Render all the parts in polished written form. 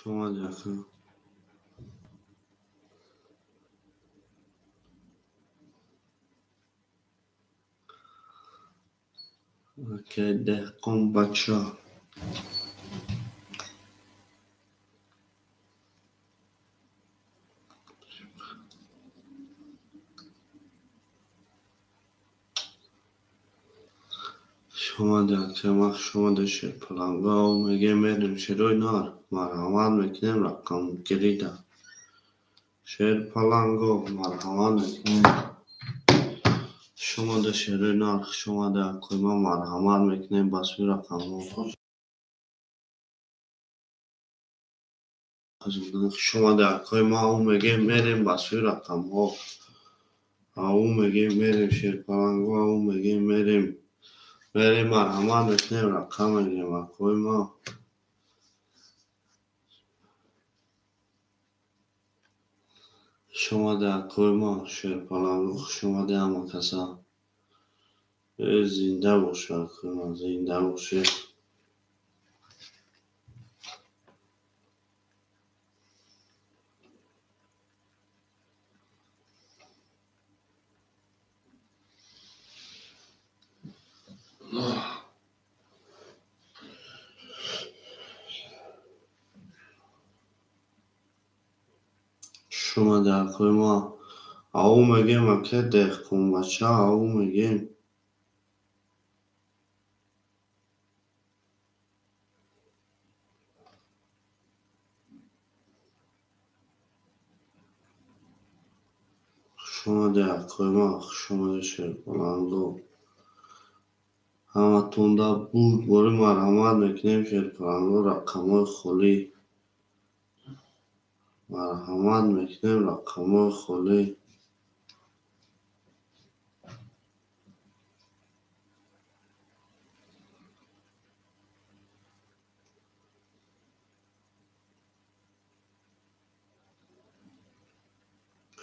شما دقیقه که دهقان بچه ها شما دقیقه مخ شما دشه پلنگا و میگه میریم شروع نار مرحمت میکنیم رقم گریده شیر پلنگا مرحمت میکنیم شما ده شروع نار شما ده قیمه مرحمت میکنیم بسوی رقم ها شما ده قیمه او میگه میریم بسوی رقم ها او میگه میریم شیر پلنگا او میگه میریم مرحمت میکنیم رقم میگیم قیمه شما در قیمه شیر پلنگا شما ده همه کسا زنده باشه قیمه زنده باشه شما در قیمه او میگیم که دهقان بچه او میگیم شما در قیمه شما در شیر پلنگا همه تونده بود باری مرحمت میکنیم شیر پلنگا رقم های خالی مرحمت میکنیم رقم های خالی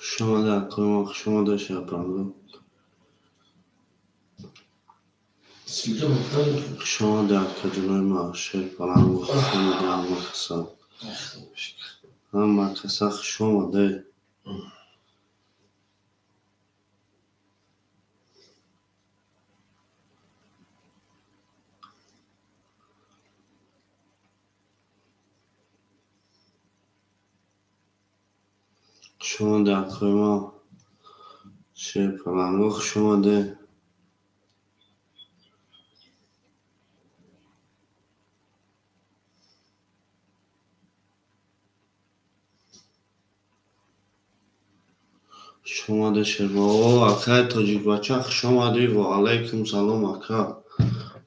شما در قیمه شما در شیر پلنگا شما در کجنای ما شیر پلنگا شما در همه کسا همه کسا شما ده شما در قیمه شیر پلنگا شما ده شما ده شیر پلنگا اکای تاجیک بچه شما ده و علیکم سلام اکا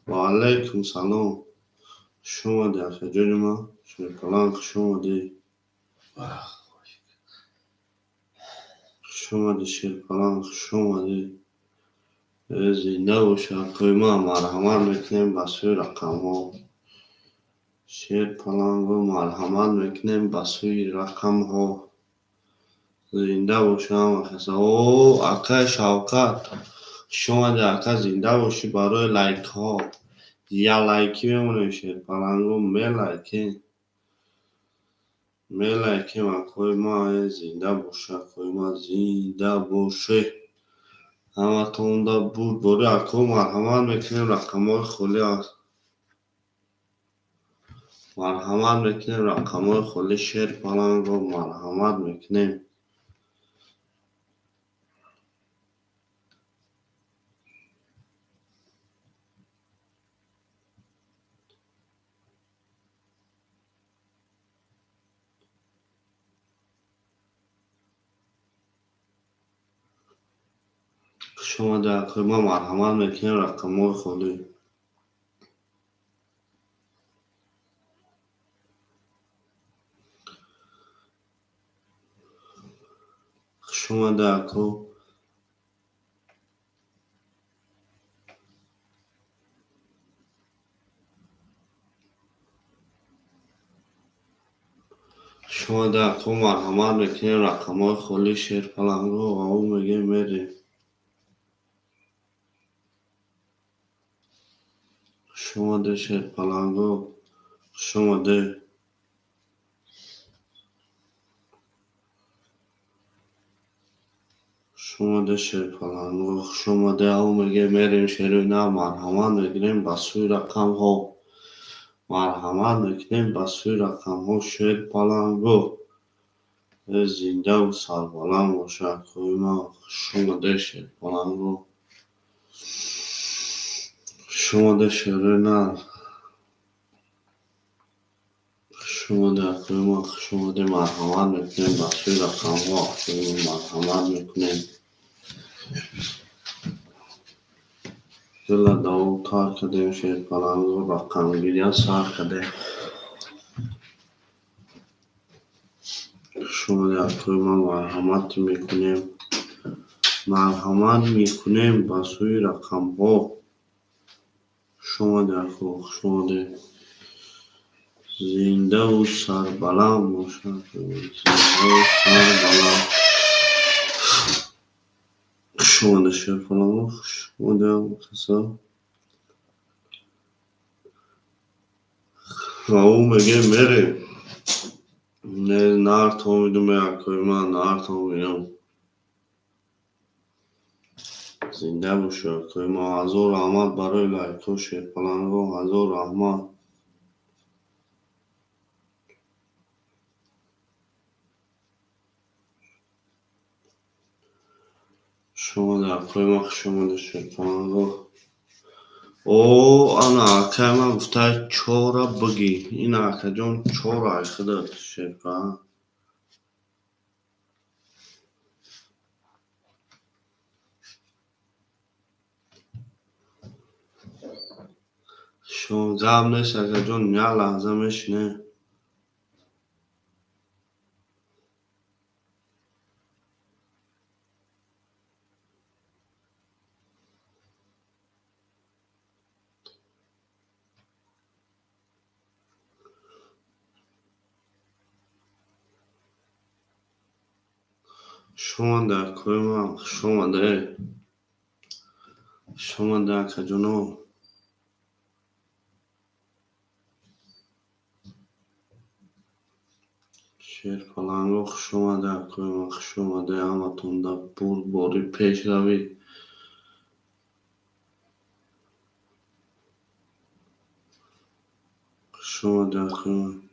و علیکم سلام شما ده اکا جون ما شیر پلنگ شما ده شما ده شیر پلنگ شما ده زنده باشه قیمه مرحمت میکنیم بسوی رقم ها شیر پلنگ مرحمت میکنیم بسوی رقم ها زنده باشه همه کسا او اکای شوکت شما ده اکا زنده باشی برای لایک ها یا لایکی میمونه شیر پلنگو می لایکی من قیمه زنده باشه قیمه زنده باشه همه تونده بود باری اکا مرحمت میکنیم رقم های خالی هست مرحمت میکنیم رقم های خالی شیر پلنگو مرحمت میکنیم شما در قیمه مرحمت میکنیم رقم های خالی شما در کو شما در کو مرحمت میکنیم رقم های خالی شیر پلنگو و او میگه میریم شما ده شیر پلنگو شما ده شما شیر پلنگو شما او میگه میریم شیرونا مرحمت میکنیم با سوی رقم ها مرحمت میکنیم با سوی رقم ها شیر پلنگو زنده و سربلند باشه کوی ما شما شیر پلنگو شما شیرونا شما مرحمت میکنیم با سوی رقم ها شما مرحمت میکنیم جلا داو تار کدیم شیر پلنگو رقم گیری سر کدیم شما در ما مرحمت میکنیم با سوی رقم ها شما در شما در زنده و سربلند باشد زنده و سربلند شما در شیر پلنگو شما در کسا و او میگه میریم نه نار تو میدوم اکوی من نار تو میدوم زنده باشه اکوی ما هزار رحمت برای لایکو شیر پلنگو هزار رحمت شما در اکوی ما شما در شیر پلنگو او انا اکای ما گفته چورا بگی این اکا جون چورا خدا شیر پلنگ شما زم نیست اکا جون یا لحظه میشنه شما در اکوی ما شما در اکا جونو شیر پلنگو شما در اکوی ما شما در همتون در باری پیش روید شما در اکوی ما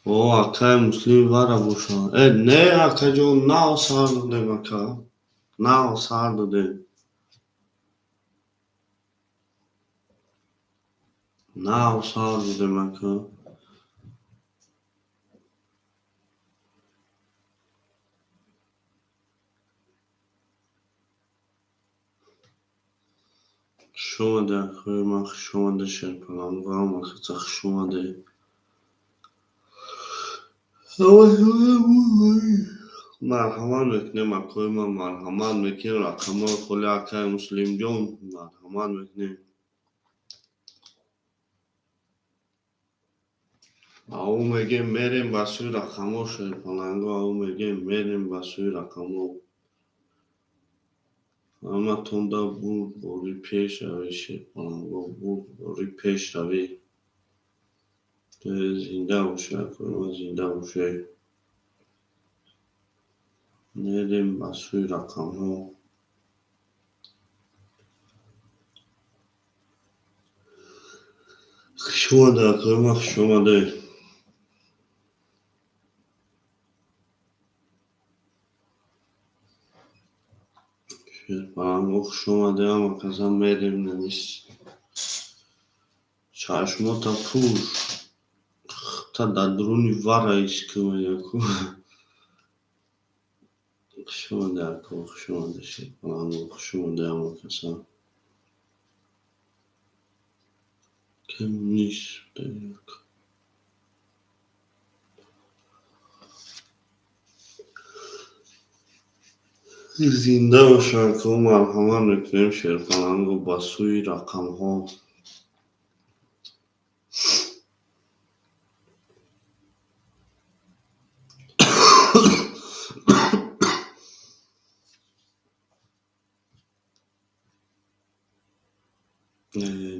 او اکای مسلم واره بوشا نه اکا جون نه سر داده اکا نه سر داده نه سر داده اکا شما در اکوی ما شما در شیر پلنگو هم اکا شما در مرحمت میکنیم اکوی ما مرحمت میکنیم رقم ها خلی اکای مسلم جون مرحمت میکنیم او میگه میریم با سوی رقم ها شیر پلنگو او میگه میریم با سوی رقم ها اما تونده باری پیش روی شیر پلنگو باری پیش روی زنده باشه اکوی ما زنده باشه میریم با سوی رقم ها شما در اکوی ما شما در شیر پلنگو شما در اما کسا میریم نمیست چشماتا پور تا در درونی وره ایش که یکو شما در اکوی شما در شیر پلنگو شما در اما کسا کم نیست در یک زنده باشه که مرحمت میکنیم شیر پلنگو با سوی رقم ها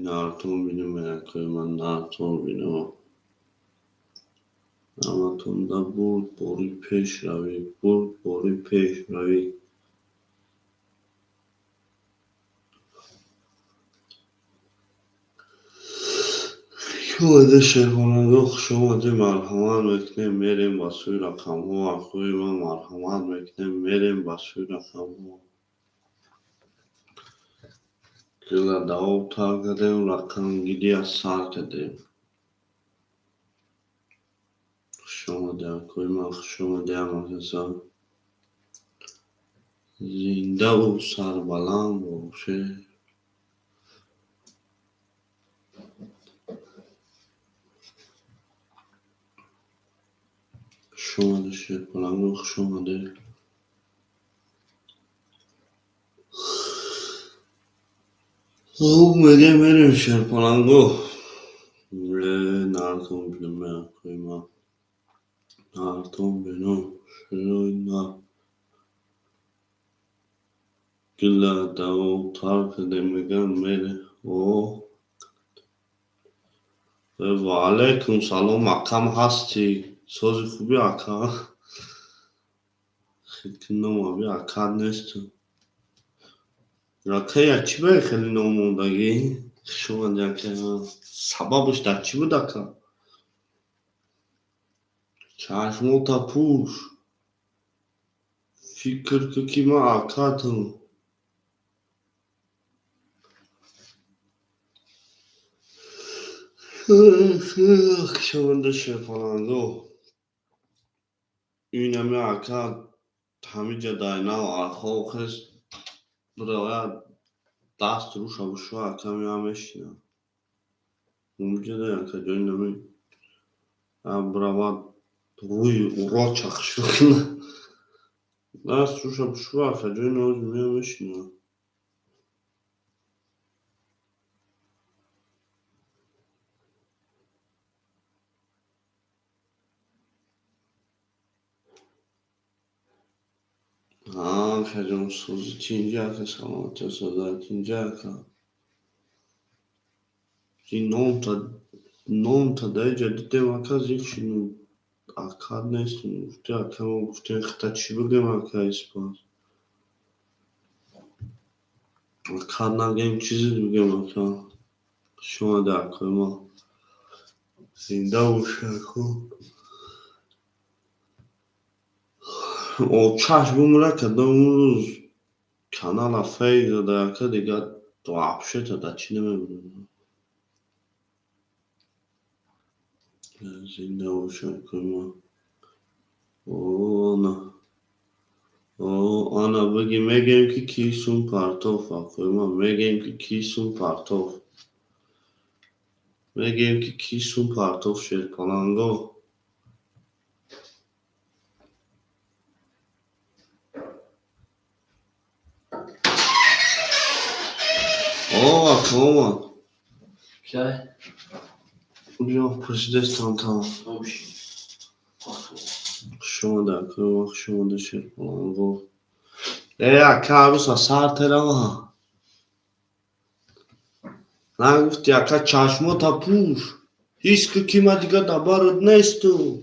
نارتون بینیم اکوی من نارتون بینیم همتون دا بود باری پیش روی بود باری پیش روی شما شهرانه شما مرحمت میکنیم میریم با سوی رقم ها خوی ما مرحمت میکنیم میریم با سوی رقم ها گله داو تا کردیم رقم گیری از سر کردیم شما در کوی ما شما در مکسا زنده و سر بلند باشه شما در شهرانه شما در میگه میریم شهرانه نرتون بلمه کوی ما نرتون بینو شروع نه گله داو تار کردیم میگم میره او و علیکم سلام مکم هستی سوز خوبی اکا خیلی نمابی اکا نیستم رکه چی باید خیلی نموندگی شما در که سببش در چی بود اکا چشمو تا پوش فکر که کی ما اکا تو شما در شفانگو این همه اکا همه جا داینا و آرخو خست برای دست روش بشو اکا می همشینا اونجا da که جای نمی برای روی را چخش بکنه دست روش بشو اکا جای نمی می همشینا که جان سوزی تینجا که سلامت سوزا تینجا که این نام تا دای جدیده اکا زیخشینو اکا نیستم گفته اکا ما گفته خطا چی بگم اکا اسپاس اکا نگیم چیزی بگم اکا شما در اکا ما زنده و شکو او چشم بومره که دو اون روز کانال فیض در که دیگه تو عبشه تا در چی نمیبونم زنده و شکو ما او نه او آنا بگی میگیم که کیسون پارتوف اکوی ما میگیم که کیسون پارتوف میگیم که کیسون پارتوف شد پلانگو او اکا ما Okay. بیا پشت دستان تا Oh shit. شما در اکوی ما شما در شد پلانگو اکا عروسا سر تره نگفتی اکا چشما تا پوش هیچ که کیما دیگه دبارت نیستو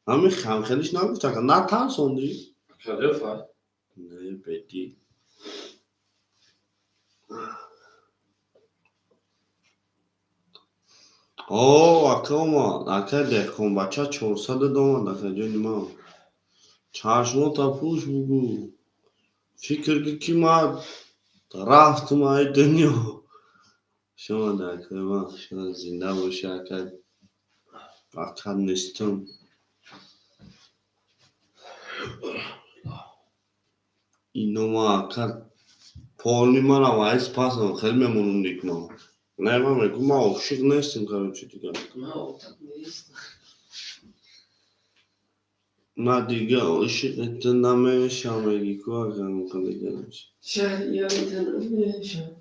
همین خیلیش نگفت اکا نه ترسوندی Kan du få? نه بدی او اکا ما اکا دهکن بچه 400 دومد اکا جانی ما چشما تا پوش بگو فکر که کیما رفت مای دنیا شما در اکا ما شما زنده باشه اکا نیستم اینو ما اکا پالی من هم ایس پاسم خیلی میمونم دیگه ما نه من میگم ما عاشق نیستیم کارم چی دیگه No, نیست. نه دیگه عاشق نمیشم میگی کار کنم دیگه نمیشه شهریاری نمیشم.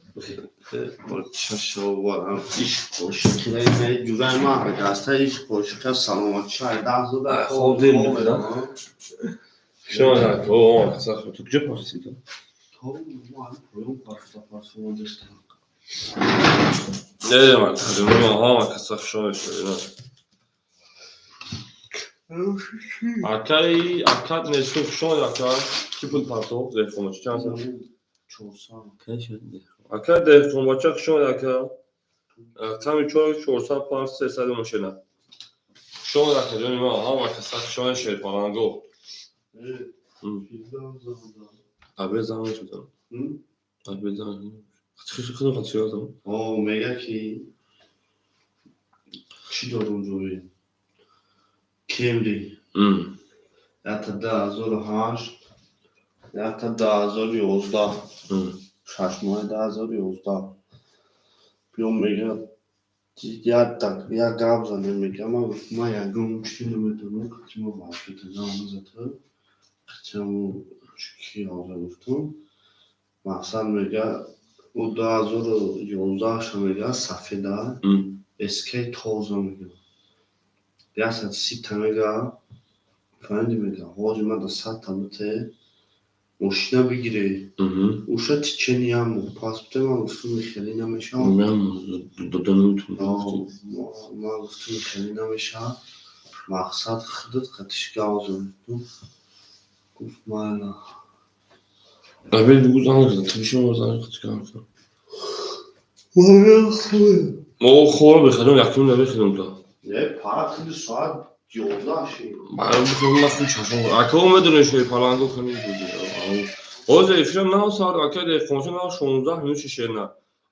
بچه شوارم عشق عاشق نه جورای ما هسته عشق عاشق سلامت شاید ده زده خواب دل میکنم. شما نه تو اون خسته تو کجا پرسیدی؟ تو ما هم پرویم پارسا داشتم نه من کدوم ها من خسته شما شدی Akad nesuf şon yaka kipul parto dehqonbachi chansa. چورسان Akad dehqonbachi şon yaka kami 400 pars 300 moshena. Şon yaka joni ma hama kasak şon şerpalango. فیلدان زمان Abi zaman tutam. Abi zaman. Kaçı kaçıyor. میگه که چی دارم جوری کمری یا تا 2008 یا تا 2011 6 ماه 2011 بیام میگه یا گاب زنه میگه ما یا گم مشکلی میتونم کچی ما باید نه آموزته کچی ما چکی آزه گفتم مقصد میگه او 2011 شو میگه سفیده اسکی توزه میگه یا ساعت 30 میگه فهمیدی میگه حاجی من 100 تا ماشینا بگیره اوشا تیچنی هم پاس بده من گفتم میخیلی نمیشه Ben dodanım ما گفتم میخیلی نمیشه مقصد خودت قطش گازم گفت مالا Abi bu zaman tavşan o zaman kaçıyor. مالا خوبه O khora بخدم yakın da بخدم ta. نه para خیلی ساعت 11 شیم Ben bu konuda nasıl çalışıyorum? Akıllı medeni şey falan da kanı diyor. O da ifşam ne saat akad konuşan ne 16 minut şişene.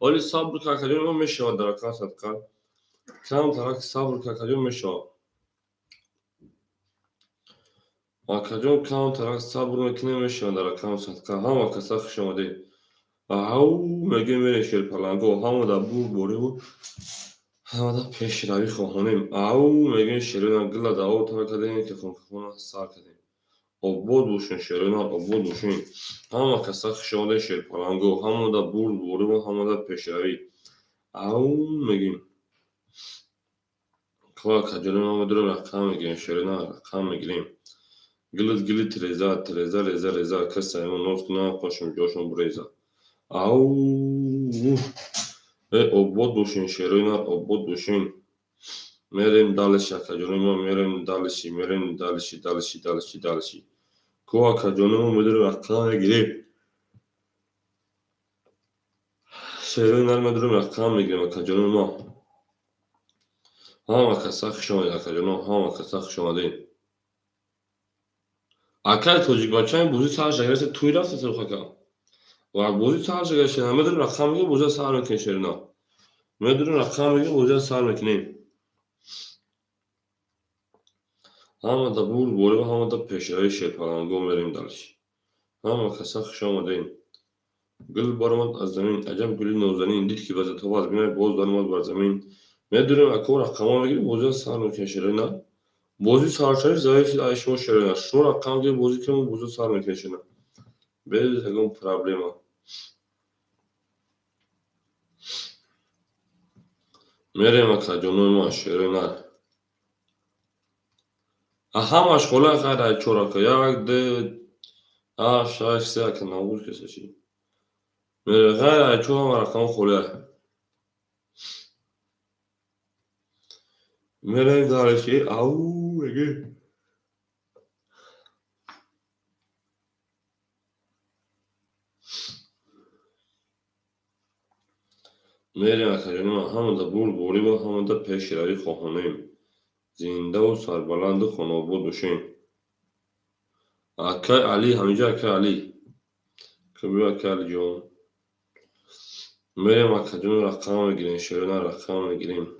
Ali sabır kakadiyor mu meşe dar kan satka. Tam tarak sabır kakadiyor meşe. Akadiyor kam tarak sabır makine meşe dar kan satka. Hama kasak şama değil. Au megen bere şey falan go hama da bu bore bu. Hama da peşravi khonim. Au megen şerina gilla da o tarak kadın ki khona sar kadın. Obod buşun şerina obod buşun. Hama kasak şama şey falan go hama da bu bore bu hama da peşravi. Au megen. Kva kacanın ama durum rakam megen şerina rakam megen. Gillit reza kasa ama noskuna koşum coşum buraya. Au obod buşun şerina obod buşun. Merim dalış akacanıma merim dalışı. Ko akacanıma müdür rakama girip. Şerina müdürüm rakama girip akacanıma. Hama kasak şoma akacanıma hama kasak şoma değil. Akal çocuk başlayın buzu sağ şekerse tuyla sesi kaka. Ve buzu sağ şekerse müdürüm rakama girip buzu sağ mekin şerina. Müdürüm rakama girip buzu sağ mekin. Hama da bul bolu hama da peşre şey falan gömerim dalış. Hama kasak şoma değil. Gül barmat az zemin acem gülün nozanin dit ki vazet havaz bine boz darmaz var zemin. Müdürüm akor rakama girip buzu sağ mekin şerina. Bozu sağ zayıf ayşmo şerina. Şu rakama girip bozu kim buzu sağ mekin şerina. Bez egum problema. Merem akacanıma şerina. Aha maşgula kadar çoraka ya de şaş sakin navur keseşi. Mere kadar çoraka rakam khola. Mere dalişi au ege. Mere akacanıma hamda bul bori ve hamda peşravi khohanım. Zinde o sarbalandı khona bu düşün. Akka Ali hamica akka Ali. Kıbı akka Ali John. Mere akacanı rakama girin şerina rakama girin.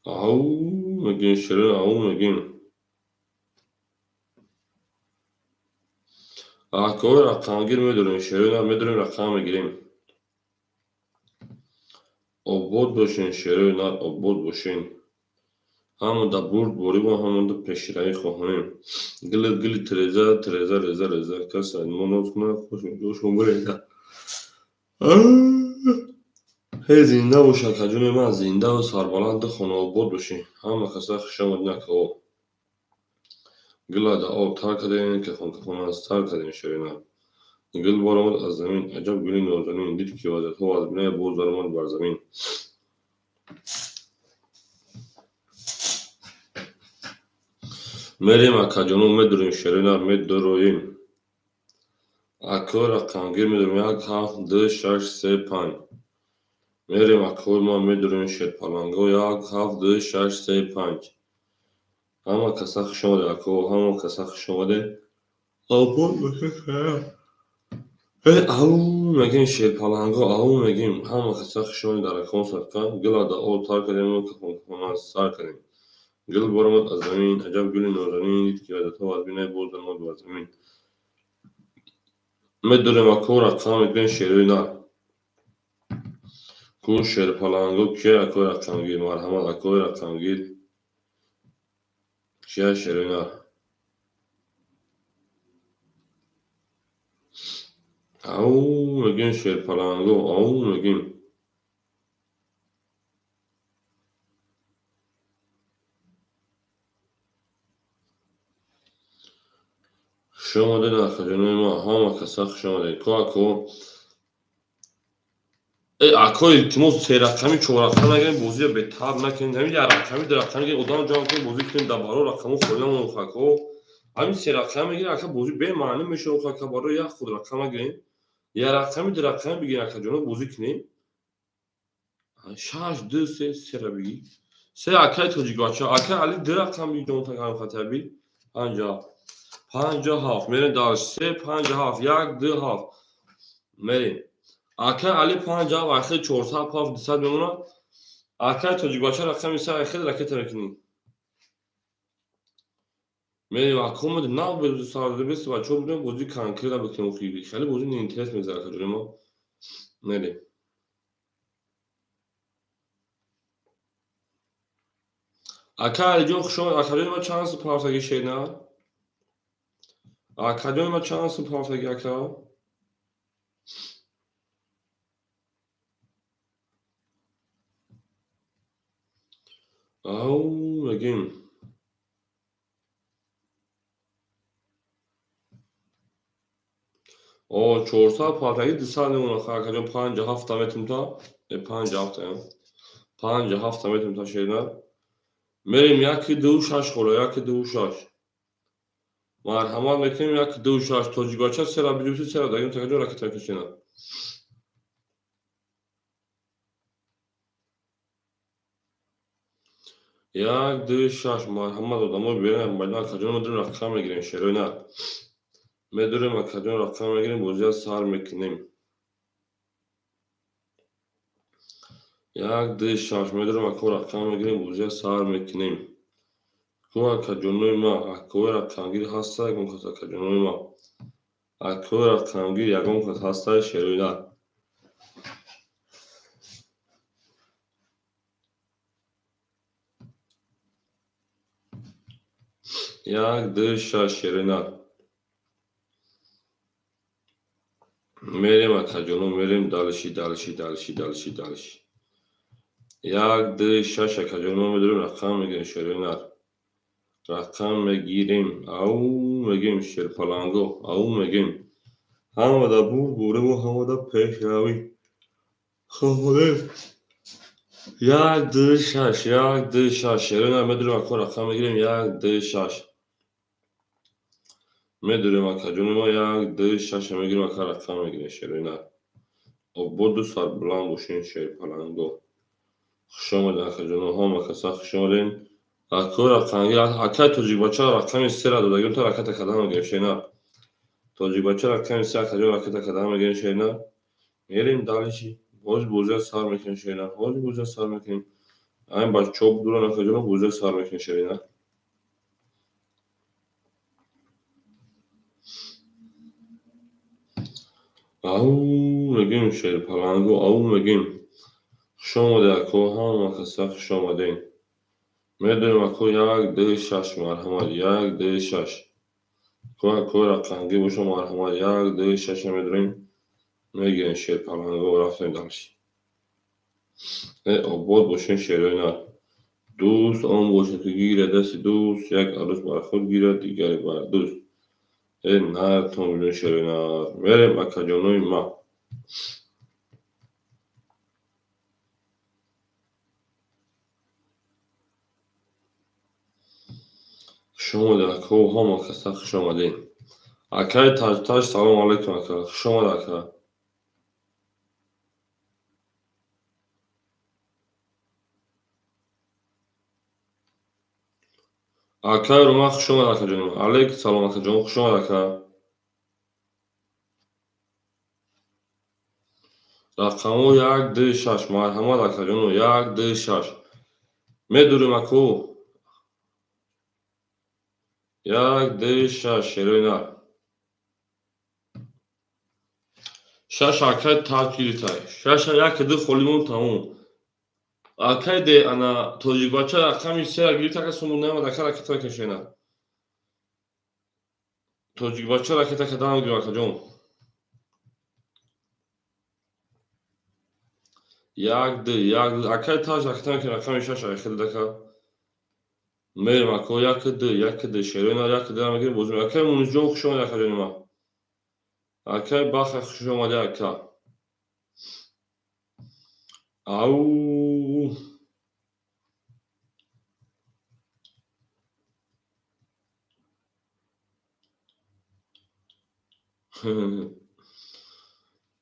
Au megin şerina au megin. Akor rakama girmedirin şerina medirin rakama girin. Obod boşun şerina obod boşun. Hamı da buri bu hamı da peşravi khohanım. Gillit reza kasa monoskuna koşun coşun buraya. Hey zinda o şakacını ben zinda o sarbalandı khona obod boşun. Hamı kasa xşamad nak o. Gila da o tarkadın ki khona tarkadın şerina. Gil baramad az zemin acab gülün nozanin dit ki vazet hovaz bine boz darman bar zemin. میریم اکاجونو میدونیم شرینا میدرویم اکو رقمگیر میدونیم یک هفت دو شش سه پنج میریم اکو ما میدونیم شیر پلنگو یک هفت دو شش سه پنج همه کسا خوش آمده اکو همه کسا خوش آمده آبون او میگیم شیر پلنگو او میگیم همه کسا خوش آمده در اکون سرکن گلا دا او تار کردیم و کفون سار کردیم گل برمد از زمین عجب گلی نازنین دید که عدتا از بینه بود در مد و زمین میدونیم اکو رقم میگیم شیرینا کو شیر پلنگو که اکو رقمگیر مرحمت اکو رقمگیر که شیرینا او میگیم شیر پلنگو او میگیم شما ده در خجانه ما همه کسا شما ده کو اکو ای اکو التماس سه رقمی چهار رقم نگیریم بازی رو به تاب نکنیم همین یه رقمی در رقم نگیریم ادام جمع کنیم بازی کنیم دبارو رقمو خوردن اون اکو همین سه رقم میگیریم اکو بازی به معنی میشه اکو بارو یک خود رقم نگیریم یه رقمی در رقم بگیریم اکو جانو بازی کنیم شش دو سه را بگی سه اکای توجیگاچا اکای علی در رقم بگی جون تا کارم خطر پنجاه هفت میرین داشت سه پنجاه هفت یک دو هفت میرین اکای علی پنجاه هفت اخیر چهارصد هفت دیصد بمونه اکای توجیگاچا رقم سه اخیر رکت رکنی میریم اکومد نه به سال بیست و چوب بودیم بودی کانکر را بکنیم خیلی خیلی بودی نینترس میذاره کجوری ما میریم اکای جو شما اکای ما چانس پارساگی شینا اکای ما چانس پارساگی اکای او میگیم o 400 پاتگی دیسان اون خاکجون 57 متر تا 57 57 متر تا شینا میریم یکی دو شش خوره یکی دو شش مرحمت میکنیم یکی دو شش توجیگاچه سرا بیجوسی سرا داریم تکجون راکت کشینا یک دو شش مرحمت آدمو بیریم بعدا کجون مدرم رقم میگیریم شیروینا میدوریم کجون رقم میگیریم بوزیا سال میکنیم یک دو شش میدوریم اکو رقم میگیریم بوزیا سال میکنیم کوه کجونوی ما اکوی رقمگیر هسته یکم کتا کجونوی ما اکوی رقمگیر یکم کتا هسته شیروینا یک دو شش شیرینا میریم کجونو میریم دالشی دالشی دالشی دالشی دالشی یک دو شش کجونو میدونیم رقم میگیریم شیرینا رقم میگیریم او میگیم شیر پلانگو او میگیم همه دا بوره و همه دا پیش روی خموده یک دو شش یک دو شش شیرینا میدونیم اکو رقم میگیریم یک دو شش میدونیم کجونو ما یک دو شش میگیریم اکو رقم میگیریم شیرینا و بود سر بلند باشین شیر پلنگو شما در کجونو هم کسا خشمالین اکو رقمگی اکای توجیک بچه رقم سه را دادگیم تا رکت کدام میگیم شینا توجیک بچه رقم سه کجون رکت کدام میگیم شینا میریم دالشی باز بوزه سار میکنیم شینا باز بوزه سار میکنیم این باز چوب دوران کجونو بوزه سار میکنیم شینا او میگیم شیر پلنگو او میگیم شما در کو هم کسا خشمالین میدونیم اکو یک دو شش مرحمت یک دو شش کو رقمگی باشم مرحمت یک دو شش میدونیم میگیرین شیر پلنگو و رفتیم دالشی آباد باشین شیرینا دوست آن باشه که گیره دست دوست یک عروس بر خود گیره دیگری بر دوست نه تون بیدون شیرینا میریم اکا جانوی ما شما در که همه کسا خوش آمدین. اکای تاج سلام علیکم اکا. شما در که اکای روما خوش آمد اکا جانم. علیک سلام اکا جانم خوش آمد اکا. رقمو 1 2 6 مرحمت اکا جانم 1 2 6 میدوریم اکو 1 2 6 شیروینا شش اکای تاج گیریتای شش یک دو خلیمون تموم اکای ده انا توجیک بچه رقمی سه گیریتا که سمون نمید اکا رکتا کشینا توجیک بچه رکتا که دام گیریم اکا جانم 1 2 1 اکای تاج رکتا که رقمی شش اخیل دکا میرم اکو 1 2 شیروینا 1 2 میگیریم بوزیم اکای مونز جون خوش آمد اکا جانم اکای باخ خوش آمد اکا او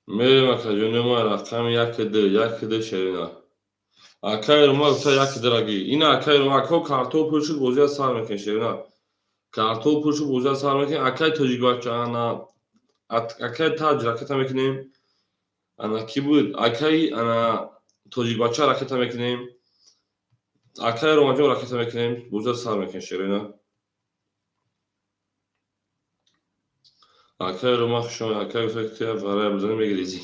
میرم اکا جانم رقم 1 2 شیروینا اکای روما تا 1 درگی این اکای روما اکو کارتو پوشید بوزیا سر میکن شیروینا کارتو پوشید بوزیا سر میکن اکای توجیک بچه انا اکای تاج رکتا میکنیم انا کی بود اکای انا توجیک بچه رکتا میکنیم اکای روما جون رکتا میکنیم بوزیا سر میکن شیروینا اکای روما خوشون اکای فکر برای بزنیم انگلیسی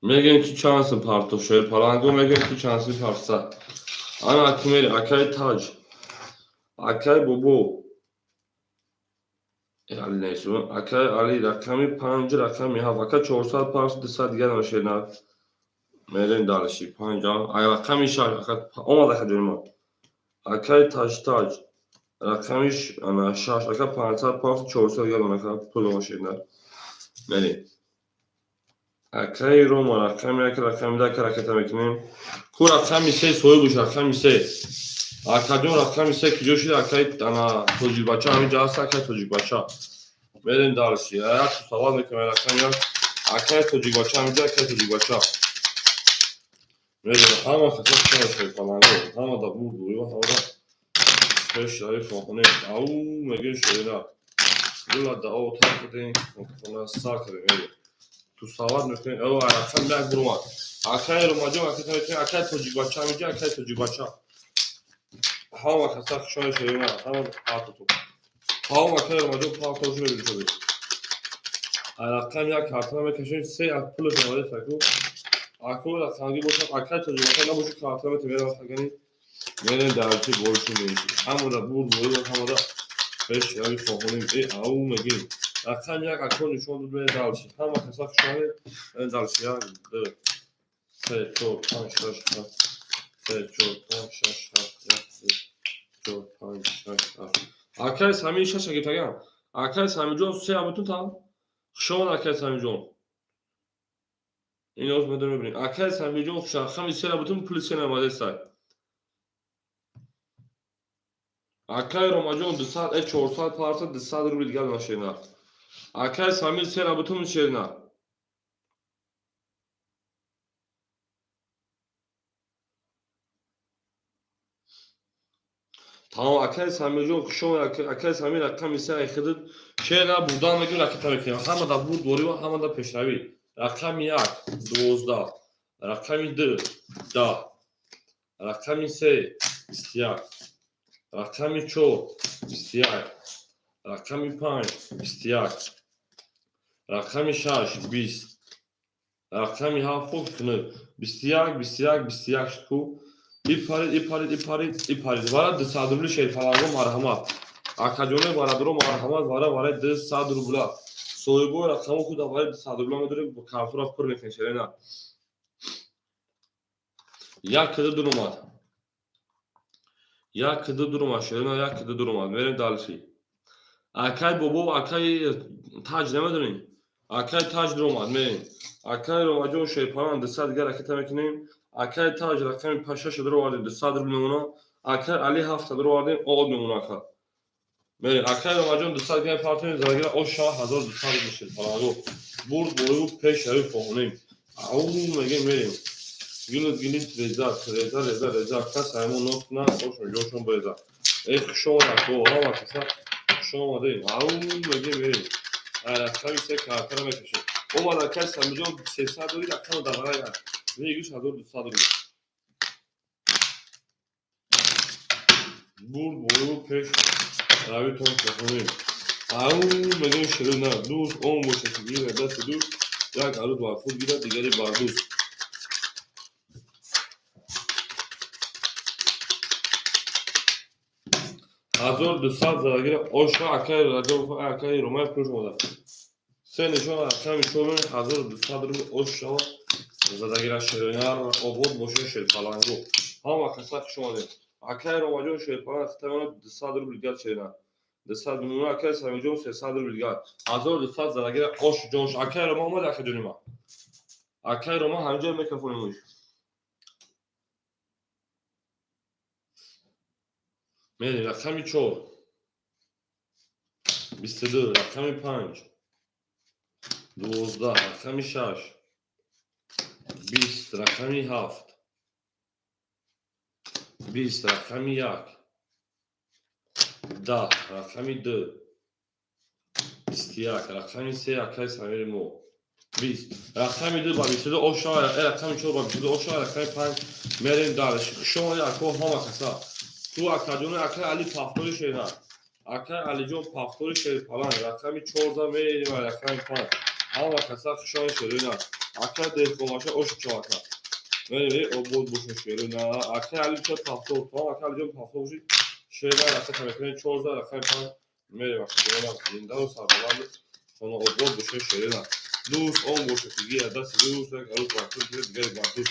میگن کی چانس پارتو شیر پالانگو میگن کی چانسی پارسا انا اکمل اکای تاج اکای بوبو علی نیستم اکای علی رقمی 5 رقمی ها وقت 400 پارس 200 دیگه نمیشه نه میرین دالشی 5 ای رقمی شار وقت اومده خدمت اکای تاج رقمیش انا شاش اکای 500 پارس 400 دیگه نمیشه پول نمیشه نه میرین اکای روما رقمی یک رقمی ده که رکتا میکنیم کو رقمی سه سوی بوش رقمی سه اکادون رقمی سه که جوشید اکای انا توجیک بچه همین جا هست اکای توجیک بچه میرین دارشی یک سوال میکنم رقمی یک اکای توجیک بچه همین جا اکای توجیک بچه میرین همه خطا کنه شوی پلانگو همه دا بود دوری و همه دا پیش داری فاخونه او میگین شوی نه دولا دا او تا کدین کنه سا کرده میرین تو سوال میکنین او رقم یک برومد اکای روما جون اکای میکنین اکای توجیک بچه همین جا اکای توجیک بچه همه خطا خشای شوی نه همه پاتو تو همه اکای روما جون پاتو شوی بیشوی رقم یک کارتون میکشین سه از پول جمعه فکر اکو رقمی باشد اکای توجیک بچه نباشه کارتون میتونید وقت میرین درچه گلشون میشی همه دا بود موری و همه دا پیش یاری فاهونیم او میگیم رقم یک اکو نشون دود بین دلشی همه کسا خشانه این دلشی ها دو سه چور پنج شش هفت سه چور پنج شش هفت یک سه چور پنج شش هفت اکای سامی شش اگه تاگم اکای سامی جون سه همتون تا خشان اکای سامی جون این روز میدون میبینیم اکای سامی جون خشان خمی سه همتون پلیسی نماده سای اکای روما جون 200 400 پارسا 200 روبل دیگه نشینا اکای سامی سه همتون شیرنا tamam اکای سامی جون خشان اکای سامی رقم سه خدت شیرنا بودن میگن رکتا میکنیم همه دا بود دوری و همه دا پیشروی رقم 1 12 رقم 2 10 رقم 3 21 رقم 4 21 رقم 5 21 رقم 6 20 رقم 7 21 21 21 شکو ایپارید وارد 200 روبل شیر فلانگو مرحمت اکاجونه وارد مرحمت وارد 200 روبل سویگو رقم خود وارد 200 روبل میداریم با کارتون پر میکنیم شیرنا یک کده درومد یک کده درومد شیرنا یک کده درومد میریم دالشی اکای بابو اکای تاج نمیدونیم اکای تاج درومد میریم Akay Romajon Şerpalan dısad diğer hareket mekinim. Akay Taj rakam paşa şudur vardı dısad numuna. Akay Ali haftadır vardı o numuna ka. Meri Akay Romajon dısad diğer partinin zargira o şah hazır dısad Şerpalan. Burd boyu peş şerif oğlum. Au megen merim. Gülüt reza kas ayımın nokna hoşum coşum beza. Şova ko hava kasa şova değil. Au megen merim. Tabii ise kağıtlara meşleşir. O var arkadaşlar milyon sesler doğru akşam da var ya. Ve güç hazır sadır. Bur boyu peş. Abi ton kafayı. Au megen şerina dur 10 boş şekilde de dur. Ya galut var. Fut gider digeri barduz. Hazır dışarı zargire oşa akay radyo akay romay projmoda. Sen şu an akşam şovun hazır dışarı oşa zargire şerinar obod boşa şer falango. Ama kasak şu an. Akay romajo şer falan tamam dışarı bilgiler şerinar. Dışarı bunu akay samijon dışarı bilgiler. Hazır dışarı zargire oş joş akay roma da akay dönüma. Akay roma hangi mikrofonuymuş? Meni rakami çor. 22 rakami 5. 12 rakami 6. 20 rakami 7. 20 rakami 1. 10 rakami 2. 21 rakami 3 akay samirimo. 20 rakami 2 babişde oşa rakami çor babişde oşa rakami 5 merin darış. Şoma ya ko hama kasa. Tu akadonu akay Ali paftori şeyna. Akay Ali John paftori şey falan rakami çorda merin var rakami 5. Hama kasa şoma şerina. Akay de kolaşa oş çavaka. Böyle o bol boşun şerina. Akay Ali çok paftor falan akay Ali John paftori şeyler akay kamekenin çorda rakami 5. Merin bak. Zinda o sabalardı. Sonra o bol boşun şerina. Dus 10 boş şekilde da sizi alıp baktık diğer baktık.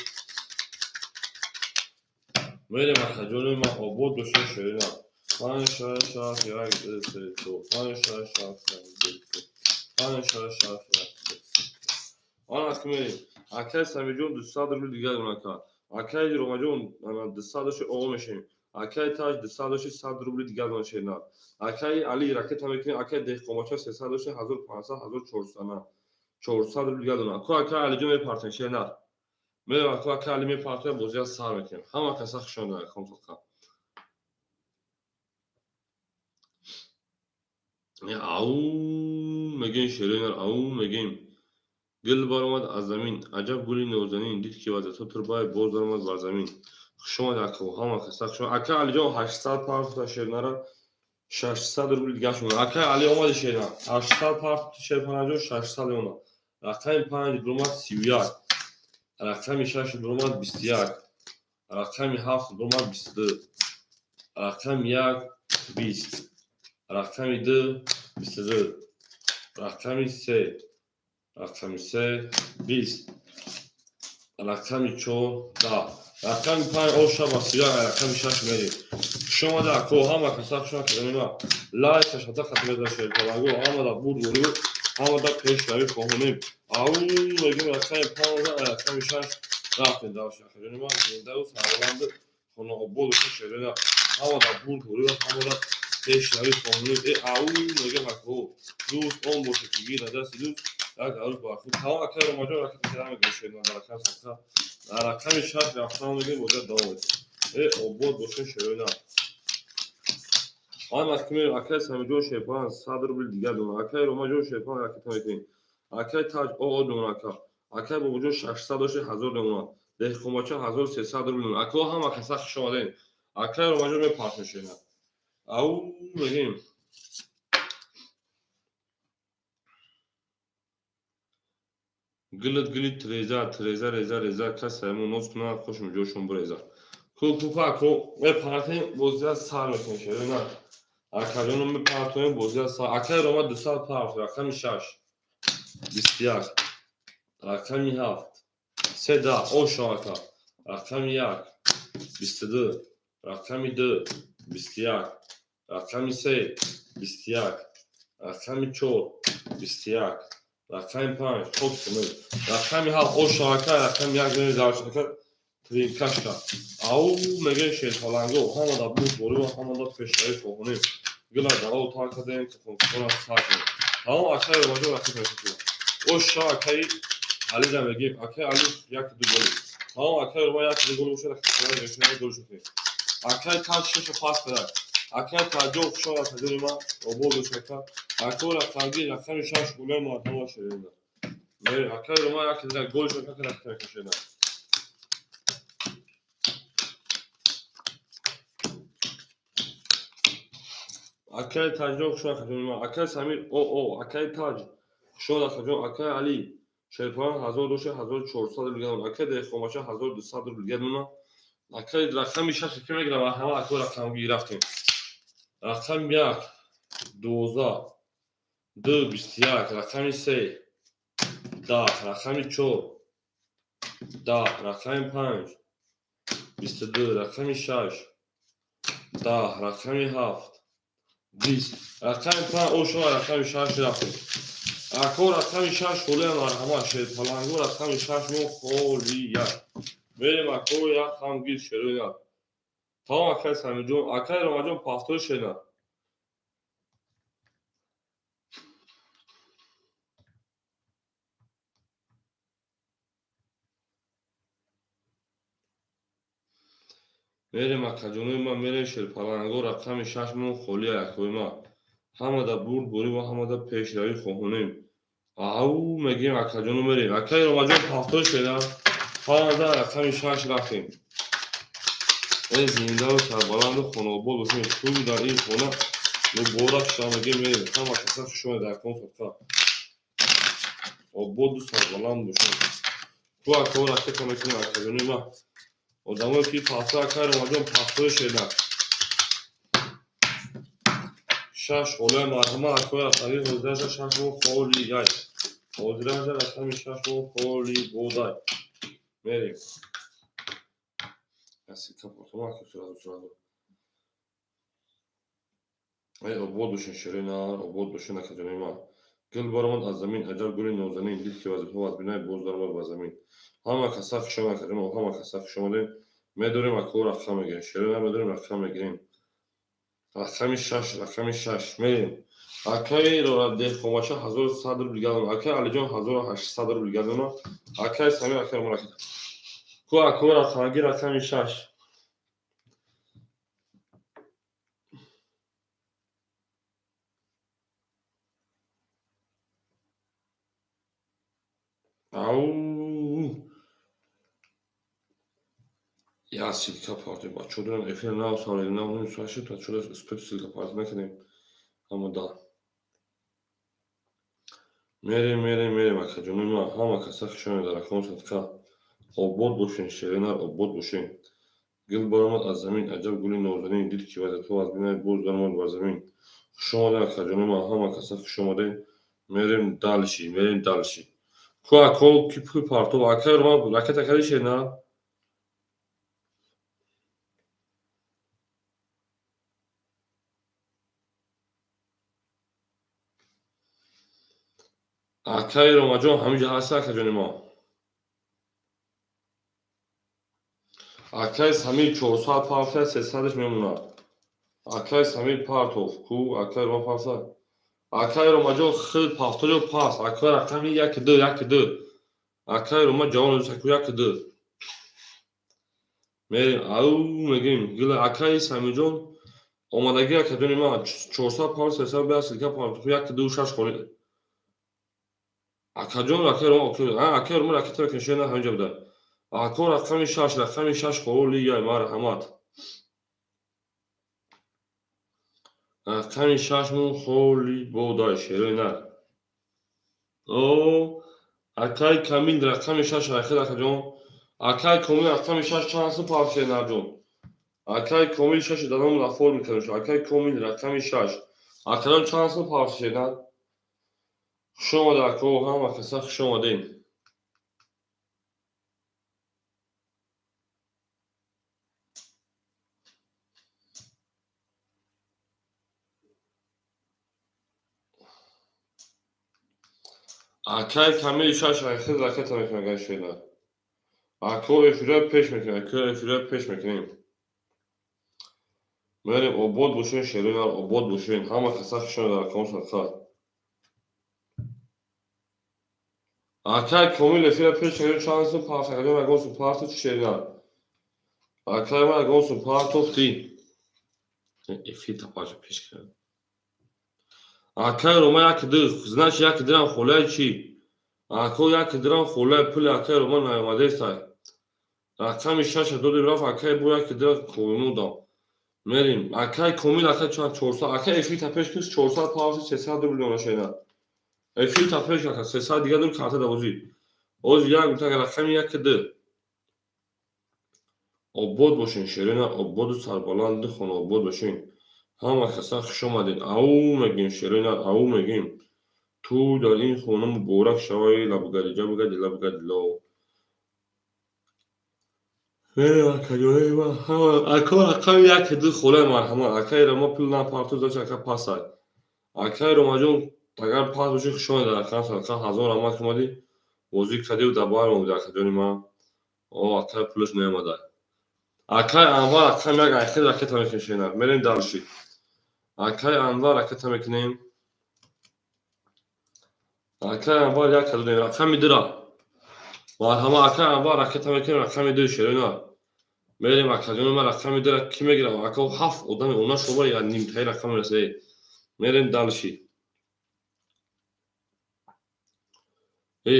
Böyle makaconu ma o bol boşun şerina. Fan şah ya giderse to. Fan şah Ana kımeri. Akay samijon dışsadır bir diğer unaka. Akay romajon ana dışsadır şu olmuşum. Akay taj dışsadır şu sadır bir diğer unaka. Akay Ali raket hamekini akay deh komaça sesadır şu hazır pansa hazır çorsana. Çorsadır bir diğer unaka. Ko akay Ali cümle partner şeyler. Merhaba ko akay Ali mi partner bozya sağ mekin. Hama kasak şonda kontrolka. Ya au megen şerener au megen. گل برآمد از زمین عجب گلی نوزنین دید که وضع تو تربای باز درآمد بر زمین شما در کوهام خستک شما اکا علی جان 800 پارت تا شیرنارا 600 روبل دیگه شما اکا علی اومد شیرنا 800 پارت شیرپناجو 600 اونا رقم 5 برآمد 31 رقم 6 برآمد 21 رقم 7 برآمد 22 رقم 1 20 رقم 2 22 رقم 3 رقم 3 20 رقم 4 رقم 5 اوشا بسیار رقم 6 میری شما در کوه هم کسا شما که نمیما لایک شده خطمه در شیر پلاگو آمده بود گلو آمده پیش روی کوهنیم او بگیم رقم 5 رقم 6 رفتیم در شیر نمیما زنده و سرولنده خونه بود و شیرنا آمده بود گلو آمده پیش روی کوهنیم او بگیم رقم دوست اون باشه که گیر دست دوست یک عروض با خود تمام اکر رو ماجرا رقم کلام گوشید من رقم سخت رقم شش رقم میگیم وجود داوود عبود باشه شرونا آن محکمه اکر سمجو شیپان صدر بیل دیگر دون اکر رو ماجرا شیپان رقم میکنیم اکر تاج او دون اکر با وجود 600 داشته 1000 دون ده کوماچا 1300 دون اکر هم اکر سخت شماده اکر رو ماجرا میپاس میشه او میگیم گلت رeza کس همون نوز کنه خوشم جوشم برeza. کوپا کو به پارتی بازی سال میکنه نه. اکرانم به پارتی بازی سال. اکران ما 2 سال پارت رقم 6 21 رقم 7 3 10 شاکا رقم 1 22 رقم 2 21 رقم 3 21 رقم 4 21 رقم 5 خوب کنید. رقم 7 او شاکر رقم 1 میره در شاکر ترینکاشka. او میگه شیر پلنگو همه دا بود بوری و همه دا پیشایی فوقونیم. گلا دارو تا کردیم که کنکورا ساکنیم. همه اکای رو باجو رقم پیشایی. او شاکری علی جا میگیم اکای علی یک دو گلی. همه اکای رو با یک دو گلی بشه رقم کنای رشنه گل شدیم. اکای تا شش پاس کرد. اکای تا جو شورا تجربه ما و بود شکر. اکای رقمی رقم 6 گله ما تمام شدیم. میره اکای رو ما یک دو گل شکر که رقم پیشایی. اکای تاج شو خدمت اکای سمیر او اکای تاج شو خدمت اکای علی شیرپان 1200 بیلیون اکای دخماشه 1200 بیلیون اکای رقم 6 که میگیره و همه اکای رقم گرفتیم رقم 1 12 2 21 رقم 3 10 رقم 4 10 رقم 5 22 رقم 6 10 رقم 7 20 رقم 5 او شو رقم 6 رفتیم اکو رقم 6 خوله مرحمه شد پلنگو رقم 6 مو خولی یک بریم اکو یک هم گیر شروع یک تا اکای سمی جون اکای رما جون پافتور شده بریم اکا جونوی ما میریم شد پلنگو رقم 6 مو خولی اکوی ما همه دا برد بوری و همه دا پیش روی خوهونیم او میگیم اکا جونو میریم اکای رما جون پافتور شده همه دا رقم 6 رفتیم این زنده و سربلند و خانوبال بسیم توی در این خونه نو بورک شامگی میریم همه کسا شما در کن صدقه و بود سربلند بسیم تو اکا رکه که میکنیم اکا جونی ما و دموی که پاسه اکا رو مجموع پاسه شده 6 خوله مرحمه اکا را قریب حضرش 6 مو خولی یای حضرش رقم 6 مو خولی بودای میریم کسی که پاسه اکا سرازو ای عبود بشین شیرینار عبود بشین اکا جونی ما گل برمند از زمین عجب گلی نوزنین دید که وظیفه از بینای بوز دارم با زمین همه کسا شما کردیم و همه کسا شما دیم میدوریم اکو رقم میگیریم شیرین هم میدوریم رقم میگیریم رقم 6 رقم 6 میریم اکای رو ده خماشه 1100 روبل گردم اکای علی جان 1800 روبل گردم اکای سمی اکای مرکز کو اکو رقم گیر رقم 6 او یا سیلکا پارتی با چودران افیر ناو سالی ناو نمی سواشی تا چودر اسپیت سیلکا پارتی نکنیم اما دا میریم اکا جونی ما همه کسا خشونی در اکون صدقه عبود باشین شیرینار عبود باشین گل برآمد از زمین عجب گلی نوزنین دید که وظیفه از بینای بوز درآمد بر زمین خوش آمده اکا جونی ما همه کسا خوش آمده میریم دالشی کو اکو کی پوی پارتو اکا رو ما راکت اکلی شیرینار اکای رو ما جون همینجا هست اکا جونی ما اکای همین 400 پارت 300 میمونه اکای همین پارتو کو اکای رو ما پارسا اکای رو ما جون خیلی پافتو پاس اکای رقم 1 2 اکای رو ما جوان رو سکو 1 2 میریم او میگیم گل اکای سمی جون آمادگی اکادمی ما 400 پاور 300 بیاد سیلکا پاور تو 1 2 6 خورید اکا جون اکای رو اوکی اکای رو راکت کنشین همینجا بوده اکا رقم 6 رقم 6 خولی یا مرحمت رقم 6 مون خولی بودای شیرین نه او اکای کامل رقم 6 راکت اکا جون اکای کامل رقم 6 چانس پاور شیرین جون اکای کامل 6 دادم را فرم میکنه اکای کامل رقم 6 اکای چانس پاور شیرین شما در کو هم کسا شما دین Akay kami işaş ayakı raket mekan şeyler. Ako efire peş mekan. Ako efire peş mekanım. Merim obod buşun şeriler obod buşun. Hama kasak şöyle konuşma kal. Akay komil efire peş şeriler şansın parça kadar megonsun parça şeriler. Akay megonsun parça of değil. Efir tapaca peş kere. Akay Roma yakıdır. Znaç yakıdıran kolay çi. Ako yakıdıran kolay pul akay Roma nayamade say. Rakam işaş dodi raf akay bu yakıdıran koyunu da. Merim akay komil akay çan çorsa akay efir tapeş kız çorsa parça sesa dublona şeyler. Efir tapeş akay sesa diga dur karta da ozi. Oz yak utak rakam yakıdı. Obod boşun şerine obodu sarbalandı konu obod boşun. Hama kasak şomadin. Au megin şerine au megin. تو در این خونه مبارک شوی لبگدیجا بگدی لبگدلو کجایی ما اکا یک دو خله مرحمه اکای رما پول نپارتو داشت اکا پاسای اکای رما جون اگر پاس بشه خشون در اکا اکا هزار اما کمادی وزی کدی و دبار مبود اکا جونی ما او اکای پولش نیامده اکای انوار اکا میگ اکای اکا تمکن شینر مرین دارشی اکای انوار اکا تمکنیم اکای انوار یک کدو نیم اکا میدرا مرحمه اکای انوار اکا تمکن اکا میدر شیرنا Merim akademi ma rakami dara kime gira akao haf odami ona shoba ya nimtai rakami rase merim dalshi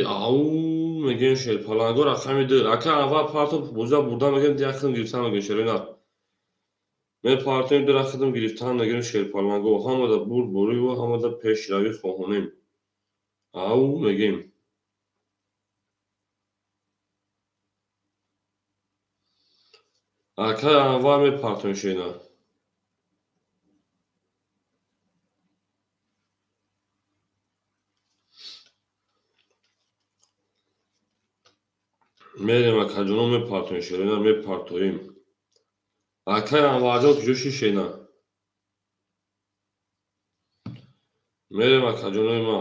au megen shel palango rakami de aka ava parto boza burada megen diakhım giriftan megen shelena men partim de rakhadım giriftan megen shel palango hamada bur buri va hamada peshravi khohonim au megen aka ava me partim shena merim akajono me partim shelena me partoim aka avajo joshi shena merim akajono ma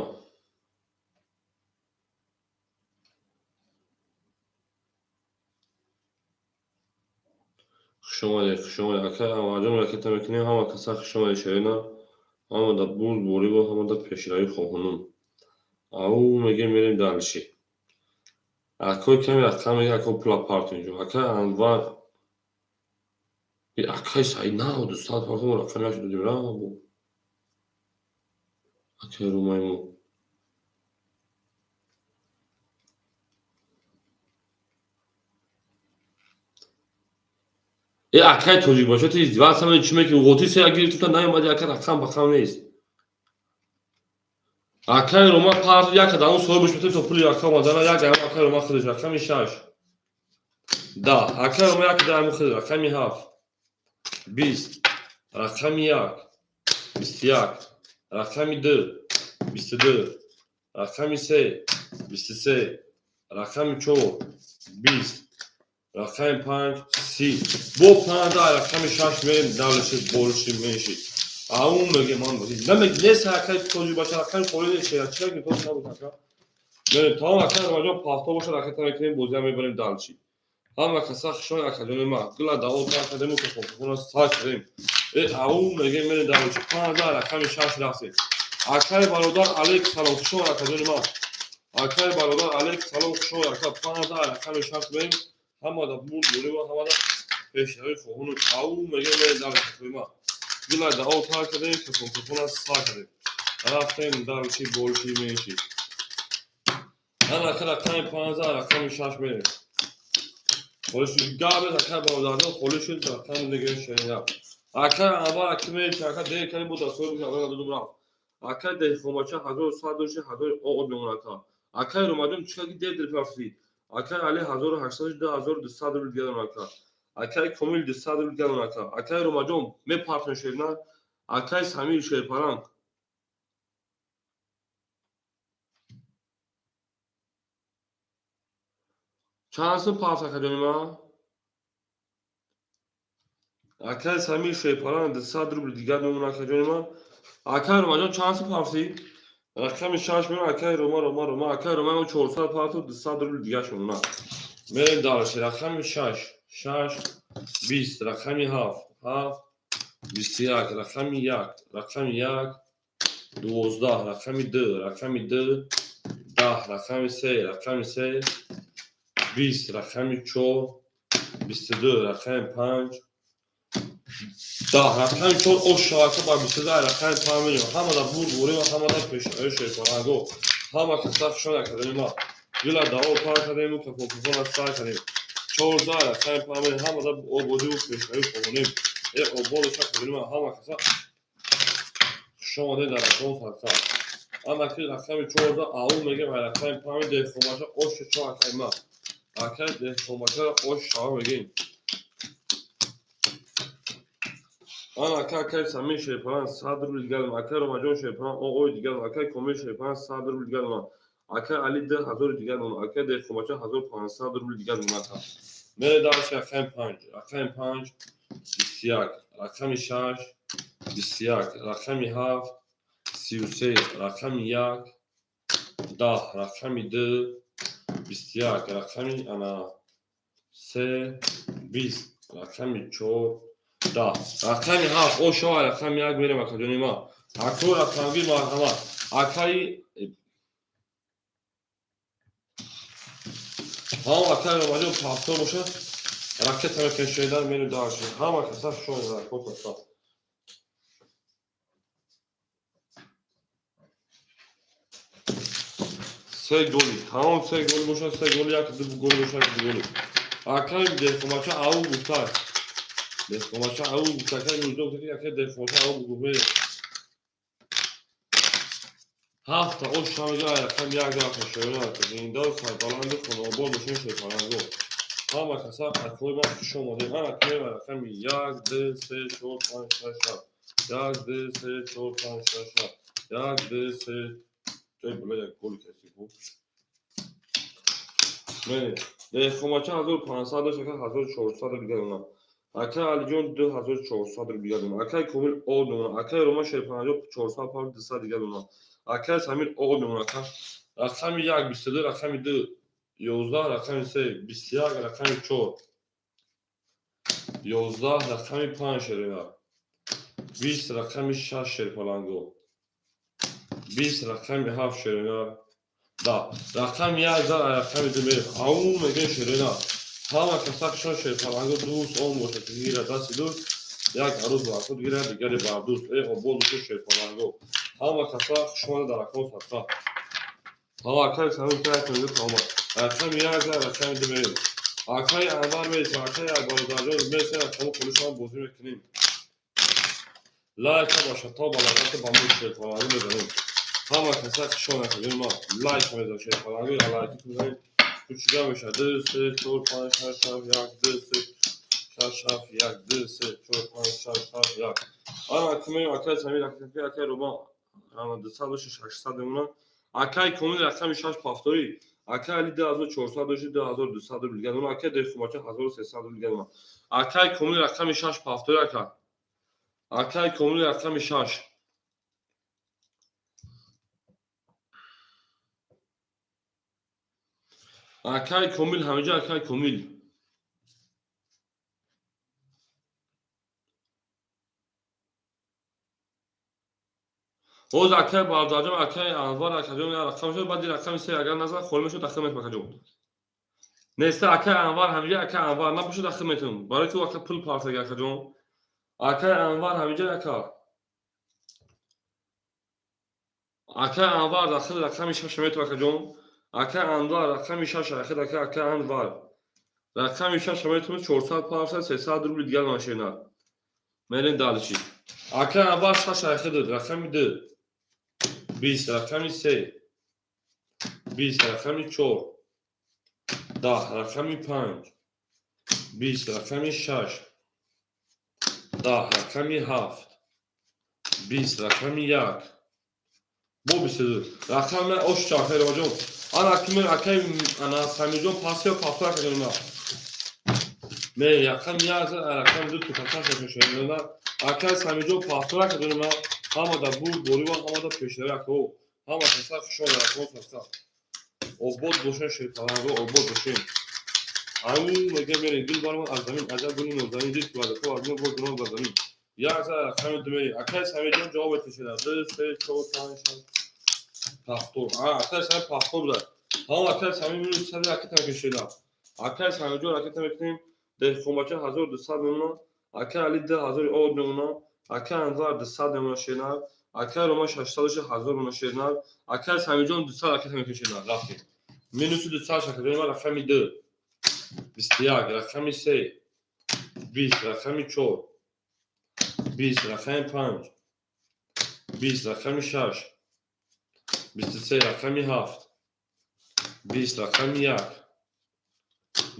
خشومال اکای آماجم راکت میکنیم هم کسا خشومال شرینا هم دا بود بوری و هم دا پیشرایی خوهنون او میگه میریم دانشی اکای کمی اکای میگه اکای پلا پارت اینجا اکای انوار اکای سایی نه و دوستان پارتون را کمی اکای دودیم را بو اکای رو مایمو ای اکای توجی باشه تیز دیوان سمه چی میگه غوطی سی اگری تو تا نایمادی اکای رقم بخم نیست اکای روما پارت یک دامو سوی بشمته تو پولی اکای مادانا یک دامو اکای روما خودش رقم شش دا اکای روما یک دامو خودش رقم هفت 20 رقم یک 21 رقم 2 22 رقم 3 23 رقم 4 20 رقم 5 30 bu planda رقم 6 میریم دالش بولشی میشی اون میگه من بگید نمیگه نه سرکای توجی باشه رقم خورده چه چرا که تو نبود تا میریم تا رقم راجع پاستا باشه رقم میکنیم بوزیا میبریم دالشی هم کسا خشون اکادمی ما گلا داوود ما اکادمی که خودمون ساز کردیم او میگه میره دالشی 5000 رقم 6 راسته اکای برادر علیک سلام خشون اکادمی ما اکای برادر علیک سلام خشون اکا 5000 رقم 6 بریم هم دا بود بوری و هم دا پیشروی خودمون او میگه میره دالشی ما گلا داوود ما اکادمی که خودمون ساز کردیم رفتیم دالشی بولشی میشی هم رقم 5000 رقم 6 بریم خودشون گابه اکای برادران خودشون رقم نگه شنیدم اکای انوار اکیمه اکای دیگه کنی بود دستور بود اکای دادم رفت اکای دیگه خماچه هزار ساعت دوشه هزار آقا بیمون اکای رومادون چیکار دیگه دل پرسی اکای علی 1800 2200 روبل گیرم اکای کمیل 200 روبل گیرم اکای رومادون می پارتن شیرنا اکای سمیر شیرپاران چانسın پارت اکادمی ما اکای سمیر شیرپاران 200 روبل دیگه میمونه اکادمی ما اکای رومادون چانسın پارتی رقم 6 میونه اکای روما اکای روما 400 پارت و 200 روبل دیگه شونه میریم دارش رقم 6 20 رقم 7 21 رقم 1 رقم 1 12 رقم 2 رقم 2 10 رقم 3 رقم 3 20 رقم 4 22 رقم 5 10 رقم 4 o şarkı var bir sözler raqam tamamıyla hamada bur ve hamada peşine şey falan hama kasaf şuna kadar yıla da o parçalarını kapı sağ kadar çorda raqam tamamıyla hamada o bodu peşine konuyu o bodu şakırma hama kasaf şuna da raqam farklı ama ki raqam çorda ağul mege ve raqam tamamıyla deformasyon o şu raqamma akar deformasyon o şağı mege آن اکای سمی شیپان 100 روبل دیگر ما اکای روماجون شیپان او دیگر ما اکای کمی شیپان 100 روبل دیگر ما اکای علی 10,000 دیگر ما اکای دخوماچه 1500 روبل دیگر ما تا میره دارش رقم 5 21 رقم 6 21 رقم 7 33 رقم 1 10 رقم 2 21 رقم انا 3 20 رقم 4 Da. Rakami half o şu rakam yak verem akademima. Aktor rakamgi marhama. Akai ha akay romajo pastor boşa. Raket hemen şeyler menü dağışı. Ha makasa şu olarak fotoğraf. Se goli. Tamam se gol boşa se gol yak bu gol boşa bu gol. Akay de maça au gutar. دفعه او بوتاکای نوزده بوده که دفعه او بگوه هفته او شامجا رقم 1 رقم شاینا این دار سربالند خونه آباد بشین شیطانگو همه کسا اکوی ما شما ده من اکوی و رقم 1 2 3 4 5 6 7 1 2 3 4 5 6 7 1 2 3 جای بلا یک گل کسی بود من دفعه ماچه 1500 داشت که 1400 دیگر اونا اکای علیجون 2400 رو بیاد اونا اکای کومیل او دونا اکای روما شیپانجو 400 پارت 200 دیگر اونا اکای سمیر او دونا رقم 1 22 رقم 2 11 رقم 3 21 رقم 4 11 رقم 5 شرینا 20 رقم 6 شریپالانگو 20 رقم 7 شرینا دا رقم 11 رقم 2 او میگه شرینا همه کسا شون شیطانگو دوست اون باشه که گیره دستی دوست یک عروض و خود گیره دیگری بردوست ای قبول دوست شیطانگو همه کسا شون در اکون سطحا همه اکای سمیم که اکنیده کامل رقم 11 رقم 2 میریم اکای انوار میرسیم اکای اکبار درجان میرسیم اکمو کلوشان بوزی میکنیم لایک باشه تا بلاغت بامون شیطانگو میزنیم همه کسا شون اکنیم ما لایک میزن شیطانگو یا لایکی میزنیم Küçüğe başa 2 3 4 5 6 7 8 9 10 1 2 3 4 5 6 7 ana kimi akay sami akay roba ana 200 800 demuna akay komi raqam 6 paftori akay ali 2400 doji 2200 bilgan ona akay defumacha 1300 bilgan ona akay komi raqam 6 paftori akay komi raqam 6 اکای کمیل همینجا اکای کمیل اوز اکای بارداجم اکای انوار اکاجون رقم شد بعد رقم سه اگر نظر خورمه شد داخل مکاجون نسته اکای انوار همینجا اکای انوار نباشه داخل متون برای تو اکای پول پارت اکاجون اکای انوار همینجا اکای انوار داخل رقم 6 متر اکاجون اکای انوار رقم 6 اخر اکای انوار رقم 6 متر 400 پارت 300 روبل دیگر ماشینا میرین دالشی اکای انوار 6 اخر رقم 2 20 رقم 3 20 رقم 4 10 رقم 5 20 رقم 6 10 رقم 7 20 رقم 1 bu bir sözü rakam o şarkı hocam ana kimin akay ana samijon pasyo pasya kadına me yakam yazı rakam du tutacak şöyle akay samijon pasya kadına ama da bu boru var ama da peşleri akı Hava kasa kuşun olarak olsa. Obod boşun şey falan obod boşun. Au mege mere gül var mı azamin acaba bunun ozani değil ki vardı. Kovar bunu bozduğunu azamin. Ya za kamet demeli. Akay samecam cevap etmişler. Dırse çok tanışan. Pastor. Akay sam pastor da. Hava akay samimi üstüne akıtan köşeler. Akay samecam akıtan bekleyin. De komaça hazır da sadımla. Akay ali de hazır olduğuna. Akay anzar da sadımla şeyler. Akay Roma şaştalışı hazır ona şeyler. Akay samecam da sad akıtan köşeler. Rafi. Menüsü de sad şakası. Benim rafami de. Bistiyak, rafami se. Bis, rafami çor. Bis, rafami panj. Bis, rafami şaş. Bis, se, rafami haft. Bis, rafami yak.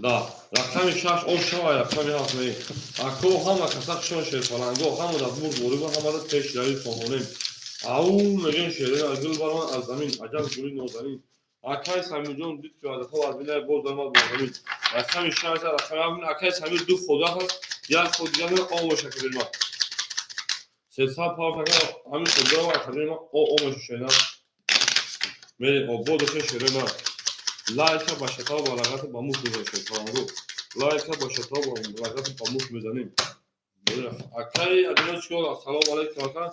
Da, rafami şaş, o şava rafami haft me. Ako hama kasak şon şey falan. Go hama da bur boru, hama da teşleri fonhonem. Au megen şeyler agıl barman azamin. Acab guri nozamin. Akay samicon dit ki adeta vazbiler bozdurmaz bozamin. Rafami şaş, rafami abin akay samir du khoda hast. یا خودگان آموزش شکلی ما سه پاپ فقط همین خودگان و خودگان ما آموزش شدن میری آباد و شده ما لایک با شتاب و لغت با موش میزنیم فرانگو لایک با شتاب و لغت با موش میزنیم اکای ادناش کیو سلام علیکم اکا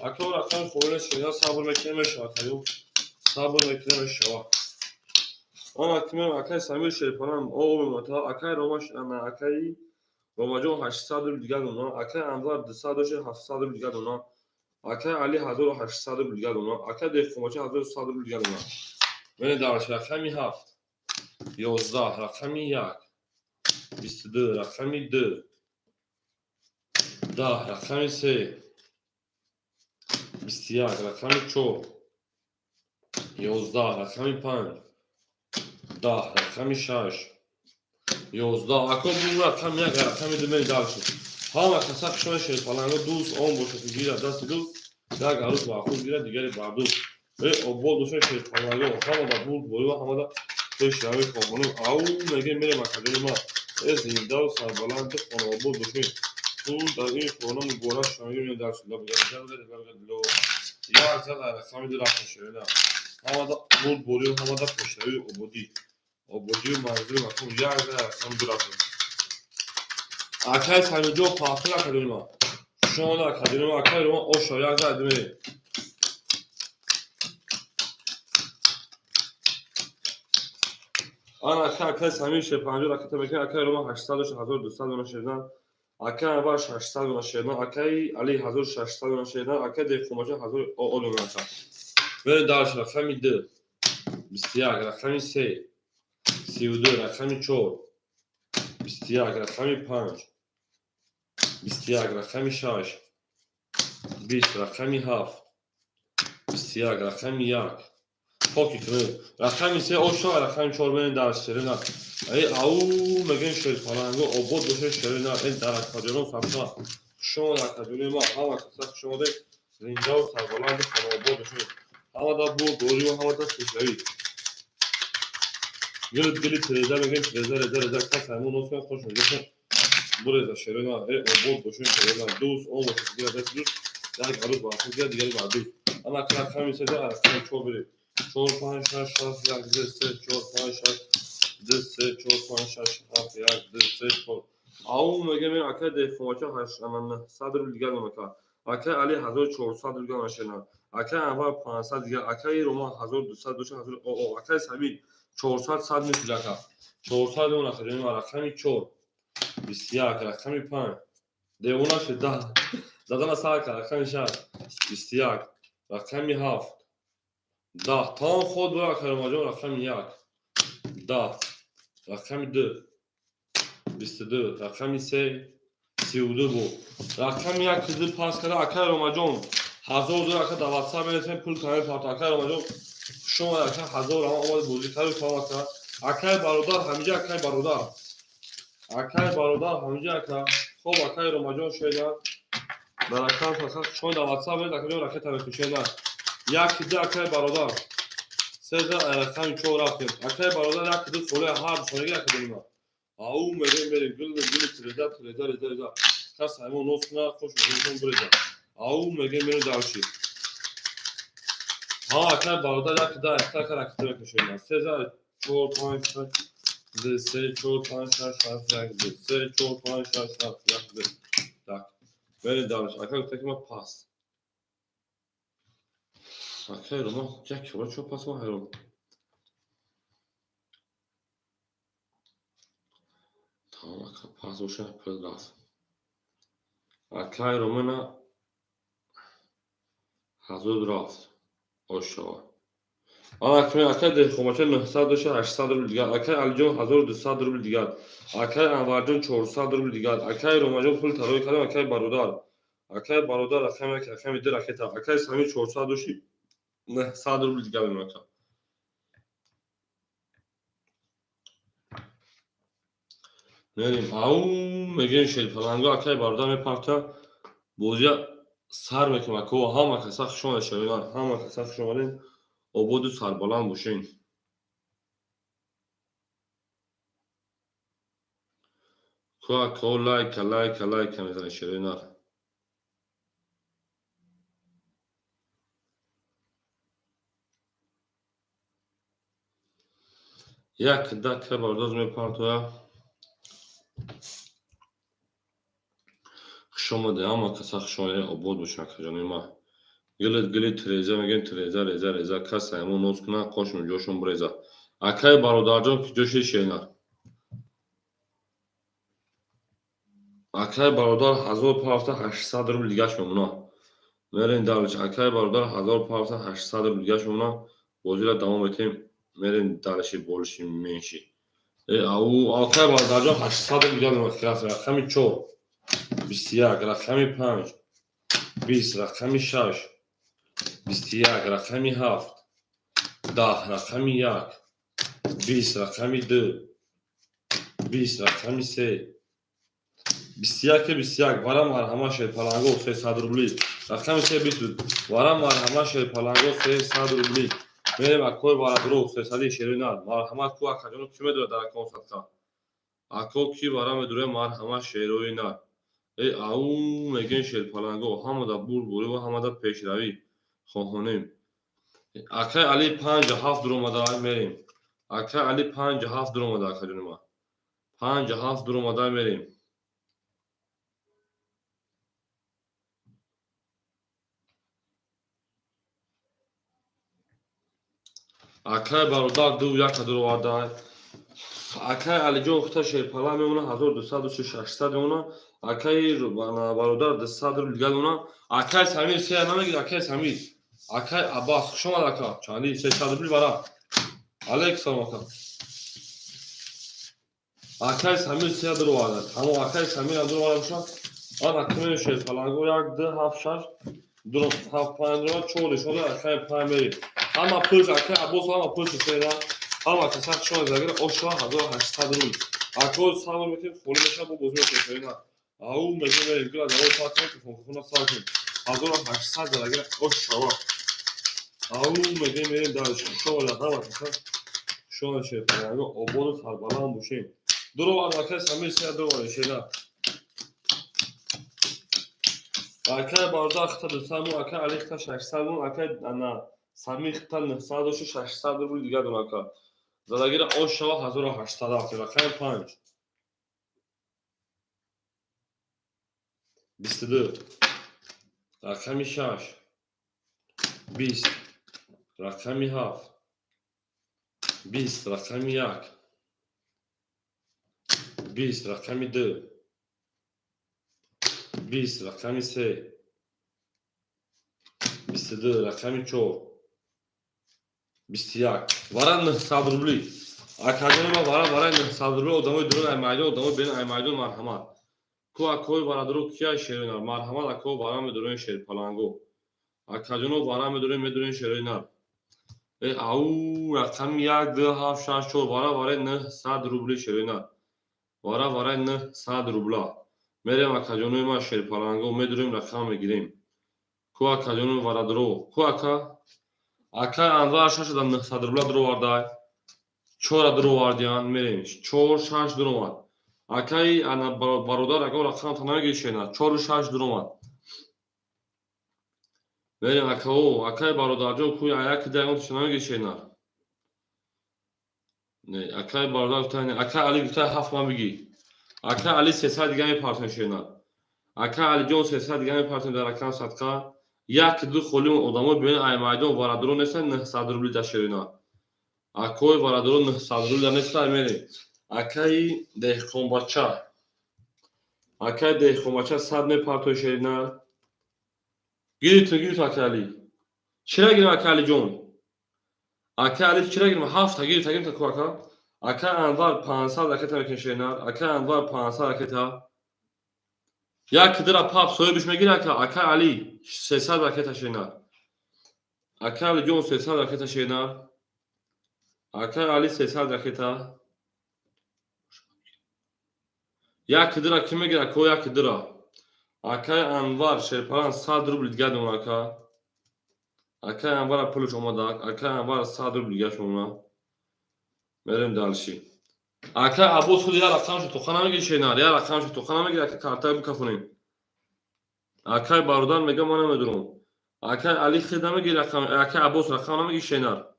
اکا رفتن خوبه شده صبر میکنیم شاتیو صبر میکنیم شوا آن اکمل اکای سمیر شیپانم او متا اکای روماش اما اکای روماجون 800 دیگر اونا اکای انوار 200 700 دیگر اونا اکای علی 1800 دیگر اونا اکای دفوماچه 1100 دیگر اونا من دارش رقمی 7 11 رقمی 1 22 رقمی 2 10 رقمی 3 21 رقمی 4 11 رقمی 5 10 رقمی 6 11 اکا بون رقم یک رقم دو من دارشید همه کسک شما شد فلانگا دوست آن باشه که گیره دست دو یک عروس با خود گیره دیگری بردو اول دوشه شد فلانگا همه دا بود بویو همه دا توش روی کامونو او میگه میره مکدونی ما زنده و سربلند تو خانه اول دوشه تو در این خانه مگوره شمایی من دارشید لبگه دلو یا اکزل رقمی دو رقم شده همه دا بود بویو همه دا توش روی عبودی obodiu manzuru makam yarda rakam duratu. Akay samicon pahtur akademima. Şu anda akademima akay roma o şoyarda ademeli. Ana akay samir şepanjur akatemeke akay roma 800 1200 ona şerdan. Akay baş 800 ona şerdan. Akay ali 1600 ona şerdan. Akay defumaca 1000 o ona şerdan. Ve darş rakami de. Bistiyak rakami se. 32 رقمی 4 21 رقمی 5 21 رقمی 6 20 رقمی 7 21 رقمی 1 پاکی کنه رقمی 3 اوشا رقمی 4 بین درس شرنا ای او مگن شد فلانگو آباد باشه شرنا این در اکادیون فهمتا شما اکادیون ما همه کسک شما ده زنجا و سربلند خانه آباد باشه همه دا بود دوری و همه دا سوشوی گلی تریزه بگیم تریزه رزه کس همون نوستن خوش میگه bu reza şerena obod boşun şerena دوست اون باشه دیگه دست دوست یک عروض با خود دیگری با دوست اما کار کمی سده کمی چور بری 4 5 6 7 1 2 3 4 5 6 2 3 4 5 6 7 1 2 3 4 او میگه من اکا دفوماچه 8 امن صدر دیگه نمیکا اکا علی 1400 دیگه نشنا اکا انوار 500 دیگه اکا روما 1200 دوش او اکا سبی 400 صد میشه اکا 400 اون اخر یعنی رقمی 4 21 رقمی 5 دیونا شده زدن ساکا رقمی 6 21 رقمی 7 10 تا خود برا کرماجون رقمی 1 10 رقمی 2 22 رقمی 3 32 بود رقمی 1 کزی پاس کرده اکر روماجون 1000 اکر دواتسا برسیم پول کنه پارت اکر روماجون شما اکر 1000 اما آمد بوزی کاری کنم اکر برادر همیجه اکر برادر اکای برادر همینجا اکا خوب اکای روماجون شده در اکای فقط شما در واتساپ برید اکای رکت تبکو شده یک ده اکای برادر سه رقم چهار رفتیم اکای برادر یک دو سوله هر سالگی اکای دنیم او میریم گل تریزه کس همون نوست نه خوش میگیم بریزه او میریم دارشی ها اکای برادر یک ده اکتا کار اکتا بکشید 3 4 5 6 3 4 5 6 7 3 4 5 6 7 tak برید دارش اکای تکیم پاس اکای رو ما یک رو چو پاس ما هرو tamam اکای پاس وشه پلاس اکای رو منا حضور رافت آشوا اکای اکای ده خماچه 900 دوشه 800 روبل دیگر اکای علی جون 1200 روبل دیگر اکای انور جون 400 روبل دیگر اکای روما جون پول تروی کردم اکای برادر اکای در اکای سامی 400 دوشی 900 روبل دیگر میمکا نریم او میگن شل پلنگو اکای برادر میپرتا بوزیا سر میکنه کو همه کسا شما شوینا همه کسا شما عبود سر بلند باشین کو لایک میزنه شوینا یک دکه برداز میپرتا شما ده اما کسا شما عبود باشین کجانی ما گلت تریزه میگن تریزه کس همون نوز کنه قاشم جوشم بریزه اکای برادر جان که جوشی شینار اکای برادر 1800 روبل دیگهش میمونه میرین دارش اکای برادر 1800 روبل دیگهش میمونه بازی را دوام میتیم میرین دارشی بولشی منشی او اکای برادر جان 800 روبل دیگه میمونه کلاس رقمی 4 21 رقمی 5 20 رقمی 6 21 رقمی 7 10 رقمی 1 20 رقمی 2 20 رقمی 3 21 وارم همه شد پلنگو 300 روبلی رقم 3 20 وارم همه پلنگو 300 روبلی میریم اکوی برادرو 300 شیرینار مرحمت کو اکجانو کی میدونه در اکاون صدقه اکو کی وارم میدونه مرحمت شیرینار او میگن شیر پلنگو همه دا بوری و همه دا پیشروی خواهانیم اکای علی 57 درم دای میریم اکای علی 57 درم دای اکجانو ما 57 درم دای میریم اکای برادر دو یک درو دای اکای علی جون خودش شیر پلا میمونه 1200 600 میمونه اکای برادر 200 رو دیگه میمونه اکای سمیر سه نمیگه اکای سمیر اکای عباس شما اکا چاندی 300 روبل برا علیک سلام اکا اکای سمیر سه درو داد همو اکای سمیر درو داد شو آن اکای شیر پلنگو یک ده 7 6 درو 7 5 درو چولی شده اکای پای میری اما پولش اکای عباس اما پولش سه اما کسا شما زاگر اوشوا 1800 روبل اکو سامو میتیم فولی میشه با بزرگ میشه او میگه میگه از اول پاک میکنه خونه ساکن 1800 زاگر اوشوا او میگه میریم دارش شما لقا کسا شما شه پرنگو اوبود سر بالا موشین درو اکای سمیر سه درو شینا اکای باردا خطا سامو اکای علی خطا 600 اکای انا سمیر خطا 900 600 روبل دیگه دون اکا زاگر اوشوا 1800 رقم 5 22 رقم 6 20 رقم 7 20 رقم 1 20 رقم 2 20 رقم 3 22 رقم 4 21 وارن 900 روبلی اکادمی ما وارن 900 روبلی ادامه درون ایمایدون ادامه بین ایمایدون مرحمت کو اکوی برادرو کیا شیرینار مرحمت اکو وارن درون شیر پلنگو اکادونو وارن درون شیرینار او رقم 1 2 7 6 4 وارن 900 روبلی شیرینار وارن 900 روبلا میریم اکادونوی ما شیر پلنگو میدوریم رقم میگیریم کو اکادونو برادرو کو اکا انوار شش دم 900 روبلا درو واردای 4 درو واردیان میریم 4 6 درو وارد اکای انا برادر اگه رقم تنها میگه شینا 4 6 درو وارد میریم اکای برادرجان کوی یک دقیقه تو شنوی گشینار نه اکای برادر گفتن اکا علی گفته 7 من بگی اکا علی 300 دیگه میپارتن شینار اکا علی جون 300 دیگه میپارتن در اکان صدقه یک دو خولیم آدمو ببین ای میدان برادرون نیستن 900 روبل داشینا اکوی برادرون 900 روبل نیستن میریم اکای دهقان بچه اکای دهقان بچه 100 میپارتن شینار گیری تو اکا علی چرا گیرم اکا علی جون اکا علی چرا گیرم 7 تا گیری تا کو اکا اکا انوار 500 رکت میکن شینار اکا انوار 500 رکت یک درا پاپ سوی بیش میگیره اکا علی 300 رکت شینار اکا علی جون 300 رکت شینار اکا علی 300 رکت یک درا کی میگیره کو یک درا اکا انوار شیرپران 100 روبل دیگه دون اکا انوار پولش اومد اکا انوار 100 روبل دیگه شما میریم دالشی اکا ابوس خود یا رقمش تو خانه میگی شینار یا رقمش تو خانه میگی اکا کارتا بکفونیم اکا برادر میگه من نمیدونم اکا علی خدا میگی رقم اکا ابوس رقم میگی شینار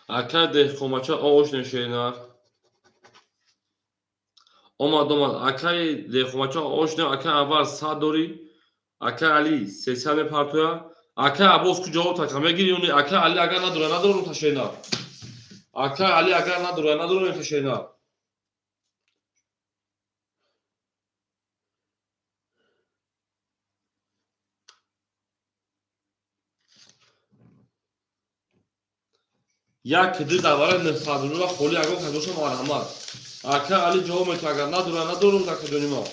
اکا دهقومچه آوش نشینار اومد اکا دهقومچه آوش نه اکا اول 100 دوری اکا علی 300 پارتویا اکا ابوس کجا تا میگی اونی اکا علی اگر نداره تا شینار اکا علی اگر نداره تا شینار یک دو دوره 900 رو خولی اگه کدوش مرحمت اکا علی جواب میگه اگر نداره تا کدونی ما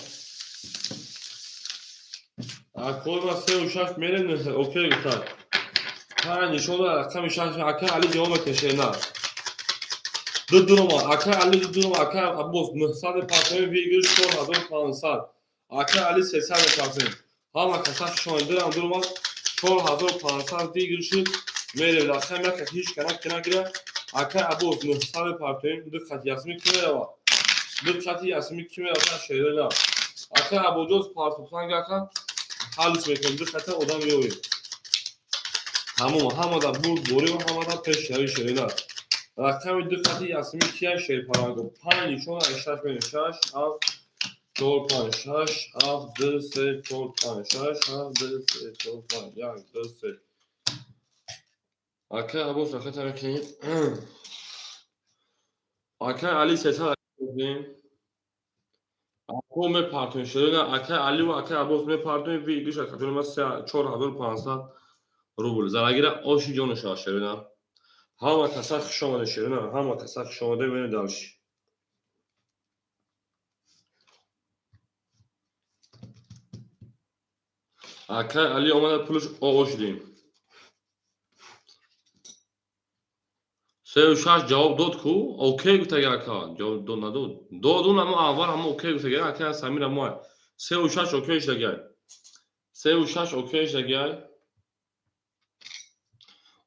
اکوی ما 3 و 6 میریم اوکی گفتن ها نشون داد رقم 6 اکا علی جواب میگه شینار دو درما اکا علی دو درما اکا ابوس 900 پاتوی ویگل 4500 اکا علی 300 پاتوی ها کسا شون درما 4500 ویگل شد میره رقم یک هیچ کنه گیره اکا ابوس 900 پاتوی دو خط یاسمی کیه دو خط یاسمی کیه اکا شیرنا اکا ابوجوز پارتوفان اکا حالش میکنه دو خط آدم یوی همه دا بود بوری و همه دا پیش شیرنا رقم دو خطی یاسمی کیه شیرپرانگو 5 نشون 8 میره 6 7 4 5 6 7 2 3 4 5 6 7 2 3 4 5 1 2 3 اکا ابوس رقم میکنیم اکا علی 300 میکنیم اکو می پارتون شده اکا علی و اکا ابوس می پارتون ویدیوش کاتون ما 4500 روبل زراگیر آشی جون شده همه کسا شما شده همه کسا شما ده بین دالش اکا علی اومد پولش آش دیم 3 و 6 جواب داد کو اوکی گفت اکا جواب داد نداد اما اول هم اوکی گفت اکا سمیر ما 3 و 6 اوکی شده 3 و 6 اوکی شده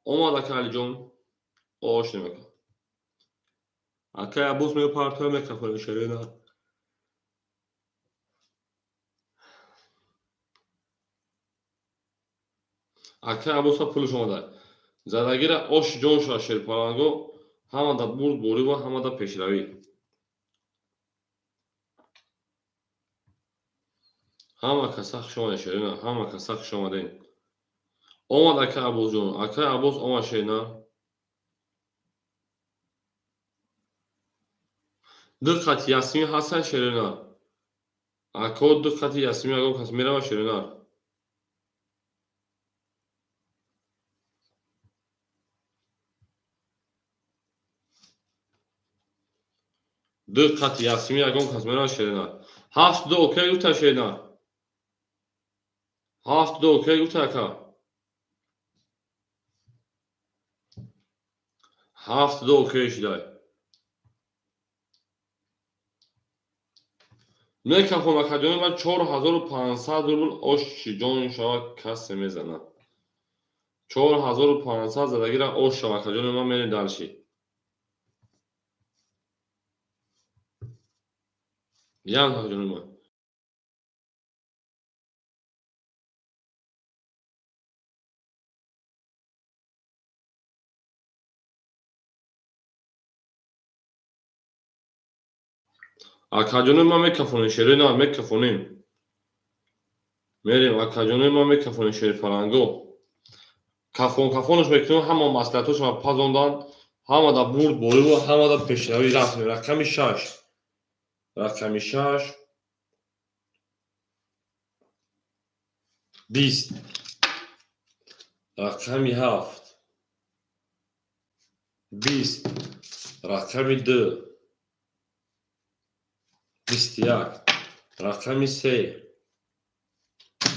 اومد اکا علی جون آش نمیکن اکا ابوس می پارتون میکفونه شده اکا ابوس پولش اومد زدگیر آش جون شاشر پرانگو همه دا برد بوری و همه دا پیشروی همه کسخ شما نشده همه کسخ شما دین اومد اکا ابوس جون اکا ابوس اومد شینا دو خط یاسمی حسن شیرنا اکا دو خط یاسمی اگو کس میره و شیرنا دو خط یاسمی اگو کس میره و شیرنا 7 دو اوکی گفت شیرنا 7 دو اوکی گفت اکا 7 دو اوکی شده میکفم اکا جون من 4500 روبل آش جون شما کس میزنه 4500 задагира ош шавакаҷони ман мерем дар чӣ? Ям шавакаҷони ман. Акаҷони ман мекафонем шерина мекафонем. Мерем акаҷони ман мекафонем шерфаланго. Кафонош мекунем ҳама маслиҳатҳошро пазондан, ҳама да бурд бориву ҳама да пешравӣ рафтем. Рақами 6. Рақами 6 20. Рақами 7 20. Рақами 2 21. Рақами 3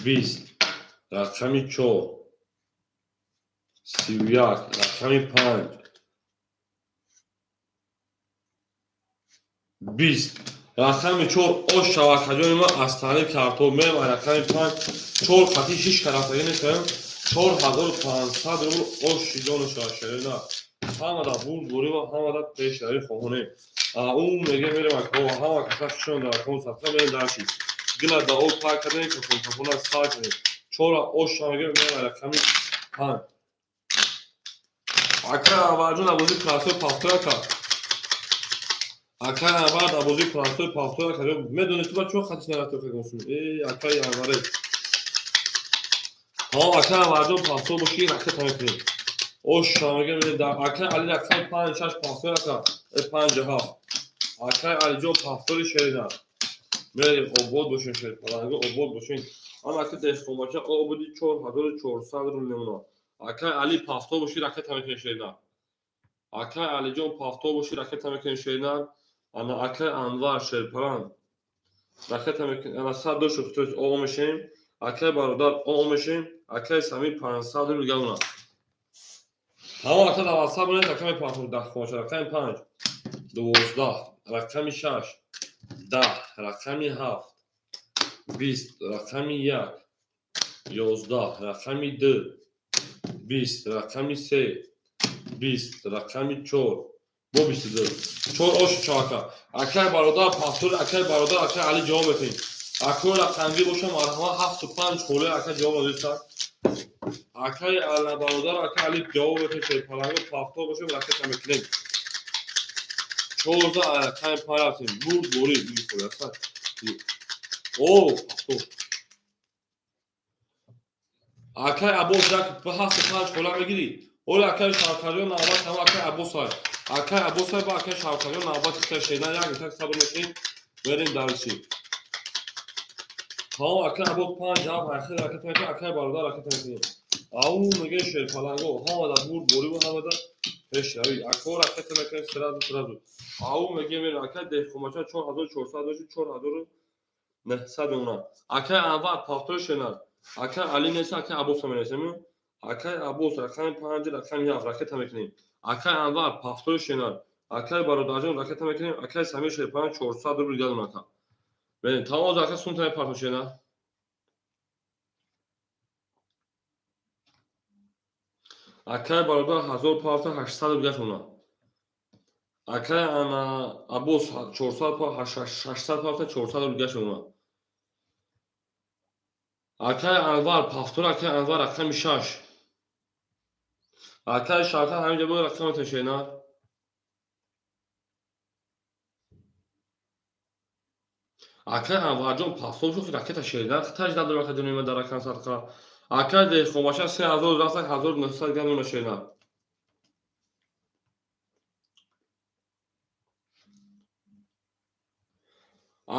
20. Рақами 4 31. Рақами 5 20. Рақами 4 ош шавакаҷони ман аз таъни картоб мерем. Рақами 5 4 қати 6 карафтагӣ мекунем. 4500 рубл оши ҷонашо шерина. Ҳама да бурд бориву ҳама да пешравӣ хоҳонем. Ау мегем мерем акаҳо ҳама каса хушон дар акаҳо садқа мерем дар чӣ? Гина да об пак кардем кафона сар кунем. 4 ош мегем мерем рақами 5. Ака аввалҷон абози пластор пахтора кард. Акай Анвар дар бозии пластори пахтора кард. Медонӣ ту ба чӣ хатиш нарафта фикр мекунӣ? Акай Анваре. Ҳо акай Анварҷон пахтор бошӣ ракета мекунем. Ош шамага мебинем дар акай Али рақами 5 6 пахтора кард. 57. Акай Алиҷон пахтори шерина. Мерем обод бошем шерпаланго обод бошем. Ан акай деҳқонбача ободи 4400 рубл мемонад. Акай Али пахтор бошӣ ракета мекунем шерина. Акай Алиҷон пахтор бошӣ ракета мекунем шерина. Ана акай Анвар шерпалан ракета мекунем. Ана 100 дош хутош оғо мешем. Акай бародар оғо мешем. Акай Самир 500 рубл гамона. Ҳама акай да ватсап бонед рақами пахтор деҳқонбача рақами 5 12 рақами 6 10 рақами 7 20 рақами 1 11 рақами 2 20 рақами 3 20 рақами 4 бо 22 4 оши чавака. Акай бародар пахтори акай бародар акай Али ҷавоб метем. Акой рақамгӣ бошам марҳама 75 холе акай ҷавоб надоиста. Акай Али бародар акай Али ҷавоб метем шерпаланго пахтор бошем ракета мекунем. 14 акай пай рафтем. Бурд бори биги холе аста. О пахтор. Акай Аббос як 75 хола мегирӣ. Оли акай Шавкатҷон навбат ҳама акай Аббосай. Акай Аббосай ба акай Шавкатҷон навбат ихтар шедан як митак сабр мекунем. Берем дар чӣ? Ҳо акай Аббос 5 ҷавоб ахир ракета мекунем. Акай бародар ракета мекунем. Ау мегем шерпаланго ҳама да бурд бориву ҳама да пешравӣ. Акай ракета мекунем сразу. Ау мегем мерем акай деҳқонбача 4400 дошти 4900 мемонад. Акай Анвар пахтори шенар. Акай Али нест акай Аббос менесем. Акай Аббос рақами 5 рақами 7 ракета мекунем. Акай Анвар пахтори шенар. Акай бародарҷон ракета мекунем. Акай Самир шерпалан 400 рубл гамона ка. Бенем тамоз акай сунтай пахтор шенар. Акай бародар 1500 рубл гашона. Акай ана Аббос 400 600 рубл гашона. Акай Анвар пахтор акай Анвар рақами 6. Акай Шавкат ҳаминҷа бо рақами тешена. Акай Анварҷон пахтор шуд ракета шерина таж дадор акаҷони ман дар рақам садқа. Акай деҳқонбача 3000 рафта 1900 гамона шерина.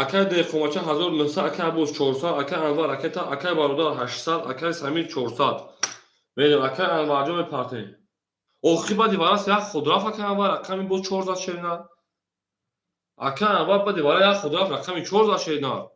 Акай деҳқонбача 1900 акай Аббос 400 акай Анвар ракета акай бародар 800 акай Самир 400. Медем акай Анварҷон мепартем. Охи ба диварас як худраф акай Анвар рақами бо 400 шерина. Акай Анвар ба дивара як худраф рақами 400 шерина.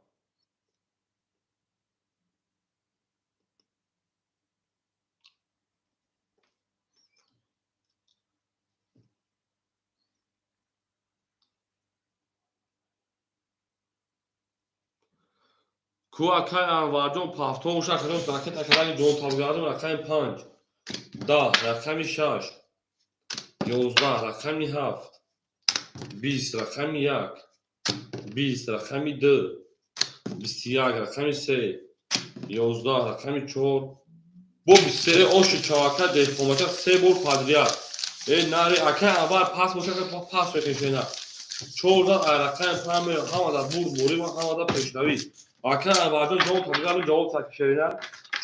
Ку акай Анварҷон пахтор боша акаҷон ракета караги ҷон табгардон рақами 5 10 رقمی 6 11 رقمی 7 20 رقمی 1 20 رقمی 2 21 رقمی 3 11 رقمی 4 بو 23 اوش چاکا دهقومچا 3 بول پادریا ناری اکا اول پاس باشه که پاس بکشه نه 14 رقم پام همه بول بوری و همه پیشروی اکا اول جواب پادریا جواب تکشینا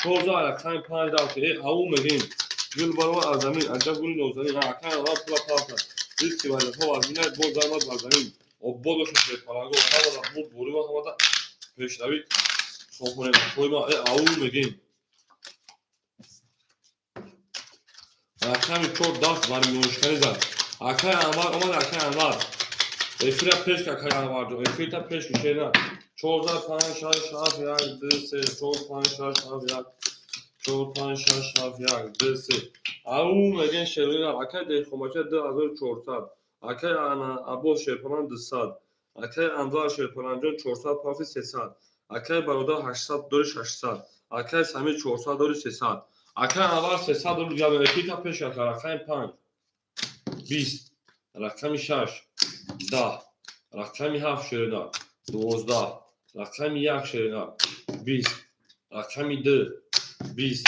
14 رقم 5 داو که او میگیم گل برو از زمین انجام گل نوزنی اکا اول پلا پاس ریسکی باید تو از این بول زمان از زمین او بولش شد پلنگو همه بول بوری و همه پیشروی صحبت کنیم او میگیم رقمی 4 دست برای مشکلی زد اکای انوار اومد اکای انوار افیرا پیش که اکای انوار جو افیرا پیش که شینا 14 5 6 7 1 2 3 4 5 6 7 1 4 5 6 7 1 2 3 او میگن شیرینا اکای دهخومچه 2400 اکای انا ابو شیرپنان 200 اکای انوار شیرپنان جون 400 پاسی 300 اکای برادر 800 دوریش 800 اکای سمی 400 دوریش 300 اکای انوار 300 دور گیاه افیرا پیش که رقم 5 20 رقمی 6 10 رقمی 7 شیرینا 12 رقمی 1 شیرینا 20 رقمی 2 20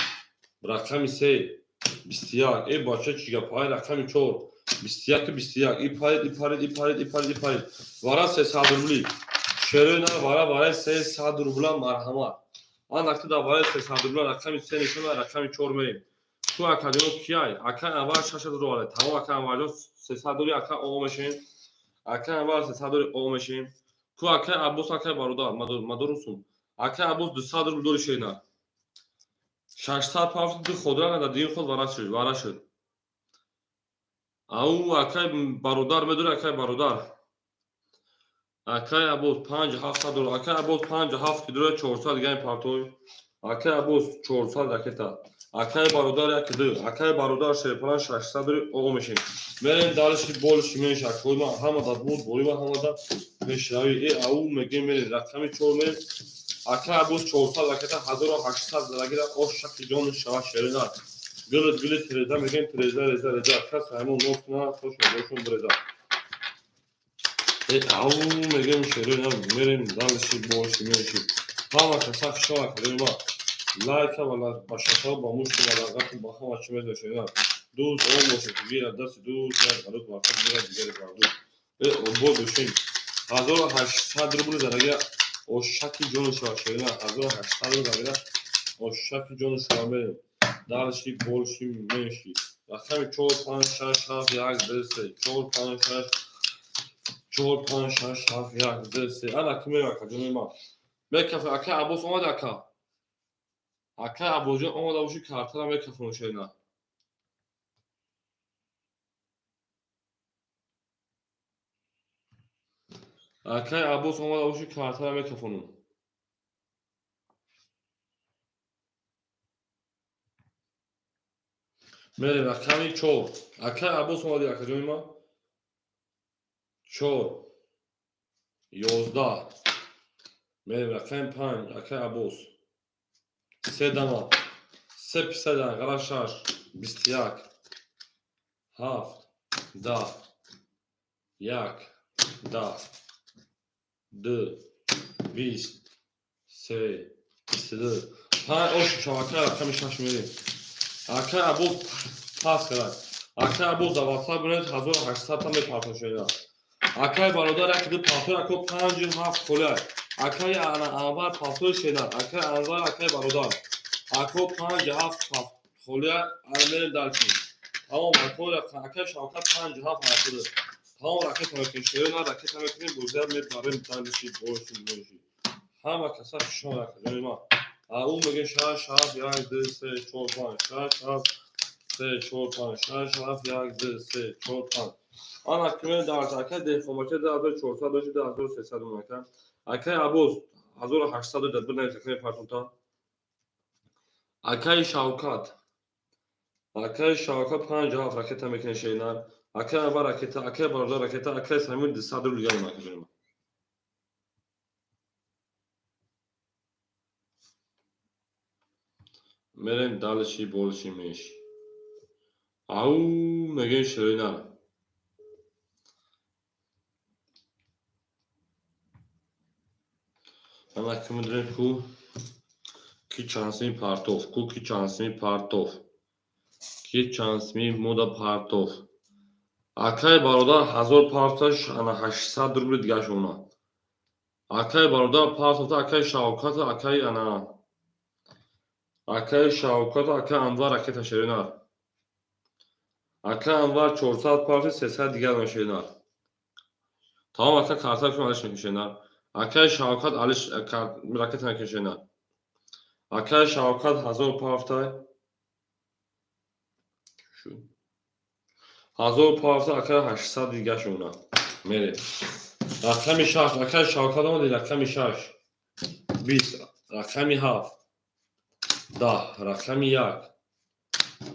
رقمی 3 21 ای باشه چیگه پای رقمی 4 21 21 ای پارید وارا 300 روبلی شیرینا وارا 300 روبلا مرحمت آن وقتی دا وارا 300 روبلا رقمی 3 نشون و رقمی 4 میریم تو اکادیون کیای اکا اول 600 روبله تمام اکا اول 300 دوری اکا او میشیم اکا اول 300 دوری او میشیم تو اکا ابوس اکا بارودار مدرسون اکا ابوس 200 دوری شینا 600 پاس دو خودرا در دین خود وارا شد او اکا بارودار بدون اکا بارودار اکا ابوس 5 700 دور اکا ابوس 5 7 دور 400 دیگه پارتوی اکا ابوس 400 دکتا اکای بارودار یک دو اکای بارودار شیرپنان 600 دوری او میشیم میریم دارشی بولش میشه اکوی ما همه داد بود بوری ما همه داد پیشروی ای او میگیم میریم رقمی 4 میریم اکای ابوس 400 دکتا 1800 درگیر او شکل جون شوا شیرینار گل تریزا میگیم تریزا رزا کس همون نفت نه خوش باشون برزا ای او میگیم شیرینار میریم دارشی بولش میشه همه کسا شما کنیم ما لایک ولا باشا با موش ولا غف با هم چه میشه شینا دوز او موسیقی دست دوز یا غلط وقت میره دیگه کارو او بودشین 1800 روبل درگه او شکی جون شو شینا 1800 روبل درگه او شکی جون شو میره دالشی بولشی میشی رقم 4 5 6 7 1 2 3 4 5 6 4 5 6 7 1 2 3 انا کمیرا کجومی ما مکف اکا ابوس اومد اکا اکا ابوجا اومد ابوشی کارتر مکفون شینا اکای ابوس اومد ابوشی کارتر مکفونون میره رقمی 4 اکای ابوس اومد اکا جوی ما 4 11 میره رقم 5 اکای ابوس 3 دما 3 پیسه غلا 6 21 7 10 1 10 2 20 3 22 5 اوش شواکه رقم 6 میریم اکای ابوس پاس کرد اکای ابوس دوازده بونید 1800 تا میپرتون شینا اکای برادر یک دو پاتور اکو 5 7 کلر اکای انا اول پاتور شینا اکای انوار اکای برادر اکو 5 7 کلر ارمین دالچین تمام اکو اکای شوکت 5 7 پاتور تمام راکت تمکین شینا راکت تمکین بوزر میبریم دالشی بوشی بوشی همه کسا شما راکت ما او میگه 6 7 1 2 3 4 5 6 7 3 4 5 6 7 1 2 3 4 5 آن اکمل در اکای دهخومچه 2400 داشت 2300 مکان اکای ابوز 1800 داد بنا تکنه پارتونتا اکای شوکت 5 هفت راکت میکنه شینار اکای اول راکت اکای بالا راکت اکای سمیر 200 دیگه مکان میریم دالشی بولشی میش ау мегӯяд широина. Ана ки мидонем ку ки чандсими партов, ку ки чандсими партов, ки чандсими мода партов. Акай бародар 1000 парташ ана 800 рубли дигашона. Акай бародар партовта акай Шавкат акай ана акай Шавкат акай Анвар ракета ширинар. Акай Анвар 400 парти 300 дигар меширинар. Тамом акай карта кун алиш мекишинар. Акай Шавкат алиш ракета мекишинар. Акай Шавкат 1000 партай 1000 парта акай 800 дигашона. Мере. Рақами 6 акай Шавкат омади рақами 6 20 рақами 7 10 рақами 1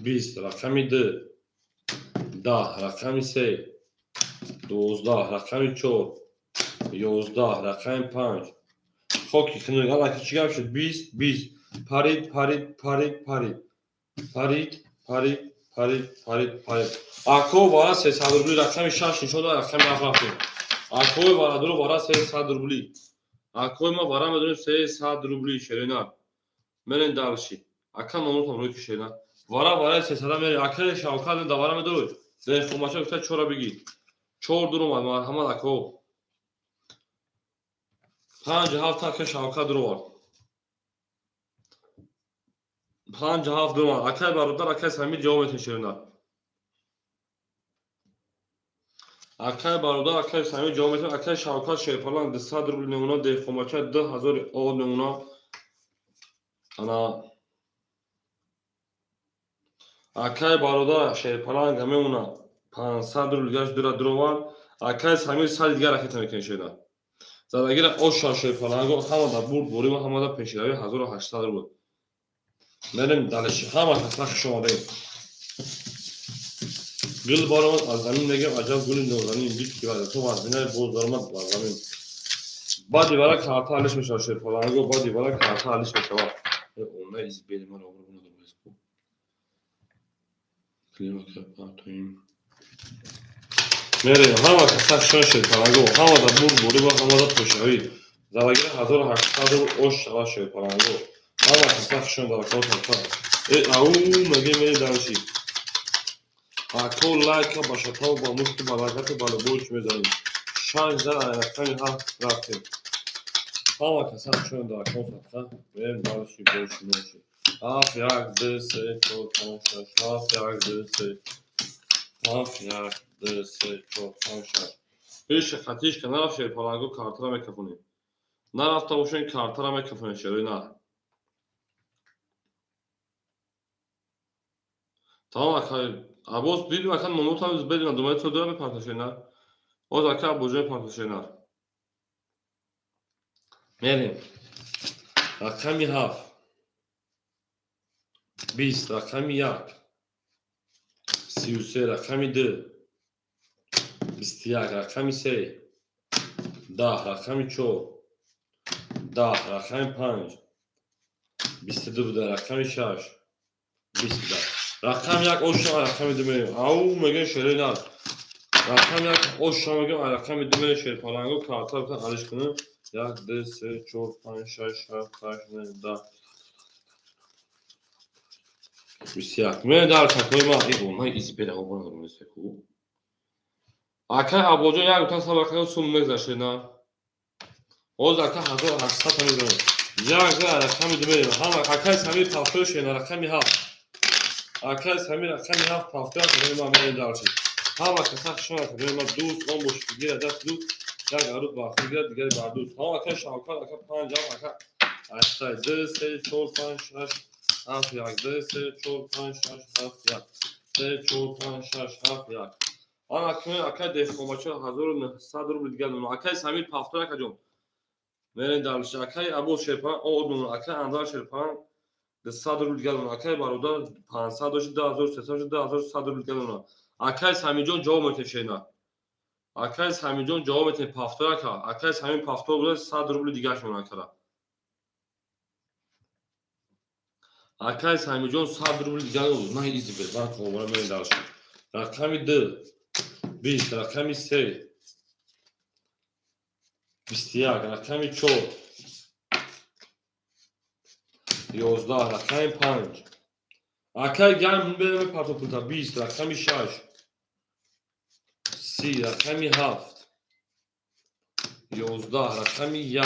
20 рақами 2 10 рақами 3 12 рақами 4 11 рақами 5 хоки кино алаки чӣ гап шуд 20 20 парид парид парид парид парид парид парид парид парид ако бара 300 рубли рақами 6 нишон дод рақами 7 рафтем акои варадуро бара 300 рубли акои ма бара медонем 300 рубли ширина мерен далши ака номротам рӯи кишена вара бара 300 мере акаи Шавкат да бара медорӯ дехомача гуфта чора биги 4 дурум марҳамат ако 5 акаи Шавкат дурувар 5 дурум акаи бародар акаи Самир ҷавоб метин ширина акаи бародар акаи Самир ҷавоб метин акаи Шавкат шерпалан 200 рубли немуна дехомача 2000 од немуна ана акаи бародар шерпаланга мемуна 500 рубли гаш дура дурувар акаи Самир 100 дигар ракета мекунад ширина задагира оша шерпаланго ҳамада бурд борима ҳамада пешрави 1800 рубли мерем далиши ҳама касах шомадаем гул баромад аз замин мегем аҷаб гули нозанин бик кивада то мазинаи боз даромад ба замин баъди бара карта алиш мешавад шерпаланго баъди бара карта алиш мешавад ona izbeli mara obruguna do bezku klima kapatoim mere hava kasach shon şerpalango hava da bur boriba hava da toshavi zalagira 1800 osh shava şerpalango hava kasach shon da kota au mege mere dalshi ako like bashatav ba mushti balagat balaboch mezanim shanza ayakani ha raftem hava kasach shon da kota mere dalshi bosh noshi af yak de se kota af yak de se af yak de se kota Hiç xatiş kenar şerpalango kartara mekafuni naрафта бошен картара мекафоне ширина тамом акай абоз дидим акан номротам бедина думаи то дора мепартошена оз ака боҷои партошена мерем рақами 7 20 рақами 1 33 рақами 2 21 рақами 3 10 рақами 4 10 рақами 5 22 буда рақами 6 20 буда рақами 1 ошама рақами 2 мерем ау мегем шерина рақами 1 ошама мегем рақами 2 мерем шерпаланго карта бутан алиш кунем 1 2 3 4 5 6 7 8 9 10 21 мерем дар такои ма онай избера обона румесеку акай абоҷон як бутан сабақаи сум мегзашена оз ака 1800 мезанем як рақами 2 мерем ҳама акай Самир пафтои шена рақами 7 акай Самир рақами 7 пафтои академия мерем далши ҳама касах шона академия дӯст он бош гира даст дӯст як арӯз бахтӣ гира дигари бардӯст ҳама акай Шавкат ака 5 ака астай 2 3 4 5 6 7 1 2 3 4 5 6 7 1 3 4 5 6 7 1 ана акай дехомача 1900 рубли дигар номер акай Самир пафтои акаҷон мерен далши акай абоз шерпалан од номер акай Анвар шерпалан 200 рубли дигар номер акай бародар 500 дошти 2300 2100 рубли дигар номер акай Самирҷон ҷавоб метешена акай Самирҷон ҷавоб метен пафтои ака акай Самир пафтои буда 100 рубли дигар шона акара Akay Samijon 100 rubl دیگر olur. Nah izi ver. Ben kovara men dalışım. Rakami D. 20. Rakami S. 21. Rakami 4. 11. Rakami 5. Akay gel بریم پارتوپولتا 20. Rakami 6. 30. Rakami 7. 11. Rakami 1.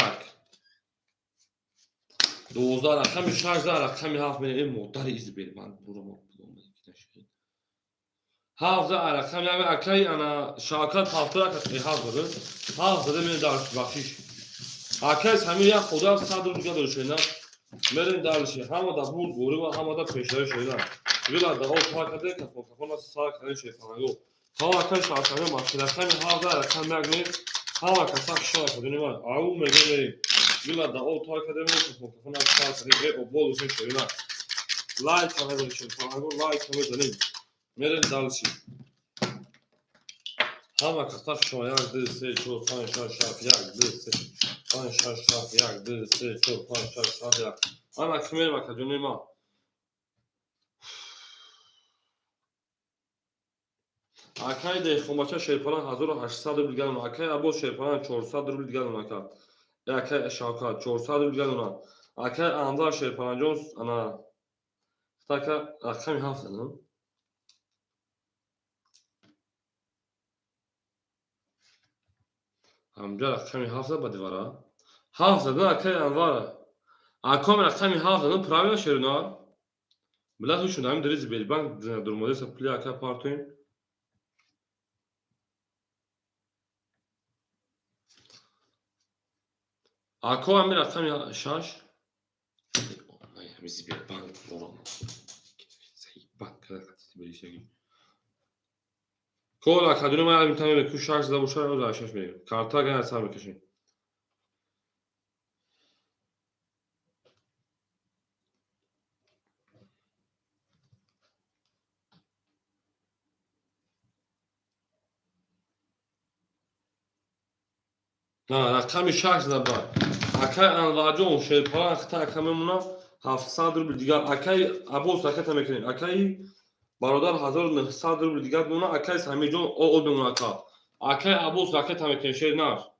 12 rakami 16 rakami 7 من مقدار ایزی بریم من برو ما بودم 7 rakami abi akay ana şakat hafta haftada haftada من درش بخشش akay همین یک خدا صدر دیگه داشتن من درش هم دا بود گوره و هم دا پیشای شدن ولی دا او پاکده که فوقا سال کنه شفانگو تا akay şakat ماشین rakami 7 rakami مگنی هم کسا شاه خودنی من او میگه ولی دا او پاکده من که فوقا سال کنه او بولوشن شدن لایک کنه شفانگو لایک کنه دنیم من درش Hava kasap şoyak dısı çok pan şarşaf yak dısı pan şarşaf yak dısı çok pan şarşaf yak ama kımer bakacağım ma akay de xomaça şerpalan 1800 rubl gelin akay abo şerpalan 400 rubl gelin akay şaka 400 rubl gelin akay anda şerpalan Jones ana taka akay haftanın همجا رقمی 7 بدی وارا 7 دادن اکای انوار اکام رقمی 7 دادن پراوینا شرونا بلا تو شون همین دریز بیل بانک درموده سپلی اکا پارتوین اکا همین رقمی 6 نه همیزی بیل بانک ورام زی بانک کتی بلیشه گی کل اکادونی ما علم تامه بکو 6 زده بوشار رو داشتش میگیم کارتا گن اصلا بکشیم نه رقمی 6 زده بار اکای انواجون شیرپارا اختا اکاممونا 700 رubl دیگر اکای ابوس اکتا میکنیم اکای برادر 1900 رubl دیگر دونا اکای سامیجون او دونا اکا اکای ابوس اکتا میکنیم شیر نار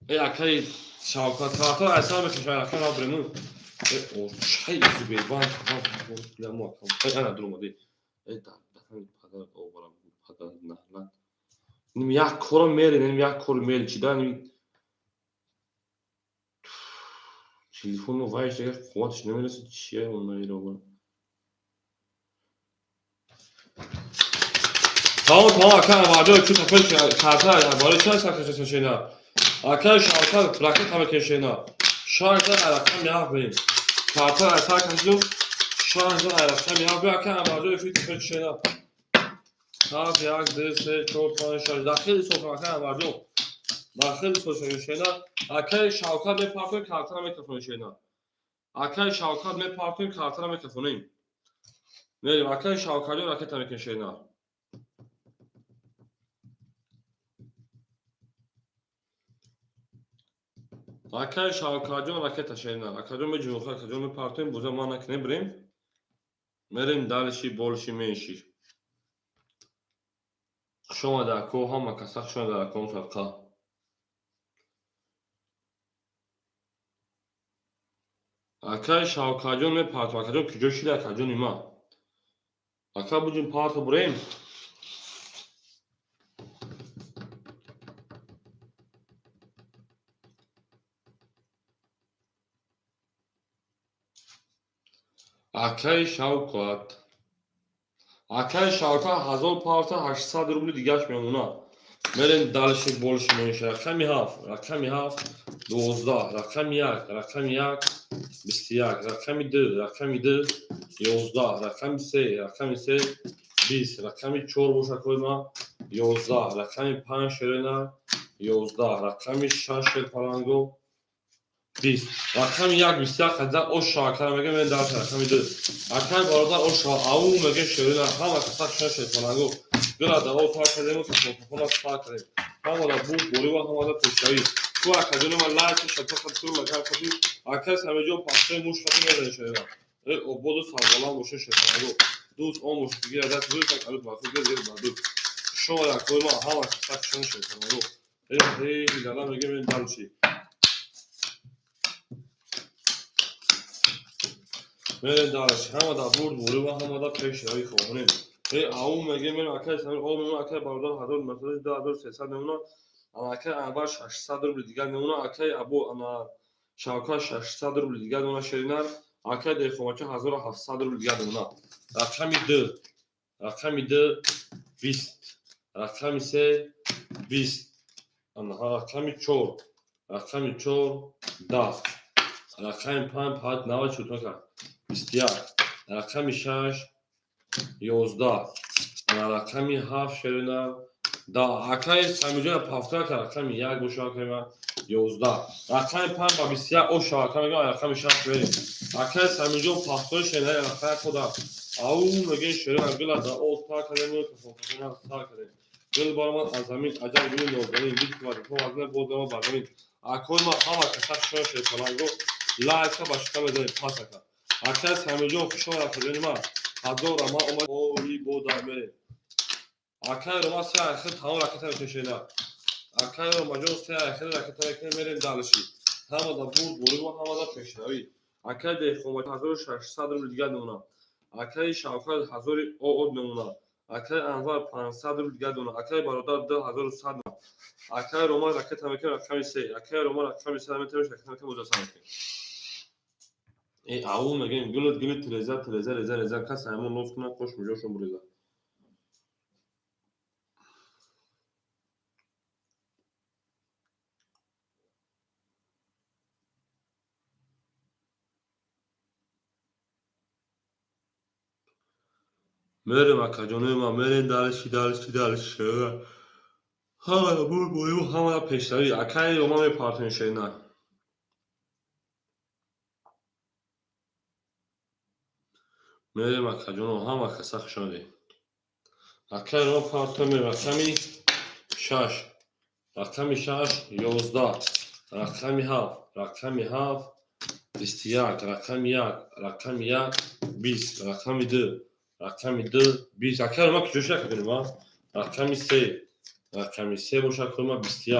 ای اکای شاوکات کارتا اصلا میکنیم اکای نابرمون ای او چای ایزی بیبان لامو اکام ای انا درمودی ای دفعه پدر او برام پدر نه نیم یک کورو میری نیم یک کورو میری چی دارم تلفنو وایش دیگه قوتش نمیرسه چیه اون میره اون tamam akay vardı şu tapır kartlar böyle şey saklaşıyor şeyler akay şarkı bırakıp tabii ki şeyler şarkı alakam ya benim kartlar saklaşıyor şarkı alakam ya bir akay vardı şu tapır şeyler tabii ya dese çok falan şarkı daxil sokakta vardı daxil sokakta şeyler akay şarkı به پارتون kartlar میکروفون şeyler akay şarkı به پارتون kartlar میکروفونیم میریم akay şarkı راکت میکنه şeyler akay şarkıcı raketa şeyler akademi mecnun akademi partiyum bu zamana ne bileyim merim dalişi bolşi menşi şoma da ko hama kasak şoma da kontratka akay şarkıcı me part akademi küçük akademi ma akay bugün part burayım akay şarkı 1000 parta 800 rubl دیگهش میمونه میریم dalişi bolşi menşi rakami 12 rakami 1 rakami 21 rakami 2 rakami 2 11 rakami 3 rakami 3 20 rakami 4 boşa koyma 11 rakami 5 şerena 11 rakami 6 parango 20 rakami 21 kadar o şarkılar mege men daha rakami 2 akay barada o şarkı au mege şerena hava kasak şaşe parango Gıra da o tarz edemiyor ki kafana sağ kare. Hava da bu boru ve hava da peşayi. تو اکادمی ما لایک شتا خاطر مکان خاطر اکاس همه جو پاسه موش خاطر میاد شده او بودو سالان موشه شده دوست اون موش دیگه دست روی فکر الو باید دیگه بعد شما در کوی ما هم اکساکشن شده هی دیدم میگه من دانشی من دانش هم دا برد و هم دا پیشروی خوبونه هی آو میگه من اکاس همه او من اکاس باردار هزار مثلا دا 300 نمونه اما اکاس اول 600 روبل دیگه نمونه اکاس ابو اما شاوکا 600 روبل دیگه نمونه شرینار اکاس دیخوماچه 1700 روبل دیگه نمونه رقمی دو 20 رقمی سه 20 آنها رقمی چهار رقمی چهار 10 رقمی 5 پاد 90 چطور کرد 21 رقمی 6 11 رقمی 7 شرینار 10 اکای همینجا پافتر کرد رقمی 1 بوشاکه 11 رقمی 5 با 21 او شاکه میگم رقمی 6 بریم اکای همینجا پافتر شرینار رقمی خدا او میگه شرینار گلا دا او تا کلمه که فوقش تا کلمه گل بارمان از زمین عجب گلی نوزنی بیت که تو وزن بودم برنامه اکوی ما هم کسب شده فلانگو لایک باشکه بده پاسه کرد اکاس همینجا خوشم رفته ما هزار ما اومد اولی بودم میره اکای رو ما سه اخیر تمام رکت میکشیدم اکای رو ما جو سه اخیر رکت میریم دالشی همه دا بود و همه دا پیشروی اکای دیخومت 1600 رو دیگه نمونه اکای شاوکات 1000 او نمونه اکای انوار 500 رو دیگه نمونه اکای برادر 2100 اکای رو ما رکت میکنه رقم 3 اکای رو ما رقم 3 میتونیم رکت میکنه مجسمه میکنیم ای او میگیم گلت تلزا کس همون نوت کنه خوش میجوشون بریزه میریم اکاجانوی ما میریم دالشی همه دا بود بویم همه دا پیشتری اکای رو ما میپارتین شیرینه میریم اکاجانو همه کسخ شده اکای رو ما پارتین میریم رقمی 6 11 رقمی 7 21 رقمی 1 20 رقمی 2 20 اکای رو ما که جوشه کنیم رقمی 3 باشه کنیم 21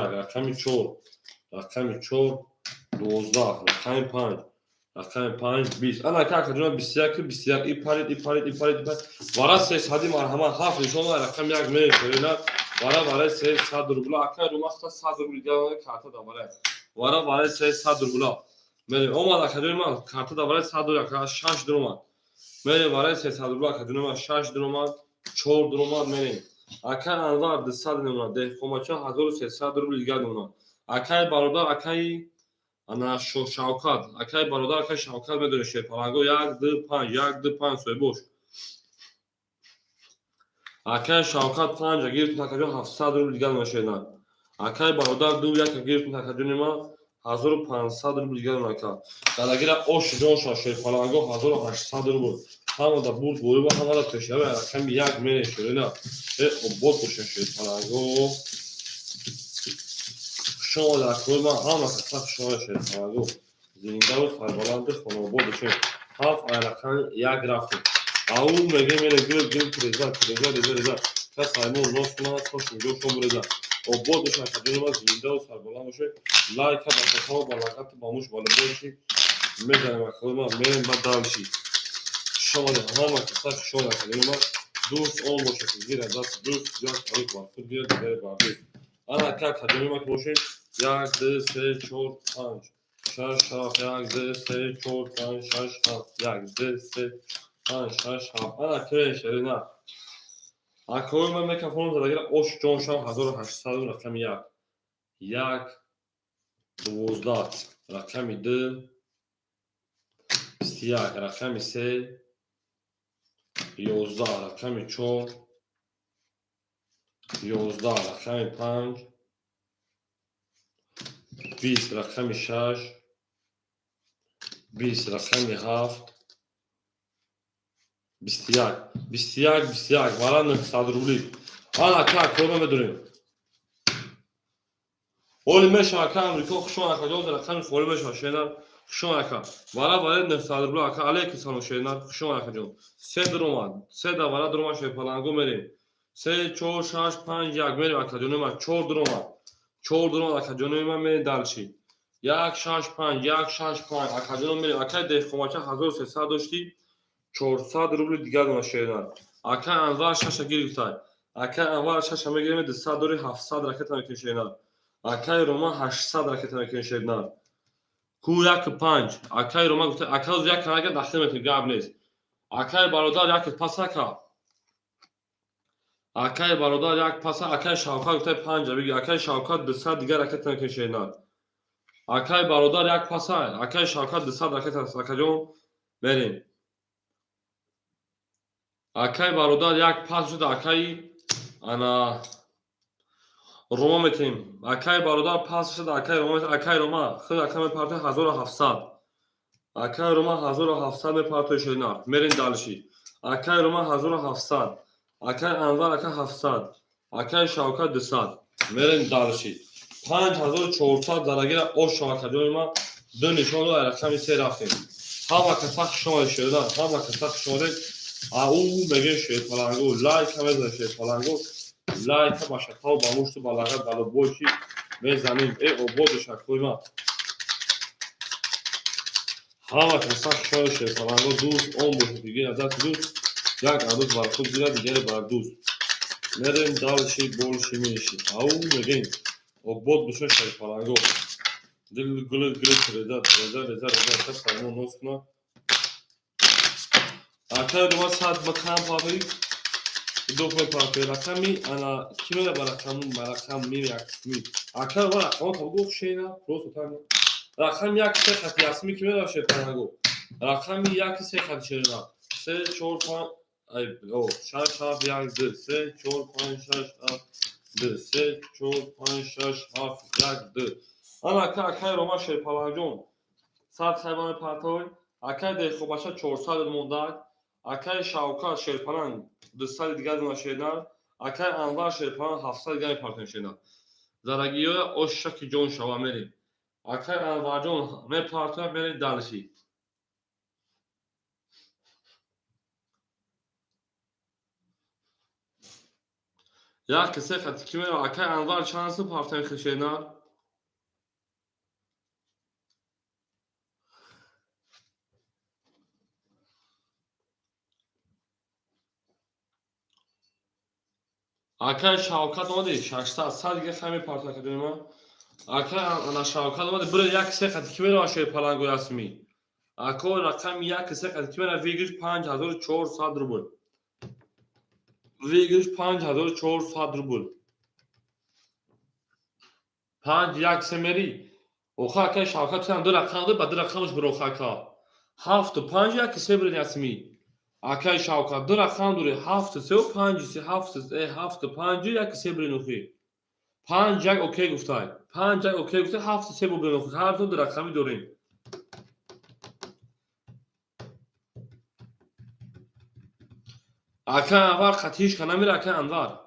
رقمی 4 12 رقمی 5 20 انا که کنیم 21 ای پارید وارا 300 مرحمه 7 نشون رقم 1 میشه وارا 300 روبل اکای رو ما 100 روبل دیگه کارت داره وارا 300 روبل میره اومد اکادمی ما کارت داره 100 روبل 6 درمان میره وارا 300 روبل اکادمی ما 6 درمان 4 درمان میره اکای انوار 200 نمونه ده کوماچا 1300 روبل دیگه نمونه اکای برادر اکای انا شاوکات اکای برادر اکای شاوکات میدونه شه پلنگو 1 2 5 سوی boş اکای شاوکات 5 گیرت تاکجون 700 روبل دیگه نمیشه اکای برادر 2 یک گیرت تاکجون ما 1500 روبل دیگه نمیشه دادگیرا اوش جون شه پلنگو 1800 روبل همه دا برد و همه دا تشوه اکای یک میره شه نه بود شه پلنگو شما در کل ما همه کسب شما شه پلنگو زنده و سربلند خانواده شه هفت ایرکان یک رفته او میگه میره گل تریزا کس همون راست کنه خوش میگه شما بریزا او بودش اکادمی ما زنده و سربلند باشه لایک با فتاو با لگت با موش بالا باشی میزنیم اکادمی ما میریم بعد دارشی شما همه کسب شما اکادمی ما دوست اون باشه که گیره دست دوست یا کاری با خود گیره دیگه باقی انا که اکادمی ما که باشیم 1 2 3 4 5 6 7 1 2 3 4 5 6 7 1 2 3 5 6 7 انا که شرینا اکوی من میکافون دادگیر اوش جون شام 1800 رقم 1 12 رقم 2 21 رقم 3 11 رقم 4 11 رقم 5 20 رقم 6 20 رقم 7 21 والا 900 روبلی انا که اکوی من بدونیم اولی میشه اکا امریکا خوشون اکا جوز رقم خوری میشه شینر خوشون اکا وارا نفسادر بلا اکا علیه کسانو شینر خوشون اکا جون سه دروما سه دا وارا دروما شوی پلانگو میریم سه چهار شش پنج یک میریم اکا جون ما چهار دروما اکا جون ما میریم دالشی یک شش پنج اکا جون میریم اکا ده خماچه 1300 داشتی 400 روبل دیگر دونه شینر اکا انوار شش گیری گفتای اکا انوار شش میگیریم 200 دوری 700 راکت میکنه شینر اکای روما 800 راکت میکنه شینر کو یک پنج اکای روما گفته اکا از یک کنگه داخل میکنه گاب نیست اکای برادر یک پاس اکای برادر یک پاس اکای شاوکا گفته 5 بگی اکای شاوکا 200 دیگر راکت میکنه شینر اکای برادر یک پاس اکای شاوکا 200 راکت است اکا جون بریم اکای برادر یک پاس شد اکای انا روما میتیم اکای برادر پاس شد اکای روما خود اکای پارت 1700 اکای روما 1700 پارت شینر میرین دالشی اکای روما 1700 اکای انوار اکای 700 اکای شاوکا 200 میرین دالشی 5400 درگیر او شاوکا جون ما دو نشون و رقم سه رفتیم همه کسا شما شدن همه کسا شما او میگه شید پلنگو لایک هم بزن شید پلنگو لایک باشه تا با مشت بالاغت بالا باشی میزنیم ای او بودش کوی ما همه کسا شما شید پلنگو دوست اون باشه دیگه از دوست یک عدد بر خود دیگه دیگه بر دوست میریم دالشی بولشی میشی او میگه او بود بشه شید پلنگو دل گل رزا کس فرمون نوست کنه اکای دو ساعت مکان پاپی دو پاپی رقمی انا کیمه برقم می یکمی اکای ورا اما تو شینا روز تام رقم یک سه خط یاسمی کیمه داشته پناگو رقم یک سه خط شینا سه چهار پنج ای او شش هفت یک دو سه چهار پنج شش هفت دو سه چهار پنج شش هفت یک دو انا اکای روما شه پلانجون ساعت خیبان پرتوی اکای ده خوباشا 400 مونده اکای شاوکا شیرپنان 200 دیگر دونه شیدن اکای انوار شیرپنان 700 دیگر پارتن شیدن زرگیو اوشک جون شوا میریم اکای انوار جون می پارتن میریم دالشی یا کسی خط کی میره اکای انوار چانس پارتن خشیدن اکای شاوکات اومدی 600 100 دیگه خمی پارتن کردیم ما اکای انا شاوکات اومدی بره یک کسی خط کی میره شیر پلنگو یاسمی اکو رقم یک سه قد که ویگش 5400 روبل ویگش 5400 روبل 5 یک سه مری اوخا که شاوکت هم دو رقم ده بعد رقمش برو خاکا 7 و 5 یک سه برین اسمی اکای شاوکت دو رقم دوره 7 3 و 5 3 7 و 5 یک سه برین اوخی 5 یک اوکی گفتای 5 یک اوکی گفته 7 3 برین اوخی هر دو رقمی دورین اکای انوار خطیش کنه میره اکای انوار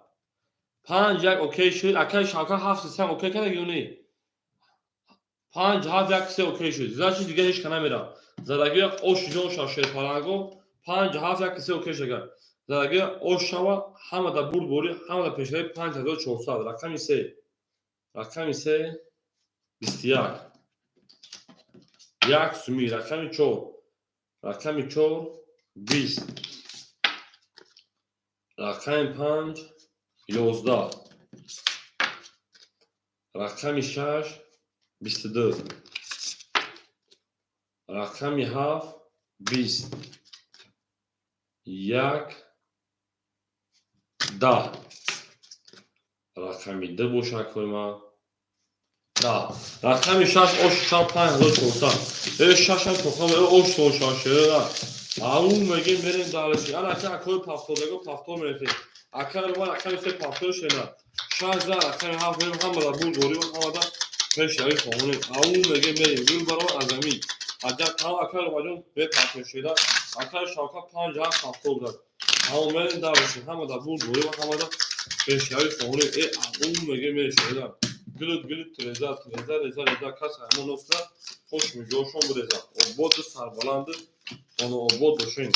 5 یک اوکی شد اکای شاوکا 7 3 اوکی کنه یونی 5 7 یک سه اوکی شد زاچ دیگه هیچ کنه میره زدگی اوش جون شاشه پلنگو 5 7 یک سه اوکی شد زدگی اوش شوا همه دا برد بوری همه دا پیشنهاد 5400 رقمی 3 21 یک سومی رقمی 4 20 رقمی 5 11 رقمی 6 22 رقمی 7 20 یک 10 رقمی 2 بوشک کویما 10 رقمی 6 اوش 5400 6 هم تخم اوش تو شاشه اون میگه بریم دالشی انا که کوی پافتولگو پافتول میرفی اکر رو رقمی 3 پافتول شنا 16 رقمی 7 بریم هم را بود دوری و هم دا پیش یاری خونه اون میگه بریم گل برام اعظمی اگر تا اکر رو جون به پافتول شدا اکر شاوکا 5 7 پافتول داد اون میریم دالشی هم دا بود دوری و هم دا پیش یاری خونه اون میگه میشه Gülüt reza kas همون افتاد خوش می جوشون برزا o بود سربلند onu o بود دوشین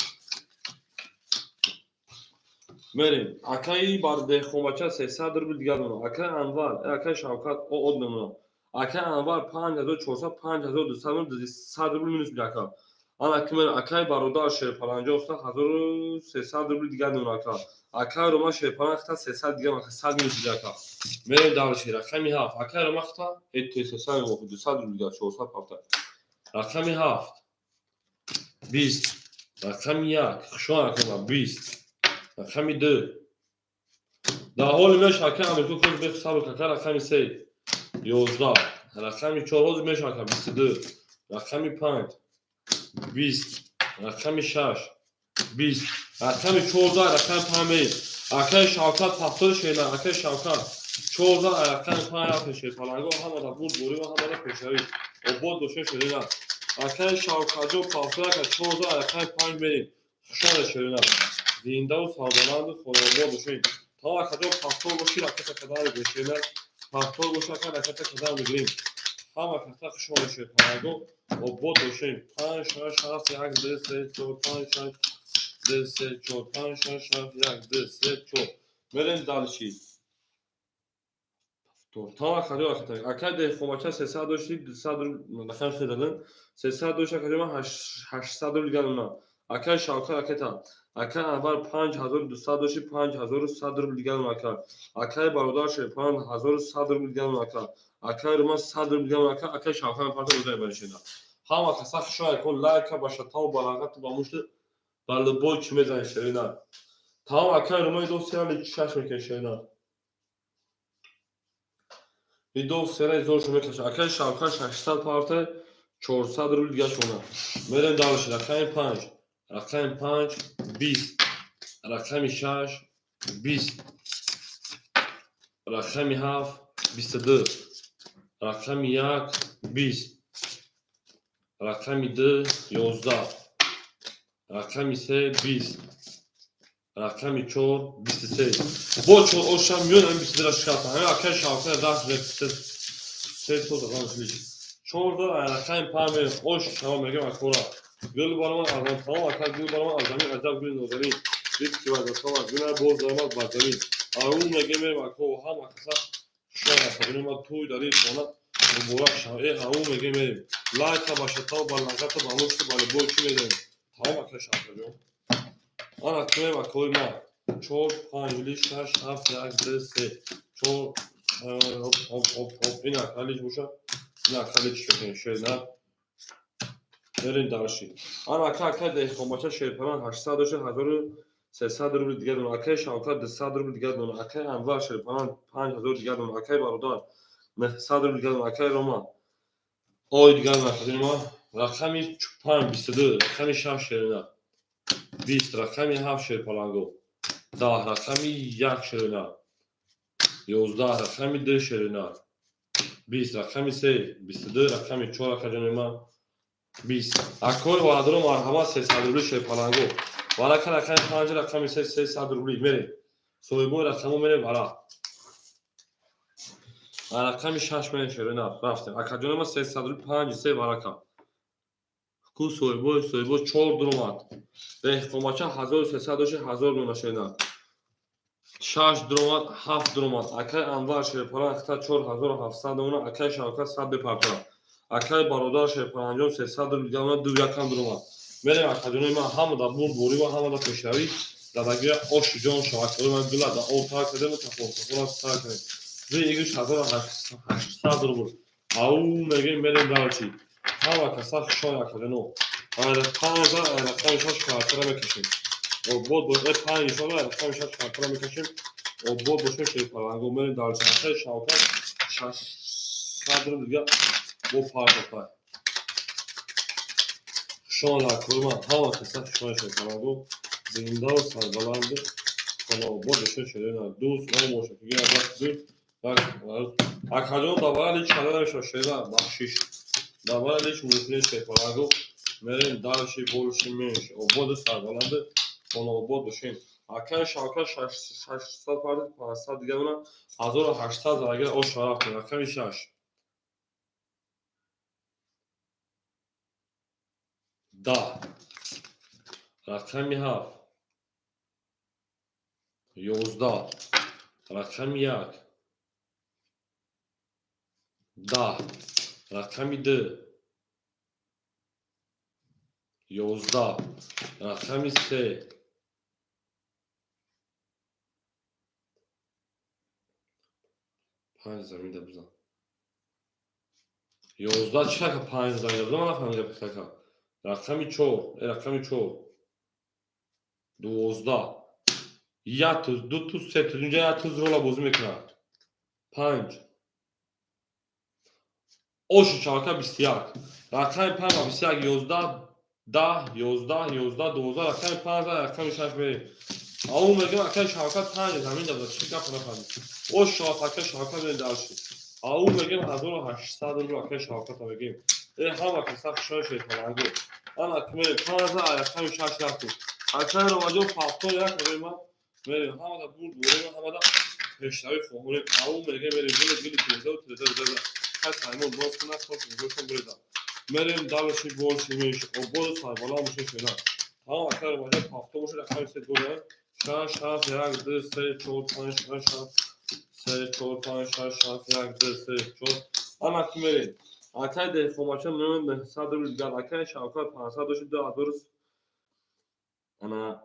مریم اکای بار ده خوماچا 300 روبل دیگر اون اکای انوار اکای شوکت او اودمون اکای انوار 5400 5200 100 روبل مینوس میاکا آن اکمل اکای بارودار شرپالنج افتاد 1300 روبل دیگر اون اکای روما شرپالنج افتاد 300 دیگر اون 100 مینوس میاکا مریم دارشی رقمی 7 اکای روما افتاد 300 و 200 روبل دیگر 400 پافتا رقمی 7 20 رقمی 1 شو رقم 20 رقمی 2 در حال میشه که امریکا خود به حساب که رقمی 3 11 رقمی 4 روز میشه که 22 رقمی 5 20 رقمی 6 20 رقمی 14 رقمی 5 اکای شوکت 70 شینا اکای شوکت 14 رقمی 5 شینا پلنگو هم در بود دوری و هم در پیشروی و بود دوشه شینا اکای شوکت جو 70 که 14 رقمی 5 میریم شان شینا زنده و سالمند خدا دوشه تا اکجو 70 باشی رکت کدار بشینه 70 باشه که رکت کدار بگیریم هم کتا شان شینا o بود دوشیم 5 6 7 1 2 3 4 5 6 2 3 4 5 6 7 1 2 3 4 بریم دالشی تو تا خالی وقت اکد خوماچا 300 داشتی 200 مثلا خیدادن 300 داشت که ما 800 دیگر اونا اکد شاوکا اکتا اکد اول 5200 داشتی 5100 روبل دیگر اونا اکد برادر شه 5100 روبل دیگر اونا اکد ما 100 روبل دیگر اونا اکد شاوکا پارت روزای برشینا هم کسا شو کن لایک باشه تا بلاغت با مشت بالا بوچ میزنه شینا تا اکد ما دوستان چشم میکشینا Video sene zor şunu kaç. Arkadaşlar arkadaşlar 800 parti 400 روبل دیگه شونه. میریم دارش رقم 5 رقم 5 20 رقم 6 20 رقم 7 22 رقم 1 20 رقم 2 11 رقم 3 20 رقم 4 23 bu çok o şampiyon en bir lira çıkartan. Yani arkadaşlar arkadaşlar daha سه تو دقیقه چهارده رقم پامه خوش شما میگم اکورا گل بارمان ارمان تمام اکل گل بارمان ارزمی عجب گل نظری دیگه که بعد از تمام گل باز دارم بازمی آرون میگم میرم اکو هم اکثر شما خبریم ما توی داری کنه مبارک شما آرون میگم میریم لایک باشه تا بالنگات با مشت بالا بوچی میدیم تمام اکل شما آن اکل اکوی ما چهار پنج لیش هشت هفت یک دو سه چهار hop این اکلیش بوشه این اکلیش شکنه شیرنا برین دارشی آن اکل ده خوماچه شیرپران 800 داشته 1300 روبل دیگر دون اکل شوکت 200 روبل دیگر دون اکل انوار شیرپران 5000 دیگر دون اکل بارودار 900 روبل دیگر دون اکل روما آی دیگر دون ما رقمی 5 22 رقمی 6 شیرنا 20 رقمی 7 شیرپلنگو 10 رقمی 1 شیرنا 11 رقمی 2 شیرنا 20 رقمی 3 22 رقمی 4 کجانما 20 اکوی وادرو مرحبا 300 روبل شیرپلنگو والا که رقم 5 رقمی 300 روبل میریم سویبو رقمو میریم والا رقمی 6 میریم شیرنا رفتیم اکجانما 300 روبل 5 3 والا کو سویبو 4 درومات ده قماچه 1300 داشته 1000 دونه شیرنا 6 درومات 7 درومات اکای انوار شیرپلنگ اختا 4700 اون اکای شوکت 100 بپرتا اکای برادر شیرپلنگ 300 روبل دیگه اون دو یکم درومات میریم اکادمی ما هم در بور بوری و هم در پیشروی در دیگه آش جان شوکت من گلا در اوتا کردم تفاوت سر کنیم دیگه 1800 روبل او میگیم دارچی هم کسا شون اکادنو آره 5000 رقم 6 کارتر میکشیم o بود 5 سال رقم 6 کارتر میکشیم o بود باشه شیرپلنگو میریم دارچی شوکت 600 روبل دیگه bu parkta. Şu an aklıma hava kısa şöyle kaldı. Zindal sarbalandı. Ama bu da şöyle düz olmuş. Güya bak akadon da var hiç kalır şöyle bahşiş. Da var hiç mutlu şey kaldı. Merin darşı bolşimiş. O bu da sarbalandı. Ona o bu da şey. اکن شاکا 600 پارت 500 دیگه اونم 1800 اگر او شرف رقم 6 10 رقم 7 11 رقم 1 10 رقم 2 11 رقم 3 5 زمین ده بزن 11 چی که 5 زمین بزن من نفهمیدم که رقم 4 رقم 4 12 1 توز 2 توز 3 توز اینجا 1 توز رولا بازی میکنه 5 اوش چاکا 21 رقم 5 و 21 11 10 11 11 12 رقم 5 رقم 6 میره اون میگه رقم شاکا 5 زمین ده چی که نفهمید او شاکا شاکا داشت اون میگه 1800 رو رقم شاکا تا میگیم هم که صف شش پلنگو انا کمه 5 رقم 6 رقم اکن رو واجو پاپتو یک میریم میریم هم دا بود میریم هم دا پیشنهاد فهمونه اون میگه میریم گلی تیزه و تیزه هر سایمون باز کنه خود میگوشم بریدم میریم دالشی گلشی میشه او بود سایبالا میشه شینا هم اکن رو واجو پاپتو میشه رقم 3 گله شش هفت یک دو سه چهار پنج شش هفت سه چهار پنج شش هفت یک دو سه چهار انا کی میریم اکن ده فورماسیون میریم 100 رو دیگر اکن شاوکات 500 داشت دو درست انا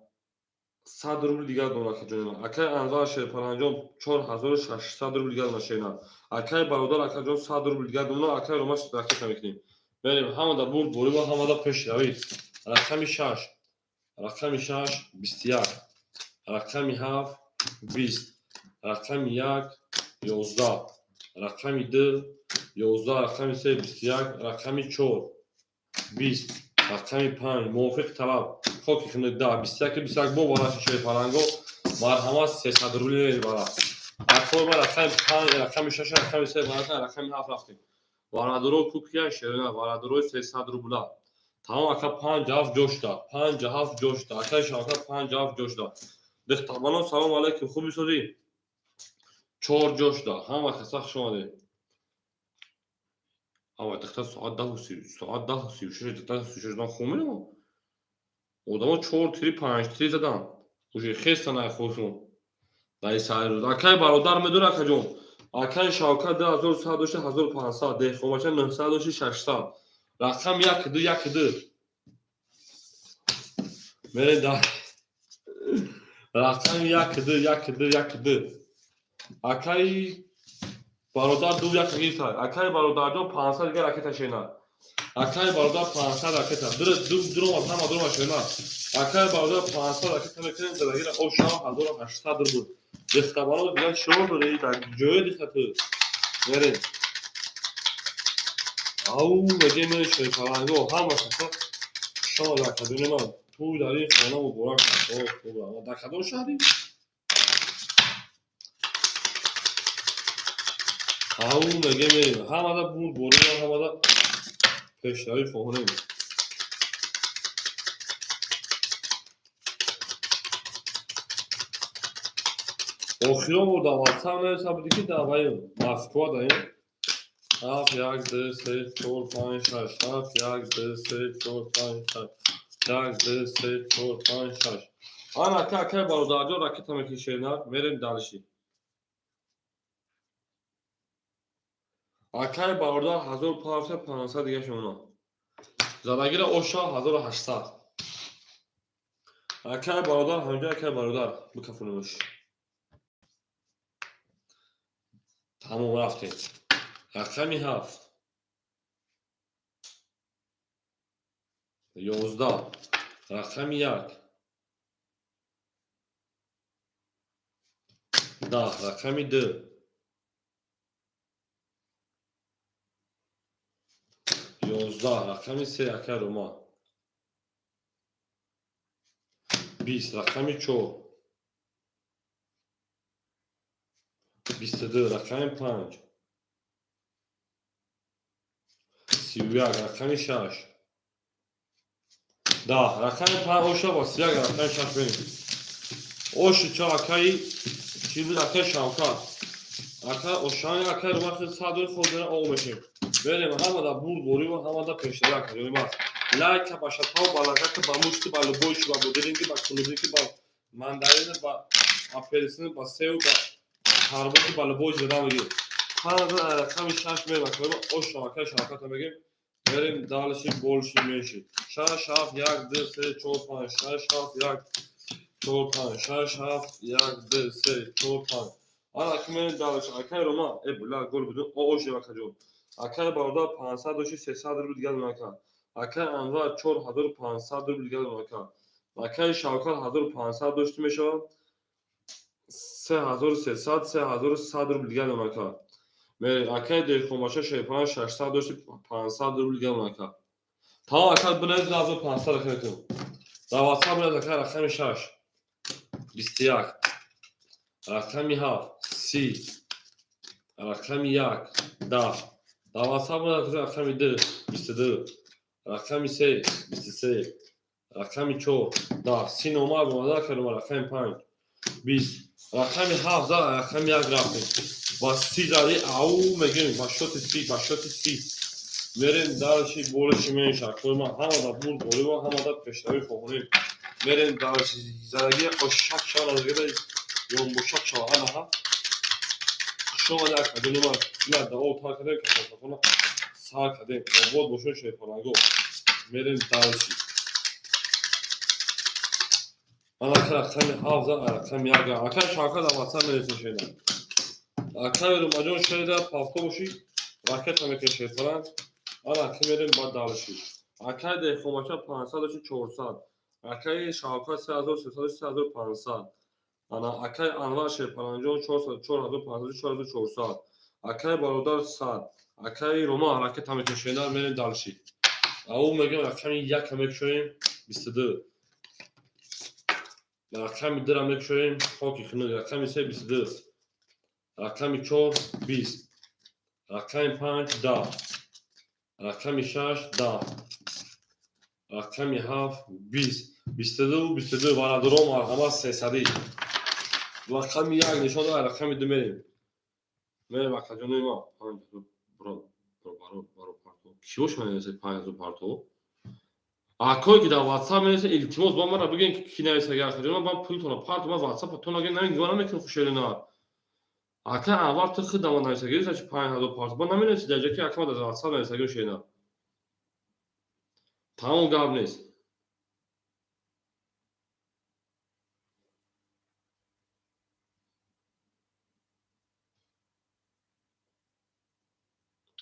100 روبل دیگر دونم که جونم اکای انواع شرپال انجام 4600 روبل دیگر ماشینا اکای برادر اکای جون 100 روبل دیگر دونم اکای روماش داخل میکنیم بریم همون دا بود بوری با همون دا پیش روید رقم 6 رقم 6 21 رقم 7 20 رقم 1 11 رقم 2 11 رقم 3 21 رقم 4 20 رقم 5 موافق طلب خاکی کنه 10 21 با بالا شیشه پالانگو مرحمت 300 روبل بالا اکور با رقم 5 رقم 6 رقم 3 بالا رقم 7 رفتیم وارادرو کوکیا شیرنا وارادرو 300 روبل تمام اکا 5 7 جوش دا 5 7 جوش دا اکا شاکا 5 7 جوش دا دختمانو سلام علیکم خوبی سودی 4 جوش دا هم وقت سخت شما دی اما دختر ساعت 10 و 30 ساعت 10 و 36 دختر 36 دان خومه odama 4 تری 5 تری زدم уже خسته نه خودشون دای سال روز اکای برادر میدونه که جون اکای شاوکت 1100 داشته 1500 ده خماچه 900 داشته 600 رقم 1 2 1 2 میره دا رقم 1 2 1 2 1 2 اکای برادر 2 1 گیتا اکای برادر جون 500 دیگه راکت شینا اکای برادر 500 راکت درو هم درو شینا اکای برادر 500 راکت میکنه درگیر او شام 1800 بود دختبانو دیگه شروع شده در جای دیگه تو میره او مگه میره شوی پرنگو هم مثلا شما در کدون من تو داری خانه و براک تو در کدون شدی او مگه میره هم دا بود بوری هم دا پیشتری فهونه می آخیرا بودم واسه هم نرسه بودی که دعوی مسکوا داریم 7 1 2 3 4 5 6 7 1 2 3 4 5 6 1 2 3 4 5 6 آن اکه برادرجا راکت هم میکشینا میریم دالشی اکه برادر 1500 دیگه شما زدگیر اوشا 1800 اکه برادر همینجا اکه برادر بکفونمش تموم رفتیم رقمی 7 11 رقم 1 10 رقم 2 11 رقم 3 اکه روما 20 رقم 4 22 رقم 5 31 رقم 6 10 رقم 5 اوشا با 31 رقم 6 بریم Oşu ço akay şimdi akay şavkat. Aka oşan akay vakit sadır koduna olmuşum. Böyle hamada bul boru ve hamada peşleri akay. Öyle bak. Like başa tav balaka bamuştu balı boyçu babu dedin ki bak bunu ki bak mandarini bak aperisini bak sev bak harbuki balı boyçu devam ediyor. Hamada kamış şaşmaya bak. Oşan akay şavkat abegim. Verim dalışı bolşu meşi. Şaf yakdı se çoğpan şaf yak. Çoğpan şaf yakdı se çoğpan. Ana kimin dalışı akay Roma ebla gol budun o oje bakacağım. Akay barda 500 doşu 300 rubl geldi maka. Akay anvar çor hadır 500 rubl geldi maka. Akay şavkar hadır 500 doştu meşa. 3300 rubl geldi maka. Ve akay de komaşa şeypan 600 doştu 500 rubl geldi maka. Tamam akay bu ne lazım 500 akay kım. Davatsa biraz akay rakam şaş. Bistiyak. Rakami hav. Si. Rakami yak. Da. Davatsa biraz rakami de. Bistede. Rakami se. Bistese. Rakami ço. Da. Si normal bu da kalma rakami pan. Biz. Rakami hav da rakami yak rakam. Bas si zari au megin. Başot si. Merin dalşi bolşi menşa. Koyma hamada bul boyu hamada peşleri kohunu. Merin dalşi zaragi oşak şanazgıda yon boşak şavanaha. Şu an akademi var. Nerede o takade kapatmak ona. Sağ kadem. O bol boşun şey falan go. Merin dalşi. Ana karakterli hafıza karakterli yaga. Akay şarkı da varsa meresin şeyler. Akay yorum acon şeyde pafta boşu. Raket hamekin şey falan. Ana kimerin bad dalşi. Akay de fomaça 500 doşu 400. Akay şarkı 3300 Ana akay anvar şey paranjon 400 Akay barodar sad. Akay Roma hareket hamekin şeyler merin dalşi. Au megem akay yak hamek şeyim bistede. Rakami dramek şöyüm hoki xını rakami ise bistede. Rakami çor 20. Rakami 5 da. Rakami 6 da. Rakami haf 20. Bistede vara drom argama 300. Rakami yak nişan da rakami demelim. Mere bakacağım ma. Baro parto. Kiyoş menese payazo parto. Akoy ki da WhatsApp menese iltimos ben bana bugün kinayese geldim ben pultona partıma WhatsApp tona gen nami güvana mekin fuşelina. Aka avar tıkı da bana ise gelirse şu payına da parti. Bana menese gelecek ki aklıma da WhatsApp menese gün şeyina. Tamam gabnes.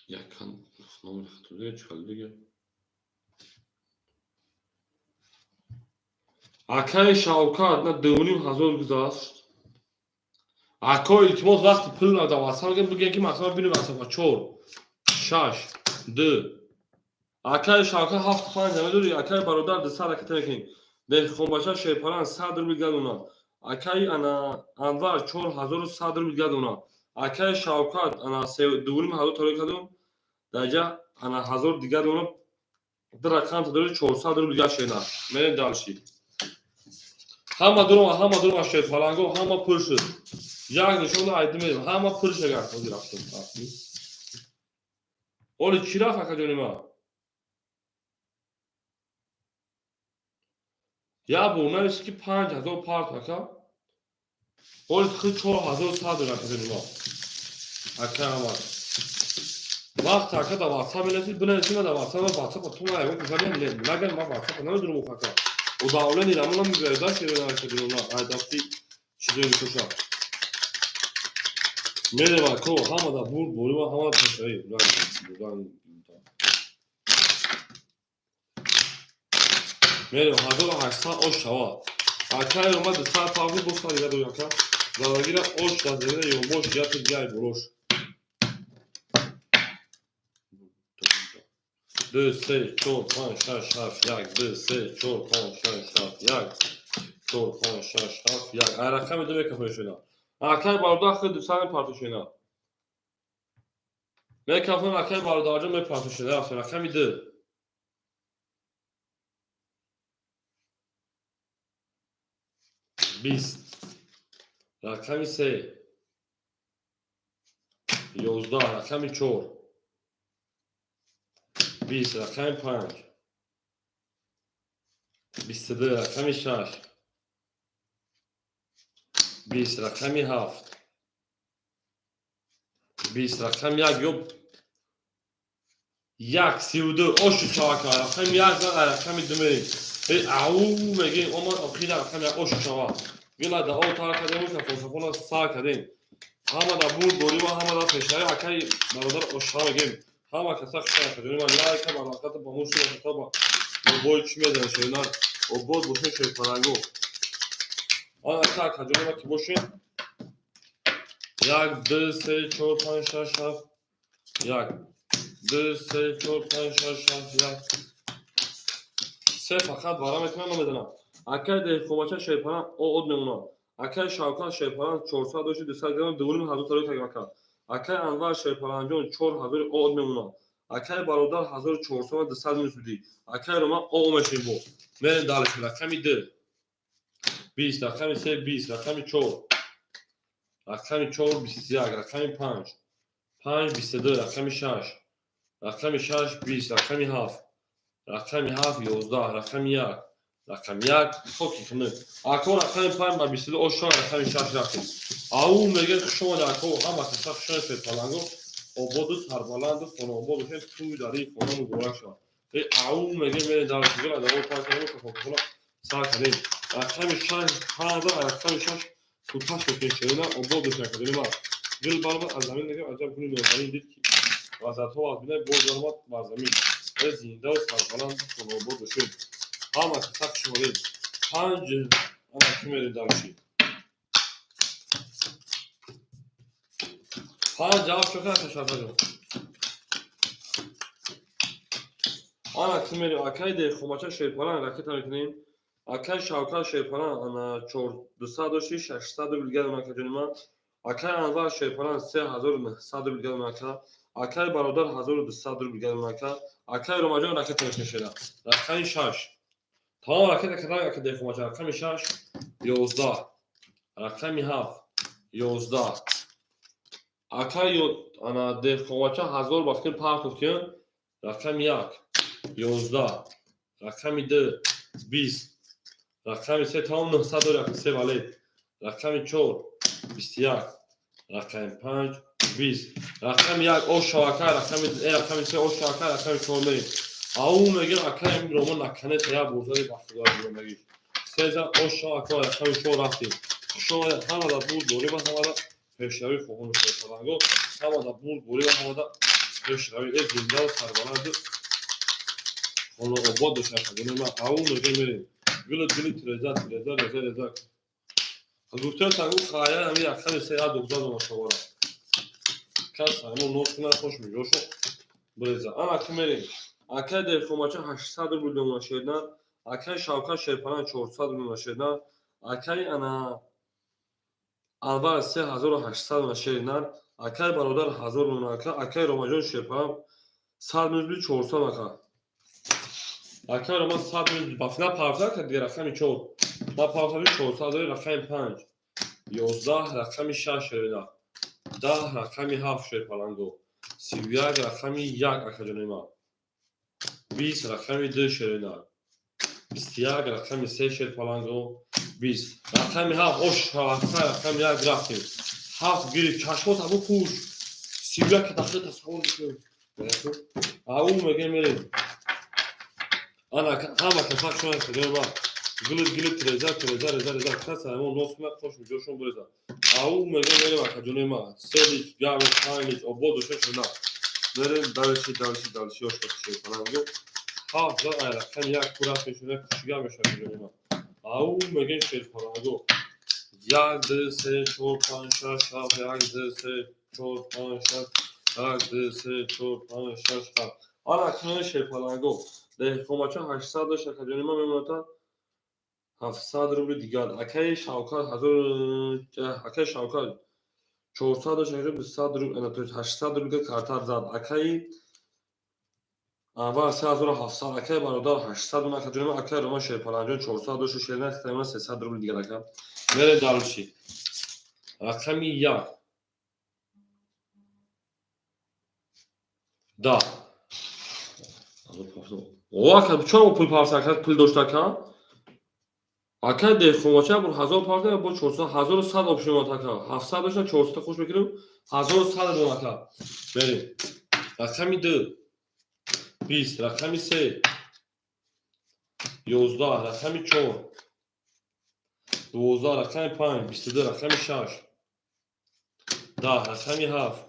Yakan numara hatırlıyor çıkardı gel. Akay Şavkat na dövünüm hazır güzast. Akoy iltimos vakti pul da WhatsApp gen bugün ki masama biri WhatsApp çor. Şaş. Dı. Akay Şavkat hafta falan demedir ya. Akay barodar da hareket ekin. De kombaşa şey paran sadır bir gel ona. Akay ana anvar çor hazır sadır bir gel ona. Akay Şavkat ana dövünüm hazır tabii kadın. Daca ana hazır diğer ona dra kant dövü çor sadır bir gel şeyna. Mene dalşi. Hama durma şey falan go hama pırşı. Yani şunu aydım edim. Hama pırşı gel o diraptım. Oli çiraf akadönüma. Ya bu ne eski 5000 part aka. Oli tıkı çoğu hazır sadır akadönüma. Akama. Vakt aka da WhatsApp melesi bu ne esine de WhatsApp tuma yok güzel ne lagen ma WhatsApp ne durumu aka. O da öyle değil ama bir verda şeyler akadönüma. Aydafti çiziyor bir koşa. Merhaba ko hamada bul boru hamada peşayı. Buradan Merhaba hazır haşsa o şava. Akay olmadı sağ tarafı boş var ya da yaka. Zaragira oş da zevre yo boş yatır gel boloş. Döse çor pan şaş yak döse çor pan şaş yak. Çor pan şaş yak. Arakam ödeme kafayı şöyle. Akay barda akı düsane partı şöyle. Ne kafın akay barda acım ne partı şöyle. Arakam idi. Biz رقم 3 11 رقم 4 20 رقم 5 22 رقم 6 20 رقم 7 20 رقم 1 یوب 1 32 oşu çavaka رقم 1 رقم 2 میریم او میگیم اما آخری رقم 1 oşu çava گلا دا او تار کردیم که فلسفه سا کردیم همه دا بود دوری و همه دا پیشتری اکی برادر اشها میگیم همه کسا خشن کردیم من لایک هم علاقات با موشی و خطا با بوی چی میدن شدن و بود بوشن شد پرنگو آن اکا کجوری ما که بوشن 1 2 3 4 5 6 7 1 2 3 4 5 6 7 سه فقط بارا میتونم نمیدونم اکای ده خوباچه شیپران او اد میمونا اکای شاوکان شیپران 400 دوشی 200 گرم دوریم هزار تاری تک مکا اکای انوار شیپران جون 4000 او اد میمونا اکای برادر 1400 200 میسودی اکای روما او مشین بو من دالش رقمی 2 20 رقمی 3 20 رقمی 4 رقمی 4 21 رقمی 5 5 22 رقمی 6 رقمی 6 20 رقمی 7 رقمی 7 11 رقمی 1 رقم 1 خوکی کنه اکو رقم 5 با 22 oşan رقم 6 رقم او میگه شما اکو هم واسه شما فت پلنگو obodu sarbalandı konu obodu hem tuğ dari konu uğraşa او میگه میره دار شغل دا او پاکه رو کفو سا کنه رقم 6 هذا رقم 6 تو پاش که شینا obodu شکلی ما گل بالما از زمین دیگه عجب کنی نوزانی دید کی واسه تو از بینه بوجرمات با زمین زنده و sarbalandı konu obodu شد همه کسک شماره 5 انا کمیری دارشی 5 جواب شکر تشابه جو انا کمیری اکای ده خوماچه شیپاران راکت هم کنیم اکای شاوکان شیپاران انا 206 800 bilgi almak canıma اکای انوار شیپاران 3900 bilgi almak اکای برادر 1200 bilgi almak اکای روماجان راکت هم کنیم رقم 6 تمام راکت کدام راکت ده خوماچه رقم 6 11 رقم 7 11 اکای انا ده خوماچه 1000 بافکر پارت کن رقم 1 11 رقم 2 20 رقم 3 تمام 900 رقم 3 ولی رقم 4 21 رقم 5 20 رقم 1 او شواکه رقم 3 او شواکه رقم 4 میریم او میگه اکای رومان نکنه تیا بورزای بختگار میگه سه او شواکه رقم 4 رفتیم شما همه دا بود دوری و همه دا پیشروی خوبون شدنگو همه دا بود دوری و همه دا پیشروی زنده و سربلند حالا آباد داشته کنیم ما او میگه میریم گل ترزا دکتر تنگو خواهی همی اکثر سه دکتر دو مشاوره کس همون نوت کنه خوش میگه شو بریزه اما اکی میریم اکی در خوماچه 800 میلیون شدن اکی شاوکان شیپران 400 میلیون شدن اکی انا اول 3800 شدن اکی برادر 1000 میلیون اکی روماجون شیپران 100 میلیون 400 مکان اکی رومان 100 میلیون بافنا پارتر که دیگه رقمی 4 ما پارتر 400 رقم 5 11 رقم 6 شدن 10 رقم 7 شیپرانگو 31 رقم 1 اکجانه ما 20 رقم 2 شدن 21 رقم 3 شیپرانگو 20 رقم 7 oş رقم 1 رفتیم 7 گیری چشمات ابو پوش 31 که داخل تصور بکنیم او میگه میریم انا همه که فکر شما کنیم ما گلت رزا کس همون نوت کنه خوش میجوشون بریزا او میگه میریم اکجانه ما سیلیچ گاوش خاینیچ آباد و شش نه بریم دالشی hoş bakışı falan yok hafıza ayraktan yak kurat peşine kuşuya meşakıcı ma au megen şey falan yok yagdı se çorpan şaşaf yagdı se çorpan şaş yagdı se çorpan şaşaf araktan şey falan yok de komaça 800 şakacı ma memnata 700 روبل دیگه اکای شاوکات 1000 اکای شاوکات 400 شهر 200 روبل انا تو 800 روبل کارتر زد اکای اول 3700 اکای برادر 800 اون اکای اکای روما شهر پلنجون 400 شو شهر نه تقریبا 300 روبل دیگه اکا میره دالشی رقمی 1 10 واکه چون پول پارسا کرد پول داشته که اکا دخوماچه بر 1000 پارسا با 400 1100 آپشن تا که 700 داشتن 400 خوش بگیریم 1100 دو اکا بریم رقمی 2 20 رقمی 3 11 رقمی 4 12 رقمی 5 22 رقمی 6 10 رقمی 7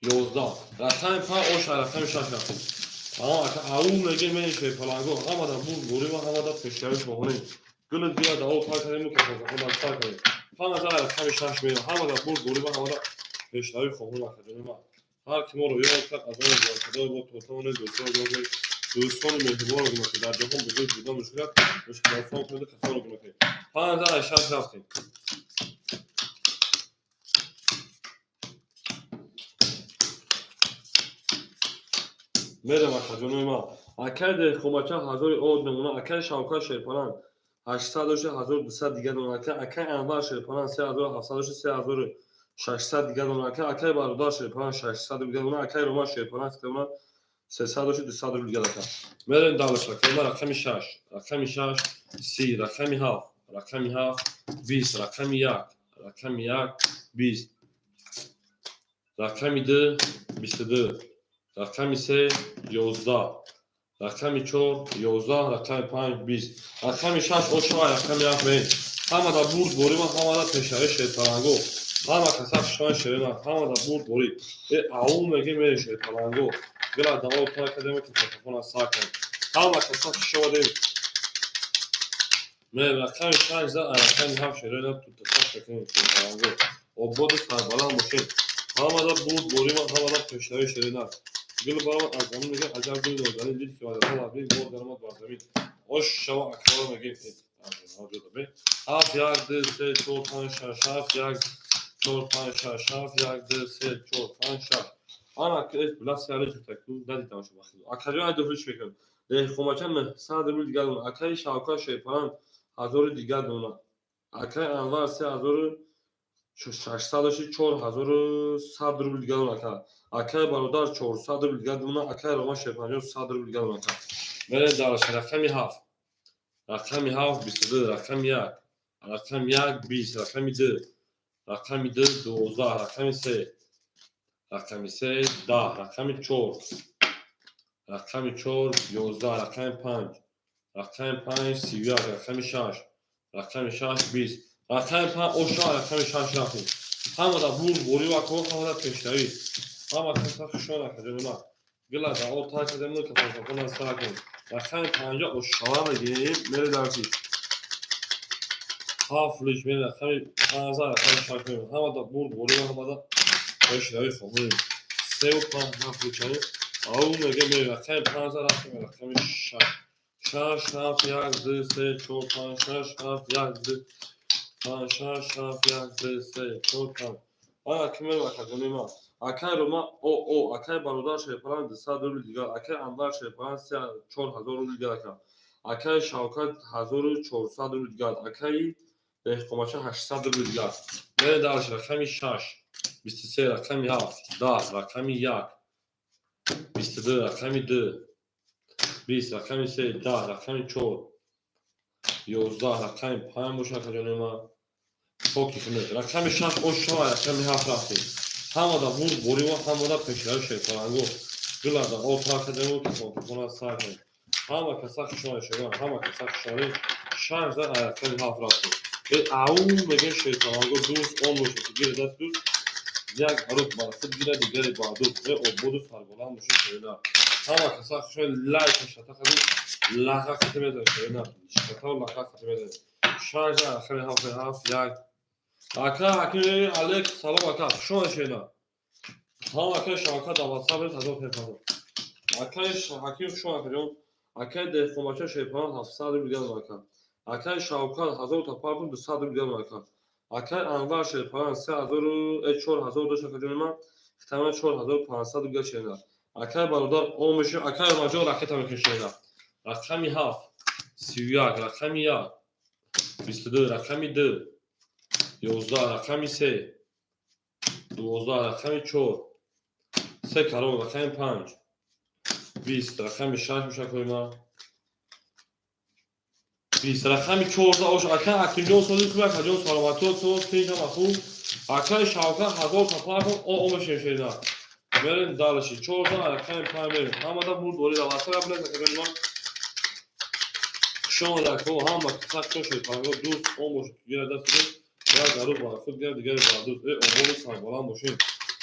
11 رقمی 5 اوش رقمی 6 رقمی اما اون میگه میشه پلنگو اما دا بود گوری و اما دا پیشکش بکنیم گلت بیا دا اول کار کردیم که خودم کار کنیم 5000 رقمی 6 میلیون اما دا بود گوری و اما دا پیشکش خوبون کردیم ما هر کی ما رو یاد کرد از اون جواب بود توتون دوستان مهربان رو که در جهان بزرگ بودن مشکلات فهم کنید که فهم کنید 5000 6 رفتیم میرم اخوان ما اکد خوماچه 1000 اود نمونه اکد شاوکا شیرپانان 800 1200 دیگه نمونه اکد انوار شیرپانان 3700 3600 دیگه نمونه اکد بارودار شیرپانان 600 دیگه نمونه اکد روما شیرپانان 300 200 دیگه دکا میرم دالش رقم رقم 6 رقم 6 30 رقم 7 رقم 7 20 رقم 1 رقم 1 20 رقم 2 22 رقم 3 11 رقم 4 11 رقم 5 20 رقم 6 اوشا رقم 7 همه دا بود بوری و همه دا پیشنهاد شیطانگو همه کسا شان شیرنا همه دا بود بوری اون میگه میره شیطانگو بلا دوا تا کدام که تلفن ساکن همه کسا شوده میره رقم 6 دا رقم 7 شیرنا تو تلفن کنیم شیطانگو و بود سر بالا ماشین همه دا بود بوری و همه دا پیشنهاد شیرنا گل بابا از زمین میگه عجب گل دادن دید که والا ما بی مور درآمد بازمی اوش شما اکبر میگه موجود به هفت یک دو سه چهار پنج شش هفت یک چهار پنج شش هفت یک دو سه چهار پنج شش آن اکیش بلا سیاره جو تکو ندید تماشا بخیر اکیجا دوبلش میکنم ده خماچن من ساده بود دیگه اون اکیش شاوکا شیپان 1000 دیگه دونه اکی انوار 3000 600 4100 روبل دیگه دونه اکای برادر 400 روبل دیگه دونه اکای روما 500 روبل دیگه دونه میره دارش رقمی 7 رقمی 7 22 رقمی 1 رقمی 1 20 رقمی 2 رقمی 2 12 رقمی 3 رقمی 3 10 رقمی 4 رقمی 4 11 رقمی 5 رقمی 5 31 رقمی 6 رقمی 6 20 رقمی 5 اوشا رقمی 6 رقمی همه دا بور بوری و کوه همه دا پیشتری همه کسا خشون نکرده ما گلا دا اول تا کردیم که فکر کنم ساکن رقم 50 اوشا میگیم میره درسی هافلش میره رقم 5000 رقم 6 میره همه دا بور بوری و همه دا پیشتری خوبه 3 و 5 هافلش او میگه میره رقم 5000 رقم 6 6 7 1 2 3 4 5 6 7 1 2 5 6 7 1 2 3 4 5 آیا کمی وقتی ما اکای روما او اکای برادر شیپران 200 روبل دیگه اکای انوار شیپران 4000 روبل دیگه اکای شاوکات 1400 روبل دیگه اکای دهقماچه 800 روبل دیگه میره دارش رقمی 6 23 رقمی 7 10 رقمی 1 22 رقمی 2 20 رقمی 3 10 رقمی 4 11 رقمی 5 باشه که ما فوکی کنه رقمی 6 اوشا رقمی 7 رفتیم همه دا بود بوری و همه دا پیشنهاد شیطانگو گلا دا اول تا کردیم که فکر ساکن همه کسا خشونه شدن همه کسا خشونه شارژ دا رقمی 7 رفتیم او میگه شیطانگو دوست اون باشه که گیره دست دوست یک عروب برسید گیره دیگری بادود او بودو سربالان باشه شیطان همه کسا خشونه لایک شتا خیلی لحظه خطی میدن شیطان شتا و لحظه خطی میدن شارژ دا رقمی 7 یک اکا حکیم علیک سلام اکا شما شینا هم اکا شاوکا دوات صبر تازه پیپانو اکا حکیم شما کنیم اکا دخوماچه شیپان 700 روبل دیگه اکا اکا شاوکا 1000 تا پارتون 200 روبل دیگه اکا اکا انوار شیپان 3000 4000 دوشه کنیم ما احتمال 4500 دیگه شینا اکا برادر اون میشه اکا ماجو راکت میکنه شینا رقمی 7 31 رقمی 1 22 رقمی 2 11 رقمی 3 12 رقمی 4 3 کلان رقمی 5 20 رقمی 6 میشه کویما 20 رقمی 14 اوش اکن اکنجون سوزی کوی اکنجون سلامتی و سوز پیش هم اخو اکن شاوکن هزار تپار کن او مشین بریم دالشی 14 رقمی 5 بریم همه دا بود دوری دا واسه قبل از که ما شما در کو هم مکساک شد پاگو دوست اومش گیره دست یا دارو با خود گرد دیگه با دوست اول سال بالا ماشین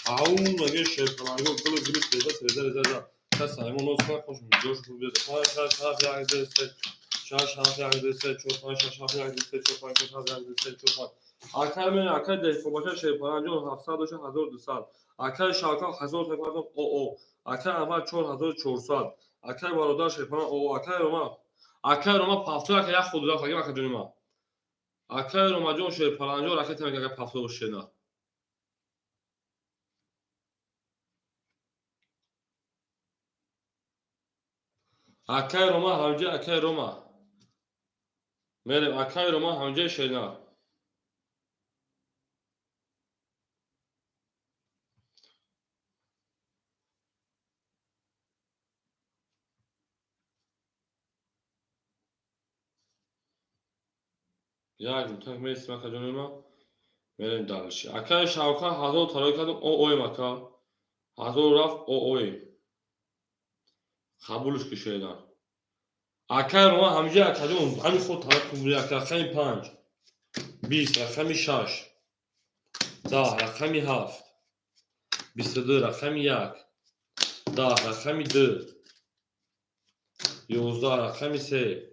اون مگه شد پاگو گلو گلو سر کس همون نوز کنه خوش میجوش بود بیاد پای شاش یاد دست شاش یاد دست چوب پای شاش یاد دست چوب پای شاش یاد دست چوب پای آخر من آخر ده کوباشه شد پاگو 700 و 1200 آخر شاکا 1000 تا پاگو او آخر اول 4400 آخر برادر شد پاگو او آخر روما پافتو که یا خود را فاگی مکه جونیما آخر روما جون شد پالانجو راکت میگه پافتو باشه نه آخر روما همجه آخر روما میرم آخر روما همجه شنا یا جون میرس مکه جونیما میرم دالشی آخر شاوکا 1000 تارای کردم اوی مکه 1000 رفت اوی قبولش که شنا آخر روما همجه آخر جون همین خود تارای کنم آخر 5 20 رقمی 6 10 رقمی 7 22 رقمی 1 10 رقمی 2 11 رقمی 3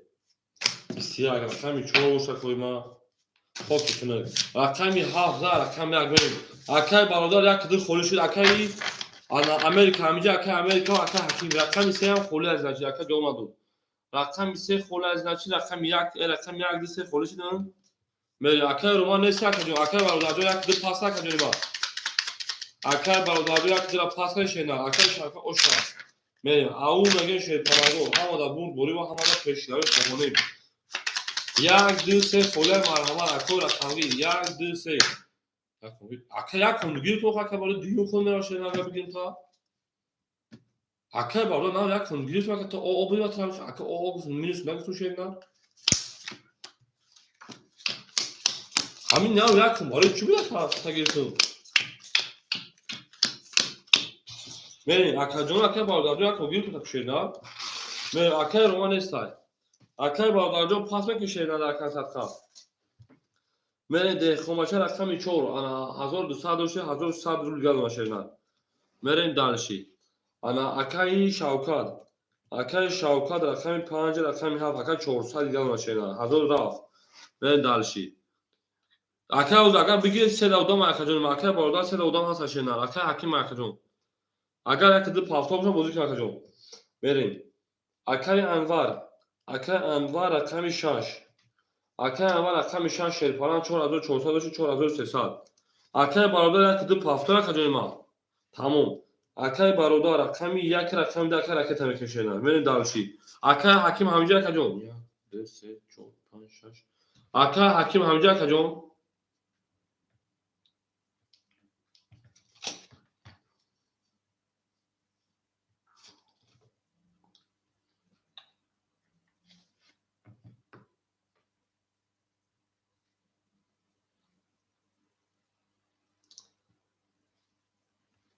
21 رقمی 4 باشه کویما خوبتونه رقمی 7 رقمی 1 بریم اکای برادر یک دو خولی شد اکای امریکا همیشه اکای امریکا اکای حکیم رقمی 3 هم خولی از نچی اکای دوما دو رقمی 3 خولی از نچی رقمی 1 رقمی 1 دو 3 خولی شدن میری اکای روما نیست اکای برادر یک دو پاس نکنی با اکای برادر یک دو پاس نشینه اکای شاکا اوشا میریم او مگه شد پناهگاه همه دا بود بوری و همه دا پیشگاهی خمونیم 1 2 3 خوله مرحمه اکو رقمی 1 2 3 اکا یک کندگیر تو اکا بالا دیو خونه را شده نگه بگیم تا اکا بالا نه یک کندگیر تو اکا تا او بید ترمش اکا او گفتم مینوس نگه تو شده نه همین نه یک کن بالا چی بید تا گیر تو میریم اکا جون اکا بالا دو یک کندگیر تو شده نه میریم اکا روما نیست های اکا بالا دو پاس بکشه نه در اکا صدقه میریم ده خماشه رقمی 4 انا 1200 دوشه 1300 رول گل باشه نه میریم دانشی انا اکای شاوکاد رقمی 5 رقمی 7 اکای 400 گل باشه نه 1000 رفت میریم دانشی اکای اوز اگر بگیر 3 دودم اکا جون اکای بالا 3 دودم هست نه اکای حکیم اکا جون اگر یک دو پافتو بشه بازی کنه اکا جون میریم اکای انوار رقمی 6 اکای انوار رقمی 6 شیرپالان 4400 باشه 4300 اکای برادر یک دو پافتو اکا جون ما تمام اکای برادر رقمی 1 رقم 10 رکت میکشه نه میریم دالشی اکای حکیم همینجا اکا جون 1 2 3 4 5 6 اکای حکیم همینجا اکا جون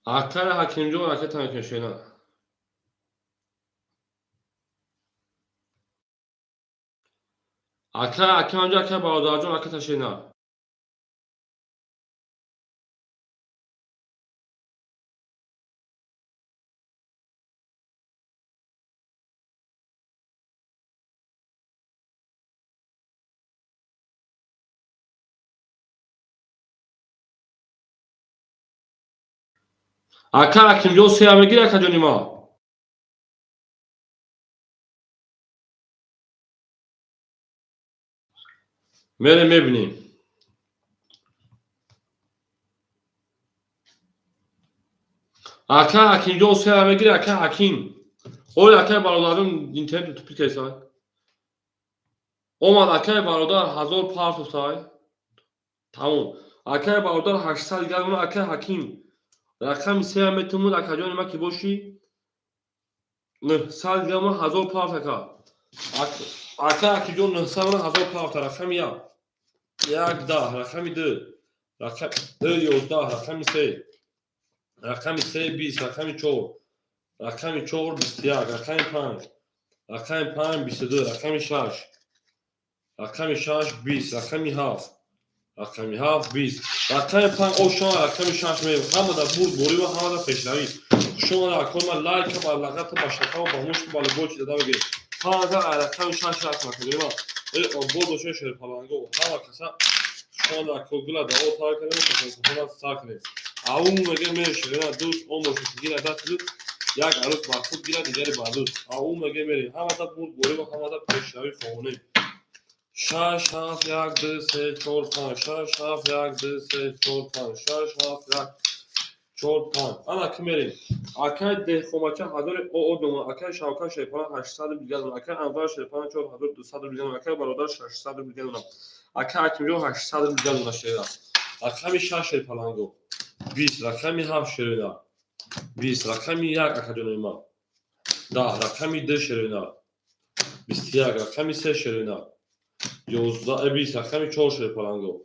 اکای حکیم جون رکت میکشه نه اکای حکیم همینجا اکای برادر جون رکت نه اکای حکیم جون 3 میگیره اکا جون ما میریم میبینیم اکای حکیم جون 3 میگیره اکای حکیم اول اکای برادرم اینترنت تو پیک ایسای اومد اکای برادر 1000 پارت سای تمام. اکای برادر 800 گرم اکای حکیم رقم 3 متمون اکجان ما کی باشی 900 گرم 1000 پاوند اکا اکا اکجان 900 گرم 1000 پاوند رقم یک 10 رقم 2 رقم 2 11 رقم 3 رقم 3 20 رقم 4 رقم 4 21 رقم 5 رقم 5 22 رقم 6 رقم 6 20 رقم 7 رقم 7 20 رقم 5 اوشان رقم 6 می همه دا بود بوری و همه دا پیشروی شما را کل من لایک با لغت با شکا و با مشت با لبوچ داده بگیر همه رقم 6 رقم کنیم او بود و شش پلانگو همه کسا شما را کل گلا دا او تار کنیم که کنیم سار کنیم اون مگه میشه نه دوست اون مشت گیره دست دوست یک عروس با خود گیره دیگری با دوست اون مگه میریم همه دا بود بوری و همه دا پیشروی فهمونیم 6 7 1 2 3 4 5 6 7 1 2 3 4 5 6 7 1 4 5 انا کمری اکای ده خماچه حضور او نمون اکای شاوکا شیپان 800 بیلیون اکای انور شیپان 4200 بیلیون اکای برادر 600 بیلیون اکای اکیمجو 800 بیلیون شیرا اکای 6 شیپالانگو 20 رقمی 7 شیرنا 20 رقمی 1 اکاجون ما 10 رقمی 2 شیرنا 21 رقمی 3 شیرنا 11 20 رقمی 4 شیپالانگو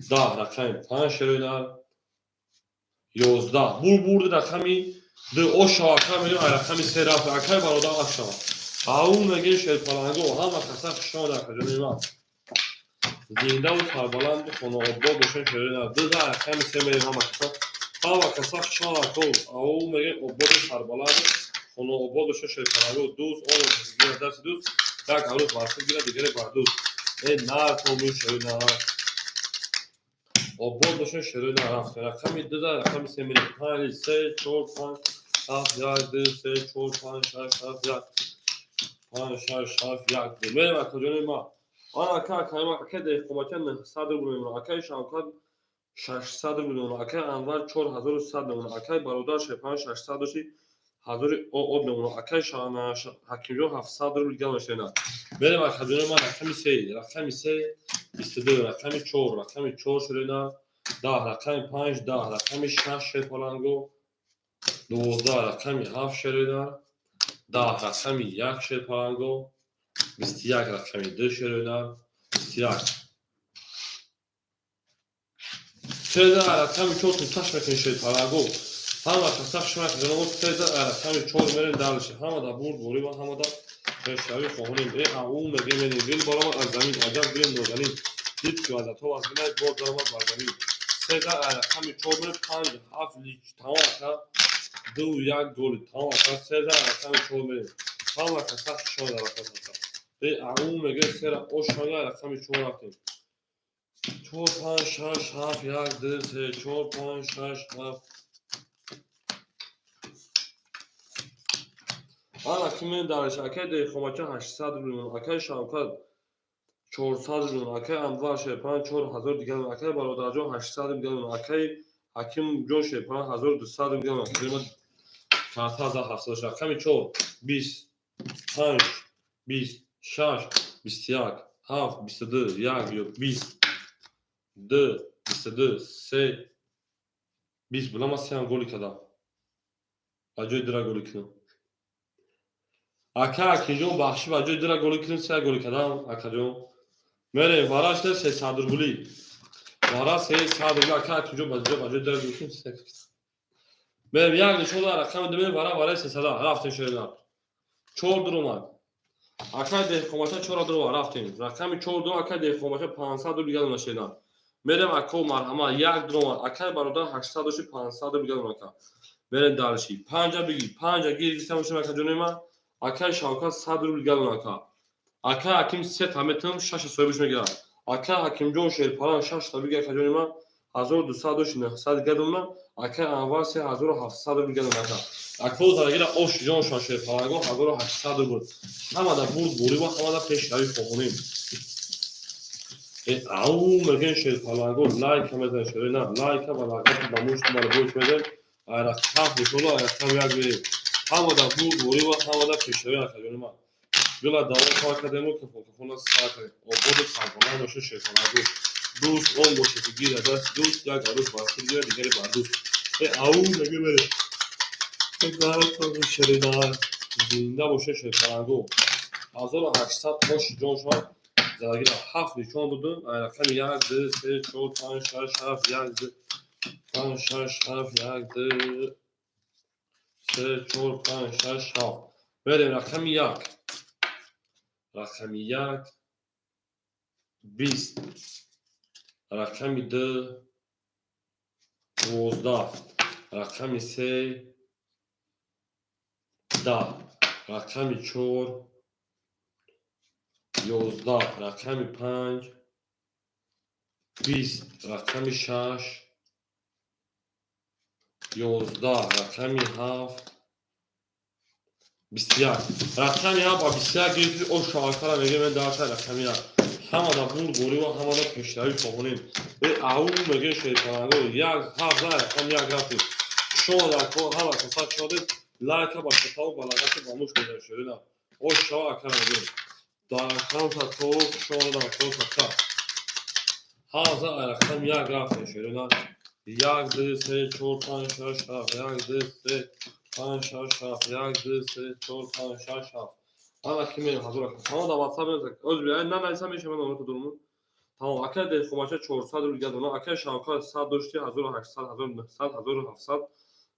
10 رقمی 5 شیرنا 11 برد رقمی دو او شاکا میگم رقمی 3 رفت اکای برادر آشنا اون میگه شیپالانگو همه کسا شما در کجا ما زنده و سربلند خونه آباد باشن شیرنا 2 رقمی 3 میگم همه کسا شما در کل اون میگه آباد سربلند خونه آباد باشن شیپالانگو دوست اون گیره دست دوست یک عروس واسه گیره دیگری بر دوست ای نه تو می شیرنا آباد باشن شیرنا رفت رقمی 2 رقمی 3 میگم 5 3 4 5 7 1 2 3 4 5 6 7 1 5 6 7 1 میرم اکاجون ما آن اکا کایما اکا ده خماچه 900 بودیم اکای شاوکات 600 بودیم اکای انور 4100 بودیم اکای برادر شیپان 600 داشتی حضور او بودیم اکای شان حکیمجو 700 رو دیگه نشینا میرم اکاجون ما رقمی 3 رقمی 3 22 رقمی 4 رقمی 4 شرینا 10 رقمی 5 10 رقمی 6 شیپالانگو 12 رقمی 7 شرینا 10 رقمی 1 شیپالانگو 21 رقمی 2 شرینا 21 13 رقمی 4 تاش میکنی شیپالانگو همه کسا شما کنیم 13 رقمی 4 میرین دالش همه دا برد بوری و همه دا پیشروی خواهونیم ای اون میگه میرین گل برام از زمین عجب گل نوزنیم دید که از تو از بینای بود دارم از بر زمین 13 رقمی 4 میرین 5 7 لیگ تمام اکا 2 1 گل تمام اکا 13 رقمی 4 میرین همه کسا شما در رقم ای اون میگه سر او شما رقمی 4 رفتیم 4 5 6 7 1 2 3 4 5 6 7 آن اکیمن دارش اکای ده خماچه 800 میلیون اکای شاوکات 400 میلیون اکای انور شیپان 4000 دیگه اکای برادر جان 800 میلیون اکای حکیم جو شیپان 1200 میلیون کلمه 4700 اکای 4 20 5 20 6 21 7 22 1 20 2 22 3 20 bulamazsam goli kadar acayip dira goli kadar اکا اکیجون بخشی و جای دیره گلی کنیم 3 گلی کدام اکا جون میره واراش ده 300 گلی وارا 300 گلی اکا اکیجون بجای دیره گلی کنیم 3 میره یک نشون داره رقم دمیر وارا 300 رفتیم شیرنا 4 در اومد اکا ده خماچه 4 در اومد رفتیم رقم 4 در اکا ده خماچه 500 در بیگل نشیدن میرم اکا مرحمه 1 در اومد اکا برادر 800 داشتی 500 در بیگل اکا میرم دالشی 5 بگی 5 گیر گیستم اکا جون ما اکای شاوکات 100 روبل گلون اکا اکا حکیم 3 تامتم 6 سویبش میگیرن اکا حکیم جون شیر پاران 6 تا بگیر اکا جون ما 1200 دوش 900 گلون اکا انوار 3700 روبل گلون اکا اکا زاگیر اوش جون شان شیر پارانگو 1800 بود همه دا بود بوری و همه دا پیش روی فهمونیم او مگه شیر پارانگو لایک هم بزن شیر نه لایک و لایک با موش مال بوش بزن ایرا خاف بشولا ایرا یک بی همه دا بود بوری و همه دا پیش روی اکا جون ما Bila da ovo kao akademiju kako ona sakre, obodu sam, ono što še kao دوست اون باشه که گیر دست دوست یک عروس باسکت گیره دیگری بر دوست او مگه بره شریدار زنده باشه شیطانگو 1800 خوش جان شما زندگی را 7 نشان دادن رقم 1 2 3 4 5 6 7 1 2 5 6 7 1 2 3 4 5 6 7 بریم رقم 1 رقم 1 20 رقم 2 12 رقم 3 10 رقم 4 11 رقم 5 20 رقم 6 11 رقم 7 21 رقم 7 با 21 گیری او شاکر میگه من داشته رقم 1 همه دا بول گوری و همه دا پیشتری فهمونیم او میگه شیطانگو یک 7 رقم 1 رفتیم شما در کل همه کسات شده لایک با کتاب بلاغت با موش گذاشته شده او شاکر میگه در اکانت تو شما در اکانت تا هازا رقم 1 رفتیم شده 1 2 3 4 5 6 7 1 2 3 5 6 7 1 2 3 4 5 6 7 اما کی میرم حضور کنم تمام در واتساپ از بیاین نه نه میشه من اون تو دروم تمام اکه ده خماشه 400 رو دیگه اون اکه شاکا 100 داشتی 1800 1900 1700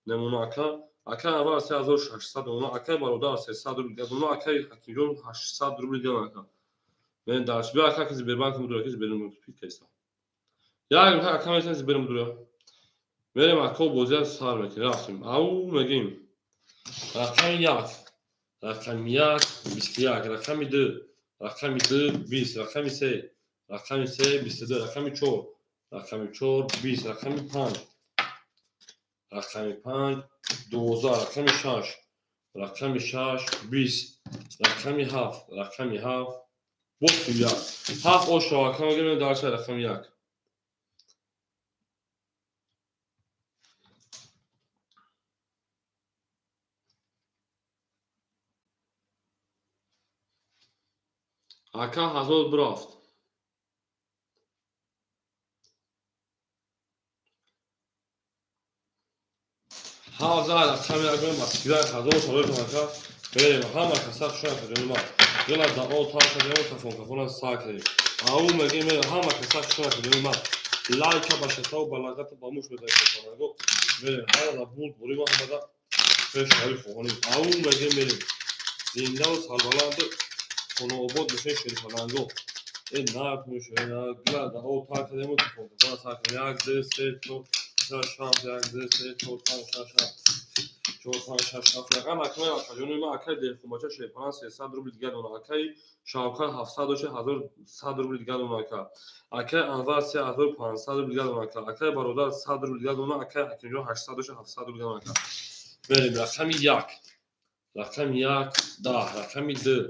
نمونه اکه اول 3600 اون اکه برادر 300 رو دیگه اون اکه حکیمون 800 رو دیگه اون من درس بیا اکه کسی بر بانک مدیر کسی بریم پیک کیسا یا اکه کسی بریم مدیر بریم اکو بوزه سر میکنیم رفتیم او میگیم رقم 1 رقم 1 21 رقم 2 رقم 2 20 رقم 3 رقم 3 22 رقم 4 رقم 4 20 رقم 5 رقم 5 12 رقم 6 رقم 6 20 رقم 7 رقم 7 بود یا 7 او شاکر میگیم داشته رقم 1 اکا هزار برافت هزار رقم 1 بریم مسکیره هزار سوال کنم بریم همه کسات شما کنیم ما یلا دا او تا کنیم تفون کفون ساکریم او میگیم همه کسات شما کنیم ما لایک باشه تو بلاغت با موش بده کنم بریم هر دا بود بوری ما هم دا پیش هایی خوانیم او میگیم بریم زنده و سالبالاند خونو بود بشه شریفانانگو این نرد میشه نه گلا دا او تا کنیم تفون کفون ساکریم 1 2 3 4 6 7 1 2 3 4 5 6 7 4 5 6 7 رقم اکمل اکاجونی ما اکای ده خماچه شیپان 300 روبل دیگه اون اکای شاوکر 700 و 1100 روبل دیگه اون اکای انور 3500 روبل دیگه اون اکای برادر 100 روبل دیگه اون اکای اکینجو 800 و 700 روبل دیگه اون بریم رقم 1 رقم 1 10 رقم 2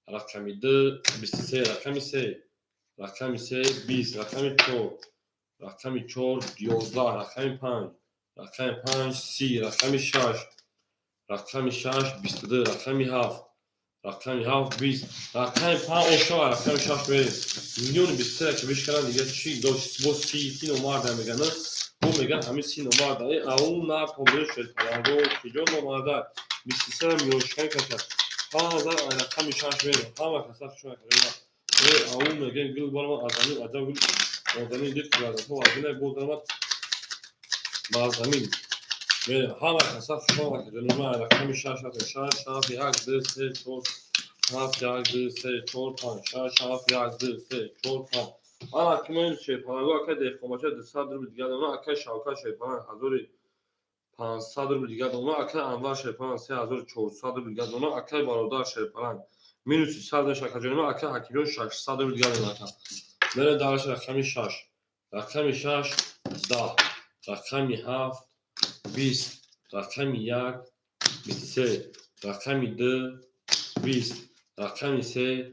رقم 2 23 رقم 3 رقم 3 20 رقم 4 رقم 4 11 رقم 5 رقم 5 30 رقم 6 رقم 6 22 رقم 7 رقم 7 20 رقم 5 اوشا رقم 6 بریم میلیون 23 که بهش کردن دیگه چی داشت با 30 نمره میگن bu میگن همین 30 نمره اون نه پومبر شد پلنگو کجا نمره 23 میلیون شکن کشد 5000 رقم 6 بریم همه کسات شما کنیم اون میگن گل بالام ازمی عجب گل ازمی دید که تو ازمی بودم باز زمین همه کسات شما کنیم ما رقم 6 6 7 1 2 3 4 7 1 2 3 4 5 6 7 1 2 3 4 5 انا کمین شیپانگو که ده خماچه 200 رو دیگه اون اکه شاوکا شیپان 1500 رو دیگه اون اکه انور شیپان 3400 رو دیگه اون اکه برادر شیپان مینوس 300 شکا جنم اکه حکیمون 600 رو دیگه اون اکه بره دارش رقم 6 رقم 6 10 رقم 7 20 رقم 1 23 رقم 2 20 رقم 3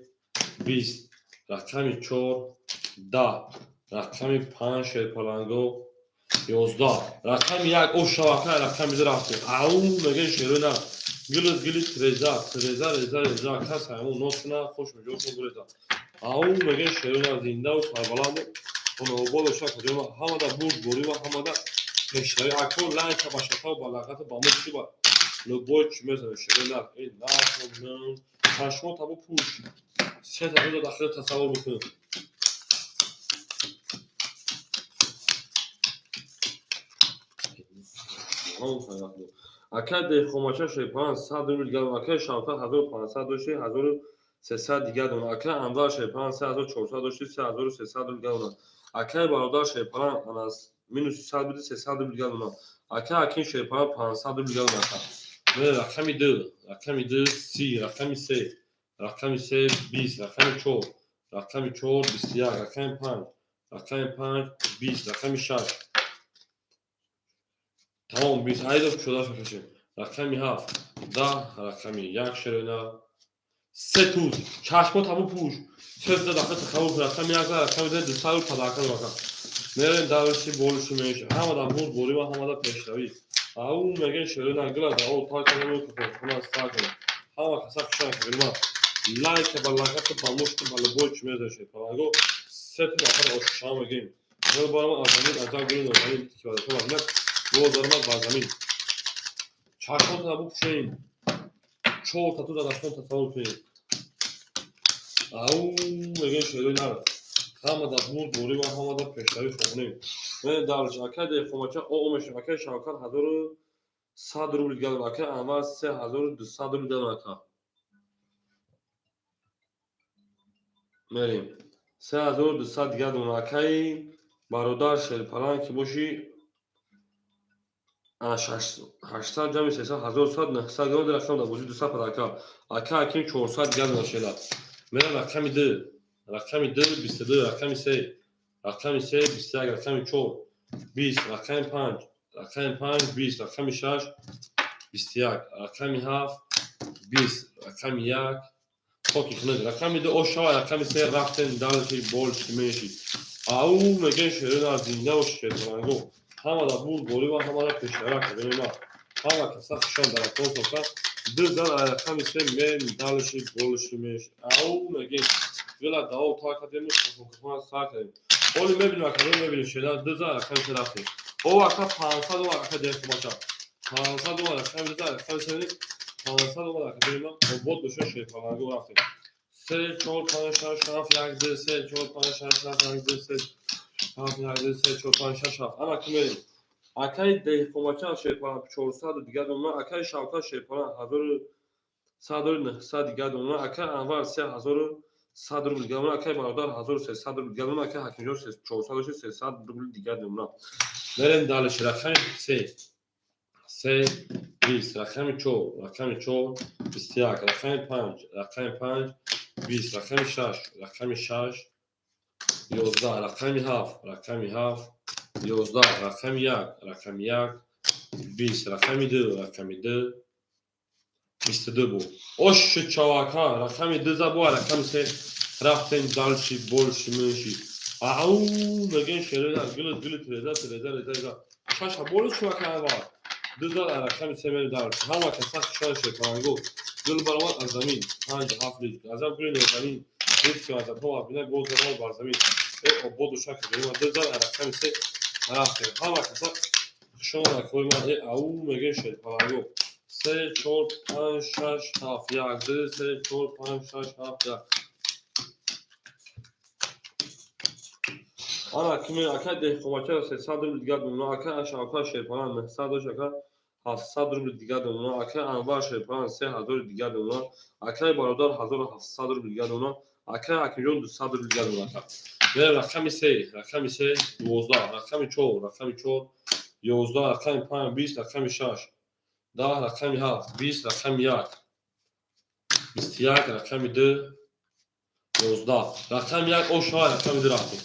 20 رقم 4 10 رقم 5 شیرپلنگو 11 رقم 1 او شاوکه رقم بیده رفته او میگه شیرونه گلت رزا کس همون نوت نه خوش میجوشون گلتا او میگه شیرونه زنده و سربلند Onu boluşa koyuyorum. Hamada burd boru ve hamada peşleri. Akor lanka başata و balakatı bamıştı var. Любой чмезен шеренар ин нахмун чашмо табу пуш се табу дахил тасаввур бикунед ака дехомача шепан 100 рубл гал ака шамта 1500 дошти 1300 дигар дон ака анвар шепан 3400 дошти 3300 рубл гал ака бародар шепан анас минус 100 буди 300 рубл гал ака акин шепан 500 рубл гал ака رقمی 2 رقمی 2 30 رقمی 3 رقمی 3 20 رقمی 4 رقمی 4 21 رقمی 5 رقمی 5 20 رقمی 6 تمام 20 عدد شده بکشیم رقمی 7 10 رقمی 1 شرنا 3 توز چشما تمام پوش چه داخل تخوف رقمی 1 رقمی 2 سال پداکن واقعا میریم داروسی بولشی میشه همه دا بود بوری و همه دا پیشروی او میگن شروع نگلا دا او تا کنم که خونه استاد کنم همه کسا کشان کنم لایک بالاخره باموشت بالا بوچ میذاشه پاگو سه تا آخر اوشام میگیم ولی بارم آزمین ازا گرین آزمین که باید تو وقت دو درمان بازمین چاشون تا بو پشین چهار تا تو داشتن تصور کنیم او میگن شروع نگلا همه دا بود بوری و همه دا پیشروی خونیم من دارش اکد خماچه او میشه اکد شاکر 1100 روبل گل اکد انوار 3200 روبل گل اکد میریم 3200 گل اکد برادر شلپران که باشی 800 جمع 300 1100 900 گل در رقم در وجود 200 پداکا اکد اکیم 400 گل شلات میرم رقمی 2 رقمی 2 22 رقمی 3 رقمی 3 21 رقمی 4 20 رقمی 5 رقمی 5 20 رقمی 6 21 رقمی 7 20 رقمی 1 خاکی خنده رقمی 2 اوشا رقمی 3 رفتن دالشی بولشی میشی او میگن شیرین از زنده و شیرینگو همه دا بود بوری و همه دا پیشرک بینیم همه کسا خشان در اکون سوکا 2000 رقمی 3 میرین دالشی بولشی میشی او میگن ویلا داو تا کدیمش خونه ساعت اولی میبینیم اکادمی میبینیم شیرین 2000 رقمی 3 رفتیم او اکا 500 و اکا دیخ باشا 500 و رقمی 2000 رقمی 3 500 و اکادمی او بود بشه شیرینگو رفتیم 3 4 5 6 7 1 3 4 5 6 7 1 3 7 1 3 4 5 6 7 اما کمیریم اکای دیخ شیرین 400 دیگه دونم اکای شاوکا شیرین 1100 دیگه دونم اکای انوار 3100 روبل دیگه دونم اکای برادر 1300 روبل دیگه دونم اکای حکیمجان 400 300 روبل دیگه دونم بریم دالش رقم 3 3 20 رقم 4 رقم 4 21 رقم 5 رقم 5 20 رقم 6 رقم 6 11 رقم 7 رقم 7 11 رقم 1 رقم 1 20 رقم 2 رقم 2 22 بود اوش چاواکا رقم 2 زبو رقم 3 رفتن دالشی بولشی منشی او میگن شیرین گل تریزا شاش بولش چاواکا var 2000 رقم 3 میره دالش همه کسا خشان شیرینگو گل برامات از زمین پنج هفت عذاب گرین زمین هیچ که از تو ببینه گل درمان بر زمین او بود شکل بریم 2000 رقم 3 رفتیم همه کسا خشان کوی ما او میگن شیرینگو 3 4 5 6 7 1 2 3 4 5 6 7 1 انا کمی اکد دیخوماچه 300 روبل دیگه دونم اکد شاوکا شیرپران 900 شاکا 700 روبل دیگه دونم اکد انوار شیرپران 3000 دیگه دونم اکد برادر 1700 روبل دیگه دونم اکد حکیمجان 200 روبل دیگه دونم بریم رقمی 3 رقمی 3 12 رقمی 4 رقمی 4 11 رقمی 5 20 رقمی 6 10 رقمی 7 20 رقمی 1 21 رقمی 2 11 رقمی 1 اوشا رقمی 2 رفتیم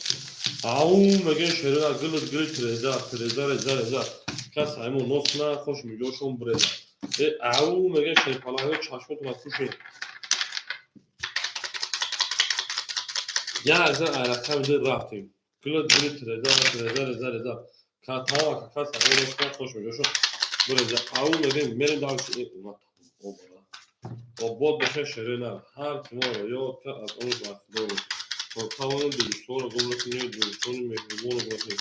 او میگن شیرین گل تریزا کس همون نوسنا خوش میجوشون برزا او میگن شیرین پلانگو چشمت ما خوشه یا از رقم 2 رفتیم گل تریزا کاتا کس همون نوسنا خوش میجوشون برزا او میگن میرین دارش اومد او بود بشه شیرین هر کمو رو یاد کرد از اون وقت Ortalığın دوستان و دولتین دوستان مهربان و وفای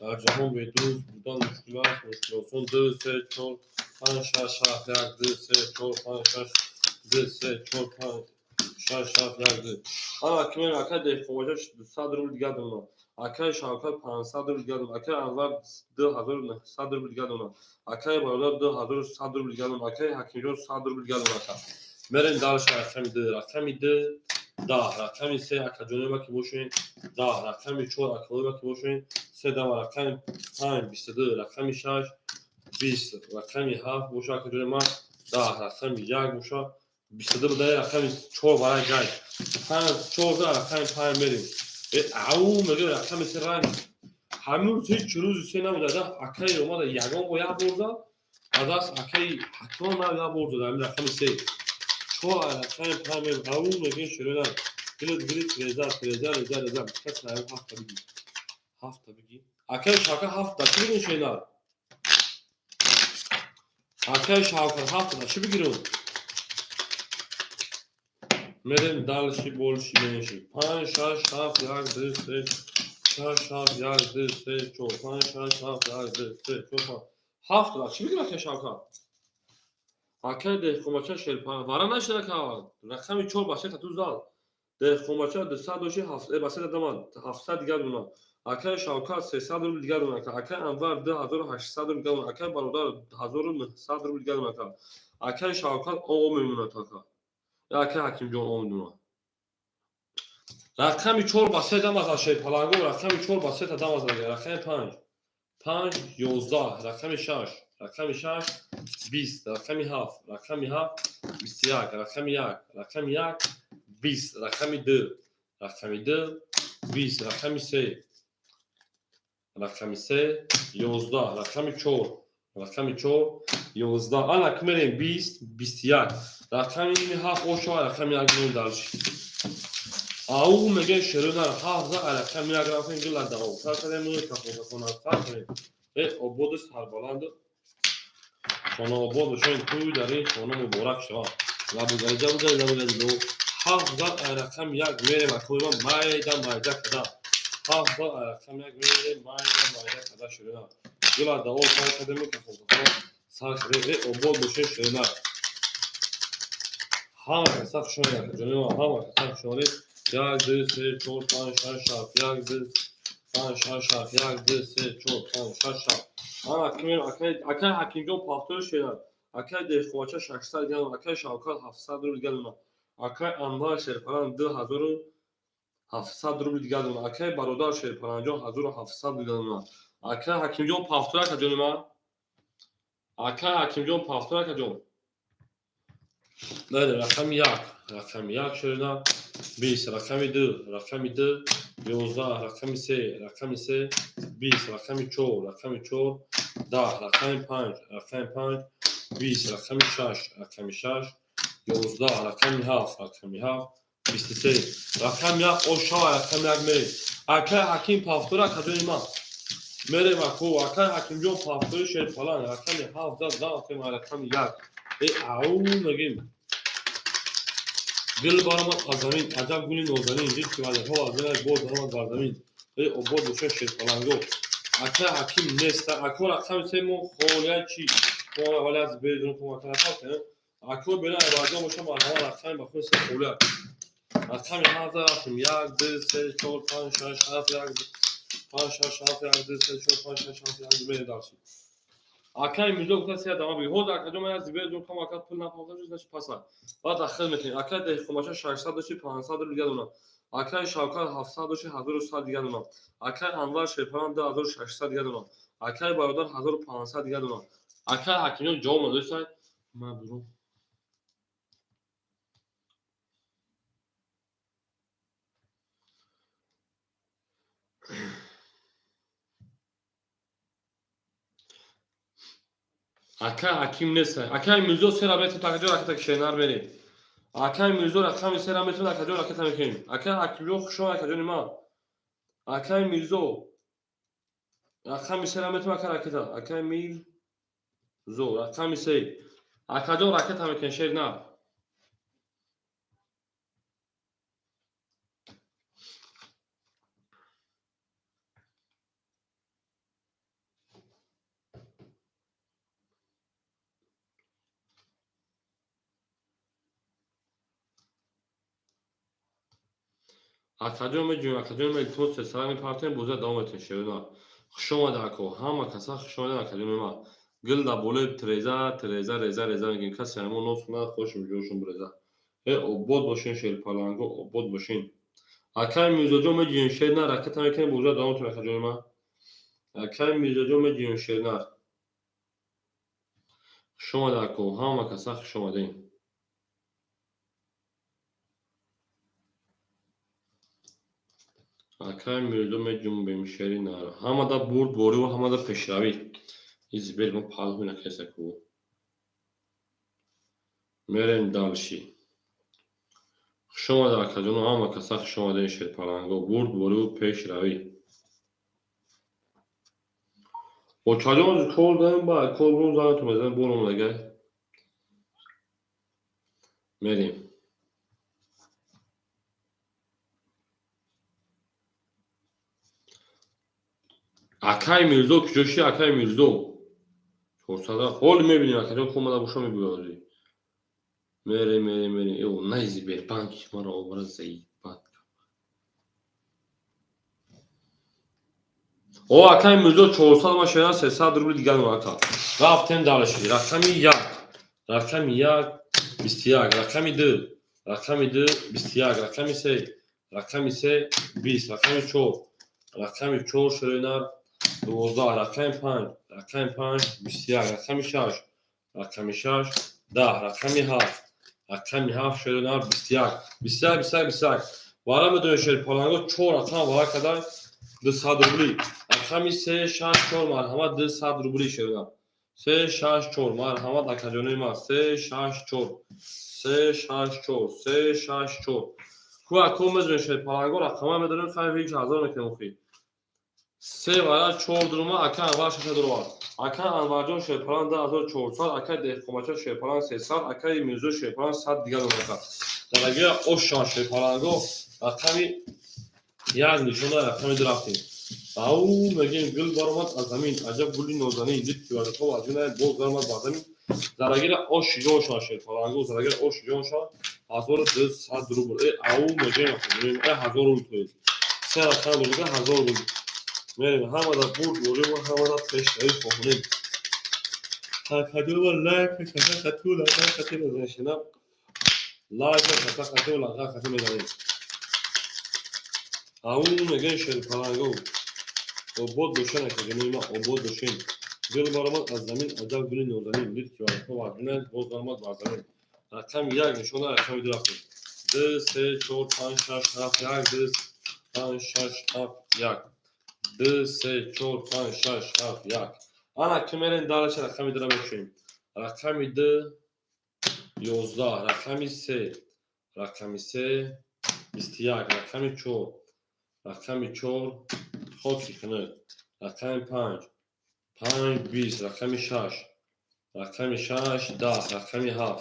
در جهان به دوست بودن مشکلات مشکلاتون 2 3 4 5 6 7 1 2 3 4 5 6 2 3 4 5 6 7 1 2 انا کمین اکا ده خواجش 200 روبل دیگه دونم اکا شاوکت 500 روبل دیگه دونم اکا انور 2900 روبل دیگه دونم اکا برادر 2100 روبل دیگه دونم اکا حکیم جان 100 روبل دیگه دونم برین دارش رقمی ده ده رقمی سه اکا جانبه که باشین ده رقمی چهار اکا که باشین سه ده رقمی 5 22 رقمی 6 20 رقمی 7 باشه اکا جانبه ده رقمی 1 باشه 22 بده رقمی 4 برای جای 5 4 ده رقمی 5 بریم او میگه رقمی سه رنگ همون هیچ روزی سه نمیده ده اکای اومده یگان با یک برده از اکای حتما نه یک برده همین رقمی سه چهار رقم 5 او میگه شروع گلت رزا کس نه 7 بگی 7 بگی اکای شاکر 7 چی بگین شینا اکای شاکر 7 چی بگیرون میریم دالشی بولشی بینشی 5 6 7 1 2 3 6 7 1 2 3 4 5 6 7 1 2 3 4 7 چی بگیرم اکای شاکر اکای ده کوماچا شلپا وارا نشده که رقمی 4 باشه تا تو زال ده خماچه 200 دوشی 7 بسیط دمان 700 دیگر دونا اکای شاوکات 300 روبل دیگر دونا اکای انور 2800 روبل دیگر دونا اکای برادر 1900 روبل دیگر دونا اکای شاوکات او میمونه تا اکای حکیم جان او دونا رقمی 4 بسیط دم از شی پلنگو رقمی 4 بسیط دم از رقمی 5 11 رقمی 6 رقمی 6 20 رقمی 7 رقمی 7 21 رقمی 1 رقمی 1 20 رقمی 2 رقمی 2 20 رقمی 3 رقمی 3 11 رقمی 4 رقمی 4 11 انا کمریم 20 21 رقمی 7 اوشو رقمی 1 نون دارش او میگه شروع نه حافظه رقمی 1 رقمی گل داو فرق نمیکنه که خود فرق عبود سر بلند خانه عبود شاید توی دارین خانه مبارک شما لابو گریجا حافظه رقم 1 میریم اکویما مایده کدا حافظه رقم 1 میریم مایده کدا شروع نه گل داو فرق نمیکنه سر شده عبود بشه شروع نه همه کساف شده جنوب همه کساف شده 1 2 3 4 5 6 7 1 2 5 6 7 1 2 3 4 5 6 7 انا کمین اکای حکیم جان پافتور شده اکای دخواچه 600 گلم اکای شاوکات 700 روبل گلم اکای انوار شرپران 2700 روبل گلم اکای برادر شرپران جان 1700 گلم اکای حکیم جان پافتور که جنوب اکای حکیم جان پافتور که جان بله رقم 1 شده 20 رقم 2 رقم 2 11 رقم 3 رقم 3 20 رقم 4 رقم 4 10 رقم 5 رقم 5 20 رقم 6 رقم 6 11 رقم 7 رقم 7 23 رقم 1 اوشا رقم 1 میری اکای حکیم پافتورا کجای ما میری مکو اکای حکیم جون پافتوری شیر فلان رقم 7 10 رقم 1 او نگیم گل بارمان از زمین عجب گلی نازنین دید که وزرها از زمین بود برمان در زمین عبود بشه شیر پلنگو اکا حکیم نیست اکا رقم سیمون خولیه چی خولی از بیدون کمکن اکا بنا عبادی باشه مرحبا رقم بخون سه خولیه رقم 7 رقم 1 2 3 4 5 6 7 1 5 6 7 1 2 3 4 5 6 7 1 2 داشت اکای میزو گفت سه دام بگی هود اکا من از بیدون کمکن پول نپرداخت نش پسا بعد داخل میکنی اکای ده خماشه 600 داشت 500 رو دیگه دونا اکای شاوکات 700 داشت 1100 دیگه دونا اکای انوار شرپران 2600 دیگه دونا اکای برادر 1500 دیگه دونا اکای حکیمی جام داشت ما برو اکای حکیم نیست اکای میزو سه رابطه تا کجا رکت شینار بری اکای میزو رقم سه رابطه تا کجا رکت میکنیم اکای حکیمی خوشو کجا ما اکای میزو رقم سه رابطه ما رکت اکای میل زو رقم سه اکجا رکت میکنیم شیر نه акаҷон меҷӯем акаҷон илтимос сесара мепартем боза давом метем шерина хуш омада ако ҳама каса хуш омада акаҷон мема гилда боле тиреза тиреза реза реза мегӯем касе ҳамон нос кунад хошум ҷошум буреза обод бошин шерпаланго обод бошин акай мирзоҷон меҷӯем шерина ракета мекунем боза давом метем акаҷон мема акай мирзоҷон меҷӯем шерина хуш омада ако ҳама каса хуш омадем акай мирзо меҷунбем шерина ҳамада бурд бориву ҳамада пешравӣ избермо палҳуина кесаку мерем далши хуш омада акаҷону ҳама каса хуш омадем шерпаланго бурд бориву пешравӣ окаҷон кор даем ба корбурум занату мезанем борум лагай мерем акай мирзо куҷоши акай мирзо 400 ҳоли мебинем акаҷон комада боша мегӯяди мерем наизи бербанки маро овара заибат о акай мирзо 400 ма шедан 300 рубли дигар ака рафтем далши рақами 1 рақами 1 21 рақами 2 рақами 2 21 рақами 3 рақами 3 20 рақами 4 рақами 4 шеринар 12 рақами 5 рақами 5 21 рақами 6 рақами 6 10 рақами 7 рақами 7 шеринар 21 21 21 21 вара медонем шерпаланго 4 рақам вара кадай 200 рубли рақами 3 6 4 марҳамат 200 рубли шеринар 3 6 4 марҳамат акаҷони ма 3 6 4 3 6 4 3 6 4 ку ако медонем шерпаланго рақама медонем хай ҳеҷ ҳазор мекунем охи 3 вара 4 дурума ака анвар шаша дурума ака анварҷон шерпалан 10400 ака деҳқомача шерпалан 300 акаи мирзо шерпалан 100 дигар ака дарагия ошан шерпаланго рақами 1 нишона рақами 2 рафтем ау мегем гул баромад аз замин аҷаб гули нозанин липки вардато вазинай боз баромад ба замин зарагира оши ҷоншон шерпаланго зарагира оши ҷоншон 1200 рубл ау мегем 1000 рубл се рақам буда 1000 рубл мерем ҳамада бурд борем ҳамада пешравӣ хоҳонем акаҷон лайк каса кату лага кати мезаншина лайк каса кату лага кати мезанем ау мегем шерпаланго обод бошен акаҷони ма обод бошен гул баромад аз замин аҷаб гули нозанин липки вардато вазинай боз баромад ба замин рақами 1 нишона рақами 2 рафтем 2 3 4 5 6 7 1 2 5 6 7 1 2 3 4 5 6 7 1 ана ки мерем далаши рақами 2 мешӯем рақами 2 11 рақами 3 рақами 3 21 рақами 4 рақами 4 хоки хунед рақами 5 5 20 рақами 6 рақами 6 10 рақами 7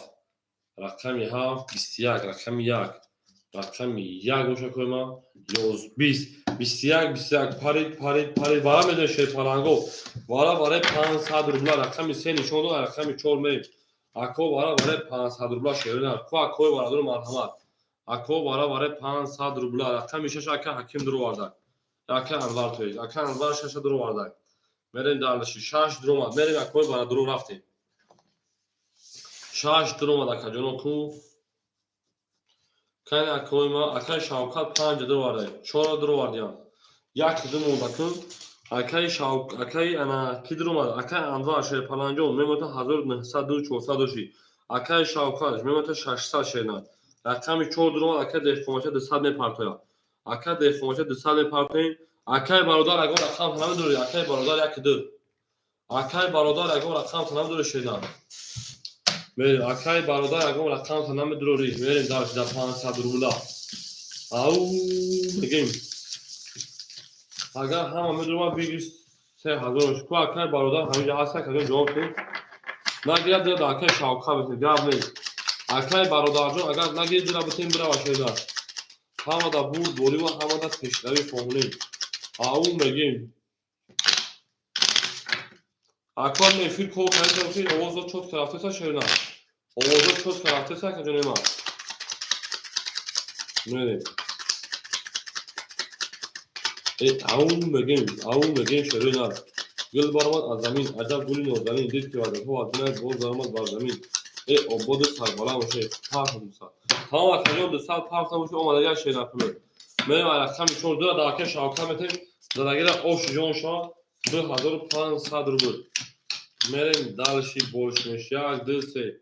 рақами 7 21 рақами 1 рақами 1 боша коима 20 21 21 парид вара медонем шерпаланго вара варе 500 рубла рақами 3 нишон дод рақами 4 мерем ако вара варе 500 рубла шеринар ку акои варадур марҳамат ако вара варе 500 рубла рақами 6 ака ҳаким дур варда ака анвар тои ака анвар 6 дур варда мерем далши 6 дуромад мерем акои варадур рафтем 6 дуромад акаҷоно ку кани акои ма акаи шавкат 5 дур варда 4 дур вардиам 1 ду мондаку акаи ана ки дур омад акаи анвар шерпаланҷон мемота 1900 400 доши акаи шавкат мемота 600 шеринад рақами 4 дур омад акаи деҳқомача 200 мепартоя ака деҳқомача 200 мепартоем акаи бародар ягон рақам намедори акаи бародар 1 2 акаи бародар ягон рақам намедори шеринад мерем акаи бародар ягон рақам намедори мерем дар 500 рубла ау мегем агар ҳама медома биги 3000 ку акаи бародар ҳамиҷа ҳаста кадом ҷавоб ки нагирад дада акаи шавка битем гап нест акаи бародарҷон агар нагирад дада битем бирава шеринад ҳамада бурд бориву ҳамада пешравӣ хоҳонем ау мегем акон эфир кор кардем ки овозо чотка рафтеса шеринад овозо чотка рафтеса акаҷони ма мерем او مگین شروع نار گل برآمد از زمین عجب گلی نازنین دید که وعده‌ها از دل باز درآمد بر زمین عباد سربالا باشه پرت موسی تمام اکنون دو سال پرت موسی اومده گشت نکنه من رقم چون دو داکه شاوکه متن درگیر اوش جون شا 2500 روبل مریم دالشی بولشمش یک دو سه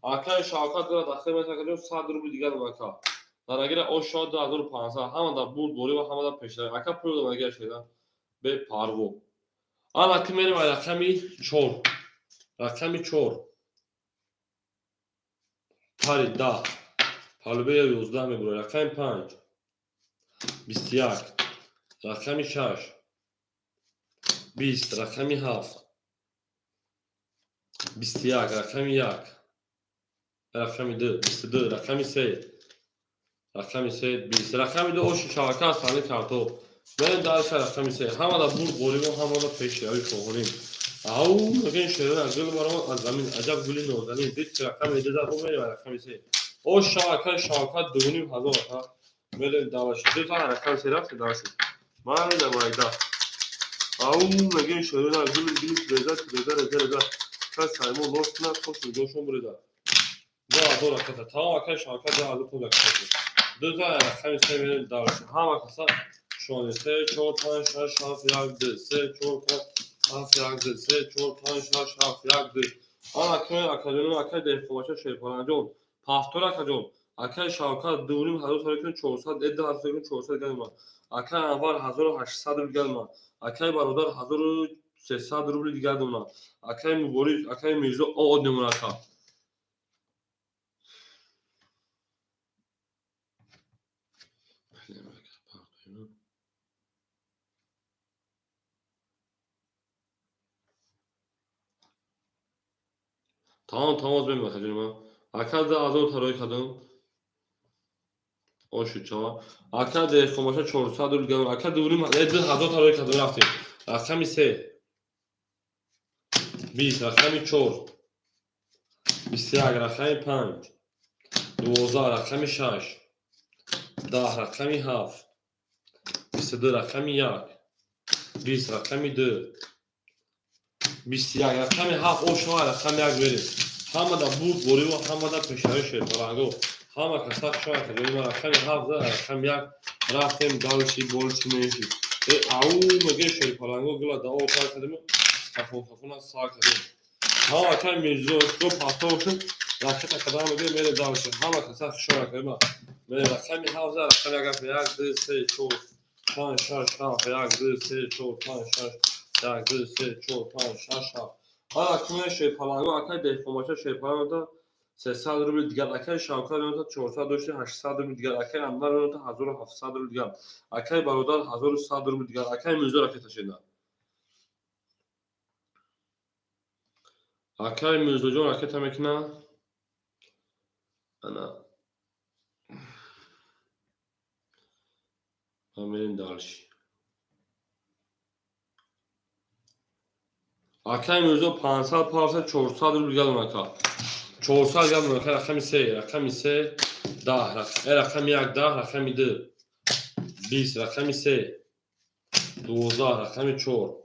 اکای شاوکه دو داخل متن کنیم 100 روبل دیگر مکا درگیر اوش شا 2500 همه دا بود بولی و همه دا پیشتر اکا پول دو مگه شده به پارو آن که میریم رقمی چور پاری 10 پالوبه 11 میبره رقم 5 21 رقمی 6 20 رقمی 7 21 رقمی 1 رقمی 2 22 رقمی 3 رقمی 3 20 رقمی 2 اوش شاوکه سانی کارتو من دارش رقمی 3 همه دا بود بولی و همه دا پیشتری فوقونیم او مگین شروع از گل برام از زمین عجب گلی نازنین دید که رقم 12000 او میره رقمی 3 او شاوکه دوونیم هزار تا میره داوش دو تا رقم 3 رفت داوش من میدم وایدا او مگین شروع از گل بیلیت کس سایمون لوست نه خوش دوشون بریده دو هزار رقم تا شاوکه 2000 پول رقم دو تا رقم 3 میره داوش همه کسا شونه 3 4 5 6 7 1 2 3 4 5 7 1 2 3 4 5 6 7 1 2 آن اکای دهقوماچه شیرپارنجون پافتور اکجون اکای شاوکه دوریم هزار سالی کنی 400 ادده هزار سالی کنی 400 گلما اکای انوار 1800 روبل گلما اکای برادر 1300 روبل دیگر دونا اکای مبوری اکای میرزو آد نمونه اکا tamam az benim bakacağım ha. Akade azot taroy kadın. O şu çava. Akade komaşa 400 روبل گرم. Akade دوریم اد هزار taroy kadın رفتیم. رقمی 3 20 رقمی 4 21 رقمی 5 12 رقمی 6 10 رقمی 7 22 رقمی 1 20 رقمی 2 21 رقمی 7 او شما رقم 1 بریم همه دا بود بوری و همه دا پیشتری شیرپارنگو همه کسا شما کنیم رقم 7 رقم 1 رفتیم دالشی بولشی میشی او مگه شیرپارنگو گلا دا او کار کردیم خفون از سا کردیم همه کن میرزو دو پاستا باشن رکت اکدام مگه میره دالشی همه کسا شما کنیم میره رقم 7 رقم 1 2 3 4 5 6 7 1 2 3 4 5 6 1 2 3 4 5 6 7 حالا اکنون شیرپارنگو اکای دهقوماچه شیرپارنگو دا 300 روبل دیگر اکای شاوکه تا 400 داشته 800 روبل دیگر اکای انوار تا 1700 روبل دیگر اکای برادر 1100 روبل دیگر اکای میرزو رکت شینا اکای میرزو جون رکت مکنا انا میریم دالشی اکای میرزو 500 400 روبل دیگر مکا 400 گرم مکا رقمی 3 10 رقمی 1 10 رقمی 2 20 رقمی 3 12 رقمی 4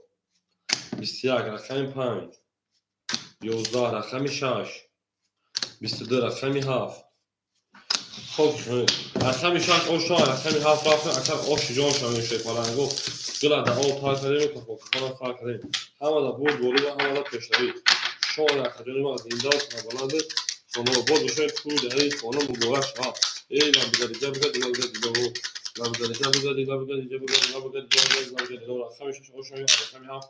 21 رقمی 5 11 رقمی 6 22 رقمی 7 خب رقمی 6 اوشا رقمی 7 رقم اکر اوش جان شامل شیرپارنگو گلا دا او تا کردیم که خب خلاص تا کردیم همه دا بود بولی و همه دا پیشتری شما رقمی ما از این داست بلند شما بود بشه پول داری شما مبارک ها ای لبگری جبگری رقمی 6 اوشا رقمی 7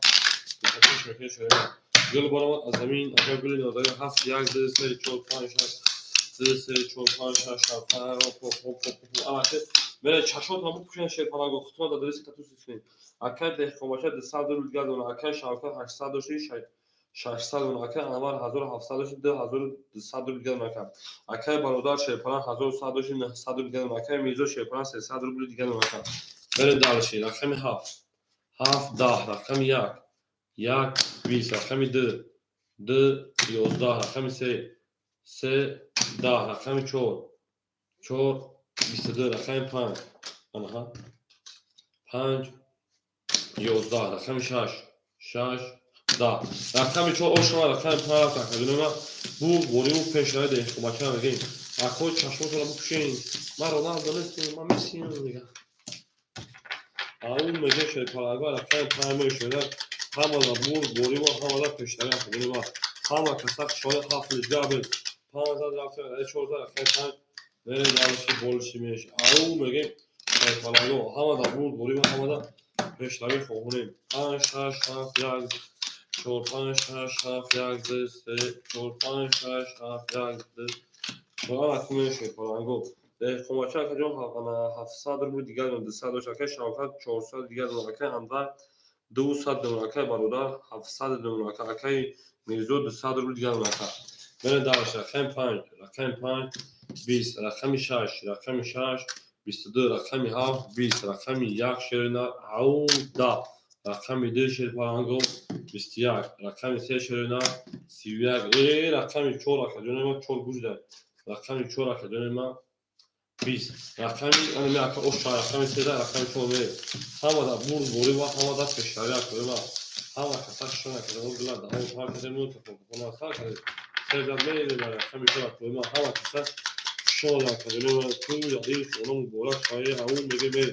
گل برام از زمین اگر گلی نازنین 7 1 2 3 4 5 6 2 3 4 5 6 7 8 من چشمات هم پوشن شیرپارنگو خطوط داده ریسک تاتو سیستم اکای دهقوماچه 200 روبل دیگر دونه اکای شاوکه 800 داشته 600 دونه اکای انوار 1700 داشته 2200 روبل دیگر دونه اکای برادر شیرپارنگ 1100 داشته 900 روبل دیگر دونه اکای میرزو شیرپارنگ 300 روبل دیگر دونه بریم دالشی رقم 7 10 رقم 1 20 رقمی 2 11 رقمی 3 10 رقمی 4 22 رقمی 5 آنها 5 11 رقم 6 10 رقم 4 شما رقم 5 تقریبا بو بوری و پنجره ده کمک میگیم اکو چشمتون رو بپوشین من رونالدو نیستم من مسی میگم اون میگه شده پاراگا رقم 5 میشه هم از بوری و هم از پنجره میگیم هم کسا شوی حافظ جابر 15 رقم 14 رقم 5 نه داشتی بولشی میشه اون میگه پاراگا هم از بوری و هم از پنجره خوبونیم 5 6 7 1 4 5 6 7 1 2 3 4 5 6 7 1 2 شما میشه پارانگو خماچه که جون 700 رو دیگر 200 که شاوکت 400 دیگر نمکه انور 200 نمکه برادر 700 نمکه میزو 200 رو دیگر نمکه من دارش رقم 5 20 رقم 6 رقم 6 22 رقم 7 20 رقم 1 شرنا عودا رقم 2 شر پارانگو 21 رقم 3 شرنا 31 رقم 4 که جون ما 4 گوش رقم 4 که جون ما 20 رقم انا میاک اوش رقم 3 رقم 4 می همه دا بوری و همه دا پشتاری کنه ما همه کسا شونه که اون بلا دا اون کار که نمیشه کنه سال که سرجم میلی برای رقم 4 کنه ما همه کسا شونه که جون تو یادی شونه بولا شای اون میگه می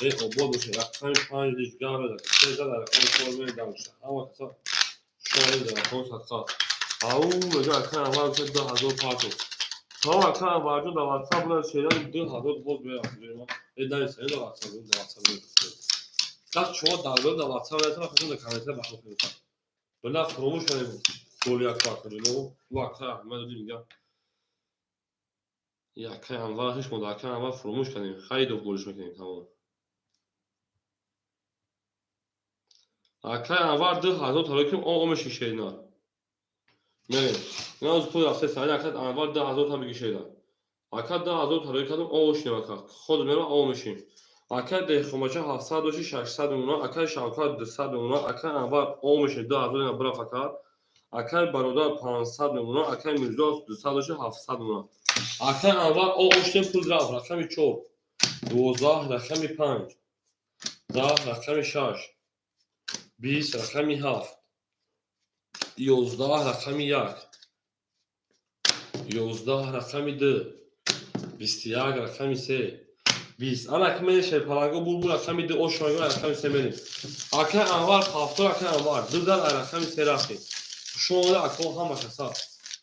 ای اوبود میشه رقم 5 دیگه گاوه سه دا رقم 4 می داشت همه کسا شونه دا کنه سال اون میگه رقم اول که 2000 پاتو ها که واجد واتساپ لا şeyler 2000 boz bir yapıyorum. Eden seni de WhatsApp'ı. Kaç çoğu dalga da WhatsApp ya tarafından da kameraya bakıyorum. Böyle promoş hani gol bakıyorum. Vakta ben dedim ya kan var hiç mudakkan var promoş kanım. Haydi goliş mekanım tamam. Akan var 2000 tarakim o meşi şeyler. Ne az pul asıl sana akan var 2000 tabii şeyler. اکاد ده هزار تلایی کردم آوش نمیکرد خود میرم آو میشیم اکاد ده خماچه 700 و 600 اونا اکاد شاوکات 200 اونا اکاد انوار آو میشه 2000 اینا برا فکر اکاد برادر 500 اونا اکاد میرزا 200 و 700 اونا اکاد انوار آوش نیم پول درف رقمی 4 12 رقمی 5 10 رقمی 6 20 رقمی 7 11 رقمی 1 11 رقمی 2 21 رقمی 3 20 انا کمی شی پلنگو بول رقمی 2 اوشماگو رقمی 3 میریم اکه انوار هفته اکه انوار 2000 رقمی 3 رقمی شما اکو هم کسا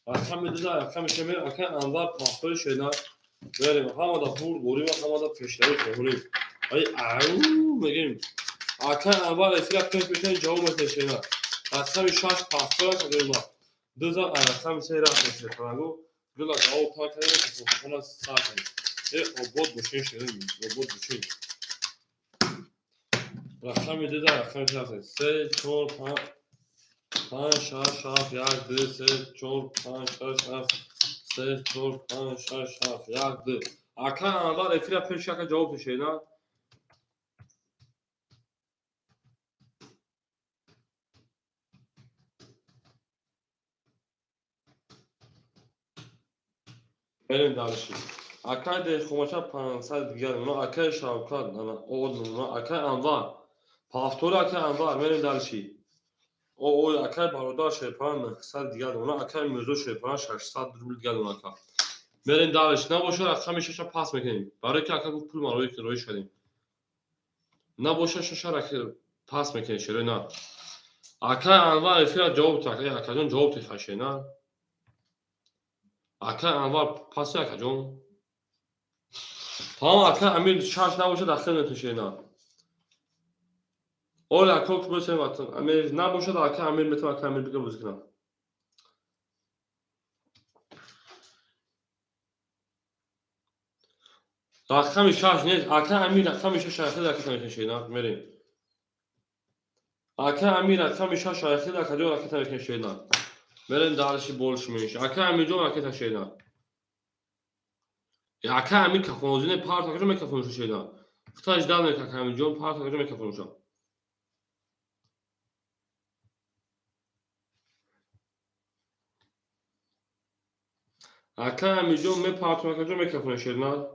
رقمی 2000 رقمی 3 میریم اکه انوار هفته شینا میریم هم دا بول بوری و هم دا پشتری کنیم ای او میگیم اکه انوار اسیلا پشتن جاو مت شینا رقمی 6 هفته کنیم 2000 رقمی 3 رقمی شی پلنگو گلا او تا کنیم که خونه ساعت obod باشین شدیم obod باشین رقم میده در رقم شده 3 4 5 6 7 1 2 3 4 5 6 7 3 4 5 6 7 1 2 اکن اول افیلا پیش که جواب بشه نه بریم دارشیم اکن ده خماچه 500 دیگر اونا اکن شاوکات اونا اکن انوار پافتور اکن انوار بریم دارشیم او اکای برادر شیپان 100 دیگر اونا اکای میرزو شیپان 600 روبل دیگر اونا کا بریم دارش نباشه رقم 6 پاس میکنیم برای که اکا پول ما روی شدیم نباشه 6 رقم پاس میکنیم شروع نه اکای انوار افیرا جواب تا اکا جون جواب تی خشه نه اکای انوار پاس اکا جون تمام اکا امیر 6 نباشه داخل نتوشه نه اول اکا که بسیم امیر نباشه اکا امیر میتونه اکا امیر بگم بزنه رقم 6 نیست اکا امیر رقم 6 شایخه در کتاب کشیدن میریم اکا امیر رقم 6 شایخه در کتاب کشیدن میریم دارشی بولش میشه اکا امیر جو رقم کشیدن اکا امیر کفونزین پارت کجا میکفونش کشیدن اختاج دادن اکا امیر جو پارت کجا میکفونش اکا امیر جو می پارت کجا میکفونش کشیدن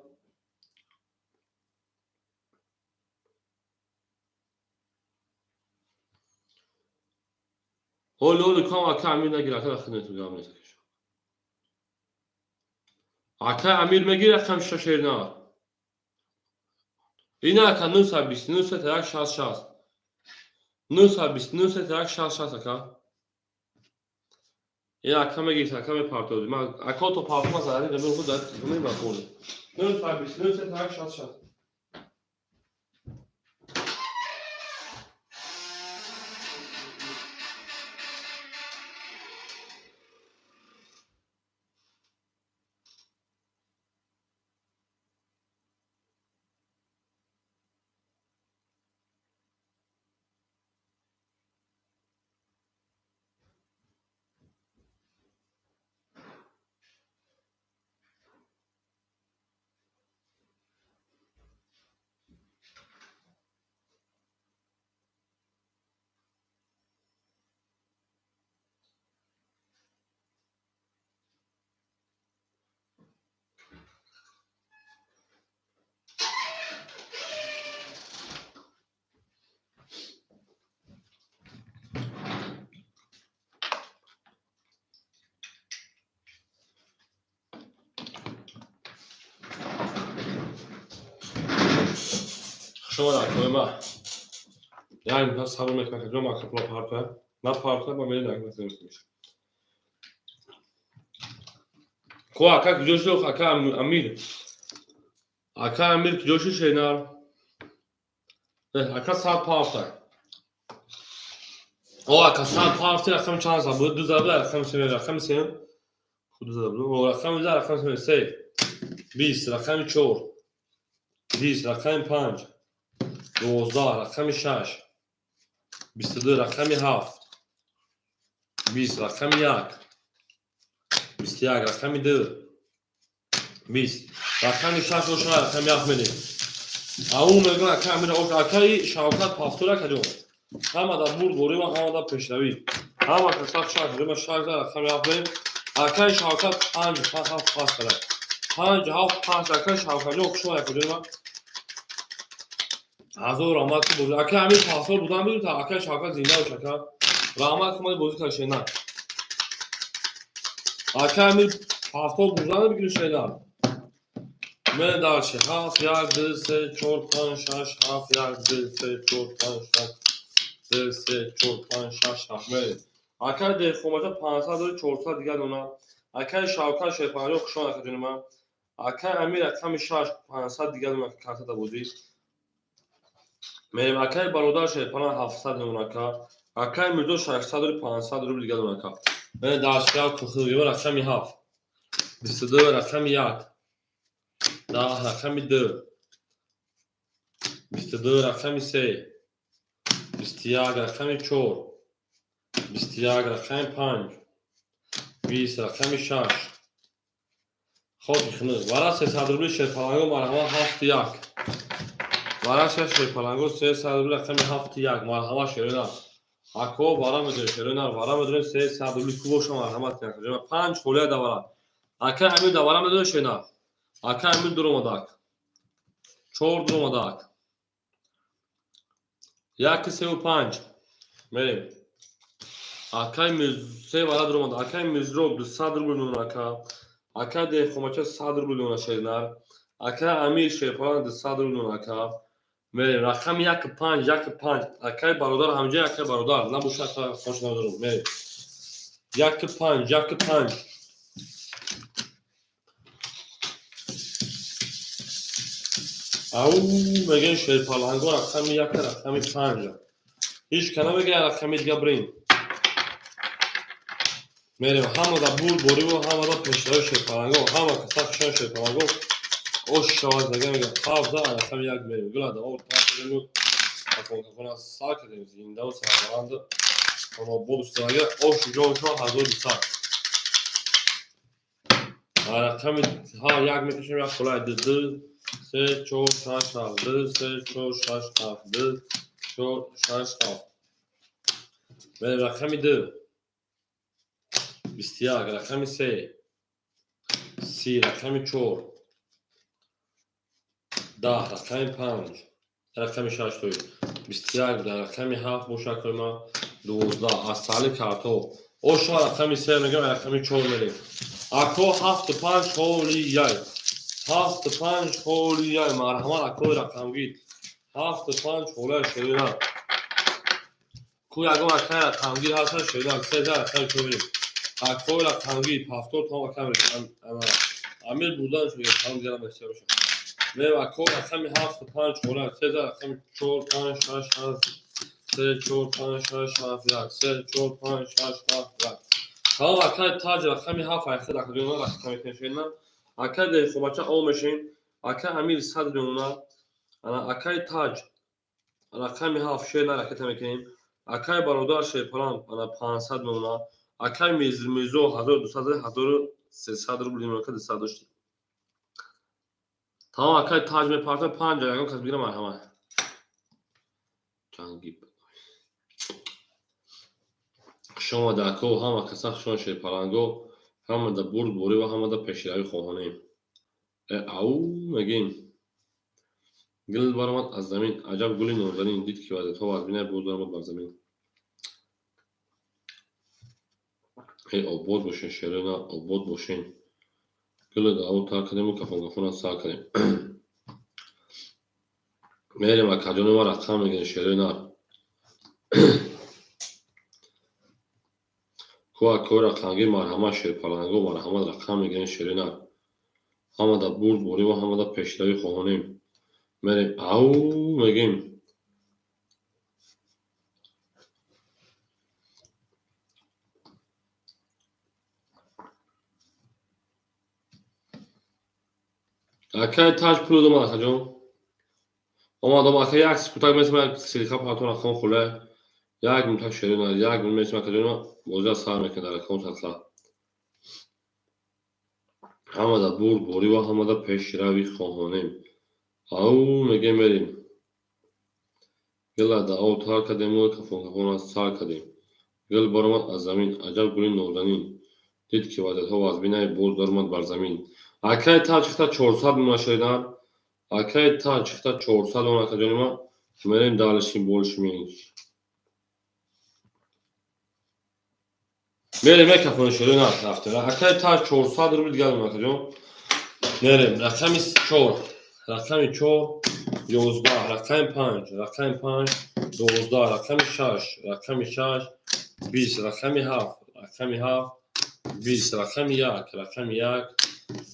هول کام اکا امیر نگیر اکا داخل نتو گام نیست اکا امیر مگیر اکا مشتا شیرنا اینا اکا نوسا بیست نوسا ترک شاس نوسا بیست نوسا ترک شاس اکا اینا اکا مگیر اکا می پارتو ما اکا تو پارتو ما زدی دمون خود داد دمون با خود نوسا بیست نوسا ترک شاس شما در کنه ما یعنی پس همون مکمک جو ما کپلا پارتو ما پارتو با میل نگم نمیشه کو اکا جوشو اکا امیر اکا امیر جوشو شینار اکا ساعت پارتو او اکا ساعت پارتو رقم چند ساعت بود دو زبده رقم سیم رقم سیم خود دو زبده و رقم زد رقم سیم سی 20 رقم 4 20 رقم 5 12 رقم 6 22 رقم 7 20 رقم 1 21 رقم 2 20 رقم 6 و 7 رقم 1 میلی اون میگن اکا امیر او اکای شاوکت پافتورا کدوم همه دا بور گوری و همه دا پشتوی همه که ساخت شاک روی شاک دا رقم 1 میلی اکای شاوکت 5 7 پاس کرد 5 7 5 اکای شاوکت جو کشو نکردیم ازو رحمت کو بزرگ اکا امیر پاسور بودن بیدو تا اکای شاوکت زنده و شکر رحمت کو مالی بزرگ کرشه نه اکا امیر پاسور بودن بگیرو شیدن من دارشه 7 1 2 3 4 5 6 7 1 2 3 4 5 6 2 3 4 5 6 7 میلی اکای دخومتا 500 داری 400 دیگر دونا اکای شاوکت شیپانجو کشو نکردیم من اکای امیر اکام 6 500 دیگر دونا که کارتا دا بودی میریم اکای برادر شیپانه 700 دونا اکای میردو 600 داری 500 روبل دیگر دونا من دارشه ها کخوگی و رقمی 7 22 رقمی 1 10 رقمی 2 22 رقمی 3 21 رقمی 4 21 رقمی 5 20 رقمی 6 خود میخونه ورا 300 روبل شیپانگو مرحبا 7 1 ورا شیپانگو 300 روبل رقمی 7 1 مرحبا شیرنا اکو ورا میدونه شیرنا ورا میدونه 300 روبل کوبو شما مرحمت نکنه 5 خوله دورا اکا امیر دورا میدونه شینا اکا امیر درومداک 4 درومداک 1 3 و 5 میریم اکا امیر 3 ورا درومداک اکا امیر رو 200 روبل نون اکا ده خماچه 100 روبل نون شیرنا اکا امیر شیپان 200 روبل نون میریم رقم 1 5 1 5 اکای برادر همجه اکای برادر نبوشه تا خوش ندارم میریم 1 5 1 5 او میگن شیپالانگو رقم 1 رقم 5 هیچ کنه میگه رقم دیگه بریم میریم همه دا بور بوری و همه دا پشتای شیپالانگو همه که ساخشان شیپالانگو اوش شواز دیگه میگه 17 رقم 1 میریم گلا دا اور پاس کنیم کافون ساکتیم زنده و سربراند اما بودست دیگه اوش جون شو 1200 رقم ها 1 میکشیم یک خلای 2 3 4 5 7 2 3 4 6 7 2 4 6 7 میریم رقم 2 21 رقم 3 30 رقم 4 10 رقم 5 رقم 6 توی 21 رقم 7 بوشک ما 12 از سال کارتو او شما رقمی 3 میگم رقمی 4 میریم اکو 75 خولی یای 75 خولی یای مرحمت اکو رقم گید 75 خوله شرینا کوی اگه اکای رقم گید هستن شرینا 3 رقم چو بریم اکو رقم گید 70 تا رقم بریم امیر بودن شو رقم گیرم بسیار بشه میریم اکو رقمی 75 خوله 3 رقم 4 5 6 7 3 4 5 6 7 3 4 5 6 7 ها اکای تاج رقمی 7 اخیر رقمی رقمی کنشینا اکای ده خوبچه او مشین اکای امیر صدر اونا انا اکای تاج رقمی 7 شیر حرکت میکنیم اکای برادر شیپلان انا 500 اونا اکای میزو 1200 1300 روبل مملکت دست داشتیم تمام اکای تاج می پارت 5 جایگاه کس بگیرم مرحمت جنگی شما داکو هم کسا شون شیپلانگو هم دا برد بوری و هم دا پیشروی خواهانیم او مگیم گل برآمد از زمین عجب گلی نازنین دید که وضعیت ها از بینه بود درآمد بر زمین ای آباد باشین شیرینا آباد باشین گل داو تا کردیم و کفان کفان سا کردیم میریم اکاجون ما رقم میگن شیرینا کو رقمگی مرحمت شیرپلنگو مرحمت رقم میگن شیرینا همه دا برد بوری و همه دا پیشروی خواهانیم میریم او میگیم اکای تاج پلو دوم اکاجون اومدم اکای عکس کوتاه مثل سیلیکا پاتون رقم خوله یک منتخب شیرینا یک مثل اکاجون موزه سر میکنه در اکاونت اصلا همه دا برد بوری و همه دا پیشروی خواهانیم او میگه میریم گل دا او تار کردیم و کفان کفان سر کردیم گل برآمد از زمین عجب گلی نازنین دید که وضعیت ها از بینه بود درآمد بر زمین اکای تاج چختا 400 اونا شیرینا اکای تاج چختا 400 اونا اکاجون ما میریم دالشیم بولشمین میریم یک کفان شیرینا رفته اکای تاج 400 رو دیگه اونا اکاجون میریم رقمی 4 رقمی 4 11 رقمی 5 رقمی 5 12 رقمی 6 رقمی 6 20 رقمی 7 رقمی 7 20 رقمی 1 رقمی 1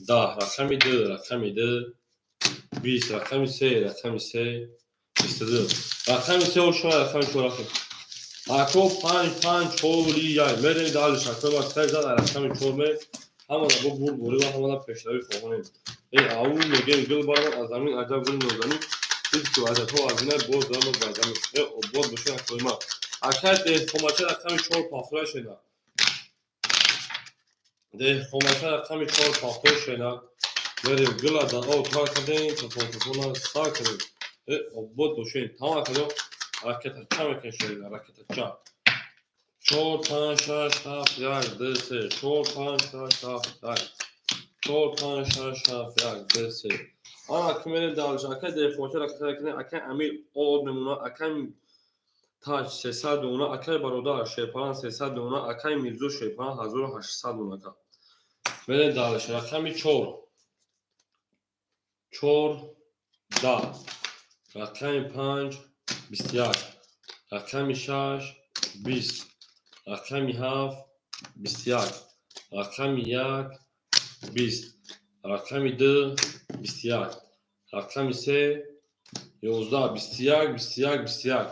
10 رقمی 2 رقمی 2 20 رقمی 3 رقمی 3 22 رقمی 3 و شما رقمی 4 رقمی اکو 5 خولی یای میریم دالش اکو با 3 زد رقمی 4 می همه دا بود بوری و همه دا پیشروی خواهانیم ای او میگیم گل برآمد از زمین عجب گل نازنین دید که وضعیت ها از بینه بود درآمد بر زمین ای آباد باشین اکوی ما اکای ده خومچه رقمی 4 پاخره شینا ده خومچه رقمی 4 پاخره شینا میریم گل دا او تار کردیم کفان کفان سا کردیم ای آباد باشین تمام اکاجون حرکت چا میکن شینا حرکت چا 4 5 6 7 1 2 3 4 5 6 7 1 4 5 6 7 1 2 3 آن اکمل دالش اکای ده خومچه رقمی کنه اکای امیر او نمونه اکای تاج 300 اونا اکای برادر شیپلان 300 اونا اکای میرزو شیپلان 1800 اونا میریم دالش رقمی 4 10 رقمی 5 21 رقمی 6 20 رقمی 7 21 رقمی 1 20 رقمی 2 21 رقمی 3 11 21 21 21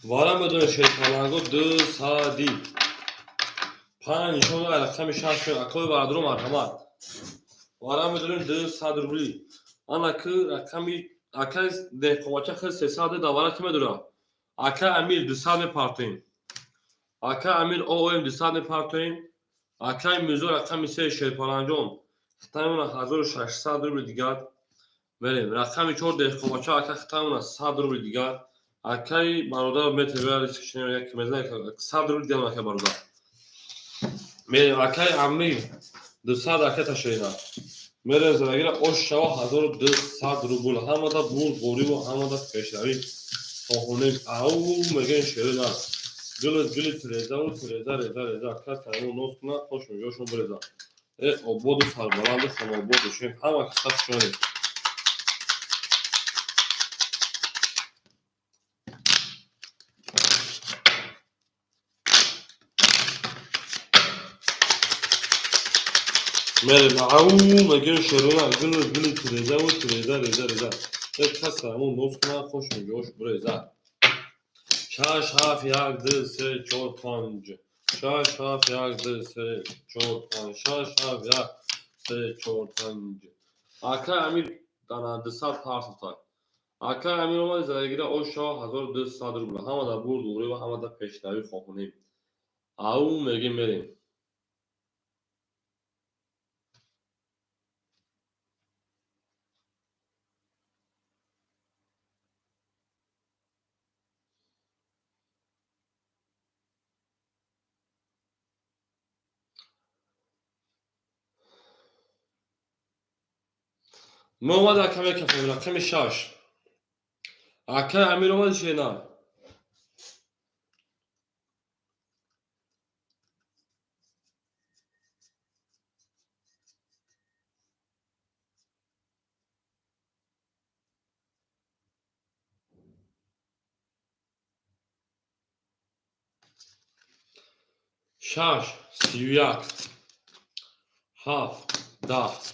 وارم بدون شیپلانگو 2 سادی 5 شما رقمی 6 اکوی برادر مرحمت وارم بدون 2 ساد روبلی آن اکو رقمی اکای ده خومچه خیلی 300 دواره که میدونه اکای امیر 200 پارتیم اکای امیر او ام 200 پارتیم اکای میزو رقمی 3 شیپلانجون ختمون 1600 روبل دیگر بریم رقمی 4 ده خومچه اکای ختمون 100 روبل دیگر اکای برادر متر یک مزنه 100 روبل دیگر اکای برادر میریم اکای امیر 200 اکای تشرینا میریم زنگیر اوش شوا 1200 روبل همه دا برد بوری و همه دا پیشروی خونیم او میگن شعر نه گل تریزه و ریزه کس همون نوز کنه خوش میگوشون بریزه آباد و سربلند خم آباد شیم همه کسا شونیم میریم او میگن شعر نه گل تریزه و ریزه کس همون نوز کنه خوش میگوش بریزه شش هفت یک دو سه چهار پنج شش هفت یک دو سه چهار پنج شش هفت یک سه چهار پنج اکا امیر دانا 200 حرف افتاد اکا امیر اومد زندگی او شاه 1200 روبل همه در برد دوره و همه در پیشروی خواهونیم او میگه میریم ما اومد اکا میکفیم رقم شش اکا امیر اومد شینا شش 31 هفت 10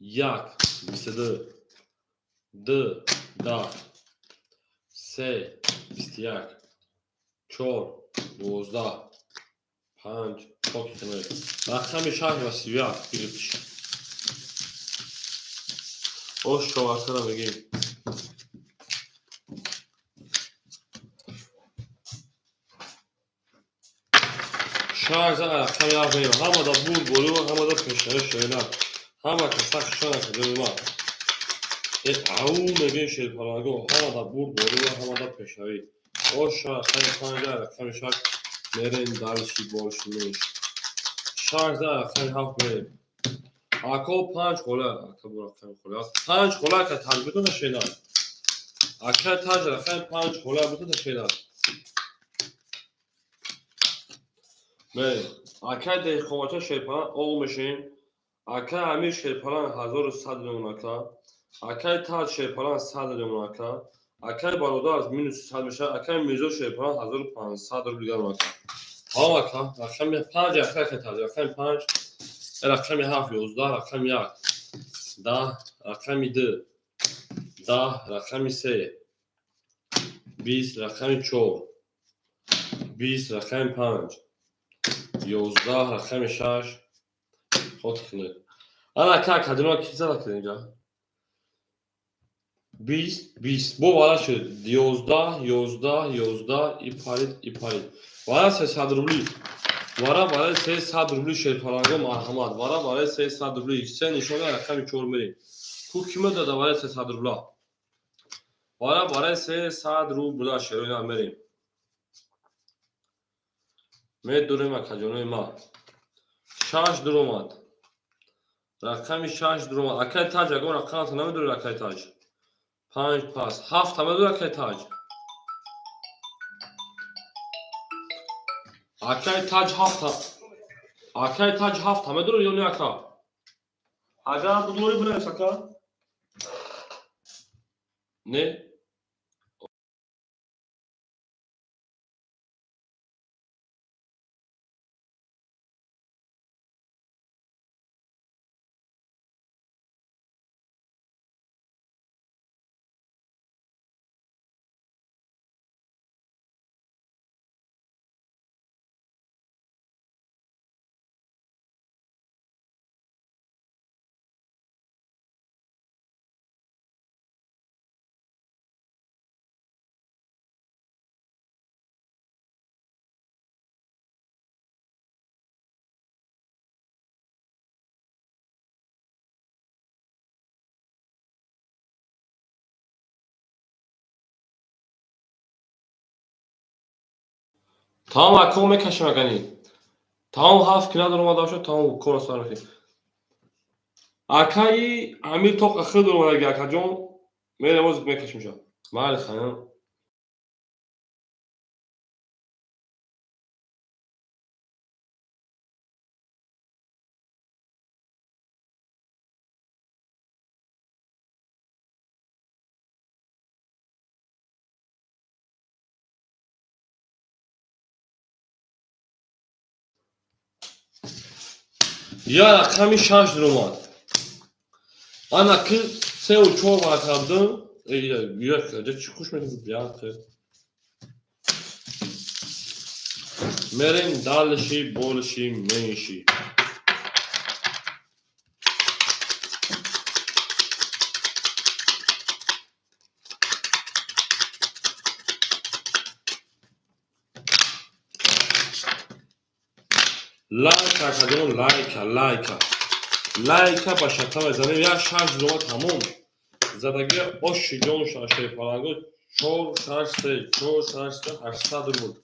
یک 22 دو 10 سه 21 چهار 12 5 پاکی کنه رقم شهر و 31 گرفتش اوش شوارتر رو بگیم شهر زن رقم یک بگیم همه دا بود بولو و همه دا پیشنه شوینا همه که سخت شانه که دوی ما او میگیم شیر پرانگو همه دا بود بولو و همه دا پیشنوی اوش شهر رقم 5 رقم شهر میرین دلشی بولشی میش شهر زن رقم 7 بگیم اکا 5 خوله اکا بو رقم خوله 5 خوله که تجربه نشینا اکا تاج رقم 5 خوله بوده نشینا اکا ده خواهد شیرپران او میشین اکا امیر شیرپران 1100 لیمون اکا اکا تاج شیرپران 100 لیمون اکا اکا برادر از مینوس 100 میشه اکا میزو شیرپران 1500 رو دیگر اکا ها اکا رقم 5 اکا که تاج رقم 5 رقم 7 11 رقم 1 10 رقم 2 10 رقم 3 20 رقم 4 20 رقم 5 11 رقم 6 خود کنید انا که کدوم کی زده کنید اینجا 20 bu valla şu 11 iparit valla 300 rubli valla 300 rubli şerparango marhamat valla 300 rubli sen nişona rakam çormeri ku kime dada valla 300 rubla valla 300 rubla şerona merim me duruma kajono ma şaş durumat rakam şaş durumat akay tac agora rakam tanımı dur akay tac 5 پاس 7 همه دو اکای تاج اکای تاج 7 اکای تاج 7 همه دو یا نه اکا اگر تو دوری بنه سکا نه تمام اکا میکشم اگنی تمام 7 کیلو در اومده باشه تمام کور سارخی اکای امیر تو اخر در اومده اکا جون میره موز میکشم شد بله خانم. یا رقمی 6 در اومد. آن که 3 و 4 برکردم. یک چی خوش می‌کنید بیاد که مریم دالشی بولشی منشی. لایکا کدوم لایکا با شکل زمین یا 6 در اومد تمام. زدگی آشی جان شاشه پالانگو 4 6 3 4 6 3 800 بود.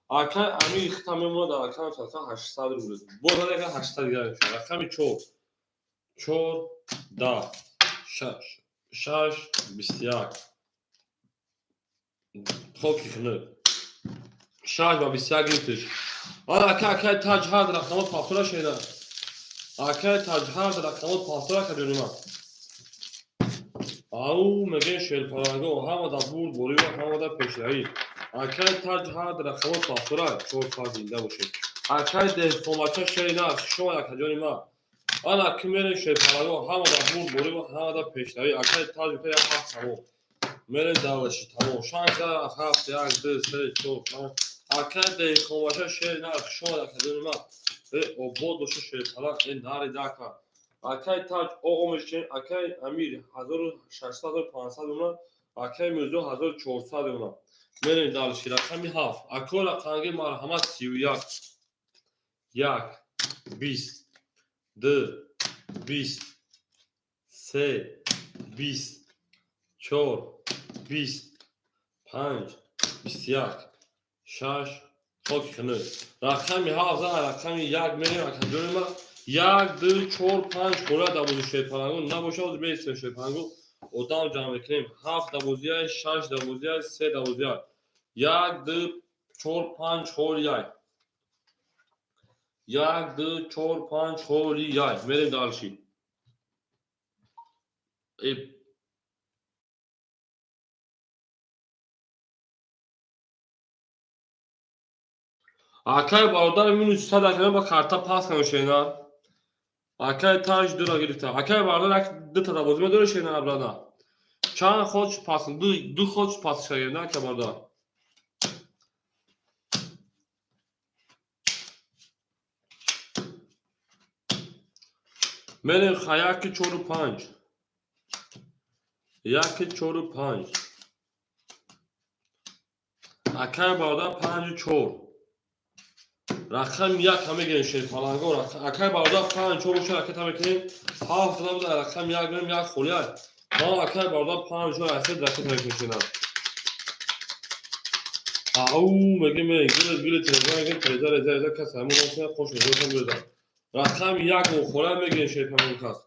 Arka əmi ixtamımla da arkan çatsa 800 rubl. Bu da nə 800 gəlmiş. Rəqəmi çox. Çor da şaş bisyak. Xokixni. Şaş və bisyak gitmiş. Arka tacihar rəqəmi pasura şeylər. Arka tacihar rəqəmi pasura kadınma. Au məgən şel parango havada bul boruyor havada peşləri. Arkay tacihar rəqəmi pasura çox fazla باشه. Arkay de tomaça şeyler şu yakacağım ima. Ana kimin şey parango havada bul boruyor havada peşləri. Arkay tacihar yapar tamam. Mene davşı tamam. Şanslar hafta yazdı şey çok. Arkay de tomaça şeyler şu yakacağım ima. Ve o bodoşu şey falan nari daka. Akay tac o olmuşken akay amir 1600-500 ona akay mevzu 1400 ona mene dalışi rakami haf akola kangi marhamat siyak yak 20 20 se 20 çor 20 5 bisyak şaş xokxini rakami haf za rakami yak mene akadırma یک دو چهار پنج خورده دوازده شیپرانگو نباشه از بیست شیپرانگو ادام جمع کنیم 7 12 6 12 3 12 یک دو چهار پنج خور یک دو چهار پنج خور یک میریم دالشی آکای برادر من 300 دقیقه با کارتا پاس کنم شینا Akay taş dura girifte. Akay bardak dı tada bozma dura şeyden ablana. Çan xoç pasın. Du xoç pas şeyden akay bardak. Menin xayaki çoru panç. Yaki çoru panç. Akay bardak pancı çor. Rakam yak همه گنشه پالانگو اکای باردار پنج چهار چهار اکای تام کنیم هفت داد رقم یک گرم یک خولیت ما اکای باردار پنج چهار اکای رقم تام کنیم او مگه گل تلویزیون گل تلویزیون کس همون واسه خوش می‌گذرم بذار رقم یک و خوله میگن شیپ همون کس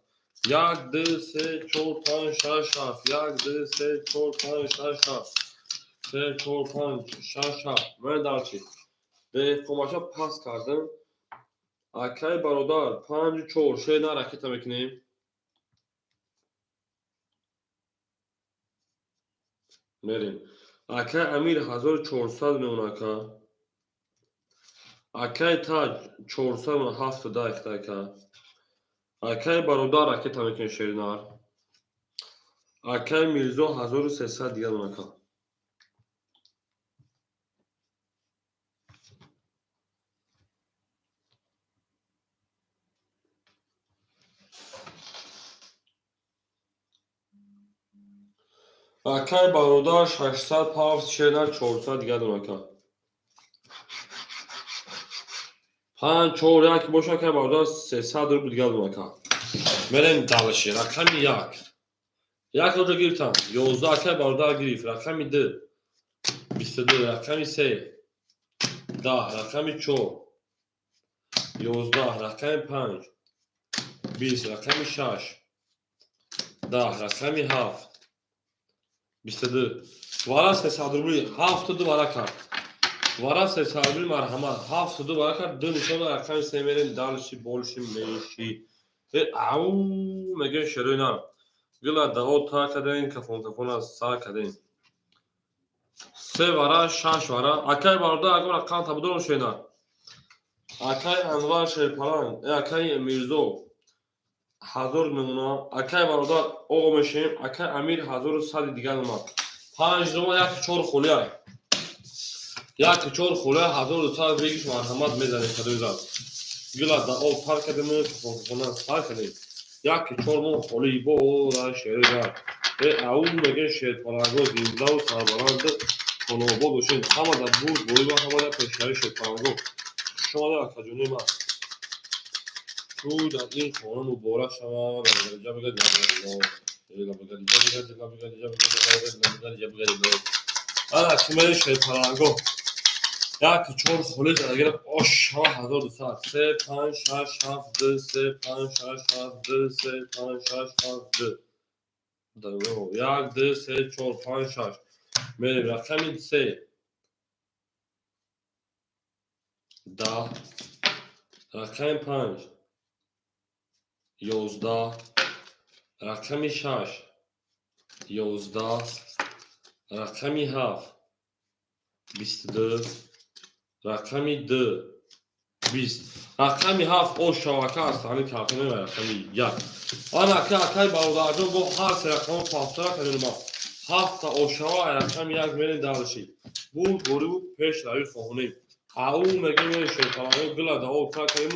یک دو سه چهار پنج شش هفت یک دو سه چهار پنج شش هفت سه چهار پنج شش هفت من دارچی به کماشا پاس کردم اکای برادر 5 4 şeyden hareket etmeyin. Merin. Akay Amir 1400 میونکا. Akay Tac 470 دقیقه. Akay برادر hareket etmeyin şeyden. Akay Mirzo 1300 دیگه میونکا. Akay برادر 600 پاوس şeyden 400 دیگه میونکا. 5 4 1 باشه که برادر 300 رو دیگه میونکا. Merin dalışı rakami yak. Yak hoca girtan. 11 akay bardağı girif. Rakami 2. 22 rakami 3. 10 rakami 4. 11 rakami 5. 20 rakami 6. 10 rakami 7. 22 вара 302 72 варака вара 302 марҳамат 72 варака ду нишона рақами се мерем далши болши меши ау мегем шерӯйна гила дао та кадем кафона са кадем се вара 6 вара акай барда агар рақам табдор шена акай анвар шерпалан акай мирзо 1000 мемона акай барда оғо мешем акай амир 1100 дигар омад 5 дома як 4 хулия як 4 хулия 1200 бегиш марҳамат мезане кадозад гила дао тар кадем кафона са кадем як 4 мо холи бо да шерida ау меге шерпалаго зиндау сарбаланд خانوابا باشین همه در بود بایی و همه در پشتری شدپرنگو شما در اکاجونی من تو در این خانه مبارک شما در بگرد انا کمه شدپرنگو یکی 4 خالی در اگر آش همه 1200 3 5 6 7 2 3 5 6 7 2 3 5 6 7 2 1 2 3 4 5 6 میریم رقم 3 10 رقم 5 11 رقم 6 11 رقم 7 22 رقم 2 20 رقم 7 او شبکه است همین کارتونه و رقم 1 آن اکای برادرجان با هر سه رقم پاسدار کنیم ما 7 ошава рақам 1 мерем далши буд бору пеш равӣ хоҳонем ау меге мере шерпалаҳо гила дао та кадем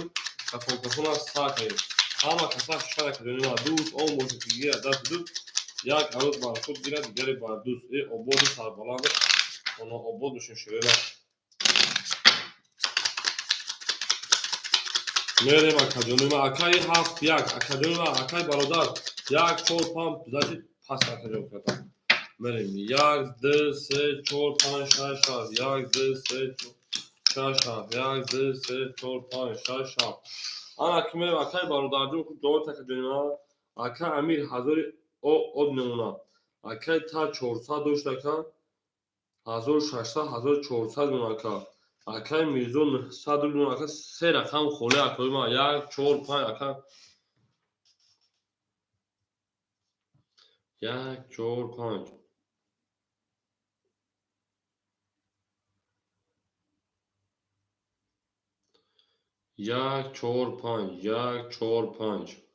кафона са кадем ҳама каса шара кадем дӯст он бошад ки гира даст ду як арӯз бар худ гира дигаре бар дӯст ободи сарбаланд оно обод бошем шерена мерем акаҷонима акаи 7 1 акаҷонима акаи бародар 1 4 5 даши пас акаҷон кардам мерем 1 2 3 4 5 6 7 1 2 3 4 6 7 1 2 3 4 5 6 7 ана ки мерем акаи бародарҷон ку дор такаҷонима акаи амир 1000 од мемона акаи та 400 доштака 1600 1400 мемона акаи мирзо 900 мемона ака се рақам холе акоима 1 4 5 ака 1 4 5 1 4 5 1 4 5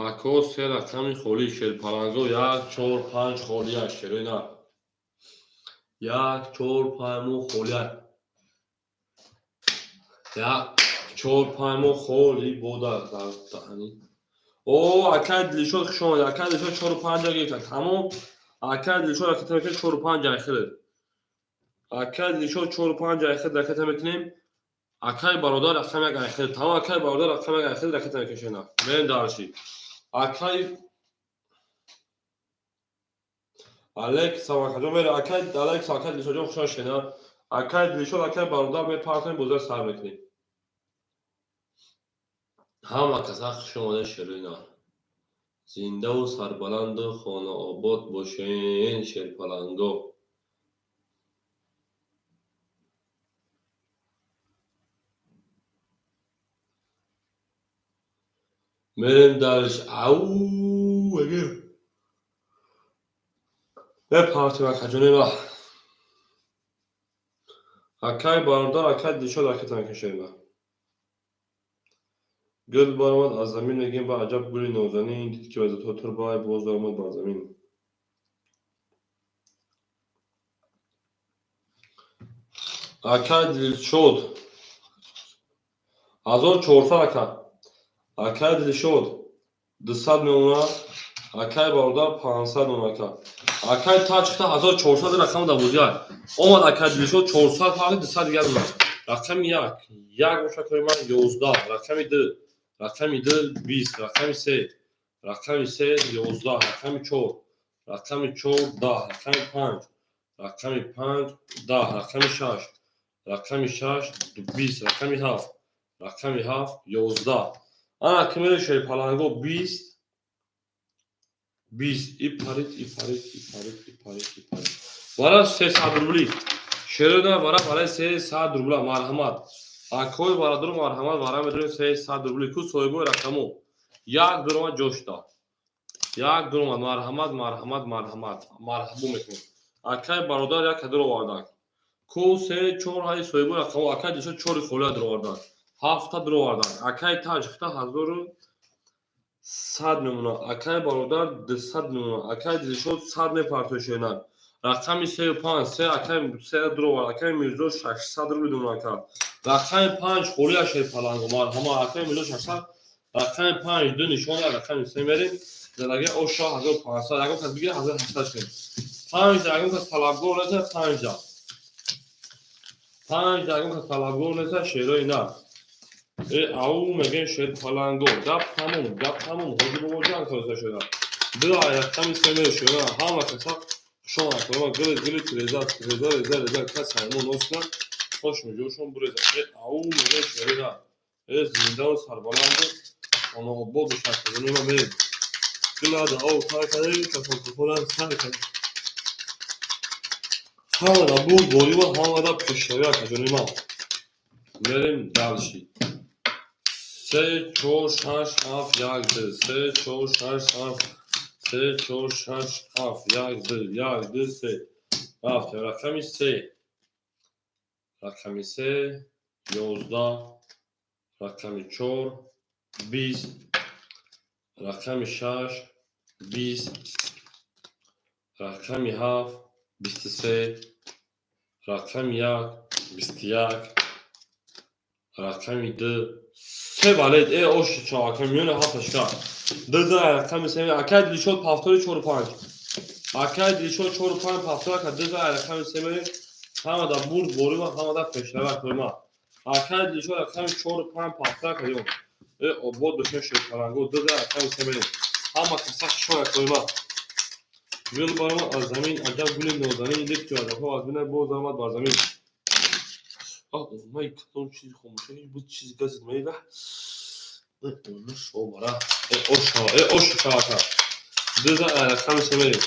ако се рақами холи шерпаланго 1 4 5 холия шерена 1 4 5 мо холия 1 4 5 мо холи бода дар таҳани о акай дилшод хушом акай дилшод 4 5 гирифта тамом акай дилшод акай 4 5 айхир акай дилшод 4 5 айхир даката мекунем акай бародар рақам 1 айхир тамом акай бародар рақам 1 айхир даката мекушена мен дарши акай алекс авакаҷо мере акай алекс акай дилшоҷон хушон шена акай дилшод акай бародар мепартем бозар сар мекунем ҳама каса хушомада шерина зиндаву сарбаланду хонаобод бошен шерпаланго мерем дарш ау эгер мепартем акаҷонима акай бародар акай дилшод аката мекушена гул баромад аз замин мегем ба аҷаб гули нозанин дид ки вазитотир бай боз омад бар замин акай дилшод 1400 ака акай дилшод 200 мемона акай бародар 500 мемона ака акай та чиқта 1400 рақам давузяд омад акай дилшод 400 фарқи 200 дигар омад рақами 1 боша коима 11 рақами 2 рақами 2 20 рақами 3 рақами 3 11 рақами 4 рақами 4 10 рақами 5 рақами 5 10 рақами 6 рақами 6 20 рақами 7 رقم 7 11. انا کمیل شوی پلنگو 20 İpparit. Vara 300 rubli. Şerida vara 300 rubla marhamat. Akoy vara dur marhamat vara medrun 300 rubli ku soybo rakamu. Yak durma coşta. Yak durma marhamat. Marhabu mekum. Akay barodar yak kadir vardak. Ku se 4 hay soybo rakamu akay dişo 4 khola dur vardak. Hafta dur vardak. Akay tajxta hazoru 100 نمونه اکای برادر 200 نمونه اکای دیشو 100 نپارتوشینا رقمی 35 3 اکای 3 درو اکای میرزو 600 رو بدون اکا رقم 5 خولی شه پلنگو مار همه اکای میرزو 600 رقم 5 دو نشون رقم 3 میریم درگه او شاه 1500 اگه کس بگیره 1800 شد 5 اگه کس طلبگو لزه 5 جا 5 اگه کس طلبگو لزه شیرای نه او میگن شد پلنگو گپ تموم هودی بابا جان کارش شده دو رقم سمیر شده همه کسا شما کنم گل رزا کس همون نوستن خوش میجوشون برزا او میگن شده زنده و سربلند اونو بود شکل نمیما برید گلاد او تاکده کسان کفولن سر کن همه دا بود بوری و همه دا پشتوی کجونیما بریم دلشید 3 4 6 7 1 3 4 6 7 1 3 7 رقمی 3 11 رقمی 4 20 رقمی 6 20 رقمی 7 23 رقمی 1 21 رقمی 2 سه بالید اوش چا کمیون هفتشکا دو رقم سه اکای دیشو پافتوری 45 اکای دیشو 45 پافتور که دو رقم سه همه دا برد بوری و همه دا پشتوه کنما اکای دیشو رقم 45 پافتور که یون او بود بشن شد پلنگو دو رقم سه همه کسا شوه کنما گل بارما از زمین عجب گل نوزنی لیک جو عجب ها از بینه بوز آمد بر زمین مای کتون چیزی خاموشه هیچ بود چیزی گازید میبه اونو شو برا اوش شاکا دوزا رقم سمری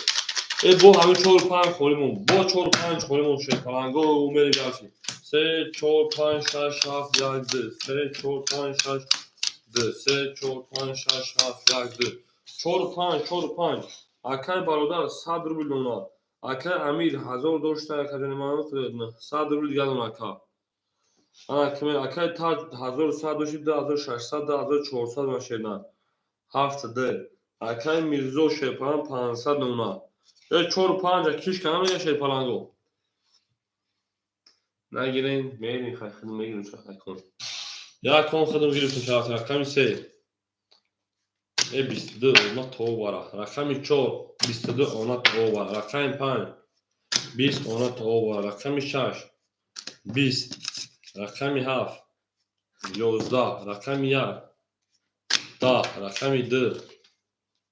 بو همین 4 5 خولیمون با 4 5 خولیمون شد پلنگو میری جلسی 3 4 5 6 7 1 2 3 4 5 6 2 3 4 5 6 7 1 2 4 5 اکای برادر 100 روبل دونا اکای امیر 1000 داشته کجانی مانو 100 روبل دیگه دونا اکا اکای تاج 1100 داشتید 1600 1400 ماشینا 7 ده اکای میرزو شیپان 500 نونا 4 5 کیش کنم یا شیپالانگو نگیرین میرین خدمت میگیرین چه کن یا کن خدمت گیرین تو چهار رقم 3 22 اونا تو بارا رقم 4 22 اونا تو بارا رقم 5 20 اونا تو بارا رقم 6 20 رقم 7 11 رقم 1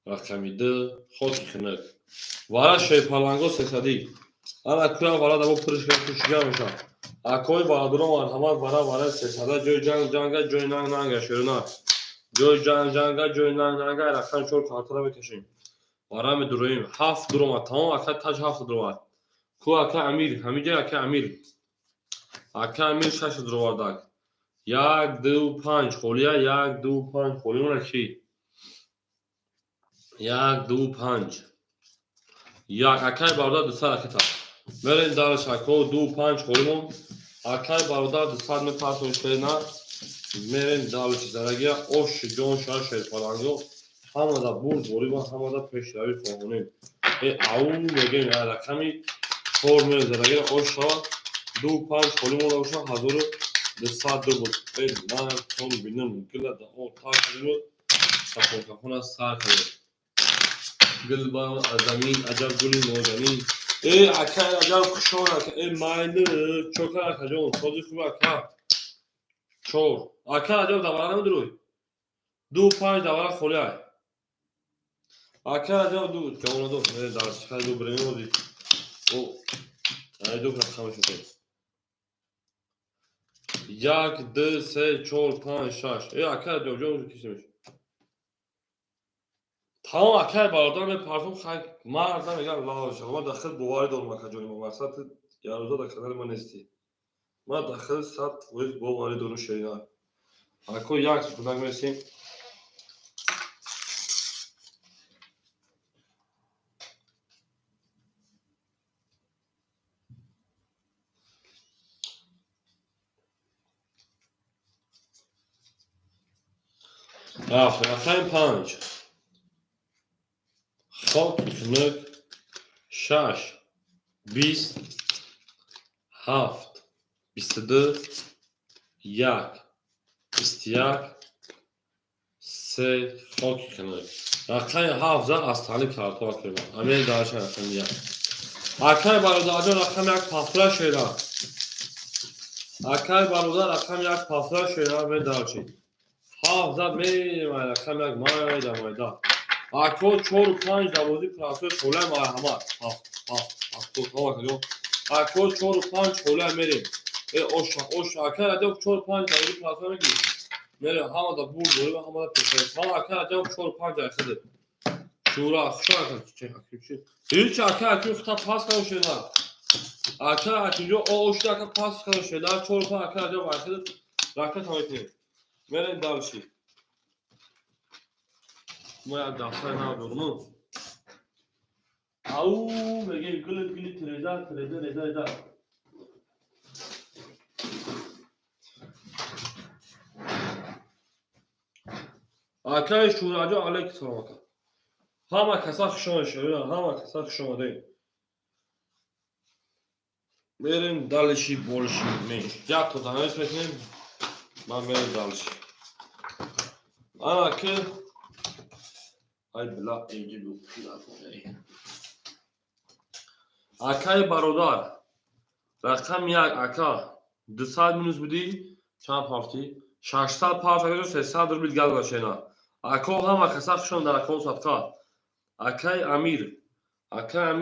رقمی 2 خود کنه وارا شی پلنگو سسدی انا کورا وارا دبو پرش کشیا میشه اکوی وارا مرحمت وارا سسدا جوی جنگ جوی نانگ شورنا جوی جنگ رقم 4 کارتلا بکشیم وارا می درویم 7 درو تمام اکا تاج 7 درو کو اکا امیر همیجا اکا امیر 6 درو ورداک 1 2 5 خولیا 1 2 5 خولیمون کی 1 2 5 یک اکای برادر 200 اکتا برین دارش اکو 2 5 خولیمون اکای برادر 200 میپرتون شدنا میرین دارش زرگی اوش جون شد پلنگو همه دا برد بوری و همه دا پیشروی فهمونیم او میگیم رقمی 4 میرین زرگی اوش شد 2 5 خولیمون اوشا 1200 دو بود من تون بینم گله دا او تا کنیم کپون سر کنیم گل با از زمین عجب گلی نوزنی اکای عجب کشون اکای مایل چوکر اکجون سازی خوب اکا چور اکا عجب دواره نمیدروی 2 5 دواره خولی های اکا عجب دو که اونو دو درست خیلی دو برینی بودی او ای دو که خمش شده یک دو سه چهار پنج شش. اکر جوجو کشیدش. تمام اکر برادر به پرتون خیلی مردم میگن لا شما داخل بواری دارم اکر ما وسط یاروزا در کنار ما نیستی. ما داخل 100% بواری دارم شینا. اکو یک کدام میسیم. اکر پنج. خاک کنک شش 20 7 22 1 21 3 خاک کنک رقم 7 از تعلیق کارتا کردم همین داشتن رقم یک اکر برادر رقم یک پافلا شیرا اکر برادر رقم یک پافلا شیرا به داشتی 7 می رقم یک مایدا اکو 4 و 5 دوازی پراسه چوله مرحمت تو کجا اکو 4 و 5 چوله میریم اوش اکر اجا 4 و 5 دوازی پراسه میگی میره همه دا بور دوری و همه دا پیشه همه اکر اجا 4 و 5 داخله شورا اکر چه هیچ اکر خطا پاس کنم شده اکر اکر اوش اکر پاس کنم شده 4 و 5 اکر اجا داخله راکت همیتیم میره دالشی ما یک دفتر نبودم او میگه گلی تریزا اکر شوراجا علیک سلام همه کسا شما شده همه کسا شما ده بریم دالشی بولشی میش یک تا دانش میکنیم من بریم دالشی انا که ای بلا اینجی بود اکای برادر رقم یک اکا 200 minus بودی چند پارتی 600 پارت اگر 300 رو بیل گل نشینا اکا هم کسافشون در اکاونت صدقه اکای امیر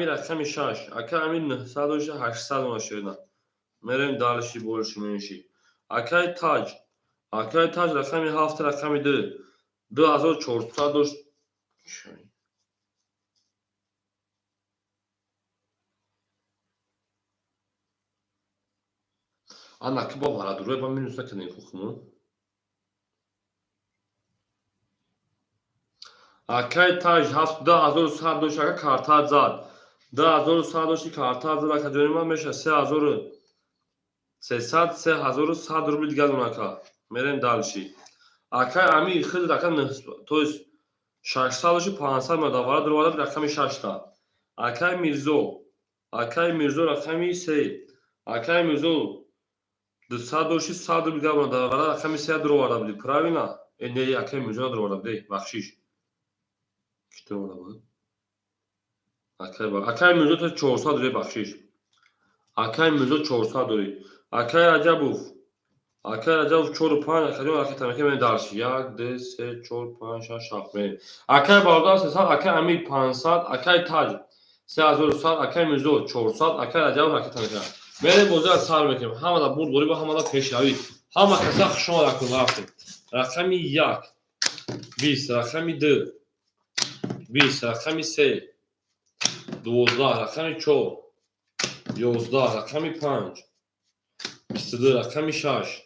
رقم 6 اکای امیر 900 800 نشینا میریم دالشی بولشی میشی اکای تاج رقم 7 رقم 2 2400 داشت انا که با ورا دروی با مینوس نکنین خوخمون اکای تاج 7100 داشت اکا کارتا زد 2100 داشتی کارتا زد اکا جوری من میشه 3300 رو بیل گل اونکا میریم دالشی اکای امیر خیلی رقم تویست 600 داشتی 500 مداوره دروازه رقم 6 تا اکای میرزو رقمی 3 اکای میرزو 200 داشتی 100 رو بیل گل مداوره رقم 3 دروازه بیلی پراوینا اینه اکای میرزو دروازه بیلی بخشیش کیته بود اکای میرزو تو 400 دوری بخشیش اکای میرزو 400 دوری اکای رجبوف 4 و 5 اکای تمکه من دارش 1 2 3 4 5 6 7 اکای باردار 300 اکای امیر 500 اکای تاج 3100 اکای میرزو 400 اکای رجب اکای تمکه میره بوزا سال میکنیم همه دا بود دوری با همه دا پیشروی همه کسا شما را کن رفتیم رقمی 1 20 رقمی 2 20 رقمی 3 12 رقمی 4 11 رقمی 5 22 رقمی 6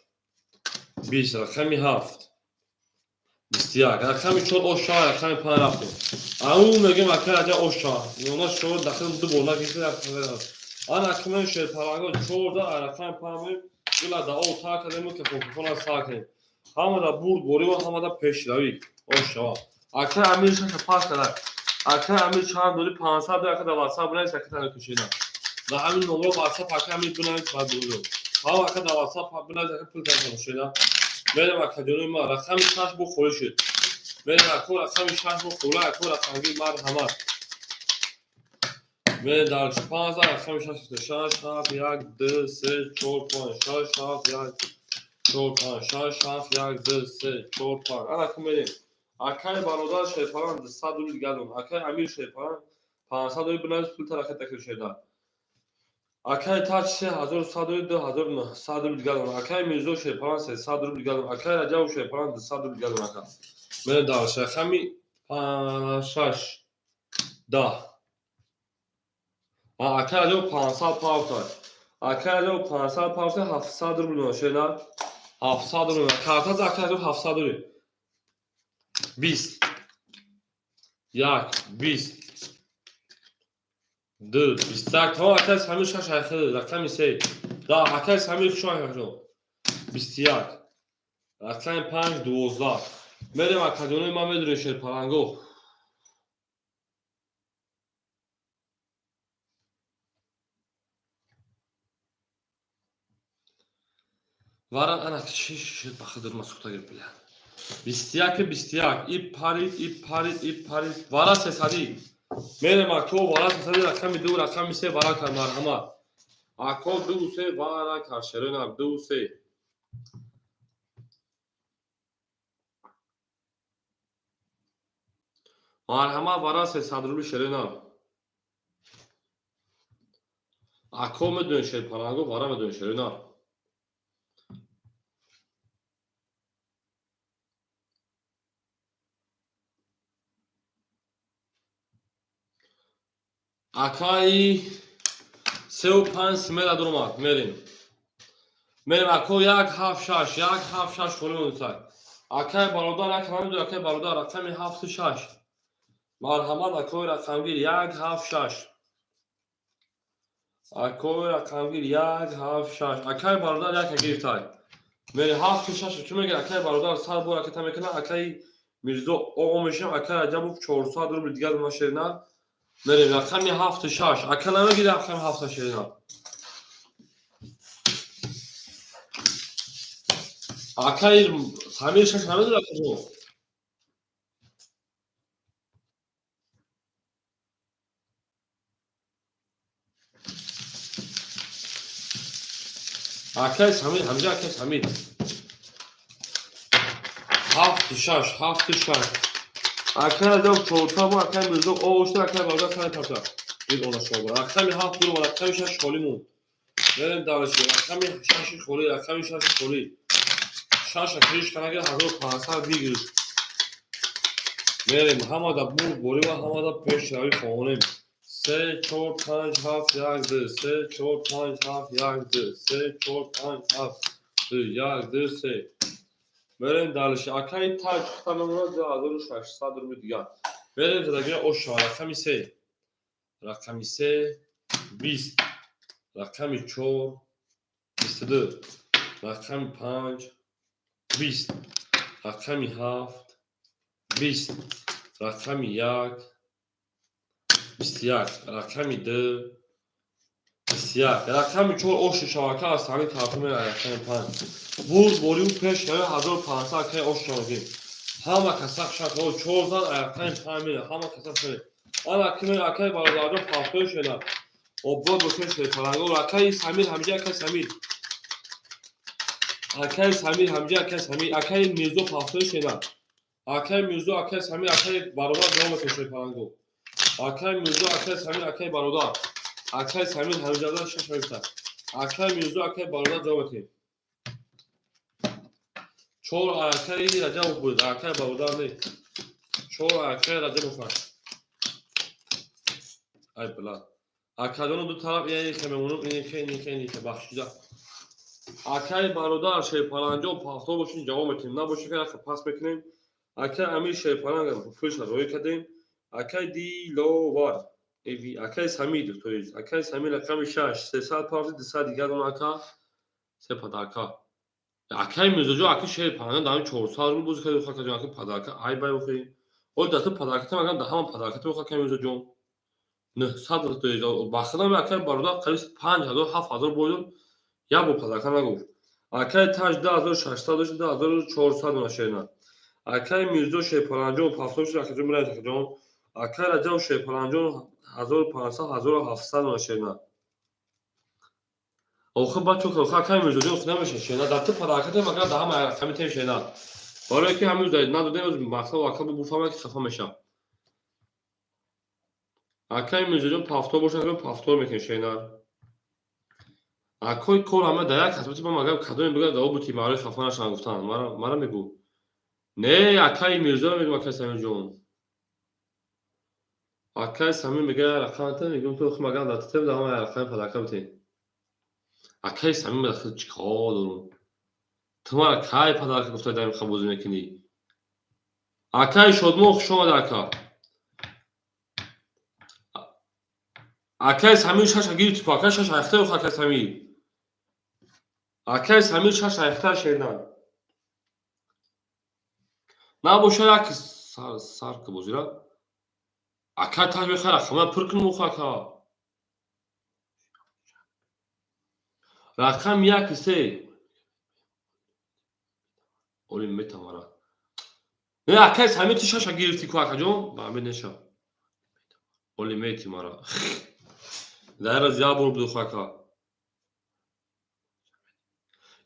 20 رقمی 7 21 رقمی 4 اوشا رقمی 5 رفتیم اون میگیم اکر اجا اوشا اونا شور داخل دو بولا کسی رفتیم آن اکمن شد پرانگو 4 رقمی 5 گلا دا او تا کردیم که فوکونا ساکنیم همه دا برد بوری و همه دا پیشروی اوشا اکر امیر شد پاس کرد اکر امیر چند دوری 500 اکر دا واتساپ بنویس اکر تنه کشیدن دا همین نمره واتساپ اکر امیر بنویس بعد دورو همه اکر دا واتساپ بنویس اکر پول کنه کشیدن میرم اکر جلوی ما رقم 6 بو خوری شد میرم اکر رقم 6 بو خوری اکر رقم گیر مرد همه میرم در 15 رقم 6 7 1 2 3 4 5 6 7 1 4 5 6 7 1 2 3 4 5 انا که میریم اکر برادر شیپاران 100 دوری گلون اکر امیر شیپاران 500 دوری بنویس پول ترکت تکر شده Акай таҷ 3100 2900 рубл дига дорам. Акай Мирзо Шерпалан 300 рубл дига дорам. Акай Раҷабов Шерпалан 200 рубл дига дорам ака. Мерем даваш рақами 6 10. Акай Раҷабов 500 павтар. Акай Раҷабов 500 павтар 700 рубл ношена. 700 рубл. Карта за Акай Раҷабов 700 рубл. 20. 1 20. 2 21 تا Акай Самир шаш айхил рақами 3. Да Акай Самир шаш айхил. 21. рақами 5 12. Мерем академияи ман медонем Шерпаланго. Варан ана чи шед бахадыр масухта гир биля. 21 21 ip parit вара 300. Мерем ако вара 300 рақами 2 рақами 3 вара кар марҳамат. Ако 2 3 вара кар шерена 2 3. Марҳамат вара 300 рубли шерена. Ако медонем Шерпаланго вара медонем шерена. Акай 35 смела дурмат мерем. Мерем ако 176 холим онсай. Акай бародар акам акай бародар рақами 76. Марҳамат акой рақамгир 176. Акой рақамгир 176. Акай бародар як гирифтай. Мерем 76 ки мегир акай бародар сар бор аката мекана акай Мирзо оғо мешам акай Раҷабов 400 рубл дига дорам шерина. Мерем рақами 76. Ака намегир рақами 7 шерина. Акай Самир шаш намедир акаҷо. Акай Самир ҳамҷа акай Самир 76. Акай Раҷабов 400 бо акай Мирзо оғошта акай бародар кани пата. Ин ола шоба. Рақами 7 дурм рақами 6 холимун. Мерем даваши рақами 6 холи рақами 6 холи. 6 акриш канагир 1500 бигир. Мерем ҳамада бур борива ҳамада пеш рави хонем. 3 4 5 7 1 2 3 4 5 7 1 2 3 4 5 7 1 2 3. Мерем далиши акай таҷ хутамамона 2600 рубли дига. Мерем задагира оша рақами 3. Рақами 3 20. Рақами 4 22. Рақами 5 20. Рақами 7 20. Рақами 1 21. Рақами 2 21. Рақами 4 оши шавака аз ҳамин тарафа меравад. Рақами 5 бур бориву пеш равад 1500 акай ош шавагим. Ҳама касак шако 400 рақами 5 меравад. Ҳама касак шавад. Ана ки меравад акай бародарҷон пафтои шенад. Обод бошед Шерпаланго. Акай Самир ҳамҷа акай Самир. Акай Самир ҳамҷа акай Самир. Акай Мирзо пафтои шенад. Акай Мирзо акай Самир акай бародар ҷавоб метавонад Шерпаланго. Акай Мирзо акай Самир акай бародар. Акай Самир ҳамҷада шаш мефта. Акай Мирзо акай бародар ҷавоб метавонад. 4 акай Раҷабов буд. Акай бародар не. 4 акай Раҷабов аст. Ай била. Акадоно ду тараф яъне ки мемонам ин ки бахшида. Акай бародар Шерпаланҷо пафто бошин ҷавоб метавонем. Набоше ки як пас мекунем. Акай Амир Шерпаланга пулша роя кардем. Акай Диловар. Акай Самир тоиз. Акай Самир рақами 6 300 павти 200 дига дон ака. се падака. Акай Мирзоҷо аки Шерпаланга дами 400 рубл буз кади хака ҷон аки падака ай бай бохи. Ол дату падаката магам да ҳама падаката бохи акай Мирзоҷон. Не 100 тоиз бахадам акай бародар қариб 5000 7000 бойдон. Я бо падака нагуфт. Акай Таҷ 10600 дошт 10400 дона шерина. Акай Мирзо Шерпаланҷон пафтош акаҷон мирад акаҷон. Акай Раҷабов Шерпаланҷон 1500 1700 дона шерина. Охи бачо ки акай Мирзоҷон худа меша шерина. Дату падаката магам да ҳама рақами тем шерина. Барои ки ҳамӯз надодем оз мақсад ака буфама ки хафа мешам. Акай Мирзоҷон пафто бошад ки пафто мекунад шерина. акои кор ҳама дар як ҳасбати ба магам кадоме бига гав бути маъриф хафанашон гуфтан мара мегӯ не акаи мирзо мегӯ акаи самимҷон акаи самим мега рақамата мегӯм ту магам дар тем да ҳама рақами падака бутӣ акаи самим дахи чӣ кор дорум ту мара кай падака гуфта дар миқа бозӣ мекунӣ акаи шодмон хуш омада ака акаи самир шаша гирифти ку акаи шаша яхтаи охо акаи самир акаи самир шаша яхтаи шедан набошад як сарка бозира акаи таж мехай рақама пур кунум охо ака рақами яки се оли метамара не акаи самир ти шаша гирифти ку акаҷон ба ҳамин неша оли мети мара дар аз як бор буду охо ака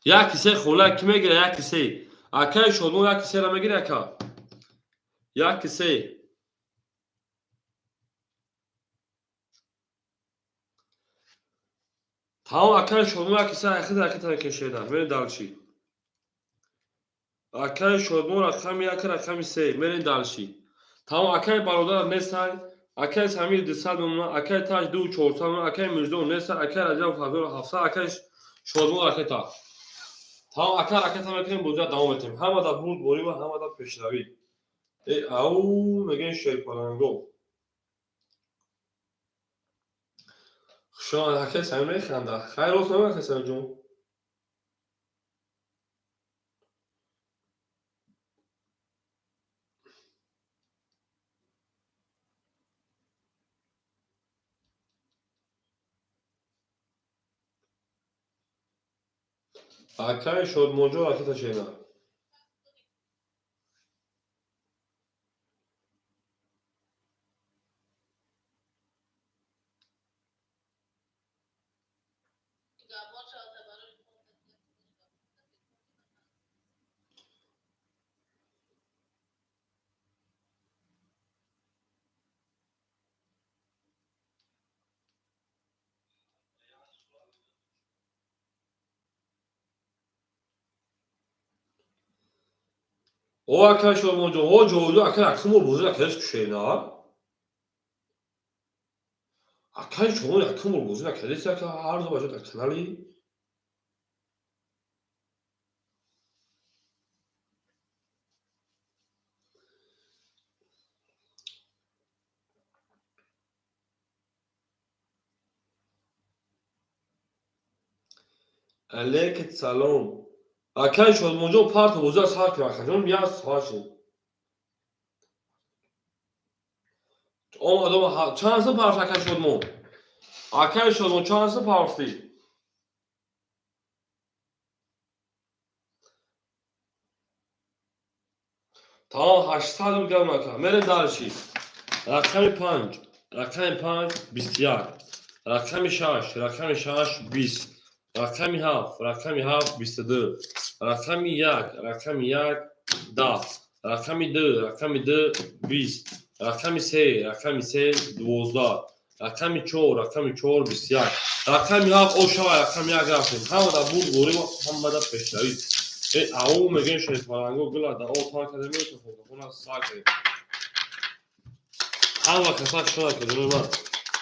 як кисе хола ки мегира як кисе акаи шодмон як кисера мегири ака як кисе тамом акаи шодмон як кисе яхи ракета мекешеда мерин далчи акаи шодмон рақами як рақами се мерин далчи тамом акаи бародар несай акаи самир 200 мемонад акаи таж 2400 мемонад акаи мирзо несай акаи раҷабов 1700 акаи шодмон ракета тамом ака ракета мекунем бозиро давом метем ҳама дар бурд борим ҳама дар пешравӣ ау мегӯем шерпаланго хушомад акаи самир механда хайр рост мегӯям акаи самирҷон акаи шодмонҷон ракета шеда о акаи шодмонҷон о ҷовиду ака якум бор бозӣ накардеш кушеда акаи шодмон якум бор бозӣ накардеси ака ҳар рӯз баҷо дар канали алейкум салом акаи шодмонҷон парту бозӣ аз ҳар киро акаҷон як соати омадом чанд соат парвашт акаи шодмон чанд соат парвашти тамом 800 рубл ака мерем дарчи рақами 5 рақами 5 21 рақами 6 рақами 6 20 рақами 7 рақами 7 22 рақами 1 рақами 1 10 рақами 2 рақами 2 20 рақами 3 рақами 3 12 рақами 4 рақами 4 21 рақами 7 ошава рақами 1 рафтем ҳама дар бурд борим ҳама дар пешравӣ ау мегӯем шерпаланго гула дар отан академия хона сакре ҳама каса шона кадоми ман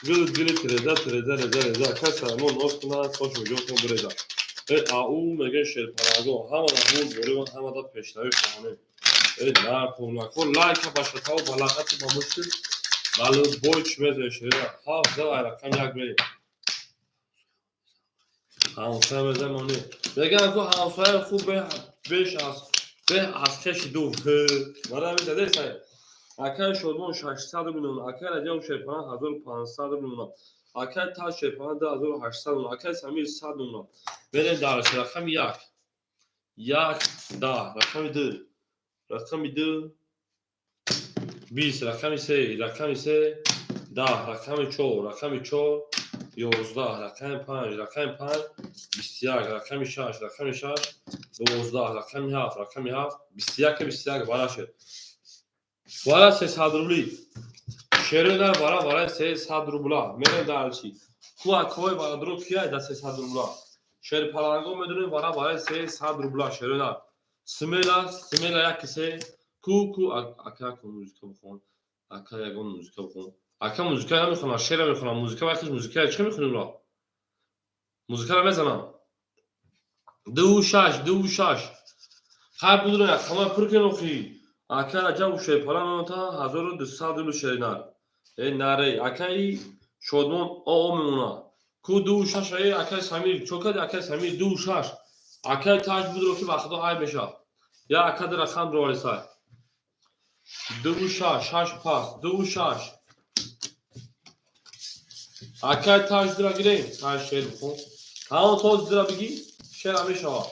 гули реза акаи салмон ноз кунад хош ҷотон буреза ау мегӯем шерпаланго ҳама дар бурд борим ҳама дар пешравӣ хоҳонем накун лайка ба шатао ба лағати ба мушкил ба любой чӣ мезои шерида ҳафт зада рақами як берем ҳамсоя мезамонӣ мегӯям ку ҳамсояи хуб беш аз кеши ду мана мизадесай акаи шодмон 600 рубл мемонад акаи раҷабов шерпалан 1500 рубл мемонад акаи таж шерпалан 2800 мемонад акаи самир 100 мемонад мерем дарчи рақами 1 1 10 рақами 2 рақами 2 20 рақами 3 рақами 3 10 рақами 4 рақами 4 11 рақами 5 рақами 5 21 рақами 6 рақами 6 12 рақами 7 рақами 7 21 барашед бара 300 рубли шерида бара 300 рубла мерем дарчи ку акои бародаро кияй да 300 рубла شیر پلنگو میدونیم برای 300 روبلا شیرنا سمیلا یک کسی کو اکا کو موزیکا بخون اکا یگان موزیکا بخون اکا موزیکا هم میخونم شعر میخونم موزیکا وقتی موزیکا چه میخونیم را موزیکا رو بزنم دو شش هر بدون یک همه پر کنم خی اکا عجب شیر پلنگ تا 1200 روبلا شیرنا نره اکای شادمان میمونه کو دو شش اکای سمیر چوکد اکای سمیر دو شش اکای تاج بود رو که وقتا های بشه یا اکا در رقم رو وارسای دو شش پاس دو شش اکای تاج در گیریم تاج شیر بخون همون تاج در بگی شیر همیشه ها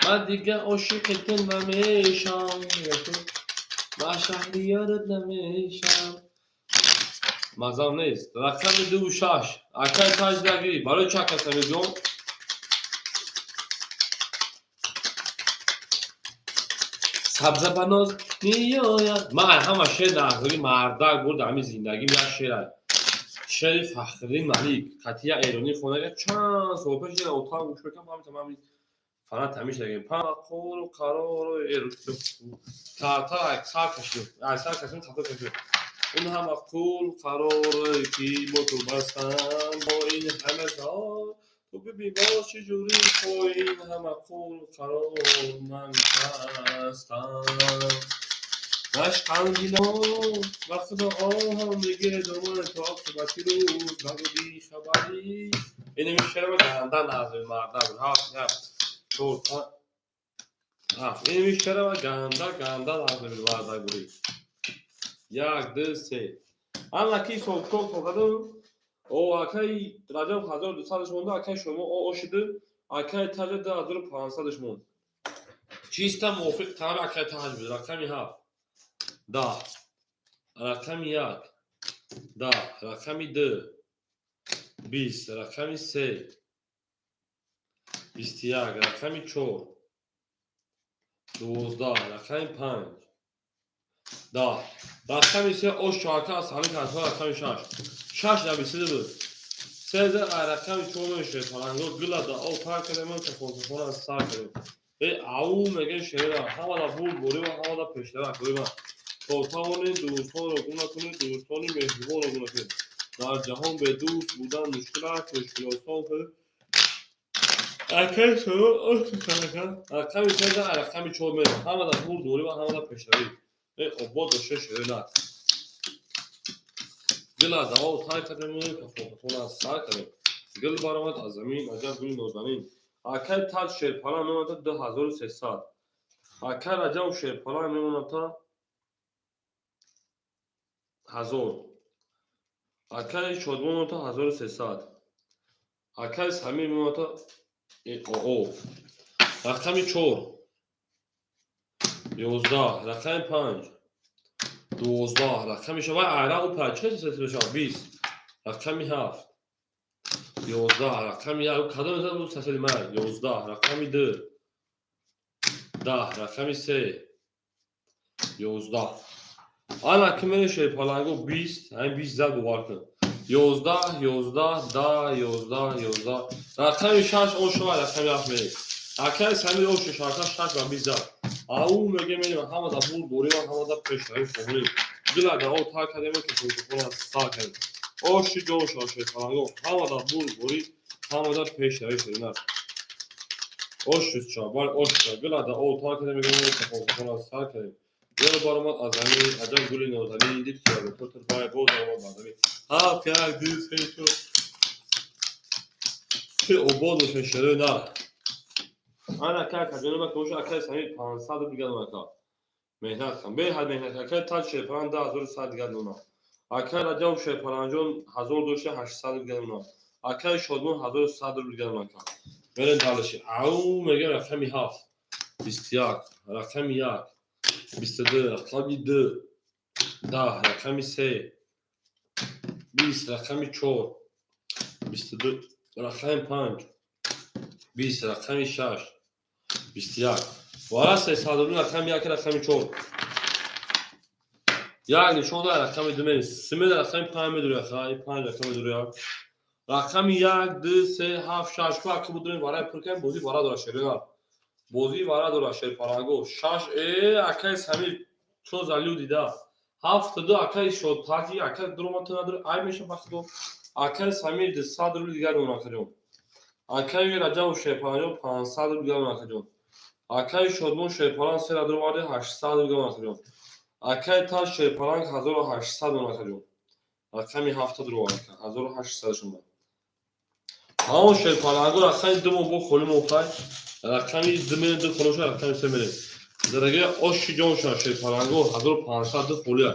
من دیگه عاشقت نمیشم من شهریارت نمیشم مزام نیست رقم دو شش اکای تاج در گیری برای چک هستم جون سبز بناز میآید من همه شعر نقلی مردک بود همین زندگی یک شعر فخرالدین ملیک خطیه ایرانی خونه چند سال پیش در اتاق گوش میکنم همین تمام فقط همیشه دیگه قول و قرار و تا اکثر کشیم خطا کشیم این همه قول قراره که با تو بستن با این همه زار تو ببین باز چجوری با این همه قول قرار من بستم عشقم دینا وقت با آهم میگه دومان تا اقتباطی روز بگو بی خبری اینه میشه رو گندن از مرده بود نه چورتا اینه میشه رو گندن از مرده بودی یک دو سه اما کی سوکتوک توقدم او اکای رجب 1200 مونده اکای شما او شده اکای تاج 2500 مونده چیستا موافق تمام اکای تاج بود رقمی هفت ده رقمی یک ده رقمی دو 20 رقمی سه 21 رقمی 4 12 رقمی 5 10 رقمی 3 او شاکه از همین کنسا رقمی 6 نبیسیده بود 13 رقمی 4 میشه تلنگو گلا دا او پاک کرده من که فوتوفون از سر کرده او میگه شهره همه دا بوری و همه دا پشته رکوی من توتاونی دوستان رو گونه کنید دوستانی مهربان رو گونه کنید در جهان به دوست بودن مشکل است مشکلاتان کنید اکای شما آشتی کنید رقمی 13 رقمی 4 میشه همه دا دوری و همه دا پشته عباد و شش نه گل از هوا تای کردیم که فوتوفون از سر کردیم گل برآمد از زمین عجب گل نازنین اکای تاج شیرپلنگ میماند تا 2300 اکای رجب شیرپلنگ میماند تا 1000 اکای شادمان تا 1300 اکای سمیر میماند تا او رقمی 4 11 رقمی 5 12 رقمی شما عرق و پچه چه شما 20 رقمی 7 11 رقمی یک کدام زد بود سسلی من 11 رقمی 2 10 رقمی 3 11 آن اکمل شیرپلنگو 20 همین 20 زد بوار کن 11 رقمی 6 اون شما رقمی 7 میره اکای سمیر او 6 و 20 زد او میگه میریم همه دا بوری و همه دا پشتایی فهمی گلا دا او تا کدیم که فوتوفون از سا کردیم او شی جو شیرپلنگو همه دا بوری همه دا پشتایی شدیم او شد چابال او شد گلا دا او تا کدیم که فوتوفون از سا کردیم گل برآمد از زمین عجب گل نازنین دید که به پتر بای بود آمد بادمی ها که دید سه شد که عباد و ششره نه انا اکای کجانه که اکای سمیر 500 دیگه نمی‌کنه مهنت کن به هر مهنت اکای تاج شیرپلنگ 10100 دیگه نمی‌کنه اکای رجب شیرپلنگ 1800 دیگه نمی‌کنه اکای شادمان 1100 دیگه نمی‌کنه برن دالشی او میگه رقمی 7 21 رقمی 1 22 رقمی 2 10 رقمی 3 20 رقمی 4 22 رقمی 5 20 رقمی 6 21 وارا 300 رقمی 1 رقمی 4 یک نشان در رقم دو میریم. سه در رقم 5 میدونه خواهی 5 رقم میدونه. رقم 1 2 3 7 6 کو اکی بودیم برای پر کنیم بازی برای داره شیرینار. بازی برای داره شیر پرانگو 6 اکی سمی چو زلیو دیده. 7 دو اکی شد تاکی اکی درومت نداره ای میشه وقت دو اکی سمی 200 روبل دیگه اون کنیم. اکی راجع شیر پرانگو 500 روبل دیگه اون کنیم. اکی شدمون شیر پرانگ سر درو وارد 800 روبل اون کنیم. اکی تا شیر پرانگ 1800 اون کنیم. رقمی 70 رو وارد 1800 شما. همون شیر پرانگو رقمی دوم بو خالی موفق رقمی زمین دو خلوش رقمی سه میره درگه آشی جان شیر پرانگو 1500 دو خالی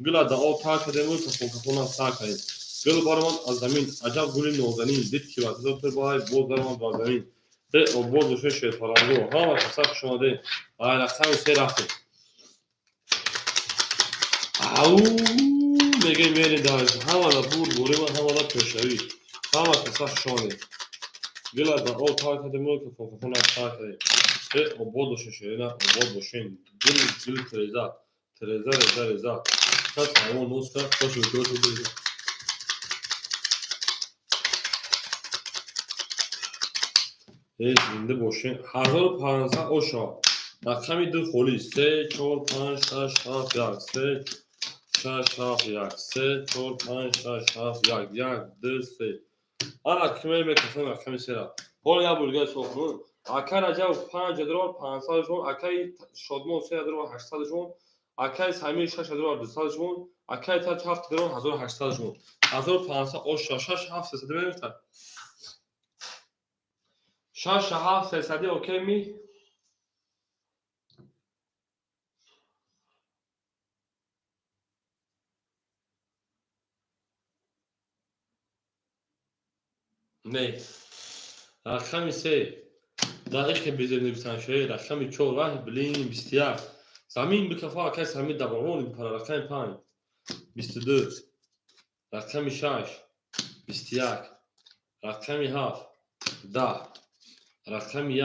گل دا آب تا کده مو که فوکفونا سا کنید گل بارمان از زمین عجب گل نوزنی دید که وقت دو پر بای بود درمان با زمین ده او بود دوشه شیر پرانگو همه کسا شما ده رقمی سه رفته او میگه میری داشت همه دا بور بوری و همه دا پشوی همه کسا شما ده گل دا آب تا کده مو که فوکفونا سا کنید obod şişeğine obod boşun gül treza kaç hayvan olsa kaç ödüyor zinde boşun 1500 oşa rakami du kholi 3 4 5 6 7 yak 6 7 yak 3 4 5 6 7 yak 2 3 ana kime beklesin rakami sera hol ya bulga soğunu اکر عجب 5 دلار 500 جون اکای شادمان 3 دلار 800 جون اکای سامی 6 دلار 200 جون اکای تا 7 دلار 1800 جون 1500 او 6 7 300 میگفتن 6 7 300 اوکی می نه رقمی 3 دقیق بزنیم بسنشه رقمی 4 راه بلین 21 زمین بکفا اکای سامی دبرون پر رقم 5 22 رقمی 6 21 رقمی 7 10 رقم 1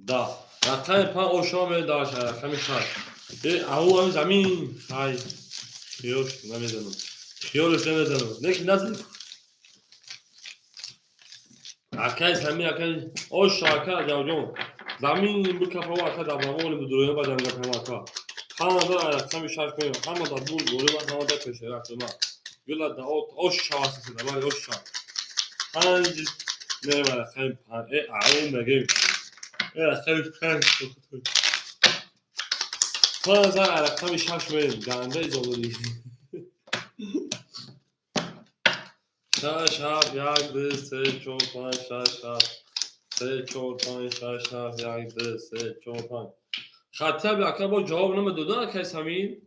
10 رقم 5 او شما داشت رقم 6 او هم زمین های خیالش نمیزنم خیالش نمیزنم نکی نزد اکای زمین اکای او شاکر جوجون زمین بکفا و اکای دبرمون بدرویه بدن گفتم اکا همه دا رقم 6 کنیم همه دا بول گوری و همه دا پشه رقم گلد دا او شاست سیده بای او شاست پنج نرم رقم 5 او مگه رقم 5 هذا رقم 6 میریم گنده زودی 6 7 1 2 3 4 5 6 7 3 4 5 6 7 1 2 3 4 5 خطی اکا با جواب نمیدادن اکای سمین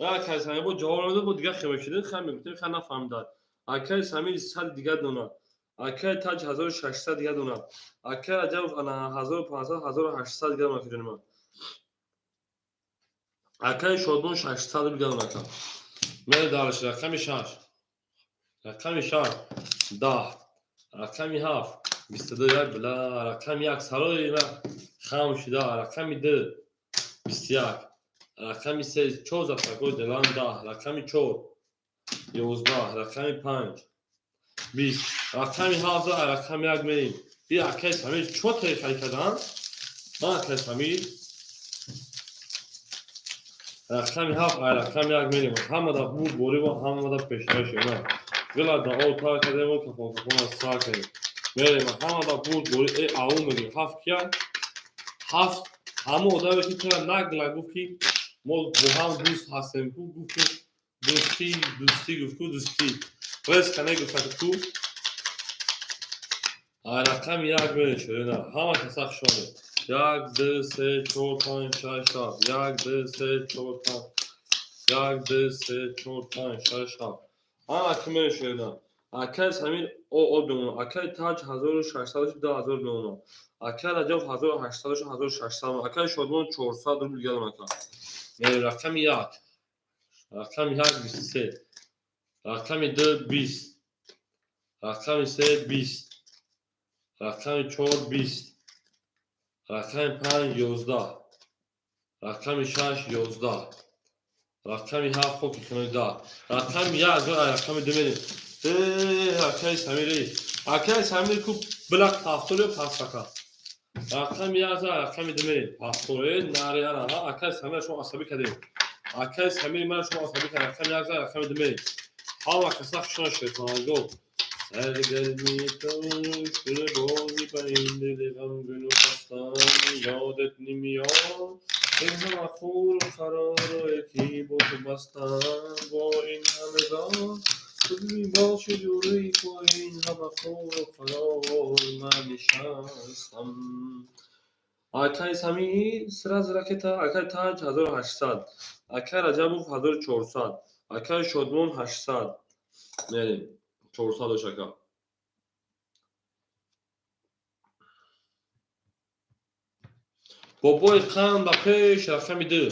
اکای سمین با جواب نمیداد با دیگه خیمه شدید خیلی میگفتیم خیلی نفهمیدن اکای سمین 100 دیگه دونه اکای تاج 1600 دیگه دونه اکای عجب 1500 1800 دیگه دونه کنیم اکای شادون 600 دیگه دونه کن میره دارش رقم 6 رقم 6 10 رقم 7 22 یک بلا رقم 1 سرای ما خام شده رقم 2 21 رقم 3 14 تاکو دلان 10 رقم 4 11 رقم 5 20 رقم 17 رقم 1 میریم بیا اکای سمیر چو تریخی کردن ما اکای سمیر رقم 7 رقم 1 میریم همه دا بود بوری و همه دا پیشتر شما گلا دا او تا کده و که فوکفون از سا کنیم میریم همه دا بود بوری او میگیم 7 کیا 7 همه اوده بکی تو نگلا گفت که ما با هم دوست هستیم گفت که دوستی گفت که دوستی رس کنه گفت که رقم 1 میریم شده نه همه کساق شده 1 2 3 4 5 6 7 1 2 3 4 5 1 2 3 4 5 6 7 همه کمه شده اکای همین او بمونه اکای تاج 1600 2000 بمونه اکای رجب 1800 1600 اکای شادمان 400 روبل دیگه دونه کن رقم 1 رقم 1 23 رقم 2 20 رقم 3 20 رقم 4 20 رقم 5 11 رقم 6 11 رقمی 7 خب کنید دا رقم 1 رقم 2 میریم اکای سمیری اکای سمیری کو بلک پافتوری پاسکا رقم 1 رقم 2 میریم پافتوری ناری انا اکای سمیری شما عصبی کردیم اکای سمیری من شما عصبی کردیم رقم 1 رقم 2 میریم ها وقت شما شیطان گو سرگرمی شده بازی با این دل غمگین و خستم یادت نمیاد این همه خور و قرار و یکی با تو بستم با این همه زار تو با چجوری با این همه خور و قرار من نشستم اکای سمی سراز راکتا اکای تاج 1800 اکای رجبوف 1400 اکای شادمون 800 میریم 400 شکا بابای قند پیش رقم 2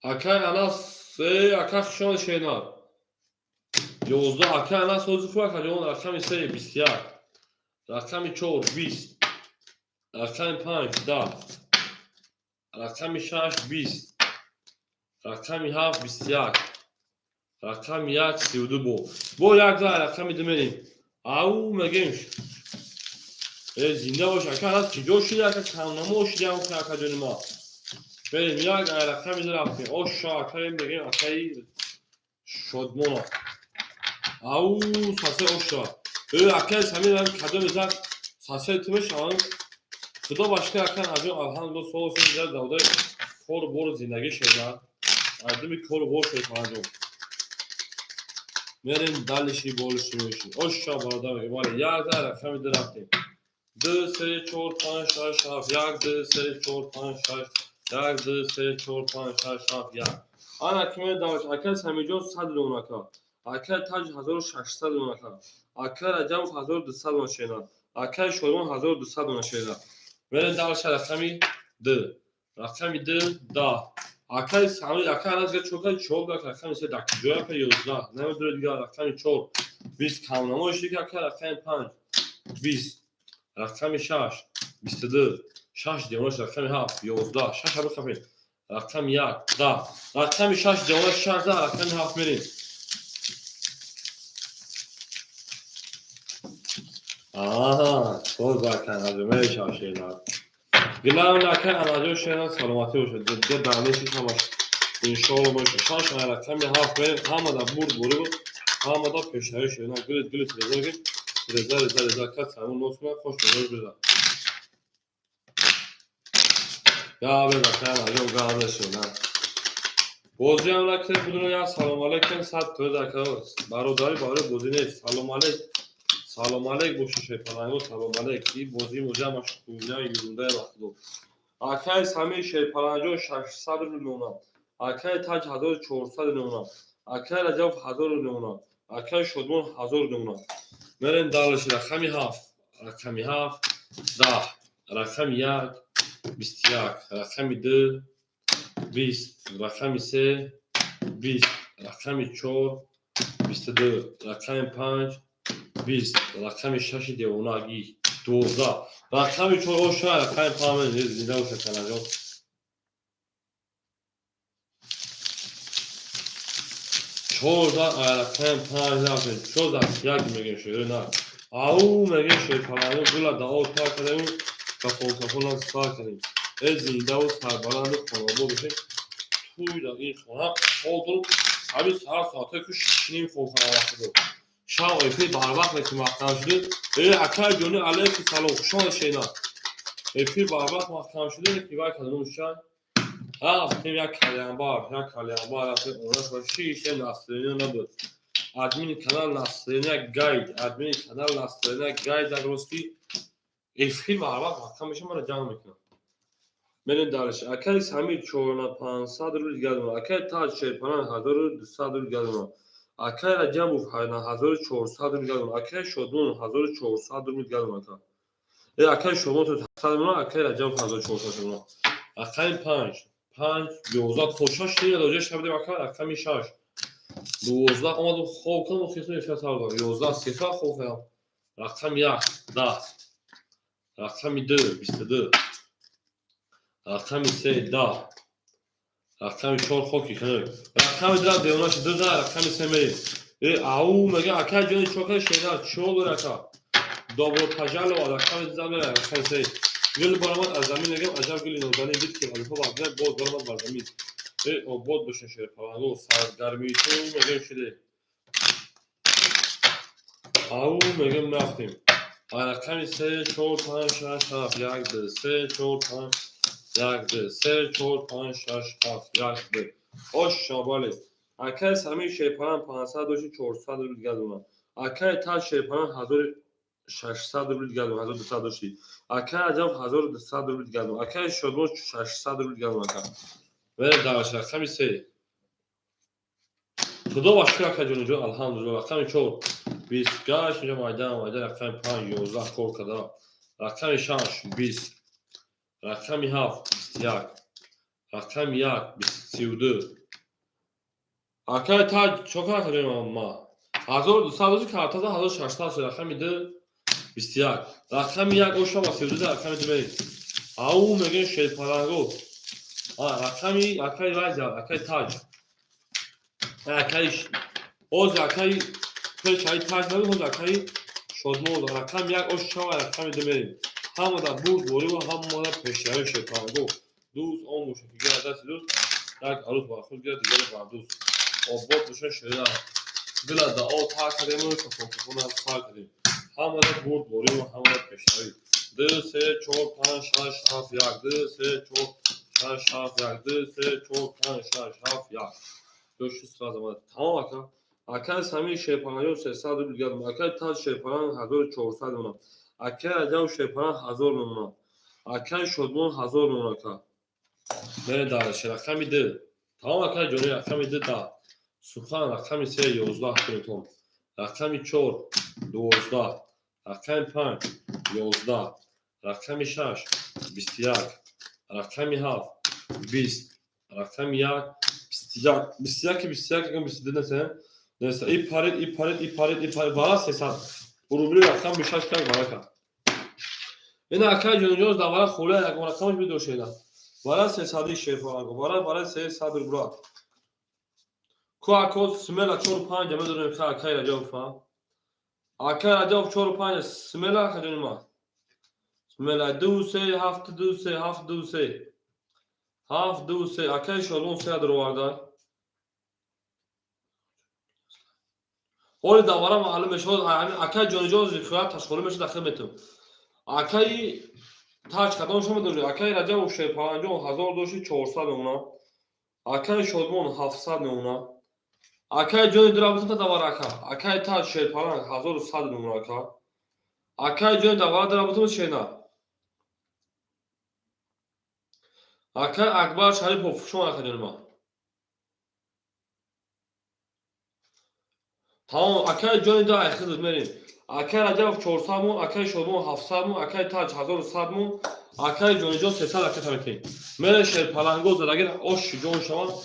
اکای اناس اکای خشان شینار 11 اکای اناس وزفو اکایون رقم 3 21 رقم 4 20 رقم 5 10 رقم 6 20 رقم 7 21 رقم 1 32 بو یک رقم 2 میریم او مگیمش زنده باش اکای اناس چجور شده که کامنامه شده اون که اکای جون ما بریم یک رقم 2 رفتیم اوشا اکای میگیم اکای شادمونا او ساسه اوشا اکای سمیر هم کدو بزن ساسه تیمش آن خدا başka اکای acı alhan do sol olsun güzel davda kor bor zindagi şeyler adımı kor bor şey falan merin dalişi boluşmuş اوشا barda var ya da رقم 2 رفتیم 2 3 4 5 6 7 1 2 3 4 5 6 1 2 3 4 5 6 7 1 آن کمی داشت اکای سمیجون 100 دونکا اکای تاج 1600 دونکا اکای رجب 1200 دونشینا اکای شورون 1200 دونشینا برن داشت رقمی 2 رقمی 2 دا اکای سمی اکای از چوکای چوک دا رقمی 3 دک جویا که 11 نمیدونه دیگه رقمی 4 20 کامنامه که اکای رقمی 5 20 رقمی 6 22 6 دیونش رقمی 7 11 6 هم بخفین رقم 1 10 رقم 6 دیونش 16 رقم 7 میریم آها باز باکن از من شاشیدار گلام نکن اناجو شیران سلامتی باشه دیگه دانشش همش ان شاء الله باشه شاش رقم 7 میریم همه دا برو همه دا پیشنهاد شیران گل رضا کات همون نوسما خوش بزن یا به بخیر اناجو گاده شیران بازی هم نکنه بدون یا سلام علیکم صد تو دکتر برادری باره بازی نیست سلام علیک باشه شیطان سلام علیک این بازی مجا مشکوکه یونده وقتو اکای سمی شیطان 600 نونم اکای تاج 1400 نونم اکای رجب 1000 نونم اکای شادمون 1000 نونم مرن دالش رقمی 7 رقمی 7 10 رقم 1 21 رقم 2 20 رقم 3 20 رقم 4 22 رقم 5 20 رقم 6 دیوناگی 12 رقم 4 شو رقم 5 زنده و شکنجا 14 رقم 5 رقم 14 یک میگه شده نه او میگه شکنجا گلا داو تا کردیم کفون سا کردیم از زنده و سربلند خانابو بشیم توی دا این خانه خودرو همین ساعته که شیشنیم فوق وقت دو شام ایپی بار وقت که محکم شده اکای جونی علیکی سلام خوشان شینا ایپی بار وقت محکم شده که وای کدوم شان رفتیم یک کالیانبار رفتیم اوناش با شیشه نسترینی نبود ادمین کانال نسترینی گاید اگر راستی ایپی بار وقت محکم میشه من جمع میکنم من دارش اکای سمی 4500 رو دیگه دارم اکای تاج شیطان 1200 رو دیگه دارم اکای رجب 1400 رو دیگه دارم اکای شادمون 1400 رو دیگه دارم اکای شما تو 700 رو اکای رجب 1400 رو اکای 5 11 خوشش دیگه دوجه شب دیگه اکای 6 12 اومد خوب کنم خیلی افشار دارم 11 صفر خوب کنم رقم 1 10 رقم 2 22 رقم 3 10 رقم 4 خاکی کنه رقم در دیوناش در رقم 3 میریم او میگه اکا جون چوکه شیدا چول رکا دوبل پاجال و رقم زمین رقم 3 گل برامد از زمین میگم عجب گلی نوزانی دید که الفا بعد بود برامد بر زمین او بود بشه شیر پلنگو سرگرمی تو میگه شده او میگم رفتیم رقم 3 4 5 6 7 1 2 3 4 5 1 2 3 4 5 6 7 1 2 خوش شاباله اکای سمی شیپان 500 دوشی 400 روبل دیگه دونم اکای تا شیپان 1600 روبل دیگه دونم 1200 دوشی اکای عجب 1200 روبل دیگه دونم اکای شدو 600 روبل دیگه دونم بله داشت رقم 3 خدا باشکر اکای جون جو الحمدلله رقم 4 20 گاش میشه مایدان رقم 5 11 کور کدا رقم 6 20 رقم 7 21 رقم 1 32 اکای تا چوکا کنیم ما 1200 کارتا دا 1600 رقم میده 21 رقم 1 اوشا با 32 رقم دیگه او میگه شی پلنگو رقمی اکای راجا اکای تاج اکای اوز اکای پشای تاج نبود اوز اکای شدمو رقم 1 اوشا رقم دیگه هم دا بود بوری و هم ما پشای شی پلنگو دوز اون موشه که دست دوز یک عروض با خود گرد دیگه با دوز او بود بشه شده دل دا او تا کردیم که فوکسون از تا کردیم همه بود بوری و همه پشتایی 2 3 4 5 6 7 1 2 3 4 5 7 1 2 3 4 5 6 7 1 دوشی سراز آمده تمام اکا اکا سمی شیپانایو 300 روبل گردم اکا تا شیپانان 1400 نمونم اکا اجاو شیپانان 1000 نمونم اکا شدمون 1000 نمونم اکا بله دارش رقمی ده تمام اکا جونی رقمی ده دا سخن رقم 3 11 کنتم رقم 4 12 رقم 5 11 رقم 6 21 رقم 7 20 رقم 1 21 21 22 نسه ای پارید بالا 300 روبلی رقم 26 کنگ بالا این اکای جونیوز دوباره خوله یک رقمش بدوشیدن بالا 300 شیپ بالا 300 روبلا کو اکو سملا 4 5 میدونم که اکای راجع فهم اکای راجع 4 5 سملا خدونی ما سملا 2 3 7 2 3 7 2 3 7 2 3 اکای شلون 3 درواردن اول دوباره معلومه شد اکای جونیوز خیال تشخیص میشه داخل میتون اکای تاج کدام شما میدونید اکای راجع شیپ 5000 دوشی 400 اونا اکای شلون 700 اونا اکای جون درابطه دوباره اکای تا شیپان 1100 نمونه اکای جون دوباره درابطه شینا اکای اکبر شریف شما اکای ما تمام اکای جون دا اخذ میریم اکای راجع 400 مون اکای شلون 700 مون اکای تاج 1100 مون اکای جون جو 300 اکای تمکین میره شیپالانگو زداگر اوش جون شما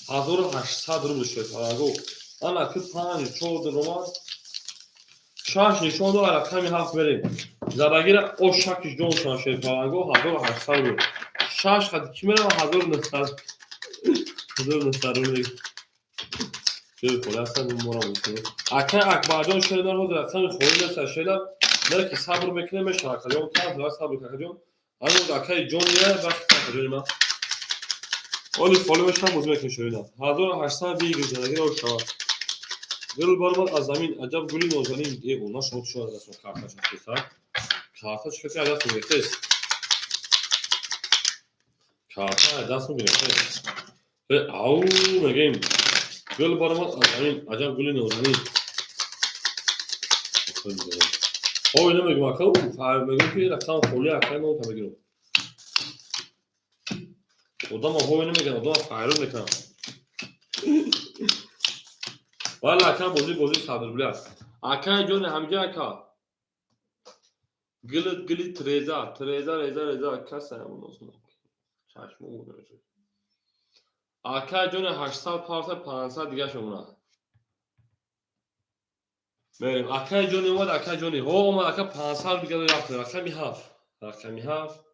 1800 روبل شیپالانگو انا که 5 4 رومان شاش نشون دو رقمی 7 بریم زداگر اوش شکش جون شما شیپالانگو 1800 روبل شاش خد کی میره 1900 روبل شیر کلاس هم مورا میشه اکای اکبر جون شده روز رقم خوری نشه شده نه که صبر میکنه میشه کلیون تا صبر کنه اون اکای جون یه وقت کجوری ما اولی فالوش هم موزه میکنه شده 1800 بیگ زداگر اوش شما گل برابر از زمین عجب گلی نوزانی ای اونا شما تو شما دستون کارتاش هستید کارتاش فکر دستون گرفته کارتا دستون گرفته او میگیم گل برابر از زمین عجب گلی نوزانی او اینو میگم اکاو میگم که رقم خولی اکای نو تا بگیرم خدا ما هو اینو میگم خدا فایرو میکنم والا اکا بازی صادر بله اکای جون همجا اکا گلی تریزا کسا همون اصلا چشمو بوده میشه اکای جون 800 پارتا 500 دیگه شمونه بریم اکای جونی اومد اکای جونی هو اومد اکا 500 دیگه رفت رقمی 7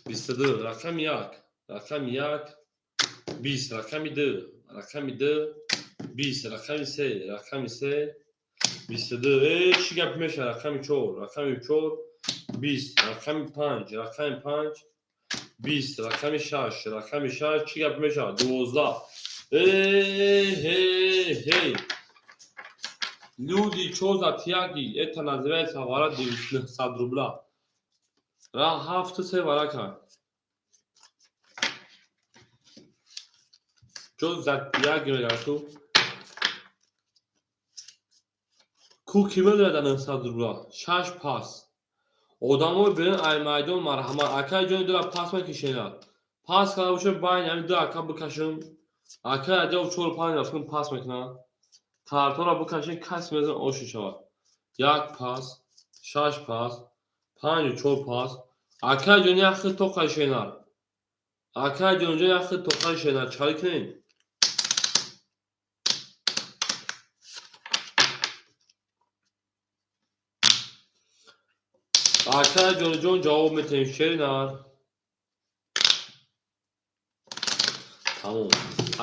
22 رقم 1 رقم 1 20 رقمی 2 رقمی 2 20 رقمی 3 رقمی 3 22 چی گپ میشه رقمی 4 رقمی 4 20 رقمی 5 رقمی 5 20 رقمی 6 رقمی 6 چی گپ میشه 12 هی люди чё за тяги это называется вара 900 рубля ра 7 варака чё за тяги мегарту ку киме дада 900 рубля шаш пас одамой берин ай майдон марҳамат акай ҷони дила пас мекишена пас када бошад байни ҳамин ду ака бикашем акай аҷаб 4-5 рафтун пас мекунад картонро бикашем кас мезан оши шавад як пас шаш пас 5-4 пас акай ҷони як хел тоқа ишенад акай ҷониҷо як хел тоқа ишенад чӣ кунем акай ҷониҷон ҷавоб метаҳем шеринар тамом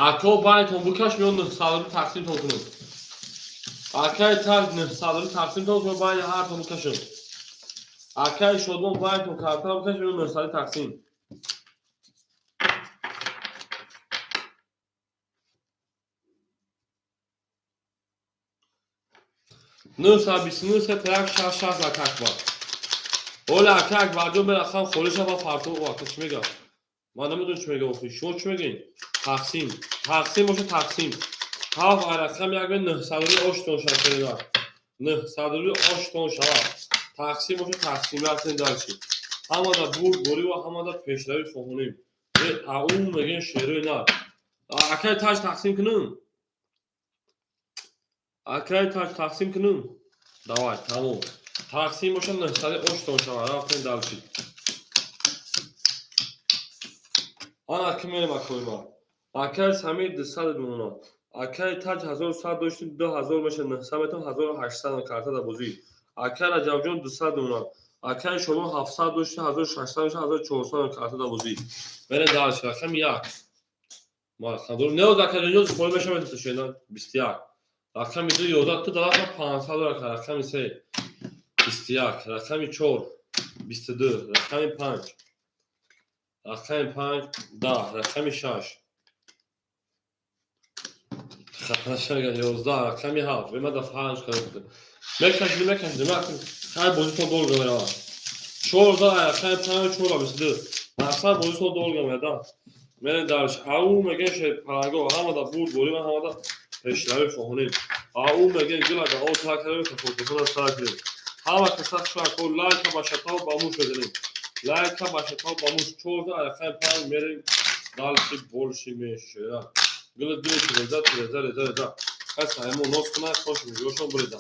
ако байнтон бикаш меон 900 тақсимтон кунем акай так 900 тақсимтон кунем байни ҳартон бикашем акай шодмон байнтон картара бикаш меон 900 тақсим 929 трак 66 акак бар оля акак баҷо мерахам холиша ба фарту вақт чӣ мега ман намедонам чӣ мега охи шумо чӣ мегин тақсим тақсим боша тақсим ҳафт рақам як бе 900 оштон шакелда 900 оштон шава тақсим боша тақсим рафтен дарчи ҳамада бурд бори ва ҳамада пешрави фоҳонем ау мегин шеруи на акай таж тақсим кунум акай таж тақсим кунум давай тамом тақсим боша 900 оштон шава рафтен дарчи ана кимерем акоима акай самир 200 думона акай таҷ 1100 доштим 2000 меша 900 метам 1800 картада бозӣ акай раҷабҷон 200 думона акай шомо 700 доштим 1600 меша 1400 картада бозӣ мере дарш рақам 1 ма хадор не од акай ҷон фол меша метам шена 21 рақами 2 11 то дала 500 рақами 3 21 рақами 4 22 рақами 5 рақами 5 10 рақами 6 хаташага 11 рақами 7 бемада 5 кард мекашди хай бози то долга мерава 14 рақами 5 4 22 насар бози то долга мерда мере дарш ау меген ше параго ҳамада бурд бори ва ҳамада пешрави фоҳонем ау меген гилага о такаре фотосона сакре ҳама каса шако лайка ба шатав ба муш безанем лайка ба шатав ба муш 14 рақами 5 мерем дальше больше мешера гилад реза каса ему нос кунад хош мешон бреда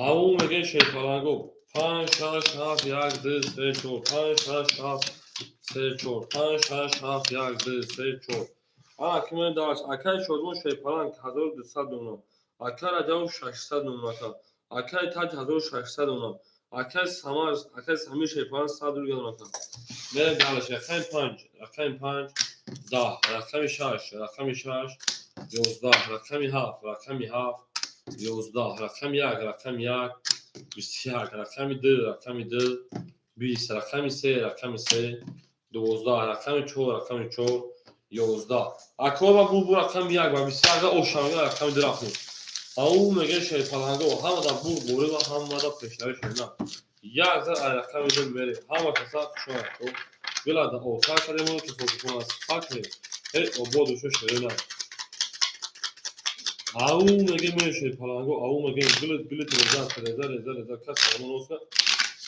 ау меген ше параго 5 6 7 1 2 3 4 5 6 7 3 4 5 6 7 1 2 3 4 ана кимен даш акай шодмон шепаланг 1200 думон акай раҷав 600 думон акай таҷ 1600 думон акай самир шепаланг 100 думон мерем далаш рақами 5 рақами 5 10 рақами 6 рақами 6 11 рақами 7 рақами 7 11 рақами 1 рақами 1 21 рақами 2 рақами 2 20 рақами 3 рақами 3 12 рақами 4 рақами 4 11 акоба бу рақами 1 ва 21 ошамага рақами 2 рафтем ау меген шепаланго ҳамада бур бори ва ҳамада пешрави шена як за рақами 2 мере ҳама каса хушояд то билада о такаремо ки фотосона сакре ободу шо шерена ау меген мере шепаланго ау меген гилит реза каса моноса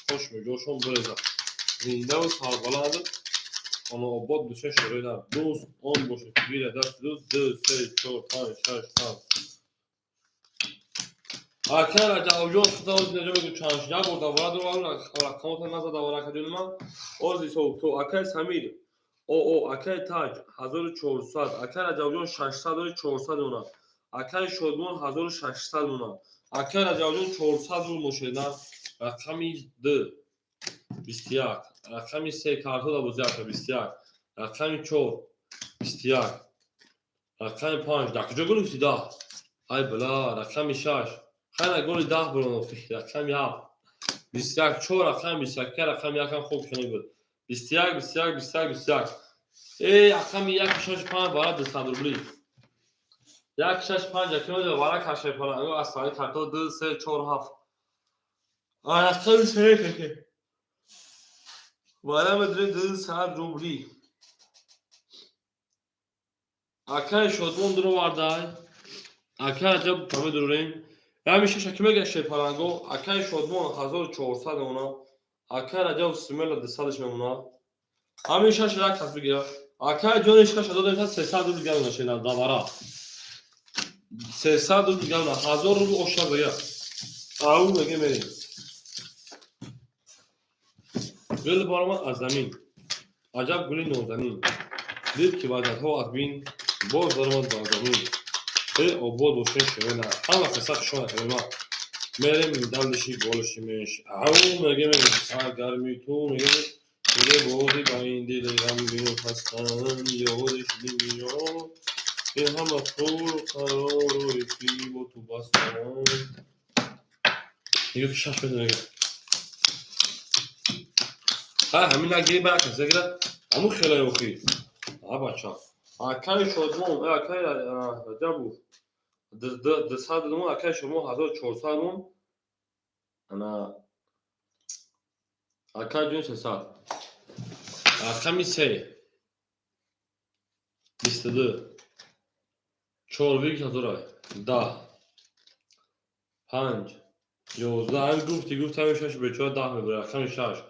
хош меҷошон береза зиндаву сарбаланд оно обод душе шерена дус он боше гире даст дус 2 3 4 5 6 7 акай раҷабҷон худои наҷоби чанш як бор давраду рақамота назада варакадилма орзи сов то акай самир акай таҷ 1400 акай раҷабҷон 600 400 мона акай шодмон 1600 мона акай раҷабҷон 400 рубл мошена рақами 2 21 рақами 3 картода бози 21 رقم 4 21 رقم 5 ده کجا گل گفتی 10 ای بلا رقم 6 خیلی گل 10 برون رقم 7 21 4 رقم 21 رقم یکم خوب شده بود 21 21 21 21 ای رقم 1 6 5 برای 200 روبلی 1 6 5 کیلو برای کاش پلنگو اصلا تاکو 2 3 4 7 رقم 3 که برای مدرن 200 روبلی اکای شدمون درو واردای اکای جب کمی دروریم همیشه شکمه گشته پلنگو اکای شدمون 1400 اونا اکای رجب سیمل 200 اونا همیشه شرک کس بگیره اکای جونش کش دادن 300 روبل گلو نشه نه داورا 300 روبل گلو 1000 روبل اوشا بیا او میگه میریم گل بارما از زمین عجب گلی نوزنین دید که وجد ها از بین باز دارمد با زمین ای آباد و شن شوینه همه قصد شونه کلمه میریم دلشی بالشی میش او میگه میریم سرگرمی تو میگه میگه بازی با این دل غمگین و خستن یادش نمیاد این همه طول و قرار و رفیق و تو بستن میگه که شش بده میگه همین نگیری برکن زگره همون خیلی اوخی بچه اکای شدمون اکای رجبو 200 مون اکای شما 1400 مون انا اکای جون 300 اکای 3 22 چورویک هزارای 10 5 11 هم گفتی همیشه به 4 10 میبره رقم 6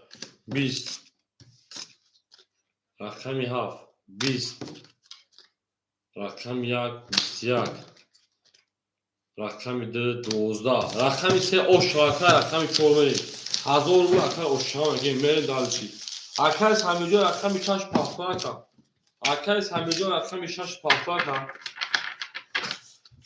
20 رقم 7 20 رقم 1 21 رقم 2 12 رقم 3 اوشاکا رقم 4 میری 1000 رو اکای اوشاکا میگه میری دالچی اکای همیجا رقم 6 پاسپاکا اکای همیجا رقم 6 پاسپاکا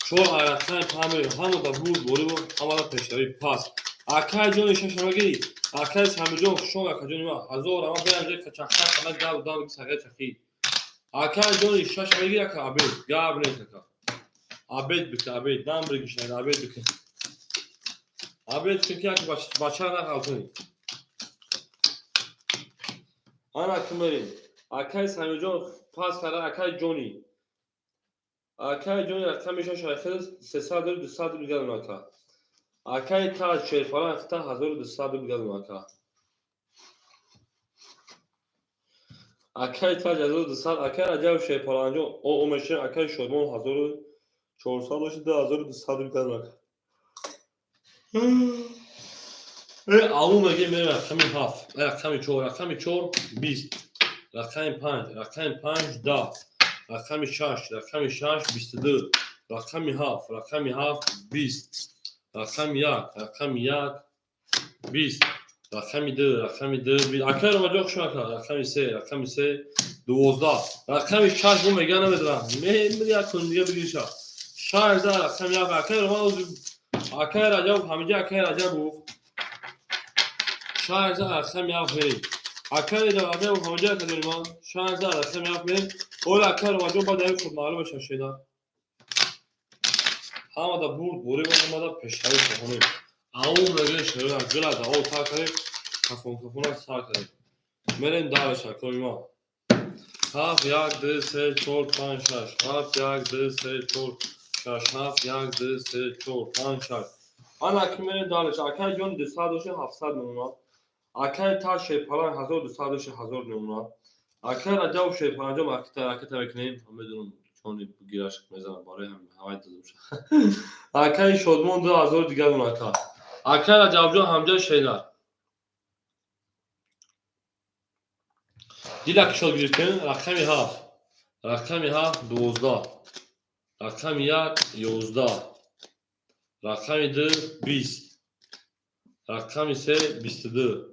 چون رقم پامری همون دا بود برو همون دا پشتری پاس اکای جون 6 میگی اکای همیجا شون اکای جون 1000 اما برم که چختا کنه دال دال سگه چخی اکای جون 6 میگی اکای ابی گاب نیست عبید بکن عبید دام برگیش نه عبید بکن عبید چون که بچه نه خالصونی آن اکمرین اکای سمیجون پاس کرده اکای جونی رقم میشه شاید 300 200 بیگل ناکا اکای تاج شیرفاران اختا 1200 بیگل ناکا اکای تاج 1200 اکای رجب شیرفاران جو او میشه اکای شدمون 1400 باشه 1200 بیگل ناکا او میگه میره رقم 7 رقم 4 20 رقم 5 10 رقم 6 22 رقم 7 20 رقم 1 20 رقم 2 اکر رو مجاق شما کرد رقم 3 12 رقم 6 رو میگه نمیدونم میری اکن دیگه بگیرشا 6000 رقم 1 اکر رو ما اکر رجب همیجه اکر رجب بود 6000 رقم 1 میری اکر رجب همیجه اکر ما 6000 رقم 1 میری اول اکر رو مجاق باید ایف خود معلوم بشه شیدن همه دا بود بوری و همه دا پشتایی کنیم اون میگه شیدن گل از او تا کریم کفون از تا کریم میریم دارش کنیم ما 7 1 2 3 4 5 6 7 1 2 3 4 6 7 1 2 3 4 5 6 آن اکی میریم دارش اکر جون 200 باشه 700 نمونه اکر تا شیپالان 1200 1000 نمونه اکر رجب شیپالان جو اکی میکنیم هم بدونم چون گیرش میزنم برای هم هوای دادم شد اکر شدمون 2000 دیگه اون اکر رجب جو همجا شیدار دیلک شد گرفتن رقم 7 12 رقم 1 11 رقم 2 20 رقم 3 22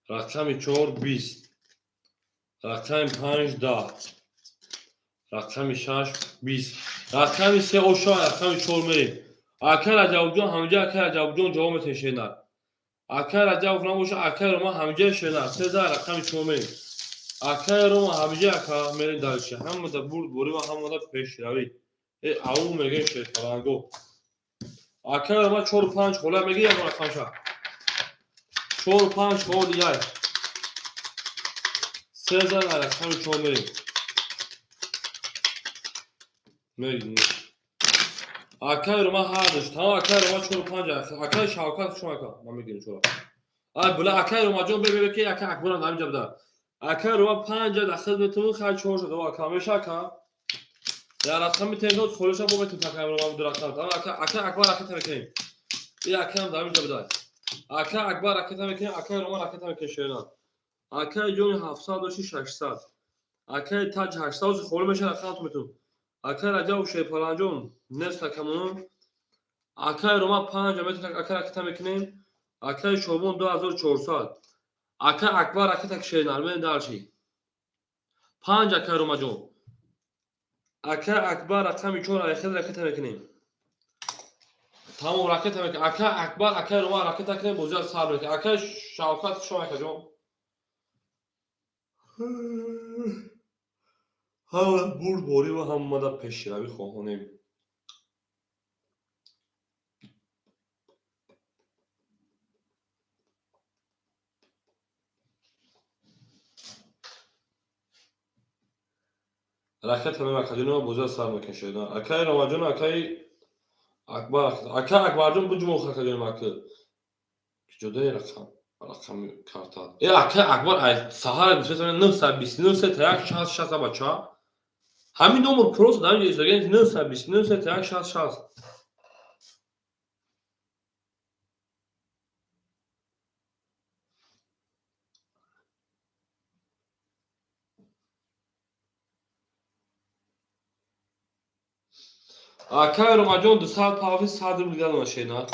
رقم 4 20 رقم 5 10 رقم 6 20 رقم 3 اوشا رقم 4 میریم اکر رجب جون همجا اکر رجب جون جواب تشینر اکر رجب نموشه اکر ما همجا شینر 3000 رقم 4 میریم اکای روم همیشه اکا میرین دارشه همه دا برد بوری و همه دا پیشروی او میگه شد پلنگو اکای روم 4-5 خوله میگه یا رقم شد 4-5 خول یک 3 زن رقم 4 میرین میگه اکای روم هردش تمام اکای روم 4-5 اکای شاوکات شما اکا من میگیرم چورا بله اکای روم جون ببینید که اکای اکبر هم همینجا بده اکای روم 5 در خدمتتون خرج شما شده و اکا میشه اکا یا رقم تندوت خورش هم بومتون تکرار روم در رقم اکای اکبر رکت میکنیم این اکای هم همینجا بده اکای اکبر رکت میکنیم اکای روم رکت میکنیم شیران اکای جون 700 و 600 اکای تاج 800 خورش میشه رقم میتون اکای رجب شیپالان جون نصف کمون اکای روم 5 میتون اکای رکت میکنیم اکای شوبون 2400 اکای اکبر رکت شیران من دارچی 5 اکای روم جون اکای اکبر رقم 4 رکت میکنیم تمام راکت هم که اکا اکبر اکا روما راکت کنیم بزرگ صبر کنیم اکا شاوکات شما اکا جون ها برد بوری و هم مادا پیشروی خواهانیم راکت هم اکا جون بزرگ صبر میکشید اکا روما جون اکای اکبر اکا اکبر جون بجمو اکا جون اکا جدای رقم کارتاد ای اکا اکبر سهار بسیار 929 تا 160 بچه همین نمبر پروس دارم یه ازدگاه 929 تا 160 اکا روما جون 200 پاوی صدر میگن ماشینا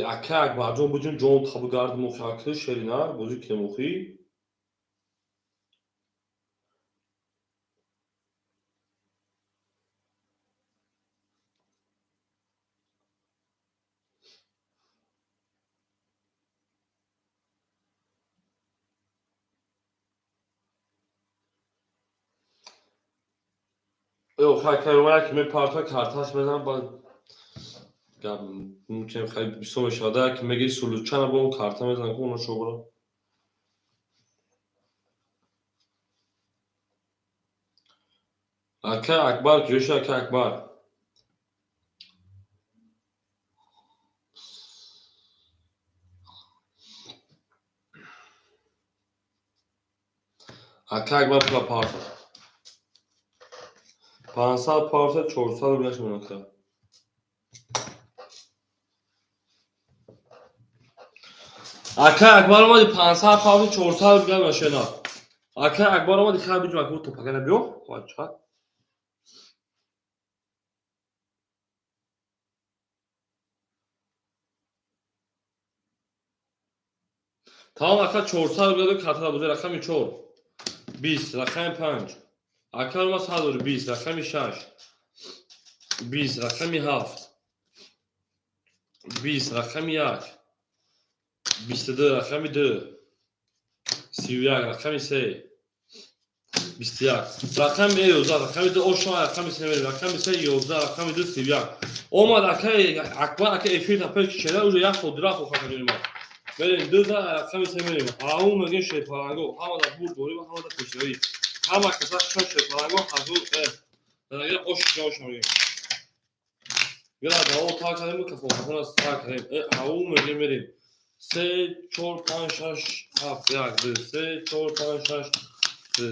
اکا اکبر جون بجون جون تابو گارد مخاکه شرینا بوزی که مخی او اکا روما که می پارتا کارتاش بدم با ممکن خیلی بیسوم شده که میگی سلوچان با اون کارتا میزن که اونو شو برو اکا اکبر کیوش اکا اکبر اکا اکبر پلا پارتا 500 پارتا 400 بیش مناکه اکا اکبر اومدی 500 پارتا 400 بیش ماشینا اکا اکبر اومدی خیلی بیجم اکو تو پاکنه بیو خواهد چه تمام اکا 400 بیاده کارتا بوده رقمی 4 20 رقم 5 اکا روما 120 رقمی 6 20 رقمی 7 20 رقمی 1 22 رقمی 2 31 رقمی 3 21 رقمی 11 رقمی 2 شما رقمی 3 رقمی 3 11 رقمی 2 31 اومد اکای اکبر اکای افیت اپش چرا اونجا یک خود درا خو خاطر ما بریم 2 تا رقمی 3 میریم اون میگه شیپارانگو همه دا بود بوری و همه دا پیشروی همه کسا شون شیپارانگو حضور درگیر خوش جاش میگه گرا داو تا کردیم که فوق تا کردیم اون میگه میریم 3 4 5 6 7 1 2 3 4 5 6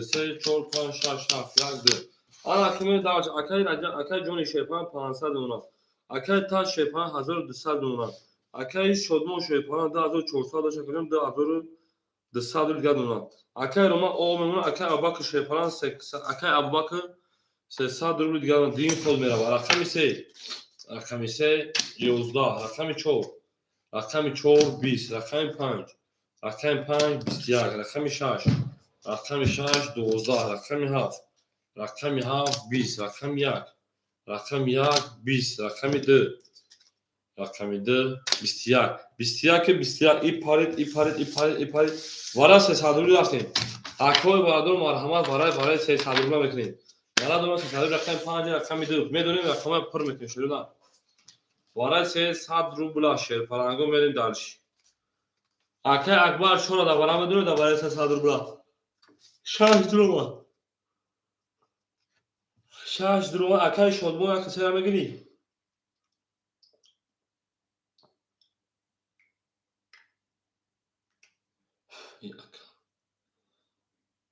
3 4 5 6 7 1 2 آن اکیمی داشت اکای رجا اکای جونی شیپان 500 اونا اکای تا شیپان 1200 اونا اکای شدمو شیپان 2400 داشت کنیم 2200 دیگه اونا اکای روما اومون اکای اباک شیپان اکای اباک 300 روبل دیگه دین خود میره رقمی 3 رقمی 3 11 رقمی 4 رقمی 4 20 رقمی 5 رقمی 5 21 رقمی 6 رقمی 6 12 رقمی 7 رقمی 7 20 رقم 1 رقم 1 20 رقم 2 رقم 2 21 21 21 ای پارید وارا 300 رو رفتیم اکوی برادر مرحمت برای 300 رو میکنیم وارا دو 300 رقم 5 رقم 2 میدونیم رقم پر میکنیم شروع وارا 300 رو شیر پلنگو میریم دالش اکای اکبر شورا دا وارا میدونه دا وارا 300 رو شاش درو شاش درو اکای شادبو یک سر میگیری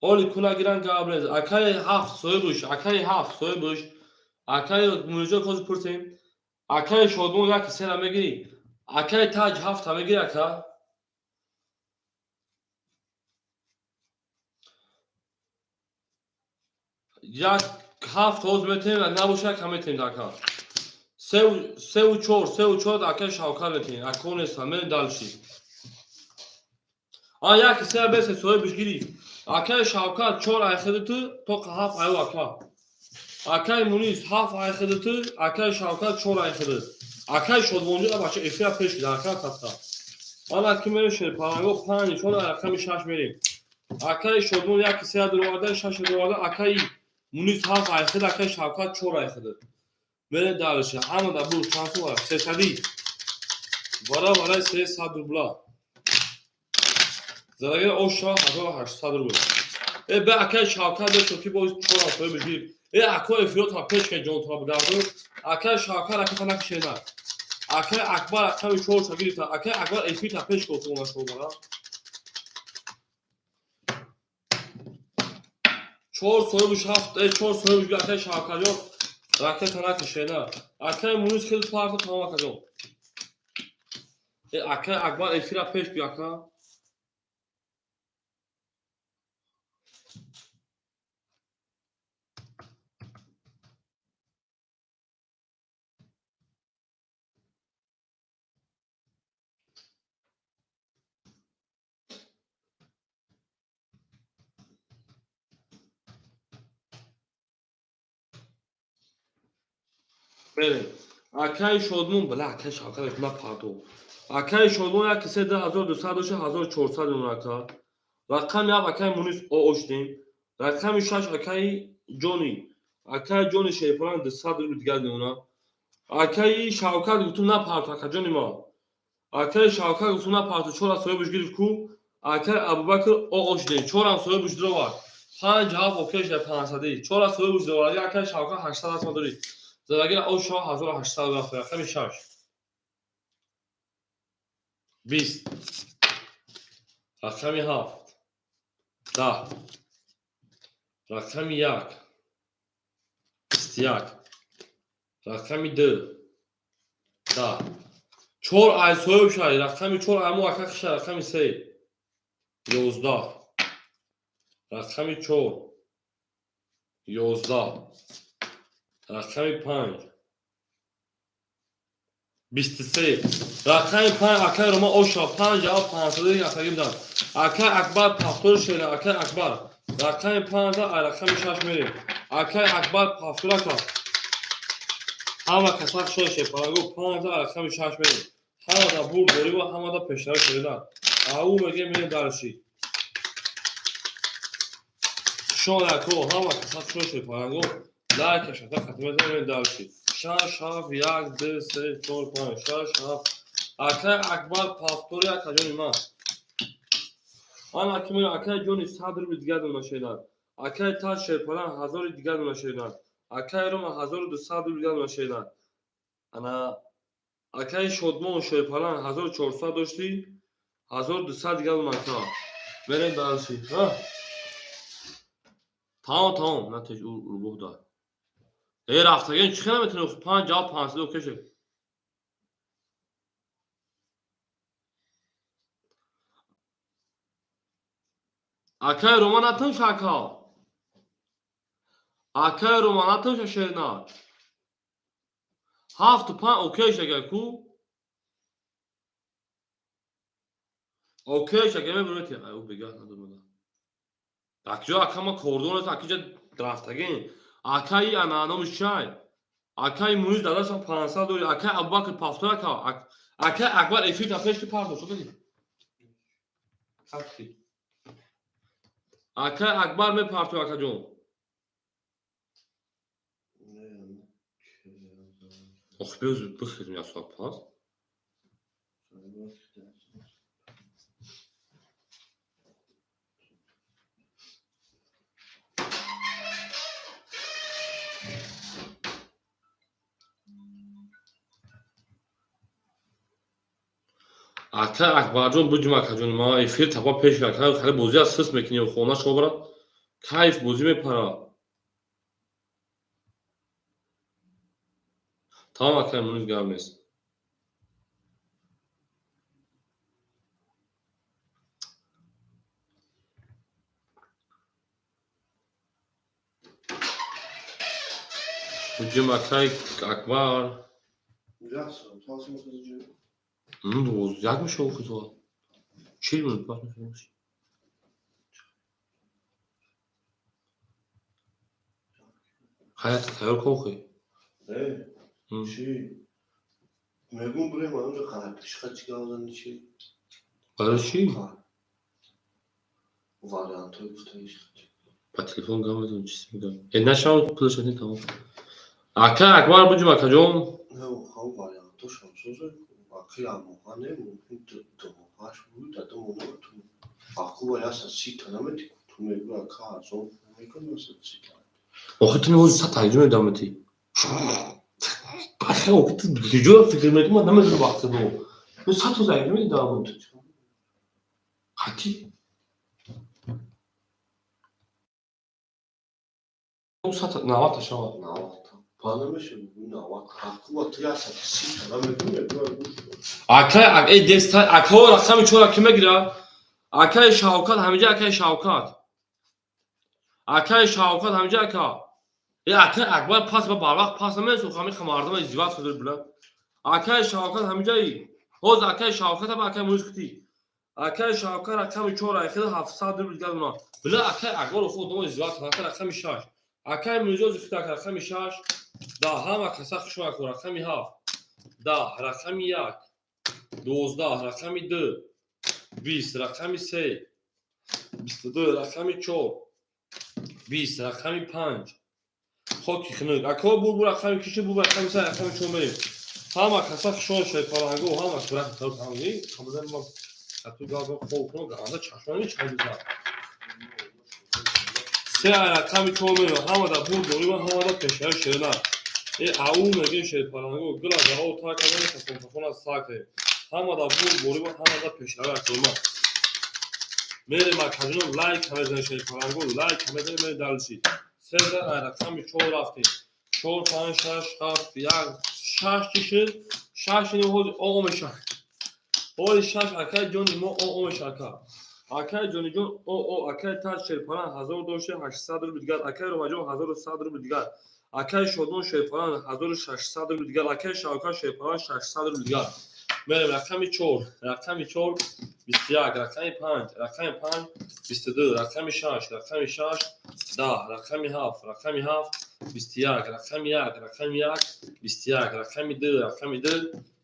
اولی کلا گیرن گابرز اکای 7 سویبوش اکای 7 سویبوش اکای مونجا کوز پرسیم اکای شادبو یک سر میگیری اکای تاج 7 میگیری اکا یک 7 توز میتیم نباشه کم میتیم داکا سه و چور اکای شاوکار میتیم اکون سامن دالشی یک سر بس سویبوش گیری اکای شاوکار چور ایخد تو هفت ایو اکا اکای مونیز هفت ایخد تو اکای شاوکار چور ایخد اکای شد اونجا باشه افیا پیش در اکا تاتا آن کی میره شیر پارانگو 5 چون رقم 6 میریم اکای شد اون یک سر دروازه 6 دروازه اکای مونیز هفت ایخد اکای شاوکار چور ایخد میره دالشه اما دا بو شانسو وارا 300 وارا 300 روبلا زراگه اوشا 1800 روبلا به اکای شاوکار دو چوکی با چور آسوی بگیر اکای افیو تا پیش که جون تا بگردو اکای شاوکار اکای فنا کشینا اکای اکبر اکای چور شگیری تا اکای اکبر افی تا پیش که اتونا شو برا چور سوی بش هفت چور سوی بش اکای شاوکار یو اکای فنا کشینا اکای مونیز که پارت تمام کجو اکای اکبر افی را پیش بیا اکا بریم اکای شدمون بله اکای شاوکار کلا پارتو اکای شدمون یک کسی 1200 دوشه 1400 اون اکا رقم یا اکای مونیز او اوشتیم رقم 6 اکای جونی اکای جونی شیپران 200 رو دیگه اونا اکای شاوکار گوتو نه پارتو اکا جونی ما اکای شاوکار گوتو نه پارتو چورا سوی بش گیرف کو اکای ابوبکر او اوشتیم چورا سوی بش درو var 5 جواب اوکی شه 500 چورا سوی بش درو اکای شاوکار 800 اسما داری زراگیر او شاه 1800 رفت رقم 6 20 رقم 7 10 رقم 1 21 رقم 2 10 چور ای سویب شای رقم 4 امو اکاک شای رقم 3 11 رقم 4 11 رقم 5 23 رقم 5 اکای روما اوشا 5 جواب 500 اکاگیم داد اکای اکبر پافتور شده اکای اکبر رقم 5 رقم 6 میریم اکای اکبر پافتور اکا همه کساق شده پاراگو 5 رقم 6 میریم همه دا بور بوری و همه دا پشتر شده او میگه میریم درشی شون اکو همه کساق شده پاراگو لایک شده ختمه میریم درشی شش هفت 1 2 3 4 5 6 7 اکای اکبر پافتوری اکا جونی ما آن اکیمون اکای جونی 100 رو دیگه دونه شدن اکای تا شیرپلان 1000 دیگه دونه شدن اکای روم 1200 رو دیگه دونه شدن انا اکای شدمون شیرپلان 1400 داشتی 1200 دیگه دونه تا بریم درسی ها تمام نتیجه رو بود غیر هفتگی چی خیلی میتونه 5 جواب 500 اوکی اکای رومان اتن شاکا اکای رومان اتن ششنا 7 و 5 اوکی شگه کو اوکی شگه می بروتی او بگاه ندارم اکجا اکما کوردون است اکجا рафтагин акаи ананом шай акаи муниз дадашам $500 акаи Абубакр пафторака акаи Акбар эфир пешки пардо шуда акаи Акбар мепарту акаҷон ох бёз бихирим як соат пас акаи Акбарҷон буҷим акаҷон ма эфир таба пеш акаи хали бозӣ аз сис мекунӣ хона шо бара кайф бозӣ мепара тамом акаи муниз гап нест буҷим акаи Акбар як мешавад хизоат 40 минут пас мешавад ҳаят тайёр кор хӯй چی؟ میگم بریم اونجا قرارش خواهد چی گذاشتی چی؟ برای چی؟ واریانت های گفتهش با تلفن گام بدون چیزی میگم نشام پولش بدین تمام اکا اکبر بودیم اکا جون نه خب واریانت ها شمسوزه اکی اموها نمون دو موهاش بود دو موها تو اکو باید سی تا نمیدی تو میگو اکا از اون میکنی واسه سی تا آخه تو میگوزی سا ترجمه دامتی başka vakit coğrafya kıymetimi anlamadım baktı bu. Bu satı zayıflı mıydı daha bunu? Hadi. Bu satı ne var taşa var? Ne var? Panamışım bu ne var? Hakkı var ya satı sita namidim ya. Akay destan akay rakam çoğu kime girer? Akay Şavkat hamice akay Şavkat. Akay Şavkat hamice akay. акай Акбар пас ба барвақт пас намесӯ хами хамардама издивоҷ шуд билад акай Шавкат ҳамиҷаи ҳоз акай Шавкат ба акай муз кути акай Шавкат рақами 4 ахира $700 дигар буна била акай Акбар ход дома издивоҷ акай рақами 6 акай музоз кути акай рақами 6 да ҳама каса хушма ко рақами 7 да рақами 1 12 рақами 2 20 рақами 3 22 рақами 4 20 рақами 5 خاکی خنک اکا بور رقمی کشی بور رقمی سر رقمی چون بریم همه کسا خشان شد پرانگو همه صورت تر تمامی خمودن ما تو گاگا خوب کنو گانده چشمانی چای بزن سه رقمی چون بریم همه دا بور دوری و همه دا پشه شدن ای او مگه شد پرانگو گلا دا او تا کدنی کسان تخون از ساکه همه دا بور دوری و همه دا پشه شدن میریم اکجنو لایک همه زن شد پرانگو لایک همه زن میری دلشی سه رقمی چون رفتیم 4 5 6 7 1 6 کشید 6 اینو آقا میشن های 6 اکای جونی ما آقا میشن اکای جونی جون او اکای تاج شیرپران 1000 داشته 800 رو دیگر اکای روماجو 1100 رو دیگر اکای شادون شیرپران 1600 رو دیگر اکای شاوکا شیرپران 600 رو دیگر میریم رقمی 4 رقمی 4 21 رقمی 5 رقمی 5 22 رقمی 6 رقمی 6 10 رقمی 7 رقمی 7 21 رقمی 1 رقمی 1 21 رقمی 2 رقمی 2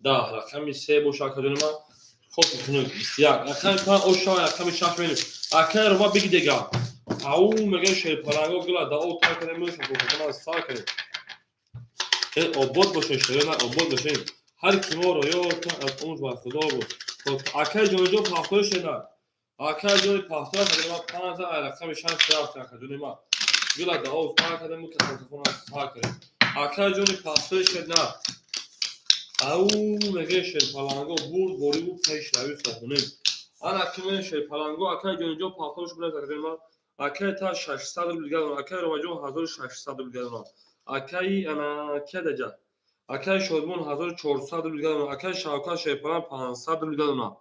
10 رقمی 3 بوش اکادون ما خوب کنید 21 رقمی 5 او شای رقمی 6 میریم اکای رو ما بگی دیگه او میگه شیر پرانگو گلا دا او تا کنه میشه کوکونا سال کنه این آباد باشه شیر نه آباد باشه هر کی ما رو یا تا از اون با خدا بود اکای جوجو پاختور شده اکای جوی پاختور شده ما 5 رقمی 6 رفت اکادون ما گلا دا او تا کنه میشه کوکونا سال کنه اکای جوی پاختور شده او میگه شیر پرانگو بود بوری بود پیش روی سخونه آن اکیمه شیر پرانگو اکای جوجو پاختورش بوده اکادون ما اکای تا 600 رو دیگر اکای روماجو 1600 رو دیگر اکای انا کدجا اکای شادمون 1400 رو دیگر اکای شاوکا شیرپران 500 رو دیگر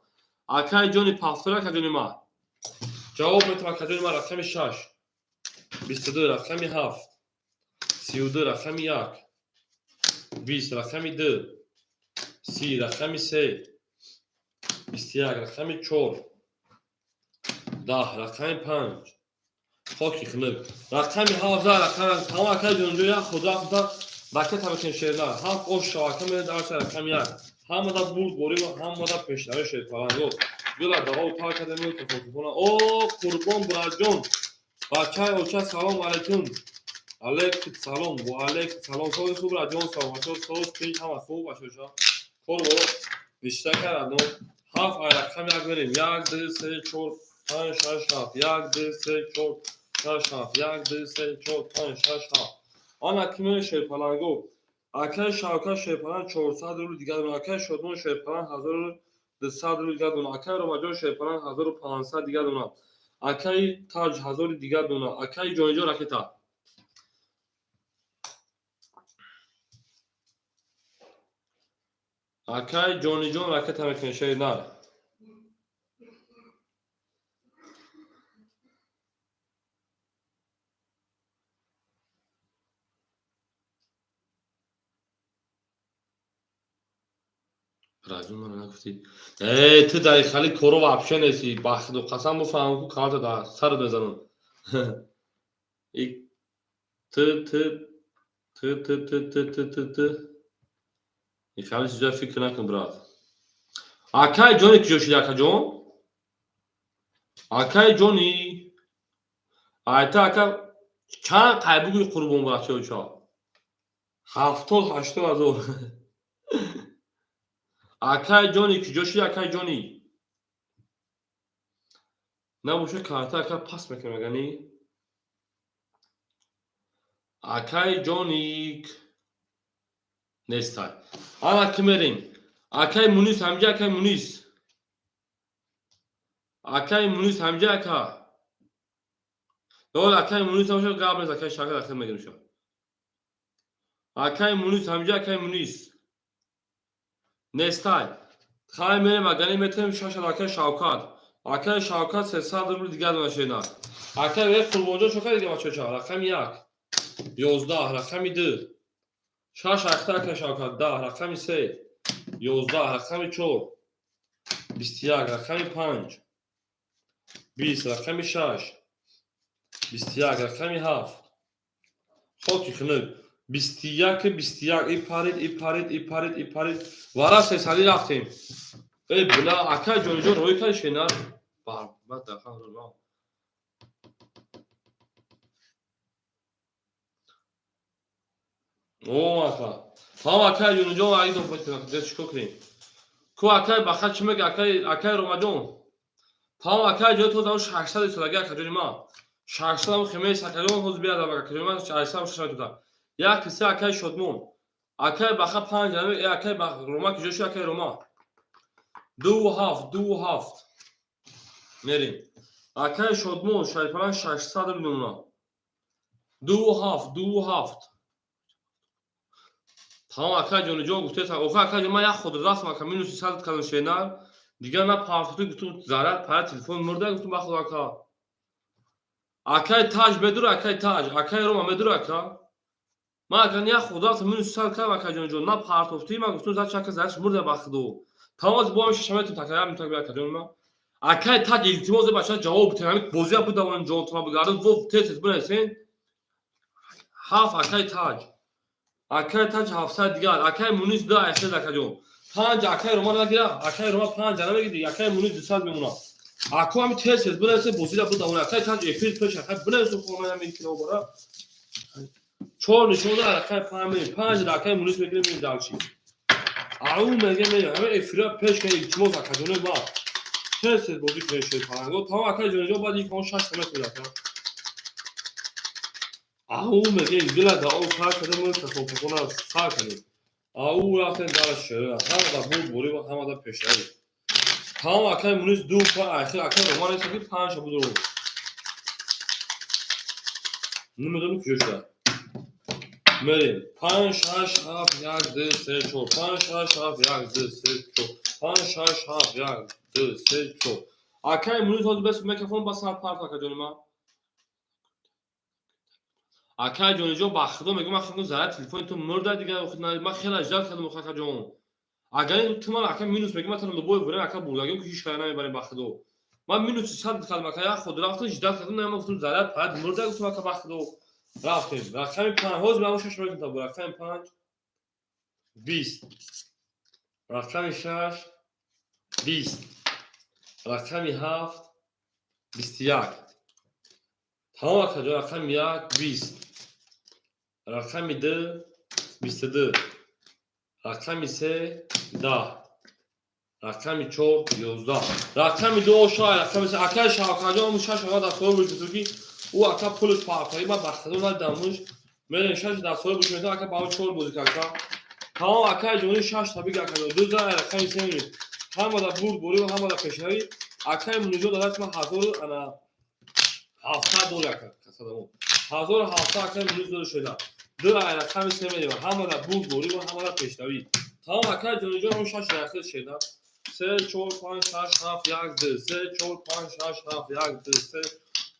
اکای جونی پافتورا کجونی ما جواب میتونم کجونی ما رقم 6 22 رقم 7 32 رقم 1 20 رقم 2 30 رقم 3 21 رقم 4 10 رقم 5 خاکی خنک رقمی حافظه رقم تمام اکای جونجویا خدا خدا بکه تمکن شیرنا هم اوش شواکم درس رقم یک هم دا بود بوری و هم دا پیشنهاد شد پلنگو گلا داو تا کدمی تفوتونه او قربان برادجون بچه اوچا سلام علیکم علیکم سلام و علیکم سلام تو خوب برادجون سلام تو صوت پیش هم خوب باشه شا قربان بیشتر کردم هفت رقم یک بریم یک دو سه چهار پنج شش هفت یک دو سه چهار شش هفت یک دو سه چهار پنج شش هفت آن اکیمه شیرپلنگو اکای شاوکا شیرپلنگ 400 رو دیگر دونه اکای شادمان شیرپلنگ 1200 رو دیگر دونه اکای رمجان شیرپلنگ 1500 دیگر دونه اکای تاج 1000 دیگر دونه اکای جونجو راکتا اکای جونی جون راکتا میکنه شیر نار راجون من نگفتید تو در خالی کورو واپشه نیستی بخد و قسم بفهم کو کارت دا سر بزنم تو تو تو تو تو تو تو تو تو این خالی چیزا فکر نکن برات اکای جونی که جوشید اکای جون اکای جونی ایتا اکا چند قیبوگی قربون برات چه چا 70-80 هزار اکای جونی که جوشید اکای جونی نباشه کارتا اکا پاس میکنه مگنی اکای جونی نیستای آن اکی میریم اکای مونیس همجا اکای مونیس اکای مونیس همجا اکا دول اکای مونیس همجا قبل از اکای شاکر اکای میگیم شو اکای مونیس همجا اکای مونیس نیستای خواهی میریم اگنی میتونیم شاشد اکای شاوکات اکای شاوکات 300 رو دیگر دونشه اینا اکای وی قربانجان شوکا دیگه بچه چا رقم 1 11 رقم 2 شاش اکتا اکای شاوکات 10 رقم 3 11 رقم 4 21 رقم 5 20 رقم 6 21 رقم 7 خاکی خنک 21 ای پارید وارا سه سالی رفتیم ای بلا اکای جونجو روی کاش کنار بعد دفعه رو او اکا هم اکای جونجو آیدو فکر کنم چیکار کنیم کو اکای بخیر چی میگه اکای رومجون هم اکای جو تو داو 600 سالگی اکای ما 600 هم خمیس اکای روز بیاد اکای ما 600 تا یک کسی اکای شدمون اکای بخیر 5 اکای بخیر روما که جوش اکای روما 2 میریم اکای شدمون شایپلان 600 میلیون 2 تمام اکای جون جو گفته تا اوفا اکای ما یا خود راست ما کمینو 300 کلن شینار دیگه نه پارتو گفتم زارت پر تلفن مرده گفتم با خود اکای تاج بدر اکای روما بدر اکا ما اگر یا خدا تا منو 300 کلن اکای جون جو نه پارتوفتی ما گفتم زارت چک زارت مرده با خود تماس با همش شمت تکرار میتونم اکای جون ما اکای تاج التماس بچا جواب بده بوزیا بود اون جون تو بگارد و تست بنسین هاف اکای تاج اکای تاج 700 دیگر اکای مونیز دا احساس اکاجو 5 اکای روما نگیرا اکای روما 5 جنا بگیری اکای مونیز 200 میمونا اکو هم تست بنسه بوزیا بود اون اکای تاج افیل پیش اکای بنسه کومه هم میکنه برا 4 نشونه اکای 5 اکای مونیز بگیریم این دالچی او میگه همه افرا پیش کنه التماس اکاجو با تست بودی پیش پارانگو تا اکای جونجو بعد یک 6 متر میاد او میگه گلا دا او کار کردم من تفوقونه سال کنیم او رفتن دارش شده هم دا بود بوری و هم دا پیشنهاد تمام اکای مونیز 2 پا اخیر اکای رومان است که 5 بود رو نمیدونم کجا شد میریم 5 6 7 1 2 3 4 5 6 7 1 2 3 4 5 6 7 1 2 3 4 اکای مونیز هست بس میکروفون با سر پارت اکای جون ما اکای جون جو بخدا میگم من خودم زارت تلفن تو مرد دیگه من خیلی اجازه کردم اکای جون اگر تو من اکا مینوس میگم مثلا لوبو وره اکا بولگیم که هیچ کاری نمیبریم بخدو من minus 100 کلمه که خود رفتم 18 کردم نمی‌دونم گفتم ضرب بعد مرده گفتم که وقت دو رفتیم رقم 5 هاز من شش رو تا رقم 5 20 رقم 6 20 رقم 7 21 تمام کرد رقم 1 20 رقم 2 22 رقم 3 10 رقم 4 11 رقم 2 شاید رقم 3 اکل شاکاجا مو شش ما دستور بودی او اکل پولش پارتایی ما بخدون ندامش من شش دستور بود میتونه اکل باو 4 بودی کاکا تمام اکل جونی 6 تابی اکل 2 رقم 3 می هم دا بود بوری و هم دا پشایی اکل منجو داداش ما حضور انا 700 دلار اکل کسادمو 1700 اکل منجو شده دو رقم 3 می هم دا بود بوری و هم دا پشایی تمام اکل جونی جو 6 رقم شده 3 4 5 6 7 1 2 3 4 5 6 7 1 2 3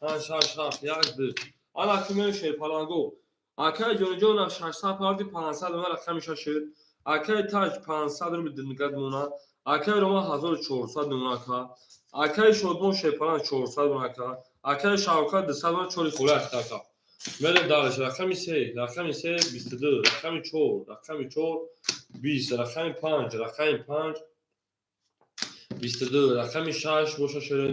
5 6 7 1 2 انا کمی شیر پالانگو اکای جون جون 600 پاردی 500 اون رقم شد اکای تاج 500 رو بدون نگاد مونا اکای روما 1400 مونا کا اکای شودمون شیر پالان 400 مونا کا اکای شاوکات 200 مونا چوری خوله کا میره دارش رقم 3 رقم 3 22 رقم 4 رقم 4 20 رقم 5 رقم 5 22 رقم 6 boşa şöyle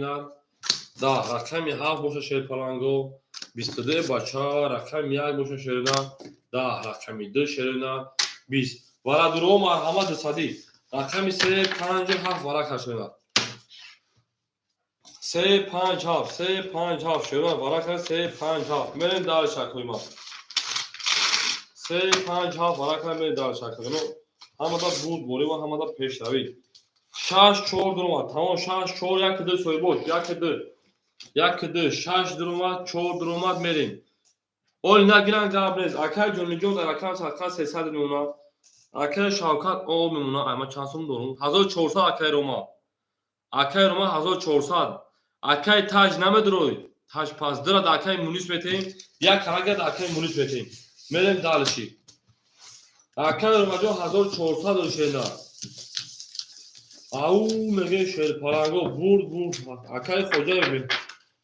da رقم 7 boşa şöyle palango 22 بچا رقم 1 boşa şöyle da رقم 2 şöyle 20 وارا درو مرحمت صدی رقم 3 5 7 وارا کشونه 3 5 7 3 5 7 şöyle وارا کش 3 5 7 من دار شکویما 3 5 7 وارا کش من دار شکویما همدا بود بوری و همدا پیشروی شش چهار درما تمام شش چهار یک دو سوی boş یک دو شش درما چهار درما میریم اول نگیرن قبلش اکل جون جو در اکل ساعت 300 میمونه اکل شاوکات او میمونه اما چند سوم دارم 1400 اکل روما 1400 اکل تاج نمیدروی تاج پاس درد اکل مونیس میتیم یک کلاگت اکل مونیس میتیم میریم دالشی اکل روما جو 1400 روشینا او میگه شیر پالانگو برد اکای خوجا ببین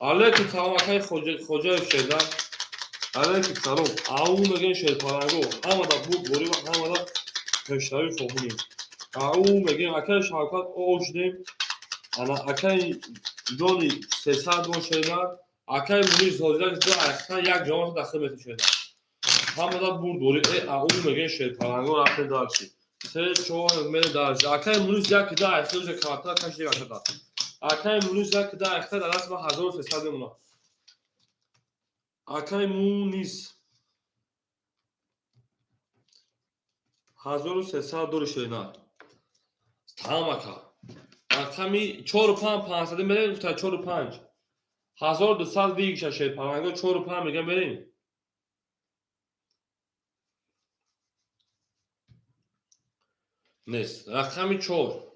علیکم سلام اکای خوجا شیدا علیکم سلام او میگه شیر پالانگو همه دا بود بوری و همه دا پشتاوی خوبونیم او میگه اکای شاکات او شدیم انا اکای جونی 300 دون شیدا اکای مونی زوزیده که دو اکای یک جوان دسته میتون شیدا همه دا بود بوری او میگه شیر پالانگو رفته دارشی سه چهار میره داشت اکای مونیز یک ده اختیارش کارتا کشی کرده اکای مونیز یک ده اختیار در اصل 1300 میمونه اکای مونیز 1300 دور شینا تمام اکا اکامی 4 و 5 500 میره تا 4 و 5 1200 دیگه شد پرنگو 4 و 5 میگه بریم نیست رقمی 4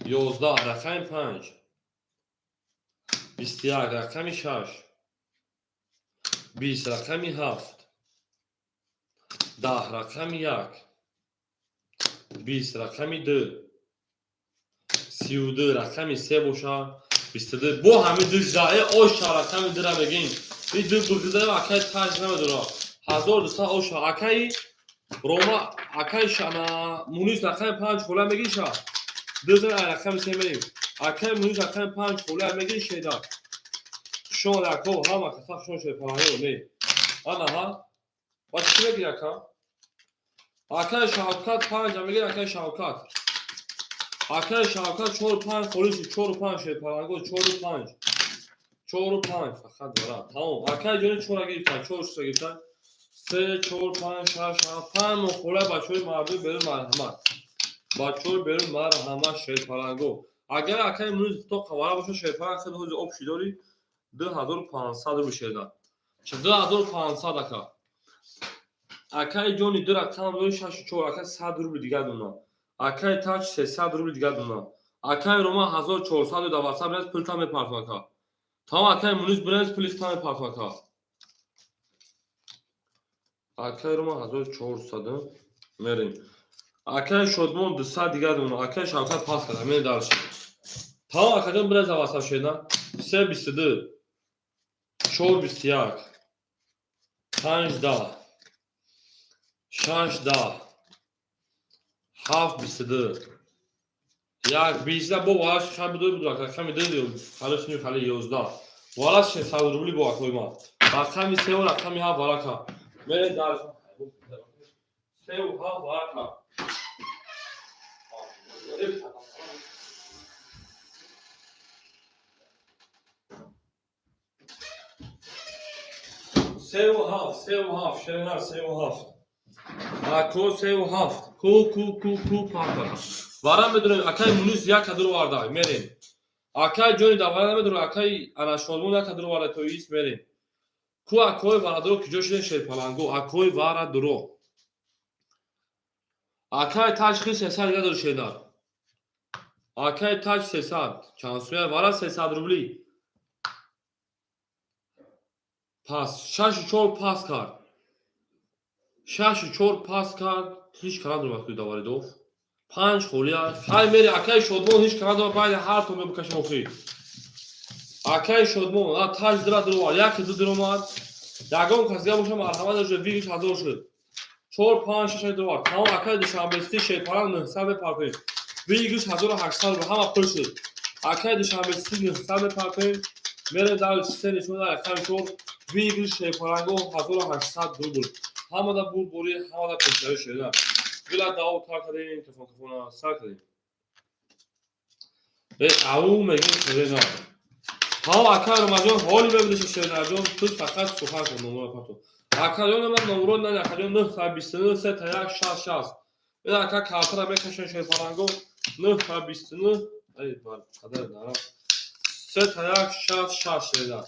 11 رقم 5 21 رقمی 6 20 رقمی 7 10 رقمی 1 20 رقمی 2 32 رقمی 3 بوشا 22 bu همه دو جای اوشا رقمی درا بگین این دو بگذاره اکای تاج نمیدونه 1200 اوشا اکای روما اکای شانا مونیز رقم 5 خوله میگی شا دوزن رقم 3 میگیم اکای مونیز رقم 5 خوله میگی شیدا شما رکو هم اکا شما شده پرانیو نی آنا ها باید چی بگی اکا اکای شاوکات 5 میگی اکای شاوکات اکای شاوکات 4 5 خولیشی 4 5 شده پرانگو 4 و 5 فقط برا تمام اکای جونی 4 گیرتن 4 شده گیرتن 3 4 5 6 7 5 خوله بچه‌های مردم برون مرحمت بچه‌ها برون مرحمت شیر پرنگو اگر اکای مونیز تو قواره باشه شیر پرنگ خیلی حوض آبشی داری 2500 رو شیدن چه 2500 اکا اکای جونی در رقم روی 64 اکای 100 روبل دیگه دونا اکای تاج 300 روبل دیگه دونا اکای روما 1400 دو واسه برنز پلتا میپرتم اکا تمام اکای مونیز برنز پلتا میپرتم اکا اکای روما 1400 میریم اکای شدمون 200 دیگه دونا اکای شاوکات پاس کرده میره دارش Tamam akajon biraz avasab şeyden. 3-22 4-21 5-10 6-10 7-22 як 12 бо валаш хам буду рақами дидиё халашни хали 11 валаш 100 рубли бо акойма рақами 3 ва рақами 7 валака мере дар 3 ва 7 валака سه و هفت شنر 3 و 7 اکو 3 و 7 کو پاکا وارم بدون اکای مونیس یک کدر واردا میرین اکای جونی دا وارم بدون اکای انا شولمون یک کدر واردا تو ایست میرین کو اکوی وارادرو کی جوشن شیر پلانگو اکوی وارادرو اکای تشخیص حساب یادر شیدار اکای تاج 300 چانسویا وارا 300 روبلی پاس شاش چور پاس کرد شاش چور پاس کرد هیچ کار ندارم اکوی داوری دو 5 خولیا های میری اکای شدمون هیچ کار ندارم باید هر تو بکشم اخی اکای شدمون تاج درا درو یک دو درو ماد یگان کسی باشم مرحمت داشت ویگش هزار شد 4 5 6 درو تمام اکای دوشنبهستی شیپاران 900 پارپین ویگش 1800 رو همه پر شد اکای دوشنبهستی 900 پارپین میره در سه نشون در اکای شور ویگش شیپارانگو 1800 درو بود همه دا بور بوری همه دا پشتری شده ویلا داو کار کردیم کفون سر کردیم او میگیم خیلی نه ها اکای رمضان حالی ببینیش شده جون تو فقط سخن کن نمره پاتو اکایون من نمره نه اکایون 929 3 تا 1 60 60 این اکای کارتر میکشن شیپارانگو 929 ای بار قدر دارم 3 تا 1 60 60 شده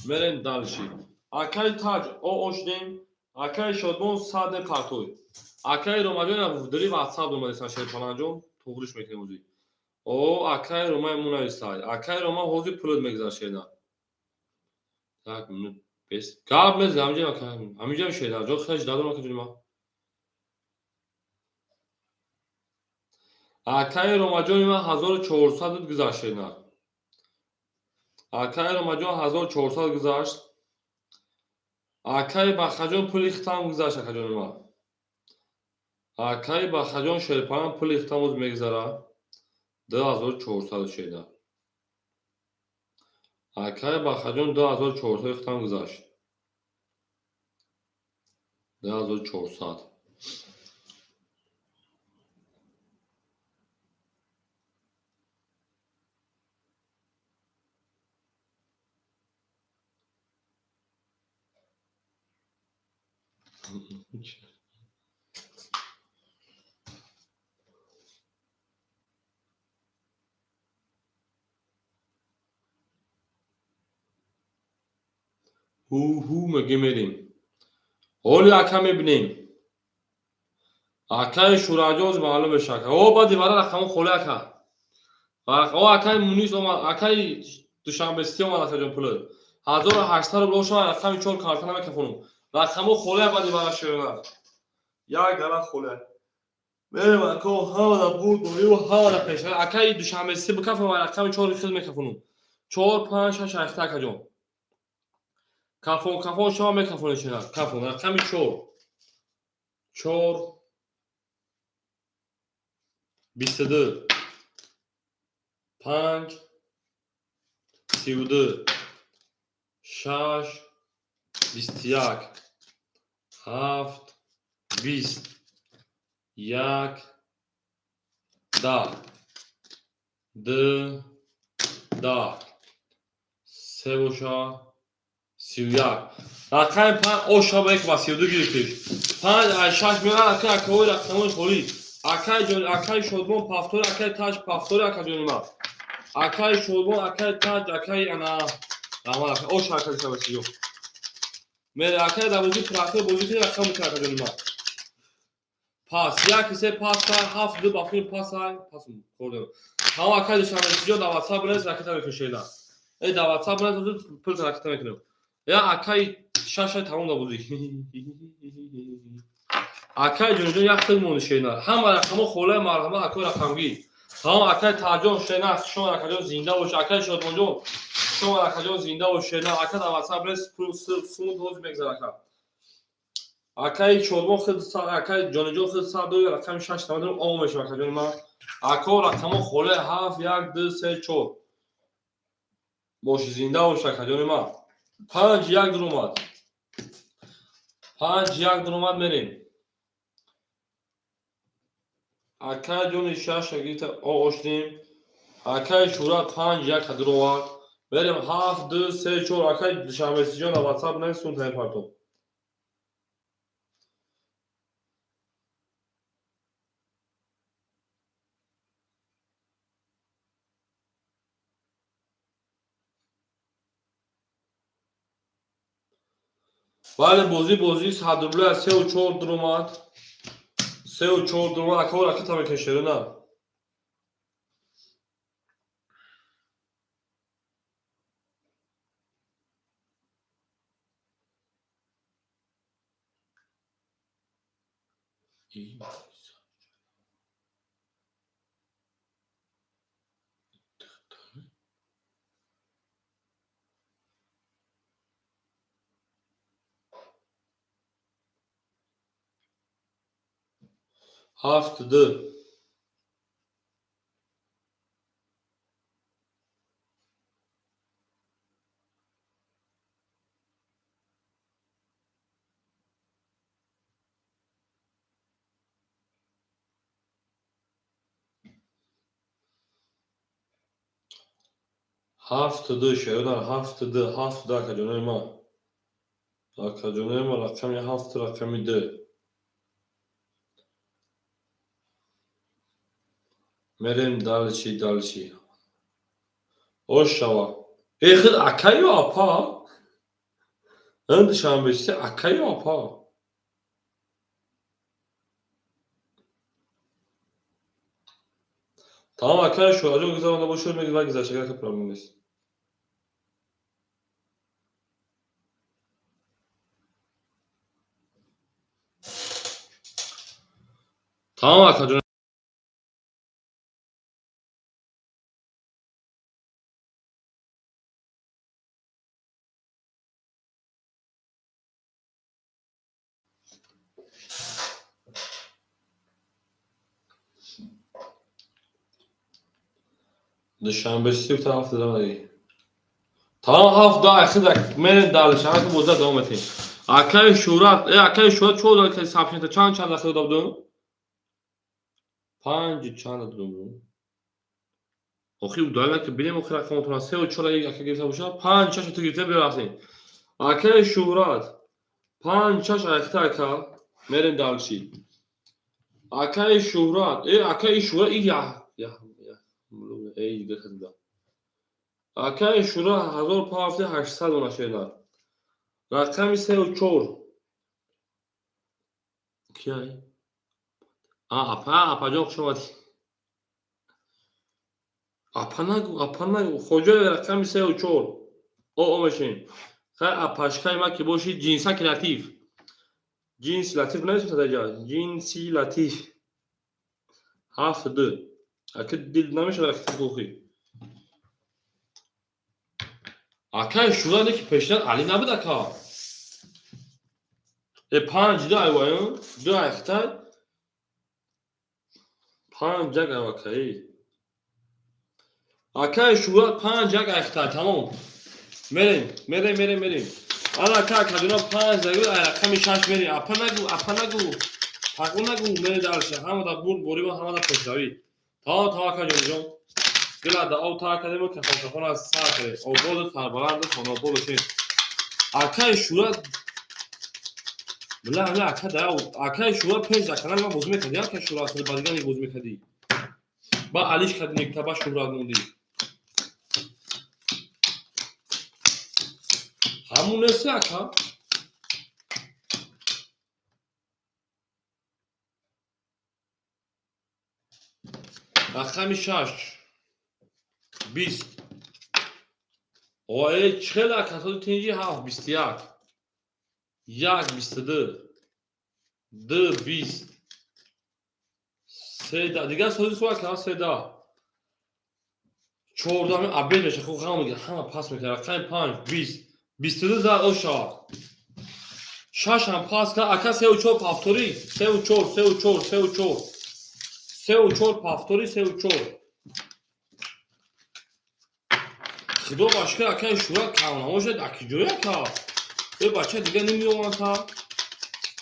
میرین دالشی اکای تاج او اوشدیم اکای شدمون ساده پارتوی اکای رمضان دری واتساپ اومدن شیپارانجون توغریش میکنه موزی او اکای رومای مونایستای اکای روما حوزی پولد میگذاشته tak minut 5 قبل زمجه اکای همینجا میشه در جا خیلی دادم که ما اکای روماجون ما 1400 گذاشته نه اکای روماجون 1400 گذاشت اکای بخجون پول ختم گذاشت اکای ما اکای بخجون شیرپان پول ختم میگذاره 2400 شده اکای بخجون 2400 ختم گذاشت 2400 هو میگه میریم حالی اکا میبینیم اکای شوراجوز معلوم شکر او با دیواره رقم خوله اکا او اکای مونیس اکای دوشنبهستی اومد اکا جان پول 1800 رو بلوشم رقم چون کارتنا میکفونم رقم خوله با دیواره شیرونه یا گره خوله میریم اکا همه دا بود دوری و همه دا پیشه اکای دوشنبهستی بکفم و رقم چون خیلی میکفونم 4 5 6 8 اکا جان کافون شما میکفونه چرا کافون رقم 4 22 5 32 6 21 7 20 1 10 2 10 3 و 4 31 رقم 5 او شما یک و 32 گرفتیش 5 6 میان اکای رقم خولی اکای جون اکای شدمون پافتور اکای تاج پافتور اکای جون ما اکای شدمون اکای تاج اکای انا اما او شرکت شبسیو میره اکای دبوزی پراته بوزی رقم اکای جون ما پاس یا کسی پاس کار 7 دو بافین پاس های پاس خوردم ها اکای شبسیو دا واتساپ بنز راکتا میکشیلا ای دا واتساپ بنز پول راکتا میکنم یا اکای شاشه تمام دا بوزی اکای جون یک خیلی مونشینا هم رقم خوله مرحمت اکای رقمگی تمام اکای تاجون شنا شما اکاجون زنده باشه اکای شادمانجون شما اکاجون زنده باشه نه اکا در واتساپ رس سون روز میگذره اکا اکای شادمان خود اکای جانجون خود صاحب دو رقم 6 تمام اون میشه اکاجون ما اکا رقم خوله 7 1 2 3 4 باشه زنده باشه اکاجون ما 5 1 درومات 5 1 درومات میریم اکای جون 6 گیت آشتیم اکای شورات 5 1 درومات بریم 7 2 3 4 اکای شامل جون واتساپ نکسون تایم پارتو ولی بازی صدربله 3 و 4 درومات 3 و 4 درومات اکا رکت هم کشیده نه هفت دو 7 2 شیران 7 2 7 2 اکا جونه ما اکا جونه ما رقمی 7 رقمی 2 مریم دالچی hoş şava خد اکای اپا هند شام بشته اکای اپا tamam arkadaşlar çok güzel zamanda boş vermek güzel güzel şeyler yapabiliriz. Tamam arkadaşlar. Dışarı bir tarafta da iyi. Tamam hafta اخذك من دالشان که بوزه دوام تیم. اکای شورات چه داره که سابشن چند اخذ دادم؟ 5 چند دادم. آخی او داره که بینیم آخر رقم تو 3 و 4 یک اکا گرفته باشه 5 چش تو گرفته براسیم. اکای شورات 5 چش اخته که مریم دالشی. اکای شورات اکای شورات یا ملو ای گرفته. اکای شورات 1800 اونشه رقمی 3 و 4 کیه؟ اپا جوک شما دی اپا نگو خوجای رقمی 3 و 4 او مشین خیلی اپاشکای ما که باشید جنسا که لطیف جنس لطیف نمیشه تجا جنسی لطیف 7 2 اکد دل نمیشه رقم بخوری اکای شورا که پیشتر علی نبود اکا 5 دو ایوان دو اختر 5 جگ اوکایی اکای شورا 5 جگ اختر تمام میریم آن اکا کدونا 5 دیگه رقم 6 میریم اپا نگو پاکو نگو میره دارشه همه دا بوری با همه دا پشتاوی تا اکا جون گلا دا او تا اکا دیمو که خونتخون از سا کرده او بود سربلند خونه بولشین اکای شورا بلا اکا دا اکای شورا 5 کنال ما بوز میکردی اکا شورا اصلا بازیگانی بوز میکردی با علیش کردی نکتبا شورا موندی همون نسی اکا رقم 6 20 اوه چخل اکا تو تینجی 7 21 1 22 2 20 3 دیگه سوزی سوا که 3 چهاردهم عبید بشه خوب خواهم میگه همه پاس میکنه رقم 5 20 22 زد او شاد شش هم پاس کرد اکا 3 و 4 پافتوری 3 و 4 3 و 4 3 و 4 3 و 4 پافتوری 3 و 4 خدا باشکر اکا شورا کاوناموش دکی جوی اکا ای بچه دیگه نمیومد تا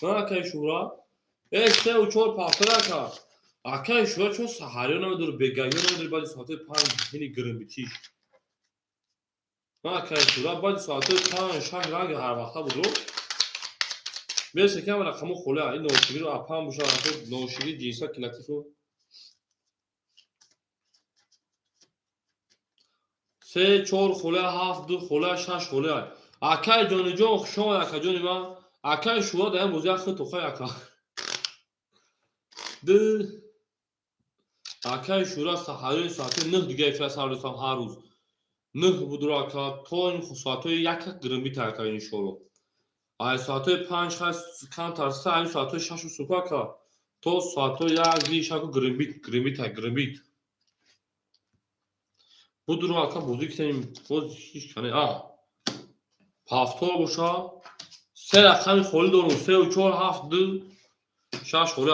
نه اکا شورا ای 3 و 4 پافتوری اکا اکا شورا چون سحری نمیدور بگایی نمیدور بعد ساعت 5 هینی گرم بیتیش نه اکا شورا بعد ساعت 5 6 رنگ هر وقتا بود رو بیشه که رقمو خوله این نوشیگی رو اپام بشه رقم نوشیگی جیسا کلاتیفو 3 4 خوله 7 2 خوله 6 خوله اکای جون جون شما اکا جون ما اکای شورا دایم بوزی اخ تو خای اکا د اکای شورا سحری ساعت 9 دیگه فصل رسام هر روز 9 بود رو اکا تو این ساعت 1 گرم بیت اکا این شورو ای ساعت 5 هست کم ترسه این ساعت 6 صبح اکا تو ساعت 1 دی شاکو گرم بیت بود رو اکا بوزی کنیم باز هیچ کنه پافتور بوشا سه رقم خولی دارم 3 و 4 7 2 6 خوله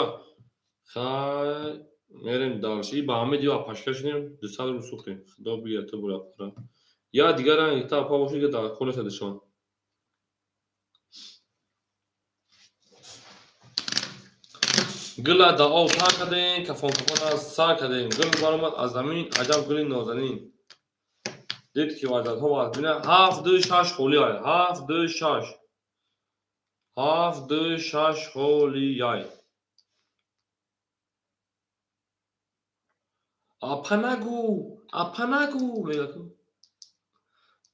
خای میریم دالشی با همه دیو پاشکش نیم 200 رو سوختیم خدا بیاد تو برا پرا یا دیگر رنگ تا پا باشی که در کنه دشمن گل دا او تا کردین کفون کفون از سر کردین گل برآمد از زمین عجب گلی نازنین دید که وجد ها باز بینه 7 2 6 خولی های 7 2 6 7 2 6 خولی های اپنگو میگه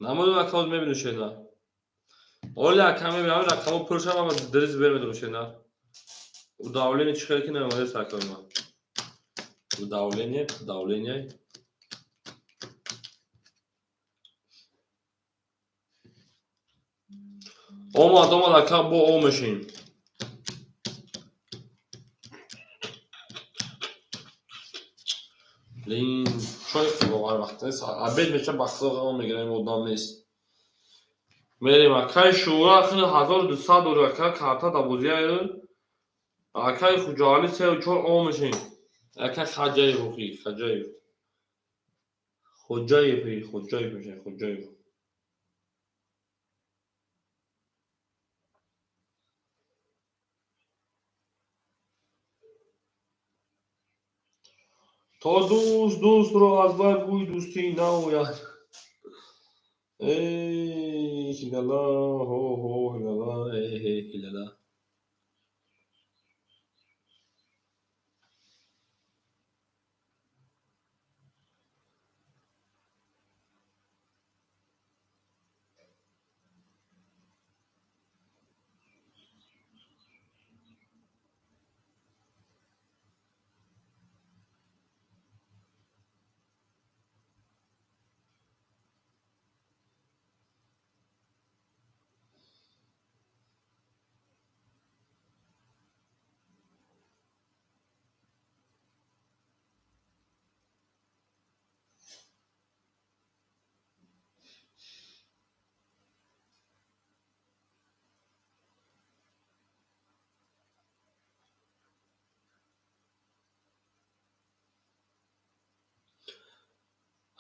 نمودم اکاز میبینو شینا اولی اکا میبینم رقمو پرشم اما دریز برمیدونم شینا و داولینی چی خیلی که نمیده ساکای ما و داولینی اومد اکا با او میشیم لین شوی خواه وقت نیست عبید میشه بخصاق اون میگیریم و دام نیست میریم اکای شورا خیلی 1200 دور اکا کارتا دابوزی های اکای خجالی 3 و 4 او میشیم اکا خجای بخی خجای میشه تا دوست رو از بر بوی دوستی نموید ای هیلالا هو هیلالا ای هیلالا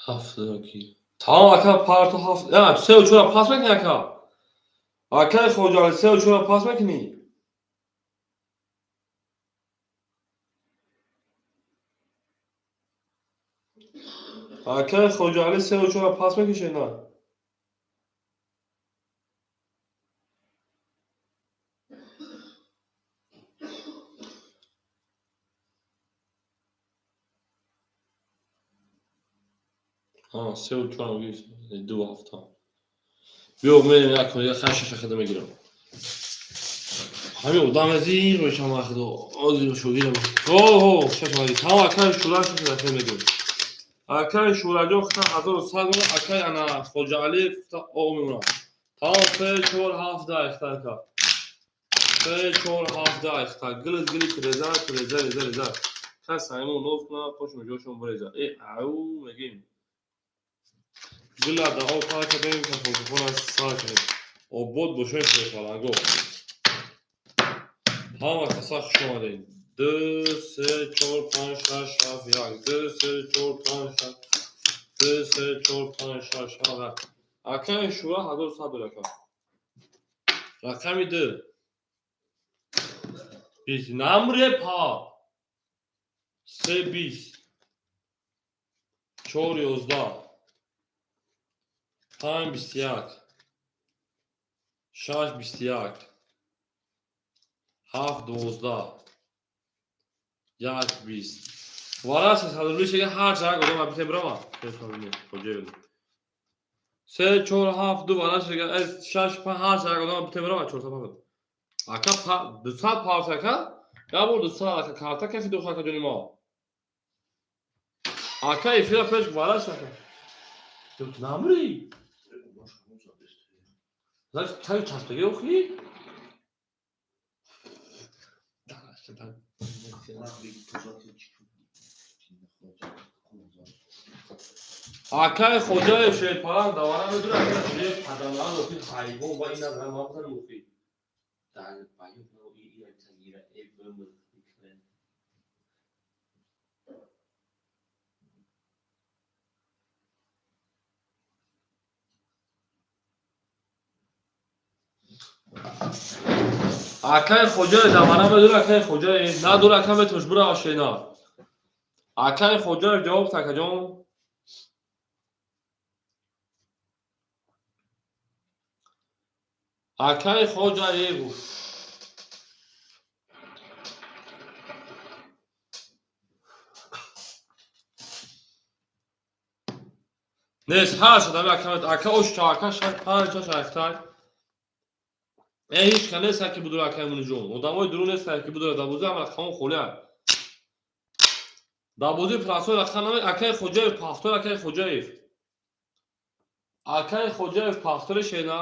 هفته کی تمام اکا پارتو هفت نه 3 و 4 پاس میکنی اکا اکای خجالی 3 و 4 پاس میکنی اکای خجالی 3 و 4 پاس میکشه نه ها 3 و 4 میگیش 2 هفته بیو میریم یک کنی خشش خدا میگیرم همین اودام زیر میشم اخدو آزی شو گیرم اوه شش مالی تمام اکای شورا شش دفعه میگیرم اکای شورا جو خطا 1100 اکای انا خجالی او میمونم تمام 3 4 7 اختار کا 3 4 7 اختار گلی ترزا کس همون نوف کنه خوش مجوشون بریزا ای او میگیم Gilada o park edeyim kapı az sakin. O bod boşuna şey falan go. Hava kasa şuma değil. 2 3 4 5 6 7 8 2 3 4 5 6 2 3 4 5 6 7. Akay şura hazır sabır akay. Rakami 2. Biz namre pa. 3 20. 4 11. 5 21. 6 21. 7 12. 1 20. Вараш садруше ки ҳар ҷаг одам абитем брама. Фесалне хоҷем. 3 4 7 2 вараш ки 6 5 ҳар ҷаг одам абитем брама 4 та пав. Ака па 200 павтака. Габо 200 ака карта кафи дохака ҷони мо. Ака эфира пеш вараш ака. Ту намри. Заш чай часпеге охи. Акай хоҷаев шерпалан давара медура ки падаман охи хайвон ва ин назар мабзан охи. Дар баён нои ин тагира эбм миклен. Акай хоҷаев давара медура акай хоҷаев надура ака метош бура ашена. Акай хоҷаев ҷавоб такаҷон. Акай хоҷаев Nes ҳар шад ака ошча ака шад панҷа шахтай. Ҳеҷ кане саки будура акай муниҷон. Одамои дуру нестанд ки будура дабози ам рақамон холия. Дабози прасои рақам акай хоҷаев пахтор акай хоҷаев. Акай хоҷаев пахтори шена.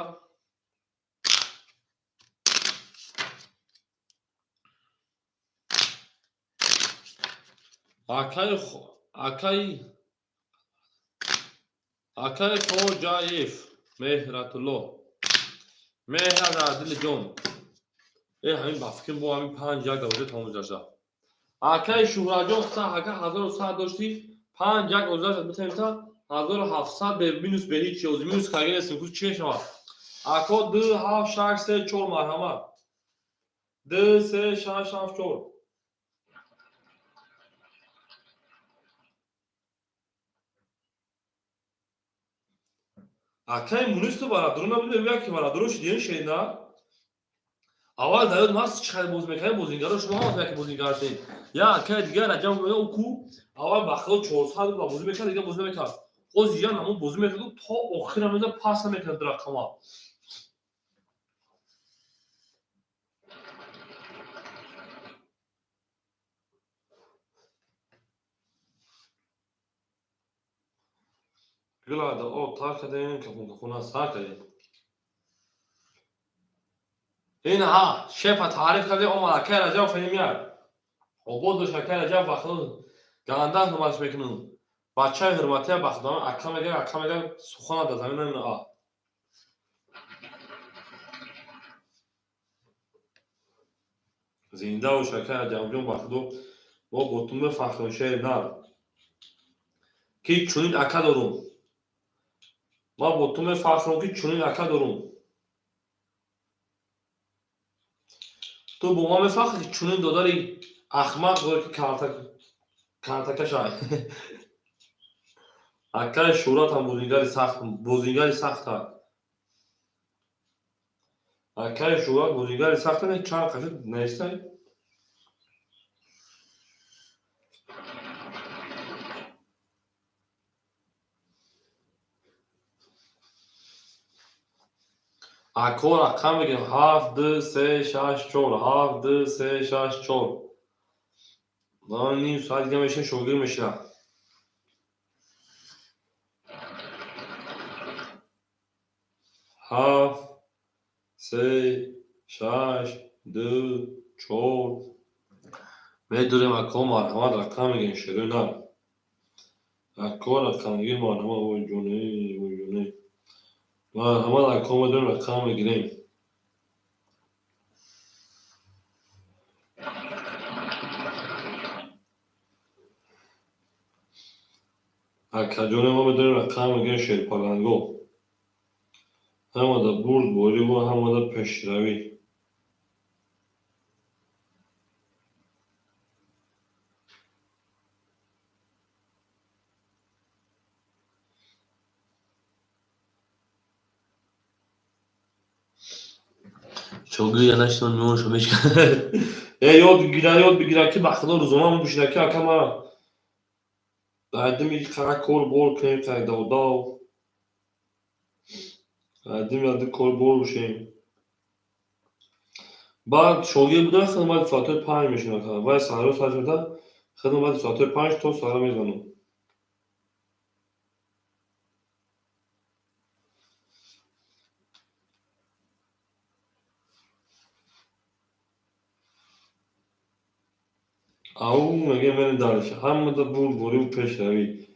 Акай хоҷаев меҳратулло. Меҳрат адилҷон. Ҳамин ба фикр бо ҳамин 5 як давози тамом гашта. Акай шуҳраҷон хата ака 1100 дошти 5 як озаш метавем та 1700 бе минус бе ҳеҷ чиз минус карген ҳастем куч чӣ мешавад? Ако 2 7 6 3 4 марҳамат. 2 3 6 7 4. Акай мунисту бара дуруна буде як ки бара дуруш дин шена. Аввал даёд мас чиқар боз мекардем бозингаро шумо ҳамон як бозингар ҳастед. Я акай дигар раҷаб меё ку аввал бахто 400 ба бозӣ мекард дигар бозӣ мекард. Хоз я намон бозӣ мекард то охир ҳамеда пас намекард рақама. Gilada o tarkadem kapun sakay. این ها شف تعریف کرده اون ملکه رجب فهمیاد عبود و شکر رجب بخدون گاندان نماز میکنن بچه حرمتی بخدون اکم اگر سخن در زمین این آ زنده و شکر رجب جون بخدون و گوتم فخر شهر نار کی چونین اکا دارم ما گوتم فخر کی چونین اکا دارم تو با ما فخر چونین داداری احمق داری که کارتک شای акай шӯрат ҳам бозингари сахт ҳаст. Акай шӯрат бозингари сахт ҳаст. Чанд қашид нестай? Ако рақам мегирем 7 2 3 6 4 7 2 3 6 4. Дан ним соат дига мешин шогир мешина. 7 3 6 2 4 медурем ако марҳамат рақам мегирем ширӯй нар. اکا رقمگیر مرحمت وای جونه وای جونه مرحمت اکا بدون رقم بگیریم اکا جونه ما بدون رقم بگیریم شیر پالنگو همه دا برد باری و همه دا پشتروی Çok iyi yanaştın mı olmuş meşk. یاد بگیرم که بخدا روزومه همون بشنه که اکا ما بعدم یک قرار کور بول کنیم که داو بعدم یاد کور بول بشیم بعد شوگی بودن خدمت ساعت 5 میشینه که باید سهر ساعت شده خدمت ساعت 5 تا سهر میزنم او میگه من دارش همه دا بول بوری و پیش روی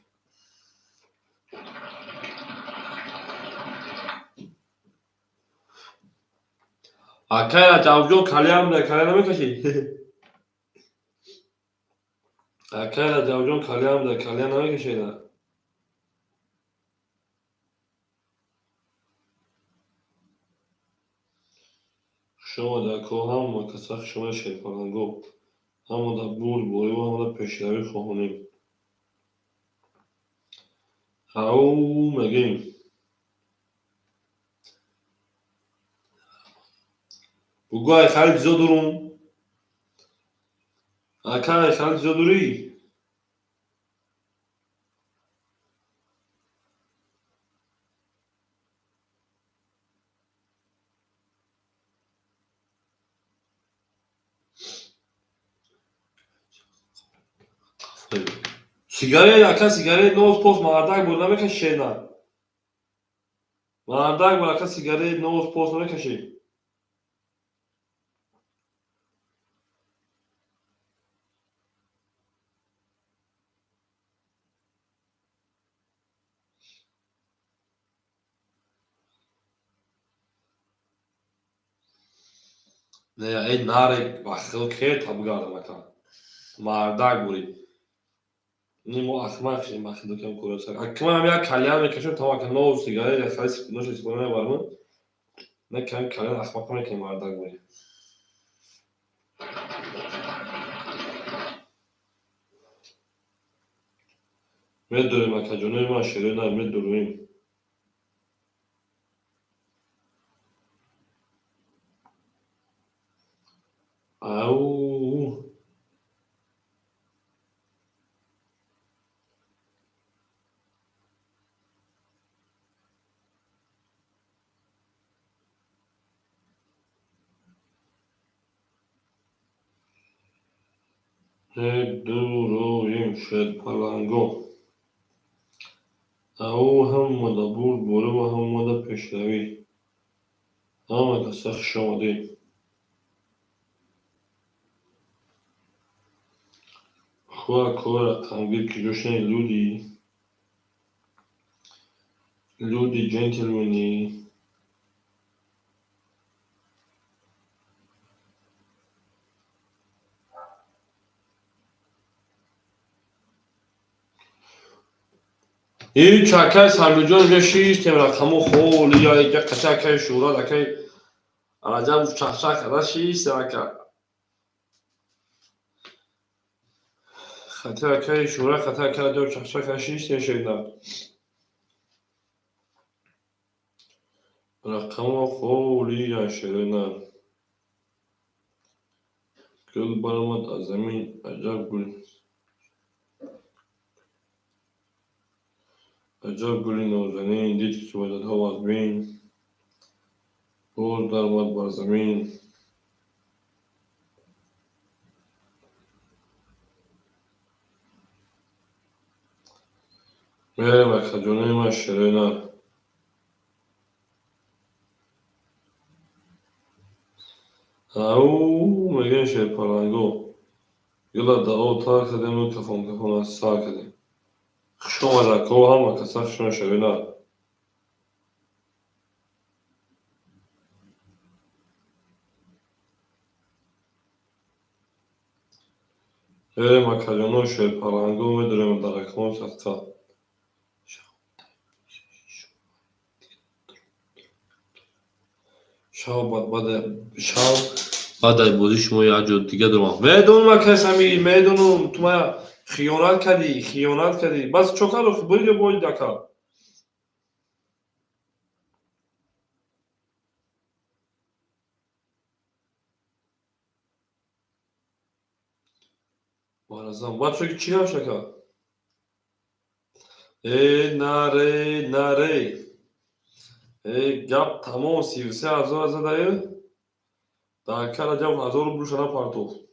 اکا جاوجو کلیم نه کلیم نمیکشی اکا جاوجو کلیم نه کلیم نمیکشی نه شما در که هم کسخ شما شیر پرنگو همه دا بول بوری و همه دا پیش روی خواهونیم او میگیم بگو ای خالد زدورون اکا ای خالد زدوری سیگاری اکا سیگاری نوز پوست مردک بود نمیکشی نه مردک بود اکا سیگاری نوز پوست نمیکشی نه ای نارک بخل که تبگردم اکا مردک بودی نیمو اخمق شیم بخل دکم کورا سر اکا من همین کلیم میکشم تا اکا نوز سیگاری یا خالی نوش سیگاری نبارم نه کم کلیم اخمق کنه که مردک بودی میدونیم اکا جنوی ما شیره نه میدونیم او میدونیم شیر پلنگو او همه دا برد بوره و همه دا پیشروی همه دا سخ شماده خواه کور رقمگیر که جوشن لودی جنتلمنی این چکر سرمجان بیا شیش تیم رقمو خولی یا اینجا قچکر شورا دکر عرجم چخچک کرده شیش تیم رقم خطر که شورا خطر کرده و چخچک کرده شیش تیم شیدن رقمو خولی یا شیدن گل برامد از زمین عجب گلی نوزنین دید که سویدت ها از بین روز درمد بر زمین میره مکجونه ما شیرینه او میگه شیر پرنگو گلا دا او تا کده مو کفون از سا کده شما در که همه کسا شما شوی نه مکجانو شوی پرنگو میدونم در اکمون سکتا شاو بعد بودی شما یه جور دیگه درمان میدونم کسمی میدونم تو ما خیانت کردی بس چوکا رو بوید بوید دکا بارزم باید چوکی چی هم شکا نره گپ تمام 33,000 زده در کل جب 1000 بروش را پارتو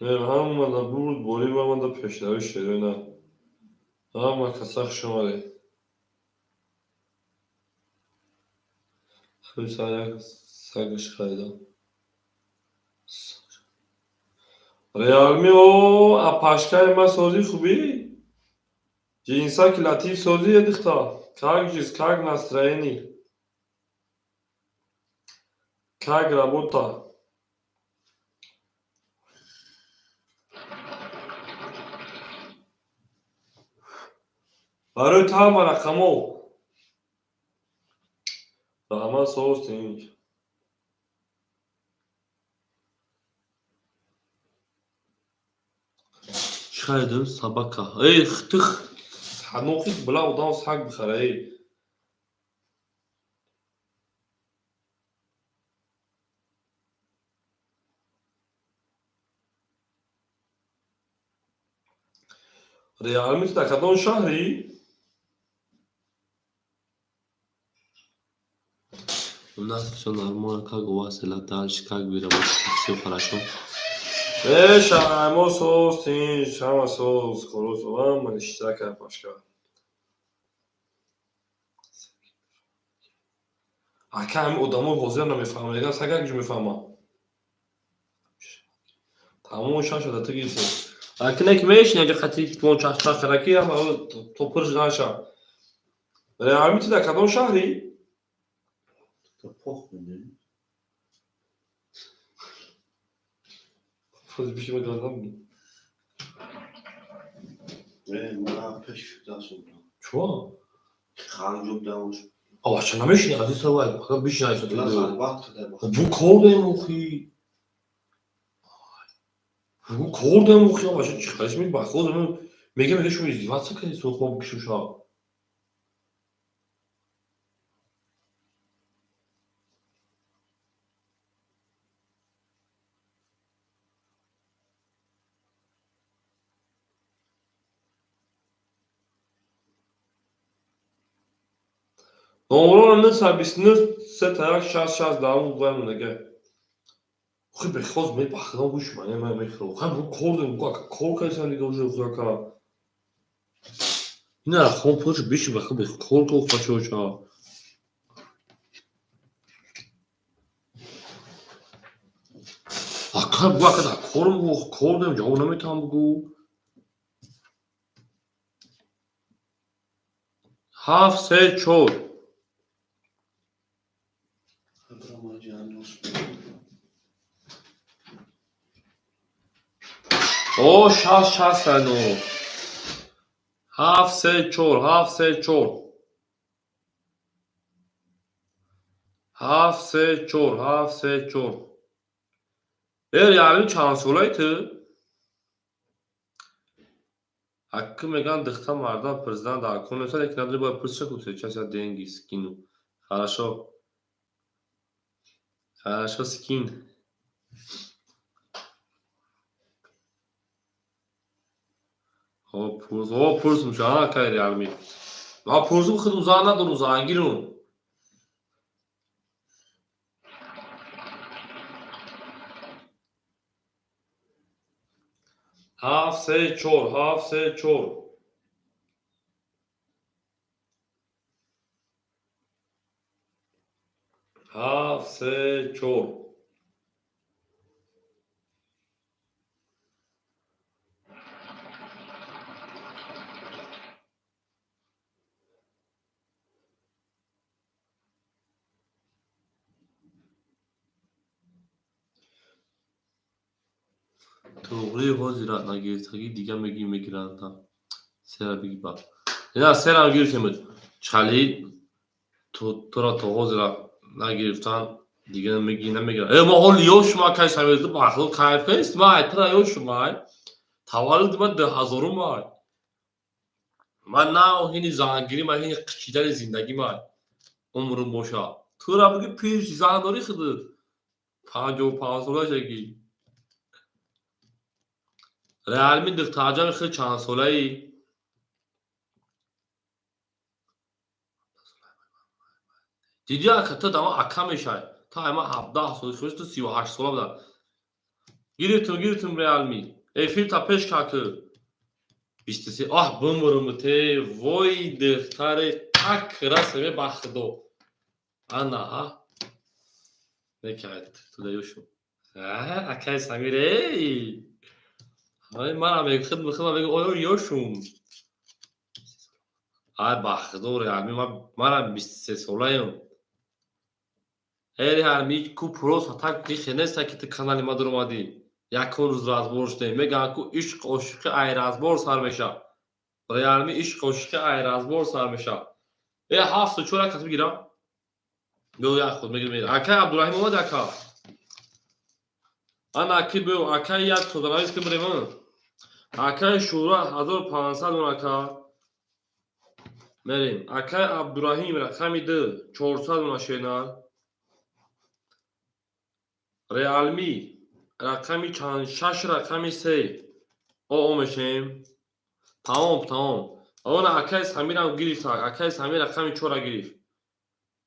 هم من بود بولی و من دا پیشنوی شده نه هم کسخ شما دی خیلی سایه سگش خیلی ریالمی او اپاشکای ما سوزی خوبی جینسا که لطیف سوزی یه دیختا کاگ جیز کاگ نسترینی کاگ رابوتا برای تا ما رقمو همه سوز تینی شايدم سبكة اي اختخ حنوقيك بلا ودانس حق بخير اي ريال مثل كدون شهري У нас все нормально, как у вас или дальше, как вы работаете, все хорошо. شما سوز تین شما سوز خروس و من اشتراک پاشکا اکا همه ادامه حوزه نمیفهمه دیگه سگه کجا میفهمه تمام شان شده تو گیسه اکنه که میشنه اگه خطی تو چه خرکی هم تو پرش نشه ریال میتی در کدام شهری؟ تو پخ میدونی؟ فوز بیشی بگردم من پیش شده سودم چوا؟ خانجوب داموش آوه چه نمیشنی عزیز سوال بخدا بیشی نایسته لازم وقت ده بو کرده موخی بو کرده موخی آوه چه چیخش میگه بخدا میگه شما ازدیوات سکنی سو خواب بکشم شا نمران نسا بیسنه سه ترک شاز دارم بایم نگه خیلی بخواست می بخدا بوش منه من میخوام خیلی بو کرده موخی کور که سالی دوزه خواه که نه خون پوش بیشی بخدا بخدا کور که خواه چه چه 아까 뭐야 아까 나 걸음 뭐 걸음 영어는 안 보고 half say chor o şas sen o half say chor half say chor half say chor half say chor yani chans olaydı hakkı megan dıxtam vardı prezident da konuşsa ekranları bu pırsa kutuyor çasa dengi skinu хорошо skin o pırsım şu an kayır yani ma pırsım khud uzana da uzan girun half say chor half say chor 7 3 4 توقعی حاضرات نگرفتگی دیگه میگیرن تا سر بگی با نه سر گرفتم چالی تو را تو حاضر نگرفتن دیگه نمیگیرن ما حال یوش ما کاش سمیده باخت کایف است ما ترا یوش ما تولد من 10,000 من نه هینی زنگیری من هینی قشیدن زندگی من عمرم باشا تو را بگی پیش زنداری خود 55 ساله شگی رئال می دختاجم خیلی چند ساله ای دیدی که تو دما اکا میشای تا اما 17 سال شوش تو 38 ساله بوده گیرتون رئال می افیل تا پیش که 23 آه بمرم ته وای دختر تک رسمه بخدو انا ها نکرد تو دیوشو اکای سمیره های من هم خدمت بگو اوه یوشوم های بخدو رئال می من 23 ساله ایم هر می کو پروس так دیخنستا که تو کانال ما در اومدی یک روز راز میگن کو عشق عشق ایرازبور سر میشه رئال می عشق عشق ایرازبور سر میشه هفت چورا کاتب میگیرم بگو یا خود میگیرم اکای عبدالرحیم اومد اکا انا اکی بگو اکای یک تودنایست که بریم اکای شورا 1500 اکا میریم اکای عبدالرحیم رقمی 2 400 ماشینا رئال می رقمی چند 6 رقمی 3 او میشیم تمام اون اکای سمیر هم گرفت اکای سمیر رقمی 4 گرفت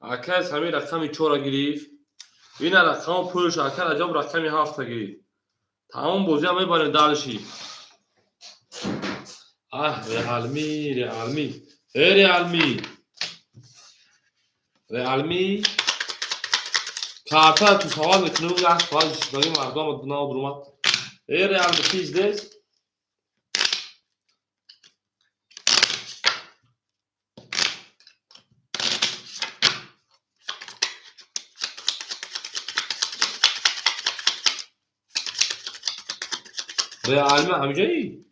اکای سمیر رقمی 4 گرفت این رقم پولش اکای عجب رقمی 7 گرفت تمام بازی هم میبریم دالشی رئال می رئال می کارتا تو سوال میکنه یا سوال اشتباهی مردم دنا درومات رئال می چیز دست رئال می همینجایی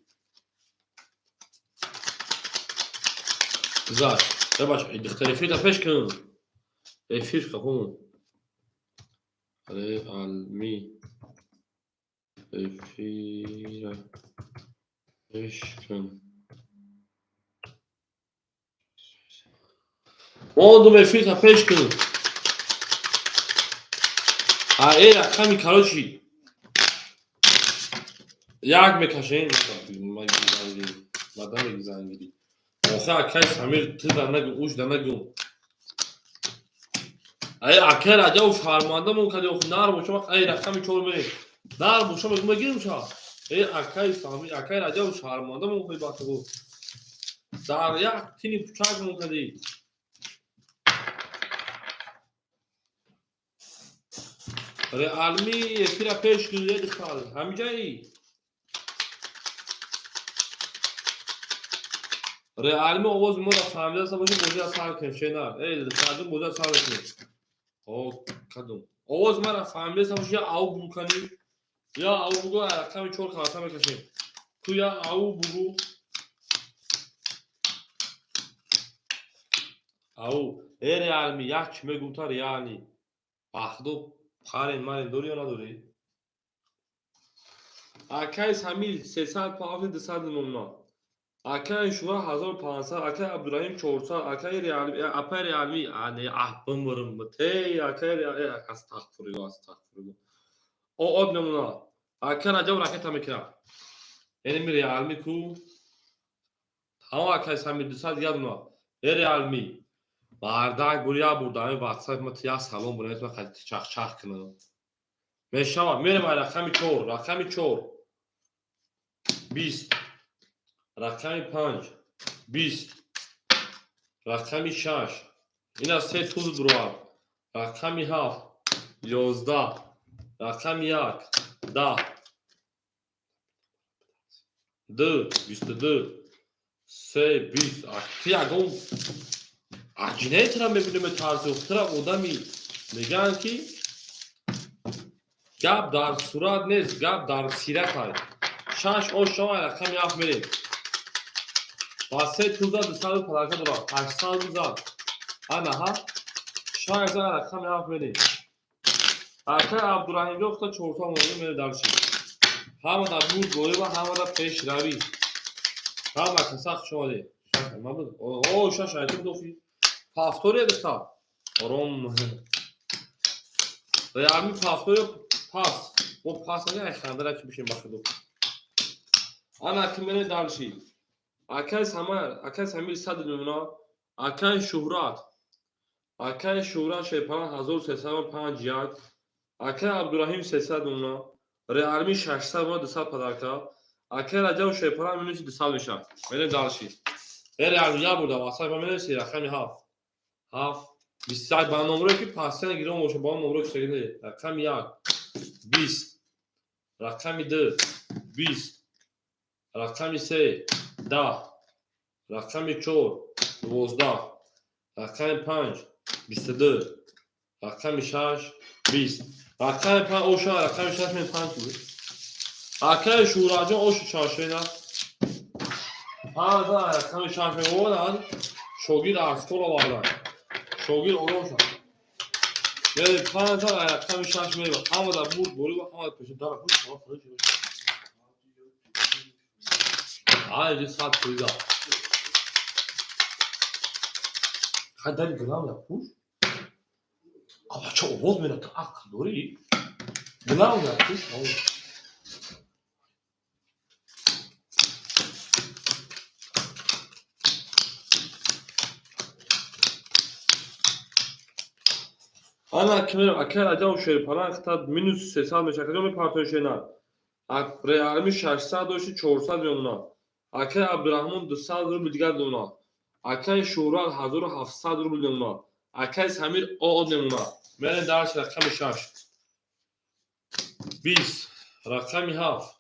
زاش باش اختلافی تا پیش کن فیش خون رئال می فیر پیش کن اون دو فیر تا پیش کن رقمی کاراشی یک میکشین مادام زنگیری آخه اکای سمیر تو در نگم اوش در نگم اکای راجع و شرمنده مون کدی خو نار بوشم رقمی چور می نار بوشم میگم شا اکای سمیر اکای راجع و شرمنده مون خو بات گو در یک تینی پچاق مون کدی رئال می فیر پیش کنید خال همینجایی رئال می آواز ما را فهمیده است باشه موزه سال کنه نه کدوم موزه سال کنه او کدوم آواز ما را فهمیده است باشه یا او بو کنی یا او بگو رقم 4 کارتا میکشیم تو یا او بگو او رئال می یک میگم تا رئالی بخدو پارن مارن دوری یا ندوری اکای سمیل 300 پاوند 200 نمنا اکای شورا 1500 اکای عبدالرحیم 400 اکای رئال می بمرم تی اکای استغفر الله او نمونا اکای راجع راکت میکنم یعنی می رئال می کو ها اکای سمیل 200 یادنا رئال می بارداک بریا بردای واتساپ متیا سلام بنیت خیلی چخ کنه میشم میرم رقمی 4 20 رقمی 5 20 رقمی 6 اینا سه توز درو رقمی 7 11 رقم 1 10 2 22 3 20 اگه عجینه ترم ببینیم طرز اخترم آدمی میگن که گپ در صورت نیست گپ در سیرت هست 6 او شما رقم 7 میریم با 3 توزا 250 دلار 800 میزان انا ها 6000 رقم 7 میریم اکر عبدالرحیم گفت 400 مورد میره در چی همه در بود بوری و همه در پیش روی همه که سخت شده ما بود او شش ایتم دوفی پافتوری دستا آرام ریامی پافتوری پاس و پاس نه خنده که بشیم باشه انا که میره در چی اکر سمیر صد نمونه اکر شهرات شیپان 1305 یاد اکر عبدالرحیم 300 نمونه ریامی 600 و 200 پدرکا اکر رجب شیپان منوسی 200 میشه میره در چی ریامی یا بوده واسه با منوسی رقمی 7 20 با نمره که پاسن گیرم باشه با نمره که شده رقم 1 20 رقم 2 20 رقم 3 10 رقم 4 12 رقم 5 22 رقم 6 20 رقم 5 اوشا رقم 6 من 5 بود رقم شوراجا اوش چاشینا هذا رقم 6 من اول شوگیر اسکول والا شوگیر اولوشا یعنی 5000 رقم 6 میره اما در بود بوری و اما پیش دار بود عادي صار كذا هذا الكلام يا فوش ابا شو وض من التعاق دوري كلام يا فوش انا كمل اكل اجاو شيء فلان اختاد minus 300 میشه کجا می پارتوشینا ریالمی 600 داشت 400 میمونه اکر عبدالرحمن 200 روبل دیگر دونا اکر شورال 1700 روبل دونا اکر سمیر آد نمونه میرن درش رقم 6 20 رقم 7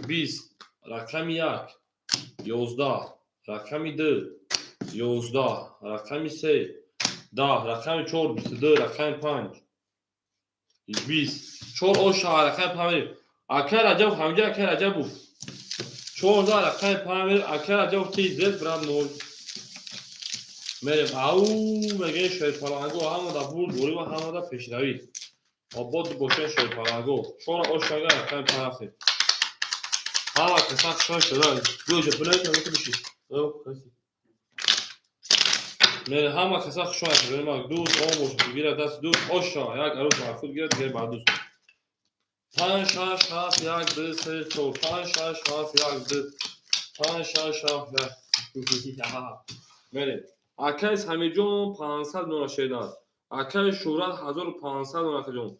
20 رقم 1 11 رقم 2 11 رقم 3 10 رقم 4 22 رقم 5 20 4 او شهر رقم 5 اکر عجب همجا اکر عجب بود 14 رقم 5 اکر عجب تیزت برام نول میریم او میگه شاید پلنگو همه دا بود دوری و همه دا پیشروی آباد باشه شاید پلنگو چون آشاگه رقم 5 همه که سخت شاید شده دوجه بلایی که میتو بشید میره همه که سخت شاید شده میره دوست آن باشه بگیره دست دوست آشا یک عروض محفوظ گیره دیگه بعد دوست 5 6 7 1 2 3 4 5 6 7 1 2 5 6 7 میره اکیس همیجون 500 نونا شیدن اکیس شورت 1500 نونا کجون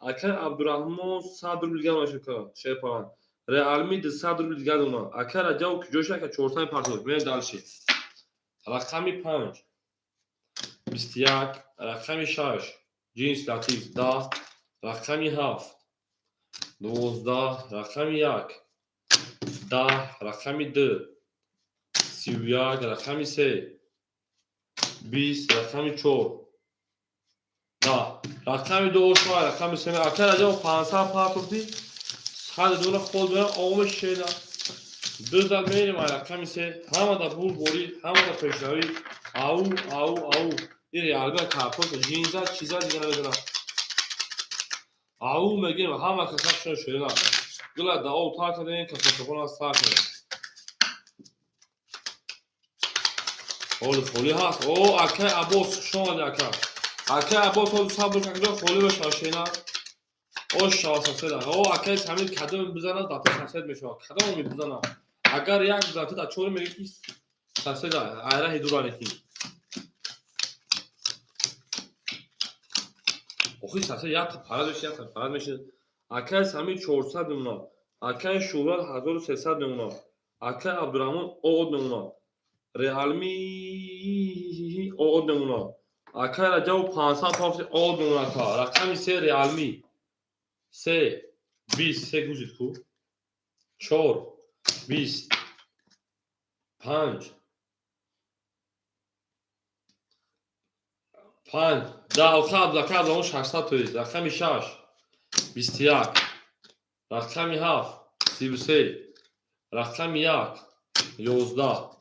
اکیس عبدالرحمن 100 روبل دیگر نونا شیپان ریالمی 200 روبل دیگر نونا اکیس رجاو که جوشه که 400 پرتوز میره دالشی رقمی 5 21 رقمی 6 جینس لطیف 10 رقمی 7 12 رقمی 1 10 رقمی 2 31 رقمی 3 20 رقمی 4 10 رقمی 2 شما رقمی 3 اکر اجا 500 پارتوفتی خد دونه خود دونه آمش شده دو دل میریم رقمی 3 همه دا بول بوری همه دا پیشروی او این ریالبه کارتون جینزا چیزا دیگه نمیدونم او میگیم همه کساشون شده گلا دا او تا کنه که فوتبال استار کنه خولی هست او اکه عباس شما دیگه اکه عباس ها صبر کنه خولی بشه شینا او شاسه ده او اکه همین کدوم بزنه داتا ساسد میشه کدوم میبزنه اگر یک بزنه تا چور میگه کی ساسد ده ایره هیدرانه کی اوخی ساسد یا پارا میشه اکه همین 400 نمونه اکه شورال 1300 نمونه اکه عبدالرحمن او نمونه ریالمی او نمونه Акай раҷаву 500 пафси ол бимонака. Рақами 3 реалми. 3 20 3 гӯшт ку. 4 20 5 5 10 рақами 600 тоист. Рақами 6 21 рақами 7 33 рақами 1 11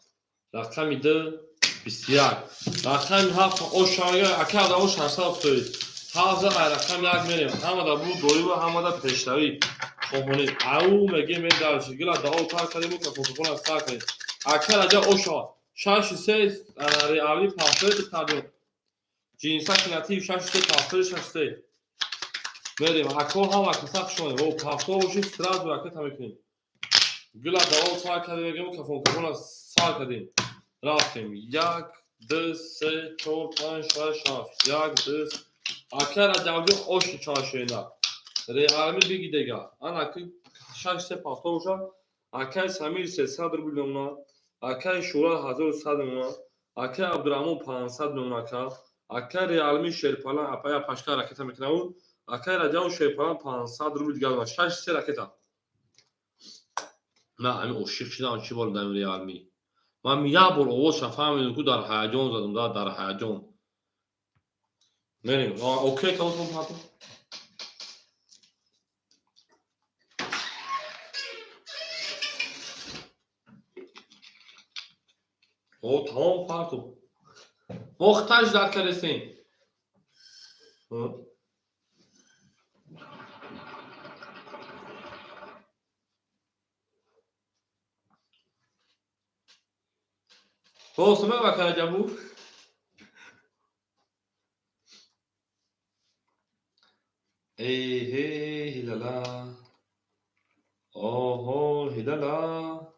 рақами 2 21 рақами 7 ошоя акад 600 тоист. ҳаза рақами 1 мерем. Ҳамада бу доива ҳамада пешравӣ. Хохони ау мегем мен дарш гила дао тар кадем ка фотокона стакне. Акад аҷа ошо 63 реали пафет табио. Jinsa kreativ 63 пафет 63. Мерем акол ҳама касак шоне. О пафто оши сразу акад тамекнем. Гила дао тар кадем мегем ка фотокона стакне. Рафтем 1 2 3 4 5 6 7 1 2 акара ҷавҷо оши чашена реалми биги дега ана ки 6 пафто уша акай самир 300 рубл мемна акай шура 1100 мемна акай абдурамон 500 мемна ка акай реалми шерпалан апая пашка ракета мекнаву акай раҷав шерпалан 500 рубл дига 6 ракета на ами ошиқ шидан чи бол дам реалми ман я бор овоз шафамидум ку дар ҳаяҷон задум дар ҳаяҷон мерем окей тавос мохатиб о тамом фарқу мохтаж дар каресем Boğazıma bakacağım bu. Ey hey hilala. Oho hilala.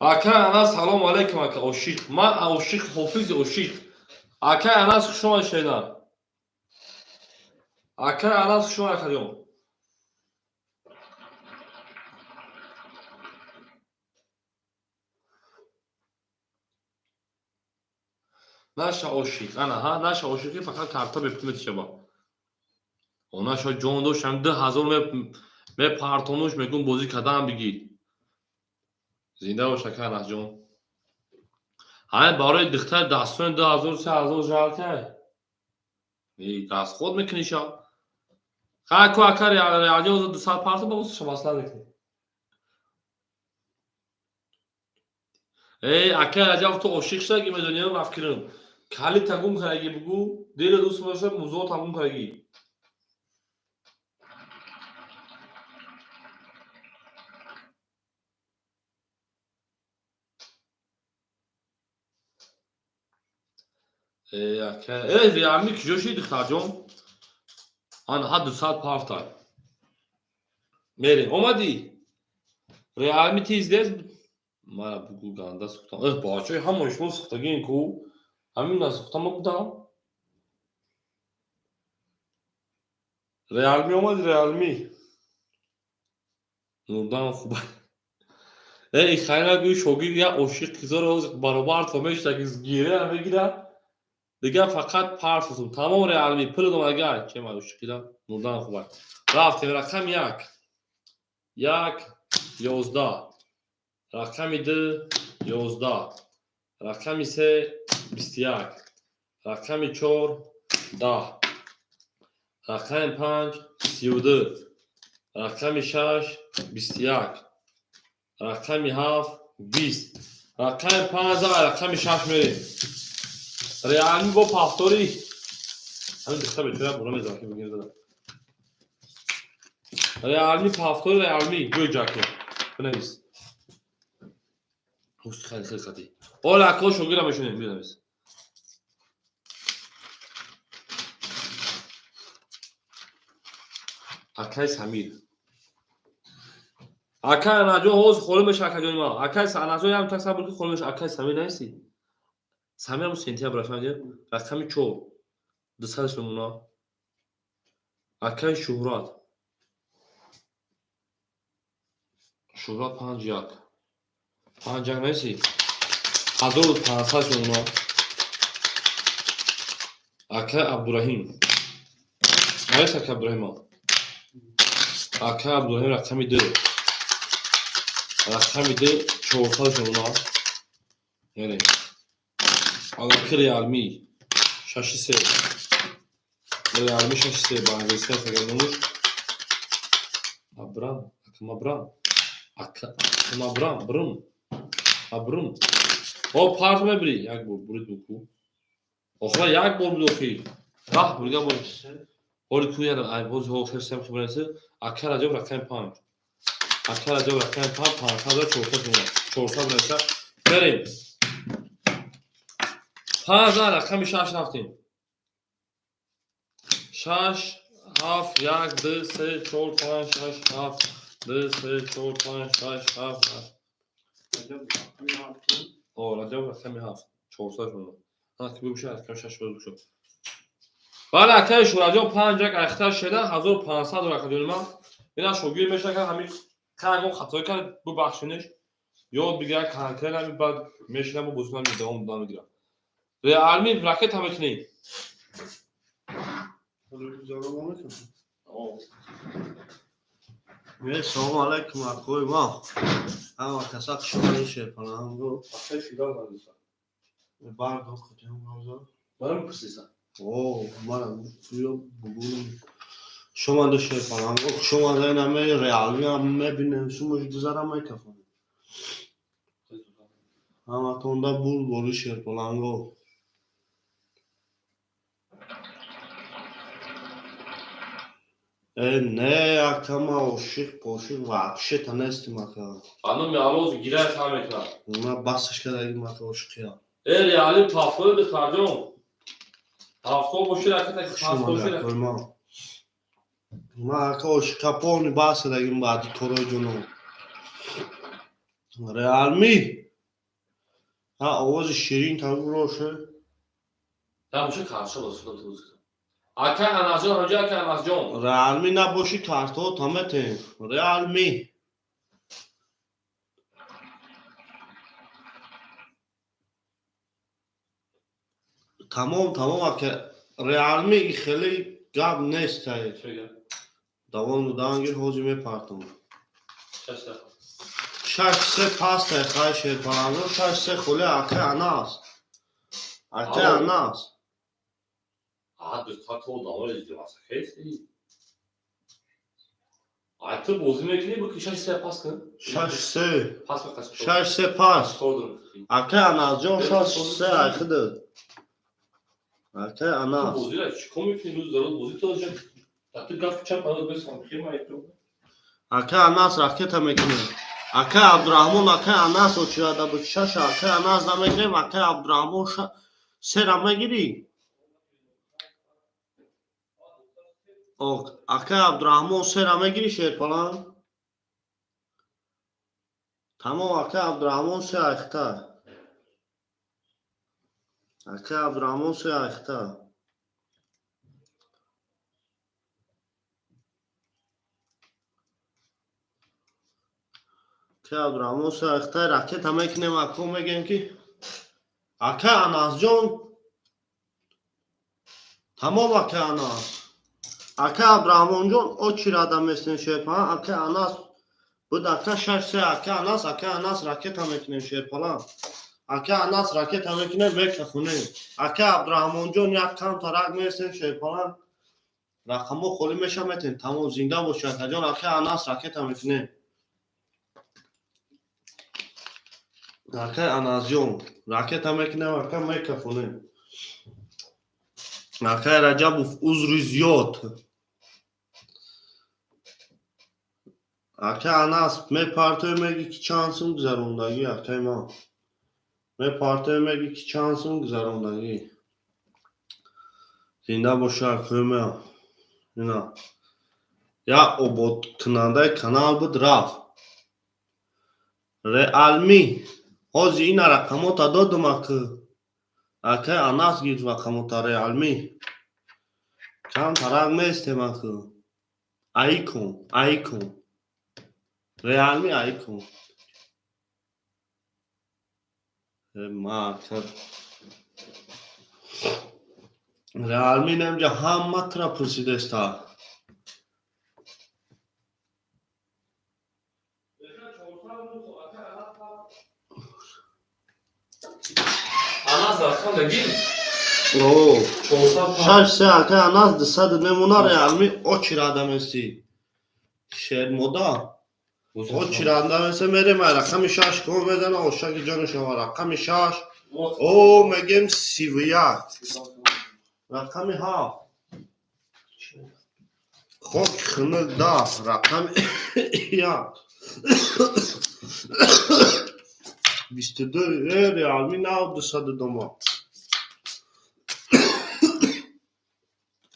Aka ana salam aleyküm aka oşik. Ma oşik hofiz oşik. Aka ana şu an şeyler. Aka ana şu an kalıyorum. Наша ошиқ ана ҳа наша ошиқи фақат карта бепитмет шаба онаша ҷон доштам 2000 мепартонуш мегум бозӣ кадан бигир зинда боша канас ҷон ҳай барои духтар дастон 2000 3000 жалкай расход мекунӣ ша хай ку ака реаҷоз 200 парто бовусша масла мекунӣ эй ака раҷав ту ошиқ шудаги медонӣ мафкирам кали тагум караги бугу дили дӯст боша музо тагум караги эй ака эй реалми киҷоши духтарҷон ан ҳа 200 партай мерем омадӣ реалми тиз дест мара бугу ганда сухтам бачаи ҳама шумо сухтагин ку ҳамин насухтама будам реалми омад реалми нурдан хуба эй хайрагӯ шогирд я ошиқ кизор ҳоз баробар то мештаги гире мегира дига фақат парфусум тамом реалми пулдум агар чема ошиқида нурдан хуба рафтем рақам 1 1 11 рақами 2 11 рақами 3 21 рақами 4 10 рақами 5 32 рақами 6 21 рақами 7 20 рақами 15 рақами 6 мерем реалми бо пафтори ҳамин духта бетара буна мезам ки бигир зада реалми пафтори реалми гӯй ҷаке бинавис ҳуст хайли хеле сати ола ако шогира мешунем бинавис акай самир акай наҷо ҳоз холӣ меша акаҷони ма акай наҷои ҳам так сабр ки холӣ меша акай самир наисти самир ҳамун сентябр рафтам рақами 4 200 мемона акай шуҳрат 51 51 наисти 1500 мемона Aka Abdurrahim. Neresi Aka Abdurrahim ha? Aka Abdurrahim rakami 2. Rakami 2 400 şuna. Yani. Aka Realmi 6 Realmi 6 Bangladeş'te gelmiş. Abram, Abram. O partme biri, yak bu, burit buku. Oxra yak bol budoki. Rah burga bol. Hori kuya da ay boz ho xersem xibranesi. Akar acaba rakam 5. Akar acaba rakam 5 5000 çorsa buna. Çorsa buna. Berim. 5000 rakam 6 haftin. 6 Haf, yak, 2, 3, 4, 5, 6, haf. 2, 3, 4, 5, 6, haf. O, Racab rakam haf. Çorsa şunu. Ha, ki bu şey rakam 6 şunu. Bale arkadaş Racab 5 اختر شده 1500 rakam dönüme. Bina şogir meşaka همین kanka خطا کرد bu بخشونش یاد بگیره کانتر همین بعد میشنم و بوزنم میدم میگیرم realmi raket هم کنی Selamun aleyküm akoy ma. Ama kasak şöyle şey falan bu. Akşam şirar var lütfen. Bar da kutuyorum orada. Var mı kısıysa? Oo, umarım bugün şoma da şey falan bu. Şoma da inanme realmi ama benim sumuş güzel kafam. Ama tonda bul şey falan bu. Ne akama ışık poşuk вообще tanıştım akama. Hanım ya Aloz girer tam ekran. Buna basış kadar gibi ışık ya. Realim tafları da tarcım. Tafko boşu raket Şoma boşu da koymam. Ma aka ışık kapağını basa da gibi badi torojunu. Realmi. Ha आवाज şirin tabii roşe. Ya boşu karşı olsun da tuz. Aka anazon hoca aka anazon. Realmi na boşu karto tamete. Realmi. Tamam aka. Realmi xeli gab nestay. Şöyle. Davan gir hocime partam. Şaşa. Şaşse pasta xayşe falan. Şaşse xule aka anas. Aka anas. Aha düz tatlı da var izliyorsa. Kesin. Artık bozum ekleyi bu şaşsa yaparsın. Şaşse. Pas mı kaç? Şaşse pas. Sordum. Aka anas jon şaşse ayxıdı. Aka anas. Bozuyor. Komik bir yüz zarıl bozuk olacak. Hatta gaf çap alıp bir sanki mi yapıyor? Aka anas raket amekne. Aka Abdurrahman aka anas oçada bu şaş aka anas da mekne aka Abdurrahman serama giri. O aka Abdurrahman serama giri şey falan. Tamam aka Abdurrahman se ayakta. Aka Abdurrahman se ayakta. Aka Abdurrahman se ayakta raket amekne makom megen ki. Aka anas jon. Tamam aka anas. Aka Abdurrahman jon o çirada meslen şey falan aka anas. Bu dakika şaşse aka anas raket amekne şey falan. Aka anas raket amekne mekhune. Aka Abdurrahman jon yak kam tarak meslen şey falan. Rakamı kholi meshametin tamam zinda boş aka jon aka anas raket amekne. Aka anas jon raket amekne aka mekhune. Aka Rajabov uzru ziyod. Aka anas me partiye iki şansım güzel ondagi aka ma. Me partiye iki şansım güzel ondagi. Zinda boşar köyme. Yine. Ya o bot kanalda kanal bu draf. Realmi. Hozi ina rakamota dodum akı. Aka anas git rakamota realmi. Kan tarag me istemakı. Icon. Realmi icon. Ma Realmi nemca hamma tra pursidesta. Anas rakam da gel. Oo. Çolsan Şaş se aka anas de sad nemuna realmi o çirada mesi. Şer moda. O çirada mesi mere ma rakam şaş ko bezana o şaki canı şava rakam şaş. O megem sivya. Rakam ha. Khok khını da rakam ya. 22 realmi nav de sad doma.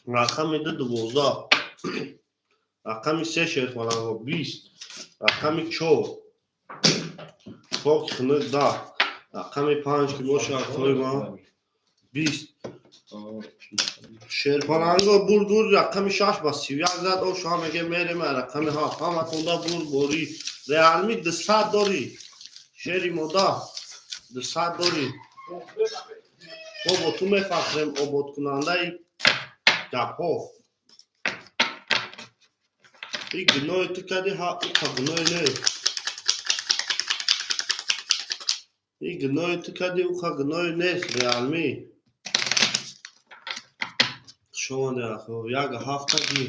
Rakam de 12. Rakam 3 şer falan 20. Rakam 4. Khok khını da. Rakam 5 ki boşa koyma. 20. Şerpalango burdur rakam 6 basi. Yazad o şu an mege mere ma rakam ha. Ama konda bur bori. Realmi 200 dori. Şeri moda 200 dori. O botu me fakrem o bot kunandai Japov. İgnoy tıkadı ha ukagnoy ne. İgnoy tıkadı ukagnoy ne realmi. شما درخو یک هفته گی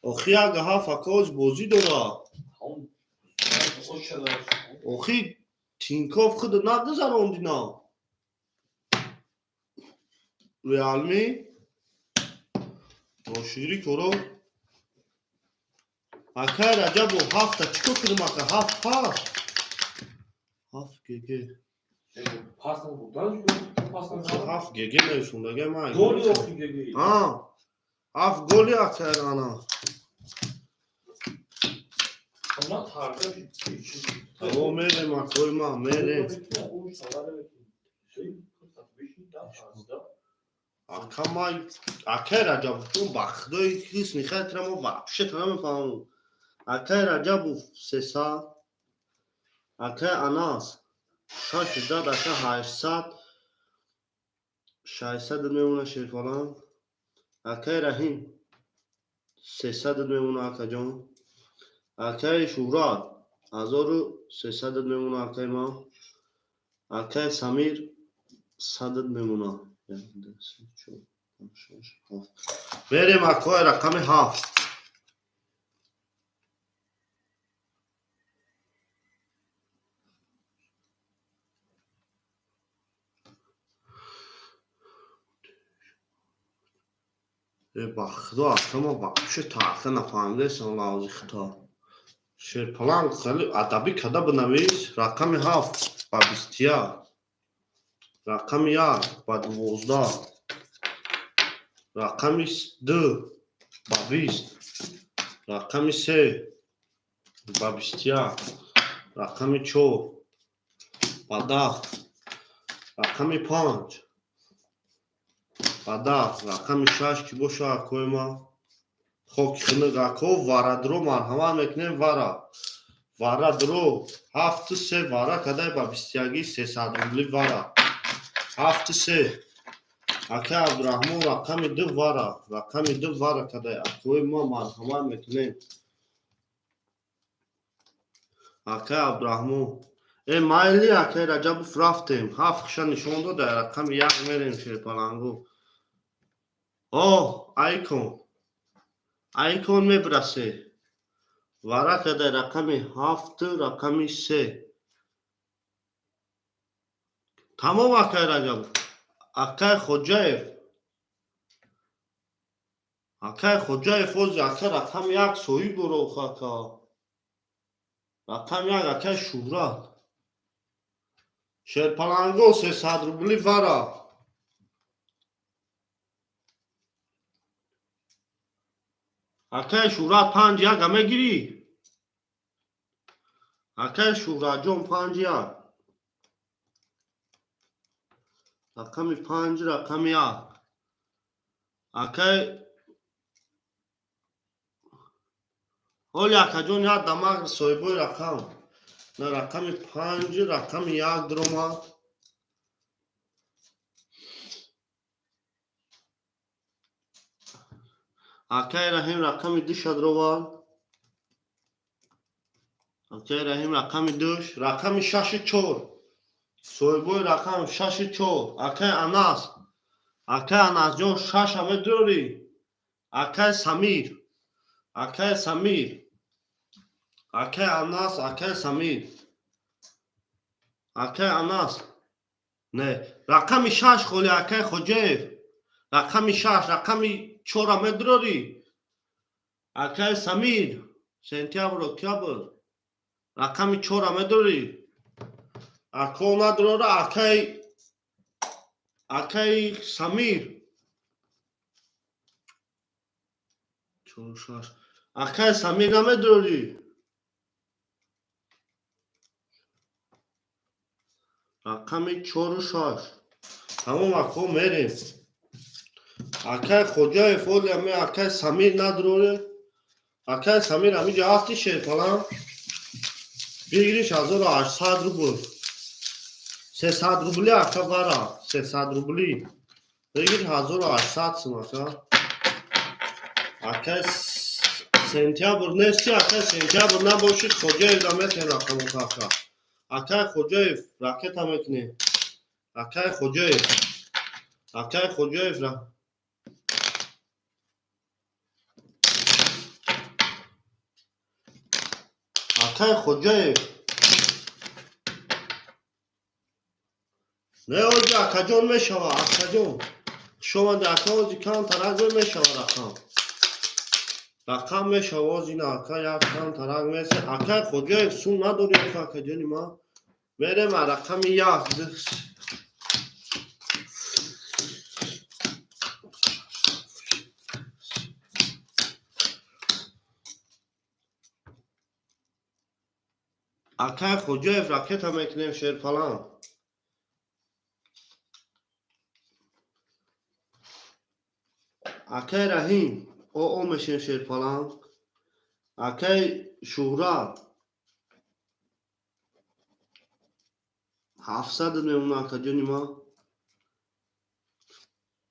آخی یک هفته کاج بازی داره آخی تینکاف خود ندازروندی نه ریالمی ناشیری کرو اکه رجب و هفته چکو کدوم اکه هفت پاس هفت گگه Pastan buradan pastan. هفت گگه نیشونده گه من Gol yok gibi. هفت گولی اکه رانا Ama tarda bir او میره مکوی ما میره Akamay Akay Rajab'ın baktığı kız nihayet ama vapşet ama falan. Akay Rajab'ın sesa Akay Anas şaşırdı Akay 800 میمونه شیر falan. Akay Rahim 300 میمونه Akay جان. Akay Şurat 1300 میمونه Akay ما. Akay Samir 100 میمونه. بریم اکوی رقم 7 بخدا شما вообще تاخته نفهمیده سن لازی خطا شیر پلان خیلی ادبی کده بنویس رقم 7 با 20 رقم 1 با 12 رقم 2 با 20 رقم 3 با 20 رقم 4 با 10 رقم 5 با 10 رقم 6 که باشه کویما خب خنگاکو وارادرو مرحمت میکنیم وارادرو 7 وارا کدای با 21 300 روبلی وارا 7 اکه عبدالرحمن رقم 2 وارا کدای اکوی ما مرحمت میکنیم اکه عبدالرحمن مایلی اکه رجب رفتیم 7 خشن نشون داده رقم 1 میریم شیر پلنگو آیکون میبرسه وارا کده رقم 7 رقم 3 تمام اکه رجب اکه خوجایف فوز اکه رقم 1 سوی برو خاکا رقم 1 اکه شورات شیر پلنگو 300 روبلی وارا اکه شورات 5 یک همه گیری اکه شورات جون 5 یک رقم 5 رقم 1 اکه اولی اکه جون یا دماغ سویبوی رقم نه رقم 5 رقم 1 دروما Akay Rahim rakami 2 shadroval. Akay Rahim rakami 2. Rakami 6-4. Soyboy rakam 6-4. Akay Anas. Akay Anas jon 6 ame dori. Akay Samir. Akay Samir. Akay Anas, Akay Samir. Akay Anas. Ne. Rakami 6 kholi Akay Khojev. Rakami 6, rakami 4 ame dori. Akay Samir. Sentyabr, oktyabr. Rakami 4 ame dori. Akona drora Akay Samir. 4 6. Akay Samir ame dori. Rakami 4 6. Tamam ako merim. Akay Khojayev oli ame Akay Samir nadrore. Akay Samir ami jasti sher falan. Bigrish 1800 rubl. 300 rubli akavara. 300 rubli. Bigrish 1800 smaka. Akay sentyabr nesti Akay sentyabr naboshid Khojayev damet rakam utaka. Akay Khojayev raket amekne. Akay Khojayev. Akay Khojayev ra. Akay Khojayev. Ne oldu akajon meshava akajon. Shoma da akaozi kan tarag meshava rakam. Rakam meshava zina akay kan tarag mes Akay Khojayev sun nadori akajoni ma. Mere ma rakam ya. Akay Khojayev raket amekne sher falan. Akay Rahim o meshen sher falan. Akay Shuhra 700 memuna akajoni ma.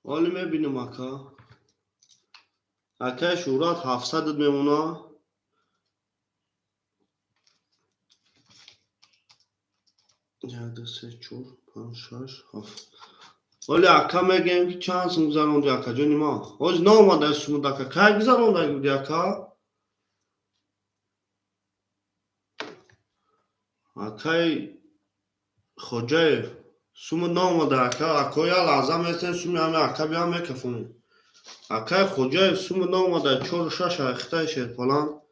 Oli mebinim aka. Akay Shuhra 700 memuna. Yerde se 4 5 6 7. Oli aka megem ki chance gzarondi akajoni ma. Oz ne olmadı sumda aka. Kay gzaronda gidi aka. Akay Khojayev sumu ne olmadı aka. Akoya lazım etsen sumu ame aka bir ame kafunu. Akay Khojayev sumu ne olmadı. 4 6 xitay sher falan.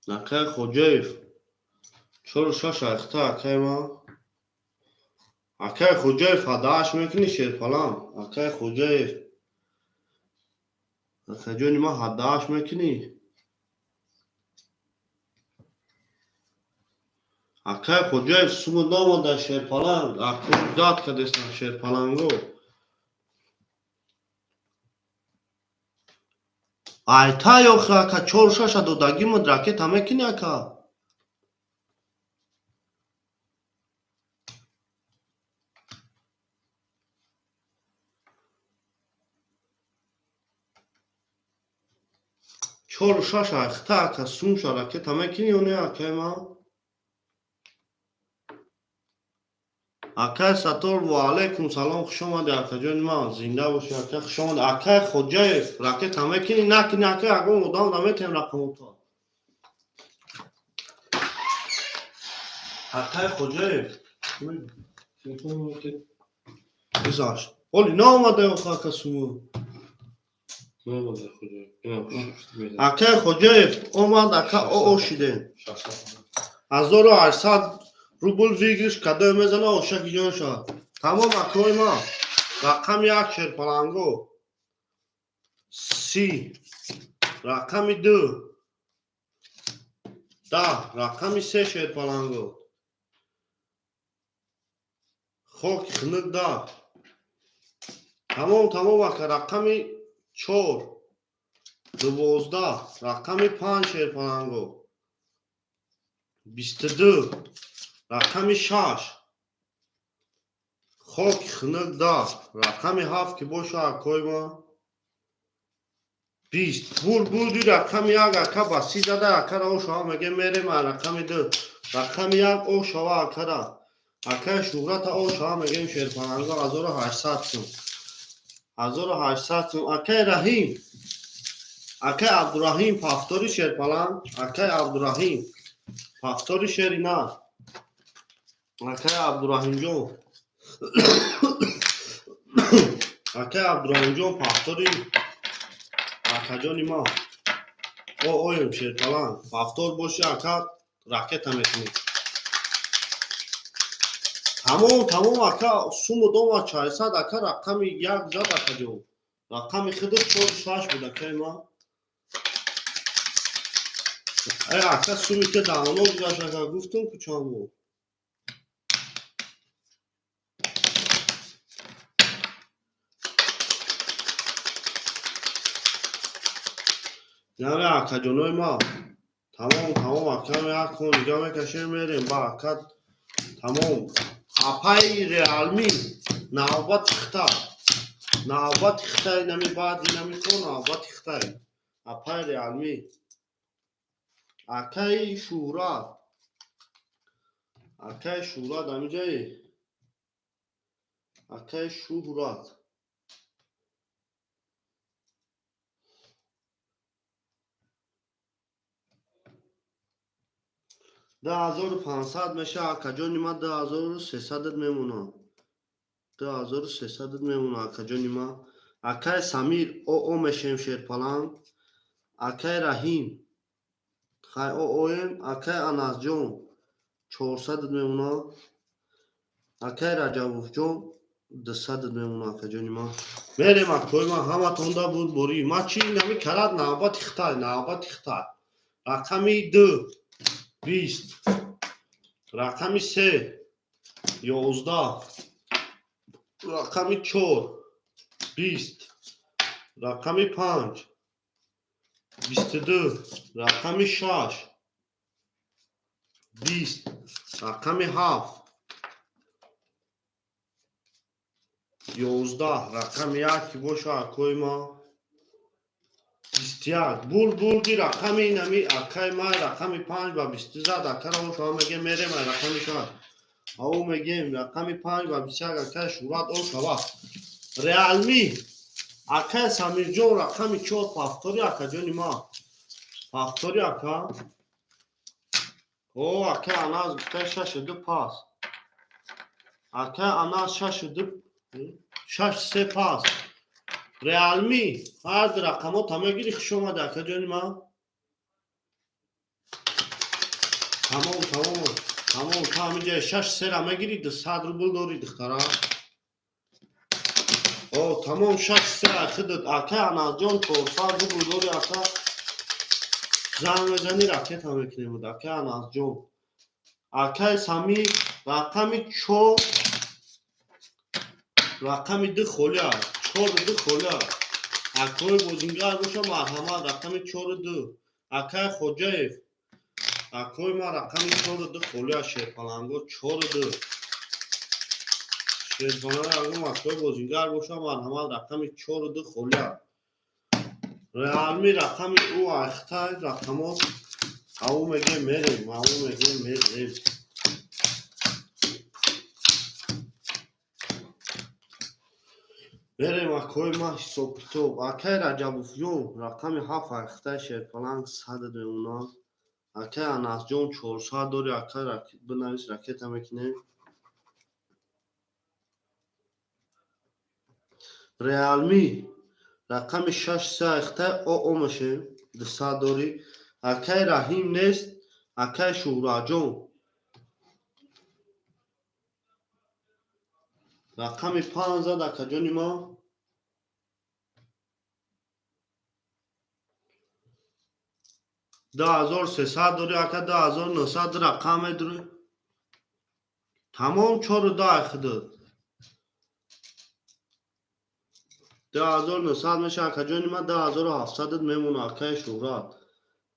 Akay Khojayev 4 6 xitay akay ma. Akay Khojayev hadash mekni sher falan. Akay Khojayev. Akajoni ma hadash mekni. Akay Khojayev sumu ne olmadı sher falan. Akay dat kadesna sher falan go. Ayta yok aka 4 6 dodagi mod raket amekni aka. چهار شش اختا که سوم شده که تمه کنی اونه اکه ما اکه سطور و علیکم سلام خوش آمده اکه جان ما زنده باشی اکه خوش آمده اکه خودجایف رکه تمه کنی نکنی اکه اگه مدام دمه تیم رقم اوتا اکه خودجایف بزاش اولی نه آمده اکه سومو اکه خودجایف اومد اکه او شده 1800 روبل ویگریش کده میزنه اوشک جان شد تمام اکوی ما رقم 1 شر پلنگو 30 رقم 2 10 رقم 3 شر پلنگو خوک خنک 10 تمام اکه رقم 4 12 رقم 5 شر پلنگو 22 رقم 6 خاک خنک ده رقم 7 که باشه اکای ما 20 بودی رقم یک اکا بسی زده اکا را او شما میگه میره من رقم 2 رقم 1 او شما اکا را اکا شهرت او شما میگیم شیرپلنگا 1800 سوم 1800 سوم اکا رحیم اکا عبدالرحیم پفتوری شیرپلنگ اکا عبدالرحیم پفتوری شیری نه اکا عبدالرحیم جون اکا عبدالرحیم جون پفتوری اکا جانی ما اویم شیرپلنگ پفتور باشه اکا راکت هم میکنی تمام اکا سوم دوم 400 اکا رقم 1 زد اکا جون رقم خودش 46 بود اکا ما ای اکا سومی که دانلود گشت اکا گفتم کچامو یعنی اکا جونوی ما تمام اکا یک کن دیگه میکشیم میریم با اکا تمام اپای ریالمی نوبت خطای نمی بعدی نمی کن نوبت خطای اپای ریالمی اکای شورا دمی جایی اکای شورات 10500 میشه اکا جانی ما 2300 میمونه 2300 میمونه اکا جانی ما اکای سمیر او میشیم شیرپلنگ اکای رحیم خای اویم اکای انس جون 400 میمونه اکای رجبوف جون 200 میمونه اکا جانی ما میریم اکای ما همه تونده بود بوری ما چی نمی کرد نوبت خطای رقمی 2 20 رقمی 3 11 رقمی 4 20 رقمی 5 22 رقمی 6 20 رقمی 7 11 رقم 1 باشه اکای ما 21 بول رقمی نمی اکای ما رقمی 5 و 20 زد اکا را شما میگه میره ما رقمی 6 او میگیم رقمی 5 و 21 اکای شورات او شوا ریالمی اکای سمیر جون رقمی 4 پفتوری اکا جونی ما پفتوری اکا او اکای اناز گفته 62 پاس اکای اناز 63 پاس ریالمی هر در رقمات همه گیری خوش اومده اکا جانی ما تمام تا همه جای 63 همه گیری 200 روبل داری دخترا او تمام 63 اخدت اکای اناز جان 400 روبل داری اکا زن مزنی رکت همه کنی بود اکای اناز جان اکای سمی رقمی 4 رقمی 2 خولیا 4 2 خولیا اکای بوزنگر باشه مرحمت رقمی 4 2 اکای خوجایف اکای ما رقمی 4 2 خولیا شیرپلنگو 4 2 شیرپلنگ اکای بوزنگر باشه مرحمت رقمی 4 2 خولیا ریالمی رقمی او اختای رقمات او میگه میریم بریم اکای ما حساب کتاب اکای رجبوفیون رقمی 7 اختای شیرپلنگ 100 میمونه اکای انس جون 400 داری اکای بنویس رکت هم میکنه ریالمی رقمی 6 اختای او میشه 200 داری اکای رحیم نیست اکای شورا جون رقمی 5 زد اکا جونی ما 2300 داری اکا 2900 رقم داری تمام 4 اخداد 2900 میشه اکا جونی ما 2700 میمونه اکای شورات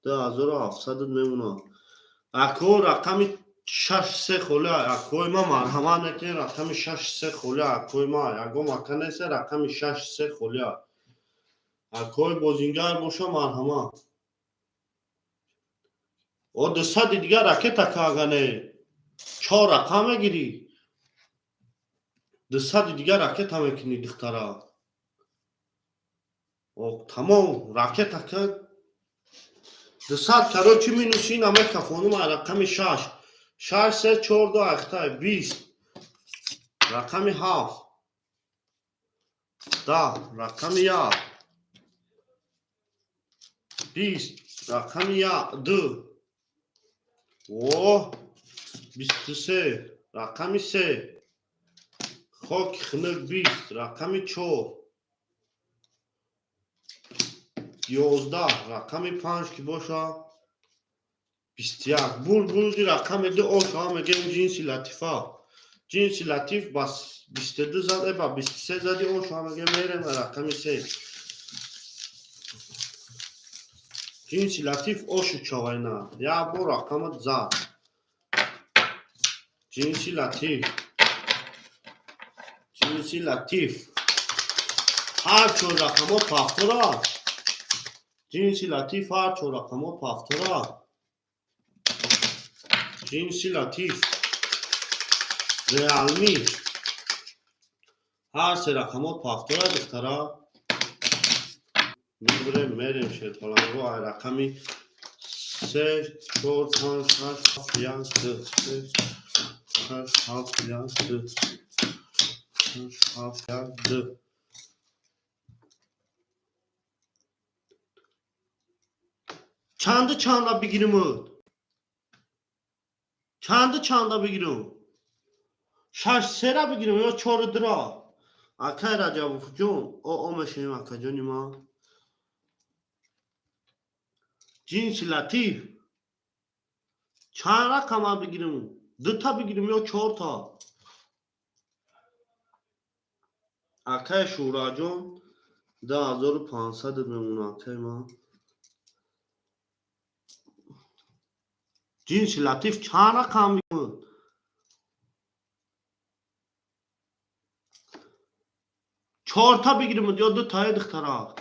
2700 میمونه اکو رقمی شش سه خوله اکوی ما مرحمت میکنیم رقم شش سه خوله اکوی ما یکو مکن نیست رقم شش سه خوله اکوی بازینگر باشه مرحمت و 200 دیگر راکت اکاگنه 4 رقم گیری 200 دیگر راکت هم میکنی دخترا و تمام راکت اکا 200 کرو چی می نوشین همه کفانو ما رقم 6 6 3 4 2 اختای 20 رقم 7 10 رقم 1 20 رقم 2 و 23 رقم 3 خاک خنک 20 رقم 4 11 رقم 5 که باشه 21 بول رقم 2 آشا میگیم جنسی لطیفه جنسی لطیف بس 22 زده با 23 زده آشا میگیم میرم رقم 3 جنسی لطیف آشو چاوی نه یا بو رقمت زد جنسی لطیف هر چون رقمات پافترا جنسی لطیف هر چون رقمات پافترا جنسی لطیف ریالمی هر سه رقمات پافترا دخترا میریم شد پلنگو های رقمی 3 4 5 6 7 1 2 3 6 7 1 2 6 7 1 2 چند بگیریم چند بگیریم 6 3 را بگیریم یا 4 درا اکای رجب جون او مشیم اکا جونی ما جنسی لطیف چند رقم بگیریم 2 تا بگیریم یا 4 تا اکای شورا جون 10500 میمونه اکای ما جنسی لطیف چند رقم بگیریم 4 تا بگیریم یا 2 تا دخترا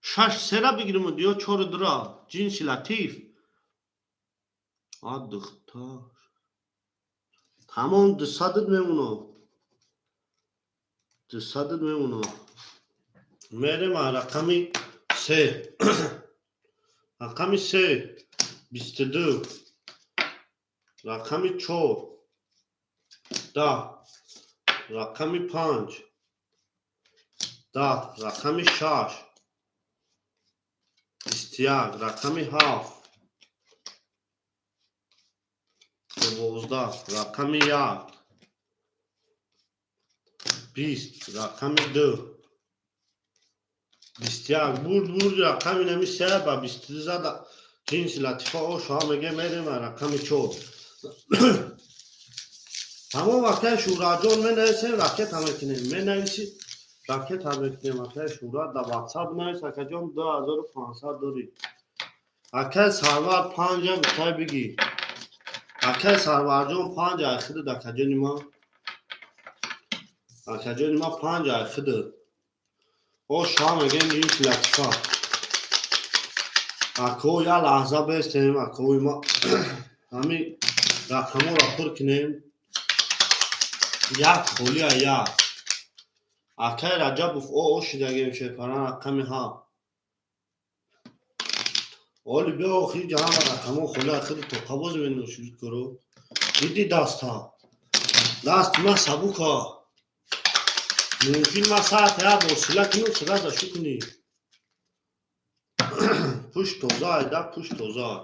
6 3 را بگیریم یا 4 درا جنسی لطیف دختر تمام 200 میمونه 200 میمونه میریم رقمی 3 رقمی 3 22 رقمی 4 10 رقمی 5 10 رقمی 6 21 رقمی 7 12 رقمی 1 20 رقمی 2 21 بود رقمی نمی 3 با 22 زد جنس لطیفه او شما میگه میریم رقمی 4 تمام وقتی شورا جون می نویسیم راکت همه کنیم می نویسیم راکت همه کنیم وقتی شورا در واتساپ نویس اکا جون 2500 داری اکا سرور 5 بتای بگی اکا سرور جون 5 اخید اکا جونی ما اکا جونی ما 5 اخید او شما میگه جنس لطیفه اکو یا لحظه بیستیم اکوی ما همین رقمو را پر کنیم یک خولی یک اکای رجب او شدگیم شیپران رقمی ها اولی بیا خیلی جهان رقمو خولی خیلی تو قبوز می نوشید کرو دیدی دست ها دست ما سبوک ها ممکن ما ساعت یا بوسیله کنو سگه داشو کنی پوش توزای ده پوش توزای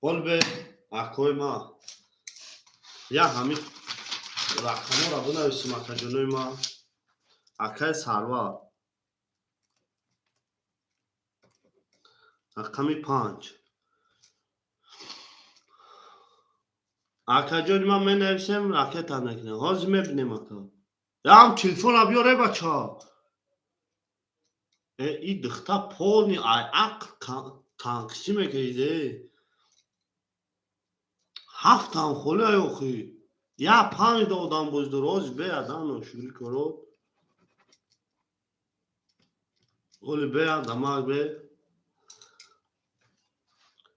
اولی بی اکوی ما یا همین رقمو را بنویسیم اکا جنوی ما اکای سروار رقمی 5 اکا جنوی ما می نویسیم راکت هم نکنیم حاضر می بینیم اکا یا هم تلفون ها بیاره بچه ها این دختر پانی عقل تنقشی میکیده 7 هم خلی ایوخی یا 5 دادم بزدراز بیادن و شوری کرد اولی بیادم به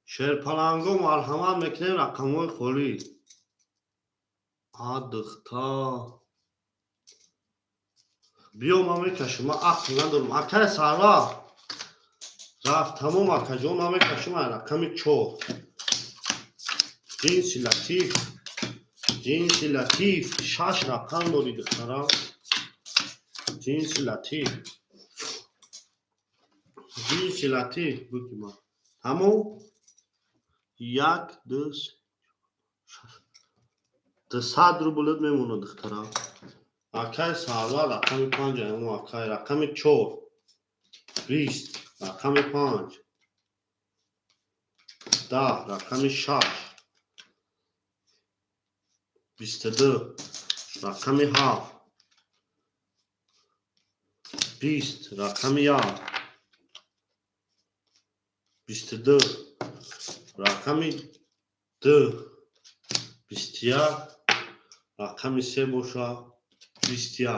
شیرپلنگو مرحمت میکنیم رقمای خلی دختر بیا من میکشم من عقل ندارم اکر سروا رفت تمام اکر جان من میکشم رقم 4 جنسی لطیف 6 رقم داری دخترم جنسی لطیف بگی من تمام 1 2 3 روبلت میمونه دخترم اکر سروا رقم 5 رقم 4 20 رقم 5 10 رقم 6 22 رقم 7 20 رقم 1 22 رقم 2 21 رقم 3 باشه 21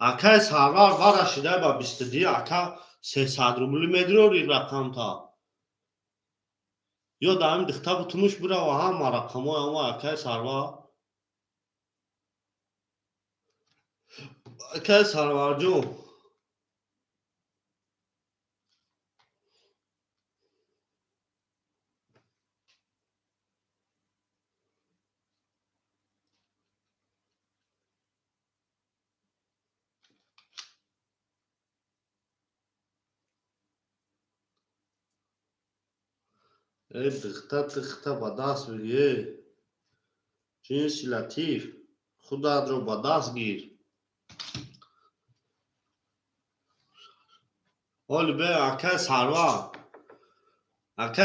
اکه سرور ورشیده با 22 اکه 300 روبلی میدروری رقم تا یا دائم دخته بتونش بره و هم رقم های اما اکه سرور جو ای دخته با دست بگیه جنسی لطیف خودت رو با دست گیر حالی به اکه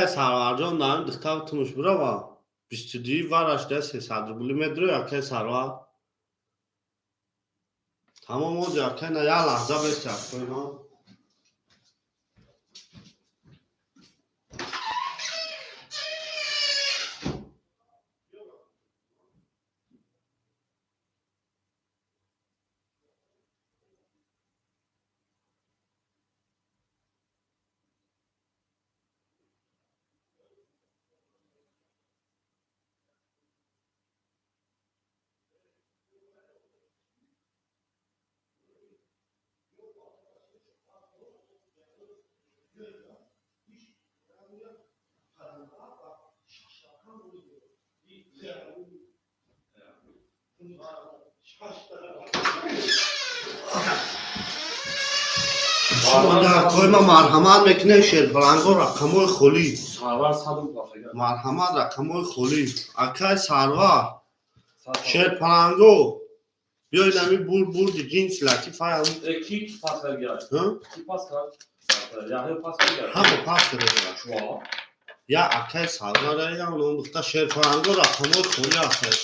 سرور جان دارم دخته بتونش بره و 22 ورش ده 300 روبلی میدروی اکه سرور تمام او اکه نه یه لحظه بسته اینا شما در کوی ما مرحمت میکنه شیرپلنگو رقمای خلی سرور 100 پاسه مرحمت رقمای خلی اکه سرور شیرپلنگو بیایید همی برد جنس لطیف های همون کی پاس کرد کی پاس کرد یا پاس کرد همه پاس کرده یا اکه سرور یا اون دخته شیرپلنگو رقمای خلی هست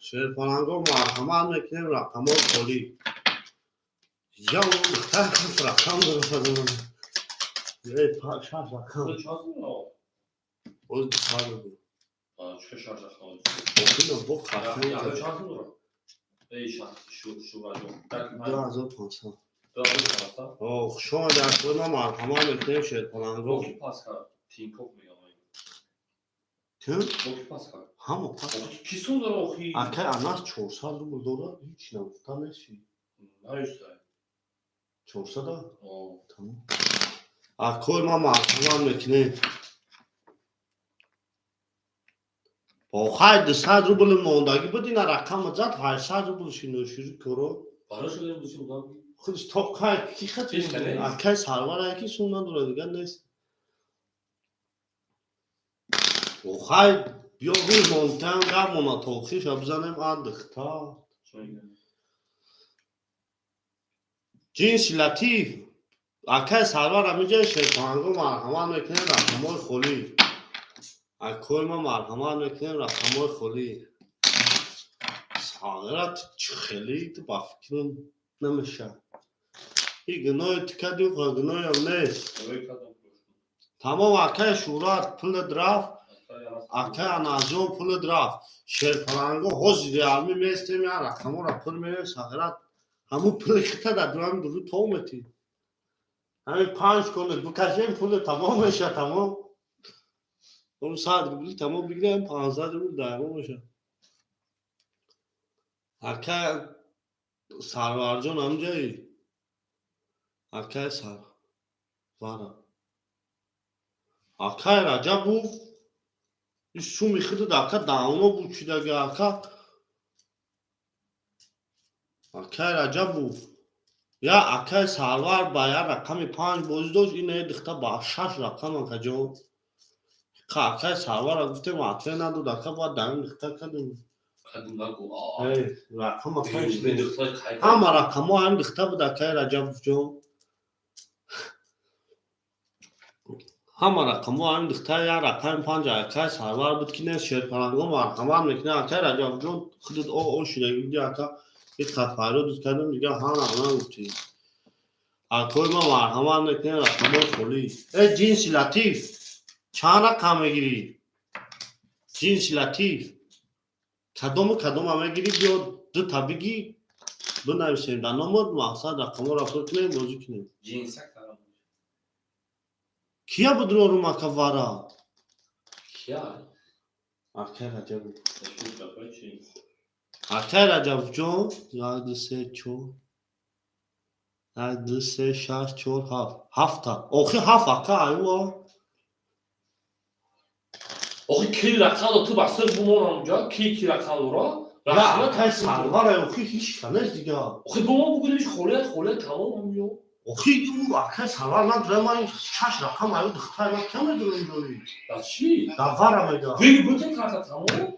شیرپلنگو مرحمت میکنه رقمای خلی یا اون دخته رقم داره ای شش رقم اوز دخته بود چه شارژ خواهد اینو بخ خرکن یا چند داره ای شارژ شو باجو 2500 2500 اوه شما در کوی ما مرحمت میکنیم شیرپلنگو کی پاس کرد تینکوف میگم چه؟ کی پاس کرد همه پاس کی سون داره اخی اکه اناس 400 روبل داره هیچ نگفته نیستی نایسته 400 آه تمام اکوی ما مرحمت میکنیم با خواهد 200 روبل ماندگی بدین رقم زد 800 روبل شنوشوری کرو برای شده بودی بودم خودش تاپ خواهد کی خطی هیچ کنه اکه سرور یکی سون نداره دیگر نیست با خواهد بیا روز مانتن قبل مانا توخیش بزنیم دختا جنسی لطیف اکه سرور همیجای شیرپلنگو مرحمت میکنیم رقمای خلی اکوی ما مرحمت میکنیم رقمای خلی ساغرت خیلی تو با فکرم نمیشه. این گناه تکه دیو گناه هم نیست. تمام اکه شورات پول درافت اکه انازون پول درافت شیرپلنگو حوزی ریالمی میستیم یا رقمو را پول میریم ساغرات همون پول کتا در دوام درو تومتی همین 5 کنه بکشیم پول تمام میشه تمام اون ساعت بگیری تمام بگیریم 15 روز دایما میشه اکه سروار جان همجایی اکه سروار اکه رجب بوف شو میخواد اکه داونو بود چی دیگه اکه رجب بوف یا اکه سروار باید رقم 5 بازدوش اینه دخته با 6 رقم اکه جان اکه سروار را گفتیم عطفه ندود اکه باید داریم دخته کردیم رقم همه رقم ها هم دخته بود اکه رجب جان همه رقم ها هم دخته یا رقم 5 اکه سروار بود که نه شیرپلنگ ها مرحمت میکنه اکه رجب جان خودت او شیرگیدی اکه یک خط فایرو دوست کردم دیگه همه گفتی اکوی ما مرحمت میکنه رقم ها خولی جنس لطیف چند رقم میگیری جنس لطیف کدوم همه گیری بیا دو تا بگی بنویسیم در نمود مقصد رقم ها را پر کنیم بازی کنیم جنس کارم کیا بدرو رو مکوارا کیا اکه رجب تشویش بکنی چی اکه رجب جان 1 2 3 4 1 2 3 6 4 7 تا اوخی 7 اکه ایوا آخه کی رقم تو بسته بومون اونجا کی رقم را یا اکه سروار اوخی هیچ کنه دیگه آخه بومون بگویمش خوله تمام همیو اوخی او اکه سروار نداره من 6 رقم ایو دختر من کم دارم دوری در چی؟ در وارم ایده ویگی بوتن کارتا تمام؟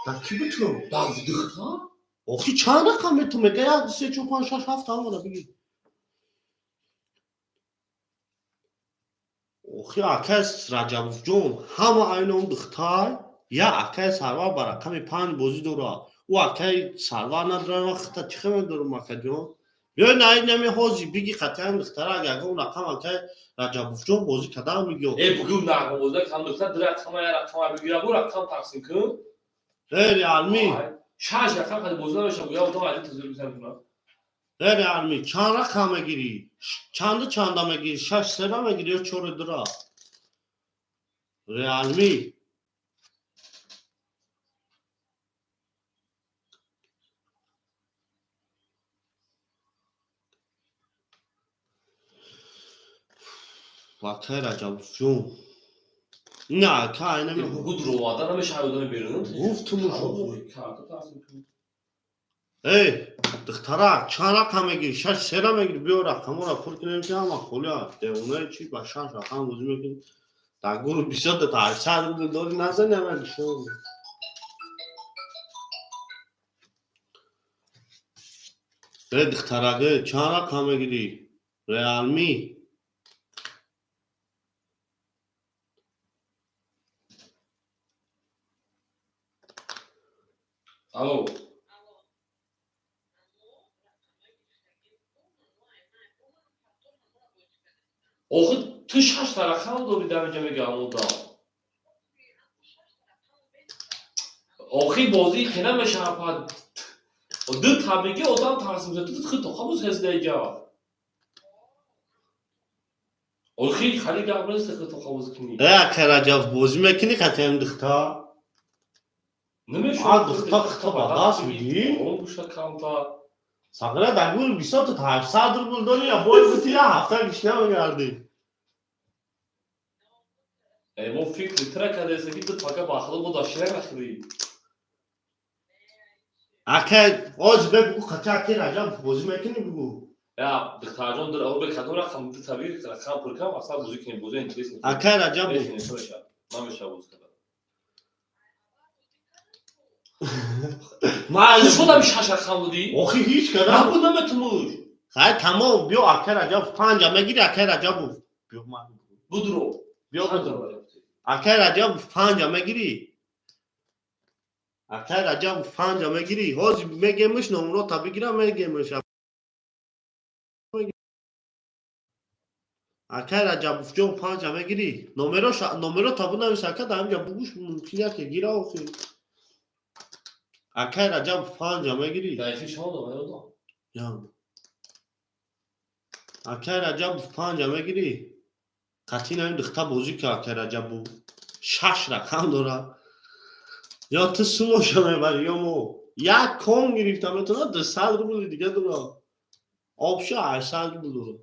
در کی بتونم در دختر؟ اوخی چند رقم میتونم میگه 1 2 3 4 5 6 7 همه را بگی اوخی اکه رجب جون همه این اون دختر یا اکه سروار بر رقم 5 بازی داره او اکه سروار نداره وقت چی خیلی دارم اکه جون بیا نه نمی حوزی بگی قطعا این دختر اگه اون رقم اکه رجب جون بازی کدام میگه بگو نه بوده کم دختر در رقم بگیره بو رقم تقسیم کن غیر علمی شش رقم خیلی بوزه بشه بگو یا تو علی تزویر میکنم غیر علمی چند رقم میگیری چند میگیری 6 3 میگیری یا 4 درا علمی اکه رجب جون نه که اینه بگو درواده نمیشه حیودان بیرونم گفتم شو کارتا تقسیم کن ای دخترک چند رقم میگیری 6 3 میگیری بیا رقم را پر کنیم که همه خوله دیونه چی با 6 رقم بازی میکنیم در گروه 20 تا 800 رو داری نزنیم شو ای دخترک چند رقم میگیری ریالمی الو آخه تو 6 تا رقم داری در اینجا میگم اون دا آخه بازی که نمیشه پد دو تا بگی آدم تقسیم زده تو خیلی خاموش هست دیگه آخه خیلی گرم نیست که تو خاموش کنی اکه رجب بازی میکنی قطعا دختر نمیشه دختر با دست میگی اون گوشه کم تا ساقره در گروه 20 تا 800 رو داری یا باید بسی یه هفته بیشتر بگردی ما فکر تره کرده است که تو پاکه با اخلاق بود داشته نخری اکه آج بگو قطعا اکه رجب بازی میکنی بگو یا دختر جان در اول به کدوم رقم تو طبیعی رقم پر کنم اصلا بازی کنیم بازی انتریس نیست اکه رجب نمیشه بازی کنم ما تو شدم 6 رقم بودی؟ آخی هیچ کدام نبود نمیتونوش خیلی تمام بیا اکه رجب 5 میگیری اکه رجب بیا من بودرو بیا بدو اکه رجب 5 میگیری اکه رجب 5 میگیری حاج میگیمش نمرو تا بگیرم میگیمش اکه رجب جو 5 همه گیری نمره تابو نمیشه که در اینجا بگوش ممکنه که گیره آخی اکه رجب 5 همه گیری دایفی شما دو یا اکه رجب 5 همه گیری قطعی نمیم دخته بازی که اکه رجب بود 6 رقم داره یا تو سومو شما بری یا مو یک کام گرفتم اتنا 200 روبل دیگه داره آبشو 800 روبل داره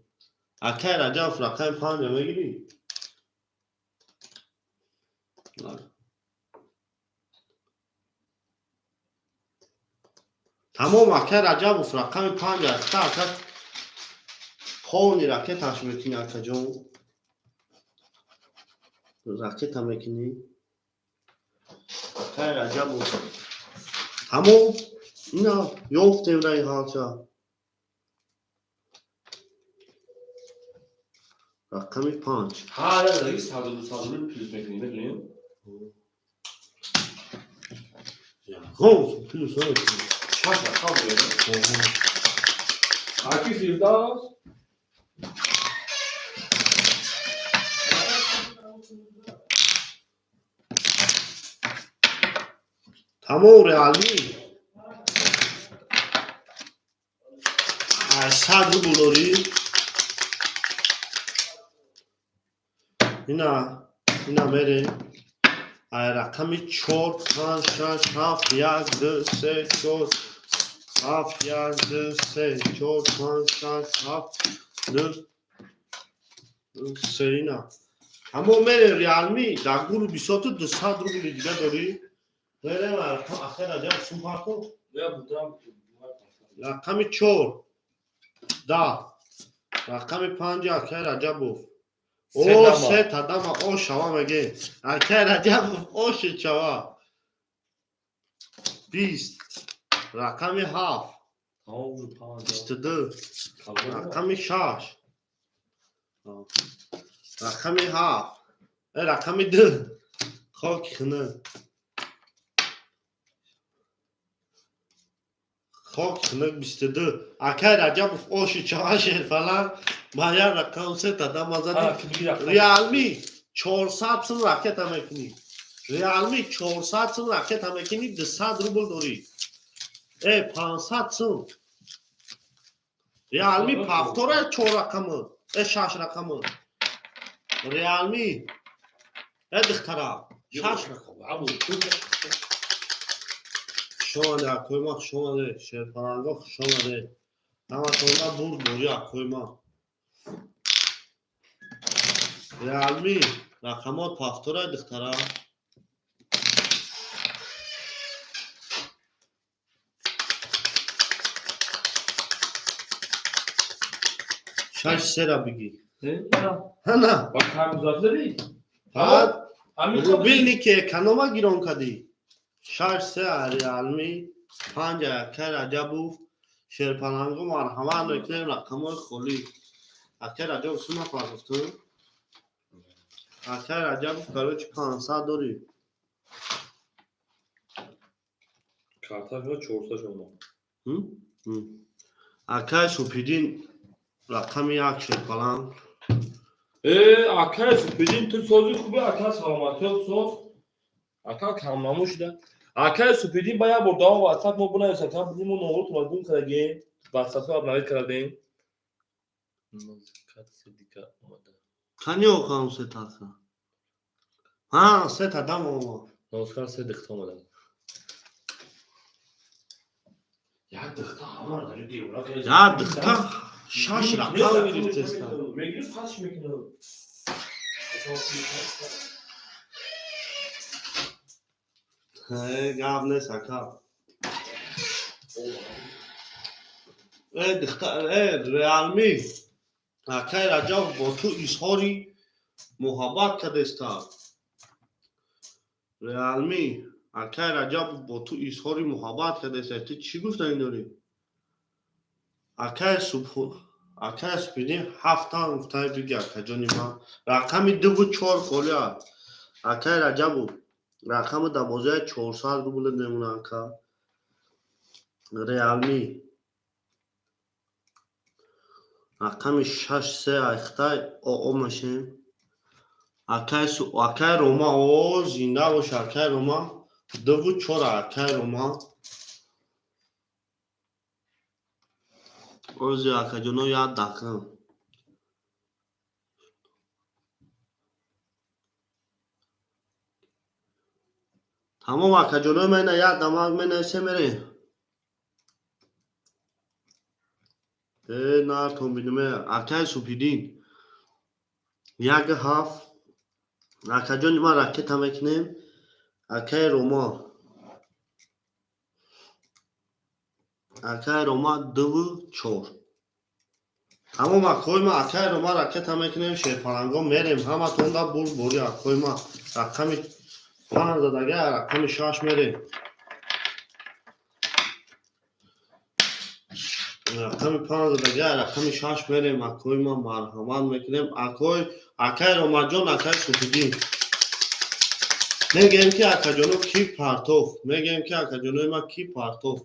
اکه رجب رقم 5 همه گیری تمام اکه رجب و رقم 5 اکه اکه خونی راکت هاش میکنی اکه جون راکت هم میکنی اکه رجب و تمام اینا یافتیم رای حالچه رقم 5 ها نه داری 100 پلیس میکنی میدونیم هم پلوس های شش رقم بیاره هرکی 17 تمام ریالی 800 روبل داری اینا میره رقم 4 5 6 7 1 2 3 4 7 1 2 3 4 5 6 7 2 3 اینا اما میره ریالمی در گروه 200 روبل دیگه داری میره و آخر رجب سون پاکو یا بودم رقم 4 10 رقم 5 آخر رجب بود او سه تا دم او شوا میگه آخر رجب او شوا 20 رقم 7 تمام 5 22 رقم 6 رقم 7 رقم 2 خاک خنه خاک خنه 22 اکه رجب اوش چواش فلان باید رقم 3 تا دم آزادی ریالمی 400 سن راکت هم میکنی ریالمی 400 سن راکت هم میکنی 200 روبل داری 500 سن ریالمی پافتوره 4 رقم 6 رقم ریالمی دخترا 6 رقم شما ده اکوی ما شما ده شیرپرنگاه شما ده اما تونا برد بوری اکوی ما ریالمی رقمات پافتوره دخترا شش سه را بگی نه با کارگزار داری فقط همین روبیل که کنوما گیرون کدی شش سه ریالمی 5 اکه رجبو شیرپرنگاه مرحمت میکنیم رقمای خالی اکه رجب سوما پافتون اکه رجب کاروچ 500 داری کارتا شما 400 شما اکه سوپیدین رقم 1 شیرپرنگ اکه سپیدین تو سازی خوبه اکه سلامتی ساز اکه کم نموشده اکه سپیدین باید بردام و واسط ما بنا یسکم بودیم و نوغل تو مدون کردیم واسط رو ابنوید کردیم نزدیکت سدیکت اومده کنی اوخان سه تا ها سه تا دم اوما نوزکر سه دخته اومده یک دخته همه داری دیولا یا دخته شش رقم گرفته است میگیری پاش میکنه گاب نیست اکا دخته ریالمی اکه رجب با تو اظهاری محبت کرده است ریالمی اکه رجب با تو اظهاری محبت کرده است تو چی گفته این داری اکه سپیدین 7 تا گفته بگی اکه جانی ما رقم 2 و 4 خالی هست اکه رجب رقم 12 400 روبل نمونه اکه ریالمی رقم 6 3 اختای او ماشین اکای روما او زنده باشه اکای روما 2 و 4 اکای روما اوزی اکا جونو یاد دکن تمام اکا جونو من یاد دماغ من نشه میره نه تو میدونم اکای سوپیدین یک هاف اکا جون ما راکت هم کنیم اکای روما 2 و 4 تمام اکای ما اکای روما راکت هم کنیم شیرپلنگا میریم همه تونده بول بوری اکای ما رقم 5 دادگه رقم 6 میریم رقم 5 دادگه رقم 6 میریم اکای ما مرحمت میکنیم اکای روما جون اکای سوپیدین میگیم که اکا جونو کی پارتوف میگیم که اکا جونو ما کی پارتوف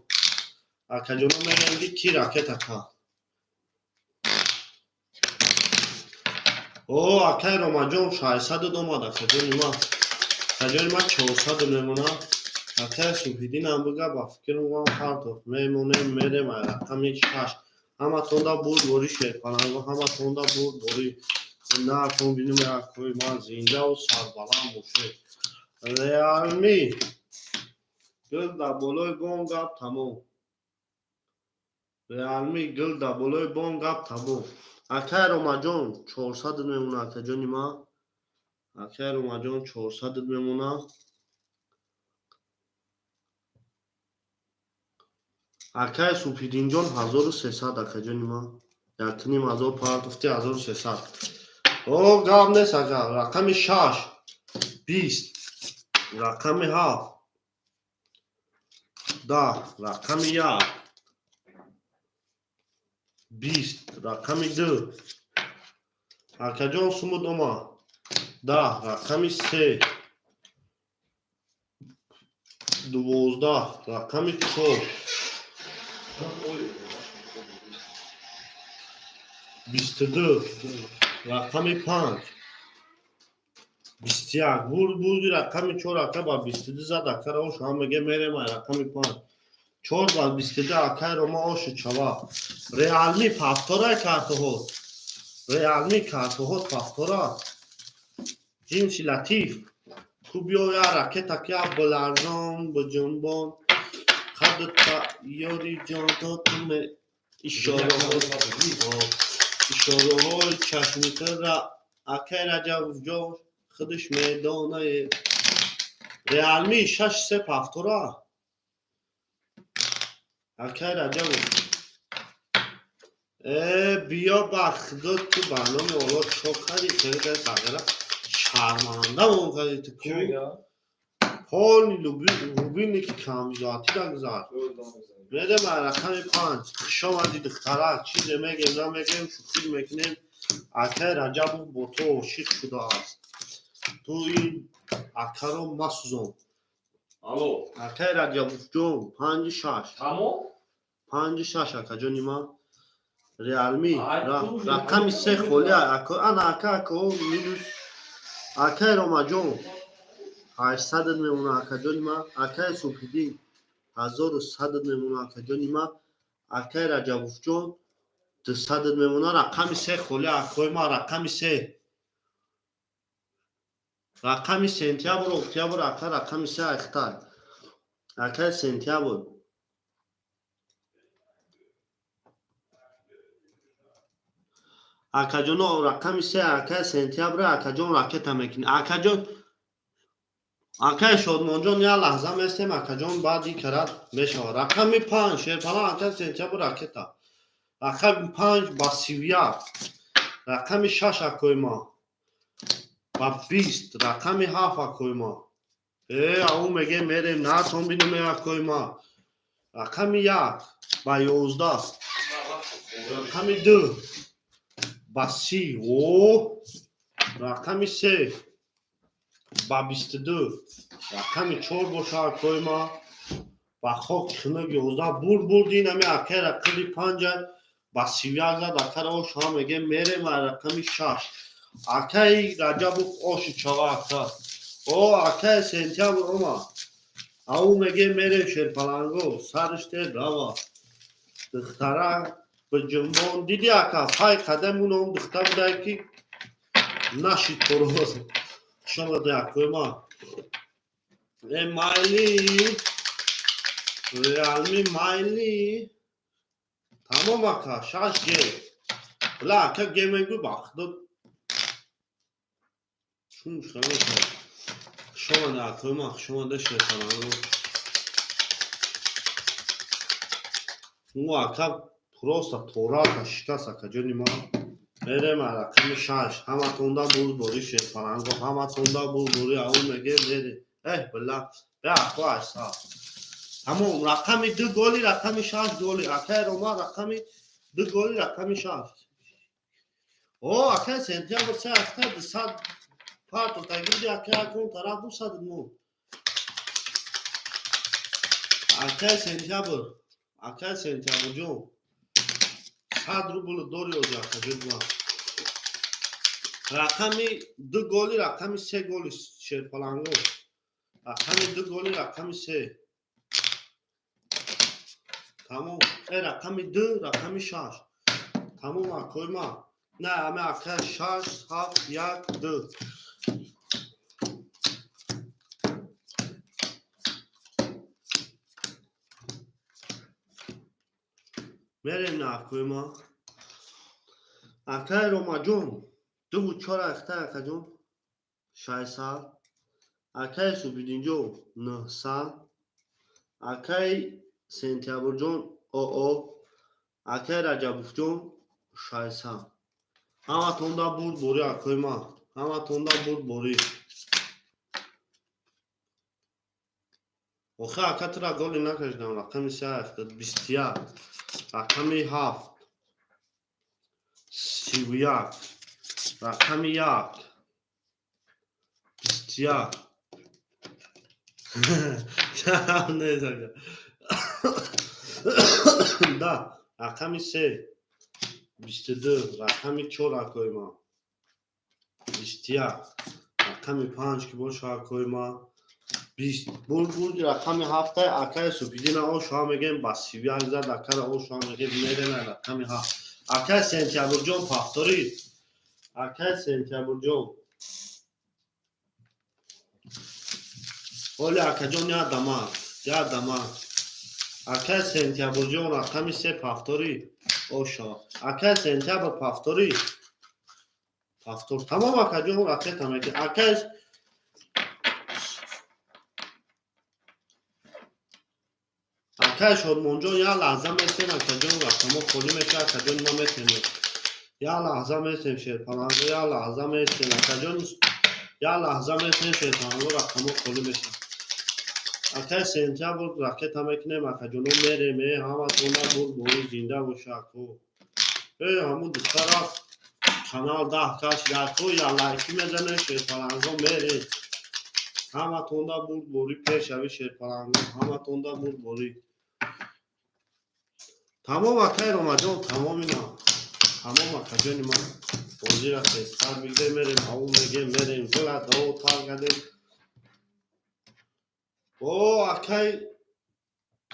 اکا جونو میگیم که کی راکت اکا او اکای روما جون 600 دوماد اکا جونو ما اکا جونو ما 400 میمونه اکای سوپیدین هم بگه با فکر ما پارتوف میمونه میریم رقم 6 همه تونده بود بوری شیرپلنگا همه تونده بود بوری نه تون بینیم اکای ما زنده و سربلند باشه ریالمی گل در بالای بام گپ تمام ریالمی گل در بالای بام گپ تمام اکای روما جون 400 میمونه اکا جونی ما اکای روما جون 400 میمونه اکای سوپیدین جون 1300 اکا جونی ما یکنیم 1000 پارتفتی 1300 او گپ نیست اکا رقم 6 20 رقم 7 10 رقم 1 20 رقم 2 اکا جون سمود اوما 10 رقم 3 12 رقم 4 22 رقم 5 21 بودی رقم 4 اکا با 22 زد اکا رو شما میگه میرم رقم 5 4 با 22 اکا رو ما آش چوا ریالمی پافتورا کارتو ریالمی کارتو پافتورا جنس لطیف خوبیو یا راکت کیا بلارزان با جنبان خدتا یاری جانتا تم اشاره های چشمیتر را اکای رجب جور خودش میدانه ریالمی 6 3 پافتورا اکای رجب بیا بخدا تو برنامه اولاد چو خری خیلی تغییره شرمانده اون خیلی تو چی میگه؟ پال روبینی که کامزاتی دنگزار میده من رقم 5 شما دید اختراع چیز میگیم نمیگیم شکل میکنیم اکای رجب با تو عاشق شده است تو این اکا رو مسوزم الو اکای رجب جون 5 6 تمام 5 6 اکا جونی ما ریالمی خوبی. رقم 3 خولی اکا انا اکا میدوش اکای روما جون 800 میمونه اکا جونی ما اکای سوپیدین 1100 میمونه اکا جونی ما اکای رجب جون 200 میمونه رقم 3 خولی اکای ما رقم 3 رقم سنتیابر اکتبر اکا رقم 3 اختار اکای سنتیابر اکا جون رقم 3 اکای سنتیابر اکا جون راکت هم میکنی اکا جون اکای شادمان جون یا لحظه میستیم اکا جون بعدی کرد میشه رقم 5 شیرپلنگ اکای سنتیابر راکت ها رقم 5 با 31 رقم 6 اکای ما با 20 رقم 7 اکای ما او میگه میریم نه تون بینیم اکای ما رقم 1 با 11 رقم 2 با 30 او رقم 3 با 22 رقم 4 باشه اکای ما با خاک خنگ 11 بردین همی اکای رقم 5 با سیویاک زد اکر او شما میگه میره ما رقمی 6 اکای رجب اوش چاوا اکر او اکای سنتیابر اوما او میگه میره شیرپلنگو سرش تیر داوا دختره به جنبان دیدی اکا پای قدم اون دختر بوده که نشید پروز شما ده ما مایلی ریالمی مایلی تمام اکا 6 گیم بلا اکا گیمینگو باخت چون شما ده ما شما ده شیرپلنگو اون اکا پروستا تورا شکست اکا جونی ما میره رقم 6 همه توندا بود بوری شیرپلنگو همه توندا بود بوری او میگه میره بلا به اخوا اصلا همون رقم 2 گلی رقم 6 گلی اکای روما رقم 2 گلی رقم 6 او اکای سنتیابر سه اکتا 200 پارتو تگیردی اکای اکون طرف 200 مو اکای سنتیابر جون 100 روبل دوری اوزی اکا جون رقم 2 گلی رقم 3 گلی شیرپلنگو رقم 2 گلی رقم 3 تمام رقم 2 رقم 6 تمام اکوی ما نه همه اکای 6 7 1 2 میریم نه اکوی ما اکای روما جون 2 بود 4 اکتا اکا جون 600 اکای سوبیدینجو 900 اکای سنتیابر جون او اکای رجبوف جون 600 همه توندا بود بوری اکوی ما همه توندا بود بوری اوخه اکا ترا گولی نکشدم رقم 3 افتاد 21 رقم 7 31 رقم 1 21 نیست ده رقم 3 22 رقم 4 اکوی ما 21 رقم 5 که باشه اکوی ما 20 بود رقم 7 اکای سوپیدین او شما میگیم با سیویاک زد اکر او شما میگیم میره نه رقم 7 اکای سنتیابر جون پافتوری اکای سنتیابر جون اولی اکا جون یادم اکای سنتیابر جون رقم 3 پافتوری او شما اکای سنتیابر پافتوری پافتور تمام اکا جون رقم تمام اکای اکای شرمون جون یا لحظه میتیم اکا جون رقم کلی میشه اکا جون ما میتیم یا لحظه میتیم شیرپلنگو یا لحظه میتیم اکا جون یا لحظه میتیم شیرپلنگو رقم کلی میشه اکای سنتیابر رقم تمام کنیم اکا جون میره همه تونه بود بوری زنده و شاکو همون دختر کانال 10 کاش یاکو یا لایکی میزنه شیرپلنگو میره همه توندا بود بوری پیش اوی شیرپلنگو همه توندا بود بوری تمام اکای روما جون تمام اینا تمام اکا جون ما بوزی را پیستر بگده میریم او میگه میریم گل دو تار گدیم او اکای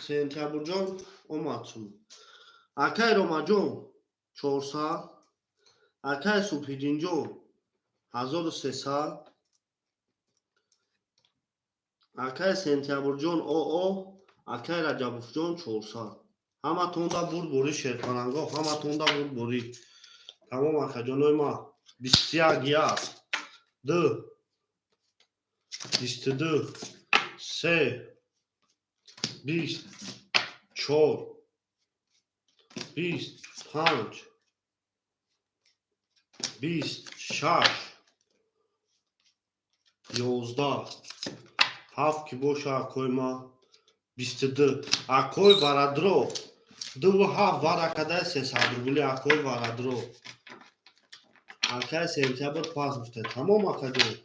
سنتیابر جون اومد سون اکای روما جون 400 اکای سوپیدین جون 1300 اکای سنتیابر جون او اکای رجبوف جون 400 همه توندا بود بوری شیرپلنگو همه توندا بود بوری تمام اکا جونوی ما 21 2 22 3 20 4 25 26 11 7 که باشه اکوی ما 22 اکوی ورادرو 2 و 7 ورکده 300 روبلی اکوی ورادرو اکای سنتیابر پاس گفته تمام اکا جون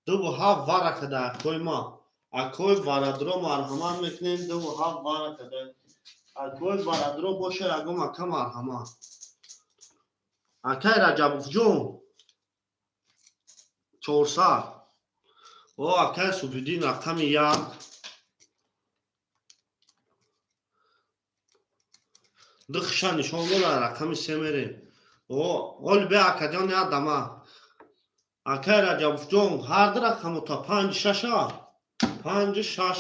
2 و 7 ورکده اکوی ما اکوی ورادرو مرحمت میکنیم 2 و 7 ورکده اکوی برادرو باشه اگم اکا مرحمه اکای رجبوف جون 400 او اکای سوپیدین رقم 1 دخشا نشان بوده رقم 3 میریم او اول به اکا جان یاد دمه اکای رجبوف جون هر در رقم تا 5 6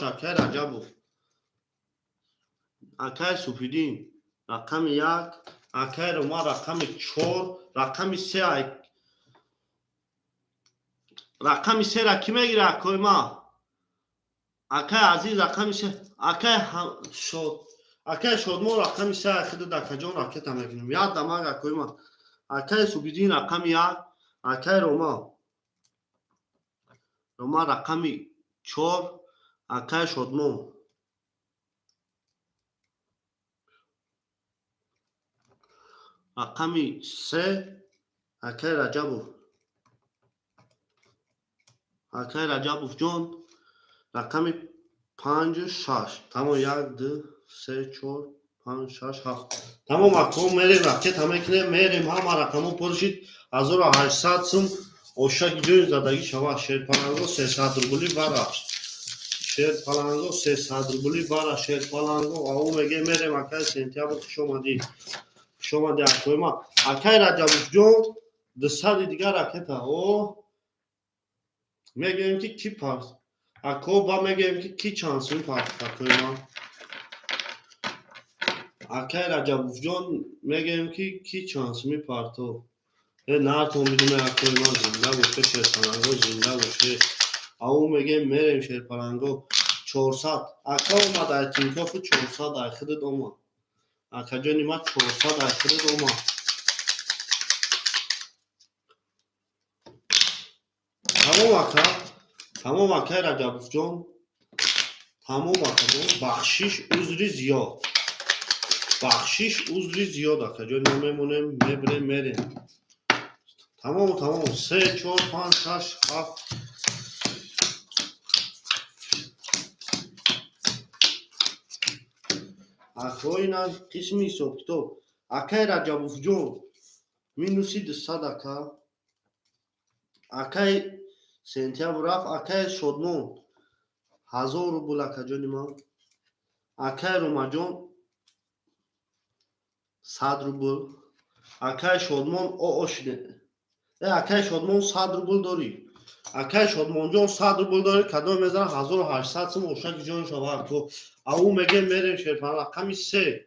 اکای رجبوف اکای سوپیدین رقم 1 اکای روما رقم 4 رقم 3 رقم 3 را کی میگیره اکای ما اکای عزیز رقم 3 اکای شدمو رقم 3 خود دکا جان راکت هم میگیریم یاد دماغ اکای ما اکای سوپیدین رقم 1 اکای روما رقم 4 اکای شدمو رقم 3 اکای رجبوف جان رقم 5 6 تمام 1 2 3 4 5 6 7 تمام اکو میریم راکت همه کنیم میریم همه رقمو پرشید 1800 سوم اوشک جون زدگی شما شیر پلنگو 300 روبلی برا شیر پلنگو 300 روبلی برا شیر پلنگو او میگه میریم اکای سنتیابو شما دی اکوی ما اکای رجبوف جون 200 دیگر راکت او میگیم که کی پاس اکو با میگیم که کی چانسون پاس اکوی ما اکای رجبوف جون میگیم که کی چانس می پارتو نه تو میدونه اکوی ما زنده باشه شیر پلنگو زنده باشه او میگیم میریم شیر پلنگو 400 اکا اومده تینکاف 400 اخید دوما اکا جانی ما 400 اخید دوما تمام اکای رجبوف جون تمام اکا جون بخشیش عذری زیاد اکا جان نمیمونیم میبریم میریم تمام 3 4 5 6 7 اکوی اینا قسمی سوکتو اکای رجبوف جون مینوسی 200 اکای سنتیابو رفت اکای شدمون 1000 روبل اکا جانی ما اکای روما جون 100 روبل اکای شدمون او شده اکای شدمون 100 روبل داری اکای شدمون جون 100 روبل داری کدام میزنه 1800 سوم اوشک جون شما تو او میگه میریم شیر رقم 3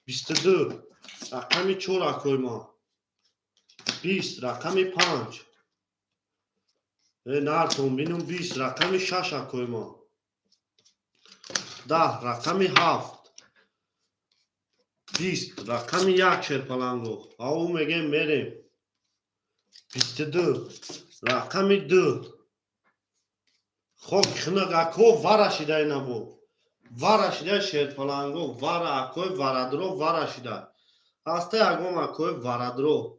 22 رقم 4 اکوی ما 20 رقم 5 نرتون بینم 20 رقم 6 اکوی ما 10 رقم 7 20 رقم 1 شیر پلنگو او میگه میریم 22 رقم 2 خب خنق اکو ورشیده نبو ورشیده شیر پلنگو ور اکوی ورادرو ورشیده هسته اگم اکوی ورادرو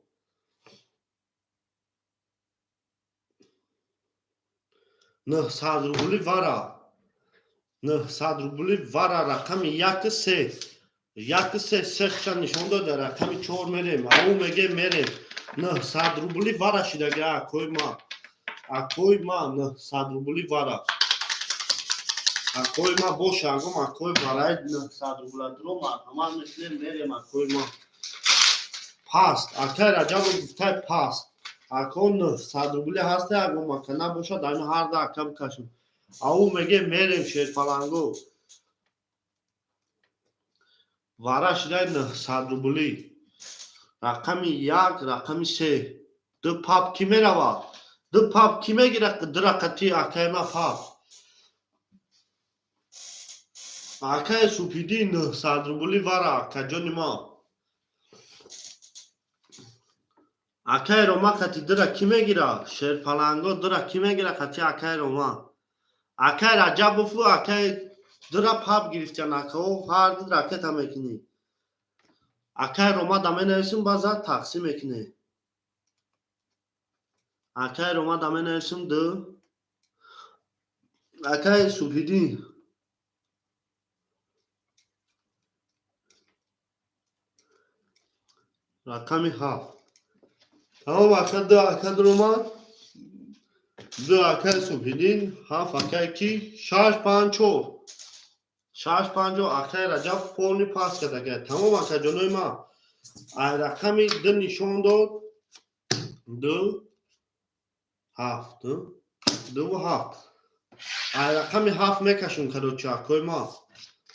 900 روبلی ورا 900 روبلی ورا رقم 1 3 سخشن نشان داده رقم 4 میریم او میگه میریم 900 روبلی ورا شیدگی اکوی ما 900 روبلی ورا اکوی ما باشه اگم اکوی ورای 900 روبلی درو مرحمت میکنیم میریم اکوی ما پاست اکای رجبوف گفته پاست اکو 900 روبلی هسته اگم اکا نباشه در این هر ده اکا بکشم او میگه میریم شیر پلنگو ورا شده 900 روبلی رقم 1 رقم 3 دو پاپ کی میرود دو پاپ کی میگیره درقتی اکای ما پاپ اکای سوپیدی 900 روبلی ورا اکا جانی ما اکای روما کتی درا کی میگیره شیر پلنگو درا کی میگیره کتی اکای روما اکای رجبوف اکای درا پاپ گرفتن اکاو هر دو راکت هم میکنی اکای روما دمه نویسیم بازد تقسیم میکنی اکای روما دمه نویسیم 2 اکای سوپیدی رقمی 7. تمام اکا 2 اکا درمان 2 اکا سپیدین 7 اکا کی 6 5 4 6 5 اکا رجب پونی پاس کرده. تمام اکا جانوی ما ای رقمی 2 نشون داد 2 7 2 و 7 ای رقمی 7 میکشون کدو چاکوی ما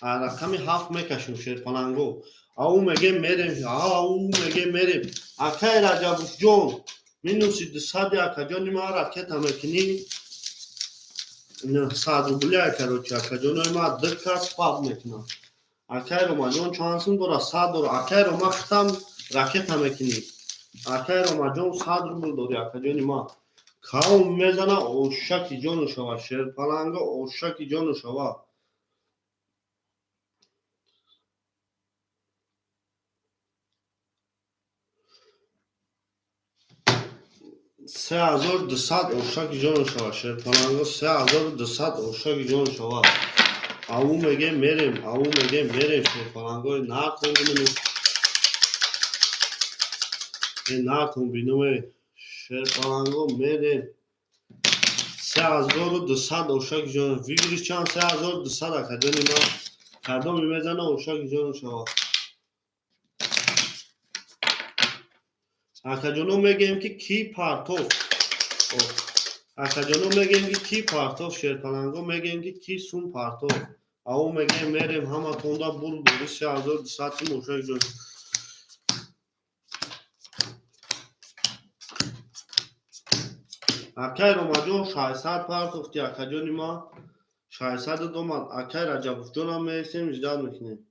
ای رقمی 7 میکشون شیر پلنگو او میگه میریم او میگه میریم اکا رجب جون مینوسی 200 اکا جانی ما راکت هم کنی صد روبلی اکا رو چاکا جانوی ما دکا سپاب میکنم اکا رو ما جون چانسون دورا 100 دورا اکا رو ما ختم راکت هم کنی اکا رو ما جون 100 روبل دوری اکا جانی ما کام میزنه اوشکی جانو شوا شیر پلنگو اوشکی جانو شوا 3200 اوشکی جانو شوا شیر پلنگو 3200 اوشکی جانو شوا او میگه میریم او میگه میریم شیر پلنگو نکن بینو نکن بینو شیر پلنگو میریم 3200 اوشکی جانو ویگریش چند 3200 اکا جانی ما کردو میزنه اوشکی جانو شوا اکا جانو میگیم که کی پارتوف اکا جانو میگیم که کی پارتوف شیر پلنگو میگیم که کی سون پارتوف او میگیم میریم همه تونده بول بوری 3200 اوشکی جانو اکای رو ما جون 600 پارتوفتی اکا جانی ما 600 دومد اکای رجب جون هم میسیم اجداد میکنیم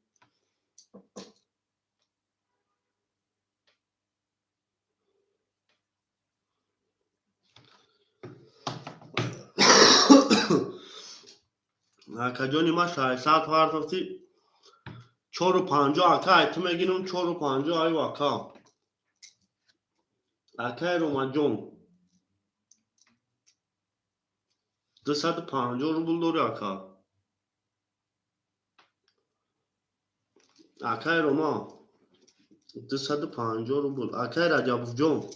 اکا جانی ما 600 پارتوفتی 4 و 50 اکا ایتو میگینم 4 و 50 ایو اکا اکای رو ما جون 250 روبل دوری اکا اکای رو ما 250 روبل اکای رجب جون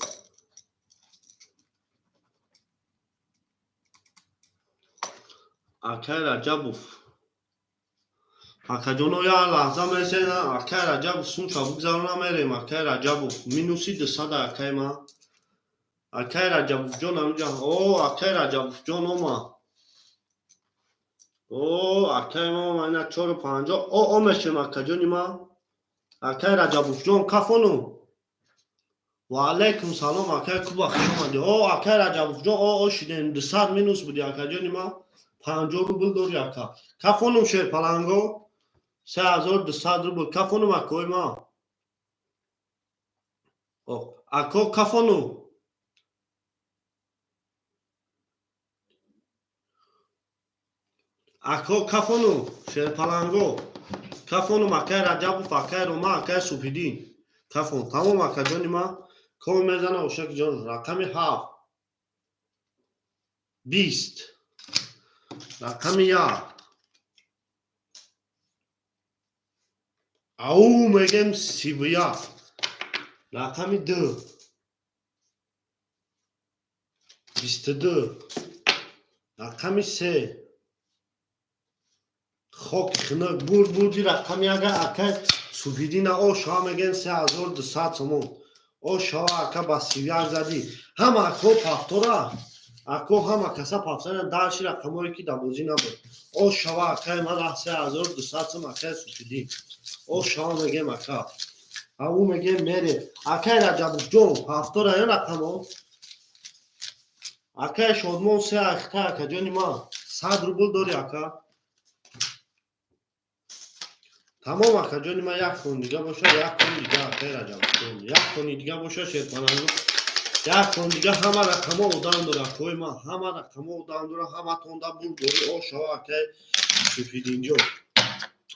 اکای رجب اکا جونو یا لحظه میسه اکای رجب سون چابک زرونه میریم اکای رجب مینوسی 200 اکای ما اکای رجب جون همجا او اکای رجب جون اوما او اکای ما اینا 4 و 50 او میشیم اکا جونی ما اکای رجب جون کافونو و علیکم سلام اکای کوبا خوش آمدی او اکای رجب جون او شدیم 200 مینوس بودی اکا جونی ما 50 روبل دوری اکا کافونو شیر پلنگو 3200 روبل کافونو اکوی ما او اکو کافونو اکو کافونو شیر پلنگو کافونو مکای رجب فکای روما اکای سوپیدین کافون تمام اکا جانی ما کمی میزنه اوشک جان رقمی 7 20 رقمی 1 او میگم 31 رقمی 2 22 رقمی 3 خوک خنک بودی رقمی اکای سوپیدین او شما میگن 3200 سمون او شما اکا با 31 زدی هم اکو پافتورا اکو هم کسا پافتورا داشی رقمایی که دبوزی نبود او شما اکای من 3200 سم اکای سوپیدین او شما میگم اکا او میگه میره اکای رجب جون پافتورا یا رقمو اکای شدمون 3 اکتا اکا جانی ما 100 روبل داری اکا تمام اکا جانی ما یک کن دیگه باشه یک کن دیگه اکای رجب جون یک کنی دیگه باشه شیر پنانگو یک کن دیگه همه رقم ها دارم داره کوی ما همه رقم ها دارم داره همه تونده بول دوری او شوا اکای سپیدین جو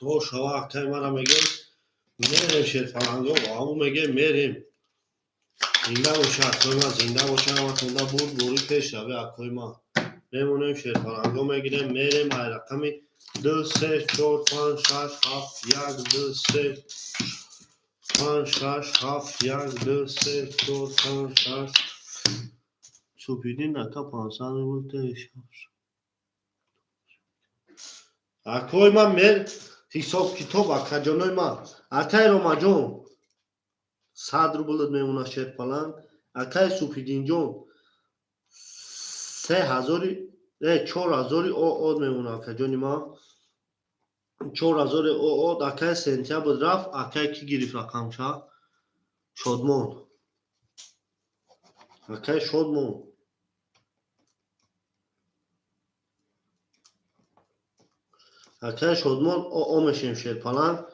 او شوا اکای مرا میگه میریم شیر پنانگو و همون میگه میریم زنده باشه اکای ما زنده باشه همه تونده بول دوری پیش روی اکای ما میمونیم شیر پنانگو میگیریم میریم های رقمی 2 3 4 5 6 7 1 2 3 5 6 7 1 2 3 4 5 6 سپیدی نکا 500 روبل تهش اکوی من مر حساب کتاب اکجانوی من اکای روما جون 100 روبلت میمونه شد پلان اکای سپیدین جون 3000 4000 او میمونه اکجانی ما 4000 او اکای سنتیابر رفت اکای کی گرفت رقمشا شادمان اکای شادمان اکای شادمان او میشیم شد پلان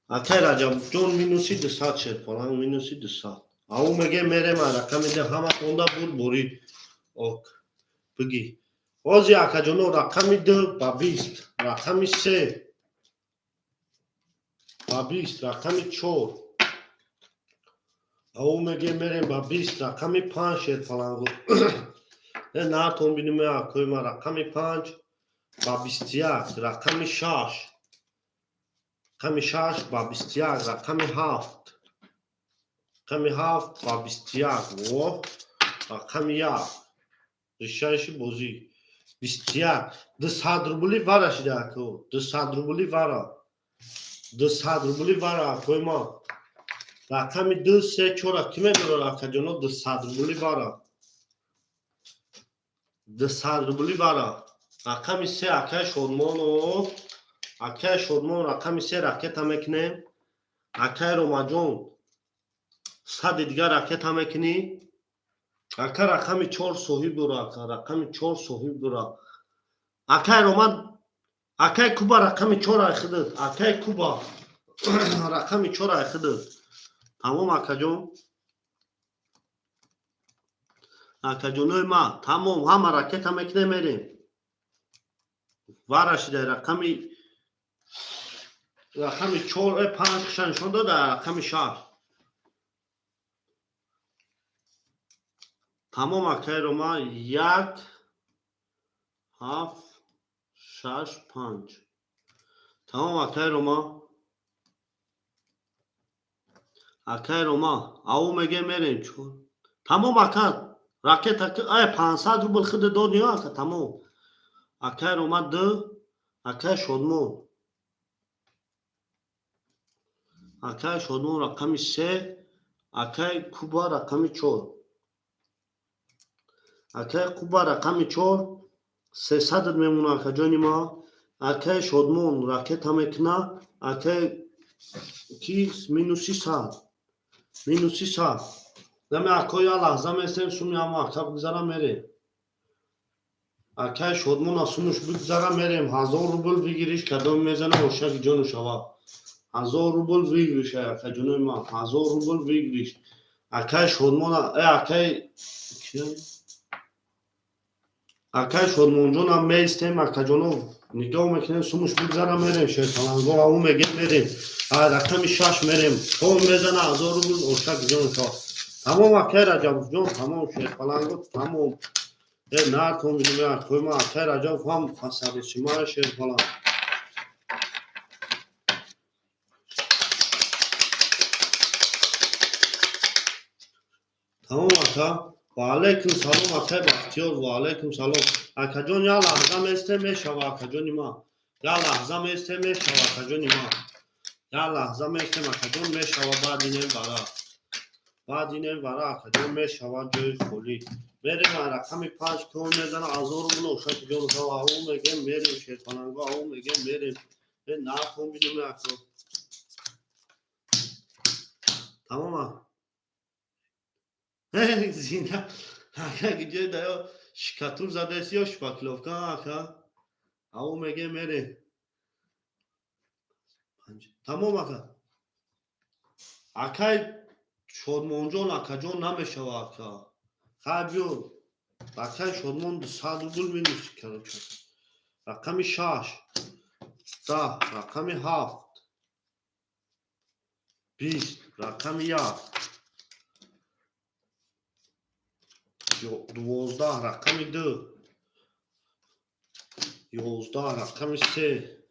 اکای رجب جون مینوسی 200 شد پلان مینوسی 200 او میگه میره من رقم میده همه خونده بود بوری اوک بگی اوزی اکجانو رقم میده با 20 رقم 3 با 20 رقم 4 او میگه میریم با 20 رقم 5 شد فلان نه تون بینیم اکوی ما رقم 5 با 21 رقم 6 رقم 6 با 21 رقم 7 رقم 7 با 21 و رقم 1 ریشهش بوزی 21 200 روبلی وارا شده اکو 200 روبلی وارا 200 روبلی وارا اکوی ما رقم 2 3 4 کمه داره اکجانو 200 روبلی وارا 200 روبلی وارا رقم 3 اکای شدمانو اکای شدمان رقم 3 راکت میکنیم اکای روماجون 100 دیگر راکت میکنی اکای رقم 4 صحیح داره اکای رقم 4 صحیح داره اکای رومان اکای کوبا رقم 4 اخدد اکای کوبا رقم 4 اخدد تمام اکجون اکجونوی ما تمام همه راکت میکنیم میریم وارش ده رقم 4 5 خشن شده در رقم 6 تمام اکای رو ما 1 7 6 5 تمام اکای رو ما او میگه میریم چون تمام اکای راکت اکای 500 روبل خود دنیا اکای تمام اکای رو ما 2 اکای شدمون رقم 3 اکای کوبا رقم 4 اکای کوبا رقم 4 300 میمونه اکای جانی ما اکای شدمون راکت هم اکنه اکای کیس مینوسی 100 دم اکای یا لحظه میستیم سومی هم اکای بگذارم میریم اکای شدمون اسونش بگذارم میریم 1000 روبل بگیریش کدام میزنه اوشک جانو شوا 1000 روبل بگیریش اکای جانوی ما 1000 روبل بگیریش اکای شدمون اکای اکای شدمون جون هم میستیم اکای جانو نگاه میکنیم سومش بگذارم میریم شیطان گو او میگه میریم رقم 6 میریم تو میزنه 1000 روبل اوشک جانو شوا تمام اکای رجب جون تمام شیطان گو تمام نه تو میدونی اکوی ما اکای رجب هم فصل شما شیطان تمام اکا و علیکم سلام اکای بختیار و علیکم سلام اکا جون یا لحظه میسته میشوه اکا جونی ما یا لحظه میسته میشوه اکا جونی ما یا لحظه میسته اکا جون میشوه بعد اینه برا اکا جون میشوه جوی خولی میریم رقم 5 کون میزنه 1000 روبل اوشک جون شو او میگه میریم شیطانگو او میگه میریم نه کون بیدیم اکا تمام زینه اکا گیجه دایا شکاتور زده ایسی یا شپاکلوفکا اکا او میگه میره تمام اکا اکای شدمون جون اکا جون نمیشوه اکا خواهی بیو اکای شدمون 200 روبل مینوشی کرد رقم 6 10 رقم 7 20 رقم 1 12 رقم 2 11 رقم 3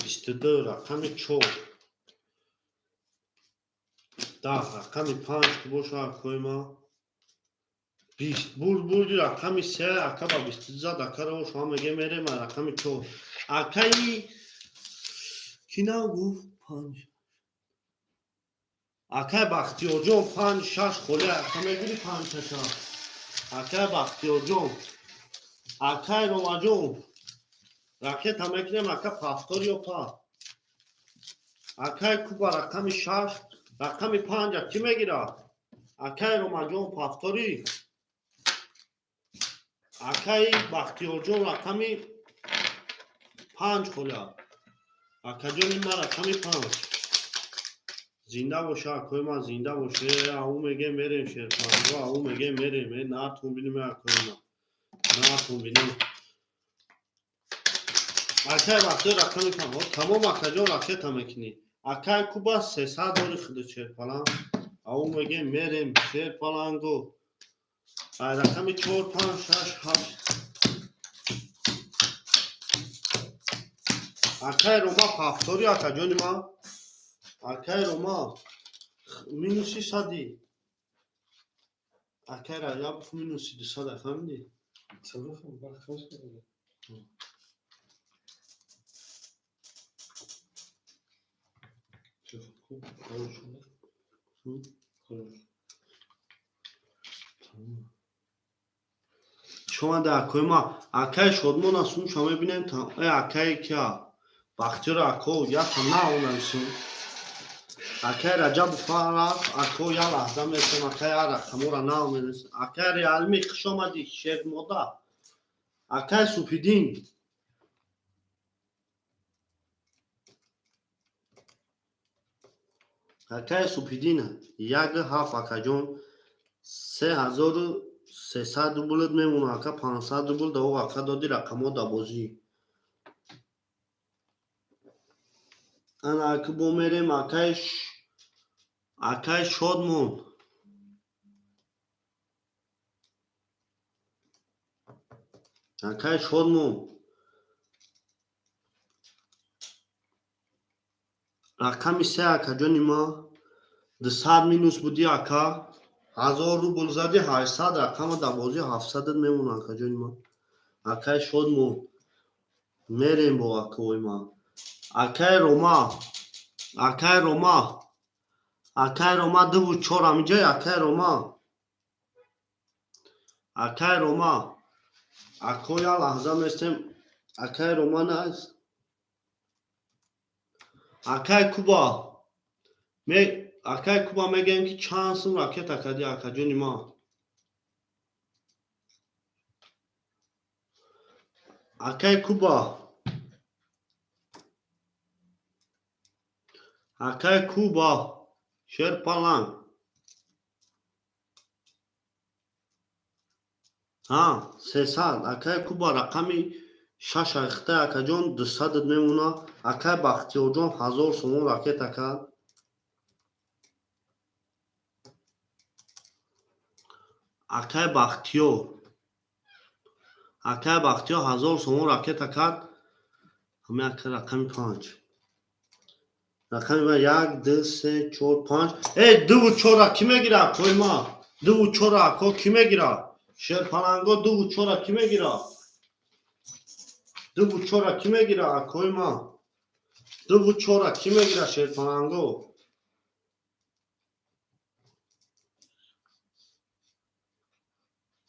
22 رقم 4 10 رقم 5 که باشه اکای ما 20 بردی رقم 3 اکا با 20 زد اکا رو شما میگه میره ما رقم 4 اکای کی نه گفت 5 اکای بختیار جان 5 6 خوله اکا میگیری 5 تا اکای بختیار جان اکای روما جان راکت هم میکنیم اکا پافتور یا پا اکای کوبا رقم 6 رقم 5 کی میگیره اکای روما جان پافتوری اکای بختیار جان رقم 5 خوله اکا جان این ما رقم 5 زنده باشه اکای ما زنده باشه او میگه میریم شیرخانگو او میگه میریم نتون بینیم اکای ما نتون بینیم اکای بختیار رقم 5 تمام اکا جان راکت هم میکنی اکای کوبا 300 داری خود شیرخانه او میگه میریم شیرخانگو رقم 4 5 6 7 اکای روما پافتوری اکا جان ما اکای روما مینوسی صدی اکای رجب گفت مینوسی 200 فهمیدی تصرفم بخش کنه. چه خوب کار شده. شما در اکای ما اکای شادمان هستون شما ببینید تا اکای که بختیار اکا یا تمنا اونمسون اکای رجب فرق اکا یا لحظه میسیم اکای رقمو را نام میرسیم اکای ریالمی خوش آمدی شیر موده اکای سوپیدین اکای سوپیدین یک هفت اکا جان 3300 روبلت میمونه اکا 500 روبل دو اکا دادی رقمو دا بازی انا اکا بو میریم اکای شادمون اکای شادمون رقم 3 اکا جانی ما 200 مینوس بودی اکا 1000 روبل زدی 800 رقم دا بازی 700 میمونه اکا جانی ما اکای شادمون میریم با اکای ما اکای روما اکای روما اکای روما 2 و 4 همینجا اکای روما اکای روما اکای یا لحظه میستیم اکای روما نیست اکای کوبا اکای کوبا میگیم که چند سون راکت اکادی اکا جونی ما اکای کوبا اکای کوبا شیر پالان ها 300 اکای کوبا رقمی 6 اخته اکا جون 200 میمونه اکای بختیار جون 1000 سومون راکت اکا اکای بختیار 1000 سومون راکت اکا همه اکا رقمی 5 رقمی ما 1 2 3 4 5 ای 2 و 4 کی میگیره اکای ما 2 و 4 اکا کی میگیره شیر پالانگو 2 و 4 کی میگیره 2 و 4 کی میگیره اکای ما 2 و 4 کی میگیره شیر پالانگو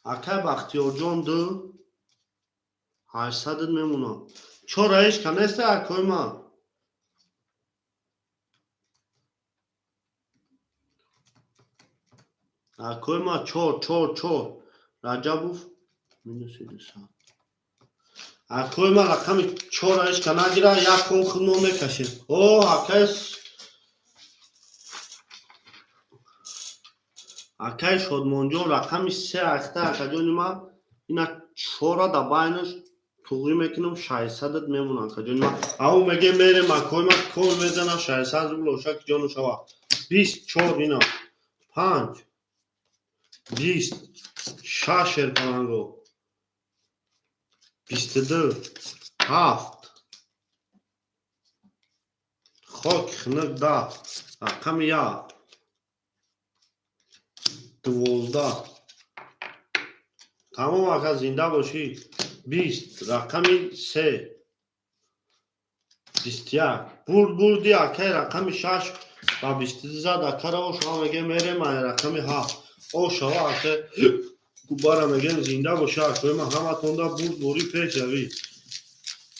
اکای بختیار جان 2 800 میمونه 4 ایش کنسته اکای ما اکای ما 4 رجبوف مینوس 200 اکای ما رقم 4 ایش کنگیره یک کن خودمون میکشیم اکای شادمان جان رقم 3 اخته اکا جانی ما اینا 4 دا باینش توغی میکنم 600 میمونه اکا جانی ما او میگه میریم اکای ما کل میزنه 600 روبل اوشک جانو شوا 24 اینا 5 20 شاشر پلانگو 22 7 خاک خنک 10 رقم 1 12. تمام آقا زنده باشی. 20 رقم 3 21 بردی آقا رقم 6 و 20 زد آقا را شما میگه میره من رقم 7 او شما آقا کوبارا میگه زنده باشه آقا ما همه تونده بوری پیش روی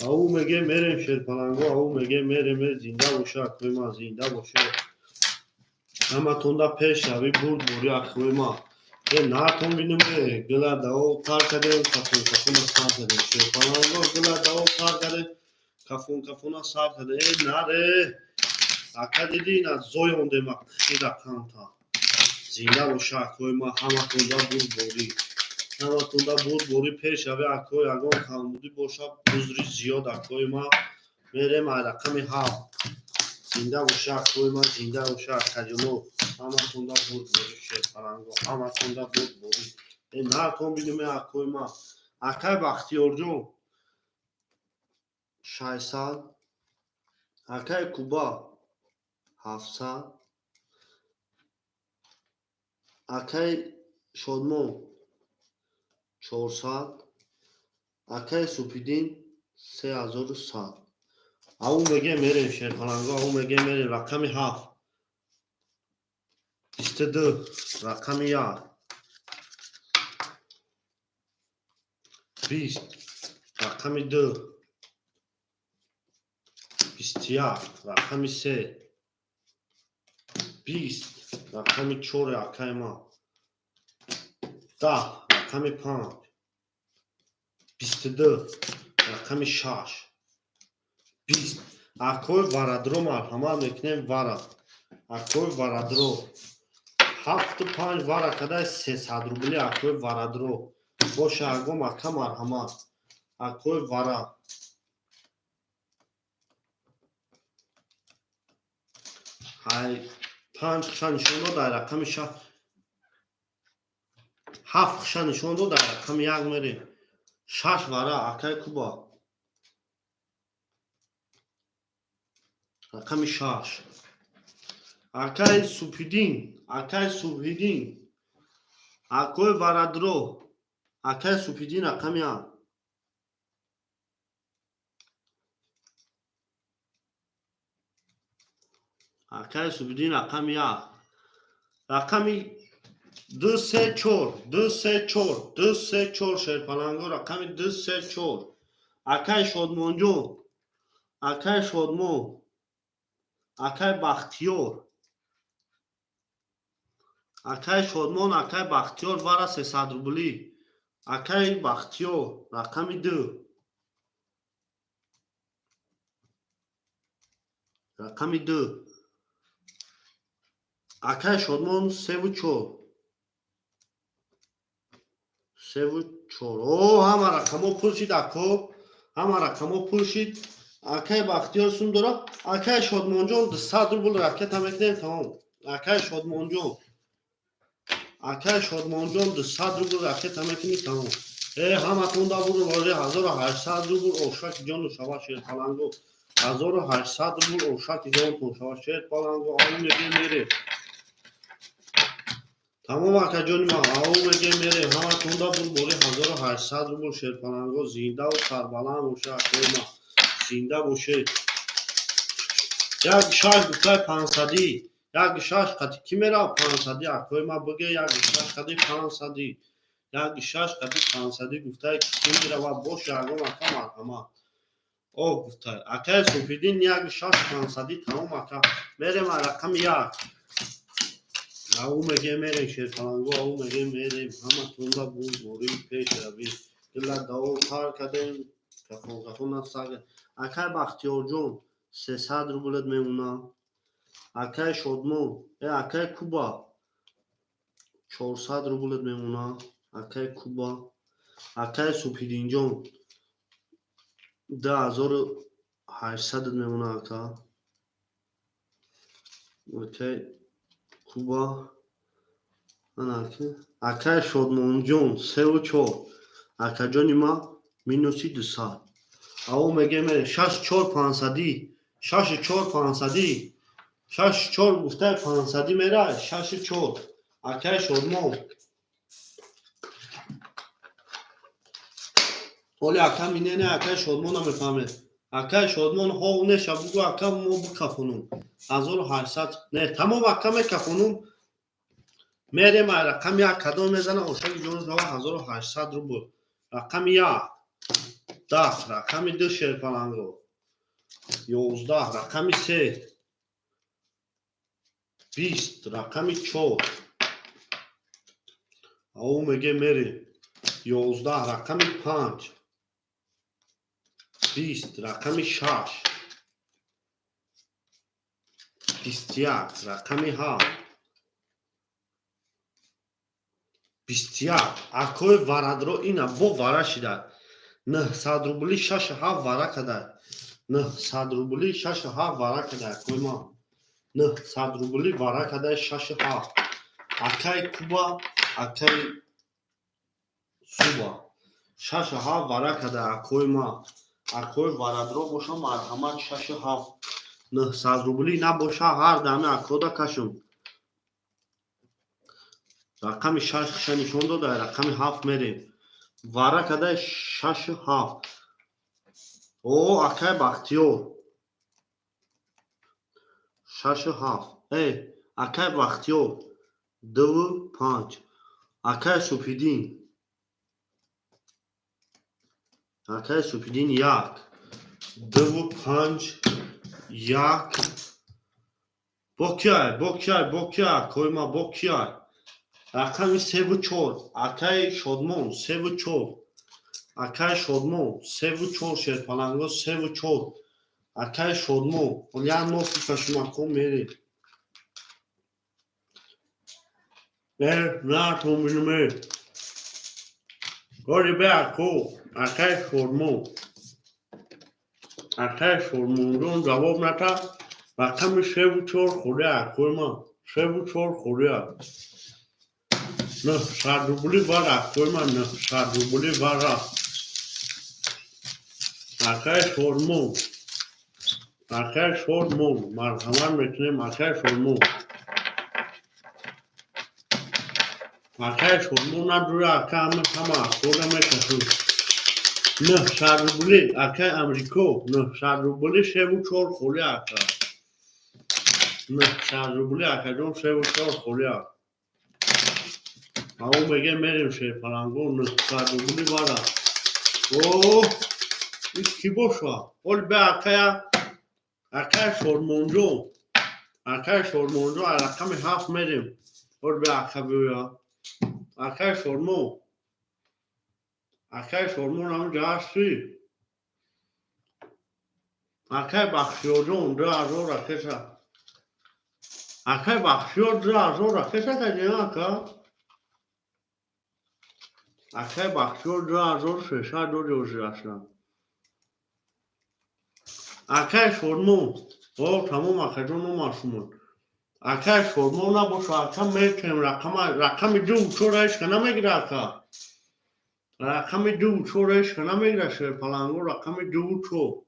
او میگه میریم شیرپلنگو او میگه میره زنده باشه آقا ما زنده باشه همه تونده پیش روی بوری آقا ما ناتون بینیم گلا داو کار کرده کفون سار کرده شیرپلنگو گلا داو کار کرده کفون سار کرده نره آقا دیدی نه زوی اونده ما خیلی کانتا زنده باشه آقا ما همه تونده بوری همه تونده بوری پیش روی آقا یگان کامودی باشه بزری زیاد آقا ما میریم رقم 7 زنده باشه آقا ما زنده باشه آقا جنو همه تونده بوری شیرپلنگو همه تونده بوری ناتون بینیم آقا ما آقا بختیار جون 600 آقا کوبا 700 آقا شادمان 400 آقا سوپیدین 3100 او میگه میریم شیرپلنگو او میگه میریم رقم 7 22 رقم 1 20 رقم 2 21 رقم 3 20 رقم 4 آقا ما 10 رقم 5 22 رقم 6 20 آقا وردرو مرحمت میکنیم ورد آقا وردرو 75 ورد کده 300 روبلی آقا وردرو باشه آقا مرحمت آقا ورد های 5 خشن نشون داد در رقم 6 7 خشن نشون داد در رقم 1 میریم 6 ورد آقا کوبا رقم 6 آقا سوپیدین آقا وردرو آقا سوپیدین رقم 1 آقا سوپیدین رقم 1 رقم 234 شیرپلنگو رقم 234 آقا شادمان جون آقا شادمان آقا بختیار آقا بختیار ورا 300 روبلی آقا بختیار رقم 2 آقا شادمان 34 او همه رقمو پرشید همه رقمو پرشید آقا بختیار سون داره آقا شادمان جون 200 روبل رکت هم میکنیم تمام آقا شادمان جون 200 روبل رکت هم میکنیم تمام همه تونده برو وارد 1800 روبل اوشک جان شما شیرپلنگو 1800 روبل اوشک جان شما شیرپلنگو آن میره تمام آقا جان ما او میگه میره همه تونده برو 1800 روبل شیرپلنگو زنده و سربلند باشه آقا ما زنده باشه یک شاش گفته 500 یک شاش قطی کی میره 500 آقا ما بگه یک شاش قطی 500 یک شاش قطی 500 گفته کی میره و باشه آقا ما مرحمت او گفته آقا سوپیدین یک شاش 500 تمام آقا میره ما رقم 1 او میگه میره شیرپلنگو او میگه میره همه تونده بوری پیش روی دل داو کار کردیم کفون ساگه آقا بختیار جون 300 روبلت میمونه آقا شادمان آقا کوبا 400 روبلت میمونه آقا کوبا آقا سوپیدین جون 10800 میمونه آقا کوبا آقا شادمان جون 34 آقا جانی ما مینوسی 200 او میگه میره 64500 64500 گفته 500 میره 64 Akay Şodmon. Oly akam inene akay Şodmon میفهمه. akay Şodmon ها اونه شبگو akam مو بکفونم. 1800 نه تمام akam کفونم. میریم رقم یک کدام میزنه اوشک جون رو 1800 روبل. رقم یک 10 رقم 2 شیرپلنگو 11 رقم 3 20 رقم 4 او میگه میریم 11 رقم 5 20 رقم 6 21 رقم 7 21 акои варадро ина бо вара шида 900 рубли 67 вара када 900 рубли 67 вара када акои ма 900 рубли вара када 67 акай куба акай суба 67 вара када акои ма акои варадро боша марҳамат 67 900 рубли набоша ҳар даме акода кашум رقم 6 نشون داده رقم 7 میریم واره کده 6 7 او اکای بختیار 6 7 ای اکای بختیار 2 5 اکای سپیدین 1 2 5 1 بوکیای کویما بوکیای رقم 3 و 4 اکای شادمان 3 و 4 اکای شادمان 3 و 4 شیرپلنگو 3 و 4 اکای شادمان اولیان نوفی کشما کن میری نه تو میرمی گاری به اکو اکای شادمان دون جواب نتا رقم 3 و 4 خوده اکوی ما 3 و 4 خوده 900 روبلی وارا کوی من 900 روبلی وارا اکای شورمون مرحمت میکنیم اکای شورمون نداره اکای همه اکودا میکشون 900 روبلی اکای امریکو 900 روبلی 3 و 4 خولی اکای 900 روبلی اکای جون 3 و 4 خولی اکای او میگه میریم شیرپلنگو 900 روبلی وارا اوه ایش کی باشا اول به اکای شورمونجو رقم 7 میریم اول به اکای بیا اکای شورمون همونجا هستی اکای بخشیو جون 2000 رکشا اکای بخشیو 2000 رکشا کجیم اکا اکای بخشیو 2600 جوزی هستم اکای شورمون او تمام اکای جون ماسمون اکای شورمون نباشه اکای میکنیم رقم 2 چورش که نمیگیره اکا رقم 2 چورش که نمیگیره شیرپلنگو رقم 2 چور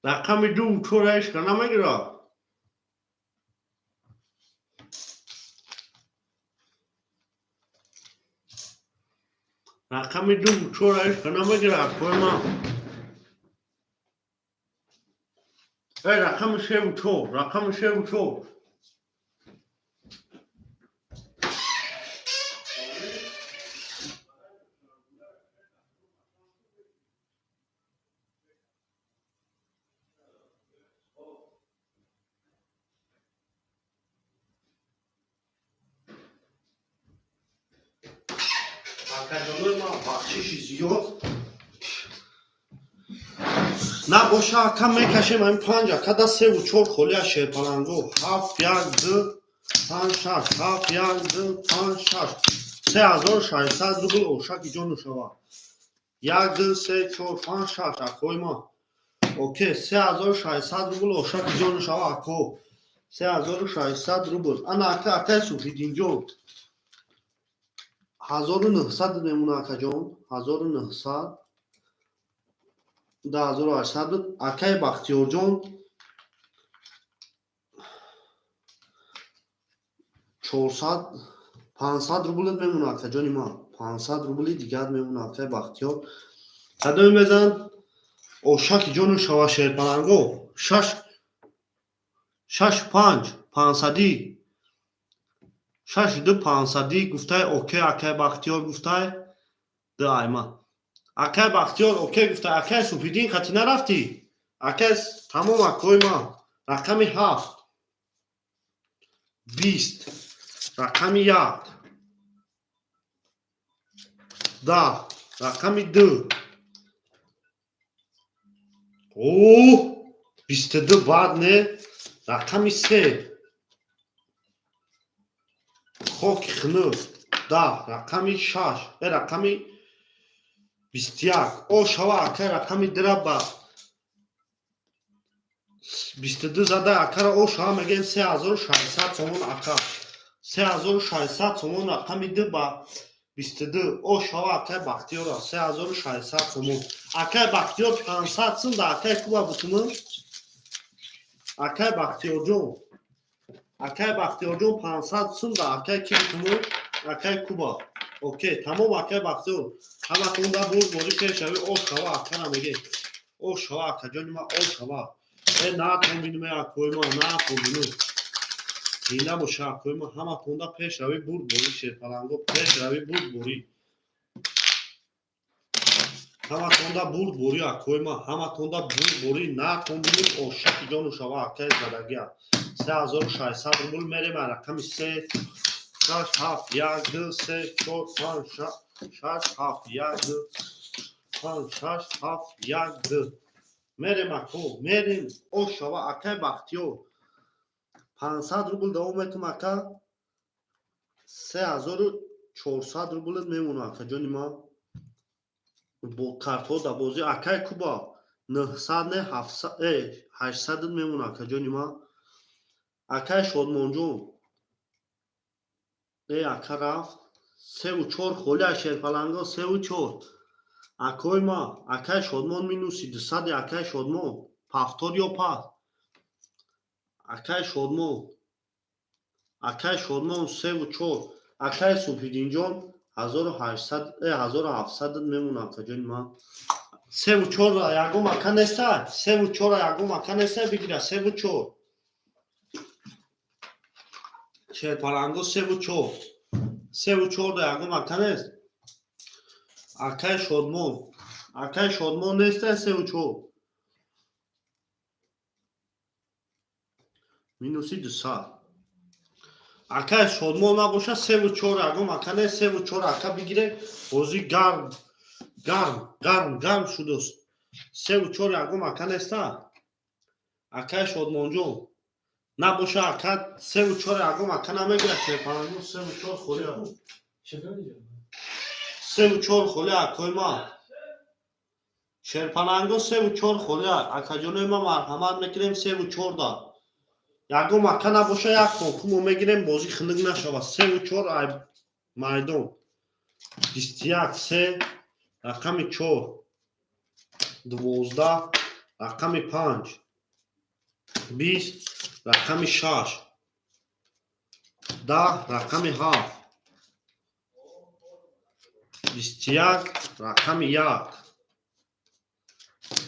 رقم 2 چورش که نمیگیره رقم 2 چورش که نمیگیره اکوی ما ای رقم 3 و 4 اکای ما بخشیش زیاد نه باشه اکا میکشیم این 5 اکا 3 و 4 خولی از شیرپلنگو 7 1 2 5 6 7 1 2 5 6 3600 روبل اوشک جا نوشوا 1 2 3 4 5 6 اکوی ما اوکی 3600 روبل اوشک جا نوشوا اکو 3600 روبل انا اکای سوفیدین جون 1900 نمونه اکا جون 1900 10800 اکای بختیار جون 400 500 рублет мемуна акаҷони ман. 500 рубли дигар мемуна акай Бахтиёр. Садои мезан ошаки ҷону шава шерпаланго 6 5 500 6 2 500 гуфтай окей акай Бахтиёр гуфтай ду айма. Акай Бахтиёр окей гуфтай акай Субҳиддин хати нарафтӣ? Акай тамом акои ман. Рақами 7 20 рақами 1 10 рақами 2 22 баъд не рақами 3 хоки хунук 10 рақами 6 рақами 21 о шава акай рақами драба 22 зада акара о шава мегем 3600 сомон ака 3600 сомон рақами 2 ба 22 о шава акай Бахтиёра 3600 сомон акай Бахтиёр 500 сум да акай куба бутуму акай Бахтиёрҷон 500 сум да акай ки бутуму акай куба окей тамом акай Бахтиёр ҳаматон да бори пешави о шава акара меге о шава акаҷони ман о шава наатон бинуме акои ман наатон бину ина боша акои ман ҳаматон да пешави бурбори шерпаланго пешави бурбори ҳаматон да бурбори акои ман ҳаматон да бурбори наатон бину ошаки ҷону шава акай задагия 3600 рубл мерем рақами 3 6 7 1 2 3 4 5 6 7 1 2 5 6 7 1 2 мерем ако мерем о шава акай Бахтиёр 500 рубл давом метум ака 3400 рублет мемуна акаҷони ман бо картҳо да бозӣ акай куба 900 не 700 800 мемуна акаҷони ман акай Шодмонҷон ака рафт 3 холия шерпаланго 3 акои ман акай Шодмон минуси 200 акай Шодмон 70 ё пас акай Шодмон 3 акай Субҳиддинҷон 1700 мемуна акаҷони ман 3 ягон ака неста 3 ягон ака неста бигира 3 шерпаланго 3 да ягон ака нест акай Шодмон неста 3 минуси 200 акай Шодмон набоша 3 ягон ака нест 3 ака бигире бози гарм шудааст 3 ягон ака неста акай Шодмонҷон набоша ака 3 ягон ака намегирад шерпаланго 3 холия 3 холия акои ман шерпаланго 3 холия акаҷонои ман марҳамат мекунем 3 да ягон ака набоша як хокумо мегирем бози хунук нашавад 3 ай майдон 21 3 рақами 4 12 рақами 5 20 рақами 6 10 рақами 7 21 рақами 1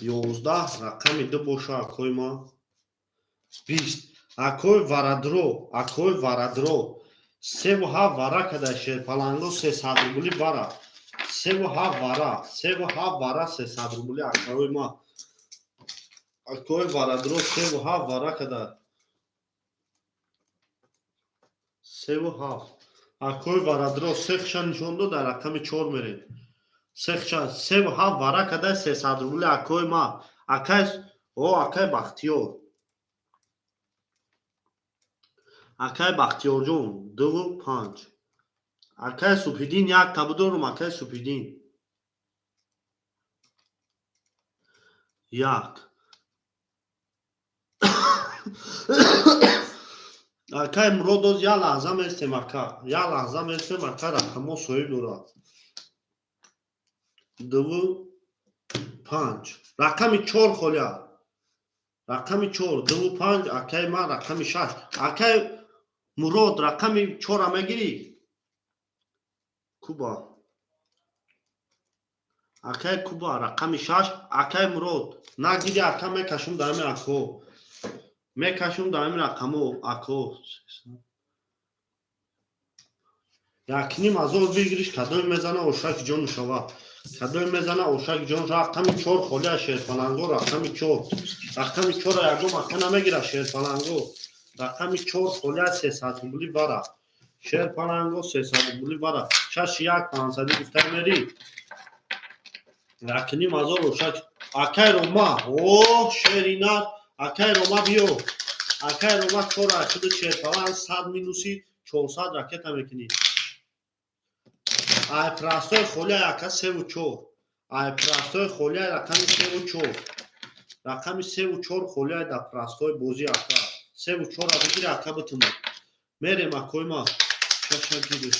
11 рақами 2 боша акои ман 20 акои варадро 3 вара кадай шерпаланго 300 рубли вара 3 вара 300 рубли акои ман акои варадро 3 вара кадай 3 акои варадро сехша нишон дода рақами 4 мерем сехша 3 вара кадай 300 рубли акои ман акай Бахтиёр акай Бахтиёрҷон 2 5 акай Субҳиддин як табу дорум акай Субҳиддин 1 акай Муродоз як лаҳза местем ака рақамо соҳиб дорад 2 5 рақами 4 холия рақами 4 2 5 акай ман рақами 6 акай Мурод рақами 4 мегирӣ. Куба. Акай Куба рақами 6. Акай Мурод. Нагири ака мекашум дар ҳамин акҳо. Мекашум дар ҳамин рақамҳо акҳо. 1,5,000 бигириш кадои мезана Ошаки ҷон шава. Кадои мезана Ошаки ҷон рақами 4 холия шерпаланго рақами 4. Рақами 4 ягон ака намегира шерпаланго. Рақами 4 холия 300 рубли бара. Шерпаланго 300 рубли бара. 61,500 гуфтаи мери. 1,5,000 Ошаки. Акай Рома. О, шеринат. Акай Рома биё. Акай Рома 4 акиди шерпалан 100 минуси 400 ракета мекунӣ. Ай прастой холия ака 3,4. Ай прастой холия рақами 3,4. Рақами 3,4 холия да прастой бози ака. 3,4 бигири ака битума. Мерем акоима. Шаша гириш.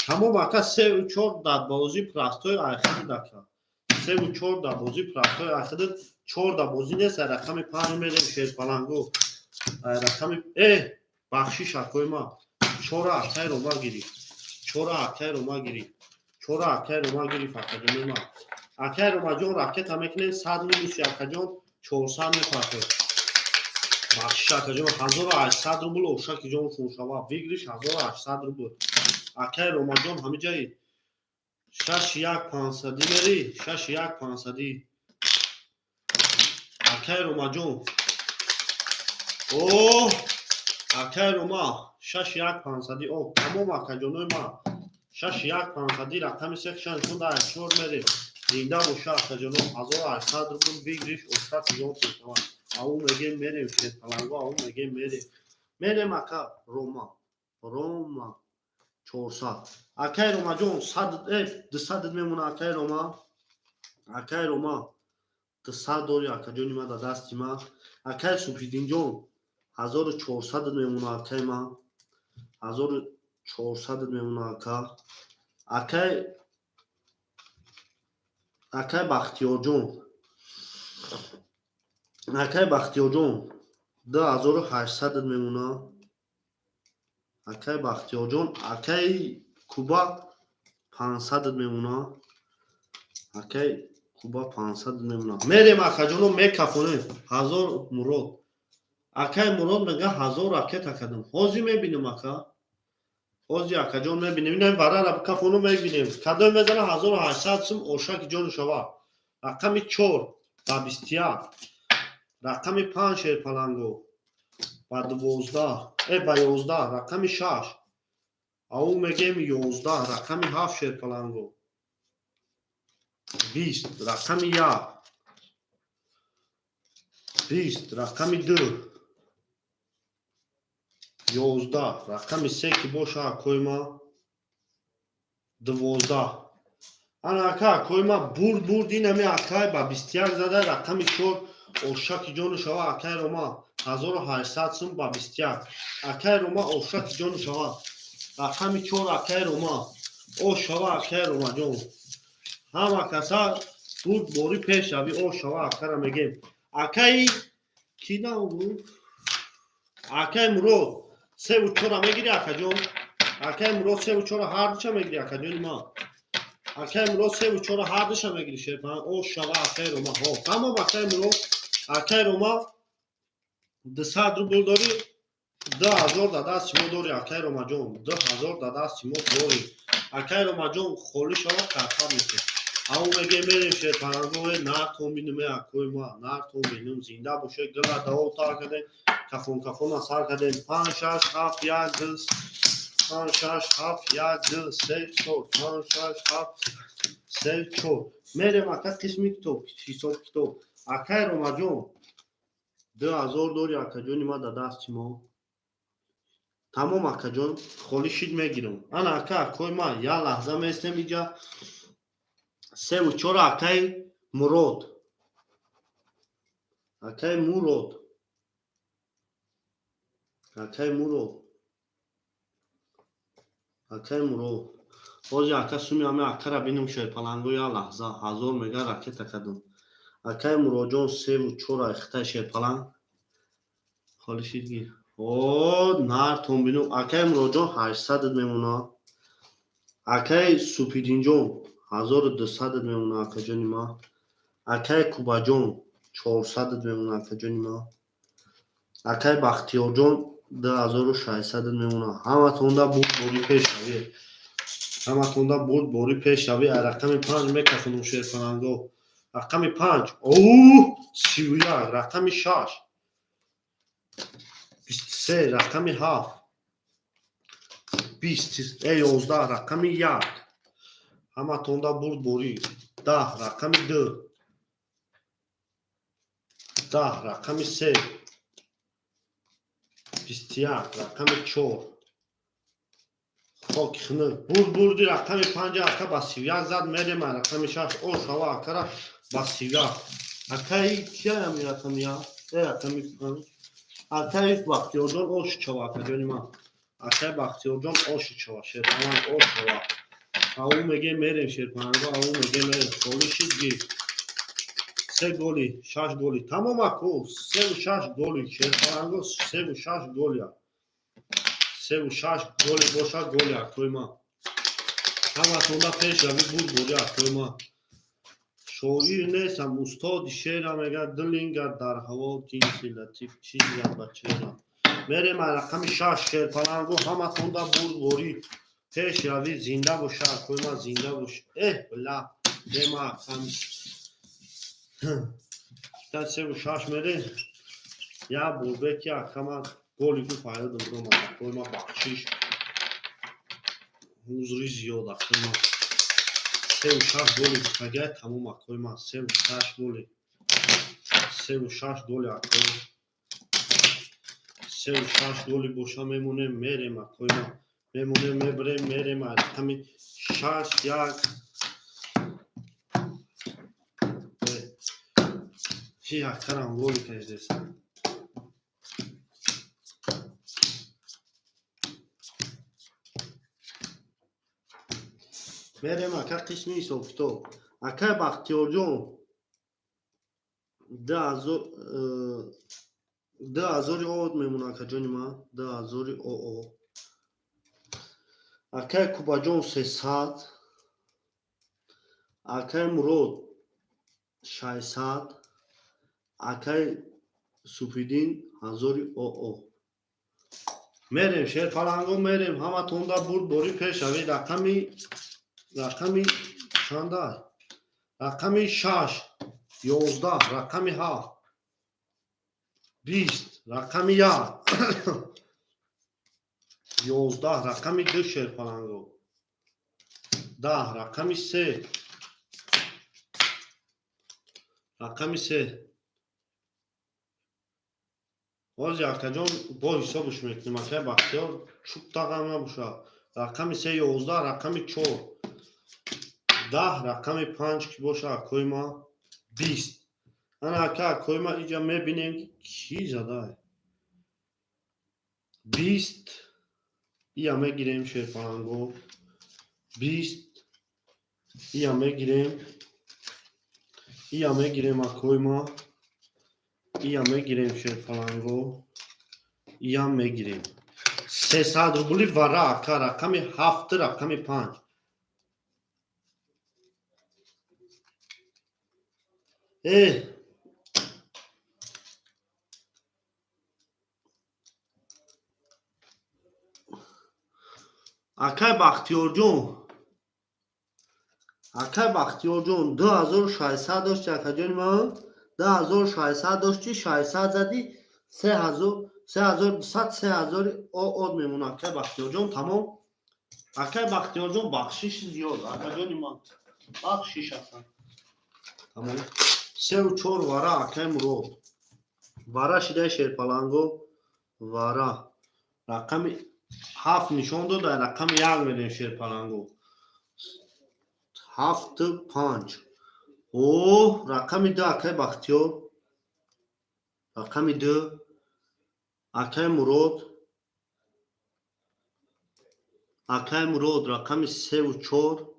Тамом ака 3,4 да бози прастой айхиди дака. 3,4 да бози прастой айхиди 4 да бози нест. Ай рақами 5 мерем шерпаланго. Ай рақами бахшиш акоима. 4 акай Рома гири. 4 акай Рома гири. 4 акай Рома гири факадима. Акай Рома ҷон ракета мекунем 100 минуси акаҷон 400 мефаҳе. Бахшиш акаҷон 1800 рубл Ошаки ҷон шуншава. Вигриш 1800 рубл. Акай Рома ҷон ҳамиҷаи 61,500 мери. 61,500. Акай Рома ҷон. О! Акай Рома 61,500. О, тамом акаҷонои ман. 61,500 рақами секшан шунда 4 мери. Зинда боша акаҷоном 1800 рубл бигриш Ошаки ҷон шуншава. Ау мегем мерем шерпаланго ау мегем мерем. Мерем ака Рома. Рома 400. Акай Рома ҷон 200 мемона акай Рома. Акай Рома 200 дори акаҷони ма да дасти ма. Акай Субҳиддин ҷон 1400 мемона акай ма. 1400 мемона ака. Акай Бахтиёрҷон. Акай Бахтиёрҷон 2800 мемона. Акай Бахтиёрҷон. Акай Куба 500 мемона. Акай Куба 500 мемона. Мерем акаҷоном мекафонем 1000 Мурод. Акай Мурод мега 1000 ракета кадам. Ҳози мебинем ака. Ҳози акаҷон мебинем. Ина барара кафону мебинем. Кадои мезана 1800 сум Ошаки ҷон шава. Рақами 4 ба 21. Рақами 5 шерпаланго ба 12. Ба 11. Рақами 6. Ау мегем 11. Рақами 7 шерпаланго 20. Рақами 1. 20. Рақами 2. 11. Рақами 3 ки боша акоима 12. Ана ака акоима бурд инами акай ба 21 зада рақами 4 Ошаки ҷон шава. Акай Рома 1800 сум ба 21. Акай Рома Ошаки ҷон шава. Рақами 4 акай Рома. О шава акай Рома ҷон. Ҳама каса бурд бори пеш ави о шава акара мегем. Акай кина акай Мурод 3,4 мегири акаҷон. Акай Мурод 3,4 ҳардуша мегири акаҷони ма. Акай Мурод 3,4 ҳардуша мегири шерпан. О шава акай Рома. Ҳо тамом акай Мурод. Акай Рома 200 рубл дори. 2000 да дасти мо дори акай Рома ҷон. 2000 да дасти мо дори. Акай Рома ҷон холӣ шава карфа мекун. Ау мегем мерем шерпанангоҳе нартон бинем акои ма. Нартон бинем зинда боше гила даво тар кадем. Кафон сар кадем. 5 6 7 1 2 5 6 7 1 2 3 4 5 6 7 3 4. Мерем ака қисми китоб ҳисоб китоб. Акай Рома ҷон 2000 дори акаҷони ма да дасти мо. Тамом акаҷон холӣ шид мегирам. Ана ака акои ма я лаҳза меистем иҷа. 3,4 акай Мурод. Акай Мурод. Акай Мурод. Акай Мурод. Ҳози ака суми ҳама акара бинем шерпаланго я лаҳза 1000 мега ракета кадам. Акай Мурод ҷон 3,4 ихтай шерпалан. Холӣ шид гир. نرتون بینو اکای مروجان 800 میمونه اکای سوپیدین جون 1200 میمونه اکا جانی ما اکای کوبا جون 400 میمونه اکا جانی ما اکای بختیار جون 2600 میمونه همه تونده بود بوری پیش روی همه تونده بود بوری پیش روی رقم 5 میکسونم شیر کننگو رقم 5 اوه 31 رقم 6 23 رقم 7 20 11 رقم 1 همه تونده بود بوری 10 رقم 2 10 رقم 3 21 رقم 4 خاک خنه بردی رقم 5 اکا با 31 زد میریم رقم 6 او شوا اکا را با 31 اکای کیا هم رقم یا رقم 5 اکای بختیار جان او شوا اکا جانی ما اکای بختیار جان او شوا شیرپنان او شوا او میگه میریم شیرپنان او میگه میریم گلی شدگی 3 گلی 6 گلی تمام اکو 3 و 6 گلی شیرپنان 3 و 6 گلی 3 و 6 گلی باشه گلی اکوی ما همه تونده پیش روی بود گلی اکوی ما شاعر نیستم استاد شعرم اگر دل اینگر در هوا جنسی لطیف چیزی از بچه را میریم رقم 6 شیرپلنگو همه تونده بود گلی پیش روی زنده باشه اکوی ما زنده باشه بلا میریم رقم 3 و 6 میریم یا بولبک یا کما گلی که پایده دوم اکوی ما بخشیش حضوری زیاد اکوی ما 3 و 6 گلی بخگه تموم اکوی ما 3 و 6 گلی 3 و 6 گلی اکوی 3 و 6 گلی باشه میمونه میریم اکوی ما میمونه میبریم میریم رقم 6 1 یک کرم گلی کشیده است میریم اکا قسمی حساب کتاب اکا بختیار جان 10,000 آد میمونه اکا جانی ما 10,000 آد اکا کوبا جان 300 اکا مراد 600 اکا سوپیدین 1000 آد میریم شیرپلنگو میریم همه تونده بود بوری پیش روی رقمی چنده رقم 6 11 رقم 7 20 رقم 1 11 رقم 2 شیرپلنگو 10 رقم 3 رقم 3 باز یکتا جان با حسابش میکنیم اکای بختیار چوب تقام نباشه رقم 3 11 رقم 4 10 رقم 5 که باشه اکای ما 20 انا اکا اکای ما اینجا میبینیم کی زده 20 یا میگیریم شیرپلنگو 20 یا میگیریم اکای ما یا میگیریم شیرپلنگو یا میگیریم 300 روبلی ورا اکا رقم 7 رقم 5 اکای بختیار جون 2600 داشتی اکا جانی من 2600 داشتی 600 زدی 3200 3000 آد میمونه اکای بختیار جون تمام اکای بختیار جون بخشش زیاد اکا جانی من بخشش اصلا تمام 3 و 4 ورا اکای مراد ورا شده شیرپلنگو ورا رقم 7 نشان داد رقم 1 میدیم شیرپلنگو 7 5 او رقم 2 اکای بختیار رقم 2 اکای مراد رقم 3 و 4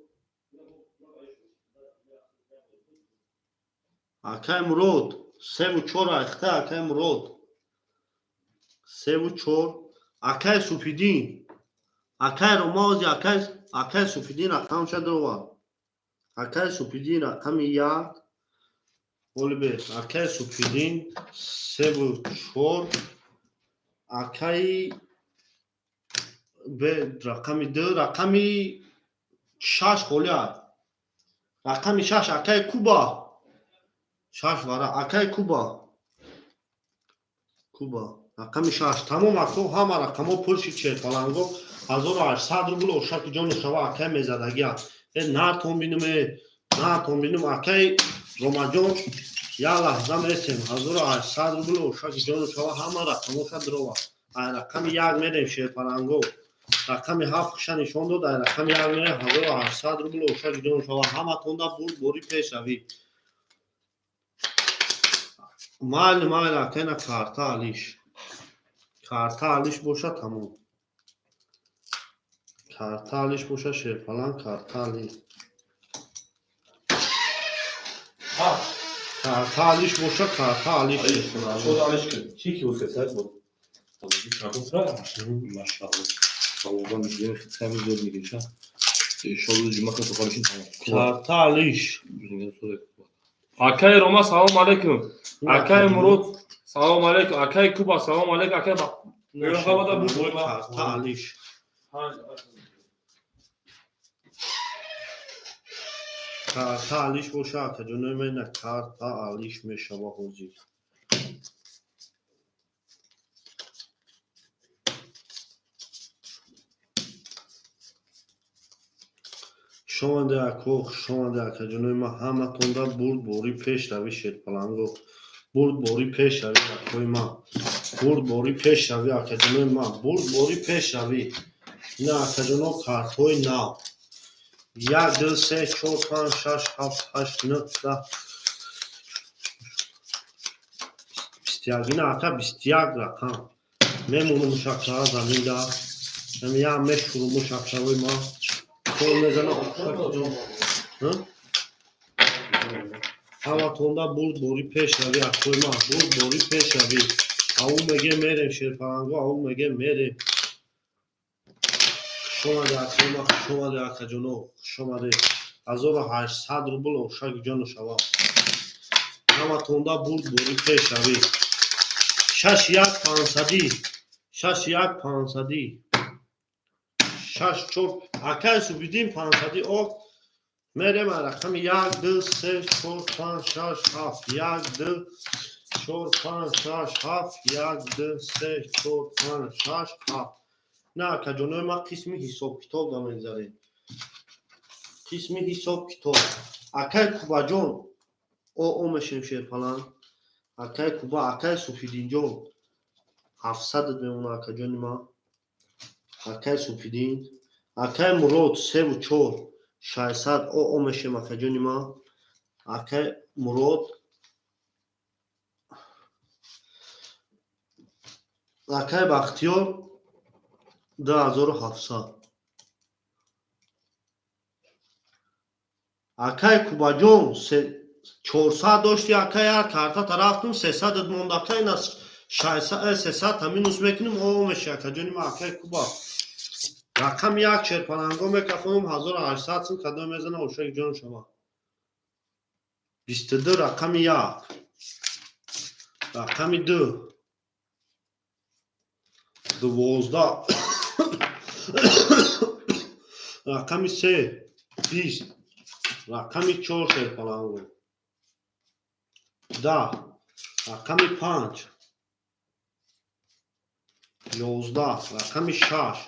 اکای مراد 3 و 4 اخته اکای مراد سه و چهار اکای سوپیدین اکای رومازی اکای سوپیدین رقم شد رو اکای سوپیدین رقم یک ولی به اکای سوپیدین سه و چهار اکای به رقم دو رقم شش خولیه رقم شش اکای کوبا شش واره اکای کوبا رقم شش تمام اکو همه رقم ها پرشی چه پلنگو 1800 روبل اوشک جان شوا اکای میزدگی نه تون بینم اکای رومجان یا لحظه میسیم 1800 روبل اوشک جان شوا همه رقم ها شد رو رقم یک میریم شیر پلنگو رقم 7 کشن نشان داد رقم یک میره 1800 روبل اوشک جان شوا همه تونده بود بوری پیش روی مال اکای نه کارتا علیش باشه تمام کارتا علیش باشه شیر پلنگ کارتا علی کارتا علیش باشه کارتا علیش شد علیش کرد چی که بود خسارت بود خودی کارتون فرا ماشاءالله والله میگه خیلی زود میگه شالو جمعه تو خالشین تمام کارتا علیش اکای روما سلام علیکم اکای مرود سلام علیکم اکای کوبا سلام علیکم اکای با کارتا علیش کارتا علیش باشه که جنوی من کارتا علیش میشه با حوزی شما که جنوی ما همه تونده برد بوری پیش روی شیر پلنگو برد بوری پیش روی اکوی ما برد بوری پیش روی که جنوی ما برد بوری پیش روی نه که جنوی کارتوی نه 1 2 3 4 5 6 7 8 9 10 21 اکا 21 رقم میمونه مشکل زمین دا همه مشکل مشکل ما کل میزنه همه تونده برد بوری پیش روی اکوی ما برد بوری پیش روی او میگه میریم شیر پلنگو او میگه میریم شما ده اکا جنو شما ده 1800 روبل اوشک جانو شوا همه تونده برد بوری پیش روی 61500 6 4 اکای سوبیدیم 500 او میریم رقم 1 2 3 4 5 6 7 1 2 4 5 6 7 1 2 3 4 5 6 7 نه که جنوی ما قسمی حساب کتاب دا میگذاریم قسمی حساب کتاب اکای کوبا جان او میشیم شیر پلنگ اکای کوبا اکای سوفیدین جان 700 میمونه اکا جان ما اکای سوفیدین اکای مرود 3 و 4 600 او میشیم اکا جان ما اکای مرود اکای بختیار 2700 اکای کوبا جان 400 داشتی اکای هر کارتا طرفتون 300 ادموند اکای این از 300 همینوز میکنیم او میشه اکا جانی ما اکای کوبا رقم یک چرپاننگو میکفونم 1800 سن کدام میزنه اوشک جان شما 22 رقم یک رقم 2 12 رقم 3 20 رقم 4 چرپاننگو 10 رقم 5 11 رقم 6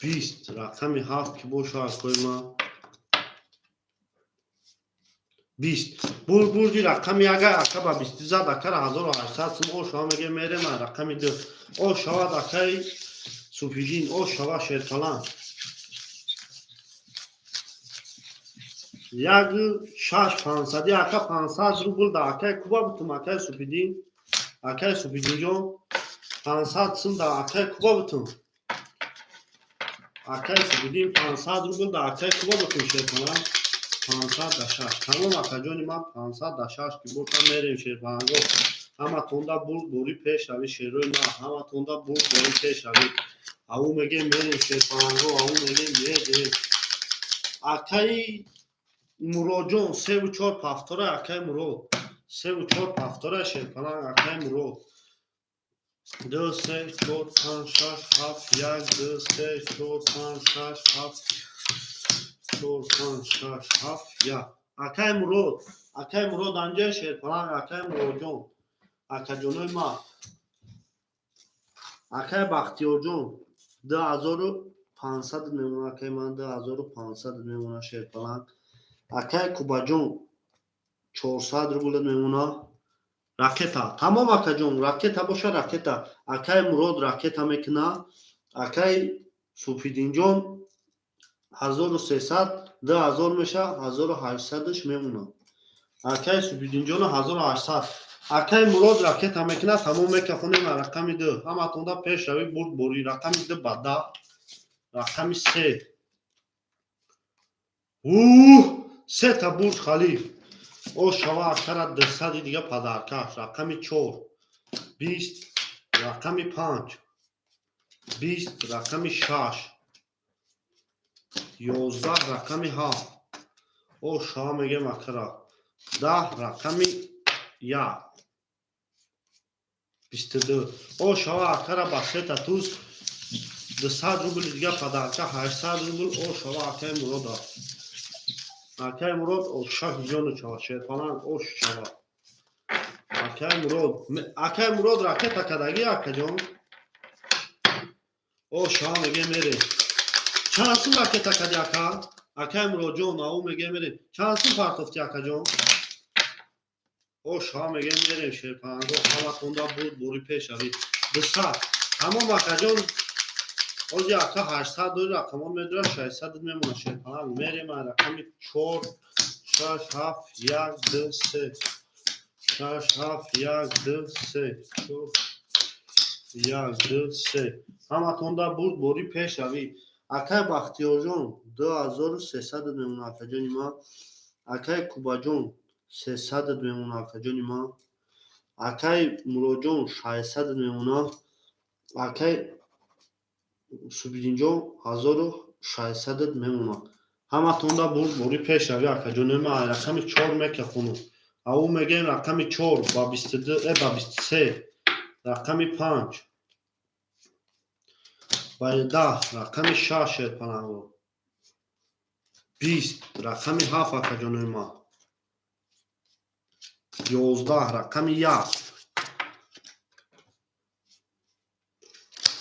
20 رقم 7 که باشه اکوی ما 20 بردی رقم یک اکا با 20 زد اکا را 1800 سم او شما میگه میره من رقم 2 او شود اکای سوفیدین او شود شیرپلنگ 1 6 500 اکا 500 روبل دا اکای کوبا بتوم اکای سوفیدین جان 500 سم دا اکای کوبا بتوم اکای سوفیدین 500 روبل دا اکای کوبا بتوم شیرپلنگ 500 دا 6 تمام اکا جانی من 500 دا 6 که بودم میریم شیرپلنگو ҳаматонда бурд бори пешравӣ шерӯи ма ҳаматонда бурд бори пешравӣ аву мегем мерем шерпаланго аву мегем медем акаи муроҷон 3-4 пафтора акаи мурод 3-4 пафтора шерпаланг акаи мурод 2 3 4 5 6 7 1 2 3 4 5 6 7 4 5 6 7 1 акаи мурод анҷои шерпаланг акаи муроҷон акаҷонои ма акаи бахтиёрҷон 2500 мемона акаи ман 2500 мемона шерпаланг акаи кубаҷон 400 рубл мемона ракета тамом акаҷон ракета боша ракета акаи мурод ракета мекуна акаи суфидинҷон 1300 2000 меша 1800-ш мемона акаи суфидинҷоно 1800 акаи мурод ракета мекуна тамом мекафонем рақами 2 ҳаматонда пешравӣ бурд бори рақами 2 ба 10 рақами 3 сета бурд халиф о шава акара 200 дига падаркаш рақами 4 20 рақами 5 20 рақами 6 11 рақами 7 о шава мегем акара 10 рақами 1 22 о шава акара ба сета туз 200 рубл дига падарка 800 рубл о шава акаи мурод аст акаи мурод о 6 миллион шава шерпаланг о шава акаи мурод ракета кадаги акаҷон о шава мегем мерем чанд сум ракета кади ака акаи муроҷон аву мегем мерем чанд сум партофти акаҷон о шава мегем мерем шерпаланго ҳаматонда бурд бори пешавӣ 200 тамом акаҷон ози ака 800 дори рақамон медора 600 мемона шерпаланг мерем рақами 4 6 7 1 2 3 6 7 1 2 3 1 2 3 ҳаматонда бурд бори пешавӣ акаи бахтиёрҷон 2300 мемона акаҷони ма акаи кубаҷон 300 мемона акаҷони ма акаи муроҷон 600 мемона акаи субидинҷон 1600 мемона ҳаматонда бурд бори пешравӣ акаҷонои ма рақами 4 мекафонам аву мегем рақами 4 ба 22 ба 23 рақами 5 ба 10 рақами 6 шерпаланго 20 рақами 7 акаҷонои ма 11 рақами 1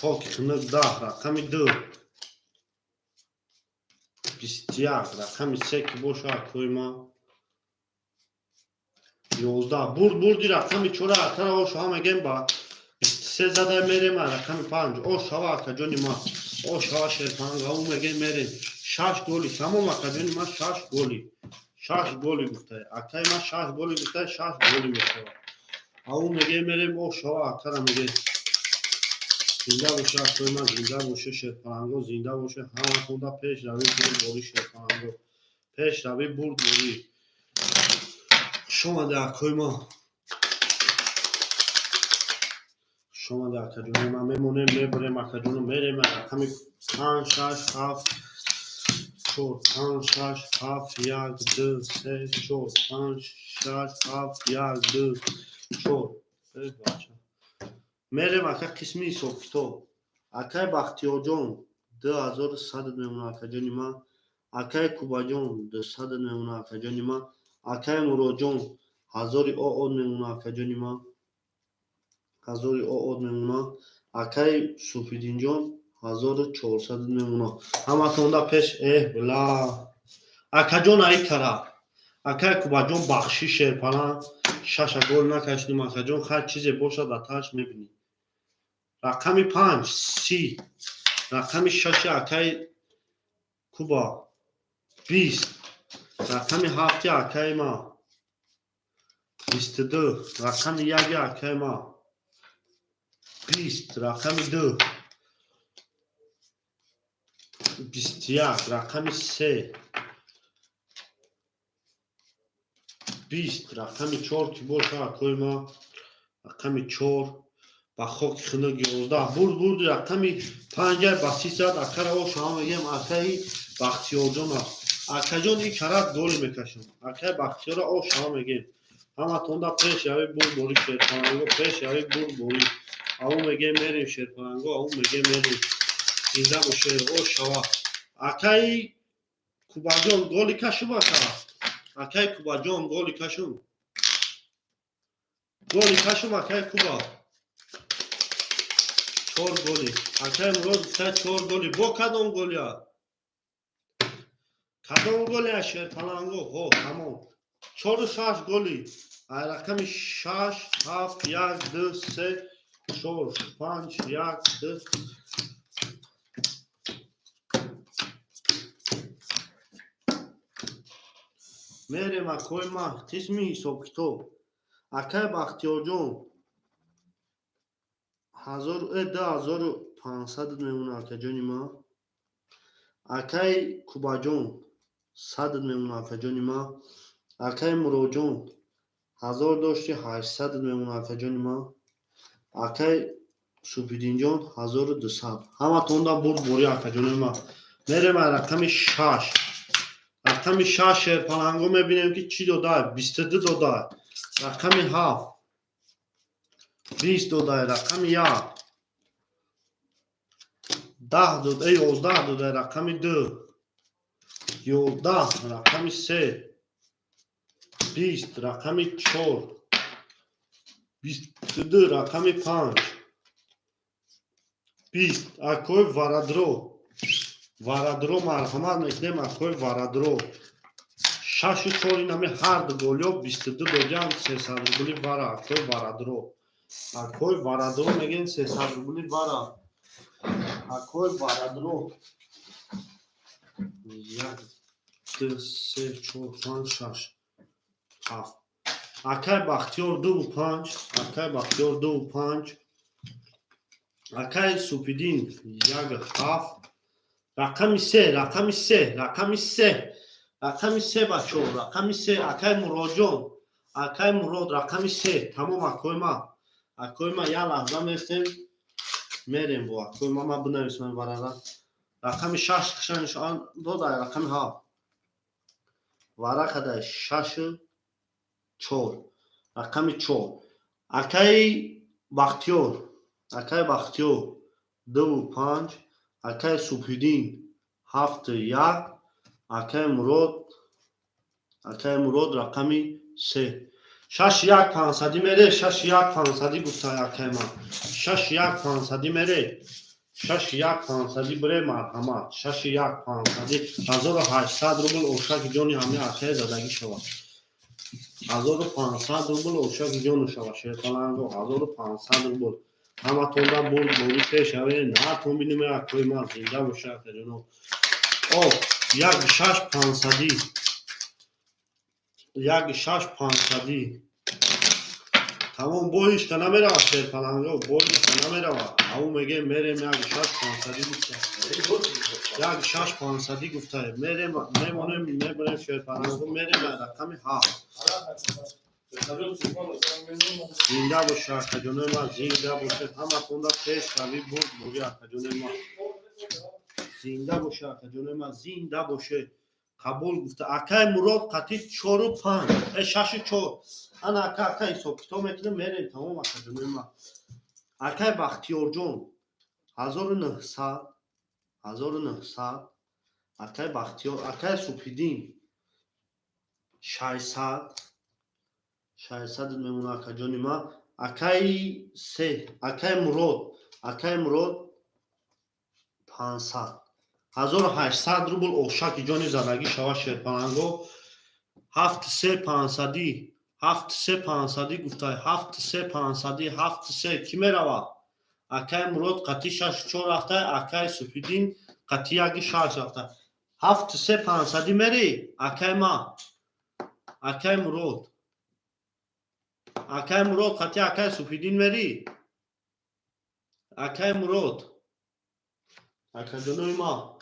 хоки хунук 10 рақами 2 21 рақами 3 ки боша акои ма 11 бурди рақами 4 акара о шава мегем ба 23 зада мерем рақами 5 о шава акаҷони ма о шава шерпаланг аву мегем мерем 6 голи тамом акаҷони ма 6 голи гуфтае акаи ма 6 голи гуфтае 6 голи мешавад аву мегем мерем о шава акара мегем зинда боша акои ма зинда боша шерпаланго зинда боша ҳаматонда пешравӣ бурд бори шерпаланго пешравӣ бурд бори хушомаде акои ма хушомаде акаҷонои ма мемонем мебарем акаҷоно мерем рақами 5 6 7 4 5 6 7 1 2 3 4 5 6 7 1 2 4 мерем ака қисми ҳисобкитоб акаи бахтиёрҷон 2100 мемона акаҷони ма акаи кубаҷон 200 мемона акаҷони ма акаи муроҷон 1000 оод мемона акаҷони ма 1000 оод мемона акаи суфидинҷон 1400 мемона ҳаматонда пеш бла акаҷон аи кара акаи кубаҷон бахшӣ шерпаланг 6 гол накашидим акаҷон хар чизе бошад аташ мебинӣ рақами 5 30 рақами 6 акаи куба 20 рақами 7 акаи ма 22 рақами 1 акаи ма 20 рақами 2 21 рақами 3 20 рақами 4 ки боша акои ма رقم 4 با خاک خنک 11 برد رقم 5 با 300 اکر او شما میگم اکای بختیار جان اکا جان این کرات گل میکشم اکای بختیار او شما میگم همه توندا پیش یاوی برد بوری شیرپلنگو پیش یاوی برد بوری او میگه میریم شیرپلنگو او میگه میریم زنده باشه او شوا اکای کوبا جان گلی کشم اکای کوبا جان گلی کشم اکای کوبا 4 گلی اکای مراد 4 گلی با کدام گلیا کدام گلی شیرپلنگو هو تمام 4 و 6 گلی رقم 6 7 1 2 3 4 5 1 2 میریم اکوی ما تسمی حساب کتاب اکای بختیار جان 2500 میمونه اکای جانی ما اکای کوبا جان 100 میمونه اکای جانی ما اکای مراد جان 1000 داشتی 800 میمونه اکای جانی ما اکای سپیدین جان 1200 همه توندا برد بوری اکای جانی ما میریم رقم 6 رقم 6 شیرپلنگو میبینیم که چی داده 22 داده رقم 7 20 داده رقم 1 10 داده 11 داده رقم 2 11 رقم 3 20 رقم 4 22 رقم 5 20 اکوی وارادرو مرحمت میکنیم اکوی وارادرو 6 و 4 اینمی هر دو گلیو 22 دوجان 300 روبلی وارا اکوی وارادرو میگن 300 روبلی وارا اکوی وارادرو 1 2 3 4 5 6 7 اکای بختیار 2 و 5 اکای بختیار 2 و 5 اکای سپیدین 1 7 رقم 3 رقم 3 رقم 3 رقم 3 بچو رقم 3 اکای مراد جان اکای مراد رقم 3 تمام اکوی ما یه لحظه میستیم میریم با اکوی ما بنویسم برای رقم 6 نشان داده رقم 7 ورقه 6 4 رقم 4 اکای بختیار 2 و 5 اکای سپیدین 7 1 اکای مراد رقم 3 6 1 500 میره 6 1 500 گفته اکای ما 6 1 500 میره 6 1 500 بره مرحمت 6 1 500 1800 روبل اوشک جانی همه اکای زدگی شود 1500 روبل اوشک جان شود شیرپلنگو 1500 روبل همه توندا برد بوری پیش اوه نه تون بینیم اکوی ما زنده باشه جنو او 1 6 500 1 6 500 تمام بویش که نمیره شیرپلنگو بویش که نمیره او میگه میریم 1 6 500 گفته 1 6 500 گفته میمونیم شیرپلنگو میریم رقم 7 زنده باشه اکا جانوی ما زنده باشه همه توندا پیش روی برد بوری اکا جانوی ما زنده باشه اکا جانوی ما زنده باشه قبول گفته اکای مراد قطعی 4 و 5 6 و 4 انا اکا حساب کتاب میکنه میرین تمام اکا جانوی ما اکای بختیار جان 1900 اکای بختیار اکای سپیدین 600 میمونه اکا جانی ما اکای 3 اکای مراد 500 1800 روبل اوشک جانی زدگی شود شیرپلنگو 7 3 500 7 3 500 گفته 7 3 500 7 3 کی میرود اکای مراد قطعی 6 4 رفته اکای سپیدین قطعی 6 رفته 7 3 500 میری اکای ما اکای مراد قطعی اکای سپیدین میری اکای مراد اکا جانوی ما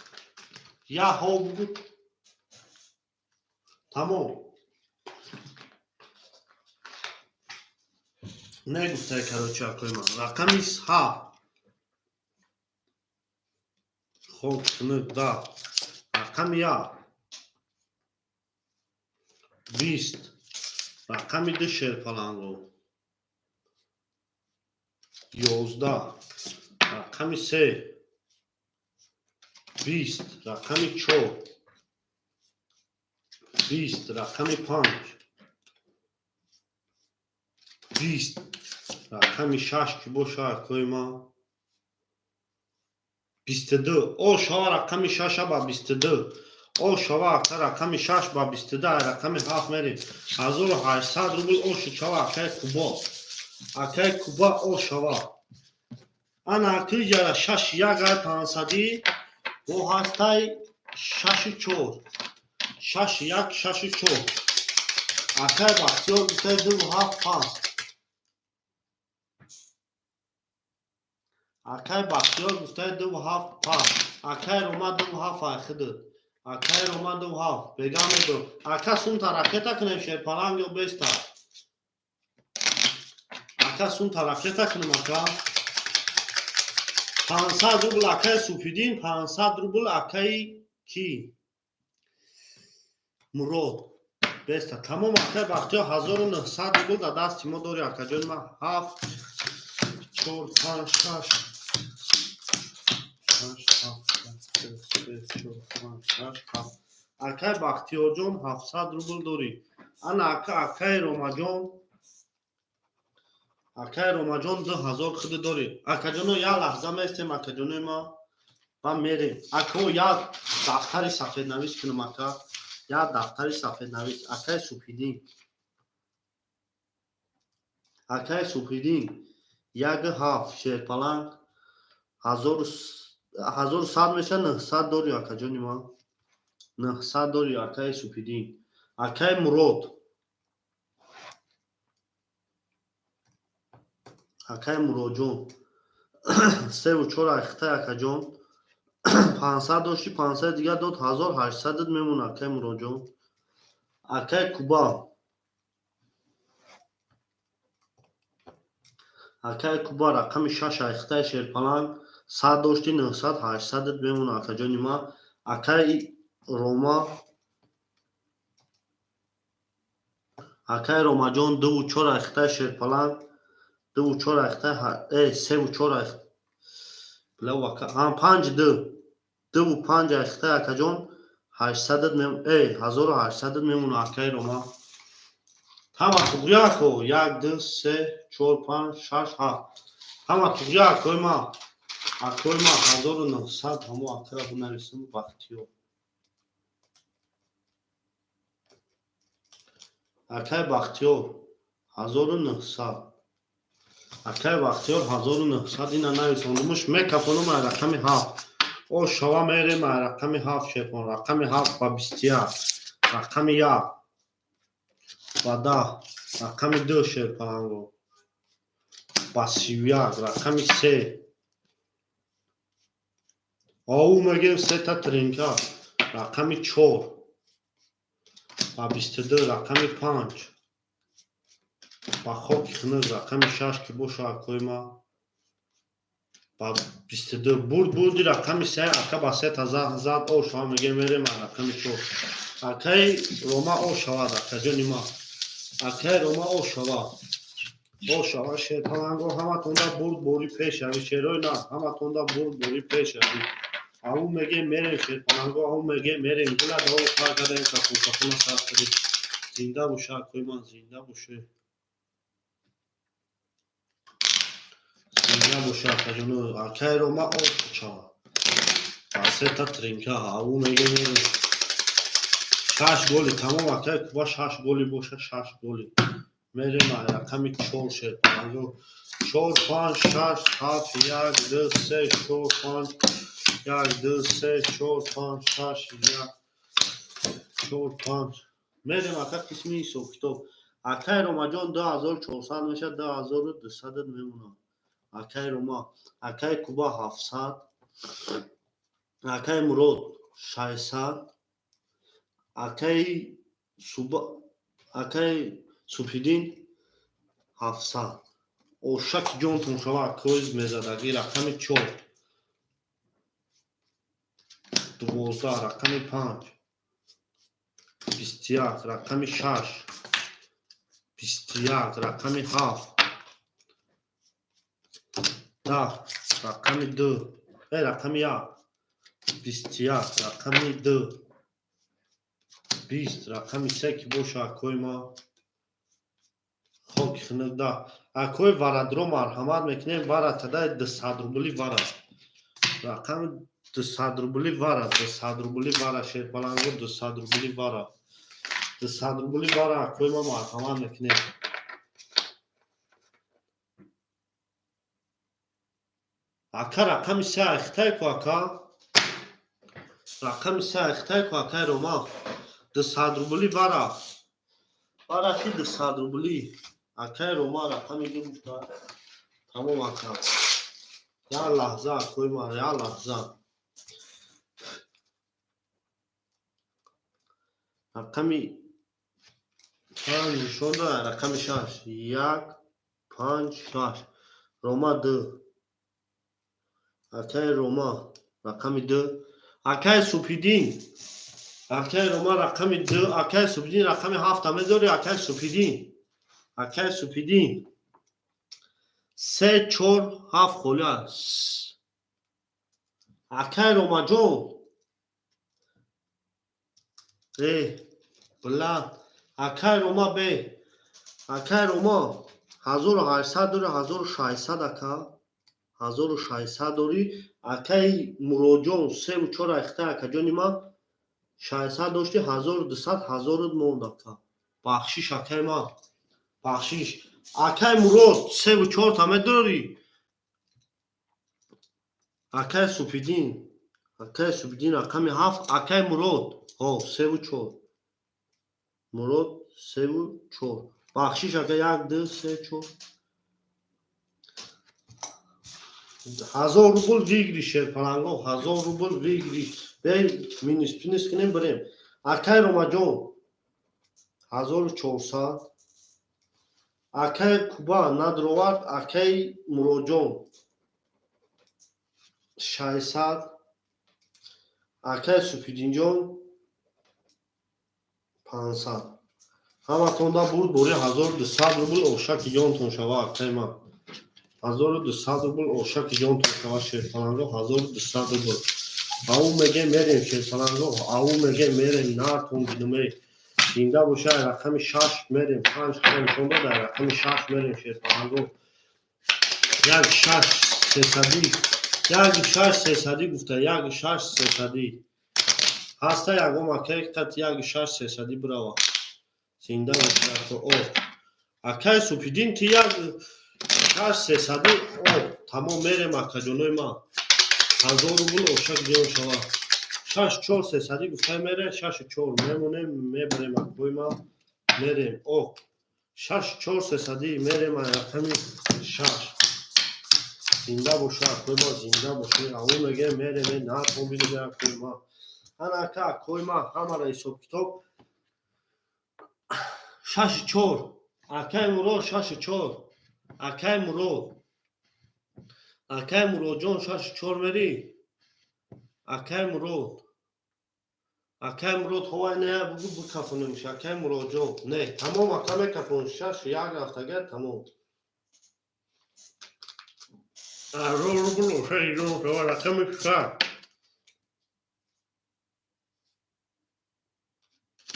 یا ها بود تمام نگفته کروچه اکویما رقمی 7 خوب کنه دا رقم 20 رقم 2 شرپلانگو 11 رقم 3 20 رقم 4 20 رقم 5 20 رقم 6 که باشه اکویما 22 او شوا رقم 6 با 22 او شوا رقم 6 با 22 رقم 7 میره 1800 روبل او شوا اکای کوبا او شوا انا اکی جرا 6 یک 500 او هستای 6 4 6 1 6 4 اکای بختیار گفته 2 7 5 اکای بختیار گفته 2 7 5 اکای روما 2 7 اخده اکای روما 2 7 بگم دو اکا سون ترکتا کنیم شرپلنگ یا بیستا اکا سون ترکتا کنیم اکا 500 روبل اکای سوفیدین 500 روبل اکای کی مراد بیستا تمام اکای بختیار 1900 روبل در دست ما داری اکا جان ما 7 4 5 6 اکای بختیار جان 700 روبل داری انا اکای روما جان 2000 خود داری اکا جانو یا لحظه میستیم اکا جانو ما و میریم اکا یا دفتر سفید نویس کنم اکا یا دفتر سفید نویس اکای سوپیدین یک 7 شرپلنگ 1100 میشه 900 داری اکا جانی ما 900 داری اکای سوپیدین اکای مراد 3 و 4 اخته اکا جان 500 داشتی 500 دیگه داد 1800 میمونه اکای مراد جان اکای کوبا رقم 6 اخته شرپلنگ 100 داشتی 900 800 میمونه اکا جانی ما اکای روما جان 2 و 4 اخته شرپلنگ 2 و 4 اخته 3 و 4 اخته بلو اکا 5 2 و 5 اخته اکا جان 800 1800 میمونه اکای روما تمام توگریا کو 1 2 3 4 5 6 7 تمام توگریا کوی ما 1900 همو اکا رو نویسم بختیار اکای بختیار 1900 اکای بختیار 1900 اینا نویسم رومش میکپونم رقم 7 او شوا میریم رقم 7 شپون رقم 7 با 21 رقم 1 با 10 رقم 2 شرپلنگو با 31 رقم 3 او میگیم 3 تا ترینکا رقم 4 با 22 رقم 5 با خوک خنوز رقم 6 که باشه اکوی ما با 22 بردی رقم 3 اکا با 3 تا زد او شوا میگه میریم رقم 4 اکای روما او شوا اکا جانی ما اکای روما او شوا شرپلنگو همه تونده بوری پیش اوی شیروی نه همه تونده بوری پیش اوی او میگه میریم شرپلنگو او میگه میریم گله داو کار کرده این کپون ساخت کرده زنده باشه اکوی من زنده باشه زنده باشه اکا جانو اکای روما او شوا با 3 تا ترینکا او میگه میریم 6 گولی تمام اکای کوبا 6 گولی باشه 6 گولی میریم رقم 4 شرپلنگو 4 5 6 7 1 2 3 4 5 1 2 3 4 5 6 1 4 5 میریم اکا قسمی سوکتو اکای روما جان 2400 میشه 2200 میمونه اکای روما اکای کوبا 700 اکای مراد 600 اکای سوپیدین 700 ошаки ҷонтон шава акоиз мезадаги рақами 4 12 рақами 5 21 рақами 6 21 рақами 7 10 рақами 2 рақами 1 21 рақами 2 20 рақами 3 ки боша акои ма хоки хинада акои варадро марҳамат мекунем вара тадаи 200 рубли вара рақами 200 рубли вара 200 рубли вара шерпаланго 200 рубли вара 200 рубли вара акои ма марҳамат мекунем ака рақами 3 ахтайку ака рақами 3 ахтайку акай рома 200 рубли вара вара ки 200 рубли акай рома рақами 2 гуфта тамом ака як лаҳза акои ма як лаҳза рақами 5 нишонда рақами 6 1 5 6 рома 2 акай рома рақами 2 акай супидин акай рома рақами 2 акай супидин рақами 7 мезори акай супидин 3 4 7 холия акай рома ҷон буланд акай рома бе акай рома 1800 дори 1600 ака 1600 дори акай муроҷон 3 4 ахта акаҷони ма 600 дошти 1200 1000 монд ака бахшиш акай ма бахшиш акай мурод 3 4 та медори акай супидин рақами 7 акай мурод 3 4 мурод 3 4 бахшиш акай 1 2 3 4 1000 рубл вигри шерпаланго 1000 рубл вигри бе минус кинем бирем акай ромаҷон 1400 акай куба надровард акай муроҷон 600 акай супидинҷон 500 ҳаматонда бурд бори 1200 рубл ошаки ҷонтон шава акай ма 1200 рубл ошаки ҷонтон шава шерпаланго 1200 рубл аву мегем мерем шерпаланго аву мегем мерем нартон гидуме зинда бошад рақами 6 мерем 5 хам шонда дар рақами 6 мерем шерпаланго як 6 300 як 6 300 гуфта як 6 300 ҳаста ягом акай қат як 6 300 брава зинда бошад то о акай супидин ки як 6 300 о тамом мерем акаҷонои ма 1000 рубл ошак ҷон шава 6 4 300 гуфта мере 6 4 мемонем мебарем акои ма мерем о 6 4 300 мерем рақами 6 зинда боша акои ма зинда боша аву мегем мерем натон бидуме акои ма ана ака акои ма ҳамара ҳисоб китоб 6 4 акай мурод 6 4 акай муроҷон 6 4 мери акай мурод ҳовай не бугу бикафонемш акай муроҷон не тамом ака мекафон 6 як рафтага тамом 1000 рубл ошаки ҷон шава рақами 6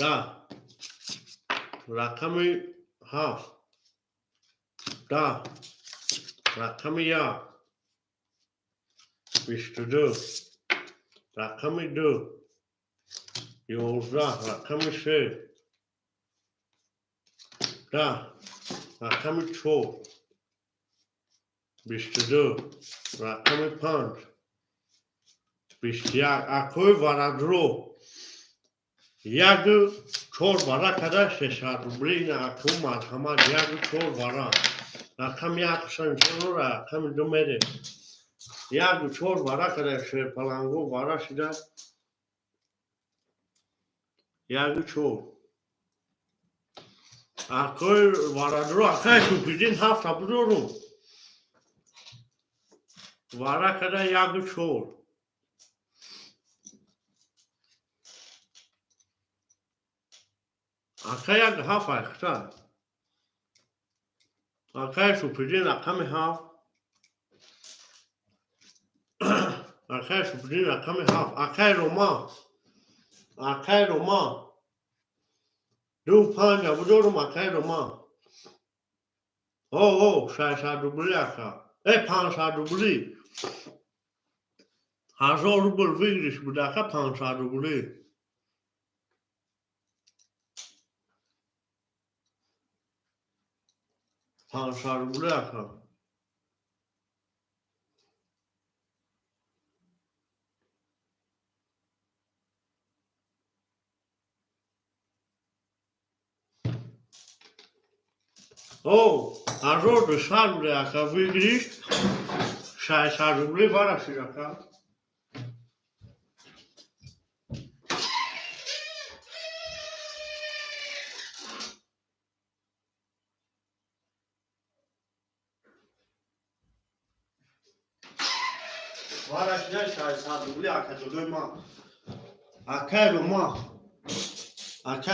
да рақами 7 да рақами 1 22 рақами 2 11 рақами 3 да рақами 4 22 рақами 5 21 акои варадро як 4 вара када 600 рубли на аку марҳамат як 4 вара рақами 1 шанчоро рақами 2 мере як 4 вара када шерпаланго вара шида як 4 акои варадро акай супидин 7 та бузорум وارا کده یک چور اکا یک هاف اکتا اکا سپیدین رقم هاف اکا سپیدین رقم هاف اکا روما دو پنج بدورم اکا روما او 600 روبلی اکا 500 روبلی 1000 روبل بگیرش بود اکا 500 روبلی 500 روبلی اکا او 1200 روبلی اکا بگیرش 600 روبلی برشید اکا برشید 600 روبلی اکا جلوی ما اکا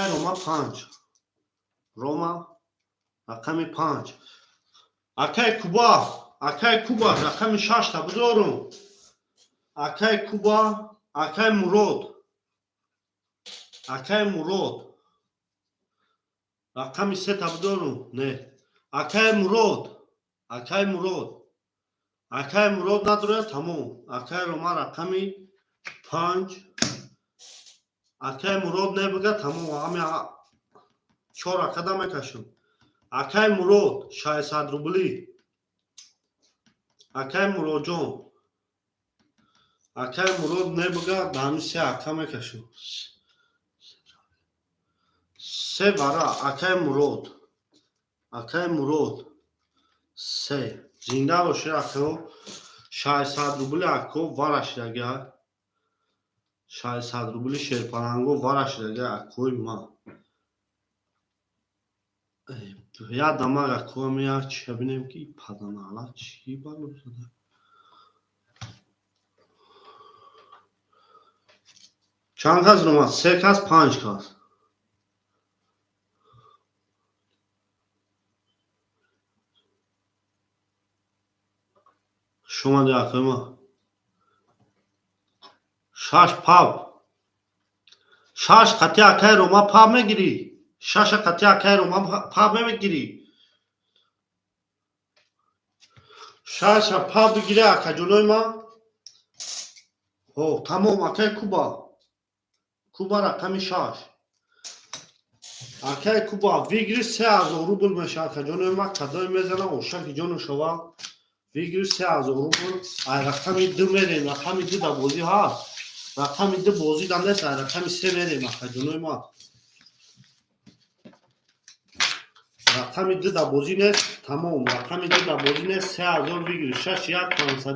روما 5 روما رقم 5 اکای کوبا رقم 6 تا بدورم اکای کوبا اکای مرود رقم 3 تا بدورم نه اکای مرود نداره تموم اکای روما رقم 5 اکای مرود نبگه تموم همه 4 اکا میکشم اکای مرود 600 روبلی اکای مرود جون اکای مرود نبگه به همین 3 اکا میکشم 3 برا اکای مرود 3 زنده باشه اکا 600 روبلی اکا وارش لگه 600 روبلی شیرپلنگو وارش لگه اکوی ما یا دماغ اکو میاد چه بینیم که پدن حالا چی بالو شده چند کس نماد 3 کس 5 کس شما دی اکوی ما 6 پاپ 6 قطعه اکای روما پاپ میگیری 6 قطعه اکای روما پاپ میگیری 6 پاپ بگیره اکا جلوی ما تمام اکای کوبا رقم 6 اکای کوبا بگیری 3000 روبل میشه اکا جلوی ما کدای میزنه اوشک جانو شوا بگیری 3000 روبل رقم 2 میریم رقم 2 در بازی هست رقم 2 بازی در نیست رقم 3 میریم اکا جلوی ما رقم 2 در بازی نیست تمام رقم 2 در بازی نیست 3000 بگیری 6 1 500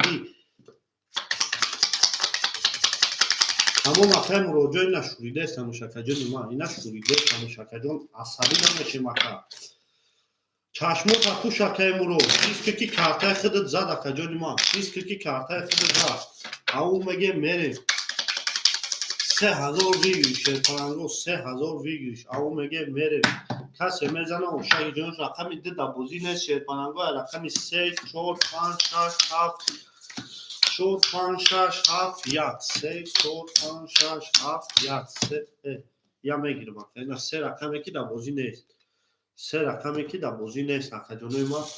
تمام اکای مراجعه نشوریده است مشکل جان ما این نشوریده است مشکل جان عصبی نمیشه مکا چشمو تکو شکای مرو چیز که کارتای خودت زد اکا جان ما چیز که کارتای خودت زد او میگه میره 3000 بگیری شیرپلنگو 3000 بگیریش او میگه میره کسی میزنه و شای جان رقم 2 در بازی نیست شیرپلنگو رقم 3 4 5 6 7 4 5 6 7 1 3 4 5 6 7 1 3 یا میگیرم اینا 3 رقمی که در بازی نیست 3 رقمی که در بازی نیست اکا جانوی ما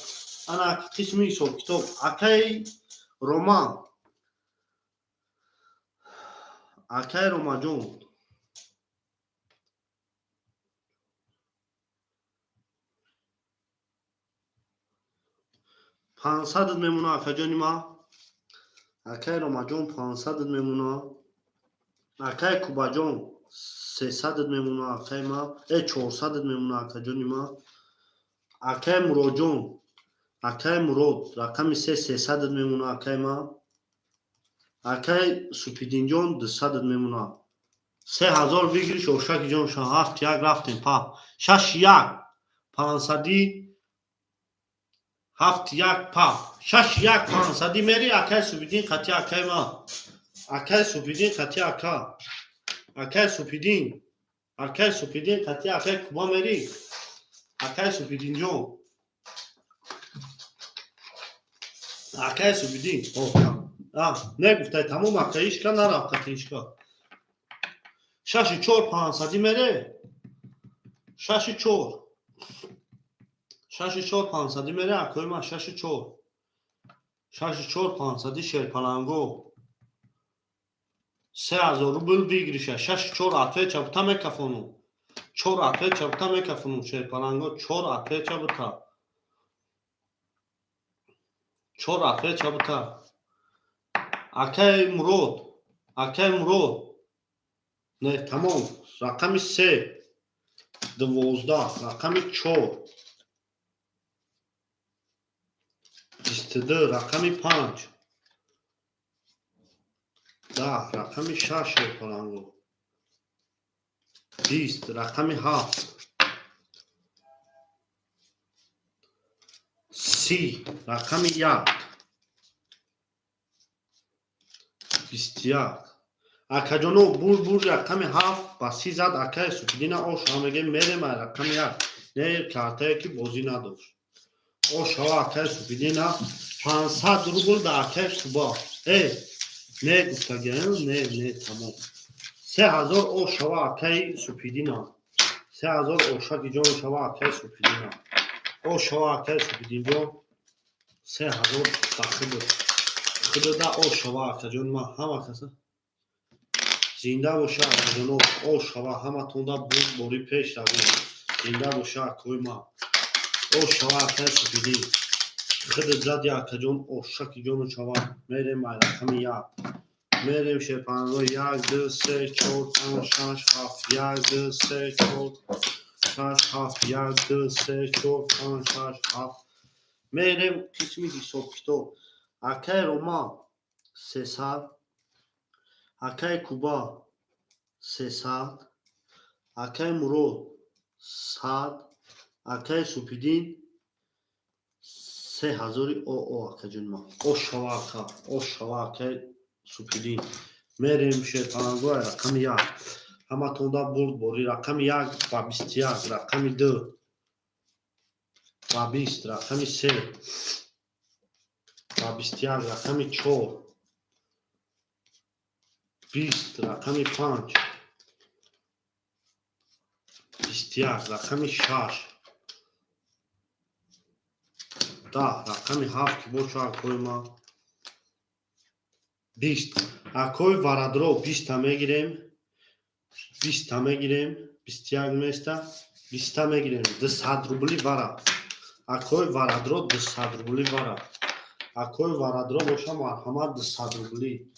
انا قسمی حساب کتاب اکای روما جون 500 میمونه اکا جانی ما اکای روما جون 500 میمونه اکای کوبا جون 300 میمونه اکای ما 400 میمونه اکا جانی ما اکای مرود جون اکای مرود رقم 300 میمونه اکای ما اکای سپیدین جون 200 میمونه 3000 بگیری شوشک جون 7 1 رفتیم پا 6 1 500 7 1 پا شش یک پانصدی میری اکای سوپیدین خطی اکای ما اکای سوپیدین خطی اکا اکای سوپیدین خطی اکای کوبا میری اکای سوپیدین جون اکای سوپیدین نگفته تمام اکایش که نرفتیش که شش چور پانصدی میری شش چور پانصدی میری اکای ما شش چور پانصدی شیر پلنگو 3000 روبل بگیریشه شش چور اتوی چبتا میکفونو چور اتوی چبتا میکفونو شیر پلنگو چور اتوی چبتا اکای مرود نه تمام رقم 3 12 رقم 4 22 رقم 5 10 رقم 6 پلنگو 20 رقم 7 30 رقم 1 21 اکجانو بور رقم 7 با 30 زد اکای سوپیدین آش همگه میره ما رقم 1 نه کارتایی که بازی نداشت آش ها اکای سوپیدین 500 روبل به اکای کوبا نه گفتگیم نه تمام 3000 آش ها اکای سوپیدین 3000 آشا جان شوا اکای سوپیدین آش ها اکای سوپیدین جان 3000 داخل خدا دا آش ها اکای جان ما همه کسا زنده باشه اکجانو آش ها همه تونده بود باری پیش روید زنده باشه اکای ما آش ها اکای سوپیدین خدا زدی اکجان آشکی جان شوا میریم رقم 1 میریم شیرپلنگو 1 2 3 4 5 6 7 1 2 3 4 6 7 1 2 3 4 5 6 7 میریم قسمی حساب کتاب اکای روما 300 اکای کوبا 300 اکای مرود 100 اکای سوپیدین 3000 اکجان ما آش ها اکای سوپیدین میریم شیرپلنگو رقم 1 همه تونده برد باری رقم 1 و 21 رقم 2 و 20 رقم 3 و 21 رقم 4 20 رقم 5 21 رقم 6 10 رقم 7 که باشه اکای ما 20 اکای ورادرو 20 تا میگیریم 20 تا میگیریم 21 میسته 20 تا میگیریم 200 روبلی ورا اکای ورادرو 200 روبلی ورا اکای ورادرو باشه مرحمت 200 روبلی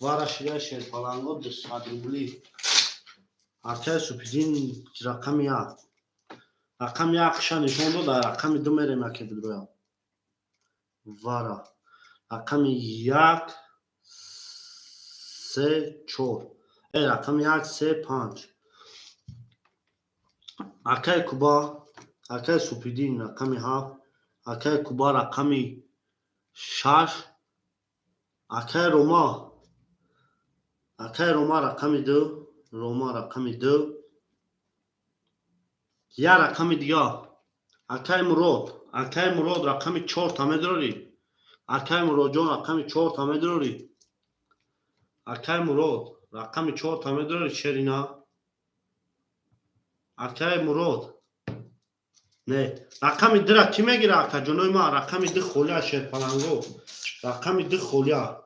ورا شیره شیرپلنگو 200 روبلی اکای سوپیدین رقم 1 رقم 1 شا نشون دو در رقم 2 میریم اکی بدرویم ورا رقم 1 3 4 رقم 1 3 5 اکای کوبا اکای سوپیدین رقم 7 اکای کوبا رقم 6 اکای روما رقم 2 رقم 2 یا رقم دیگه اکای مرود رقم 4 تا میداری اکای مرود جان رقم 4 تا میداری اکای مرود رقم 4 تا میداری شرینا اکای مرود نه رقم 2 را کی میگیره اکا جانوی ما رقم 2 خولیا شیرپلنگو رقم 2 خولیا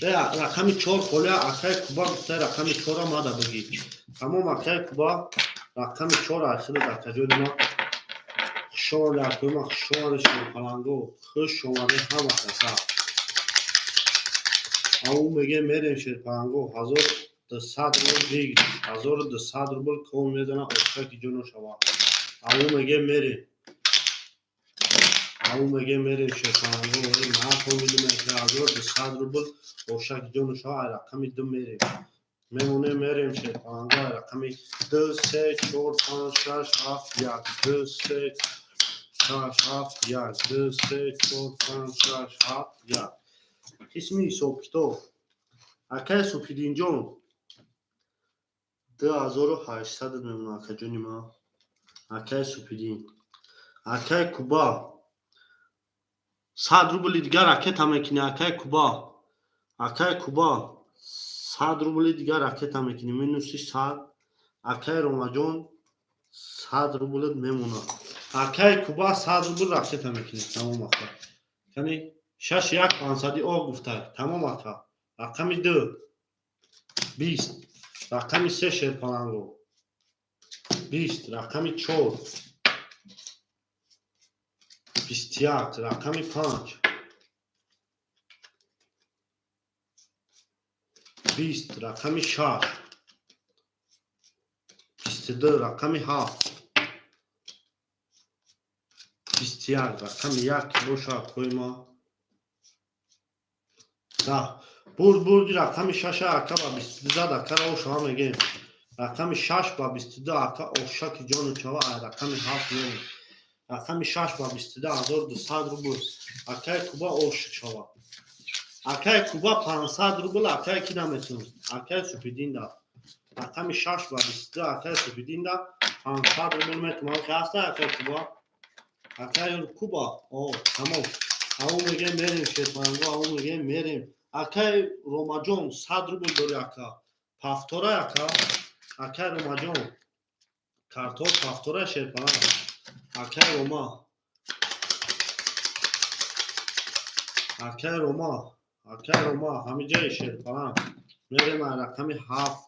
رقم 4 خولیا اکای کوبا گفته رقم 4 ما دا بگی تمام اکای کوبا رقم 4 اخیر اکا جانوی ما خوشحال اکای ما خوشحال شیرپلنگو خوش اومده همه کسا او میگه میریم شیرپلنگو 1200 روبل بگیر 1200 روبل کون میزنه اشتاکی جانو شما او میگه میره شیرپلنگو ولی ما کون میدونه که 1200 روبل اشتاکی جانو شما رقم 2 میره میمونه میریم شیرپلنگو رقم 2 3 4 5 6 7 1 2 3 شش هفت یک دو سه چهار پنج شش هفت یک اسمی سوپیتو اکای سوپیدین جون 2800 میمونه اکا جونی ما اکای سوپیدین اکای کوبا 100 روبل دیگر راکت هم میکنی اکای کوبا 100 روبل دیگر راکت هم میکنی مینوسی 100 اکای روما جون 100 روبل میمونه اکای کوبا 100 روبل راکت هم میکنی تمام اکا یعنی 6 1 500 او گفته تمام اکا رقم 2 20 رقم 3 شرپالانگو 20 رقم 4 21 رقم 5 20 رقم 6 22 رقم 7 21 رقم 1 بوشا کویما ده برد رقم 6 اکا با 22 اکا رو شما میگیم رقم 6 با 22 اکا اوشاک جانو چوا رقم 7 میگیم رقم 6 با 22 1200 روبل اکای کوبا اوشک شوا اکای کوبا 500 روبل اکای کی نمیتون اکای سوپیدین دا رقم 6 با 22 اکای سوپیدین دا 500 روبل میتون که هسته اکای کوبا اکای کوبا تمام او میگه میریم شیطانگو او میگه میریم اکای روما جون 100 روبل داری اکا پافتورا اکا اکای روما جون کارتون پافتورا شیطان اکای روما همه جای شیطان میریم رقم 7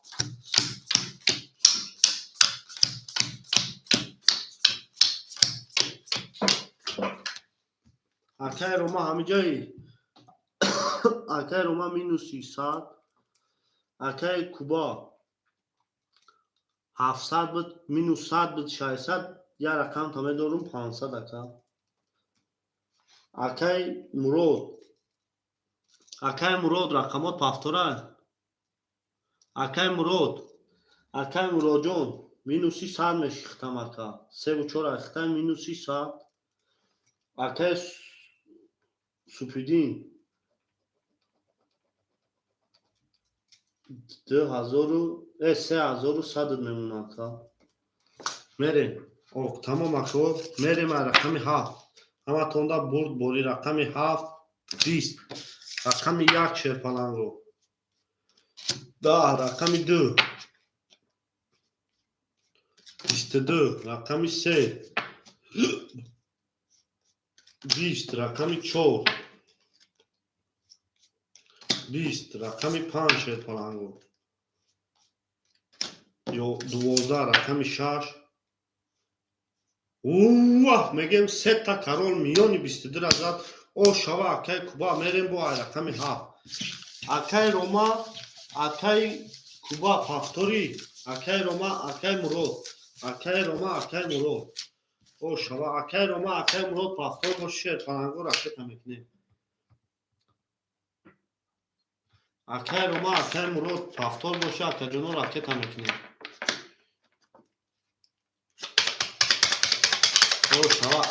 اکای روما همه جای اکای روما مینوس 300 اکای کوبا 700 بود مینوس 100 بود 600 یا رقم تا میدارم 500 اکا اکای مرود رقمات پافتوره اکای مرود جون مینوس 100 میشختم اکا 3 و 4 اختم مینوس 100 اکای سوپیدین 3100 میمونه اکا میریم تمام اکا میریم رقم 7 همه تونده بوری رقم 7 20 رقم 1 شرپالانگو 10 رقم 2 22 رقم 3 20 رقم 4 20 رقم 5 شرپالانگو 12 رقم 6 میگم 3 تا کرول میونی 22 رزد او شوا اکای کوبا میریم با رقم 7 اکای روما اکای کوبا پافتوری اکای روما اکای مرود او شوا اکای روما اکای مرود پافتور باشه پانگو راکت میکنیم اکای روما اکای مرود پافتور باشه اکای جنو راکت میکنیم او شوا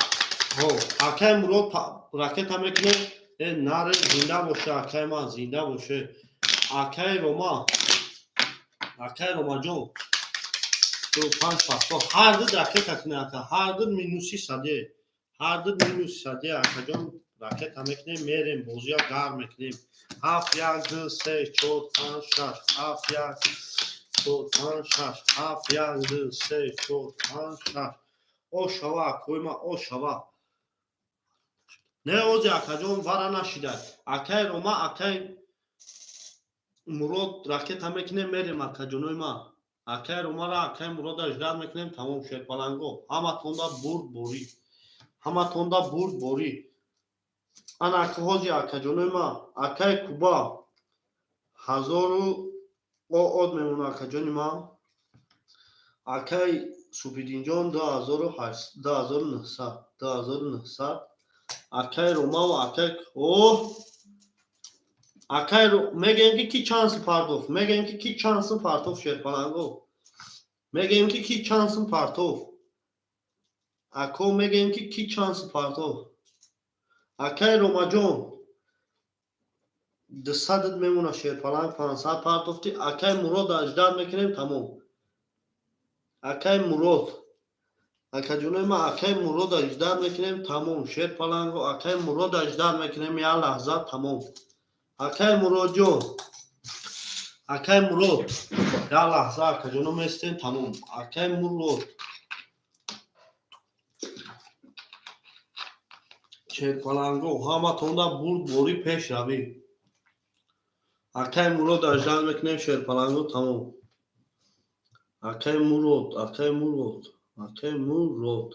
اکای مرود راکت میکنیم نره زنده باشه اکای ما زنده باشه اکای روما جون تو 5 پاسپورت هر دو راکت کنه اکا هر دو مینوسی صده اکا جون راکت میکنیم میریم بازی ها گرم میکنیم 7 1 2 3 4 5 6 7 1 4 5 6 7 1 2 3 4 5 6 او شوا کویما او شوا نه اوزی اکا جون وارا نشیده اکای روما اکای مرود راکت میکنیم میریم اکا جونوی ما اکای روما را اکای مرود اجرار میکنیم تمام شد پلنگو همه تونده برد بوری انا اکا هوزی اکا جونوی ما اکای کوبا 1000 او میمونه اکا جونی ما اکای سوپیدین جون 2900 اکای روما و اکای اکای میگم که کی چانس پارتوف شد پلنگو میگم که کی چانس پارتوف Ако мегем ки чанс партов. Акай Ромаҷон 200 мемона шерпаланг 500 партофти. Акай Мурод 18 мекунем тамом. Акай Мурод акаҷонои ман Акай Мурод 18 мекунем тамом. Шерпаланго Акай Мурод 18 мекунем як лаҳза тамом. Акай Муродҷон Акай Мурод як лаҳза акаҷоно местем тамом. Акай Мурод шерпаланго ҳаматонда бурд бори пеш равӣ. Акай Мурод 18 мекунем шерпаланго тамом. Акай Мурод Акай Мурод Акай Мурод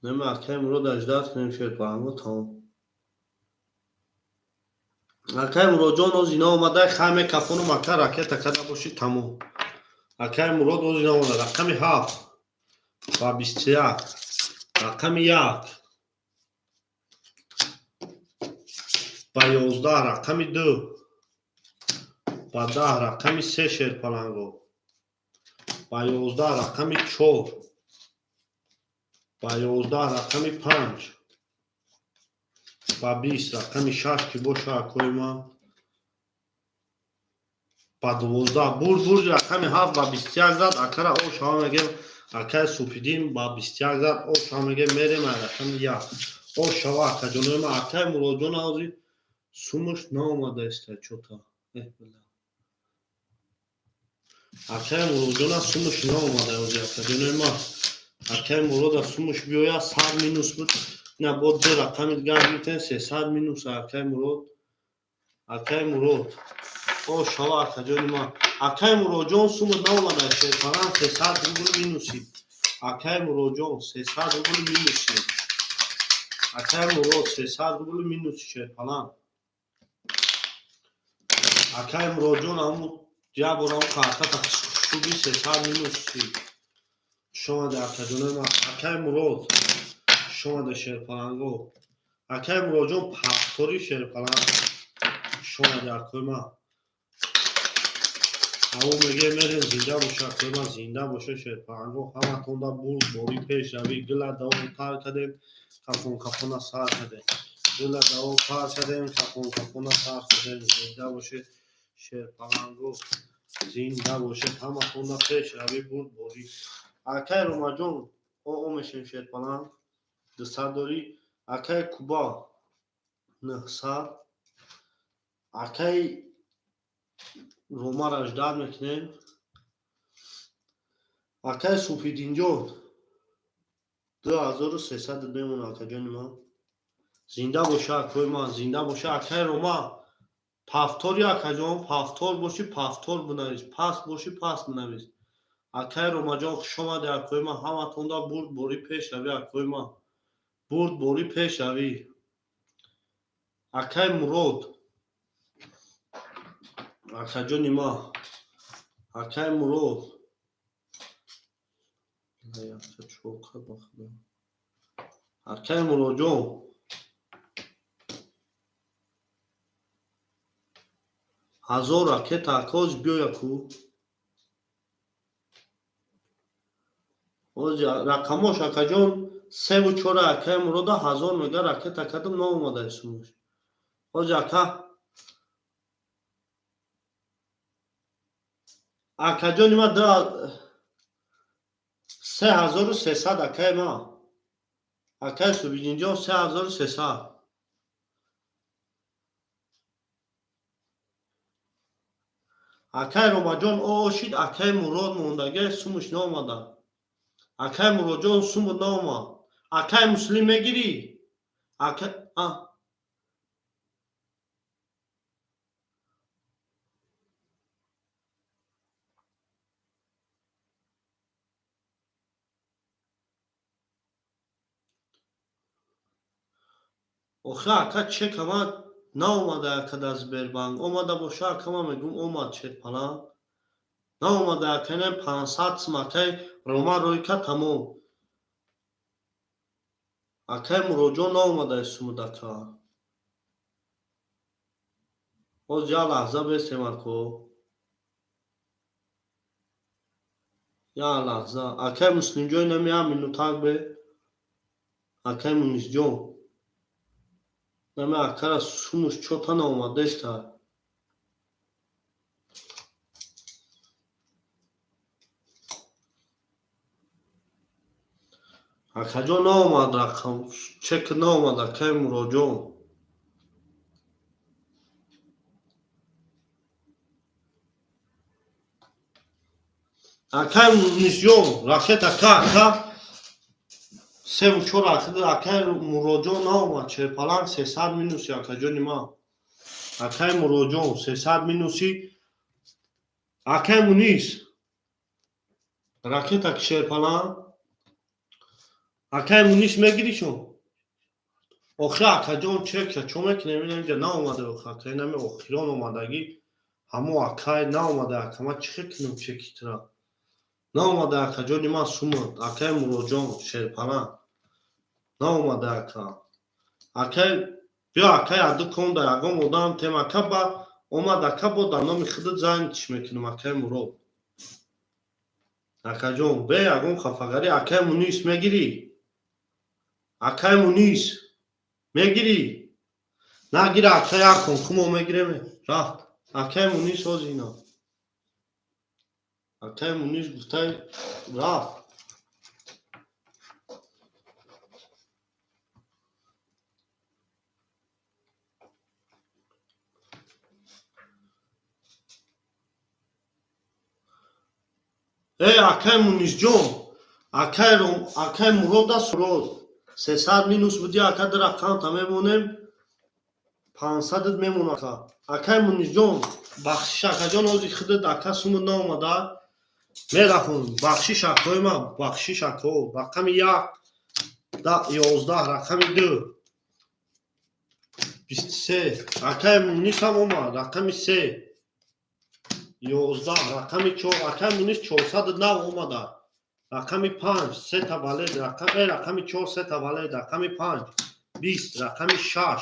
нема Акай Мурод 18 кунем шерпаланго тамом. Акай Муродҷон оз ино омадай хаме кафону мака ракета када боши тамом. Акай Мурод оз ино омада рақами 7 ва 21 рақами 1 ба 11 рақами 2 ба 10 рақами 3 шерпаланго ба 11 рақами 4 ба 11 рақами 5 ба 20 рақами 6 ки боша акои ман ба 12 бурд рақами 7 ба 21 зад акара о шава мегем Акай Супидин ба 21 зад о шава мегем мерем рақами 1 о шава акаҷонои ман Акай Муродҷон ози сумаш наомадаист чота Акай Муродҷона сумаш наомада ози акаҷонои ман Акай Мурода сумаш биёя 100 минус буд на бо ду рақами дигар митен 300 минус Акай Мурод Акай Мурод о шава акаҷони ман Акай Муродҷон сума наомада шерпаланг 300 рубл минуси Акай Муродҷон 300 рубл минуси Акай Мурод 300 рубл минуси шерпаланг Акай Муродҷон ҳамун як бора он қартата шуби 300 минуси шомада акаҷонои ман Акай Мурод шомада шерпаланго Акай Муродҷон пахтори шерпаланг шомада акои ман ҳаво мегем мерем зинда боша акои ман зинда боша шерпаланго ҳаматонда бурд бори пеш равӣ гила давом тар кардем кафона сар кардем гила давом тар кардем кафона сар кардем зинда бошед шерпаланго зинда бошед ҳаматонда пеш равӣ бурд бори Акай Ромаҷон о мешем шерпаланг 200 дорӣ Акай Куба 900 Акай Ромар 18 мекунем Акай Супидинҷон 2300 мемона акаҷони ман зинда боша акои ман зинда боша Акай Рома пафтори акаҷон пафтор боши пафтор бинавис паст боши паст бинавис Акай Ромаҷон хушомади акои ман ҳаматонда бурд бори пеш равӣ акои ман бурд бори пеш равӣ Акай Мурод акаҷони ман Акай Мурод Акай Муродҷон ҳазор ракета акоз биёя ку ози рақамош акаҷон 3-4 Акай Мурода 1000 мега ракета кадам наомадаи сумаш ози ака акаҷони ман 3300 акай ман Акай Супидинҷон 3300 Акай Ромаҷон ошид Акай Мурод мондагия сумаш наомада Акай Муродҷон сума наомад Акай Муслим мегирӣ Акай охир ака чекама наомада акада Сбербанк омада боша акама мегум омад шерпаланг наомада аканем 500 сум Акай Рома рӯйка тамом Акай Муродҷон наомадаи сумудака оз як лаҳза бестем ако یا لحظه اکای مسلم جون نمیام minutag be اکای Muniz جون نمی اکara sumuş çotan olmadı işte. اکجا نامد رقم چک نامد اکای مراجعون اکای Muniz جون راکت اکا سه و چور اکای مراجعون نامد چه پلان 300 مینوسی اکجا نیما اکای مراجعون 300 مینوسی اکای Muniz راکت اک شیر پلان اکای Muniz میگیریشون آخه اکجا چک چومک نمیدونم که نامده اکای نمی اخیران اومدگی همو اکای نامده اکما چه کنم چکی ترا نامده اکجا نیما سومد اکای مراجعون شیر پلان نامده اکای بیا اکای ادو کن در اگام ادام تیم اکا با اومد اکا با در نامی خودت زن چش میکنم اکای مرو اکا جون بیا اگام خفاگری اکای Muniz میگیری اکای Muniz میگیری نگیره اکای اکن کمو میگیره رفت اکای Muniz باز اینا اکای Muniz گفته رفت ای اکای Muniz جون اکای مرو دا سرود 300 مینوس بودی اکا در اکانت میمونم 500 میمونه اکای Muniz جون بخشش اکا جون اوزی خودت اکا سومو نامده میرفون بخشش اکای ما بخشش اکا رقم 1 11 رقم 2 23 اکای Muniz هم اومد رقم 3 11 رقم 4 اکای Muniz 409 اومده رقم 5 3 تولد رقم 4 3 تولد رقم 5 20 رقم 6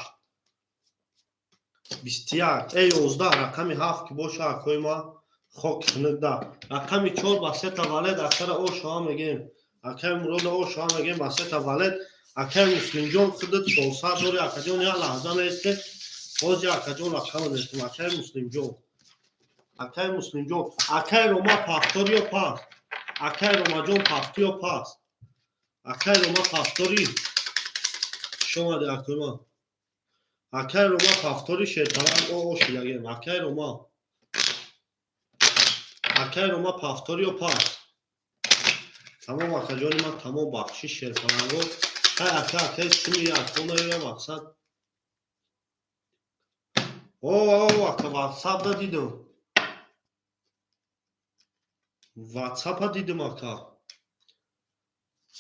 21 ای 11 رقم 7 که باشه اکای ما خوک خنده رقم 4 با 3 تولد اکر او شما میگیم اکای مراد او شما میگیم با 3 تولد اکای مسلم جون خودت 400 دوری اکای جون یا لحظه نیسته باز یا اکای جون رقم نیستیم اکای مسلم جون اکای روما پافتوری و پاس اکای روما جون پافتی و پاس اکای روما پافتوری شما ده اکای ما اکای روما پافتوری شیطان او شیلگیم اکای روما پافتوری و پاس تمام اکای جون ما تمام بخشی شیطانگو اکای سومی اکای یا مقصد اکای واتساپ دا دیدم واتساپ ها دیدم اکا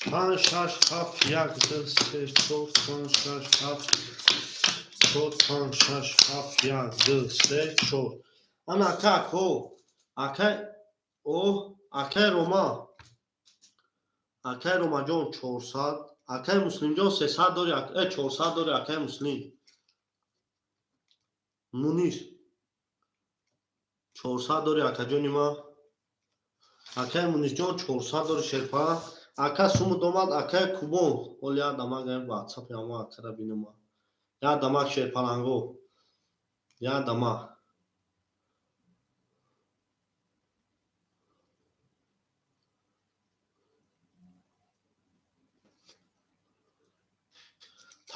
5 6 7 1 2 3 4 5 6 7 4 5 6 7 1 2 3 4 انا اکا اکای روما جون 400 اکای مسلم جون 300 داری 400 داری اکای مسلم Muniz 400 داری اکای جون ما اکای Muniz جون 400 داری شرپا اکا سوم دومد اکای کوبون اول یا دما گیم واتساپ یا ما اکا بینم یا دما شرپانگو یا دما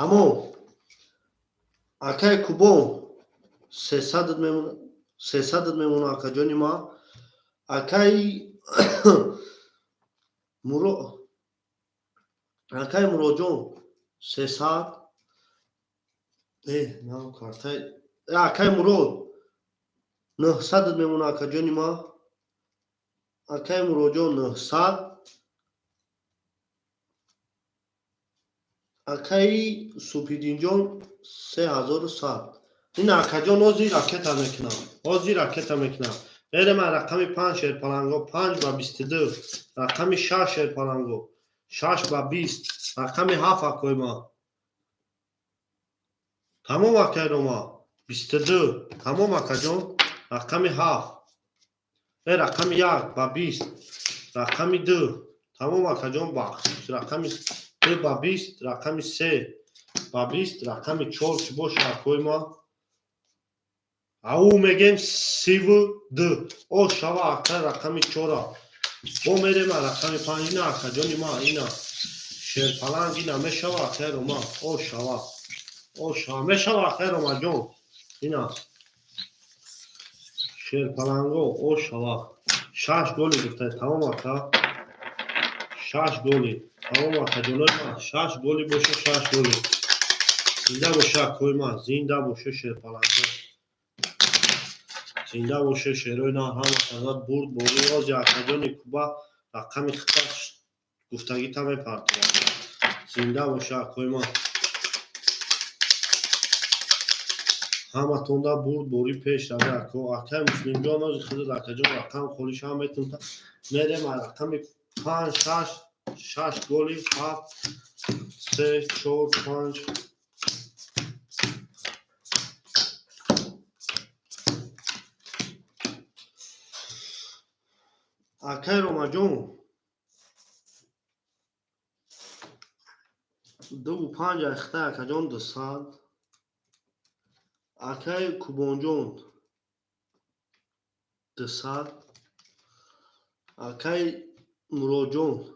تمام اکای کوبون 300 میمونه اکا جون ما اکای مرو جون 300 نه کارتای اکای مرو 900 میمونه اکا جون ما اکای مرو جون 900 اکای سوپیدین جون 3100 این اکا جون اوزی راکت میکنم غیر من رقم 5 شیر پلنگو 5 با 22 رقم 6 شیر پلنگو 6 با 20 رقم 7 اکای ما تمام اکای روما 22 تمام اکا جون رقم 7 رقم 1 با 20 رقم 2 تمام آقا بخش رقم 2 با 20 رقم 3 با 20 رقم 4 چی باشه اکوی ما او میگیم 32 او شوا اکا رقم 4 او میریم رقم 5 اینا اکا جانی ما اینا شیر پلنگ اینا میشوا خیر ما او شوا میشوا خیر ما جون اینا شیر پلنگو او شوا 6 گلی گفته تمام آقا 6 گلی تمام آقا جلوی ما 6 گلی باشه 6 گلی زنده باشه کوی ما زنده باشه شیر پلنگو زنده باشه شیروی نه هم ازاد برد بوری از آقا جانی کوبا رقم خطش گفتگی تا میپرد زنده باشه کوی ما همه تونده برد بوری پیش رده اکو اکای مسلم جان از خود اکا جان رقم خولیش هم میتونده میریم رقم 5 6 گلی 7 3 4 5 اکای روما جون 2 و 5 اخته اکا جان 200 اکای کوبون جون 200 اکای مرو جون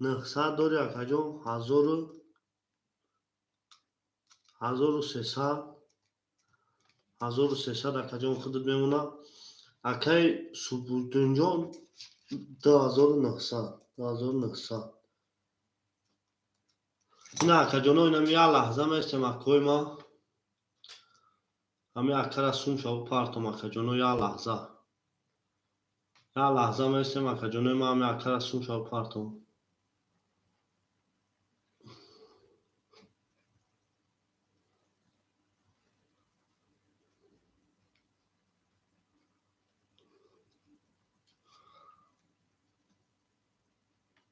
900 داری اکا جان 1300 اکا جان خودت میمونه اکای سوبودون جان 2900 نه اکا جانو اینم یه لحظه میستم اکوی ما همین اکا را سوم شو پارتم اکا جانو یه لحظه میستم اکا جانو ما همین اکا را سوم شو پارتم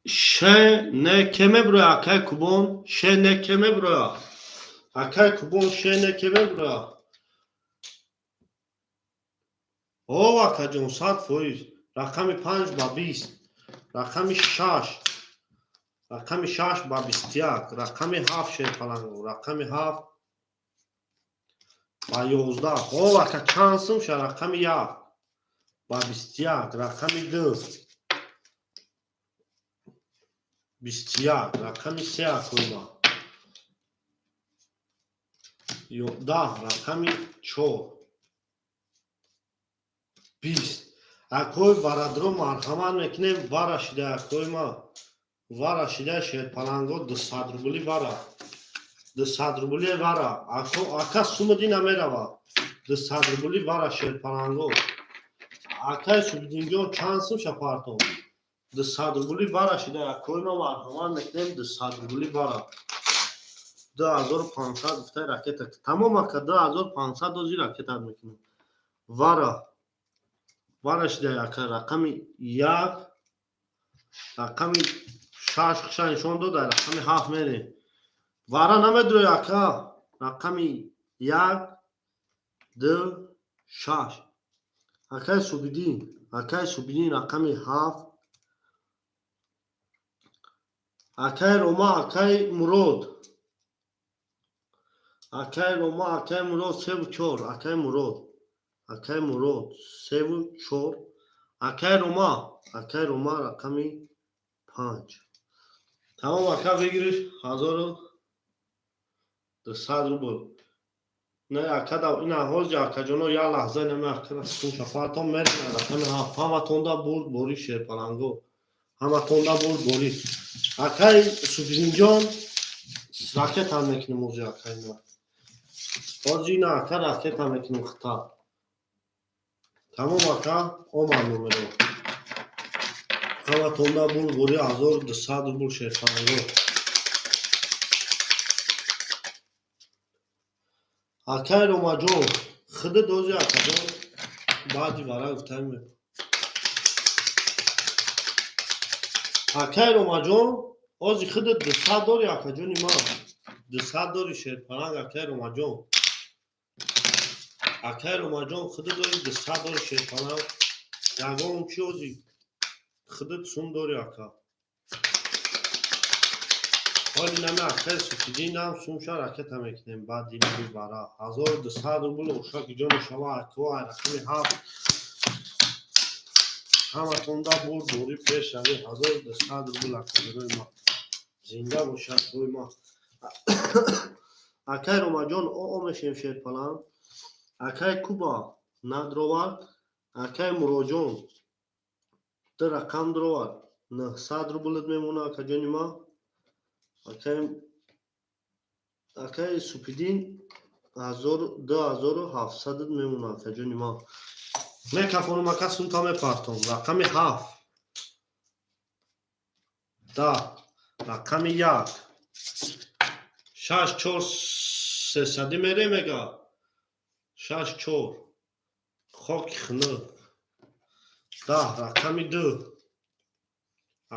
شه نه کمه برو اکای کوبون شه نه کمه برو اکای کوبون شه نه کمه برو او اکا جان 100% رقم 5 با 20 رقم 6 با 21 رقم 7 شیر پلنگو رقم 7 با 11 او اکا چانسم شه رقم 1 با 21 رقم 2 21 رقم 3 اکوی ما 10 رقم 4 20 اکوی برادرو مرحمت میکنیم وارا شده اکوی ما وارا شده شیر پلنگو 200 روبلی وارا 200 روبلی وارا اکا سومدی نمیروا 200 روبلی وارا شیر پلنگو اکای سوبدین جان چانسم شپارتم 200 روبلی وارا شده اکوی ما مرحمت میکنیم 200 روبلی وارا 2500 گفته راکت تمام اکا 2500 دوزی راکت میکنیم وارا شده اکا رقم 1 رقم 6 نشون داده رقم 7 میره وارا نمیدروی اکا رقم 1 2 6 اکای سوبیدین رقم 7 اکای روما اکای مرود 3 و 4 اکای مرود 3 و 4 اکای روما رقم 5 تمام اکا بگیرش 1200 روبل نه اکا دا این حوز اکا جانو یا لحظه نمی اکا را سکون شفارتان میرن رقم 7 همه تونده برد بوری شیر پلنگو اکای سوبیدین جان راکت هم میکنیم موزی اکای ما بازی نه اکا راکت هم میکنیم خطا تمام اکا او معلومه رو همه تونده برد بوری 1200 روبل شیر پلنگو اکای روما جون خود دوزی اکا جون بعدی برای گفتن می اکای روما جون اوزی خود 200 داری اکا جونی ما 200 داری شیر پلنگ اکای روما جون خود داری 200 داری شیر پلنگ ягон чи ози худут сум дори ака ҳоли нама акаи супидинам сумша ракета мекунем баъд димаи бара 1200 рубл ушаки ҷони шава аквай рақами ҳафт ҳаматонда бур дори пеш али 1200 рубл акаҷонои ма зинда бошад бои ма акай ромаҷон оо мешем шерпалан акай куба надровар акай муроҷон ду рақам дровар 900 рублет мемона акаҷони ма акай супидин 2700 мемона акаҷони ма мекафонум ака сумта мепартом рақами 7 рақами 1 64 мере мега 64 хоки хина 10 рақами 2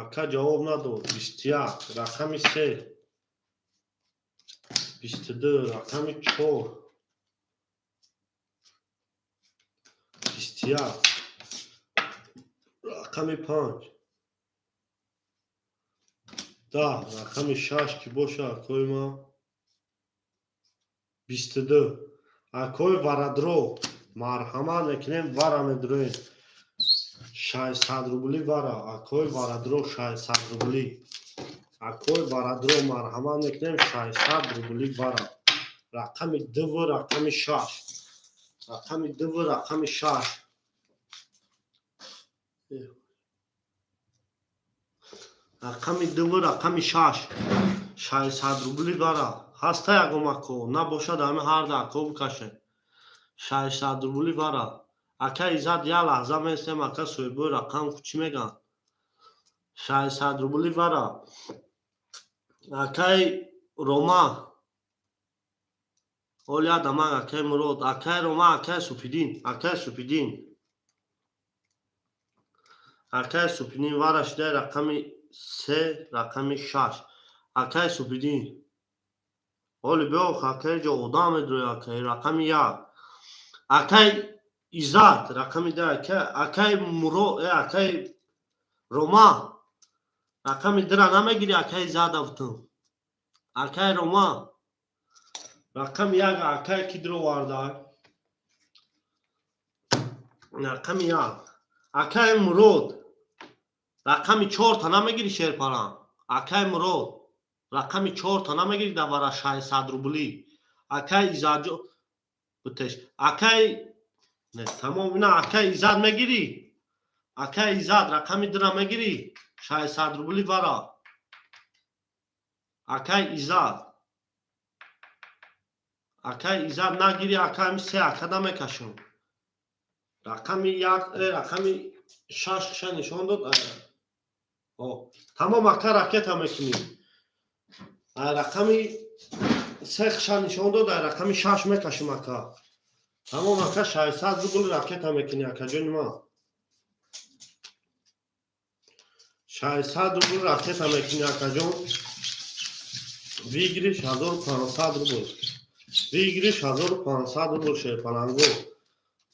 ака ҷавоб надод 21 рақами 3 22 рақами 4 21 рақами 5 10 рақами 6 ки боша акои ма 22 акои варадро марҳамат мекунем вара медроем 600 рубли вара акои варадро 600 рубли акои варадро марҳамат мекунем 600 рубли вара рақами 2 рақами 6 рақами 2 рақами 6 рақами 2 рақами 6 600 рубли вара ҳаста ягон ако набошад ҳами ҳарда ако бикашем 600 рубли вара ака иззат я лаҳза местем ака соҳибои рақам чӣ меган 600 рубли вара акай рома оли адамак акай мурод акай рома акай супидин акай супидин вара шудаи рақами 3 рақами 6 акай супидин оли беох акай ҷо одам медроя акай рақами 1 акай иззат рақами 2 акай мурод акай рома рақами 2 намегири акай иззат автум акай рома рақами 1 акай ки дроварда рақами 1 акай мурод рақами 4 та намегири шерпалан акай мурод рақами 4 та намегири давара 600 рубли акай иззатҷо бутеш акай не тамом ина акай иззат мегири акай иззат рақами 2 намегири 600 рубли вара акай иззат нагири акай 3 ака намекашам рақами 1 рақами 6 ша нишон дод тамом ака ракета мекунем рақами 3 ша нишон дод рақами 6 мекашем ака тамом ака 600 рубл ракета мекунем акаҷони ма 600 рубл ракета мекунем акаҷон вигириш 1500 рубл вигириш 1500 рубл шерпаланго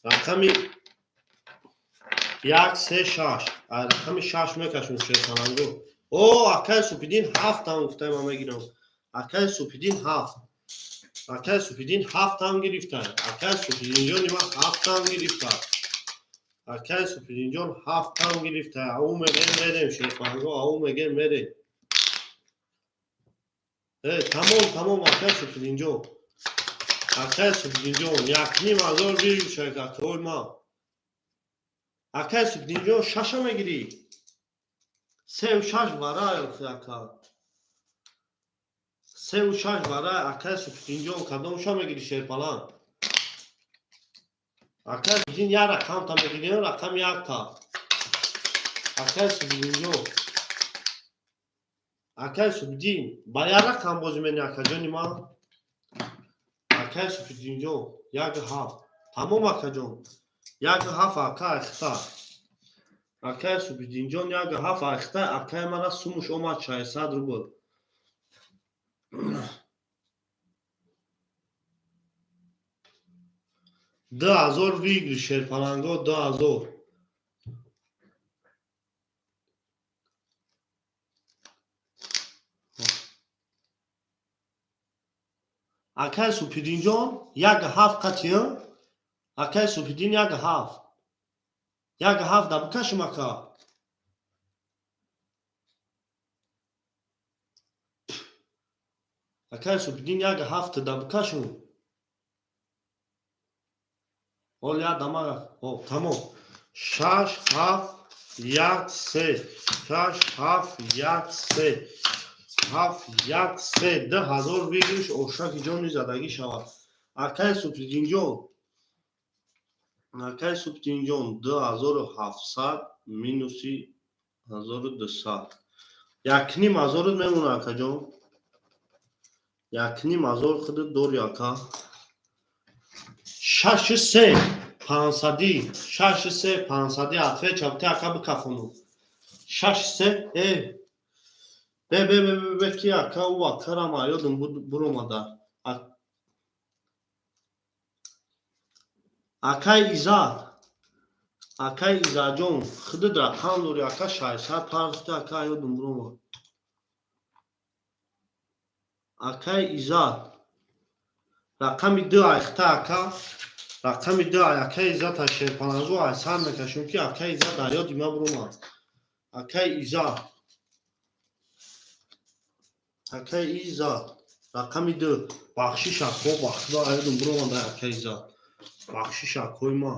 рақами 1 3 6 рақами 6 мекашем шерпаланго о акай супидин 7 там гуфтаем ма мегирам акай супидин 7 акай супидин 7 там гирифта акай супидинҷони ма 7 там гирифта акай супидинҷон 7 там гирифта ау мегем мерем шерпаланго ау мегем мерем тамом акай супидинҷон акай супидинҷон 1500 биришак акои ма акай супидинҷон 6 мегири 36 вара ака 36 вара акай супидинҷон кадомша мегири шерпалан акай супидин я рақам та мегирем рақами 1 та акай супидинҷон акай супидин ба я рақам бозӣ менем акаҷони ма акай супидинҷон 1.7 тамом акаҷон 1.7 ака ахта акай супидинҷон 1.7 ахта акай мара сумуш омад 600 рубл 2000 вигри шерпаланго 2000 Акай Супидинҷон як ҳафт қатия. Акай Супидин як ҳафт. Як ҳафт да бикашим ака. Акай Супидин як ҳафт да бикашим. Ол як дамага. О, тамом. 6 7 1 3 6 7 1 3 7 1 3 10,000 бигириш ошаки ҷони задаги шавад. Акай Супидинҷон. Акай Супидинҷон 2700 минуси 1200. Якним азорот мемона акаҷон. Якним азор худат дори ака. 6 500 6 500 атфе чавти ака бикафону. 6 бе ки ака у акарам аёдум буромада. Акай Изад. Акай Изаҷон худат рақам дори ака 600 500 ака аёдум буромада. Акай Изад. Рақами 2 айхта ака. Рақами 2 акай Изад шерпаназу айсан мекашем ки акай Изад аёд има буромад. Акай Изад. Акай Изад. Рақами 2 бахшиш ако бахшида аёдум буромада акай Изад. Бахшиш акои ма.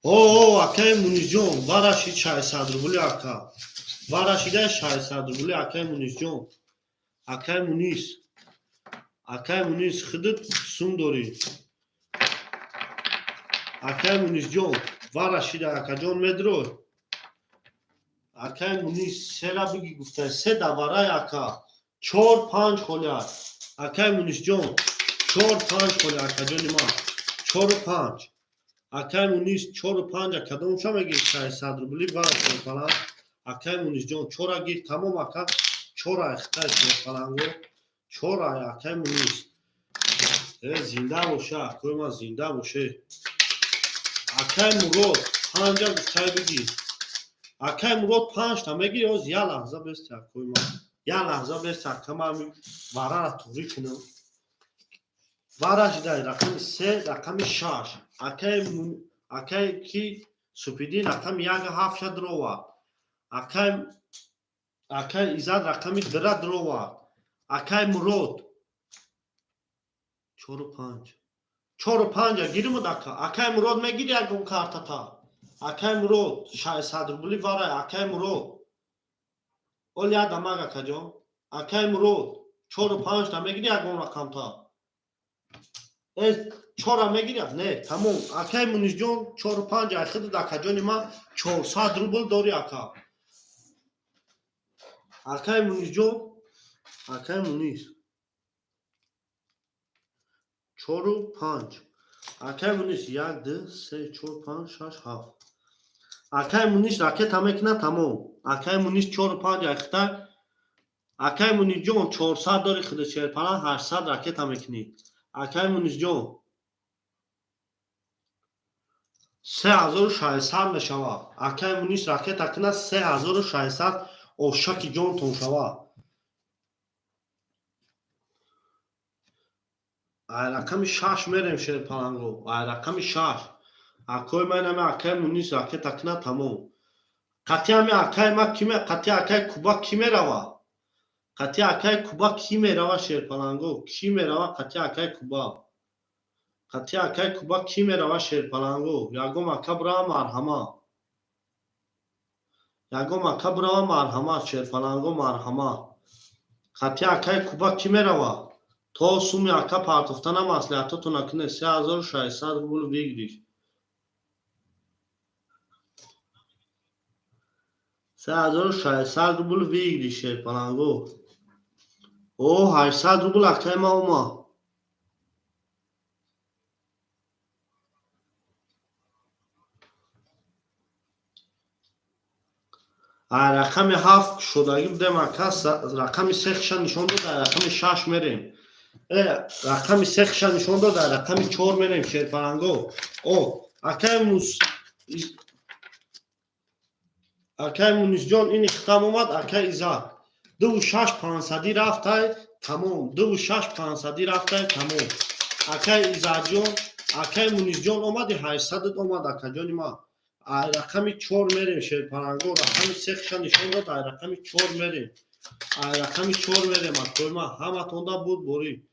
О, акай Мунисҷон, варашид 600 рубли ака. Варашида 600 рубли акай Мунисҷон. Акай Мунис. Акай Мунис худат сум дори. Акай Мунисҷон, варашида акаҷон медрой. Акай Мунис сера биги гуфта, се даварай ака. 4 5 холят. Акай Мунисҷон, 4 5 холят акаҷони ма. 4 5. Акай Мунис 4 5 акадом шамагир 600 рубли варашид фалан. Акай Мунисҷон 4 агир тамом ака. 4 айхта фаланго. 4 ай акай Мунис. Зинда боша, акои ма зинда боше. Акай Мурод 5 гуфтай бигир. Акай Мурод 5 та мегир оз я лаҳза бести акои ма. Я лаҳза бести ака ма варара туғри кунам. Варашидай рақами 3, рақами 6. Акай ки Супидин рақами 1 7 шад ровад. Акай Изад рақами 2 ровад. Акай Мурод 4 5. 4 5 гиримуд ака. Акай Мурод мегири ягон картата. Акай Мурод 600 рубли варай. Акай Мурод. Ол я дамага каҷон. Акай Мурод 4 5 та мегири ягон рақамта. 4 мегири? Не, тамом. Акай Мунисҷон 4 5 айхида да каҷони ма 400 рубл дори ака. Акай Мунисҷон. Акай Мунис 4 5. Акай Мунис 1 2 3 4 5 6 7. Акай Мунис ракета мекна тамом. Акай Мунис 4 5 айхта. Акай Мунисҷон 400 дори худа шерпалан 800 ракета мекни. Акай Мунисҷон 3600 мешавад. Акай Мунис ракета кна 3600 ошаки ҷонтон шавад. Ай рақами 6 мерем шерпаланго. Ай рақами 6. Акои ман ами акай Мунис ракета кна тамом. Қати ами акай ма киме? Қати акай Куба ки мерава? Қати акай Куба ки мерава шерпаланго? Ки мерава қати акай Куба? Қати акай Куба ки мерава шерпаланго? Ягом ака бурава марҳама. Ягом ака бурава марҳама шерпаланго марҳама. Қати акай Куба ки мерава? То суми ака партофтана маслиҳатотон акне 3600 рубл бигириш. 3600 рубл бигириш шерпаланго. О 800 рубл акай ма ома. ай рақами 7 шудаги будем ака. Рақами 3 хиша нишон дода. Рақами 6 мерем. рақами 3 хиша нишон дода. Рақами 4 мерем шерпаланго. О акай Мунисҷон ин ихтам омад. Акай Изад 2 6 500 рафтай تمام 2,600 رفته تمام. اکای ایزاجون اکای مونیزجون اومدی 800 اومد اکاجونی ما رقمی 4 میریم شیر پرنگو رقمی 3 خشن نشون داد رقمی 4 میریم رقمی 4 میریم اکوی ما همه تونده بود بوری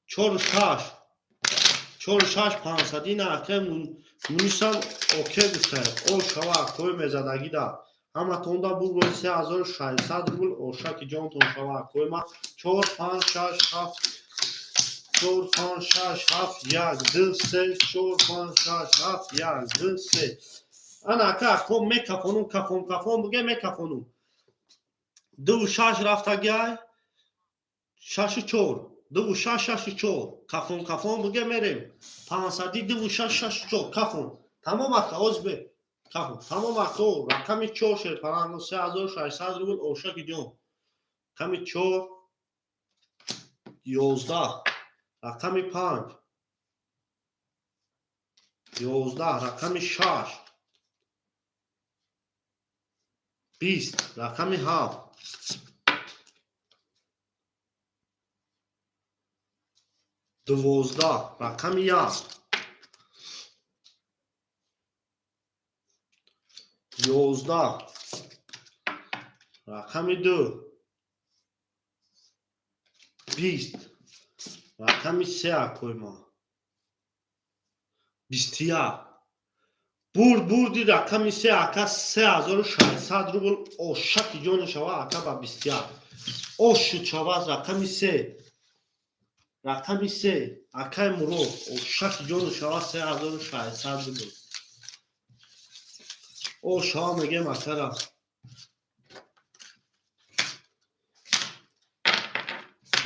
4,500 این اکای مونیسان اوکی گفته او شوا اکوی میزدگی دا همه تونده بود روی 3,600 روبل اوشاکی جان تون شوا اکوی ما 4 5 6 7 4 5 6 7 1 2 3 4 5 6 7 1 2 3 انا که میکفونم کفون بگه میکفونم 2 6 رفته گای 6 4 2 6 6 4 کفون بگه میریم 500 2 6 6 4 کفون تمام اکا عزبه کفون تمام اکا رقمی 4 شد پرانگو 3,600 روبل اوشاکی جون رقمی 4 11 رقمی 5 11 رقمی 6 20 رقمی 7 12 رقمی 1 11 رقمی 2 20 رقمی 3 اکوی ما 21 بردی رقمی 3 اکا 3,600 روبل اوشاکی جون شوا اکا با 21 اوشو چواز رقمی 3 رقمی 3 اکای مرو اوشاکی جون شوا 3,600 روبل او شوا میگه مکرم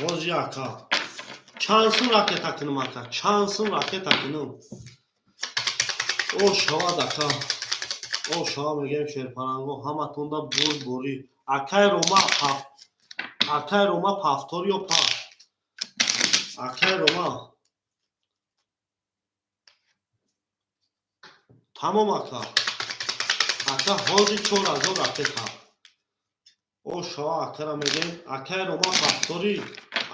باز یکا چانسون راکت تکنم اکا چانسون راکت تکنم او شوا دکا او شوا میگه شیر پرنگو همه تونده بوری اکای روما پافتوریو پا اکای روما تمام اکا حاضی 4,000 راکت ها او شوا اکا را میگه اکای روما پافتوری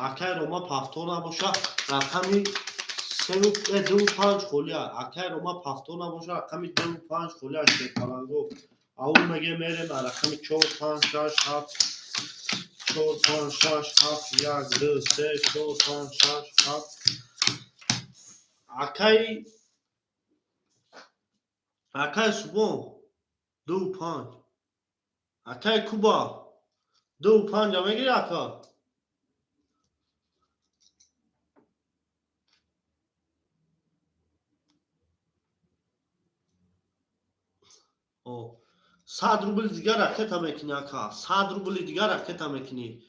اکای روما پافتور نباشه رقمی 2,5 خولیا اکای روما پافتور نباشه رقمی 2,5 خولیا شیر پرنگو او میگه میریم رقمی 4 5 6 7 4 5 6 7 1 2 3 4 5 6 7 اکای سبون 2 5 اکای کوبا 2 5 میگیری اکا او 100 روبل دیگر راکت هم میکنی اکا 100 روبل دیگر راکت هم میکنی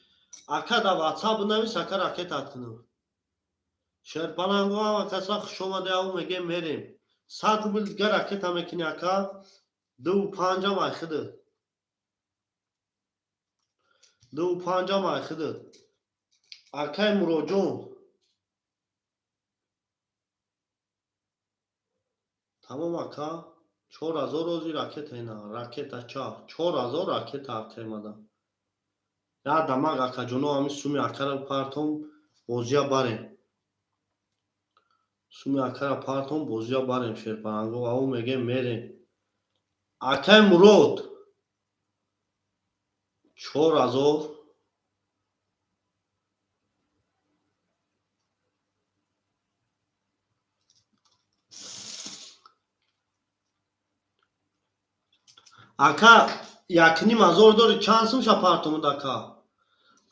اکا دا واتساپ بنویس اکا راکت اتکنم شیر پرنگو هم کسا شما ده او میگه میریم 100 روبل دیگر راکت هم میکنی اکا 2 5 هم ایخده 2 5 هم ایخده اکای مروجون تمام اکا 4,000 روزی راکت اینا راکت اچا 4,000 راکت اکای مدام یا دماغ اکا جونو همی سومی اکا را پارتون بوزیا باریم سومی اکا را پارتون بوزیا باریم شیر پرنگو او میگه میریم اکای مرود 4,000 اکا یکنیم هزار داری چانسمش اپارتمون اکا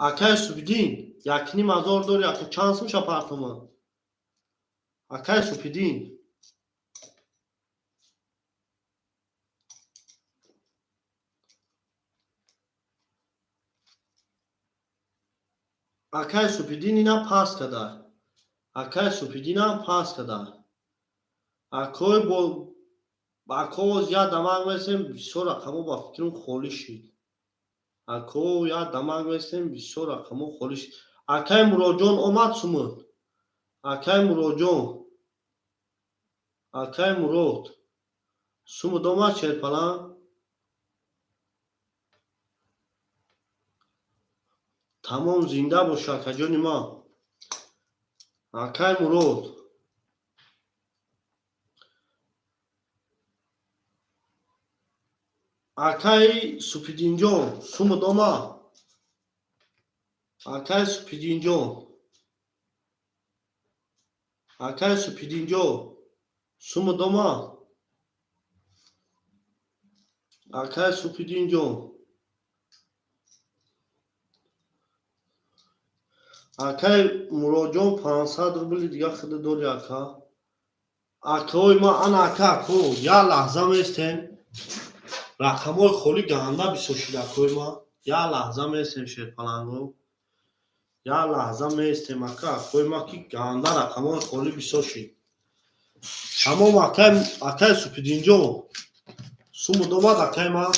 اکای سوپیدین یکنیم هزار داری اکا چانسمش اپارتمون اکای سوپیدین اکای سوپیدین اینا پاس کده اکای سوپیدین هم پاس کده اکای اکو یا دماغ میسیم بسیار رقمو با فکرم خولی شید اکو یا دماغ میسیم بسیار رقمو خولی شید اکای مروجون اومد سومد اکای مروجون اکای مرود سومد اومد شیر پلان تمام زنده باش اکجان ما. اکای مراد اکای سپیدین جان سوم دوما. اکای سپیدین جان اکای سپیدین جان سوم دوما. اکای سپیدین جان اکای مراد جان 500 روبل دیگه خود دوری اکا. اکای ما انا اکا کو یا لحظه میستیم رقمای خالی گنده بیسوشید اکای ما یا لحظه میستیم شیر پلنگو یا لحظه میستیم اکا اکای ما کی گنده رقمای خالی بیسوشید. تمام اکای سپیدین جان سوم دوما اکای ما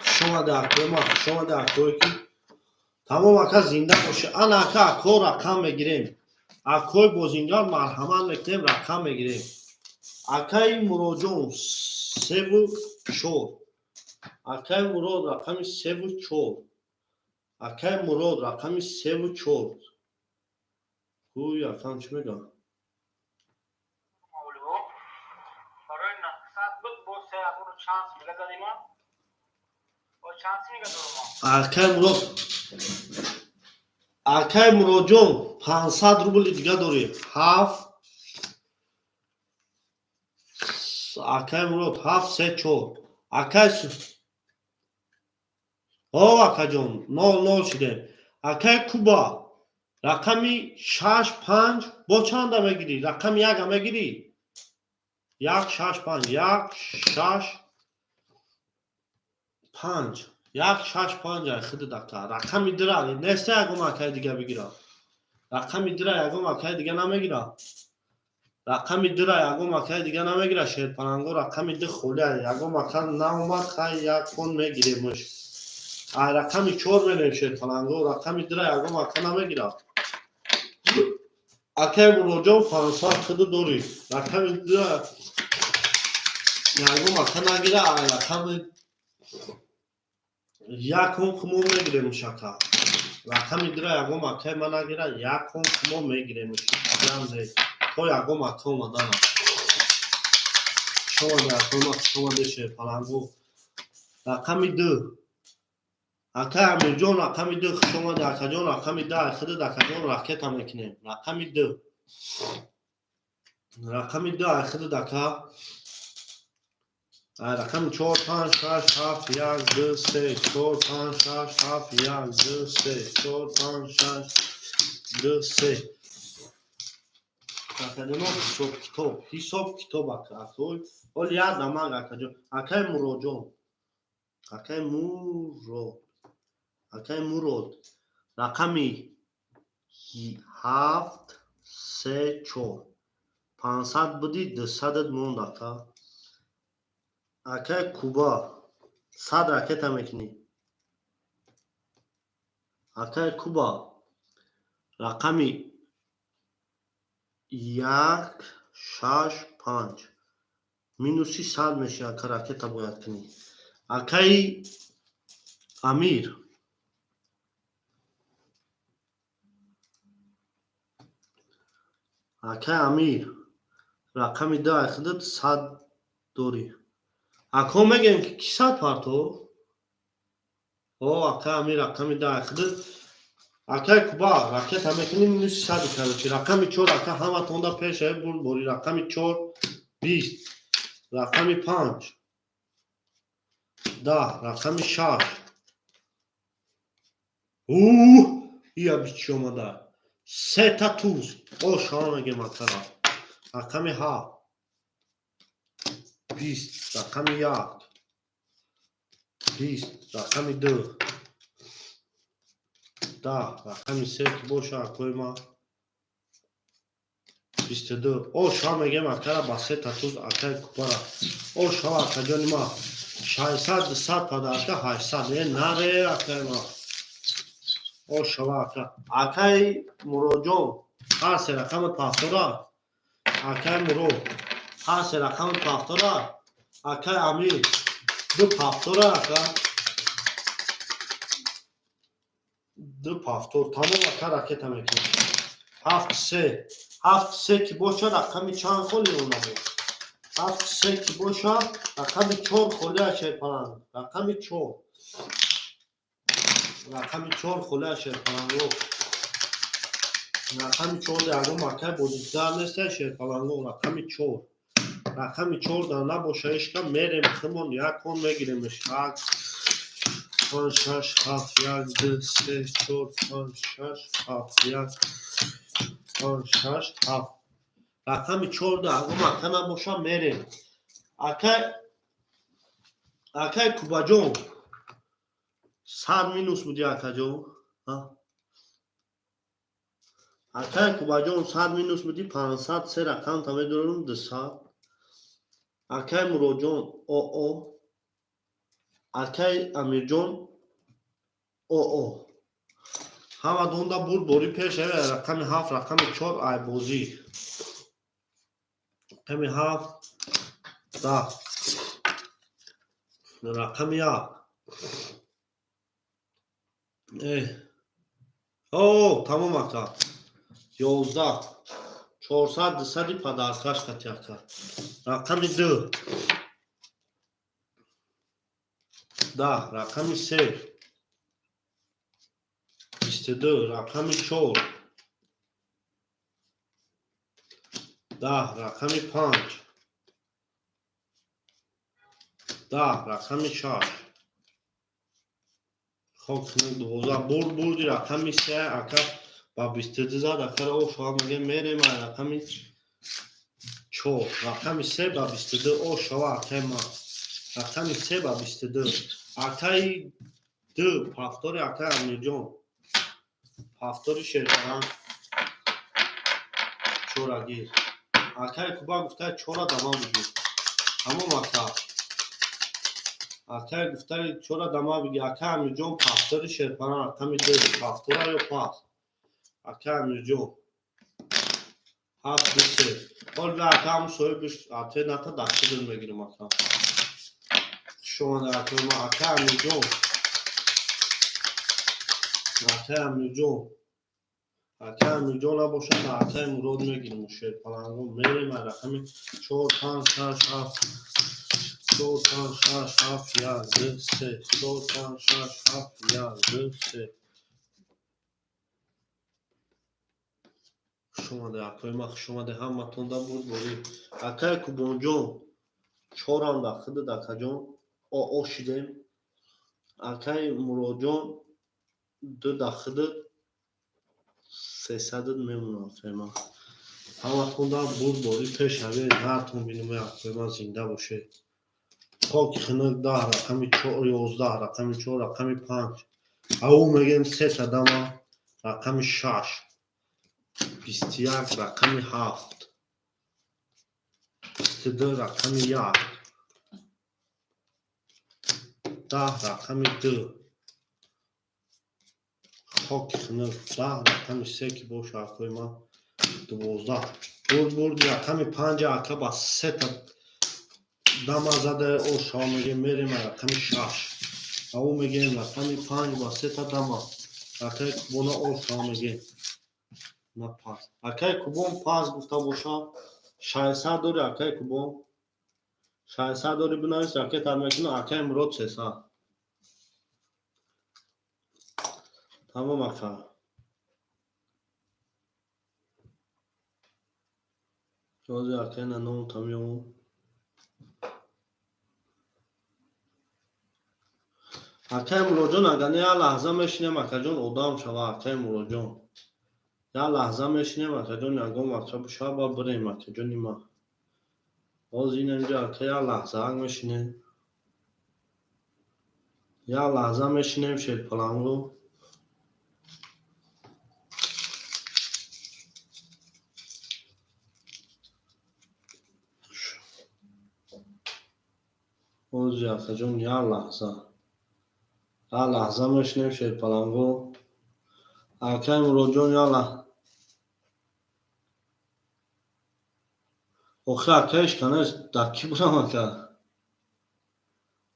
شما ده اکای ما شما ده اکای کی تمام اکا زنده باشه. انا اکا اکای رقم میگیریم اکای بازینگر مرحمت میکنیم رقم میگیریم. اکای مراد جان 3 و 4 اکای مراد رقم 3 و 4 اکای مراد رقم 3 و 4 گوی اکام چی میگم Olvo. برای نقصت بود با سه ابرو چانس میگه داریم با چانس میگه دارم. اکای مراد جان 500 روبل دیگه داری 7 اکای مراد 7 3 4 اکای اکا جان 0 0 شده. اکای کوبا رقمی 6 5 با چند میگیری رقم یک میگیری 1 6 5 1 6 5 1 6 5 خود دکتر رقمی درا نیست یکم اکای دیگه بگیره رقمی درا یکم اکای دیگه نمیگیره رقمی درا یکم اکای دیگه نمیگیره شیر پلنگو رقمی ده خوله یکم اکای ناومد خواهی یک کن میگیریمش رقمی 4 میلیم شیر پلنگو رقمی درا یکم اکای نمیگیره اکای مراد جان 500 خود داری رقمی درا یکم اکای نگیره رقمی یکم کمو میگیره مشکل رقمی درا یکم اکای من نگیره یکم کمو میگیره مشکل تو یکم اکای مدنه شما ده اکای ما شما ده شیر پلنگو رقمی 2 اکای امیر جان رقمی 2 شما ده اکای جان رقمی 10 خود ده اکای جان رکت هم میکنیم رقمی 2 رقمی 2 خود ده اکای رقم 4 5 6 7 1 2 3 4 5 6 7 1 2 3 4 5 6 2 3 اکادما حساب کتاب اکای ولی یاد نماغ اکای مراد جان اکای مراد رقمی 7 3 4 500 بودی 200 موند اکای کوبا 100 رکت هم میکنی اکای کوبا رقمی 1 6 5 مینوسی 100 میشه اکای رکت هم باید کنی. اکای امیر اکای امیر رقمی 2 خودت 100 دوری اکا میگم که کی 100 پارتو اکای امیر رقمی 2 خودت اکای کوبا رکت هم میکنی مینوسی 100 کرد رقمی 4 اکای همه تونده پیشه بوری رقمی 4 20 رقمی 5 10 رقمی 6 یا بیچی اومده 3 تا توز شما میگه مثلا رقمی 7 20 رقمی 1 20 رقمی 2 10 رقمی 3 که باشه اکوی ما 22 شما میگه مثلا با 3 تا توز اکای کپارا شما اکا جانی ما 600 100 پاده اکا 800 نره اکای ما شما اکای مراد جان هر سه رقم پافتورا اکای مراد هر سه رقم پافتورا اکای امیر 2 پافتورا اکا دو پافتور تمام اکا راکت هم اکنیم 7-3 7-3 که باشه رقمی چند خالی اونه بود 7-3 که باشه رقمی 4 خالی اشیر پلنگ رقمی 4 رقمی 4 خالی اشیر پلنگو رقمی 4 دیگه مکه بودیدار نیست اشیر پلنگو رقمی 4 رقمی 4 در نباشه اشکا میریم خمون یک کن میگیریمش 5 6 7 1 2 3 4 5 6 7 1 5 6 7 رقمی 4 دیگه مکه نباشه میریم اکای کوبا جون سر مینوس بودی اکا جون اکای کوبا جون سر مینوس بودی 500 سه رقم تا میدونم 200 اکای مرو جون او اکای امیر جون او همه دونده بود بوری پیش رقم 7 رقم 4 ای بوزی رقم 7 10 رقم 1 تمام اکا 11 400 200 پدرکش کتیک کرد رقم 2 10 رقم 3 22 رقم 4 10 رقم 5 10 رقم 6 خب کنید 12 بردی رقم 3 اکا با 22 زد اکا او شما میگه میریم رقم 4 رقم 3 با 22 او شما اکا ما رقم 3 با 22 اکای 2 پافتور اکا امیر جون پافتور شیرپلنگ 4 گیر اکای کوبا گفته 4 دما بگیر همون اکا اکای گفته 4 دما بگیر اکا امیر جون پافتور شیرپلنگ رقم 2 پافتور یا پاس اکا امیر جون 7 3 حال به اکا هم صاحبش اته نتا دسته دن بگیرم اکا شما در اکا ما اکا امیر جون اکا امیر جون اکا امیر جون نباشه تا اکا مراد میگیرم شیرپلنگو میریم رقم 4 5 6 7 4 5 6 7 1 2 3 4 5 6 7 1 2 3 شما ده اکای ما شما ده هم متونده بود بوری اکای کوبون جون 4 هم داخل دکا جون او شدیم اکای مراد جون 2 داخل 300 میمونه فیما همه تونده بود بوری پیش همی هرتون بینیم اکای ما زنده باشه خاک خنک 10 رقم 4 11 رقم 4 رقم 5 او میگیم 3 تا دما رقم 6 21 رقم 7 22 رقم 1 10 رقم 2 خاک خنک 10 رقم 3 که باشه اکای ما 12 برد رقم 5 اکا با 3 تا دما زده او شما میگه میریم رقم 6 او میگه رقم 5 با 3 تا دما اکای کوبونا او شما میگه نه پاس اکای کوبون پاس گفته باشه 600 داری اکای کوبون 600 داری بنویس راکت هم میکنه اکای مراد 300 تمام اکا جوزی اکای ننون تمیون اکای مراد جون اگر نه یه لحظه میشینیم اکا جون ادام شوه اکای مراد جون یه لحظه میشینیم اکا جون نگم اکا بشه با بریم اکا جونی ما باز این اینجا اکا یه لحظه هم میشینیم یه لحظه میشینیم شیرپلنگو باز اکا جون یه لحظه میشینیم شیرپلنگو اکای مراد جون یه لحظه آخه اکایش کنه دکی برم اکا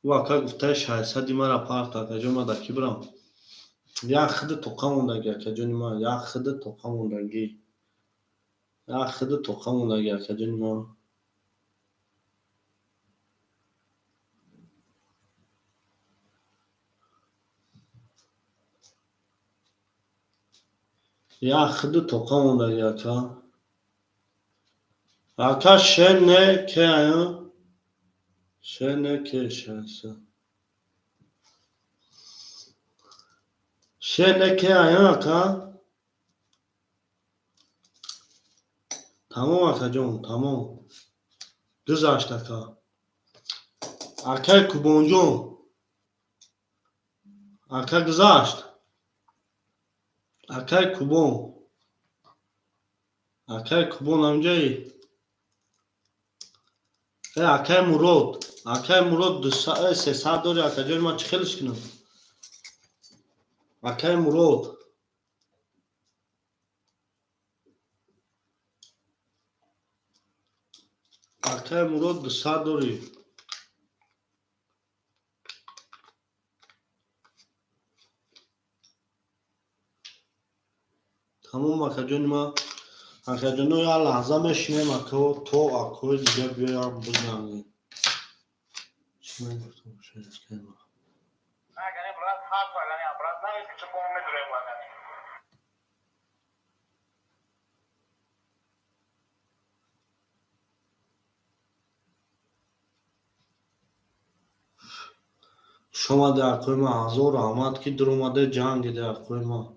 او اکا گفته 600 مرا پارت اکا جون ما دکی برم Ya xidi toqamondagi akajoni ma, ya xidi toqamondagi. Ya xidi toqamondagi akajoni ma. Ya xidi toqamondagi aka. Aka şene ke ayo. Şene ke şansı. Şene ke ayo aka. Tamam akajon, tamam. Güzaşt aka. Aka kubonjon. Aka güzaşt. Aka kubon. Aka kubon amcayı. Aka Murod. Aka Murod 300 داره akajon ma chikelish kinam. Aka Murod. Aka Murod 200 داره. Tamam akajon ma. Akajonu ya lahza meşinem ako to ako دیگه بیام بزنم. Şuna bakalım şöyle çıkalım. اگر برات هات ولا نه برات نه است که کوم میدره ولا نه شما در کوی ما هزار آمد که در اومده جنگ در کوی ما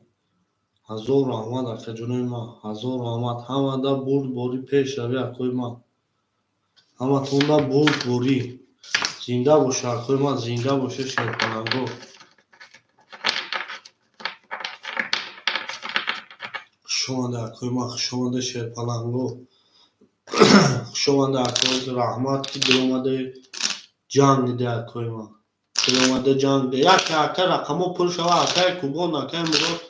هزار آمد اکجونوی ما هزار آمد همه دا برد باری پیش روی اکوی ما همه تون دا برد باری زنده باشه اکوی ما زنده باشه شیرپناهگو شما در کوی ما شما در شیرپناهگو شما در کوی رحمت که در اومده جنگ در کوی ما در اومده جنگ در یک اکر رقمو پر شوه اکر کوبان اکر مراد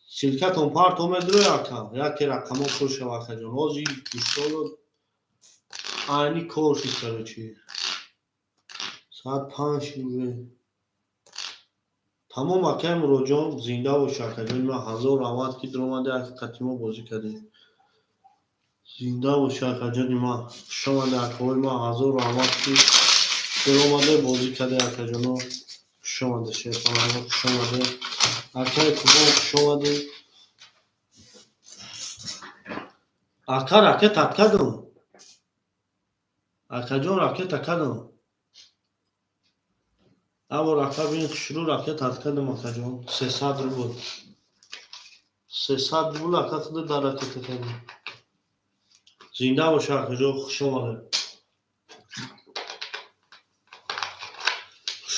شرکت اون پارت اومدروی اکا یکی رقمو پر شوه اکر جان آزی کشتالو اینی کارشی سر چی ساعت 5 شروعه تمام اکر مراد جان زنده و شکر جان ما هزار آمد که در اومده حقیقتی ما بازی کرده زنده و شکر جان ما شما در کوی ما هزار آمد که در اومده بازی کرده اکر جانو شما در شیطان شما در اکر کباب شما در اکر راکت اتکدم اکر جان راکت اتکدم اما راکت بین شروع راکت اتکدم اکر جان 300 رو بود 300 رو اکر خود در راکت اتکدم زنده باشه اکر جان شما در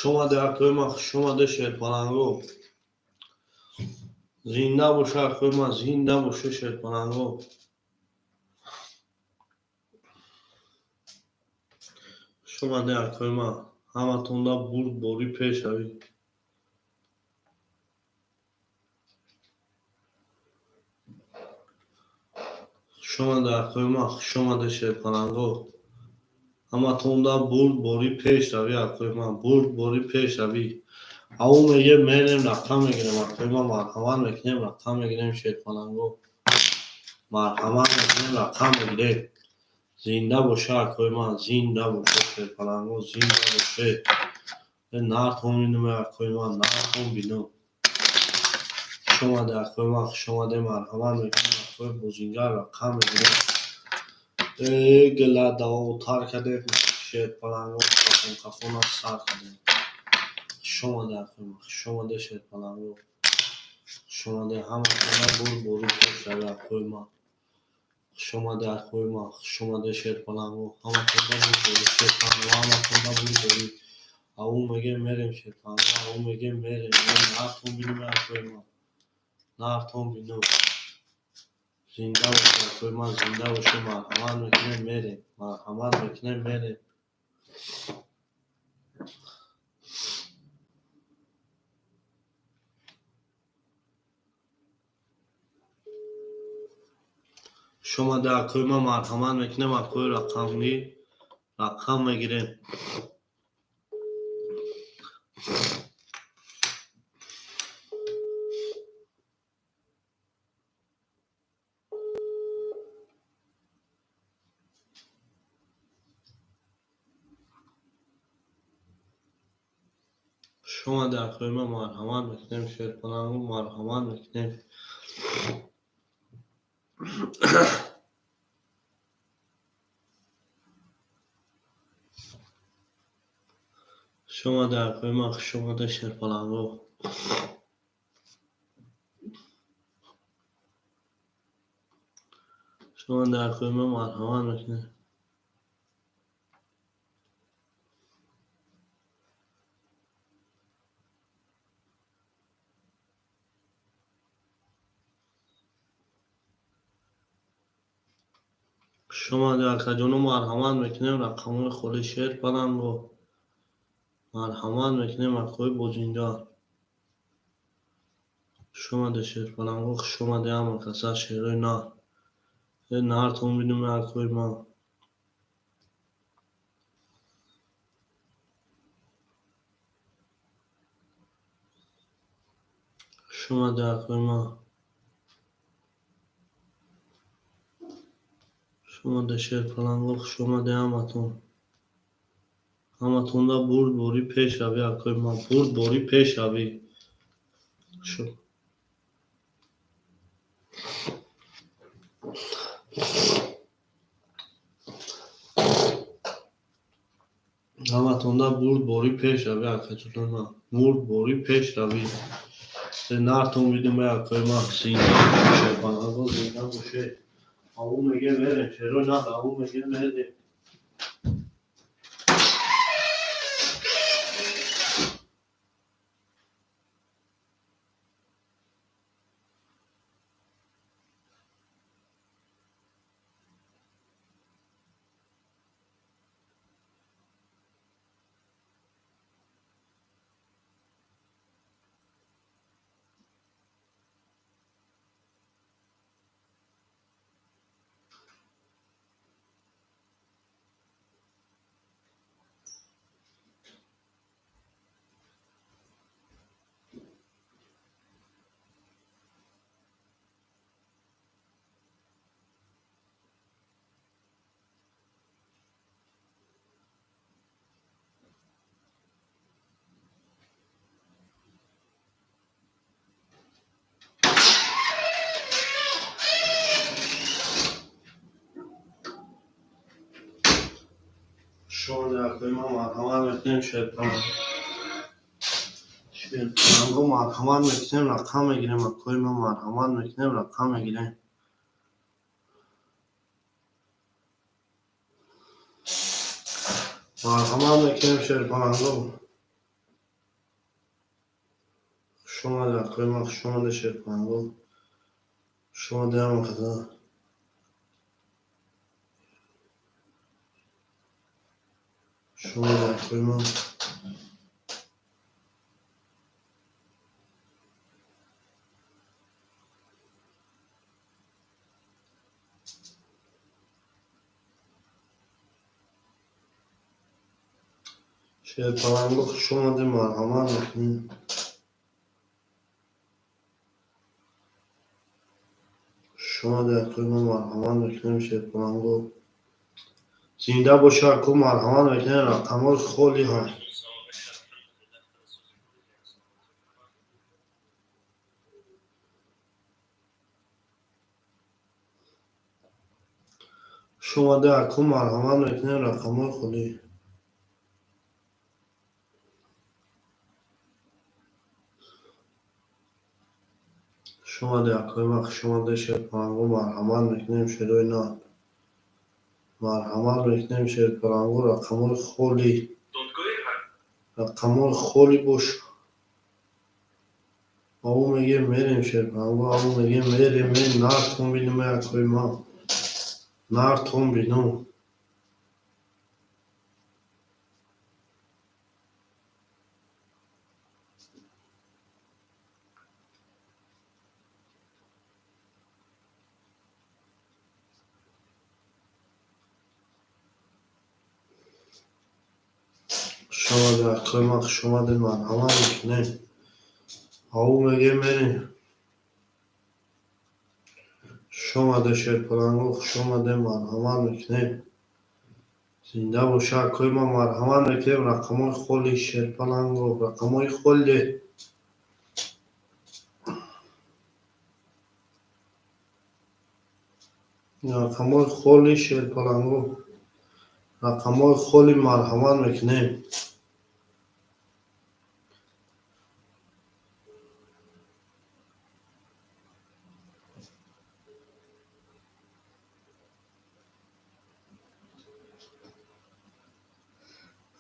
شما در کوی ما شما در شیطانگو زنده باشه کوی ما زنده باشه شیطانگو شما در کوی ما همه تون دا برد باری پیش روی شما در کوی ما شما در شیطانگو همه تون دا برد باری پیش روی اکوی ما برد باری پیش روی او میگه میریم رقم میگیریم اکوی ما مرحمت میکنیم رقم میگیریم شیطانگو مرحمت میکنیم رقم میگیریم زنده باشه اکوی ما زنده باشه شیطانگو زنده باشه نرتون بینم اکوی ما نرتون بینم شما در اکوی ما شما در مرحمت میکنیم اکوی بزنگه رقم میگیریم گله دوا تر کرده شیطانگو کافون از سر کرده شما در اکوی ما شما در شیطانگو شما در همه کنه برد باری پیش روی اکوی ما شما در اکوی ما شما در شیطانگو همه کنه برد باری شیطانگو همه کنه برد باری او میگه میریم شیطانگو او میگه میریم نرتون بینیم اکوی ما نرتون بینیم زنده باشه اکوی ما زنده باشه مرحمت میکنه میریم مرحمت میکنه میریم شما در اکوی ما مرحمت میکنیم اکوی رقم میگیریم شما در خیمه مرحمت میکنیم شیر پلنگو مرحمت میکنیم شما در خیمه شما در شیر پلنگو شما در خیمه مرحمت میکنیم شما در کجونو مرحمت میکنیم رقم خود شیر پلنگو مرحمت میکنیم اخوی بوزیندار شما در شیر پلنگو شما در همه کسا شیروی نار تون بیدیم اخوی ما شما در اخوی ما شما در شیر پلنگو شما در همه تون دا برد بوری پیش روی اخوی ما برد بوری پیش روی همه تون دا برد بوری پیش روی اخوی چطور ما برد بوری پیش روی نار تون بیدیم اخوی ما سینه شیر پلنگو سینه بوشه او میگه میریم شیروی نه او میگه میریم شما در اخوی ما مرحمت میکنیم شیر پلنگو مرحمت میکنیم رقم میگیریم اخوی ما مرحمت میکنیم رقم میگیریم مرحمت میکنیم شیر پلنگو شما در اخوی ما شما در شیر پلنگو شما در همه کسا شما در اخوی ما شیر پلنگو شما در مرحمت میکنیم شما در اخوی ما مرحمت میکنیم شیر پلنگو زنده باشه اکو مرحمت میکنیم رقم خولی های شما در اکو مرحمت میکنیم رقم خولی شما در اکوی ما شما در شیر پلنگو مرحمت میکنیم شیروی نه مرحمت میکنیم شیر پلنگو رقم خولی باش او میگه میریم شیر پلنگو او میگه میریم نار تون بیدیم اکوی ما نار تون بیدیم شما در اکوی ما شما در مرحمت میکنیم او میگه میریم شما در شیر پلنگو شما در مرحمت میکنیم زنده و شکوی ما مرحمت میکنیم رقمای خالی شیر پلنگ و رقمای خالی رقمای خالی شیر پلنگ و رقمای خالی مرحمت میکنیم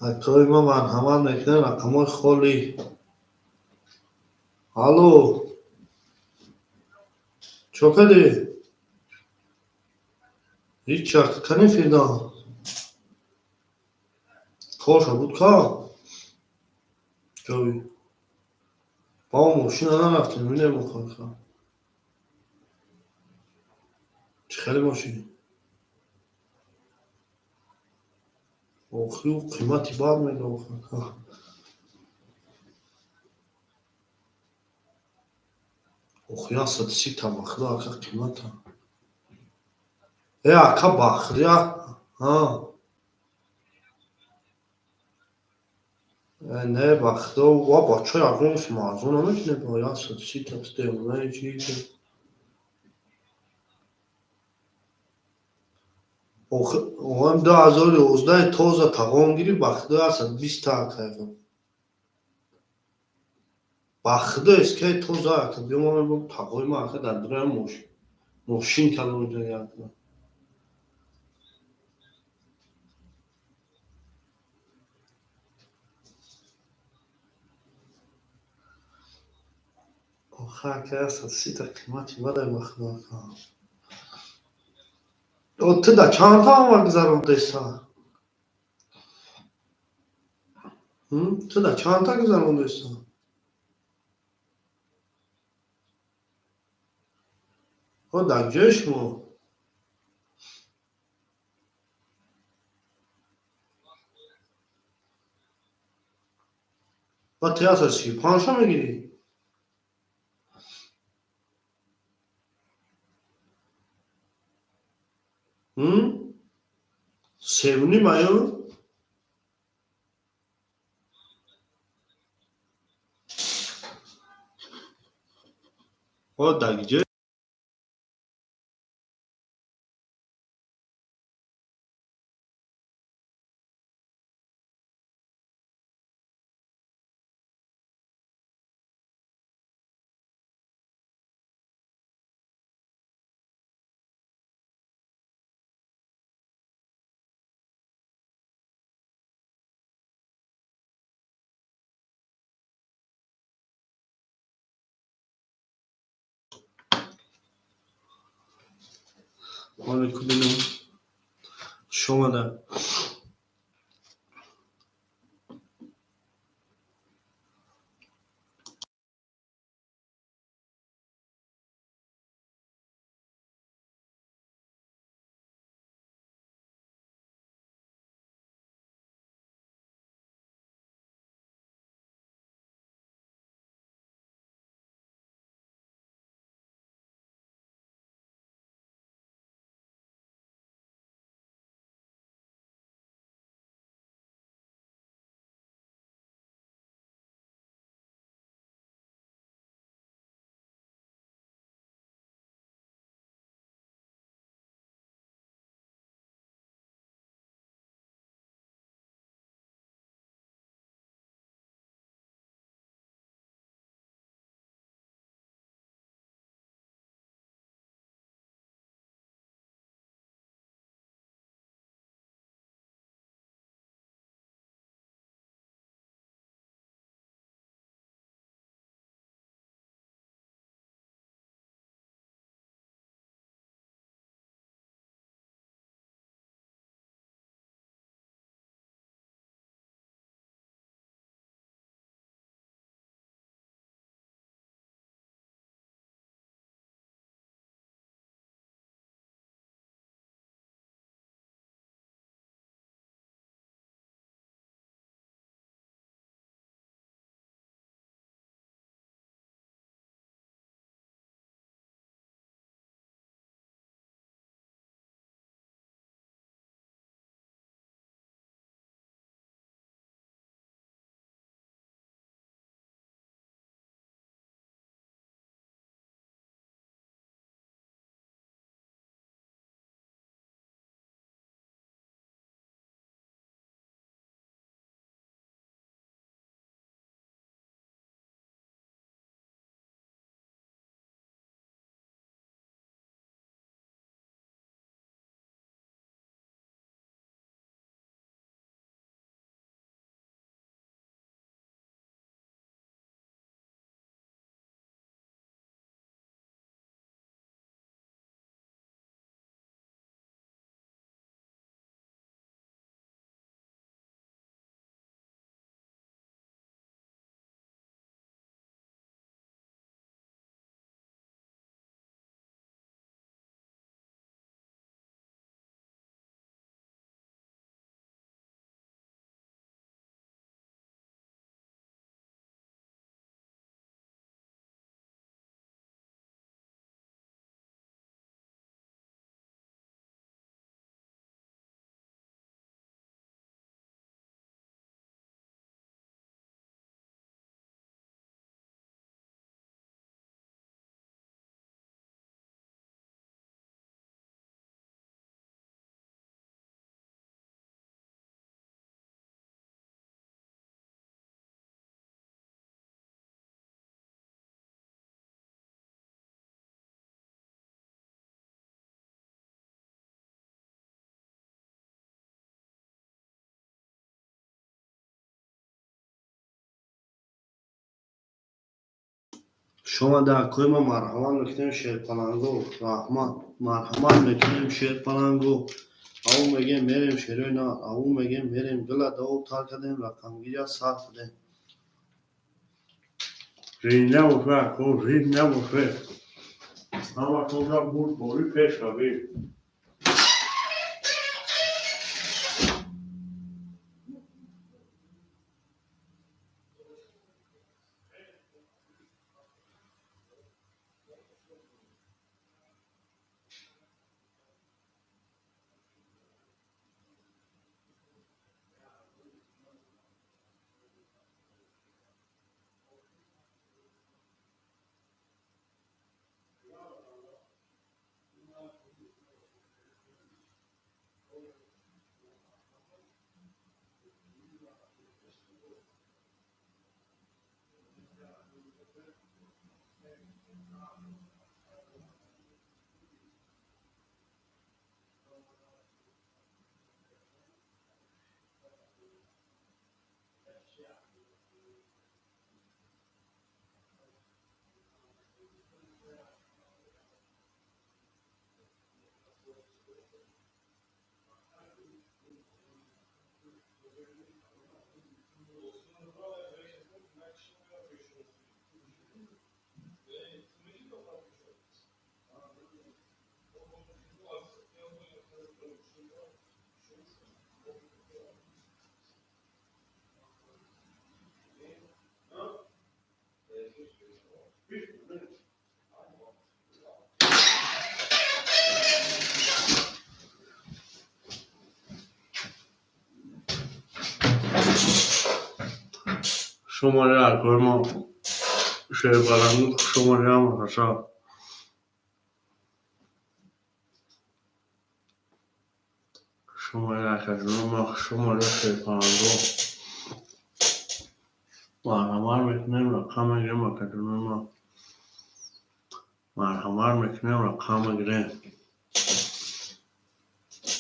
اکای ما مرحمت میکنیم رقمای خالی الو چوکدی هیچ چک کنی فیدا کاشا بود که جوی با ماشین نرفتیم می نمیخواد که چه خیلی ماشین آخی و قیمتی بار میده آخی آخی ها 130 تبخده اکا قیمت ها ای اکا بخری ها نه بخده و بچه یقونش مازون نمیتونه باید 130 تبسته اونه چیزی هم 2011 تازه تقام گیری بخده هستن 20 تا اکا بخده است که تازه اکا بیام همه تقایم اکا در دره ماشین کلون جایی آخر که هست 130 تا قیمتی بده بخده اکا تو da çanta var güzel Hı? Tu da çanta güzel olduysa. O da göç mu? Ba tiyatro çi? Panşa mı giri? Hı? Sevni mayo? O da göç Onu kullanım. Şoma da. شما در کوی ما مرحمت میکنیم شیر پلنگو رحمت مرحمت میکنیم شیر پلنگو او میگه میریم شیروی نه او میگه میریم گل دو تا کردیم رقمگیری صرف دیم رین نبوشه کو رین نبوشه اما تو را بود بوری پیش روی شماره در کوی ما شیر پلنگو شماره هم رسا شماره در کجون ما شماره شیر پلنگو مرحمت میکنیم رقم گریم کجون ما مرحمت میکنیم رقم گریم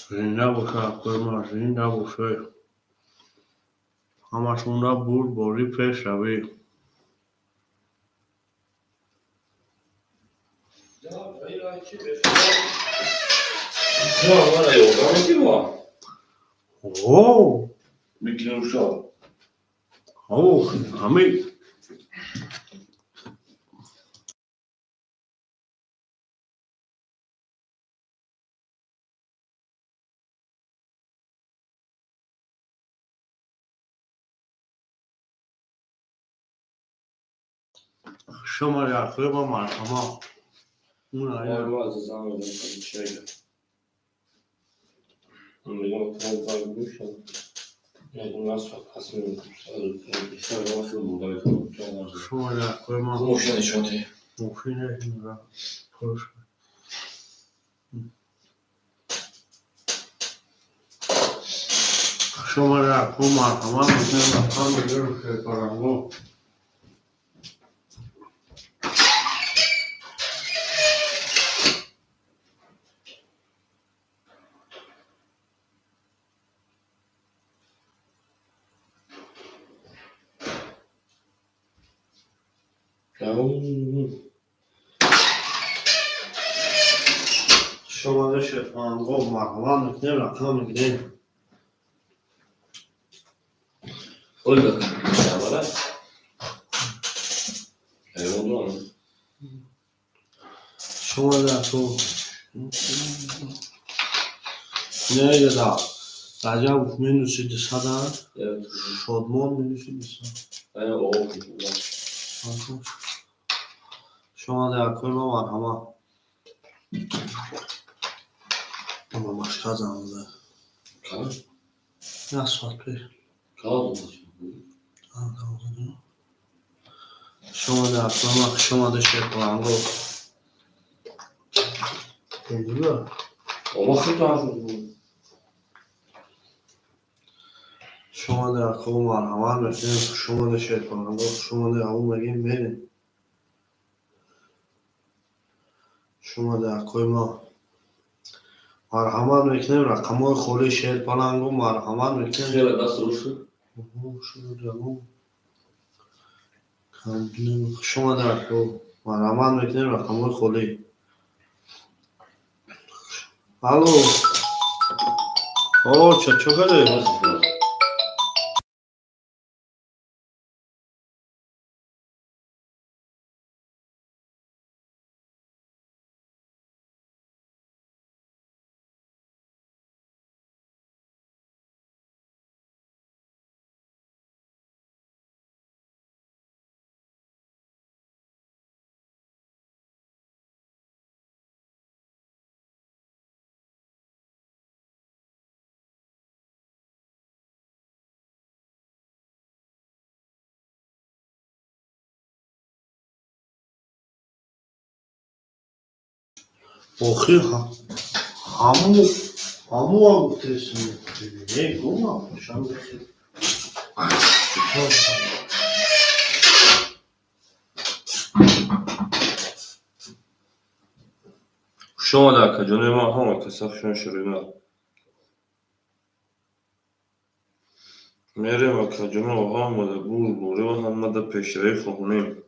زنده باشه کوی ما زنده باشه همشون را بود بوری پیش روی Ja, var det yoga mycket bra? اوه Mycket orsak. اوه همین شماره در کوی ما مرحمت اون Ja, آیا det var alltså samma som tjejer. Men det var på duschen. Jag kom ganska pass nu. Så det var full dag idag. شماره در کوی ما Morsan är tjatig. مفینه این پروش شماره در کوی مرحمت میکنیم رقم گریم شیر پلنگو شماره شیر پلنگو مرحمت میکنیم رقم گریم Oj, vad kan det vara? Är det bra? شماره در کوی نه یه دا رجب می نوشیدی صدر Jag شادمان می نوشیدی صدر شما در کوی ما مرحمت اما başka zamanda kan. ne saat bir Kan. شما در کوی ما شما da şیر پلنگو گندگو Ama kötü شما در کوی مرحمت میکنیم شما da şیر پلنگو شما da اون میگیم بریم شما در کوی ما مرحمت میکنیم رقمای خوری شیر پلنگو مرحمت میکنیم Hela dasturuşu. شما در کوی مرحمت میکنیم رقم خالی. الو چه کاره؟ آخی همو هم ترسیم نه گوه شام بخیر. شما در کجای ما هم کساف شون شروع میریم و کجای ما هم در بوره و هم در پیشروی خونیم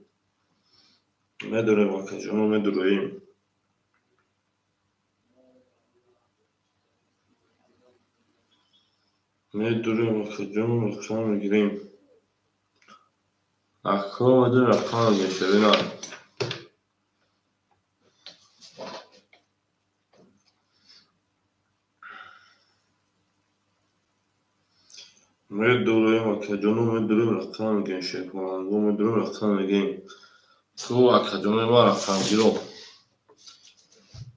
میدونیم و کجای ما میدرویم میدونیم و کجای ما رقم میگیریم اکا و در رقم میگیریم میدونیم و کجای ما میدونیم رقم میگیریم شیپانگو میدونیم رقم میگیریم تو و کجای ما رقم گیرم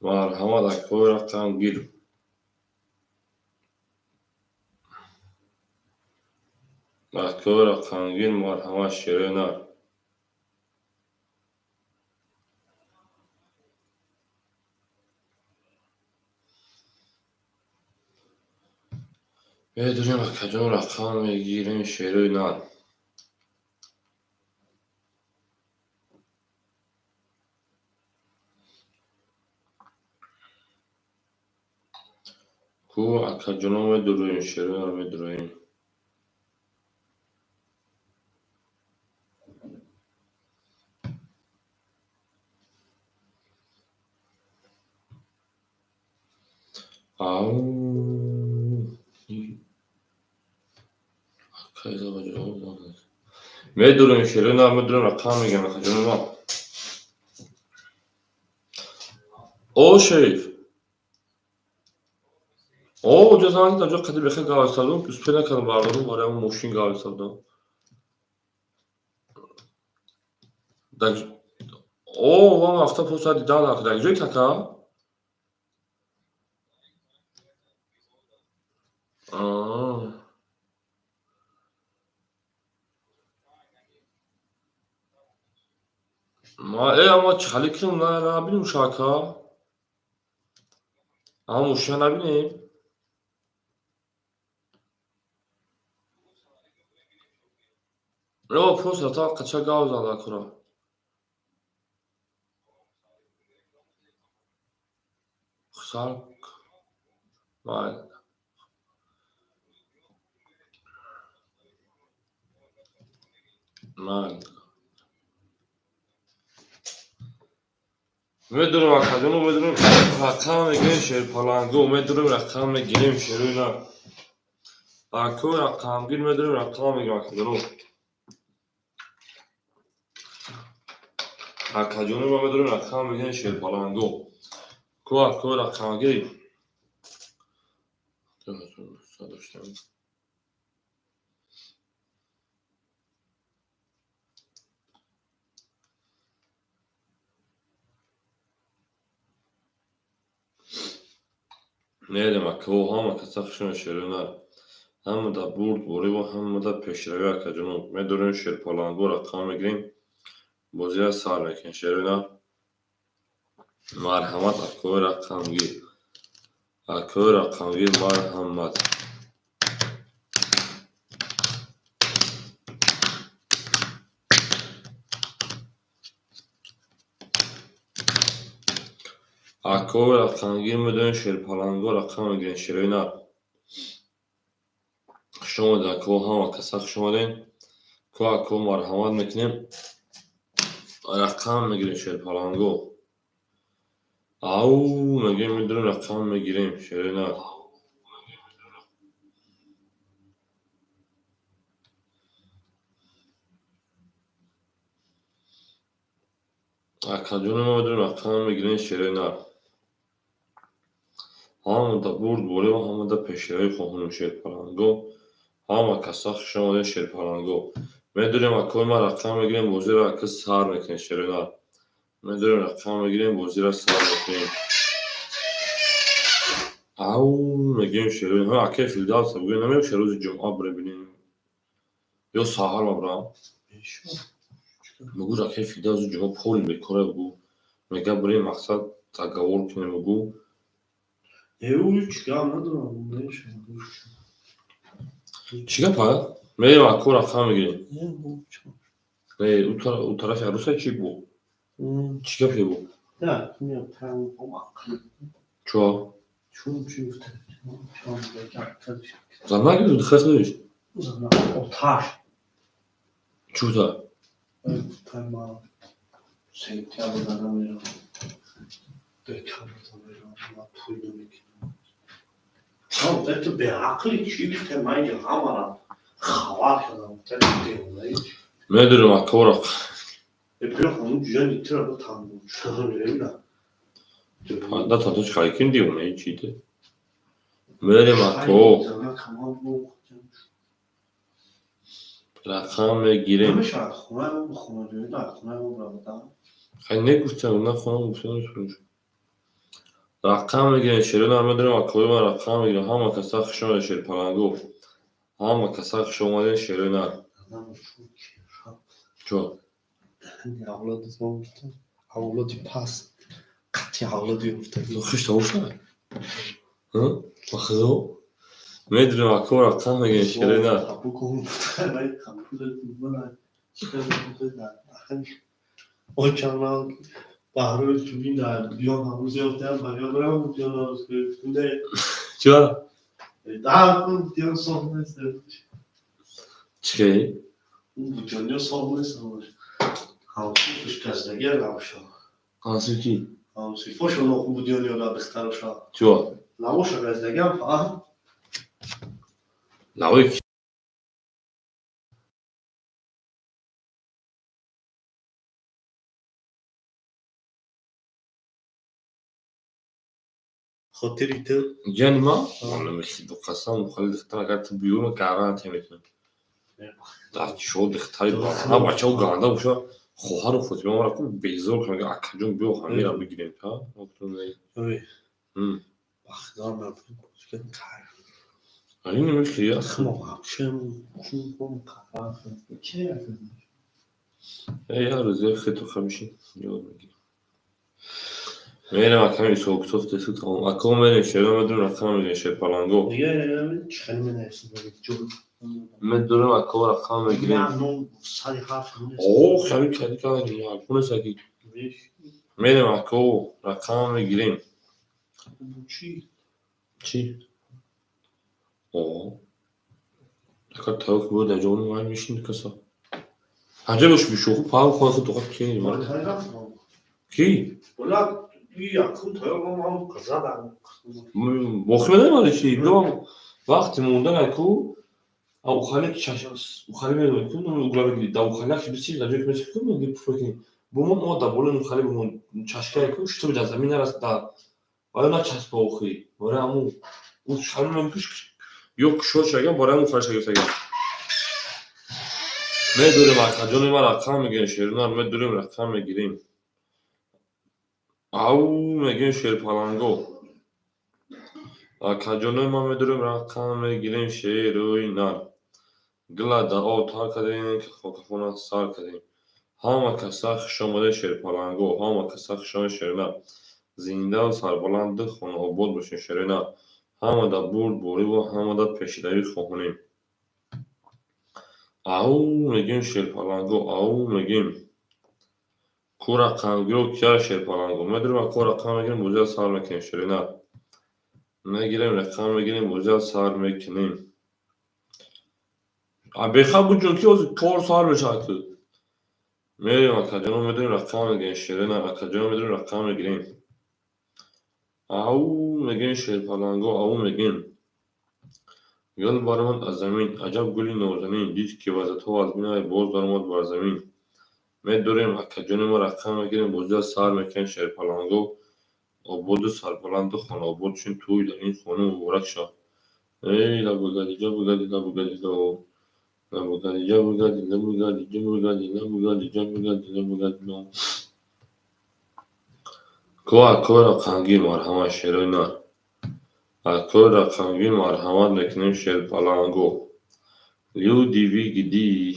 مرحمت اکا رقم گیر اکا رقم گیر مرحمت شیره نار میدونیم و کجای رقم میگیریم شیره نار کو کجای ما میدونیم شیره نار میدونیم آو کجا بجا میدونیم شیره نار میدونیم رقم میگیریم کجای ما او شریف او اونجا زمانی که در قدیم بخیر گاهی سالم دوست پیدا کردم بردارم برای اون موشین گاهی سالم در او وام هفته پوستا دیدن که در جای تکا ما اما چالی کنم نه نبینیم شاکا اما موشین نبینیم او پوستا تا قچه گاهی زده کرا خسال من میدونم اکادونو میدونم رقم میگیریم شیر پالانگو میدونم رقم میگیریم شیروینا اکو رقم گیر میدونم رقم میگیریم اکادونو ما میدونم رقم میگیریم شیر پالانگو کو رقم گیر نیدم اکو هم کسافشون شیروینا هم دا برد بوری و هم دا پیشروی اکادونو میدونم شیر پالانگو رقم میگیریم بازی سال میکن شیروینا مرحمت اکو رقم گیر اکو رقم گیر مرحمت اکو رقم گیر میدونیم شیر پالانگو رقم میگیریم شیروینا شما در کو هم کساف شما دین کو اکو مرحمت میکنیم رقم میگیریم شیر پالانگو. او مگه میدونم رقم میگیریم شیر نر. اکجون ما میدونم رقم میگیریم شیر نر. همه دا برد بوله و همه دا پیشیرهای خواهنم شیر پالانگو. همه کسا خشم شیر پالانگو. میدونیم اکوی ما رقم میگیریم بوزی را اکس سار میکنیم شیر نر. میدونیم رقم میگیریم بوزی را سار میکنیم. او میگیم شیر نر. اکی فیلدال سا بگویم نمیشه روز جمعه بره بینیم. یا ساحل مبرام. مگو اکی فیلدال روز جمعه پول میکنه بگو. میگه برای مقصد تقاور کنیم بگو. چیکار ندارم نمیشه. چیکار پا؟ میریم اکو رقم میگیریم. اون طرف عروسه چی بود؟ چیکار پی بود؟ نه میام تمام چوا؟ چون چی گفته؟ چون بگردش. زمان که دخت نیست. اوتار. چوتا؟ تمام. سنتیابو دارم میرم. دکتر میرم. ما پول نمیکنم. تو به عقلی چی بیشتر من یه همارم خواه کردم. میدونم اکو رقم. Però comunque già iniziano tanto, sono nella. Da tanto çaykin diyor ne içiydi? میریم اکو رقم میگیریم. نمیشه خونه نه خونه رو خیلی نگفتم نه خونه گفتم رقم میگیریم شیرین هم میدونیم اکوی ما رقم میگیریم همه کسا خشم شیر پالانگو همه کسا خشم شیرین هم چون اولادی پس قطعی اولادی افتاد خشت اوشن ها بخدو میدونیم اکو رقم میگیریم شیرین هم Ocağına Bahar'ı tümüyle diyor havuzu yok der bana bırak diyorlar üstünde چون daha diyor sorma istedim. چی؟ Bu diyor sorma istedim. Havuzu fışkırsa gel lavuşa. Hansı ki? Havuzu foşunu oku bu diyor la bıktarışa. چون Lavuşa gazda gel ah. لاوی Xotiri te یعنی ما والا مثل دو قسم مخالی دختر اگر تو بیرون گرانت میتونم در شو دختری نه بچه و گانده بوشا خواهر و فوتبال ما را کن بیزار کنه اکجون بیو همه را بگیریم ها مطمئن oy هم baxdar mən başqa kar. این نمیشه یا Xmo vapshem bom kafa. Ki yapın? ای هر روزی خیلی خمیشی یاد میگیرم میرم اکمی سوکتوف دستو تا اکم میریم شیرم مدرم رقم میگه شیر پالانگو Niye çıxanı mən nəsə belə çox. مدرم اکم رقم میگیریم Məmnun sayı harfini. اوه خیلی کلی کنی یا کنه ساکی میریم اکو رقم میگیریم Bu çi? چی؟ اوه دکتر تاوک بود در جوانی ماهی میشین کسا هنجا باش بیشوخو پاهم خواه خود دوخت کی Mən مارد tayram. کی؟ Ola bir yakın tayram ama qazadan. مخمه نماره چی؟ بگم وقتی موندن اکو او خاله که چشم او خاله میدونی کن او گلا بگیرید دا او خاله که بسیار در جایی که میشه کن میگه فکر بومون او دا بولن او خاله بومون چشکه اکو شتو بجا زمین نرست دا آیا نه چسب او خی باره امو او شالو نمیکش yok şo şegen bora mu karşı göstergen. Ne durum arkadaşlar var rakam mı gençler ne durum rakam mı gireyim. Au me gençler palango. Arkadaşlar ne durum rakam mı gireyim şehir oynar. Glada o tar kadın kafana sar kadın. Hama kasak şamale şehir palango. Hama kasak şamale şehirler. Zindan sarbalandı xona obod باشه şehirler. Hama da burd bori و hama da peşileri خوانیم. او میگیم شیر پالانگو او میگیم کو رقم گیرو کیا شیر پالانگو میدونم کو رقم میگیریم بوزه سار میکنیم شیرینه میگیریم رقم میگیریم بوزه سار میکنیم بخواب bu جون ki o kor sar بشه میریم اکاجانو میدونیم رقم میگیم شیرین اکاجانو میدونیم رقم میگیریم او میگیم شیر پلنگو او میگیم گل برآمد از زمین عجب گلی نازنین دید که وز تو از بینای باز درآمد بر زمین میدوریم اکاجانو ما رقم میگیریم بازی از سر میکن شیر پلنگو آباد سربلند خانه آباد چون توی در این خانه مبارک شد ای لبوگادی جبوگادی لبوگادی لو لبوگادی جبوگادی لبوگادی جبوگادی لبوگادی جبوگادی لبوگادی لو کو اکو رقمگیر مرحمت شیرینه اکو رقمگیر مرحمت میکنیم شیر پلنگو لیو دیوی گیدی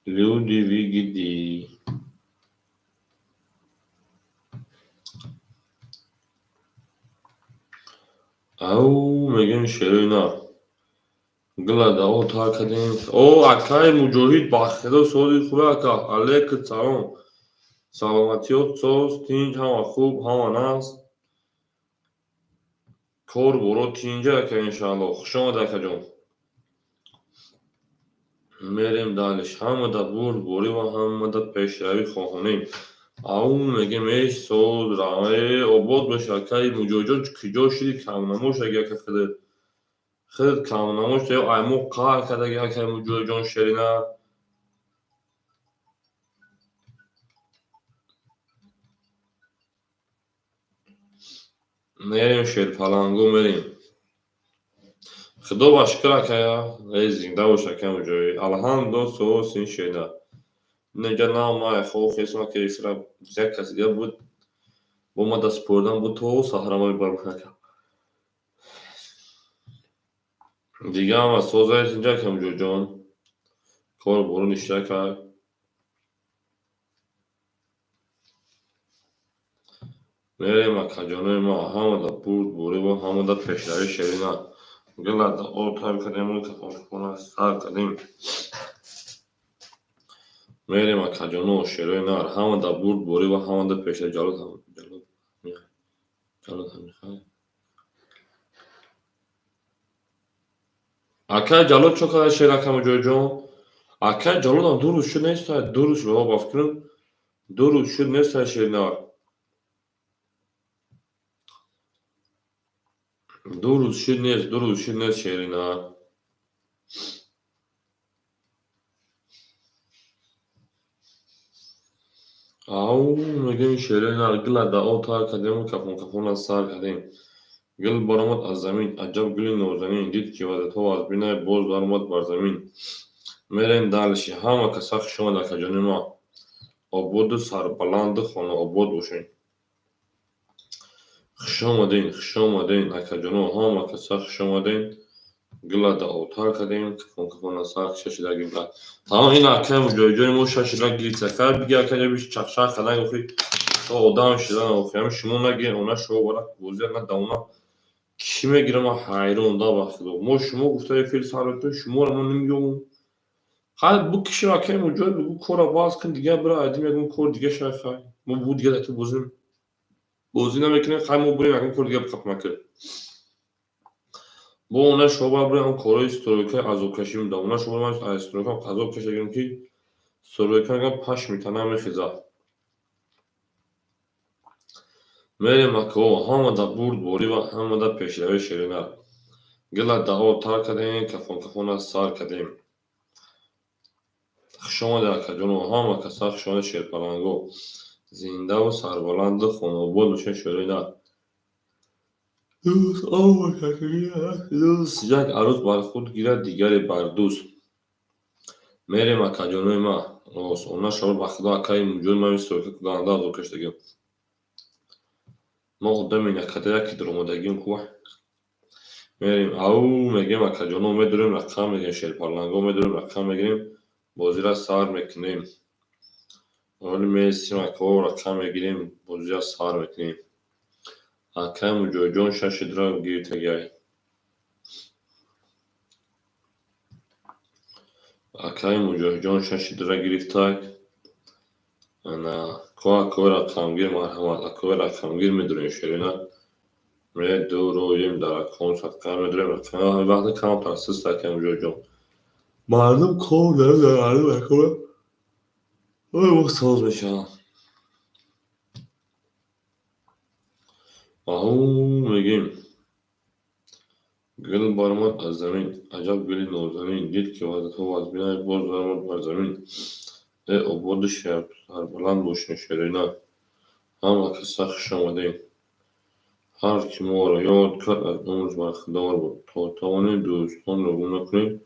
لیو دیوی گیدی او میگیم شیرینه گلد او تا کدیم او اکای مجاهد باخدا سوزی خوبه اکا علیک سلام سلامتیات سوز تینج هم خوب هم است کار برو تینجه اکا انشاءالله خوشم اکا جان میریم دانش همه دا برد بوری و همه دا پیشروی خواهانیم او میگیم ایش سوز رامه عباد بشه اکای مجاهد کجا شدی کم نموش اگه که خیلی کم نموش دیو ایمو قهر کرده اگه که مجاهد شیرینه میریم شیر پلنگو میریم خدا باشکر که ای زنده باشه که مجاهد الحمد سوز این شیرینه اینجا نام ما خواه خیسما که ایسرا یک کسی دیگه بود با ما دست پردن بود تو سهرمای بارو نکرد دیگه هم از سوزه اینجا که مجاهد جان کار برو نشته کرد میریم اکا جانوی ما همه دا برد بوری و همه دا پیشروی شیرینه گلد دا آتار کدیم و کفاش سر کدیم میریم اکا جانو شیروی نار همه دا برد بوری و همه دا پیشروی جالوت هم جالوت هم میخواه اکا جالوت چو کده شیر اکا مجوی جان اکا جالوت هم دو روز شد نیست دو روز شد بابا بافکرم دو روز شد نیست شیر نار دو روز شد نیست شیر نار او میگیم شیرین نار گلد دا آتار کدیم و کفون از سر کدیم گل برآمد از زمین عجب گلی نازنین دید که وز تو از بینای باز درآمد بر زمین میریم دلشی همه کسا خشمد اکا جان ما آباد سربلند خانه آباد باشین خشمدین اکا جانو همه کسا خشمدین گلد دا آتار کدیم کفون از سر خششیده گلد تمام این اکا مجای جای مو ششیده گلی سفر بگی اکا جا بیش چخشا خدنگ اخی تو آدم شدن اخی همه شما نگیر اونا شما برک بوزیر نه دونا کی میگیره ما حیران دا بخدا ما شما گفته فیل سرتون شما رو من نمیگم خواهد بو کشی واقعی موجود بگو کورا باز کن دیگه برای عدیم یکم کور دیگه شاید خواهی ما بود دیگه دکتر بوزی نمیکنه خواهی ما بریم یکم کور دیگه بخط مکر با اونه شما برای هم کورای استرویکای ازو کشیم دا اونه شما برای استرویکای ازو کشیم که استرویکای هم پش میتنه میخیزه میریم اکو همه دا برد بوری و همه دا پیشروی شیرینه گلت دا آتار کدیم کفون از سار کدیم خشمد اکا جانو همه کسا خشمد شیر پلنگو زنده و سربلند خانوباد بشه شیرینه دوست یک عروس بر خود گیرد دیگری بر دوست میریم اکا جانوی ما اونا شبر بخدا اکای موجود ما میستو که کدانده از کشتگیم ما قدام این اکاده یکی در اومدگیم کوه میریم او میگیم اکا جانو میدوریم رقم میگیم شیر پلنگو میدوریم رقم میگیریم بازی را سر میکنیم ولی میسیم اکا رقم میگیریم بازی را سر میکنیم اکای مجای جان ششید را گیرید گیری اکای مجای جان ششید را گرفته انا اکا رقمگیر مرحمت اکا رقمگیر میدونیم شیرینه می دو رویم در اکان صدقه میدونیم رقمه همه وقت کم ترسیست اکای مجای جان مردم کار داره در عالم اکا وقت ساز میشه. میگیم گل برآمد از زمین، عجب گلی نازنین، دید که وحدت ها از بینای باز برآمد بر زمین. ای عباد سربلند باشین شیرینه، همه که سخش آمده. هر کی ما را یاد کرد از عمرش برخوردار بود. تا توانید دوستان را گم نکنید،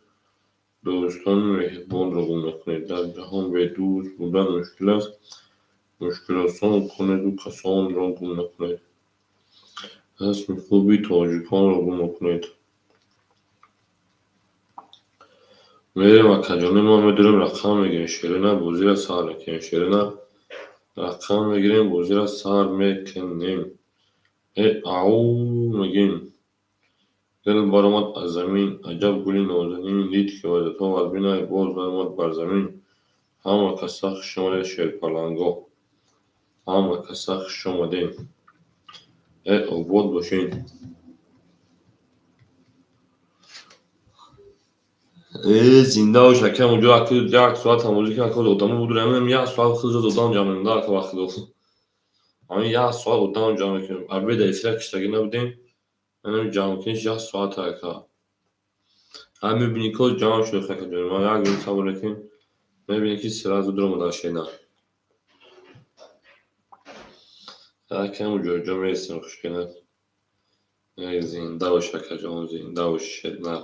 دوستان مهربان را گم نکنید. در جهان به دوست بودن مشکل است، مشکل آسان کنید و کسان را گم نکنید. اسم خوبی تاجیکان را گم نکنید. میریم اکجانی ما میدونیم رقم میگیریم شیرینه بوزی را سر میکنیم شیرینه رقم میگیریم بوزی را سر میکنیم. ای او میگیم گل برآمد از زمین، عجب گلی نازنین، دید که وحدت ها از بینای باز برآمد بر زمین. همه که سخش آمده شیر پلنگو، همه که سخش آمده. ای عباد باشین. زنده و شکم اونجا که یک ساعت موزیک که ادامه بود رمیم یک ساعت خود از ادام جامعه دار که وقت دو همین یک ساعت ادام جامعه کنیم عبی دیسیره کشتگی نبودیم منم جامعه کنیش یک ساعت که همین میبینی که جامعه شده خیلی کنیم ما یک گل صبر نکنیم میبینی که سراز درم داشته نه که اونجا جامعه استیم خوش کنه زنده و شکر جامعه زنده و شد نه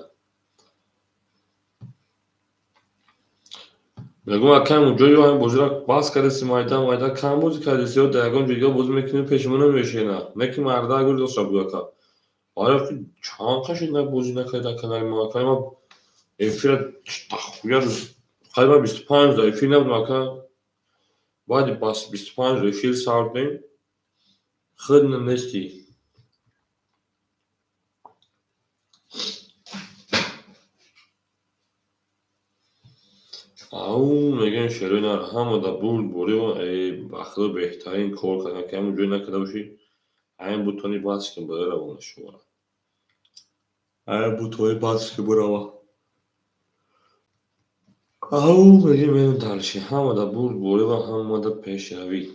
میگم اکنون اونجا یا هم بازی را باز کردی مایدا کم بازی کردی سیاه دیگه دیگه بازی میکنی پیشمون نمیشه نه کی مردا اگر دوست بود که آره که چند کشید نه بازی نکرده کنار ما که ما افیر تخویر خیلی 25 افیر نبود ما که بعد باز 25 افیر ساردیم خیلی نمیستی او میگن شروع نه همه دا بوری و ای بخدا بهترین کار کردن که همون جوی نکرده باشی این بوتونی باز که بره روانه شما این بوتونی باز که بره او میگه میرم دانشی همه دا بوری و همه دا پیش روی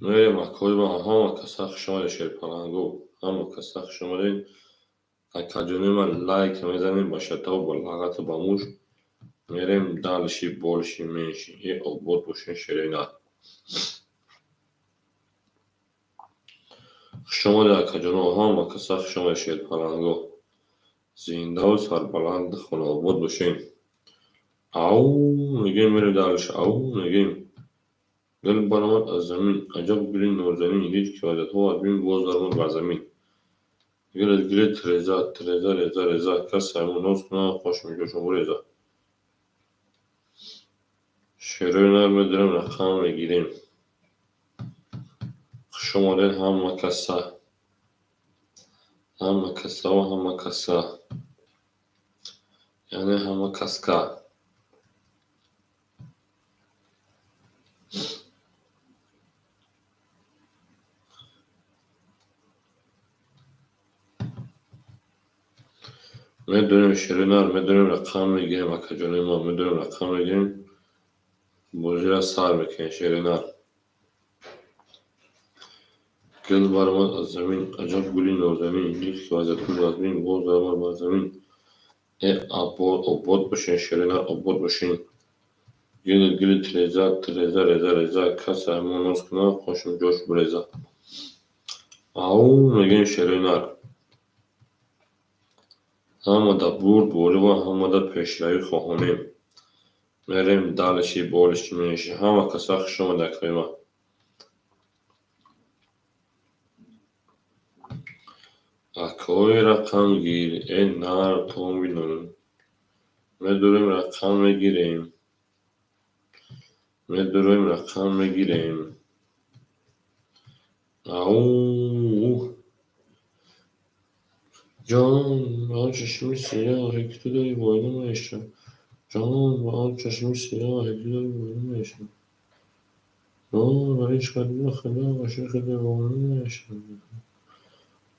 میرم اکوی و همه کساخ شما شیر پرانگو همه کساخ شما دین اکاجونی من لایک میزنیم با شتا و با لغت با موش میریم دانشی بولشی میشی یه عبود باشین شیرینه شما در اکاجونو همه کساخ شما شیر پرانگو زنده و سربلند خونه عبود باشین او میگیم میریم دانش او میگیم گل برآمد از زمین، عجب گلی نازنین، دید که وحدت ها از بین باز برآمد بر زمین. گل ترزا ریزا کس همون ناز کنه خوش میشه شما ریزا. شیرین نر میداریم رقم میگیریم شماره همه کسا و همه کسا یعنی همه کسکا میدونیم شیرین نر میدونیم رقم میگیریم اکجانه ما میدونیم رقم میگیریم بوزی را سر میکنیم شیرین نر گل برآمد از زمین عجب گلی نازنین دید که وحدت ها از بین باز برآمد بر زمین ای عباد باشین شیرین عباد باشین گل ترزا کس همون ناز کنه خوشم جوش بریزه او میگن شیرین همه دا بوری و همه دا پیشروی خواهانیم میریم دالشی بولشی میشه همه کساخ شما دکریمه اکوی رقم گیر ای نار توم بینون میدوریم رقم میگیریم او جان آن چشمی سیاه که تو داری وایده میشه جان آن چشمی سیاه که تو داری وایده میشه و هیچ قدر خدا عاشق دیوانه میشه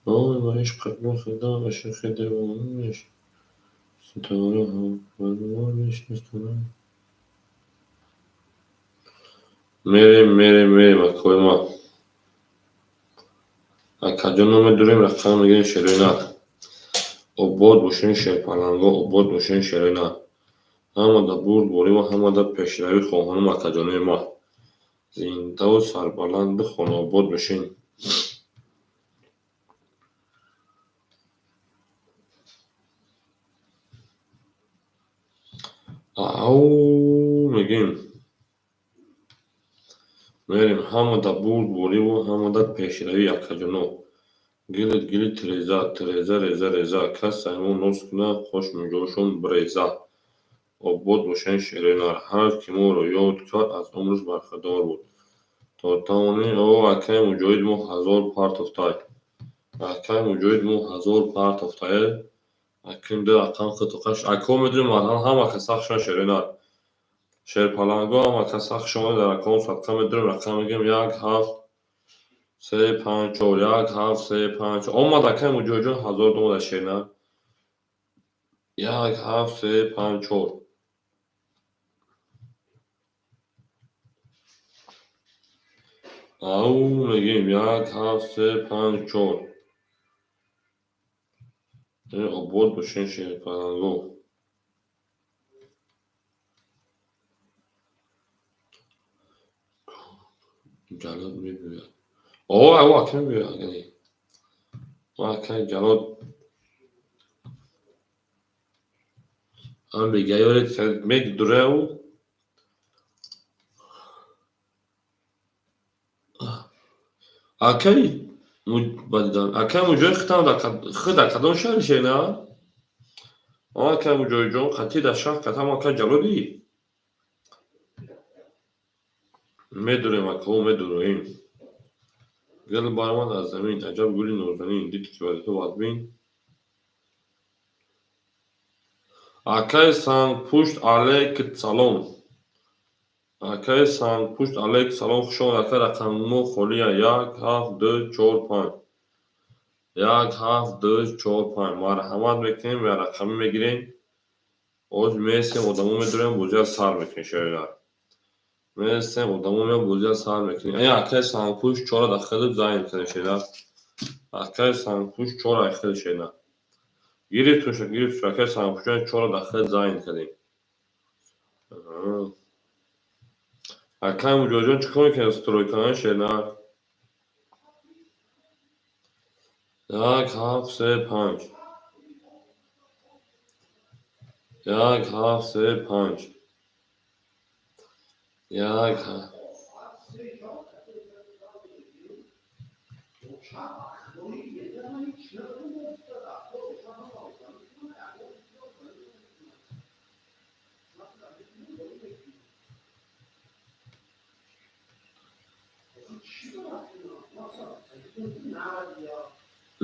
و هیچ قدر خدا عاشق دیوانه میشه میریم کویما کجا میدونیم رقم میگیم شیرینا обод бошин шерпаланго обод бошин шерина ҳамада бурд борӣ ва ҳамада пешравӣ хоҳонум акаҷонои мо зиндаву сарбаланду хонобод бошин ау мегим мерим ҳамада бурд борӣ ва ҳамада пешравӣ акаҷоно гилит реза кас саймон ноз кунад хош миҷошон биреза обод бошен шеринар ҳар ки моро ёд кард аз умрш бархадор буд то тавонем о акай муҷоҳид мо ҳазор партофтай акай муҷоҳид мо ҳазор партофтае акинда ақам хитоқаш ако медунем марҳам ҳама касахшон шеринар шерпаланго ҳама касахшон дар акон садқа медунем рақам мегем 1734 1734 омад акай муҷоҳиҷон ҳазор домада шеринар 1734 ау мегим 1734 обод бошен шерпаланго ҷалод мебӯяд ау акай мебӯяд акай ҷалод ам бигаёред мегдурав акай акай муҷоҳид хида кадом шаҳри шена акай муҷоҳиҷон қатӣ дар шаҳр катам акай ҷалодӣ медурем акаҳо медуроем гил баромад аз замин аҷаб гули нозанин дид ки вазифа бадбин акай сангпушт алейкум салом акай сангпушт алейкум салом хушомад акай рақамҳо холия 1725 1725 марҳамат мекунем ва рақамӣ мегирем оз месем одамо медурем бозиаш сар мекунем шеринар месем одамо меям бозиаш сар мекунем акай сангпушт 4 дақиқа зайн мекунем шеринар акай сангпушт 4 дақиқа шеринар гирифтум акай сангпушт 4 дақиқа зайн кардем акай муҷоҳиҷон чӣ кор мекунем стройканаи шеринар 1735 1735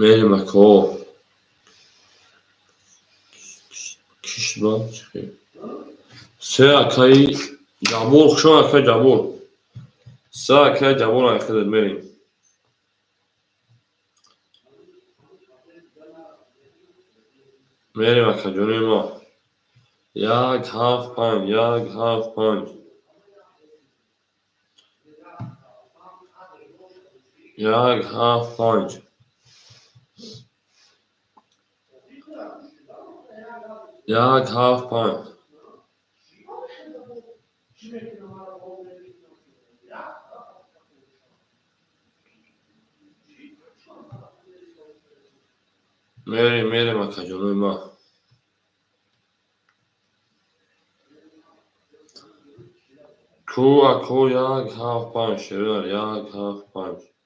мерим акаҳо кишба се акай ҷабор хушом акай ҷабор се акай ҷабор айхидед мерем мерем акаҷонои мо 175 175 175 мерем акаҷонои мо ку ако 175 шеринар 175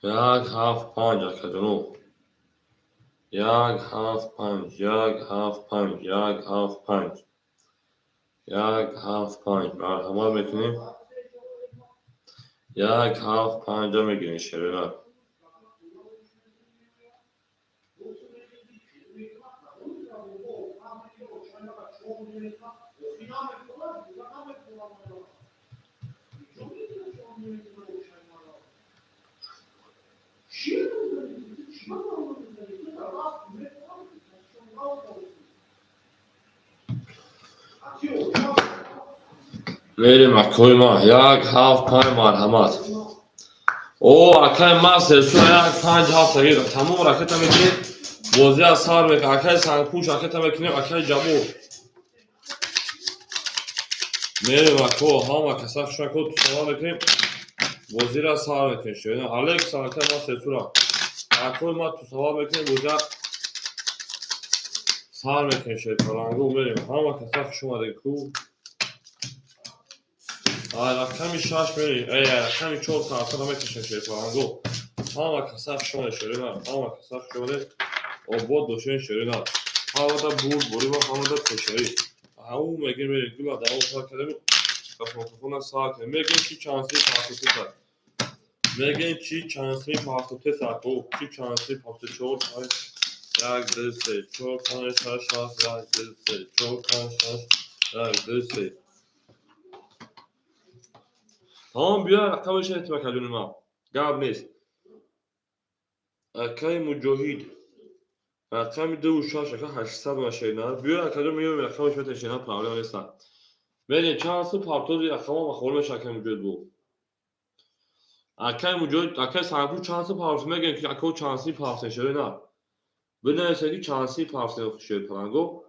175 акаҷоно 175 175 175 марҳамат мекунем 175 мегирем шеринар بریم اکای ما یک هفت پنج مرحمت او اکای ما سرسو یک پنج هفت تگیر تمام رکت میکنیم بازی از سر میکنیم اکای سنگپوش رکت میکنیم اکای جبور میریم اکو همه کساف شما کود سوال میکنیم بازی را سر میکنیم شویدن الکس اکای ما سرسو را اکای ما تو سوال میکنیم بازی را سر میکنیم شوید پرانگو میریم همه کساف شما دیگه رقمی شش میری رقمی چهار کارتا رو میکشن شده پرانگو همه کسف شده شده همه کسف شده آباد دوشن شده همه دا بود بوری و همه دا کشایی همه میگه میری گلا دا اون کار کردیم کفاکفون سا کرد میگه چی چانسی پاکتی کرد میگه چی چانسی پاکتی سا کو چی چانسی پاکتی چهار یک دو سه چهار پنج شش هفت یک دو سه چهار پنج شش یک دو سه تمام بیا رقمش اعتبار کردون ما گاب نیست اکای مجاهید رقم 26 800 ماشینا بیا اکادو میام رقمش بتشینا پرابلم نیست ببین چند تا پارتوزی رقم ما خورمش اکای مجاهید بود اکای مجاهید اکای سانپو چند تا پارتوز میگن که اکو چانسی پارتوز شده نه ببین سری چانسی پارتوز شده پرانگو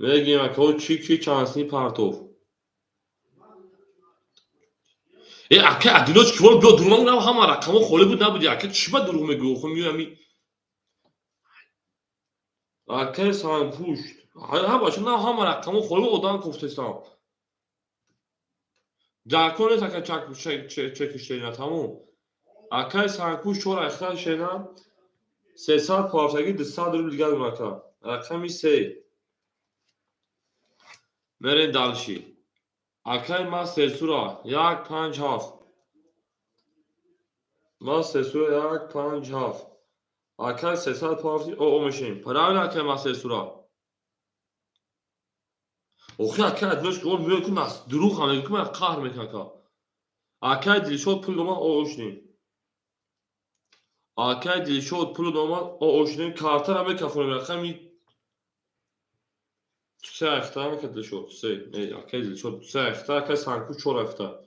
میگیم اکو چی چانسی پارتوز اکه ادیناش که ولی بیا دروغ نگو همه رقم خالی بود نبودی اکه چی با دروغ میگو خب میگم اکه سانپوش ها باشه نه همه رقم خالی اودان گفتستم جاکونه تا چکشته نه تمام اکه سانپوش چهار اختار شده 300 پارتگی 200 روبل دیگه دونکا رقمی 3 مرین دالشی اکه ما سرسورا یک پنج هفت ما سرسورا یک پنج هفت اکه 300 پارتی او میشیم پراوی اکه ما سرسورا اوخی اکه ادناش گول میگه که ماست دروغ همه که من قهر میکنه که اکه دیشود پول دوما او اوشنیم اکه دیشود پول دوما او اوشنیم کارتر همه کفونه رقمی 3 اختار که دیشود 3 نه اکه دیشود 3 اختار اکه سانکو 4 اختار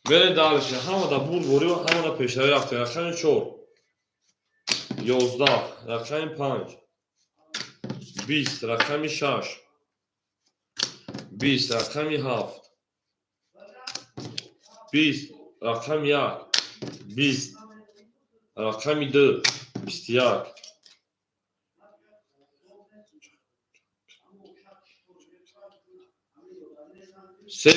بره دالشه همه دا بول بوری و همه دا پیشتری رفته رقم 4 11 رقم 5 20 رقم 6 20 رقم 7 20 رقم 1 20 رقم 2 21 سه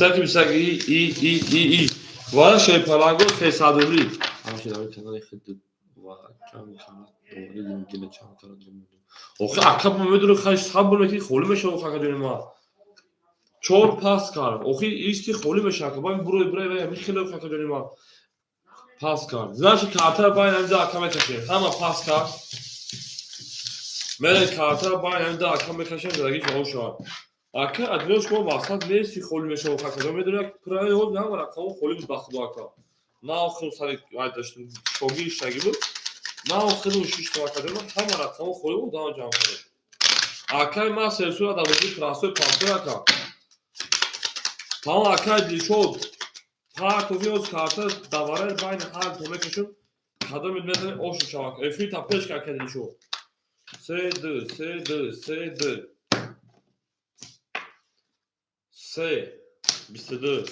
21 ای وارا شوی پلانگو 300 روبلی همشه داره کنال خدت و کم کنال دوباره دیگه چند تا دارم اوخه عقب میدونه خش صبر بکنی خولی میشه اوخه کدوم ما چور پاس کار اوخه ایستی خولی میشه که با برو میخله اوخه کدوم ما پاس کار زنش کارتر باید امضا کم کشه همه پاس کار میره کارتر باید امضا کم کشه زدگیش اوشان اکه ادناش کو واسط نیستی خولی میشه اوخه کدوم میدونه پرای اون نه رقم خولی بود بخدا کا نه آخر سر داشتم شوگی شگی بود نه آخر اون 6 تا کدوم همه رقم خولی بود دام جام کرد اکه ما سرسورا دا بود پراسو پامپرا کا تمام اکه دیشود پارتوزی از کارتر دواره باین هر تومه کشم کدوم میدونه اوش شاک افی تا پیش که اکه دیشود 3 2 3 2 3 2 3 22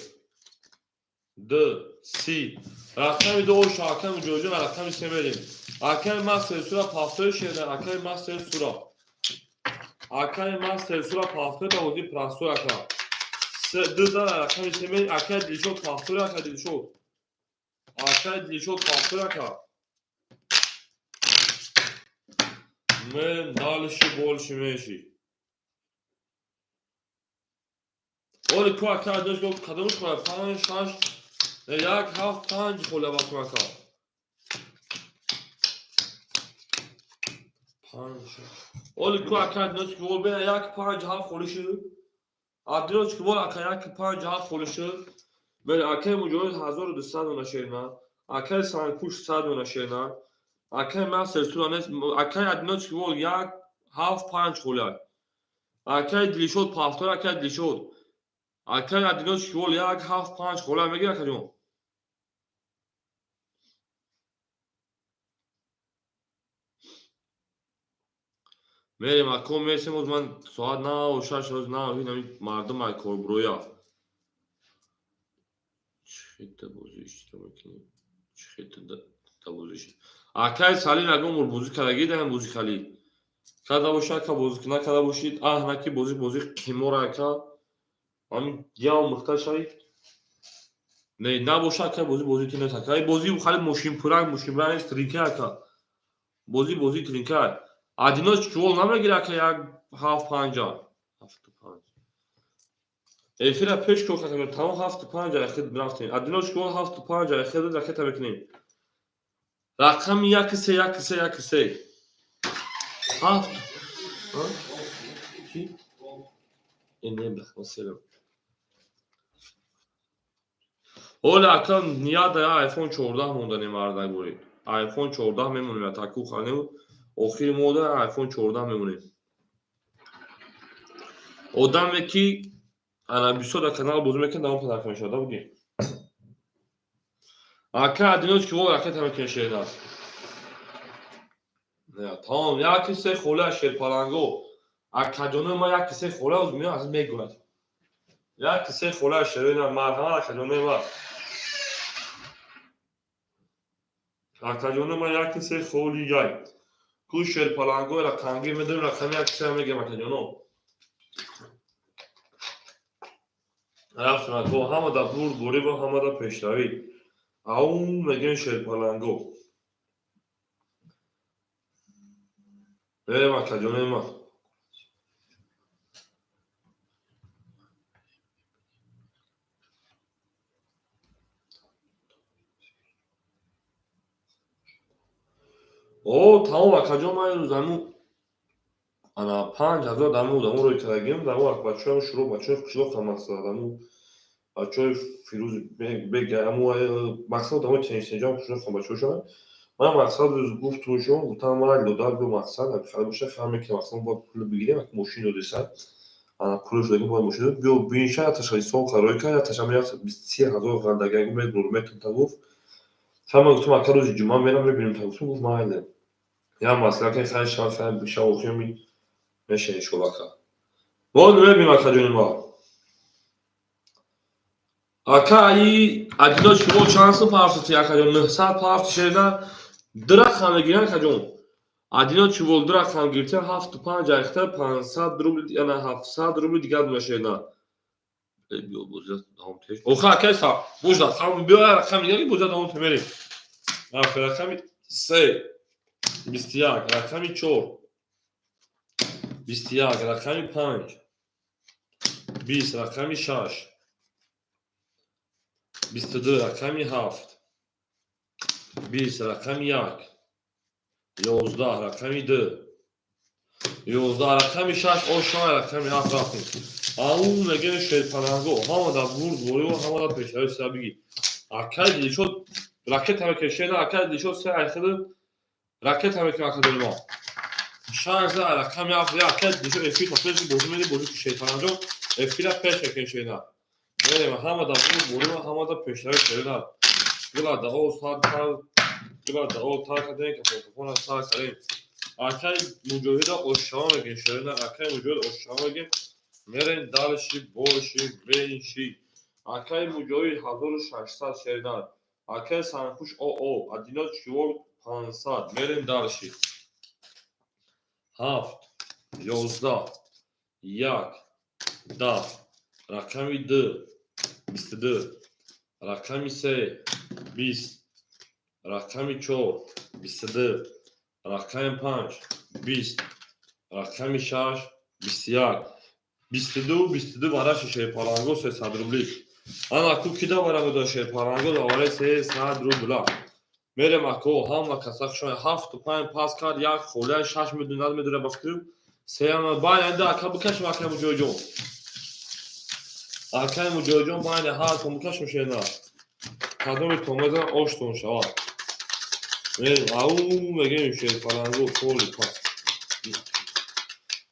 2 3 رقم 2 شاکم جوجو و رقم 3 میدیم اکه ما سرسورا پافتوی شده اکه ما سرسورا اکه ما سرسورا پافتوی دا وزی پراسو اکه 2 داره رقم 3 میدیم اکه دیشود پافتوی اکه دیشود اکه دیشود پافتوی اکه من دالشی بولشی میشی اولی که اکه ادناش گفت کدومش کنه 5 6 یک 7 5 خوله باکم اکه 5 اولی که اکه ادناش گفت بینه یک 5 7 خوله شد ادناش که بول اکه یک 5 7 خوله شد بله اکه مجاید 1200 نشید نه Акай санкуш садона шена. Акай мастер суранес. Акай адноч вол як half punch холай. Акай длишот пафтор акай длишот. Акай адноч вол як half punch холай меги акаҷон. мерем аком мерсем оз ман соат 9 роз 9 инами мардум ай корброя. Чхета бозиш тамакин. Чхета да бозиш. Акай сали нагом ур бози караги дам бози хали. Када боша ка бози на када бошид аҳнаки бози қимора ка. Ами яв мухташай. Не набоша ка бози тина такай бози хали мошин пурак стрика ка. Бози тринка. Адиноч чувол намегира ка як half punch. Эфира пеш ко хатам тамом 75 яхид рафтем. Адиноч чувол 75 яхид ракета мекунем. Рақам 1-3 7 Чи? Ине бахмасерам. Оля акам ният iPhone 14 монданем мардагори. iPhone 14 мемонем таку ханем. Охир мода iPhone 14 мемонем. Одаме ки ана бисода канал боз мекунад давом педа мешавад будем. Ака адиноч чувол ракета мекунад. Не, тамом як кисе хола шерпаланго. Акаҷоно ма як кисе хола оз меа аз мегунад. Як кисе хола шерина марҳама акаҷоно ма. Акаҷоно ма як кисе холи яй. Ку шерпаланго ра канги медон рақами як кисе мегем акаҷоно. Рафтам ко ҳама да бур бори ва ҳама да пешравӣ. Ау мегем шерпаланго. Берем акаҷонои ма. О, тамом акаҷон ма имрӯз ҳамун ана 5000 даму рои карагим даму бачаҳоям шуруъ бачаҳои қишлоқам мақсад даму бачаҳои Фирӯзи бег ҳаму мақсад даму тенҷон қишлоқам бачаҳошон ман мақсад гуфтушон гуфтам ман додак бо мақсад хали боша фаҳме ки мақсад бояд пул бигирем як мошин додеса ана пулш дагим бояд мошин биё бинша аташа сон қарой ка аташа меяфт 23000 гандагагу метон тагуфт фаҳма гуфтам ака рӯзи ҷумъа мерам мебинем тагуфтум гуфт майле я масъала ки хай шафа бишавохеми мешени шулака вон мебинем акаҷони ма ака аи адиноч шумо чанд су парсути акаҷон 900 парс шерида дурақам мегиран акаҷон адиноч чувол дурақам гирта 75 яхта 500 рубли яна 700 рубли дигар буна шерида биё бозият давом теш оха акай са бужда хам биё рақам дигар бозият давом темерем аф рақами 3 21 рақами 4 21 рақами 5 20 рақами 6 22 рақами 7 20 рақами 1 11 рақами 2 11 рақами 6 ошон рақами 7 рафтем аун мегем шерпаланго ҳама да бурд бориво ҳама да пешрави сабиги акай дилшод ракета мекешена акай дилшод се айхид ракета мекем академи мо шарза рақами 7 акай дилшод эфир топеш бози меди бози шерпаланго эфира пеш мекешена мерем ҳама да бурд бориво ҳама да пешрави шерина гила да ол тар кадем ки фотофона сар кадем акай муҷоҳида ошшава мегем шерина акай муҷоҳид ошшава мегем мерем далши боши бенши акай муҷоҳид 1600 шерина акай санкуш оо адиноч чувол 500 мерем далши 7 11 1 10 рақами 2 22 рақами 3 20 рақами 4 22 рақами 5 20 рақами 6 21 22 бараши шерпаланго 300 рубли ана ку кида барамуда шерпаланго даваре 300 рубла мерем ако ҳама касахшон 75 пас кард як холаи 6 миллион над медура бафкирим сеяма байнда ака букашим ака муҷоҷон акай муҷоҷон байна ҳар ко мукашим шена کدوم تومزن آشتون شود بریم او میگیم شیر پلنگو پولی پاس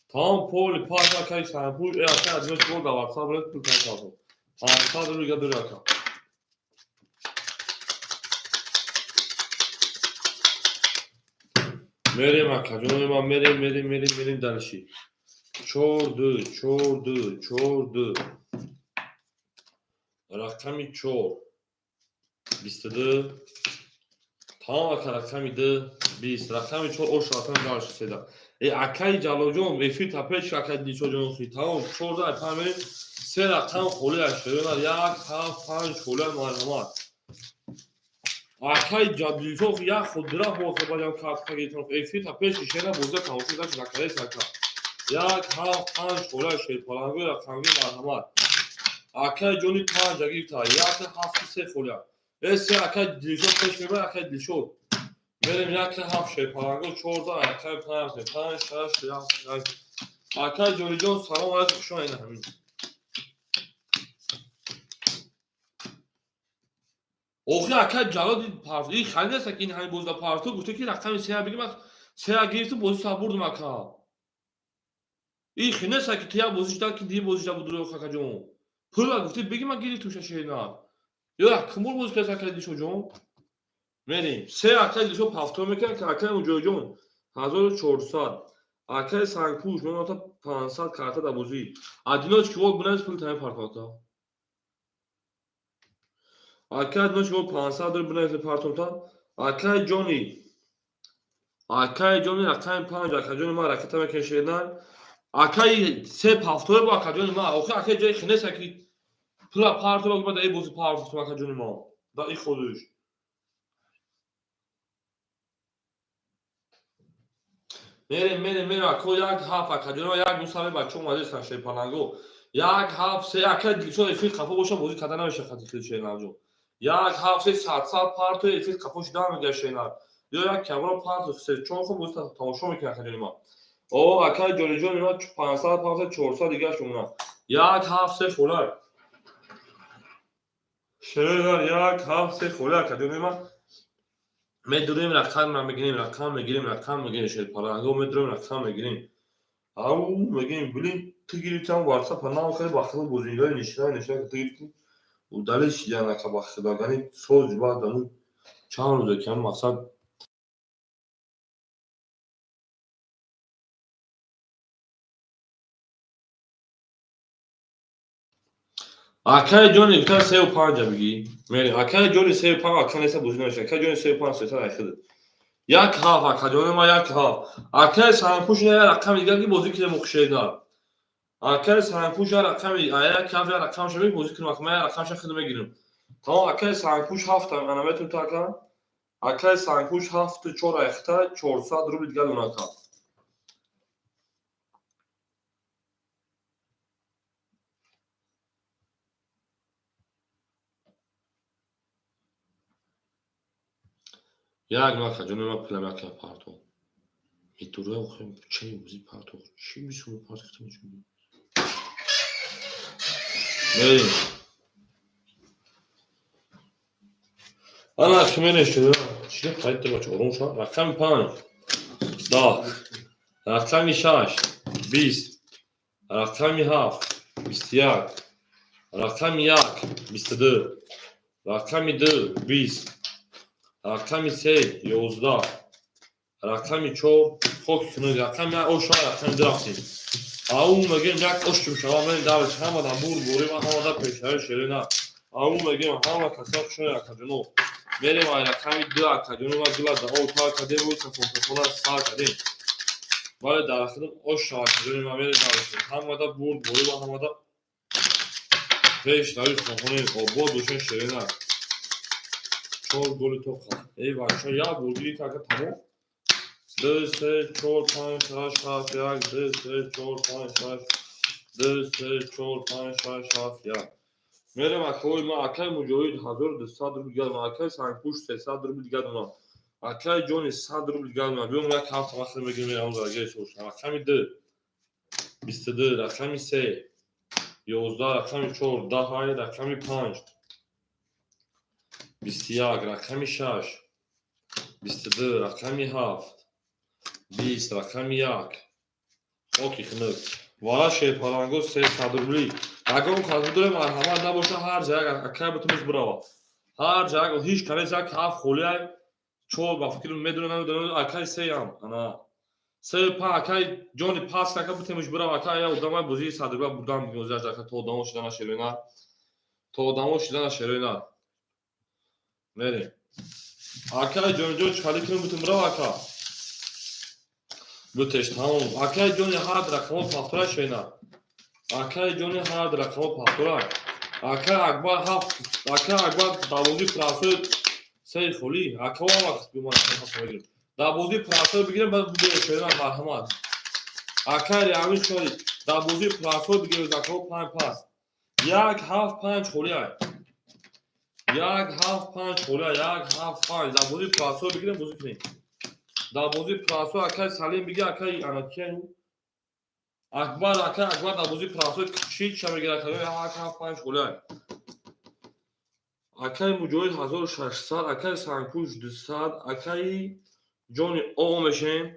تمام پولی پاس اکای سنپوش ای اکای ادوش گل دا واتساپ رد پول کن کافو پانسا رو بگه دوری اکا میریم اکا جنوی ما میریم دلشی 4-2 رقمی 4 22 تمام اکا رقمی 2 20 رقمی 4 او شاتن دارش سیدا ای اکای جلوجون ای فی تپیش اکای دیشو جون خی تمام 4 دای پامین سه رقم خولی اشترون یک هفت 5 خولی مرحمت اکای جلوجون خی یک خود درا موقع بایم کات کگیتون ای فی تپیش شینا بوزه کاموشی داشت رقمی سکا یک هفت 5 خولی شیر پلنگو رقمی مرحمت اکای جونی 5 گیرتا یک هفت 3 خولی سه اکای دیشو پیش میبره اکای دیشو بریم یک هفت شیر پلنگو 14 اکای 5 6 اکای جونی جون سلام علیکم شما این همین اوخی اکای جلال پارتو این خیلی است که این همین بوزدا پارتو گفته که رقم سه بگیم سه گرفت بوزی سابوردم اکا این خیلی است که تیا بوزیش داد که دی بوزیش بود رو اکا جون پولا گفته بگیم ما گیری توش شینا یا کمول بوز که اکا دیشو جون بریم سه اکای دیشو پافتو میکنه که اکای اونجا جون 1400 اکای سنگپوش من تا 500 کارتا دا بوزی ادیناچ که وقت بناس پول تایم پارتاتا اکای ادیناچ که وقت 500 دار بناس پارتاتا اکای جونی رقم 5 اکای جونی ما رکتا میکشیدن اکای سه پافتو با اکای جونی ما اکای جای خنه سکی پولا پارتو با ای بوزی پارتو اکای جونی ما دا ای خودش میریم اکو یک هفت اکا جونی یک دوستانه بچه اومده سنشه پلنگو یک هفت سه اکای دیشو ایفیل خفه باشم بوزی کتا نمیشه خطی کل شینا جون یک هفت سه 700 پارتو ایفیل خفه شده میگه شینا یا یک کمرا پارتو سه چون خب بوزی تماشا میکنه اکا جونی ما او اکای جونی جون اینا 500 500 400 دیگه شونا یک هفت سه فولار شینا یک هفت سه فولار اکا جونی ما میدونیم رقم میگیریم شیر پلنگو میدونیم رقم میگیریم او میگیم ببین تو گیریتم واتساپ نام خیلی وقتا بوزینگای نشونه که تو گیرتی و دلش یعنی که وقت دادنی سوز بعد اون چند روزه که مقصد اکای جونی تا 35 بگی میری اکای جونی 35 اکای نیست بوزینگ نشه اکای جونی 35 سه تا اخید یک هاف اکای جونی ما یک هاف اکای سانپوش نه رقم دیگه بوزی که مخشیدار اکای سانپوش رقم ایا کاف رقم شوی بوزی که ما رقم شخص میگیریم تمام اکای سانپوش هفت انا میتون تا کن اکای سانپوش هفت 4 اختا 400 روبل دیگه اونا کا یک نکه جون ما پلمک پارتو میتوره اخیم چه بوزی پارتو چی میشونه پارتو که میشونه بریم انا کمی نشده چی قاید باشه اون شو رقم 5 10 رقم 6 20 رقم 7 21 رقم 1 22 رقم 2 20 رقم 3 11 رقم 4 خوک کنید رقم او شو رقم درختیم او میگیم یک اشتم شما من دارش همه دام بوری و همه دام پیشتر شیرینه او میگیم همه کسات شو اکادیمو میریم آی رقم 2 اکادیمو و گلا دا او تا اکادیمو که فوتبال سال کردیم ولی در اصل اش اکادیمو میریم دارش همه دام بوری و همه دام پیشتر خونه او دوشن شیرینه چهار گل تو خواهد ای بچه یا بودی که تمام 2 3 4 5 6 7 1 2 3 4 5 6 2 3 4 5 6 7 1 میرم اکوی ما اکای مجاهد 1200 روبل دیگه ما اکای سنگپوش 300 روبل دیگه اونا اکای جون 100 روبل دیگه اونا بیام یک هفته وقت میگیم میرم اون درگیر شوش رقم 2 22 رقم 3 11 رقم 4 10 رقم 5 21 رقم 6 22 رقم 7 20 رقم 1 خاکی خنک وارا شیرپلنگو 300 روبلی اگر اون کازمدور مرحمت نباشه هر جای اگر بتونیش براوا هر جای هیچ کنیز یک هفت خولیای چول با فکر میدونه نمیدونه اکای سه هم انا سه پا اکای جونی پاس که بتونیش براوا اکای یا دامای بوزی 100 روبلی بودم میگوزش که تو دامو شدن شیرینا تو دامو شدن شیرینا میری اکای جون چالی کنم بتون براوا اکا بتش تمام اکای جونی هر رقم پافتورا شینا اکای جونی هر رقم پافتورا اکای اکبر هفت اکای اکبر داوودی پراسو سه خولی اکا وقت بیمار خواهد بگیرم داوودی پراسو بگیرم بعد بگیرم شیرین مرحمت اکای ریامی شوی داوودی پراسو بگیرم اکا 5 پاس یک هفت 5 خولی های یک هفت 5 خولی های یک هفت 5 داوودی پراسو بگیرم بزرگ کنیم داوودی پراسو اکای سلیم بگیر اکای اناتیه اکبر اکای اکبر داوودی پراسو کشید شما بگیر اکای یک هفت 5 خولی های اکای مجوید 1600 اکای سانکوش 200 اکای جونی اومشن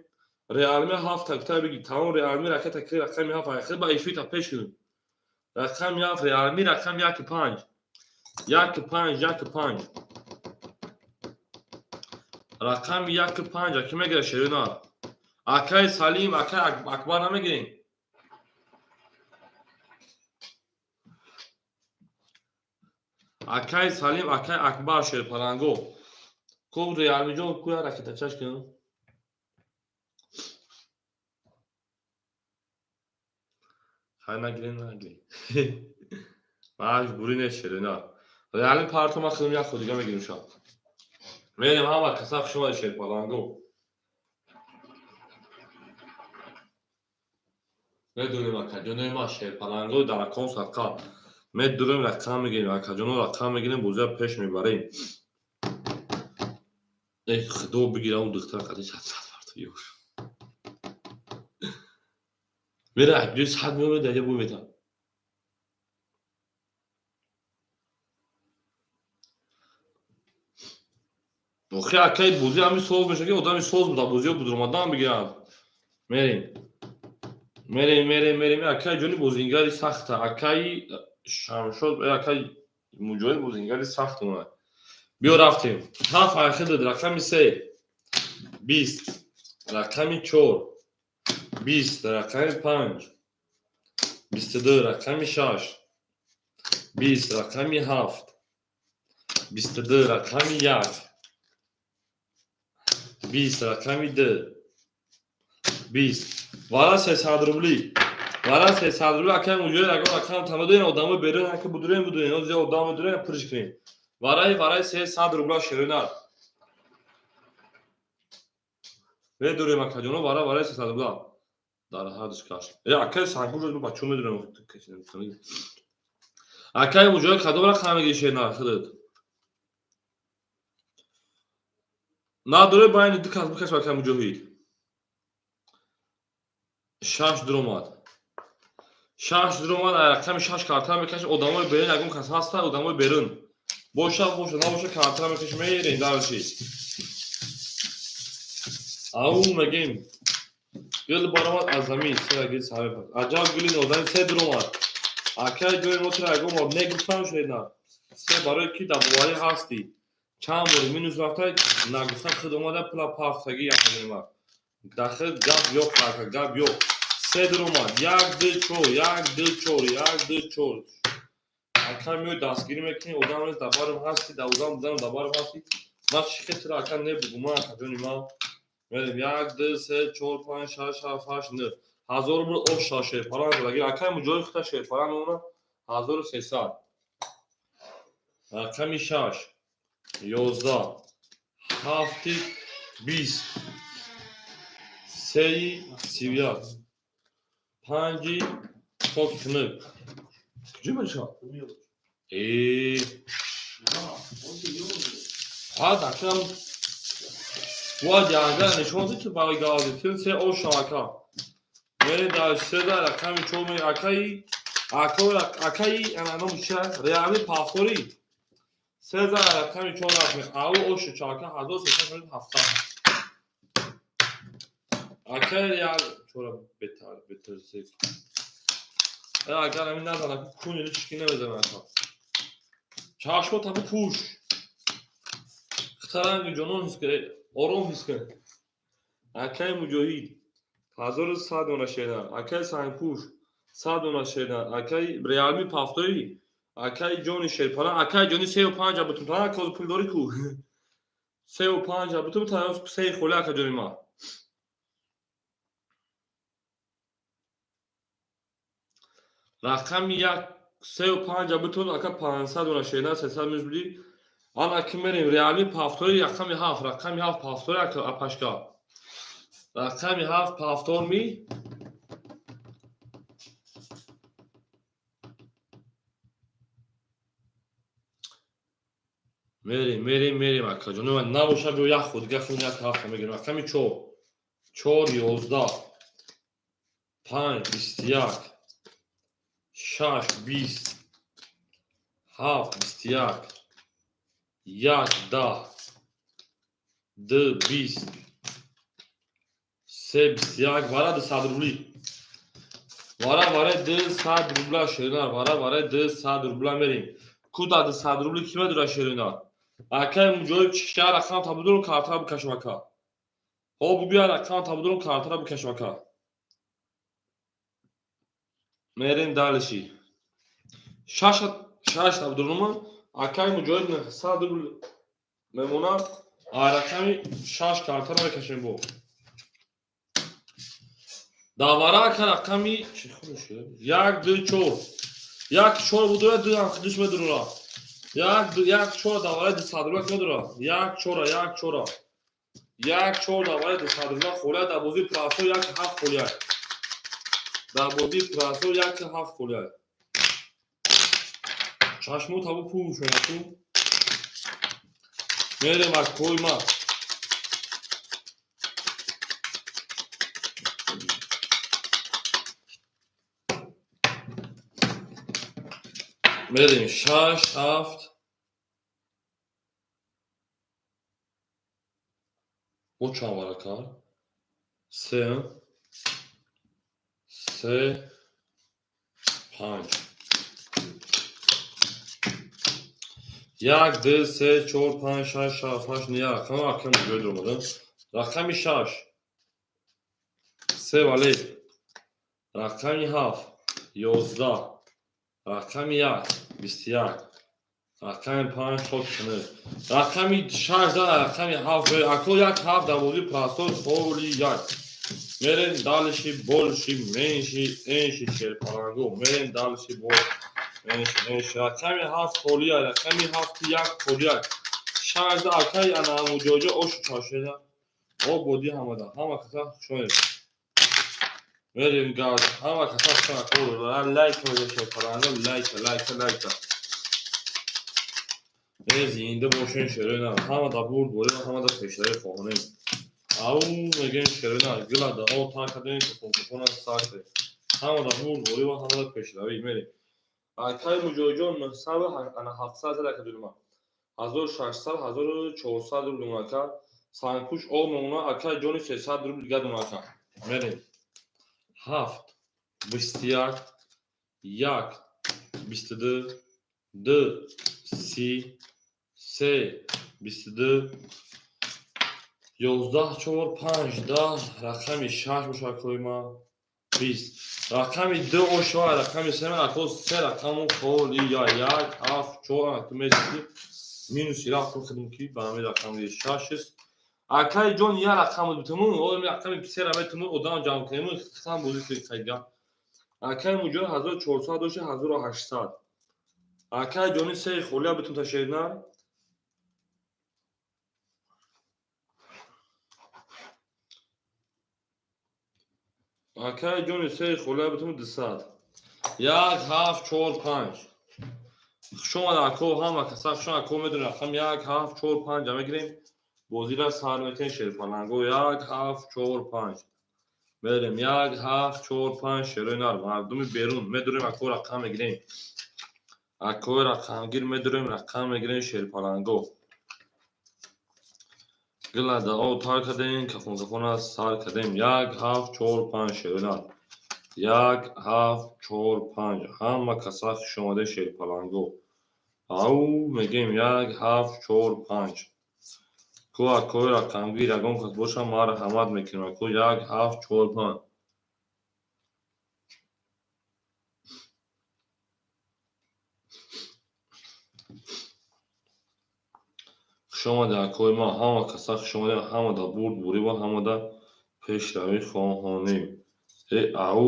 ریالمی هفت تکتر بگی تمام ریالمی رکت تکری رقم هفت اخیر با ایفی تا پیش کنیم رقم هفت ریالمی رقم 1.5 1.5 رقم 1.5 اکی میگیره شیرینا اکای سلیم اکای اکبر نمیگیریم اکای سلیم اکای اکبر شیرپلنگو کوب ریالمی جون کویا رکت چش کنم خیلی نگیرین مجبوری نشه نه ریالی پارتو ما خیلی یک خود دیگه میگیریم شما میریم همه کساف شما شیرپلنگو میدونیم اکجونه ما شیرپلنگو در اکان سرکار میدونیم رقم میگیریم اکجونه رقم میگیریم بوزه پیش میبریم ای خدا بگیره اون دختر قدی 100 فرد یور میره اکجوی 100 میومه دیگه بو میتن اوخی اکای بوزی همی سوز میشه که آدمی سوز بوده بوزی رو بودر اومدن بگیرم میریم اکای جونی بوزینگری سخته اکای شمشد اکای مجوید بوزینگری سخت اومد بیا رفتیم هفت اخیر داد رقمی 3 20 رقمی 4 20 رقمی 5 22 رقمی 6 20 رقمی 7 22 رقمی 1 20 رقمی 2 20 وارا 300 روبلی وارا 300 روبلی اکای مجوید رقم تمام این آدمو برن که بدورین اینا زیاد آدم بدورین پرش کنیم وارای 300 روبلا شیرینار به دوره مکانجونو وارای 300 روبلا در هر دشکاش یا اکای سانکوش رو بچو میدونم که اکای مجوید خدام را خامگی شیرینار خودت نه دوره باین دو کاس بکش اکای مجوید شش درومات رقم 6 کارتا میکشه آدمای برین اگه کس هست آدمای برون باشه نباشه کارتا میکشه میرین دارشی او مگیم گل بارامات عظمی سر گل صاحب عجب گلی نودن 3 درومات اکای جوی موتر اگه ما نگفتم شینا سه برای کی دبواری هستی چند بار مینوز وقتا نگفتم خود اومده پلا پاختگی یعنی ما داخل گاب yok kanka gab yok 3 درومات یک دو چور اکا میو دستگیری میکنی اودام از دبارم هستی دوزام دبارم هستی ما چی که اکا نبگو ما اکا جونی ما میریم 1 2 3 4 5 6 7 8 9 هزار بر او شاشه پلان اگر اکا مجوی خود شه پلان اون 1300 رقم 6 11 7 20 3 30 5 خاک کجا میشه دکترم واجه نشون که برای گازی سه او شاکا میری در سه در رقم چون اکایی انا میشه ریامی پافتوری سه زن رقم 4 رقم او اوش چاکه 1370 اگر یا چورا بهتر سیک اگر همین نزنم کونی چکی نمیزنم چاشمو tabi پوش اخترانگی جنون حس که آروم حس که اکای مجاهید 1100 دونه شیدن اکای سنگ پوش 100 دونه شیدن اکای ریالمی پافتوی اکای جونی شیرپانا اکای جونی 35 بتون تا کوز پول داری کو 35 بتون تا سه خوله اکا جونی ما رقم یک 35 بتون اکا 500 دونه شیدن 300 میزبلی آن اکی مریم ریالمی پافتوی رقم 7 رقم 7 پافتوی اکا اپاشکا رقم 7 پافتور می میریم اکا جونو من نباشه بیو یک خود دیگه خون یک هفته میگیرم رقم 4 11 5 21 6 20 7 21 1 10 2 20 3 21 وارد 100 روبلی وارد 200 روبلا شیرینار وارد 200 روبلا میریم کود 100 روبلی کیمه داره شیرینار اکای مجاوب چیکار رقم تبدیل کارتر بکشم اکا او بیا رقم تبدیل کارتر بکشم اکا میریم دالشی شش تبدیل من اکای مجاوب 100 روبل میمونه رقم 6 کارتر بکشیم بو داوره که رقمی چی خوشه 1 2 4 1 4 بوده دو هم خودش بدونه یک 4 داوره 200 روبل بدونه 1 4 داوره 200 روبل خوله در بازی پلاسو 1 7 خوله در بازی پلاسو 1 7 خوله چشمو تابو پوش تو میریم از کوی ما میریم 6 7 bu çavara kar 3 3 5 یک 2 3 4 5 6 7 8 9 رقم اکم görüyorum رقم 6 3 vali رقم 7 11 رقم 1 21 رقم 5 çok sınır رقم 6 da رقم 7 akıl yak 7 da bozdu plastor soli yak meren dalişi bolşi menşi enşi şer parango meren dalişi bol enşi رقم 7 soli رقم 7 yak soli yak 6 da akay ana mujojo o şu çaşeda o bodi hamada hama kasa şöyle meren gaz hama kasa sana kolu like öyle şey parango like زینده باشین شروع نه همه دا برد بوده همه دا پیشتری فاهنه او میگن شروع نه گلا دا او تا کدین که کنکشون ساکته همه دا برد بوده و همه دا پیشتری میری اکای مجاجون محساب انا 700 لکه دولما 1600 1400 روبل دوناکا سانکوش او ممونا اکای جونی 300 روبل دیگه دوناکا میری 7 21 1 22 2 3 3 22 11 4 5 10 رقم 6 مشکل ما 20 رقم 2 اوشا رقم 3 اکو 3 رقم خالی یا 1 7 4 اتوماتی مینوس را خودم کی با همین رقم 6 است اکای جون یا رقم بتمون او رقم 3 را بتمون اودان جام کنیم خام بودی که خیلی اکای موجود 1400 دوشه 1800 اکای جونی 3 خولیا بتون تشیدن اکای جونی 3 خولیا بتون 200 1 7 4 5 شما در اکو هم کسا شما اکو میدونه رقم 1 7 4 5 جمع گیریم بازی را سرمتین شیرپاننگو 1 7 4 5 بریم 1 7 4 5 شروع نار مردم بیرون میدونیم اکو رقم میگیریم Акои рақамгир медурем рақам мегирем шерпаланго. Гила дао тар кадем кафон сар кадем 1 7 4 5 шерна 1 7 4 5 ҳама касах шомаде шерпаланго. Ау мегем 1 7 4 5 ку акои рақамгир ягон кас боша марҳамат мекунам ку 1 7 4 5 шомаде акои ма ҳама касах шомаде ҳамада бурд бурӣ ва ҳамада пешравӣ хоҳонем. Ау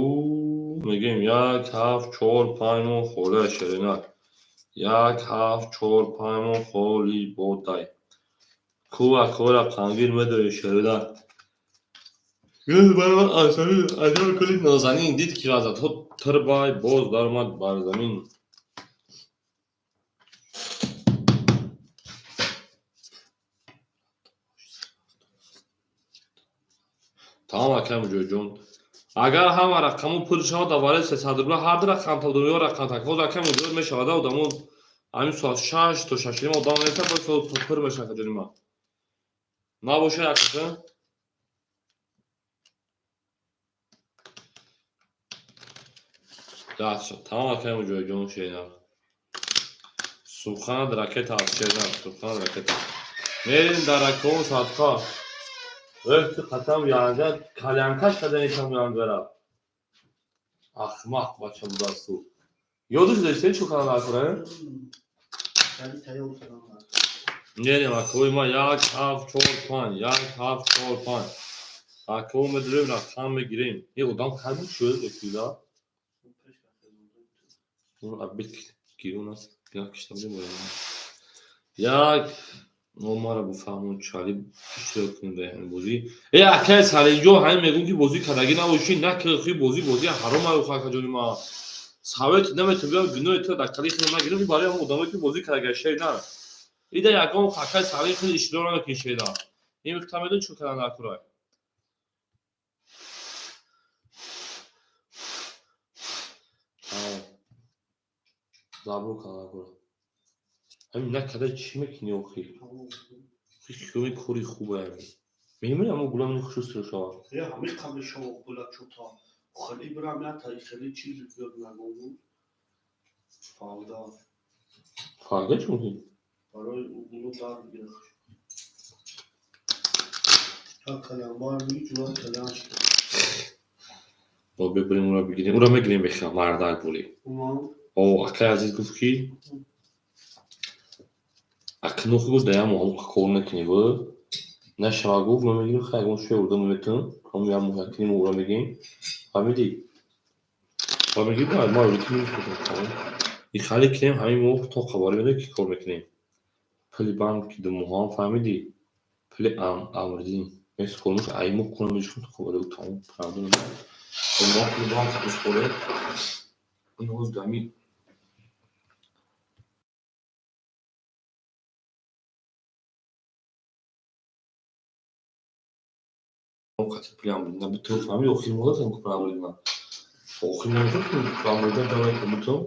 мегем 1 7 4 5 мон холия шеринак 1 7 4 5 мон холи бодай ку акои рақамгир медурем шерина барман асари аҷаби кули нозанин дид ки ғазатҳо тирбай боз даромад бар замин. Тамом акам ҷоҷон агар ҳама рақаму пур шавад аввале 300 рубла ҳар ду рақам тавдумё рақам так ҳозир акам зиёд мешавад одамо ҳамин соат 6 то 6 одам неста бо пур мешавад ҷони ман набоша якаса яхшо тамом акам ҷоҷон шенав суханат ракета аст шенав суханат ракета мерем дар раком садқа ти қатам янга калянкаш каданешам янгара ахмақ бача будасту ёдиш дاشتین чӯ канал акура мерем акои ма 1 7 4 5 1 7 4 5 акои медурем рақам мегирем одам калбин шуд экида абит гирун аст якштабе боям як номара буфаҳмон чали иштирок кунем дар ҳамин бозӣ акай саринҷо ҳамин мегӯм ки бозӣ кардагӣ набошӣ на кирхи бозӣ ҳаром аёхака ҷони ман савет наметон биям бинои то дар кали худам нагирем барои ҳамон одаме ки бозӣ кардагаи шер на ида ягон хакай сарин худ иштирок намекунӣ шеда ин виқта медон чӯ кардан дар курай забур кардан кура ҳамин накарда чӣ мекунӣ охир хиёми кори хубе мемони ҳамон гуламини хушусро шава ҳамин қабли шово була чута хали бирам ятаи хали чизи зиёд нагому фалда фалда чӣ мекунӣ барои угулу дар бигирах калянбар миҷуа калянш бо бибурем ура бигирем ура мегирем беха мардак болем акай азиз гуфт ки акнухи гуфт дар ҳамон кор мекунӣ нашава гуфт ма мегирем хай ягон шӯя урда меметон ҳамон як моҳ якини мо ура мегирем фаҳмидӣ ва мегирем ма рутини и хали кунем ҳамин моҳ то қабора медонӣ ки кор мекунем пули банк ки ду моҳам фаҳмидӣ пули амрдин мес кормуш ай моҳ кунам мешкун то қабора тамом правда моҳ пули банк мешкоре ин ҳоз дами қати пули амрдин битон фаҳмидӣ охир муддат ҳам пули амрдин охир муддат пули амрдин ҷамъ битон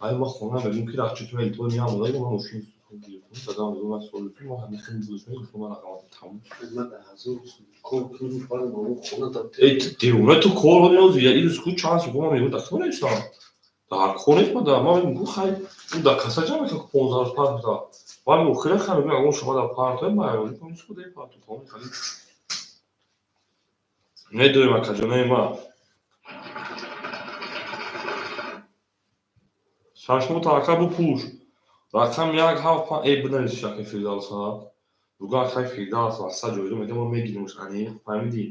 ай ма хона мегӯям ки рахчуту элтиҳои ниҳам одаи ма мошин дадам мегӯям ай солиту ма ҳамихин бузмай ма рақамат тамом девона ту кор ҳоз я ируску чанд сукун ма мегӯям дастама нестам дар кор нест ма дар ма мегӯям хай да каса ҷамъ мекунам 15 парта ма охира хай мегӯям ягон шума дар парта ма мегӯям скудаи парта тамом хали медонем акаҷонаи ма чашмота ака бупӯш рақам 1 7 5 бинависӣ акай фирдавса бугӯ акай фирдавс васа ҷойдо мегӯям ма мегиримш аниқ фаҳмидӣ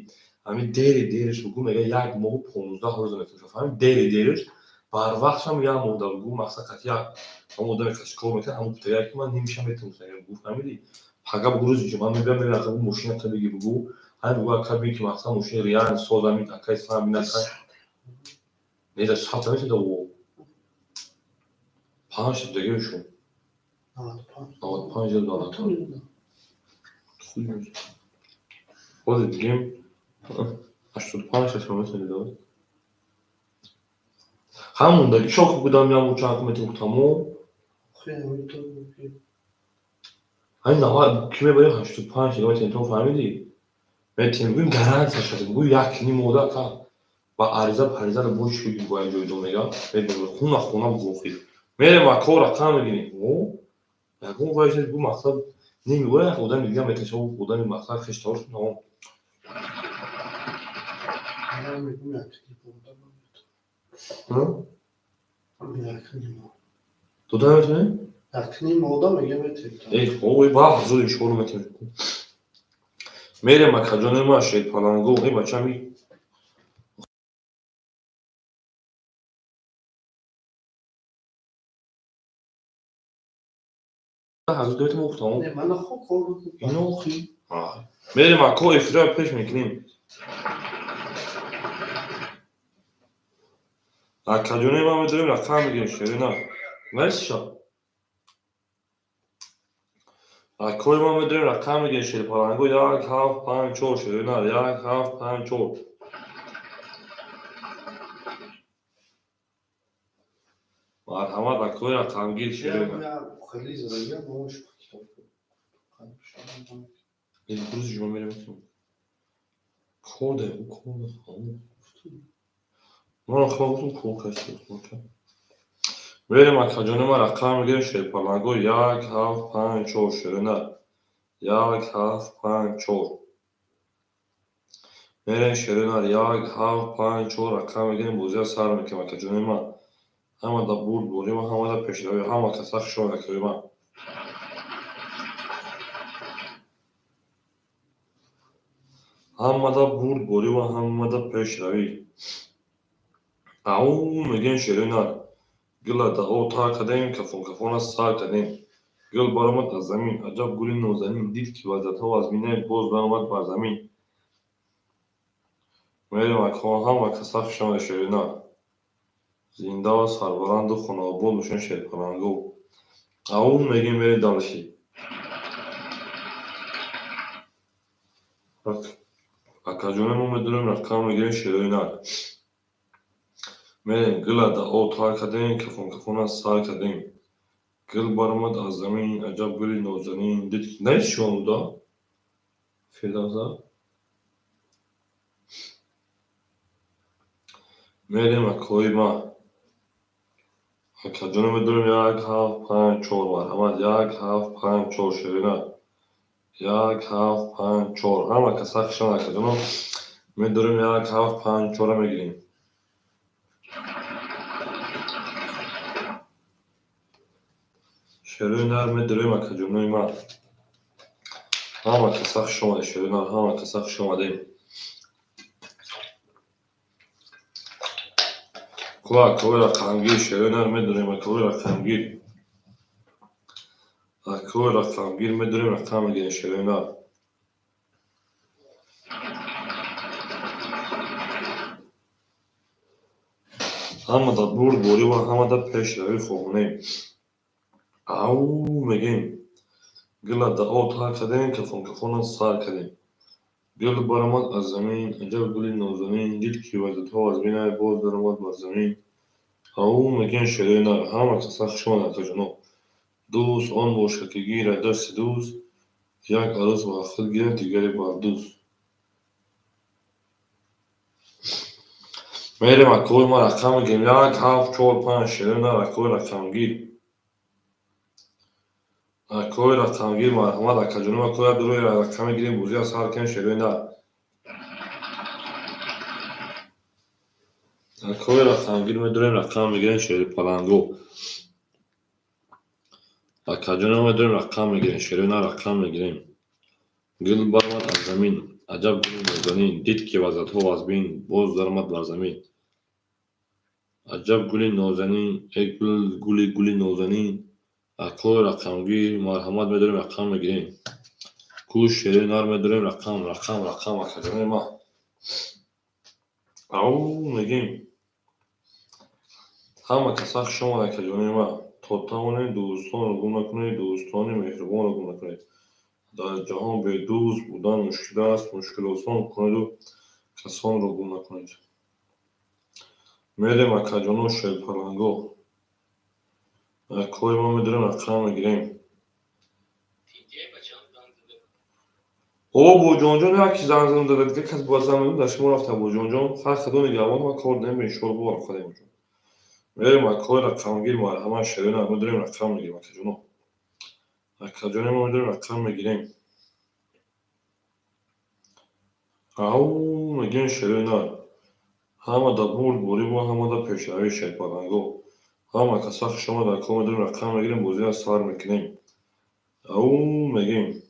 ҳамин дериш бугӯ мегӯям 1 моҳу 15 рӯз мефурӯшам фаҳмидӣ дериш барвақтшам 1 моҳ дар бугӯ мақсад қати ҳамон одаме каси кор мекард ҳамон путагаи ки ман нимиша метавонистам бугӯ фаҳмидӣ пага бугӯ рӯзи ҷумъа мегӯям мери ака мошина та бигир бугӯ ҳамин бугӯ ака бигир ки мақсад мошини риан соз ҳамин акай фаҳмин акай неда сабта метода 5 дагиёшон 95 доллар ҳозир дигем 85 методи дод ҳамон даги шок будам ям чанд метр тамом همین نهار کمی باید 85 کیلومتر تو فهمیدی؟ من تلوین گرانت شدیم بو یک نیم مودا که با عرضه پریزه رو بوش بگیم باید جوی دو میگم بدون خونه بگوخید میریم و کار رقم میگیریم او یکون باید شد بو مقصد نمیگوید خودم میگم بکشه و خودم این مقصد خشتار شد نام تو دارم میتونه؟ ای خوبی با حضور این شورو میتونه میریم و کجانه ما شید پلنگو ای بچه می حضور دویت مختام اینو خی میریم و که افرا پیش میکنیم و کجانه ما میداریم رقم میگیریم شده نه مرسی شا و که ما میداریم رقم میگیریم شده پلنگو 1 7 5 4 شده نه 1 7 5 4 مرحمت و که رقم گیر شده نه این روز جمعه میریم کوده ما خواهم گفتم کود کشید بریم و کجانه ما رقم میگیریم شده پلنگو 1 7 5 4 شده نه 1 7 5 4 میریم شده نه 1 7 5 4 رقم میگیریم بوزی سر میکنیم و کجانه ما همه دا برد بریم و همه دا پیش روی همه کسا خشون نکوی ما همه دا برد بریم و همه دا پیش روی او میگیم شده نه گل دا او تا کدیم کفون از سا کدیم گل برامد از زمین عجب گلی نوزنین دید که وزد ها از مینه باز برامد بر زمین میریم اکوان همه کسا خشون شده نه زنده و سرورند و خنابون میشون شد پلنگو او میگیم بری دالشی اکجونه ما میدونیم رقم میگیریم شده نه میریم گل دا او تا کدیم کفون از سا کدیم گل برامد از زمین عجب گلی نوزنین دید نه شون دا فیلازا میریم اکوی ما اکجونه میدونیم 1 7 5 4 مرحمت 1 7 5 4 شده نه 1 7 5 4 همه کسا خشن اکجونه میدونیم 1 7 5 4 میگیریم شروع نر میدونیم اکجونه ما همه کسا خشن شده نه همه کسا خشن دیم کوی رقمگیر شده نر میدونیم کوی رقمگیر کوی رقمگیر میدونیم رقم میگیریم شده نر همه دا برد بوری و همه دا پیش روی خوبونیم او میگیم گل دا او تا کدیم کفون از سا کدیم گل برامد از زمین عجب گلی نوزنین دید که وزد ها از مینه باز برامد بر زمین او میگیم شده نر همه کسا خشن اکجونو دوست آن باشه که گیره دست دوست یک عروس با خود گیره دیگری با دوست میریم اکوی ما رقم میگیم 1 7 4 5 شده نه اکوی رقمگیر اکوی رقمگیر مرحمت اکجونم اکوی دروی رقم میگیریم بوزی از هر کن شده نه اکوی رقمگیر میدونیم رقم میگیریم شده پلنگو اکجونم میدونیم رقم میگیریم شده نه رقم میگیریم گل برمد از زمین عجب گلی نوزنین دید که وزد ها از بین باز درمد بر زمین عجب گلی نوزنین ای گلی نوزنین اکوی رقمگیر مرحمت میدونیم رقم میگیریم کوش شده نار میدونیم رقم اکجونه ما او میگیم همه کسا خشن اکجونه ما توتاونه دوستان رو گم نکنید دوستان مهربان رو گم نکنید در جهان به دوست بودن مشکل است مشکل آسان کنید و کسان رو گم نکنید میریم اکجونه شد پلنگو Akkoy ma میدونم رقم میگیریم. با جون جون یکی زنگ زدم داد دیگه کس باز زنگ داشت ما رفتم با جون جون خاص خدون جوان ما کار نمی‌بین شور بور خودم جون میریم اکوی رقم گیر ما همه شیرین ما میدونیم رقم میگیریم اکجونو ما میدونیم رقم میگیریم. او میگیم شیرین همه دا برد بوری با همه دا پیشروی شد بارنگو همه کساخ شما دا که میدونیم رقم میگیریم بوزی از سار میکنیم. او میگیم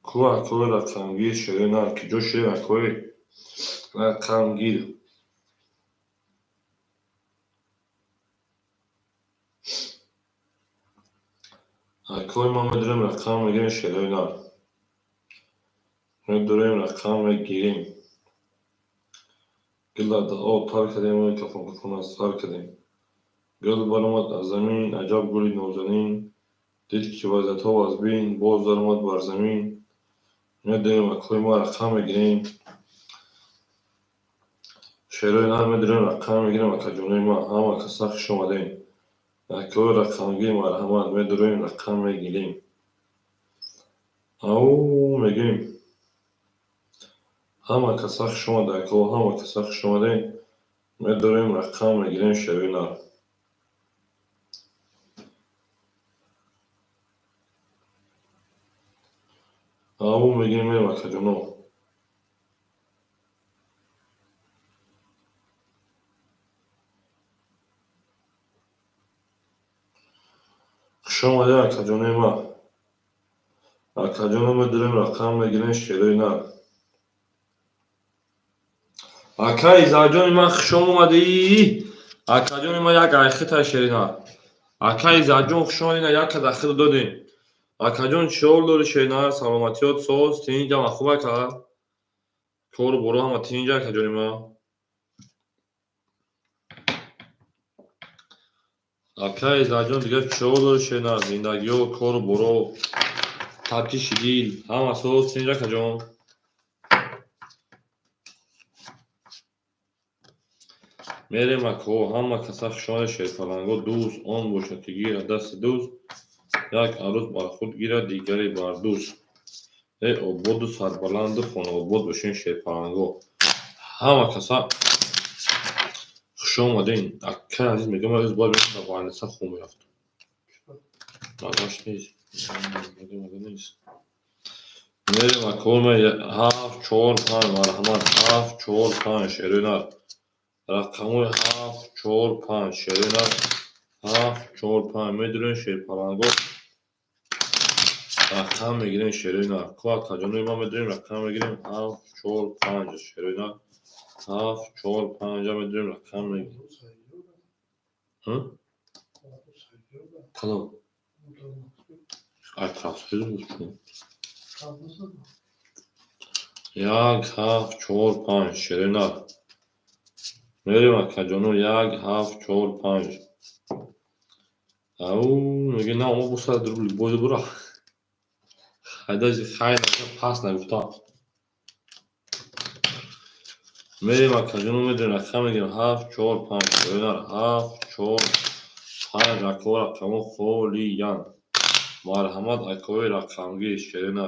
کو اکوی رقم گیر شیرین که جو شیرین اکوی رقم گیر اکوی ما میدونیم رقم میگیریم شیرین میدونیم رقم میگیریم. گل دا او تار کردیم و کفون کفون از تار کردیم. گل برآمد از زمین عجب گلی نازنین دید که وضعیت ها از بین باز درآمد بر زمین. میدونیم اکوی ما رقم میگیریم شیرین میدونیم رقم میگیریم اکجونوی ما همه کساخ شما دیم اکوی رقم گیریم مرحمت میدونیم رقم میگیریم. او میگیم همه کساخ شما دکو همه کساخ شما دیم میدونیم رقم میگیریم شیرین او میگیم میریم اکجونو شما دیم اکجونوی ما اکجونو میدونیم رقم میگیریم شیرین اکای زاجون ما خشم اومدی اکجون ما یک ایخت شیرین اکای زاجون خشم اینا یک داخل دادیم اکجون شول دور شیرین سلامتیات سوز تینجا ما خوبه که کور برو هم تینجا اکجون ما اکای زاجون دیگه شول دور شیرین زندگی و کور برو تاتی شدید هم سوز تینجا اکجون میریم اکو همه کسا خشان شیرپلنگو دوست آن باشد که گیر دست دوست یک عروس بر خود گیرد دیگری بر دوست ای عبود و سربلند خون عبود باشین شیرپلنگو همه کسا خشان آمدین اکه عزیز میگم از باید باشین با وانسا خون میرفت نگاش نیست میریم اکو می هفت چهار پنج مرحمت هفت چهار پنج شیرین رقموی هفت چهار پنج شیرین هفت چهار پنج میدونین شیرپلنگو رقم میگیریم شیرین کو اکجونوی ما میدونیم رقم میگیریم هفت چهار پنج شیرین هفت چهار پنج میدونیم رقم میگیریم کدام اطراف بود یک هفت چهار پنج شیرین میریم اکجونو یک هفت چهار پنج او میگه نه اما بسا دربلی بوده برا خیلی خیلی پاس نگفتا میریم اکجونو میدونیم رقم میگیریم هفت چهار پنج شیرین هفت چهار پنج اکو رقمو خولیان مرحمت اکوی رقمگی شیرین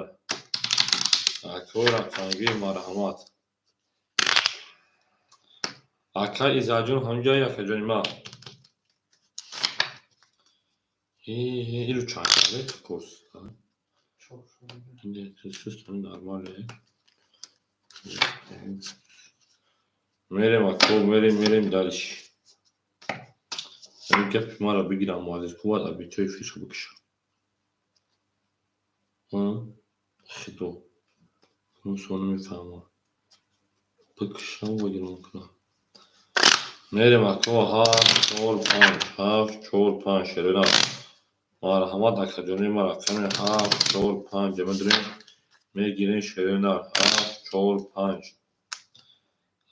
اکوی رقمگی مرحمت اکا ایزاجون همجایی اکجونی ما ایلو چند کنه کورس این سیستم نرماله میریم اکو میریم دالش این گپ ما را بگیرم مالز کوات ابی توی فیشو بکشم خدو اون سونو میفهمم بکشم و بگیرم کنم میریم اکو هفت چهار پنج هفت چهار پنج شیرین مرحمت اکجونی ما رقم هفت چهار پنج میدونیم میگیریم شیرین هفت چهار پنج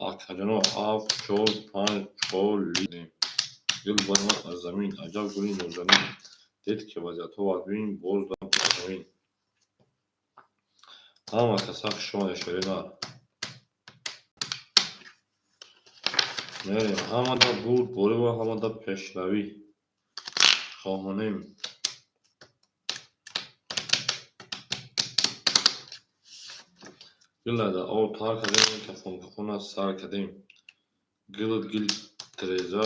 اکجونو هفت چهار پنج چهاریم گل برآمد از زمین عجب گلی نازنین دید که وضعیت ها از بین باز درآمد بر زمین همه کسا خشم شیرین میریم همه دا بود بوری و همه دا پیشروی خواهانیم. Gilla da o tar kadem kafon az sar kadem. Gil treza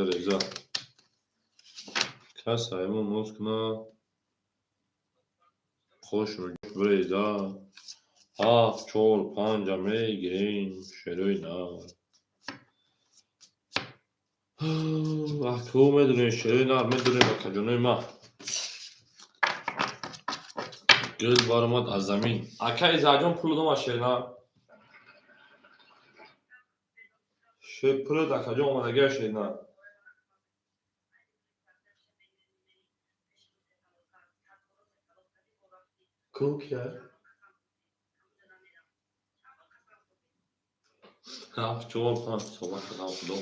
reza. Kasayımı muskuna خوش بريزا هاف چول پنجا میگیریم شروع نار احکو میدونیم شروع نار میدونیم اکجونوی ما گل بارمات از زمین اکا ازاجون پولو ما شروع نار شروع پولو اکجون اومدگه شروع نار کوکیا هاف چول پنج صحبت کنم دو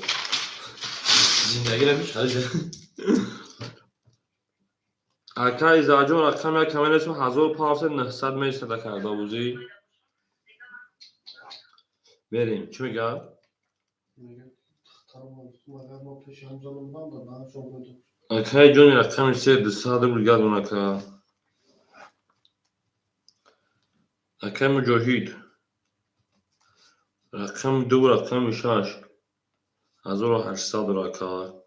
زندگی نمیشه هرچه اکا ازاجون رقم یا کمی نسیم 1500 میشه کرده بوزی بریم چی میگه؟ اکای جونی رقم سه دسته بلگرد اون اکا اکای مجاهید رقم دو رقم شش 1800 اکا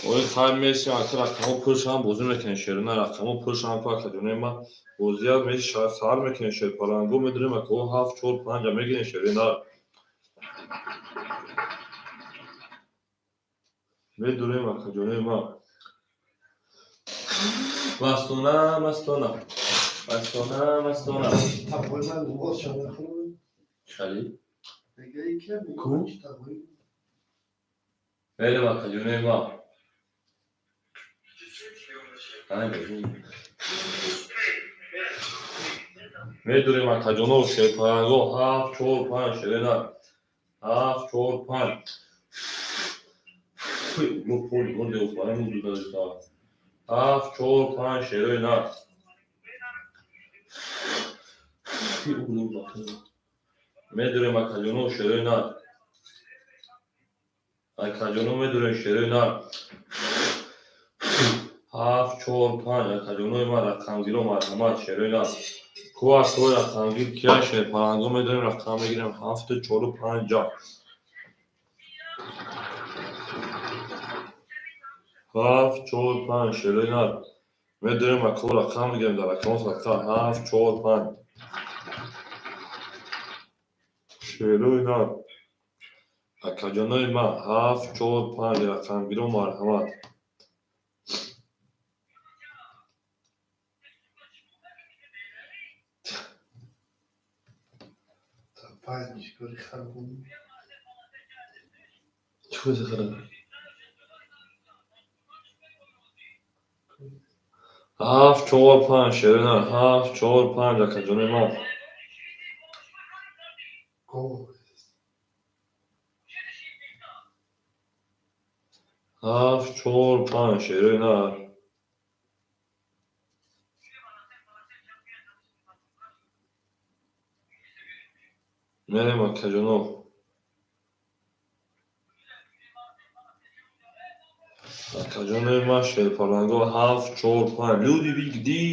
اوی خواهی میسی اکا رقم پرش هم بوزی میکنه شیرونه رقم پرش هم پاکه دونه ما بوزی ها میسی شاید سهر میکنه شیر پرانگو میدونیم اکا او 7 4 5 میگینه شیرونه میدونیم اکا دونه ما مستونه خالی کو بریم اکا دونه ما میدونیم اکا جونو شیر پرانگو 7 4 5 شیرونه 7 4 5 Bu poligon de ufana mı dudağında? 7 4 5 şerine. Oğlum bakın. Medure makalyonu şerine. Akalyonu medure şerine. 7 4 5 akalyonu ma rakam marhamat şerine. Kuva rakam gir kiya şer parango medure rakam girim 7 4 5 7 4 5 şerine. میدونیم اکو رقم میگیم در اکانت رقم 7 4 5 شیلوی نه اکا جانوی ما 7 4 5 رقم گیرو مرحمت چه خراب 7 4 5 شیرونه 7 4 5 اکا جانوی ما 7 4 5 شیرونه میریم اکا جانو اکا جانوی ما شیر پالانگو 7 4 5 لودی بیگدی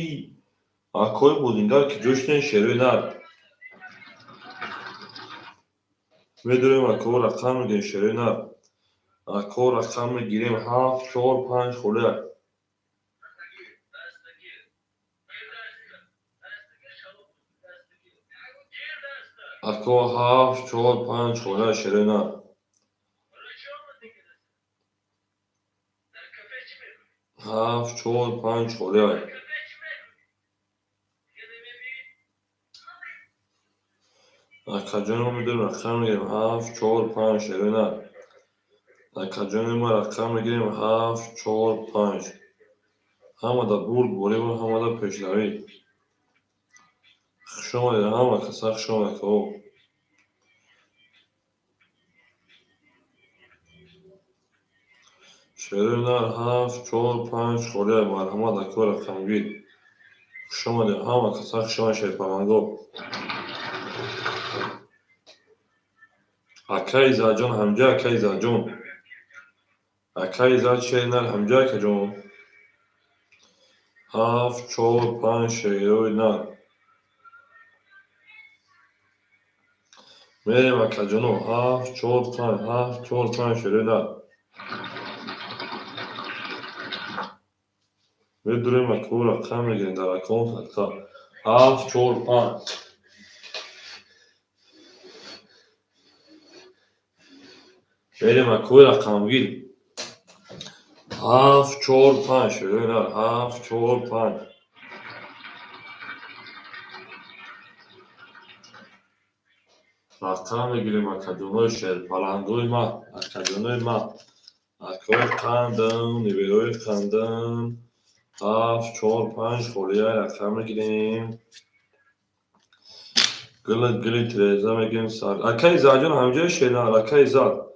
اکوی بودینگار که جوشتن شیرونه میدونیم اکو رقم میگیم شیرونه اکو رقم میگیریم 7 4 5 خوله اکو 7 4 5 خوله شیرونه 7 4 5 خوله اکا جانو میدونیم رقم میگیریم 7 4 5 شیرونه اکا جانو ما رقم میگیریم 7 4 5 همه دا برد بریم و همه دا پیشنوی شما دیده همه کسا شما که او شیرونه 7 4 5 خوله مرحمت اکو رقم گیر شما دیده همه کسا شما شیر پرانگو اکای زاجون همجا اکای زاجون Akay izad şerinler hamca kajom. 7 4 5 şeroy nar. Merhaba akajonu 7 4 5 7 4 5 şeroy nar. Ve durma kura kamera girin در اکانت حتی 7 4 5 بریم اکوی رقم گیر 7 4 5 شروع نه 7 4 5 رقم بگیریم اکادونای شهر پلنگوی ما اکادونای ما اکوی خندم نیبروی خندم 7 4 5 خولیه رقم بگیریم گلی تریزه بگیریم سر اکای زاجون همجای شهر اکای زاد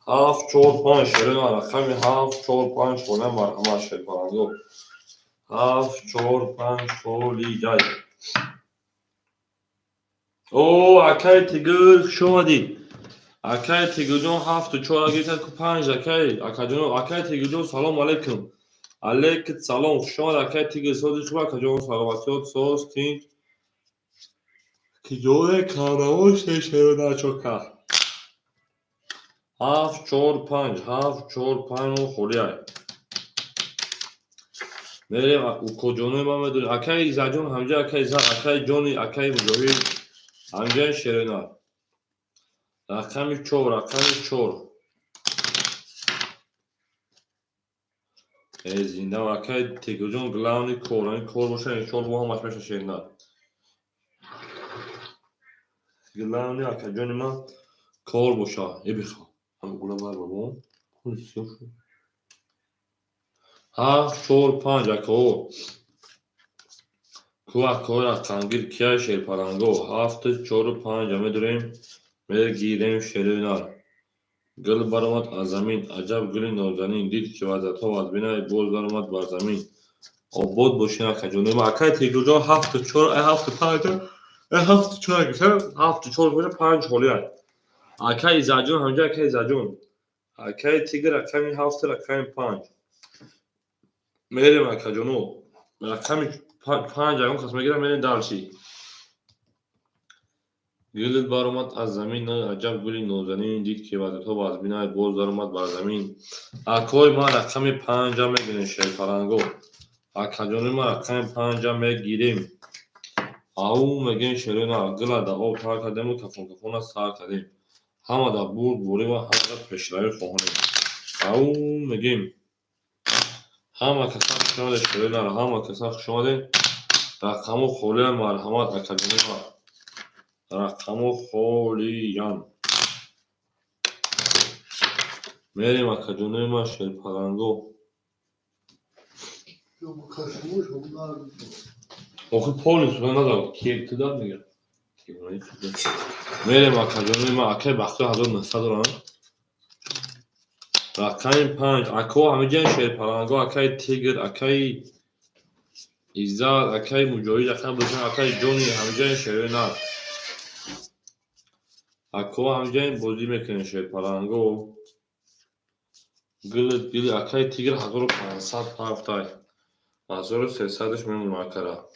7 4 5 شروع نه رقم 7 4 5 خولم بر همه شهر پلنگو 7 4 5 خولی جای او اکای تیگر شما دید اکای تیگر جون 7 و 4 گیرد که 5 اکای اکای تیگر جون سلام علیکم علیکم سلام شما اکای تیگر سوزی خوب اکای جون سلامتیات سوز تین که جوره کانوش شروع نچوکه 7 4 5 7 4 5 خولی های بریم او جونوی ما میدونیم اکای زجون همجا اکای زن اکای جونی اکای مجاهی همجا شروع رقم 4 رقم 4 زنده و اکای تیگر جون گلاونی کور باشه این کور با همش میشه شیرنه گلاونی اکای جونی ما کور باشه ای بخواه هم گلا بر بابا کور سیاه شد 7 4 5 اکو اکو رقم گیر کیا شیر پرنگو 7 4 5 همه داریم گیریم شیرنه گل برآمد از زمین عجب گلی نازنین دید که وضعیت ها از بینای بوز برآمد بر زمین آباد باشین اکجونه ما اکای تیگر جان 7 4 7 5 7 4 7 4 باشه 5 خولی های اکای زجون همجا اکای زجون اکای تیگر اکای 7 اکای 5 میریم اکجونو اکای 5 اون قسم میگیرم میریم دارچی گل برآمد از زمین عجب گلی نازنین دید که وضعیت ها از بینای بوز برآمد بر زمین اکای ما رقم 5 میگیریم شیر پرنگو اکجونه ما رقم 5 میگیریم او میگیم شیرین گل در آب تر کردیم و کفون از سر کردیم همه در بوری و همه در پشترهای خواهانیم او میگیم همه کسا شماده شیرین همه کسا شماده رقم خولی مرحمت اکجونه ما رقم خولیان میریم اکجونه ما شیر پرنگو آخه پولیس رو ندارم که اقتدار میگم میریم اکجونه ما اکای بخته 1900 دارم رقم 5 اکو همه جای شیر پرنگو اکای تیگر اکای ایزاد اکای مجاهد رقم بزن اکای جونی همه جای شیر نار اکو همه جای بازی میکنه شیر پرنگو گل اکای تیگر 1500 پافتای 1300ش میمون اکرا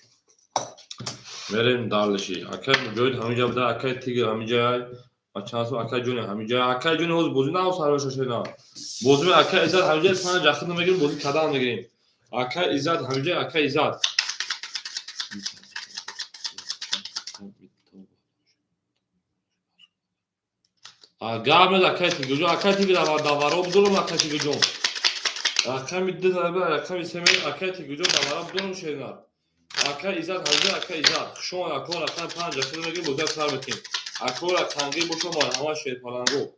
میریم دارلشی اکای مجاهد همه جای بده اکای تیگر همه جای چانسو اکای جونی همه جای اکای جونی هوز بازی نه سرش شینا بازی اکای ایزاد همه جای 5 جخت نمیگیریم بازی کدام میگیریم اکای ایزاد همه جای اکای ایزاد گام اکای تیگر اکای تیگر داوارو بدونم اکای تیگر جون اکای میده داره اکای سمی اکای تیگر داوارو بدونم شینا اکای ایزاد همه جای اکای ایزاد شما اکای اکای 5 جخت نمیگیریم بازی سر بتیم اکای اکانگی باشم ما همه شیر پلنگو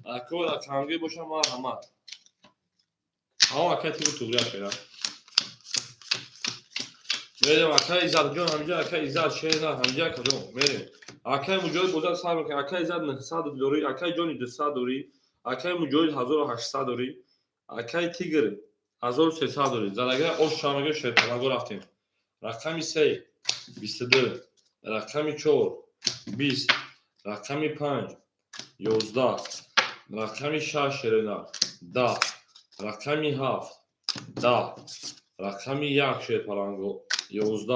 اکای اکانگی باشم ما همه اکای تیگر توگریا شینا میریم اکای ایزاد جون همه جای اکای ایزاد شینا همه جای کجون میریم اکای مجاهد بازار سر بکنه اکای ایزاد 900 دوری اکای جونی 200 دوری اکای مجاهد 1800 دوری اکای تیگر 1300 دوری زدگه اوش شامگه شیر پلنگو رفتیم رقم 3 22 رقم 4 20 رقم 5 11 رقم 6 شیرنا 10 رقمی 7 10 رقمی 1 شیر پلنگو 11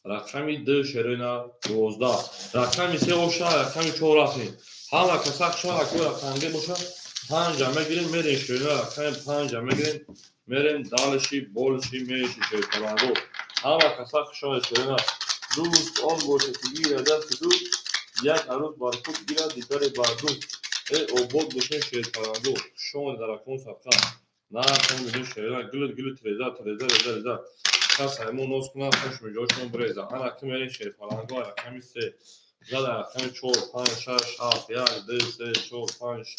رقمی 2 شیرینه 12 رقمی 3 اوشا رقمی 4 رفتیم همه کسک شما اکو رقمی باشه 5 جمعه گیریم میرین شیرینه رقمی 5 جمعه گیریم میرین دالشی بولشی میشی شیر پلنگو همه کسک شما شیرینه دوست آن باشه که گیره دست دوست یک عروض بر خود گیره دیگری بر دوست اوبود باشین شیر پلنگو شما در اکون سبقه نه شما میدون شیرینه گلو تریزه کس همون نوز کنه خوش میجوش من بریزه انا اکی میرین شیر پلنگو رقمی 3 زده رقمی 4 5 6 7 1 2 3 4 5 6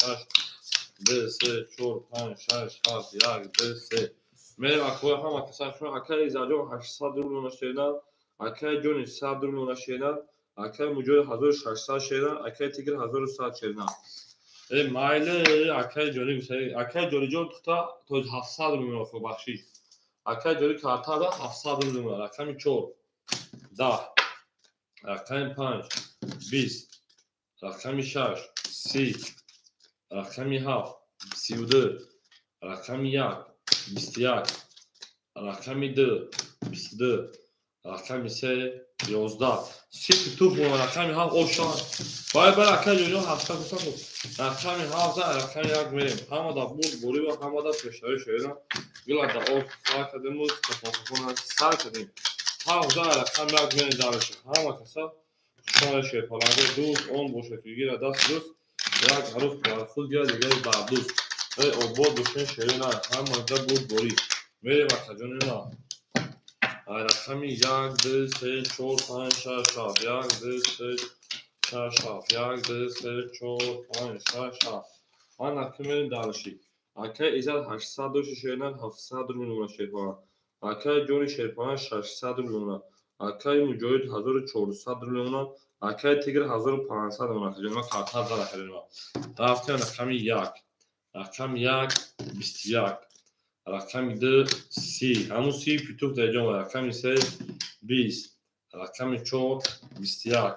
2 3 4 5 6 7 1 2 3 میریم اکوی همه کسک شما اکی ایزاجون 800 روبل شیرینه اکی جونی 100 روبل شیرینه اکی مجوی 1600 شیرینه اکی تیگر 1100 شیرینه مایل اکی جونی بسیاری اکی جونی جون تا 700 روبل خو بخشی اکی جونی کارتا دا 700 روبل رقمی 4 10 رقمی 5 20 رقمی 6 30 رقمی 7 32 رقمی 1 21 رقمی 2 22 رقمی 3 11 سی توپ و رقمی 7 اوشان باید بر اکی جونی 700 بود رقمی 7 رقمی 1 میریم همه دا بود بوری و همه دا پشتاری شیرینه گلا دا او فرق کدیموز کفاکفون سر کدیم 7 رقمی 1 میریم دارشه همه کسا شما شیر پلنگو دوست اون باشه که گیره دست دوست یک عروض بر خود گیره دیگری بر دوست او بود باشین شیرینه همه دا بود بوری میریم اکی جونی نه رقمی 1 2 3 4 5 6 7 1 2 3 6 7 1 2 3 4 5 6 7 آن اکی میریم دارشی اکی ایزد 800 دوش شیرینه 700 روبل شیرپانه اکی جونی شیرپانه 600 روبل اکی مجاید 1400 روبل اکی تیگر 1500 روبل جونی ما کارت زده خریدیم رفتیم رقمی 1 رقمی 1 21 رقمی 2 30 همون 30 پیتوف در جان رقمی 3 20 رقمی 4 21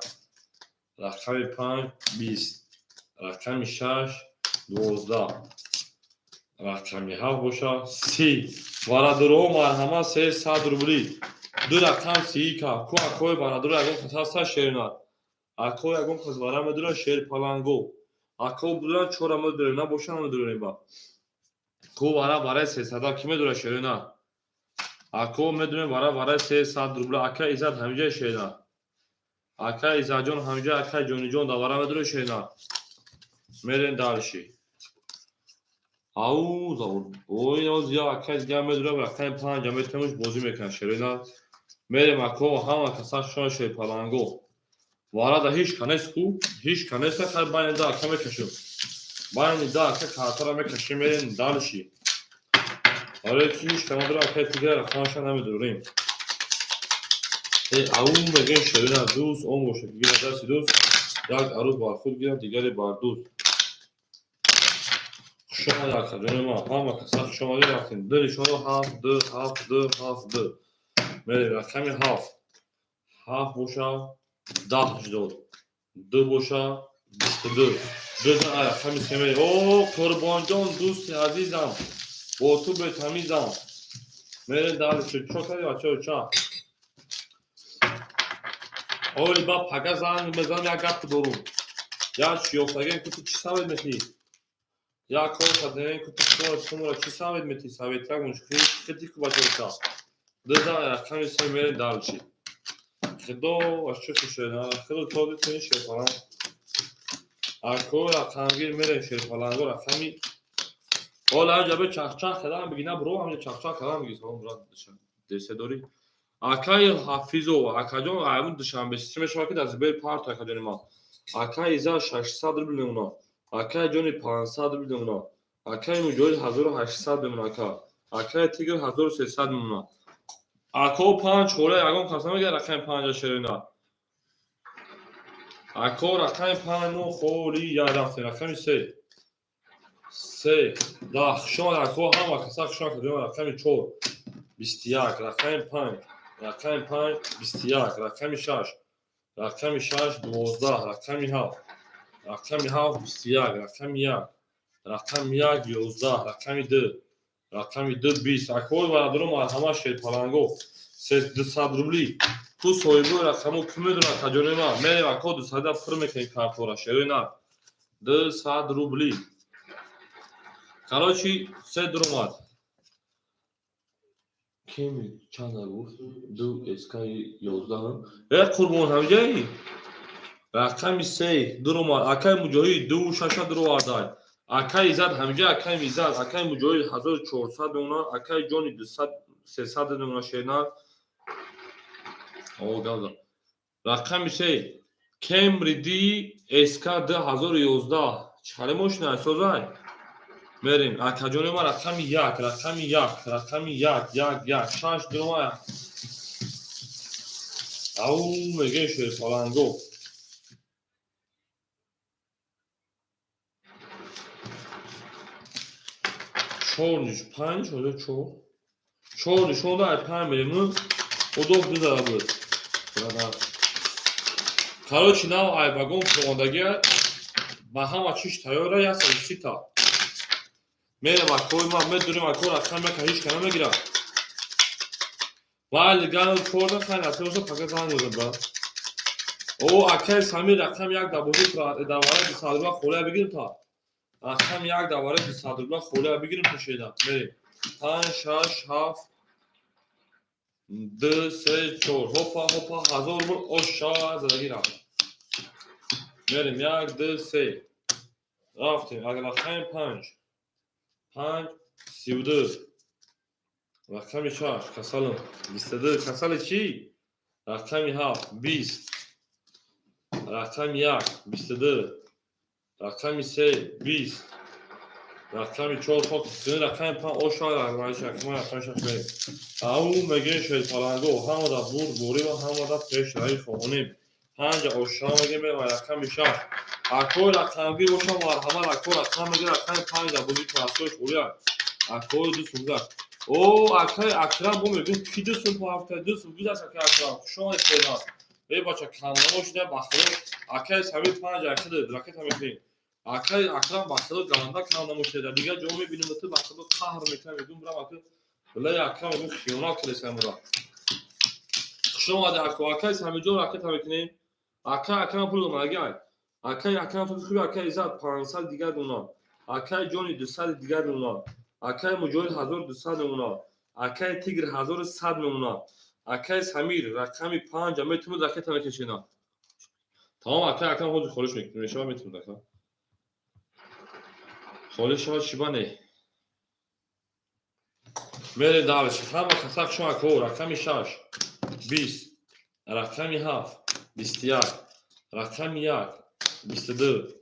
رقمی 5 20 رقمی 6 12 رقمی 7 باشه 30 برادرو مرحمه 300 روبلی دو رقم 30 که اکوی برادرو اگم کسا شیرینه اکوی اگم کس برام مدونه شیر پلنگو اکو بودن 4 مدونه نه باشه مدونه با کو برای 300 کی میدونه شیرینه اکو میدونه برای 300 روبل اکا ایزاد همجا شیرینه اکا ایزاد جون همجا اکا جونی جون دوباره میدونه شیرینه میرین دارشی او زور اوی او زیا اکا دیگه میدونه رقم 5 میتونش بازی میکنه شیرینه میریم اکو همه کسا شون شیر پلنگو وارد هیچ کنیس کو هیچ کنیس که باین دا اکا میکشیم باین دا اکا کارتا را میکشیم میرین دارشی آره که هیچ کنه در اکای دیگه رقمش نمیدونیم اون میگن شیرینه دوست اون باشه که گیره دستی دوست یک عروض بر خود گیره دیگری بر دوست شما یک خجانه ما همه کسا شما دی رفتین دلی شما 7 2 7 2 7 2 میری رقمی 7 7 باشه 10 شد 2 باشه 22 2 رقمی 3 میری اوه قربان جان دوست عزیزم با تو به تمیزم میرین دارشی چو کردی بچه چه اولی با پگه زن بزن یک گفت دارم یا شیفتگه که تو چی سوید میتی یا کار کردن که تو شما چی سوید میتی سوید تگ مشکلی کتی که بچه چه دوزا رقمی 3 میرین دارشی خدا و چه شده خدا تازه تونی شیر پلنگ اکو رقمگیر میرین شیر پلنگو رقمی حالا جبه چخچخ کردن بگی نه برو همین چخچخ کردن بگی سلام برات دسته داری اکای حافظو اکا جون اون دوشنبه سیستم شما که از بیر پارت اکا جون ما اکای ایزا 600 روبل اونا اکای جون 500 روبل اونا اکای مجوید 1800 بمون اکای تیگر 1300 بمون اکا 5 خوره اگم کسا میگه رقم 5 شیرینه اکا رقم 5 نو خوری یادم رقم 3 10 شما اکا هم کسا شما که رقم 4 21 رقم 5 رقم 5 21 رقم 6 رقم 6 12 رقم 7 رقم 7 21 رقم 1 رقم 1 11 رقم 2 رقمی 220 اکوی برادرم مرحمه شیر پلنگو 200 روبلی تو صاحبو رقمو کی میدونه کجا نه میری و کد 200 پر میکنی کارتورا شیر نه 200 روبلی короче 3 درآمد کمی چند گفت 2 اسکای 11 قربون همجایی رقمی 3 درآمد اکای مجاهد 2 6 درآمد اکای زد همجا اکای میزد اکای مجاهد 1400 اونا اکای جونی 200 300 اونا شینا او گالا رقمی 3 کمری اسکا 2011 چاله ماشین سازای میریم اکاجون ما رقمی 1 رقمی 1 6 درآمد او میگه شیر پلنگو چورنش 5 شده چور شده 5 میلیون و دو داره بود короче нав ай вагон промондагия ба ҳама чиш тайёра 130 та мерем акои ма медурим акор рақам яка ҳеҷ кана мегирам вале ган корда хайн асоса пака зан мезад ба о акай самир рақам як дабози давара 200 рубла холия бигирим та рақам як давара 200 рубла холия бигирим та шеда мерем 5 6 7 2 3 4 ҳопа 1000 рубл оша задагирам мерем 1 2 3 рафтем рақами 5 32 рақами 6 касалам 22 касали чӣ рақами 7 20 рақами 1 22 рақами 3 20 рақами 4 рақами 5 оша рақами 6 ау мегем шер паланго ҳамода бур ва ҳамода пеш раи фоҳонем 5 оша мегем ва рақами 6 акой рақамгир бошам марҳама акой рақам мегем рақами 5 да бузи трасош олия акой 200 о акай акрам бо мегем ки 200 по ҳафта 200 гузаш акай акрам шо истена эй бача камамо шуда бахро акай сами 5 акшуда ракета мекин акай акрам бахро галанда камамо шуда дига ҷо мебинем то бахро қаҳр мекунам мегем брам акай валай акрам мегем хиёнат кардесам ра шумо да акай сами ҷо ракета мекунем акай акрам пул магай акай акрам то хуби акай зад 500 дига дуна акай ҷони 200 дига дуна акай муҷоҳид 1200 мемона акай тигр 1100 мемона акай самир рақами 5 метумад ракета мекашина тамом акай акрам ҳозир холиш мешава метумад ака холиш шава чибане мере давш ҳама касак шума ко рақами 6 20 рақами 7 21 рақами 1 22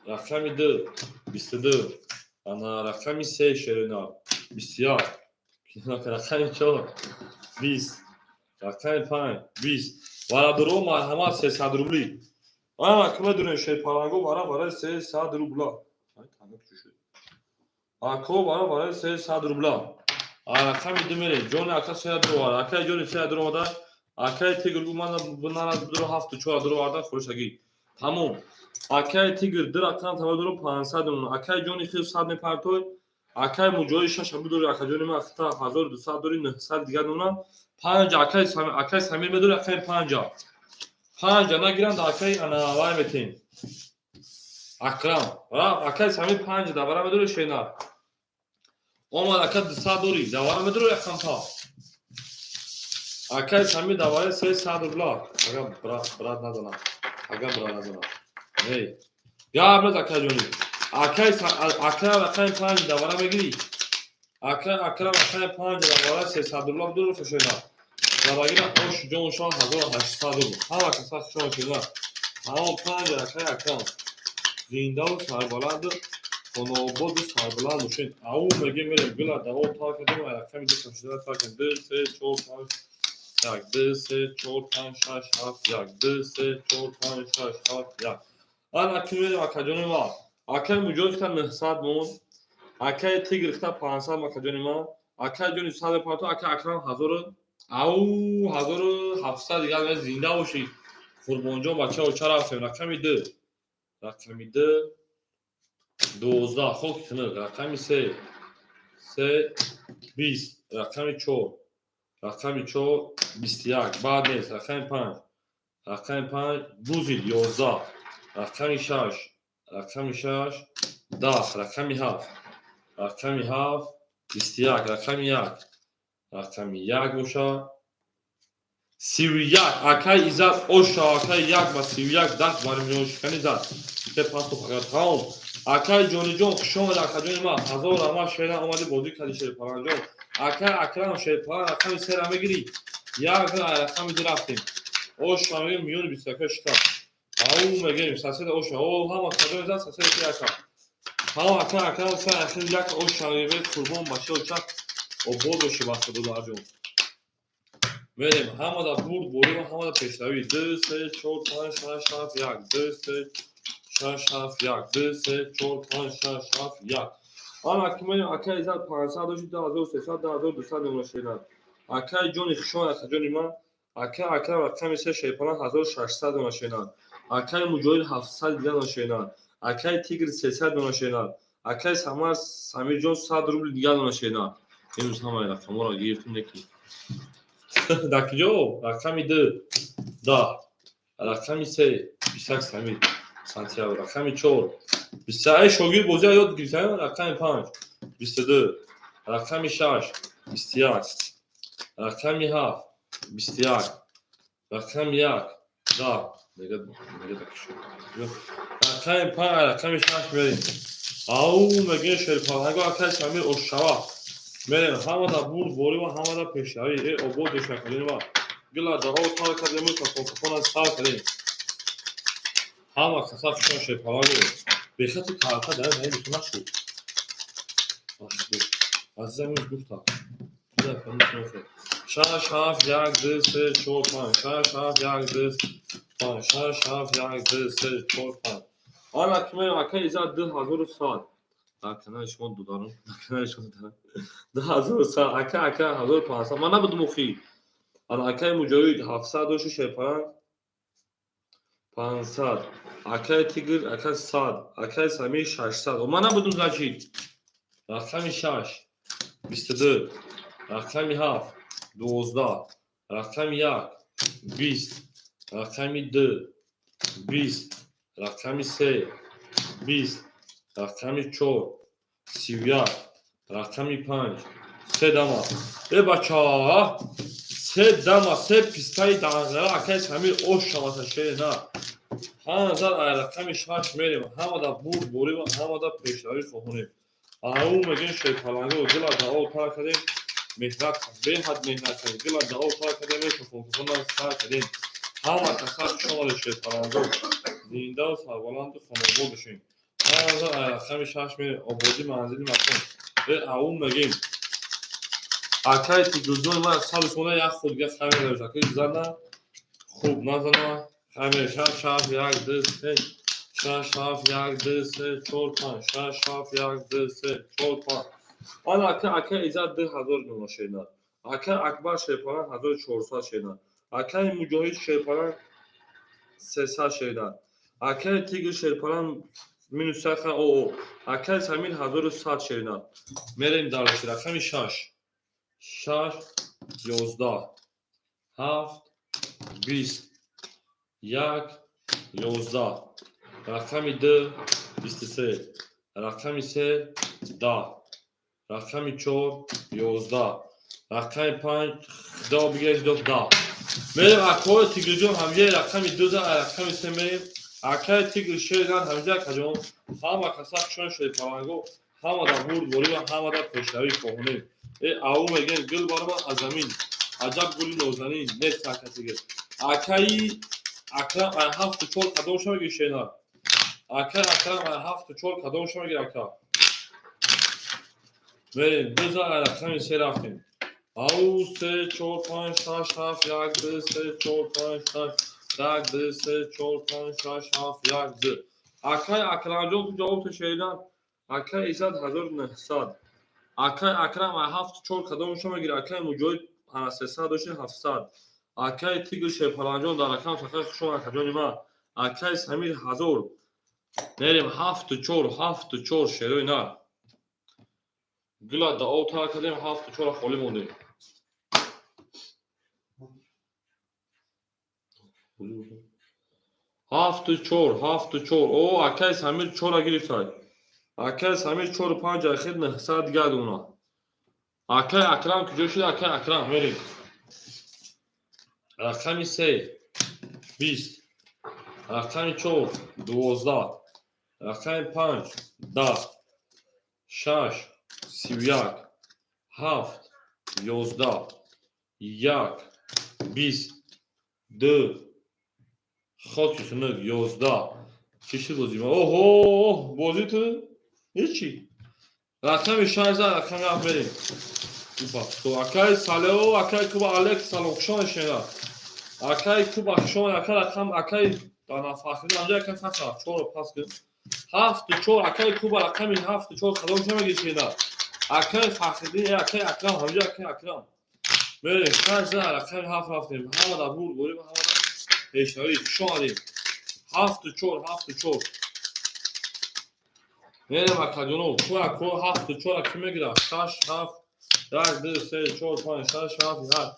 рақами 2 22 ана рақами 3 шерина 21 рақами 4 20 рақами 5 20 варадуро марҳама 300 рубли ана кума дунем шер паланго бара 300 рубла ако бара 300 рубла рақами 2 мере ҷони ака 300 дурова акай ҷони 300 дуровада акай тигр гумана бунара дуро 74 дуровада хуршаги тамом акай тигр дар акрам тавадуро 500 мон акай ҷони хил 100 мепартой акай муҷоҳид 6 абудуро акай ҷони ма ахта 1200 дори 900 дига дуна 5 акай самир медури акай 5 нагиранд акай ана вай метем акрам акай самир 5 давара медури шена омад акай 200 дори давара медури акрам та акай самир давара 300 рубла ага брат надона эй я мез акай ҷони акай рақами 5 давара мегирӣ акай рақами 5 давара 300 рубла будуро фашена давагира ош ҷон шон 1800 рубла ҳама каса шон шена ҳама 5 акай акрам зиндаву сарбаланду хонободу сарбаланд мушин ау мегем мерем гула даво та кадем рақами 260 факан 2 3 4 5 1 2 3 4 5 6 7 1 2 3 4 5 6 7 1 ана ки мерем акаҷони ма акай муҷоҳид 900 мон акай тигр 500 макаҷони ма акай ҷони 100 пато акай акрам 1000 ау 1700 дига зинда бошӣ қурбонҷон бача оча рафтем рақами 2 12 хок тинг рақами 3 20 رقم 4 رقم 4 21 بعد نیست رقم 5 رقم 5 بوزید 11 رقم 6 رقم 6 10 رقم 7 رقم 7 21 رقم 1 رقم 1 باشه 31 اکای ایزد اوشا اکای 1 و 31 دست برای میلیون شکنی زد که پس تو فقط تمام اکای جونی جون خوش آمد اکای جونی ما هزار اما شیران آمده بازی کردی شیر پران جون اکای اکرام شیر پران رقم سه را میگیری یک رقم دو رفتیم اوشا میگیم میلیون 21 شکر او میگیم ساسد اوشا او هم اکای زد ساسد کی اکا هم اکای اکرام سه اخیر یک اوشا میگیم قربان باشه و چک او بودوشی واسه دلار جون بریم همه دا برد بریم همه دا پیشروی 2 3 4 5 6 7 1 2 3 6 7 1 2 3 4 5 6 7 1 آن اکمل اکای زد 500 داشت 2300 2200 نمونه اکای جونی خشون اکای جونی من اکای رقم 3 شیپان 1600 نمونه اکای مجاهد 700 دیگه نمونه اکای تیگر 300 نمونه اکای سمیر جون 100 روبل دیگه نمونه امروز همه رقم را گرفتیم نکی دکجو رقم 2 10 رقم 3 28 سمیر سانتیاگو رقم 4 23 شاگرد بازی یاد گرفتن رقم 5 22 رقم 6 21 رقم 7 21 رقم 1 10 دیگه دکشو رقم 5 رقم 6 میریم او میگه شرپاهنگو اکای سمیر اوشوا میریم همه دا برد باری و همه دا پیشروی ای آباد دوشن کردیم و گلا دا ها و تار کردیم که فوکفون از سال کردیم همه کسا کشان شیپاهنگو بیخط کارتا داره نهی بتونه شد از زمین گفتا شش هفت یک دو سه چهار پنج شش هفت یک دو پنج شش هفت یک دو سه چهار پنج آن اکمه اکای ایزاد 2100 در کنار شما دارم در کنار شما دارم 2100 اکای 1500 من نبودم مخی آن اکای مجاهد 700 داشت شیپران 500 اکای تیگر اکای 100 اکای سمی 600 و من نبودم زچید رقم 6 22 رقم 7 12 رقم 1 20 رقم 2 20 رقم 3 20 رقم 4 31 رقم 5 3 دما ای بچه ها 3 دما 3 پیستای دانگره اکای سمیر اوش شماسه شه نه همه زد رقم 6 میریم همه دا برد بریم همه دا پیشروی خواهونیم او میگن شیپالانگو و گلا دا او کار کردیم مهنت به حد مهنت کردیم گلا دا او کار کردیم فوکفون از سر کردیم همه کسا شمال شیپالانگو زنده و سربلند و خانوار بشیم همه زد رقم 6 میریم آبادی منزلی مکن به او میگیم اکای تیگرزون من سال سونه یک خودگه خمیر داشت اکای زنه خوب نزنه خمیر شش هفت یک دو سه شش هفت یک دو سه چهار پنج شش هفت یک دو سه چهار پنج آن اکای ایزد 2000 نمونه شیدن اکای اکبر شیپاران 1400 شیدن اکای مجاهد شیپاران 300 شیدن اکای تیگر شیپاران minus سخن او اکای سمیر 1100 شیدن میریم دارشی رقم 6 11 7 20 1 11 رقم 2 23 رقم 3 10 رقم 4 11 رقم 5 10 بگیرش 10 میریم اکای تیگر جون همیه رقم 2 رقم 3 میریم اکای تیگر شیرگان همیه کجون همه کسا کشون شیپاهنگو همه دا برد باری و همه دا پیشروی خواهونیم ای او میگن گل بارما از زمین عجب گلی نوزنین نیست اکای تیگر اکای اکرم 7 4 قدم شما گیر شینا اکای اکرم 7 4 قدم شما گیر اکا بریم 2000 رقم 3 رفتیم او 3 4 5 6 7 1 2 3 4 5 6 1 2 3 4 5 6 7 1 2 اکای اکرم جون جواب شیدن اکای ایزد 1900 اکای اکرم 7 4 قدم شما گیر اکای مجاهد 300 داشت 700 اکای تیگر شیپالانجون در رقم سخت شما کجانی ما اکای سمیر 1000 میریم 7 4 7 4 شیروی نه گلا دا او تا کردیم 7 4 خالی مونده 7 4 او اکای سمیر 4 گرفتای اکای سمیر 4 5 اخیر 900 دیگه دونا اکای اکرام کجا شده اکای اکرام بریم رقم 3 20 رقم 4 12 رقم 5 10 6 31 7 11 1 20 2 خاکشون 11 چی بازی ما اوه بازی تو هیچی رقم 16 رقم هم بریم تو اکای سالو اکای کوبا الک سالو شون شنا اکای کوبا شون اکای رقم اکای دانا فاخری اونجا اکای فاخر 4 پاس کن 7 4 اکای کوبا رقم 7 4 خلاص شما گیشینا اکای فاخری اکای اکرام اونجا اکای اکرام بریم 16 رقم 7 رفتیم همه دا بود بریم همه دا اشتاری شواریم 7 4 بریم اکادونو کو 7 4 کی میگیره 6 7 1 2 3 4 5 6 7 8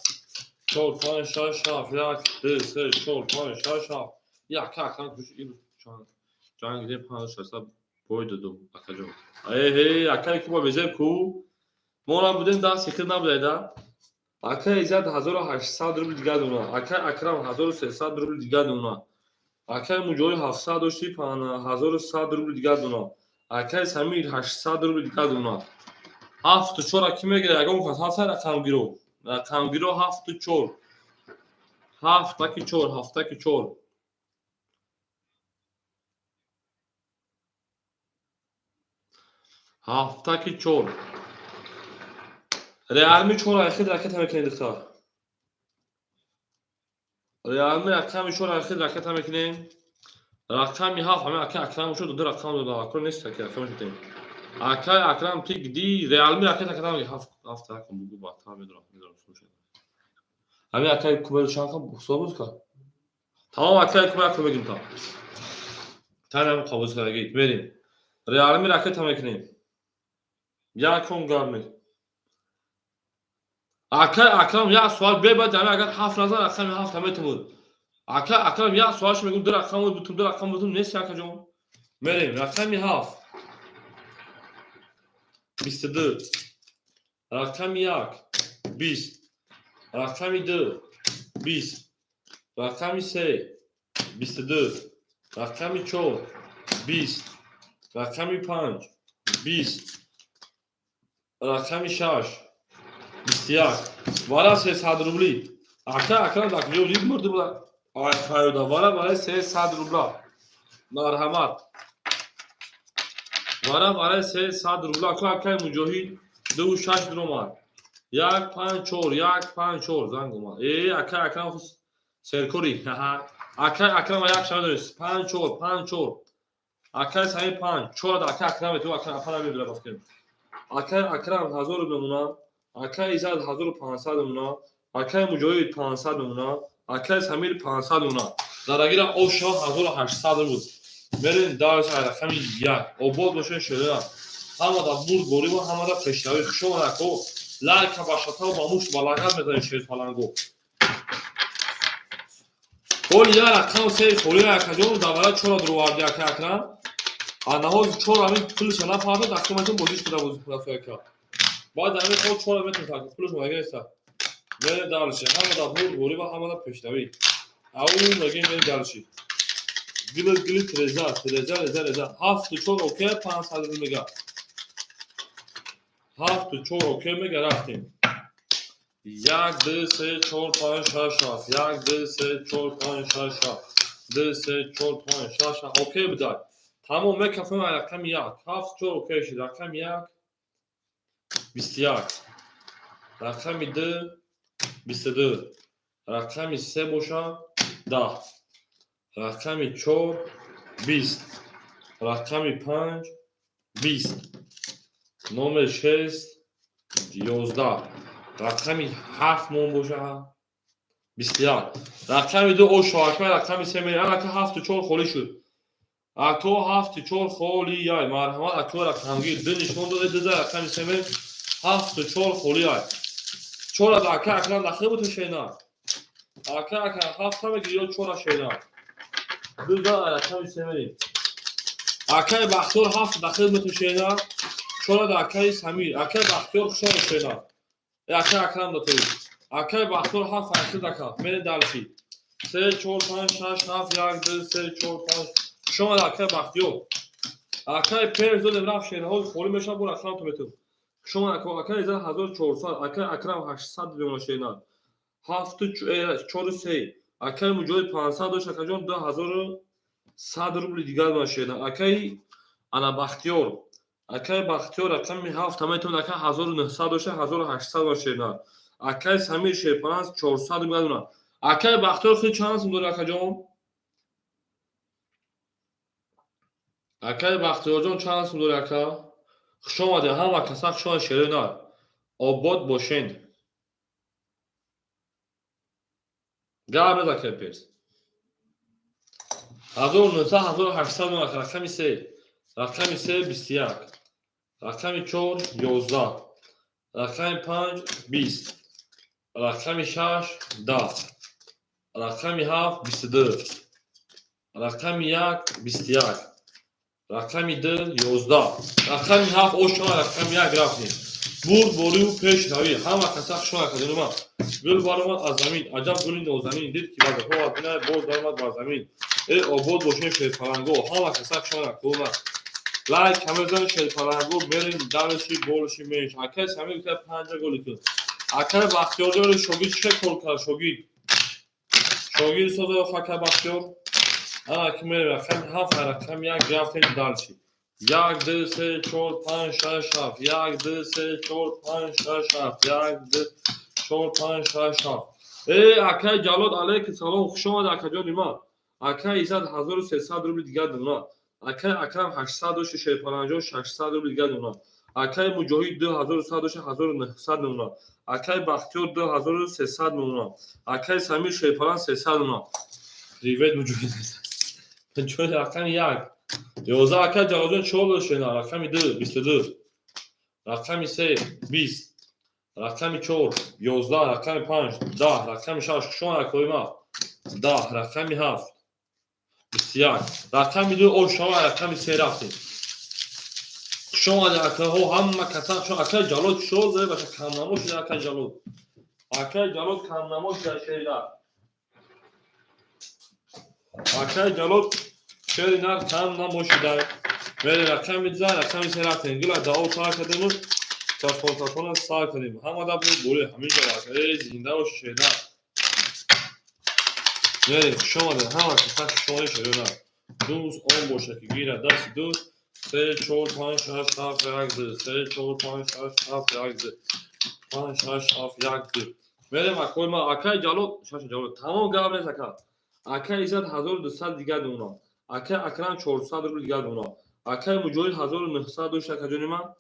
4 5 6 7 1 2 3 4 5 6 7 یا کاکان کوش این جان گیره 5 6 boy دادم اکادون هی اکای کو بزه کو ما بودیم دا سکر نبوده دا اکای ایزاد 1800 روبل دیگه دونا اکای اکرام 1300 روبل دیگه دونا اکای مجوی 700 داشتی پان 1100 روبل دیگه دونا اکای سمیر 800 روبل دیگه دونا 7 4 کی میگیره اگه اون خاص رقم گیرو 7 4 7 کی 4 7 کی 4 7 کی 4 رئال می 4 اخیر رکت هم کنید اختار رئال می رقم 4 اخیر رکت هم کنید رقم 7 همه اکرام شد دو رقم دو اکر نیست که رقم شد اکای اکرام تیک دی رئال می رکت کدام 7 رقم بگو با تا میدونم همه اکای کوبل شانکم حساب کن تمام اکای کوبل رو بگیم تا تمام قابل کنید بریم رئال می رکت هم کنید یا کون گارمی اکای اکرام یا سوال بعد همه اگر 7 نظر رقم 7 همه تمود اکای اکرام یا سوالش میگم دو رقم بود دو رقم بود نیست اکا جون بریم رقم 7 22 رقم 1 20 رقم 2 20 رقم 3 22 رقم 4 20 رقم 5 20 رقم 6 21 والا 300 روبلی اکا اکرام داخل جوری مرده بود آی خیلی والا برای 300 روبلا مرحمت والا برای 300 روبلا که اکای مجاهید 2 6 درومان 1 5 4 1 5 4 زنگ اومد ای اکای اکرام سرکوری اکای اکرام یک شما دارست 5 4 5 4 اکای سعی 5 4 اکای اکرام تو اکرام اپنا میدونه بافتیم اکای اکرام 1000 بمونا اکای ایزاد 1500 بمونا اکای مجاهد 500 بمونا اکای سمیر 500 بمونا درگیر او شاه 1800 بود برین دارش رقم 1 او بود باشه شده همه دا بود گوری و همه دا پشتاوی شما نکو لایک باشتا و باموش بالاغت میزنی شیر پلنگو کل یا رقم سه خوری اکجون دوباره 4 درواردی اکای اکرام آنها 4 همین پولش نفهمه دکتومتون بودیش بوده بودی پولش که بعد همین خود 4 متر تا پولش مگه است برین دارش همه دا بود گوری و همه دا پشتاوی او مگه برین دارش گلی ترزا 7 4 اوکی 500 میگه 7 4 اوکی میگه رفتیم 1 2 3 4 5 6 7 1 2 3 4 5 6 7 2 3 4 5 6 7 اوکی بدار تمام میکفم رقم 1 7 4 اوکی شد رقم 1 21 رقم 2 22 رقم 3 باشه 10 رقم 4 20 رقم 5 20 نمبر 6 11 رقم 7 مون باشه 21 رقم 2 او شاکه رقم 3 میره اگه 7 4 خولی شد اگه 7 4 خولی یا مرحمت اگه رقم گیر دو نشون داده رقم 3 میره 7 و 4 خولی های 4 از اکه اکرم داخل بود شینا اکه اکرم 7 هم گیرو 4 شینا دوزا اکرم سمری اکه بختور 7 داخل بود شینا 4 از اکه سمیر اکه بختور 4 شینا اکه اکرم داخل اکه بختور 7 اکه داخل میره دالشی 3 4 5 6 7 1 2 3 4 5 شما اکه بختور اکه پیر زود رفت شینا های خولی میشه بر اکرم تو میتون شما اکه 1400 اکه اکرم 800 میمونه شینا 7 4 3 اکه مجوی 500 داشت اکه جان 2100 روبل دیگر ماشینا اکه انا بختیار اکه بختیار رقم 7 میتون اکه 1900 داشت 1800 ماشینا اکه سمیر شیپانس 400 میگادونا اکه بختیار خیلی چند سم داره اکه جان اکه بختیار جان چند سم داره اکه شما ده هم اکه سخت شما شیرنا آباد باشین گابه اکه پیرس 1900 1800 رقم 3 رقم 3 21 رقم 4 11 رقم 5 20 رقم 6 10 رقم 7 22 رقم 1 21 رقم 2 11 رقم 7 او شما رقم 1 رفتیم بود بوری و پیش روی همه کسا شما کدوم ما گل بارمان از زمین عجب گلی نوزمین دید که بعد هوا بنا بود دارمد بر زمین ای آباد باشین شیر پلنگو همه کسا شما کدوم لایک همه زن شیر پلنگو برین دانشی گلشی میش اکه سمی که 5 گل کرد اکه بختیار جان شوگی چه کار کرد شوگی سوزا فکر بختیار انا که میره رقم 7 رقم 1 رفتیم دالشی 1 2 3 4 5 6 7 1 2 3 4 5 6 7 1 2 4 5 6 7 ای اکه جلال علیک سلام خوش آمد اکه جان ما اکه ایزد 1300 روبل دیگر دونا اکه اکرم 800 داشت شیپانجان 600 روبل دیگر دونا اکه مجاهد 2100 داشت 1900 دونا اکه بختیار 2300 دونا اکه سمیر شیپان 300 دونا ریوید مجاهد چون رقم 1 11 اکه جلال چهار داشت رقم 2 22 رقم 3 20 رقم 4 11 رقم 5 10 رقم 6 شما اکویما 10 رقم 7 21 رقم 2 او شما رقم 3 رفتیم شما در اکه ها همه کسان شما اکه جلال شد داره باشه کم نمو شده اکه جلال کم نمو شده اکه جلال شده نر کم نمو شده ولی رقم 2 رقم 3 رفتیم گل دعا تا کردیم تلفن سال کردیم همه دا بود بوله همین جا ای زنده و شده ولی شما در همه کسان شما شده نه دوست آن باشه که گیره دست دوست 3 4 5 6 7 1 2 3 4 5 6 7 1 2 5 6 7 1 2 ولی مکوی ما اکه جلو تمام گابره زکا اکه ایزد 1200 دیگر دونا اکه اکرم 400 رو دیگر دونا اکه مجاهد 1900 دوشت اکه جونی من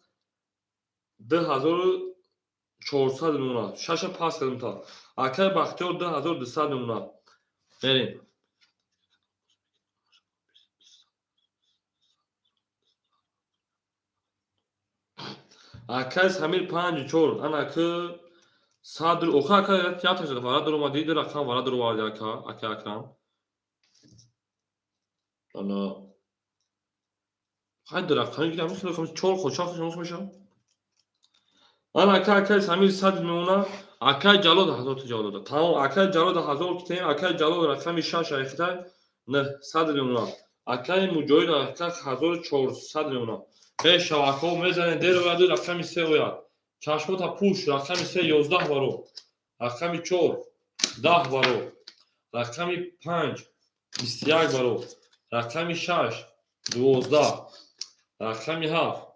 2400 دونا شش پاس کردم تا اکه بختیار 2200 دونا بریم اکه سمیر 5 4 انا که صدر اوخه اکه کیا تشد وارد رو ما دید رقم وارد رو وارد اکه اکرم انا خیلی رقمی که همیشه رقم 4 خوشاف شما میشه انا اکه سمیر صدر میمونه اکه جلال 1000 جلال تمام اکه جلال 1000 کتیم اکه جلال رقم 6 اخته نه صدر میمونه اکه مجاهد اکه 1400 میمونه به شواکو میزنه دیر و دو رقم 3 ویا چشموتا پوش رقم 3 11 بارو رقم 4 10 بارو رقم 5 21 بارو رقم 6 12 رقم 7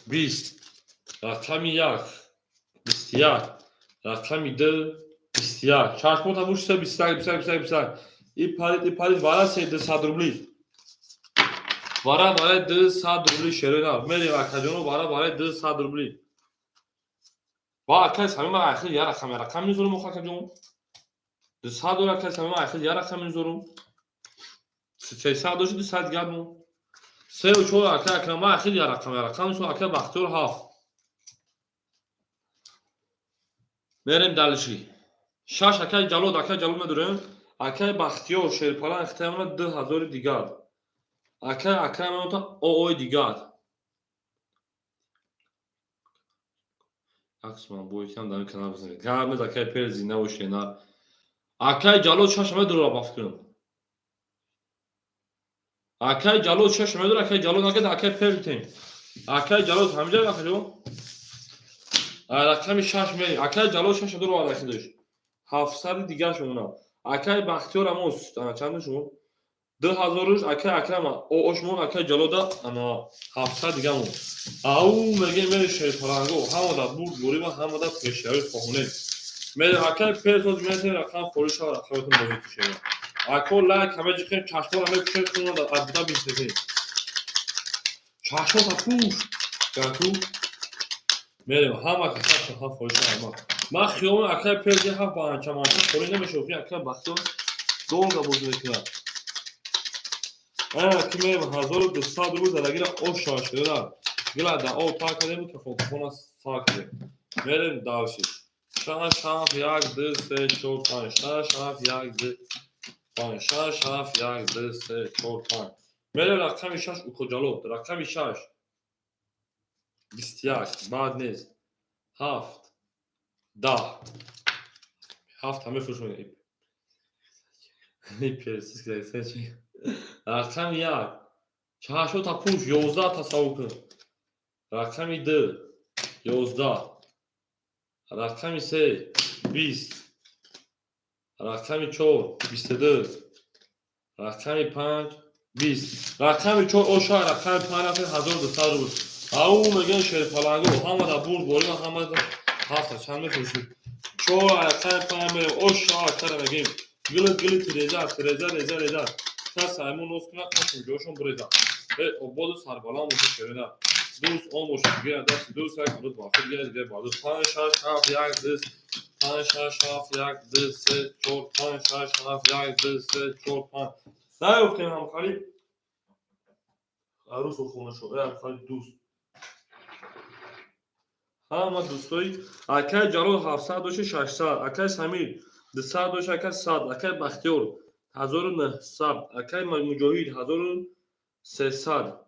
20 رقم 1 21 رقم 2 21 چشموتا پوش 21 ای پالید وارا 300 روبلی وارا 200 روبلی شروع میری اکجونو وارا 200 روبلی با اکس همین ما اخیر یه رقم میذارم مخ اکجون 200 دلار اکس همین ما اخیر یه رقم میذارم 300 دوش 200 گرم 3 و 4 اکه اکرم خیلی رقم سو اکه بختیار 7 بریم دلشی 6 اکه جلو نداریم اکه بختیار شیرپالان اختیار 2000 دیگر اکه اکرم تا او دیگر عکس من بوی کم در کنار بزنید گرمز اکه پر زینه و شینار اکه جلو 6 متر رو بافکنم اکه جلو 6 متر اکه جلو نگه اکه پر بیتیم اکه جلو همینجا اکه جو رقم 6 می اکه جلو 6 متر رو آرخیدش 700 دیگه شما اکه بختیار اموس چند شما 2000 اکه اکرم او اشمون اکه جلو دا انا 700 دیگه مون او مگه میره شیرپالانگو همه دا بود گوری و همه دا پیشیاری فهونه میره اکه پیرتوز میره رقم خورش ها رقمتون بازی کشه اکه لایک همه جیخیم چشمال همه پیشیر کنون دا ابدا بیسته چشمال تا پوش گرتو میره همه که چشمال ها خورش ها ما خیامون اکه پیرزی ها با انچه مانچه خوری نمیشه و اکه بختون دولگا بازی میکنه که میرم 1200 روز درگیر او شاش شده گلا دا او تا کردیم که خب خونه ساکته میریم داشتی شاف یک دو سه چهار پنج شاف یک دو پنج شاف یک دو سه چهار پنج میریم رقم 6 او کجالو رقم 6 21 بعد نیست 7 10 7 همه فروش میگه پیرسیز که سه چی رقم 1 چهارشو تا 5 11 تصور کن رقم 2 11 رقم 3 20 رقم 4 22 رقم 5 20 رقم 4 اوشا رقم 5 1200 رو او میگن شیرپالانگو همه دا برد بوری و همه دا هفته چند میفروشی 4 رقم 5 میرم اوشا کرده میگیم گلی تریزه کس همون نوز کنه کسیم جوشون بریزه او بودو سربالان موشو شیرینه دوست اون موشو گیره دست دوست یک بودو باخد گیره دیگه بادو 5 6 7 1 2 5 6 7 1 2 3 4 5 6 7 1 2 3 4 5 نه افتیم هم خالی عروس و خونه شو هم خالی دوست همه دوستوی اکه جلو 700 دوشه 600 اکه سمیر 200 دوشه اکه 100 اکه بختیار 1900 اکه مجاهید 1300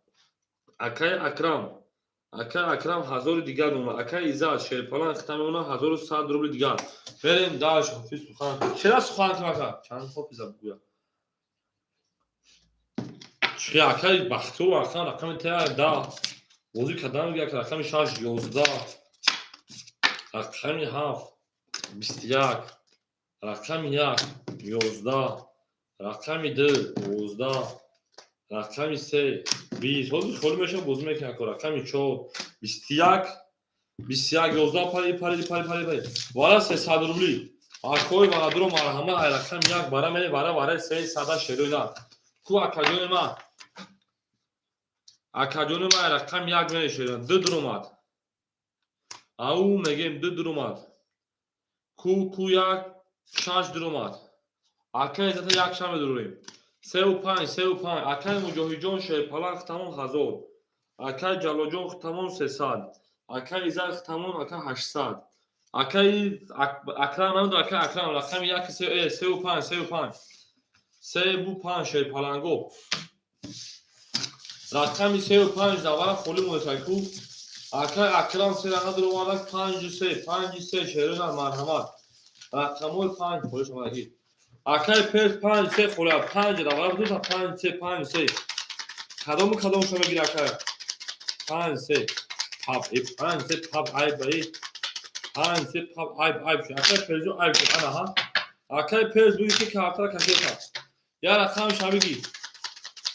اکه اکرم 1000 دیگر نومه اکه ایزاد شیرپالان اختم اونا 1100 روبل دیگر بریم داش حافظ سخن چرا سخن کنه چند حافظ بگویم چی اکه بختیار اکرم رقم تیار 10 بازی کدام بگه که رقم 6 11 رقم 7 21 رقم 1 11 رقم 2 12 رقم 3 20 حالا خیلی میشه بازی میکنه که رقم 4 21 11 پاری والا 300 روبلی آخوی و ادرو مرحمت رقم 1 برای منی برای 300 شروع کو اکاجون ما رقم 1 میشه 2 درومات او میگیم 2 درومات کو 1 6 درومات اکای تا یک شام دوریم 35 اکای مجاهد جان شیرپالان تمام 1000 اکای جلو جان تمام 300 اکای ایزا تمام اکای 800 اکای اکرام هم اکای اکرام رقم 1 35 35 شیرپالانگو رقم 35 دوباره خالی موسیقی اکای اکرام سر نداره والا 53 شیرون مرحمت رقم 5 خودش اومدی اکای پس 5 3 خورا 5 دوباره دو تا 5 3 کدام شما بگیر اکای 5 3 پاپ ای بای 5 3 پاپ ای اکای پزو ای انا ها اکای پز بوی که کارتر کسی تا یا رقم شما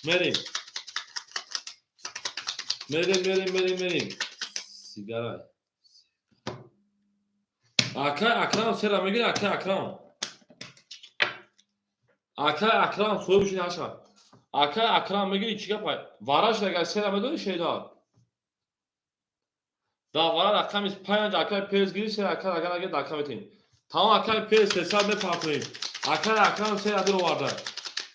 بریم سیگاره اکرام سر میگیره اکرام سوی بشید هاشا اکرام میگیری چیکار پای واراش لگه سر میدونی شیدار دا وارا رقم 5 اکرام پیز گیری سر اگر دکا میتین تمام اکرام پیز 300 بپاپیم اکرام سر ادرو وارد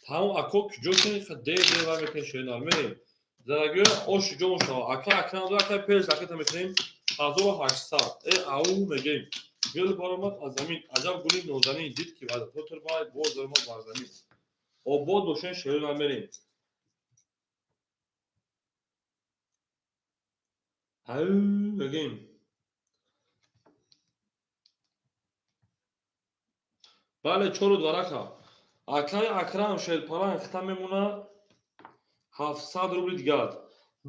تمام اکو جو کنید خد دی و میتین شیدار میریم زرگی آش جون شو اکا اکرام دو اکا پیرز اکا تمیکنیم 1800 او میگیم گل بارمات از زمین عجب گلی نوزنی دید که بعد توتر باید بور درمات بر زمین آباد دوشن شهر نمیریم او میگیم بله چورو دوارکا اکای اکرام شهر پران ختم میمونه 700 روبل دیگر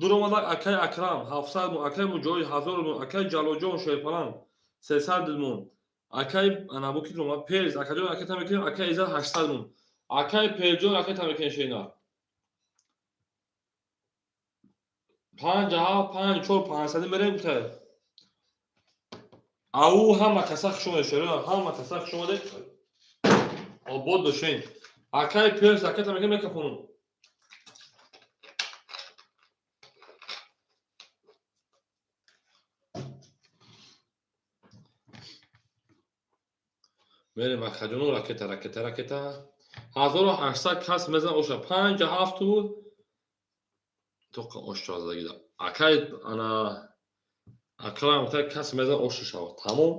درآمد اکای اکرام 700 مو اکای مجوی 1000 مو اکای جالوجون شهر پران 300 مو اکای انابوکی درآمد پیرز اکای جون اکای تمیکنیم اکای ایزا 800 مو اکای پیرجون اکای تمیکنیم شینا 5 4 500 میریم که او همه کسخ شما شروع همه کسخ شما ده آباد دوشین اکای پیرز اکای تمیکنیم میکفونم میریم اکجونو راکتا 1800 کس میزن اوشا 5 7 تو oshchozagi da akay ana akram ta kas mezan oshshaw tamom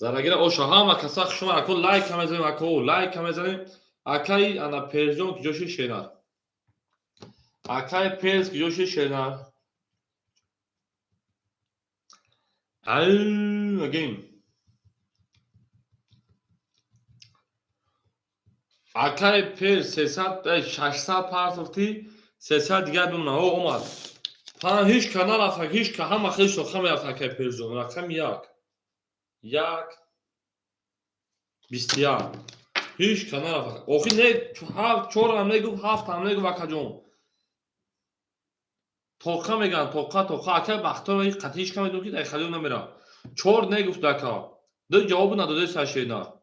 zaragir osha hama kasakh shuma akol like kamezan akol like kamezan akay ana perjon ki joshi shenar akay pers ki joshi shenar al again akay pers 300 600 parti 300 دیگر بمونه او اومد پان هیچ کانال افک هیچ که همه خیلی سخم افک پرزون رقم یک 21 هیچ کانال افک اوخی نه هفت چور هم نگو هفت هم نگو وکجون توقع میگن توقع اکه بختار یک قطعی هیچ کمی دوکی در خلیون نمیره چور نگفت دکا دو جواب نداده سشینا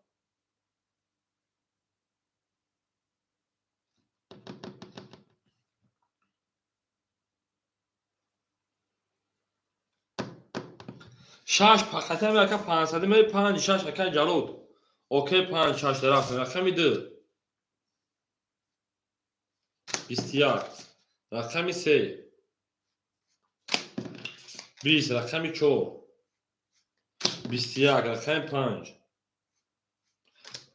شش پخته میگه که 500 می 5 6 اکه جلود اوکی 5 6 طرف رقمی 2 21 رقمی 3 20 رقمی 4 21 رقمی 5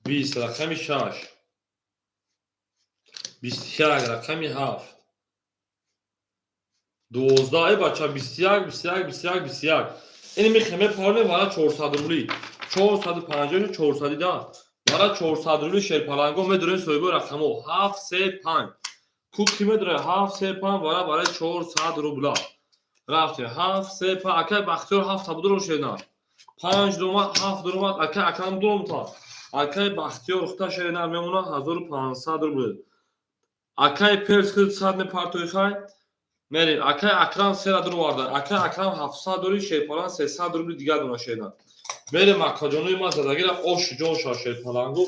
20 رقمی 6 21 رقمی 7 12 ای بچه 21 این میخمه پارنه وارا 400 روبلی 450 400 دا وارا 400 روبلی شیر پالانگو مدرن سویبو رقمو 735 کو کیمدره 735 وارا برای 400 روبلا رفته 735 اکه بختیار 7 بود رو شینا 5 دومات 7 دومات اکه اکرام دومتا اکه بختیار اختا شینا میمونه 1500 روبل اکه پرس کد 100 می پارتوی خای میرین اکای اکرام 3 را درو وارده اکای اکرام 700 دوری شیپالان 300 روبل دیگر دونا شیدن میریم اکاجونوی ما زدگیر اوش جون شا شیپالانگو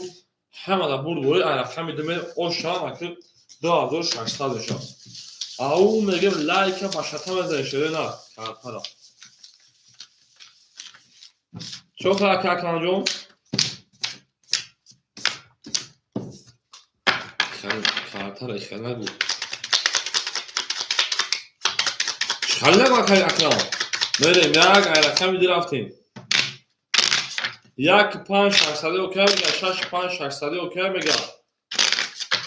همه دا برد بوری این رقم میده میریم اوش هم اکرام 2600 شا او میگیم لایک باشتا مزن شده نه کارتارا چوکر اکای اکرام جون کارتارا ایخل نگو خاله با کاری اکرام میریم یک رقمی دی رفتیم یک 5 600 اوکی میگه 6 5 600 اوکی میگه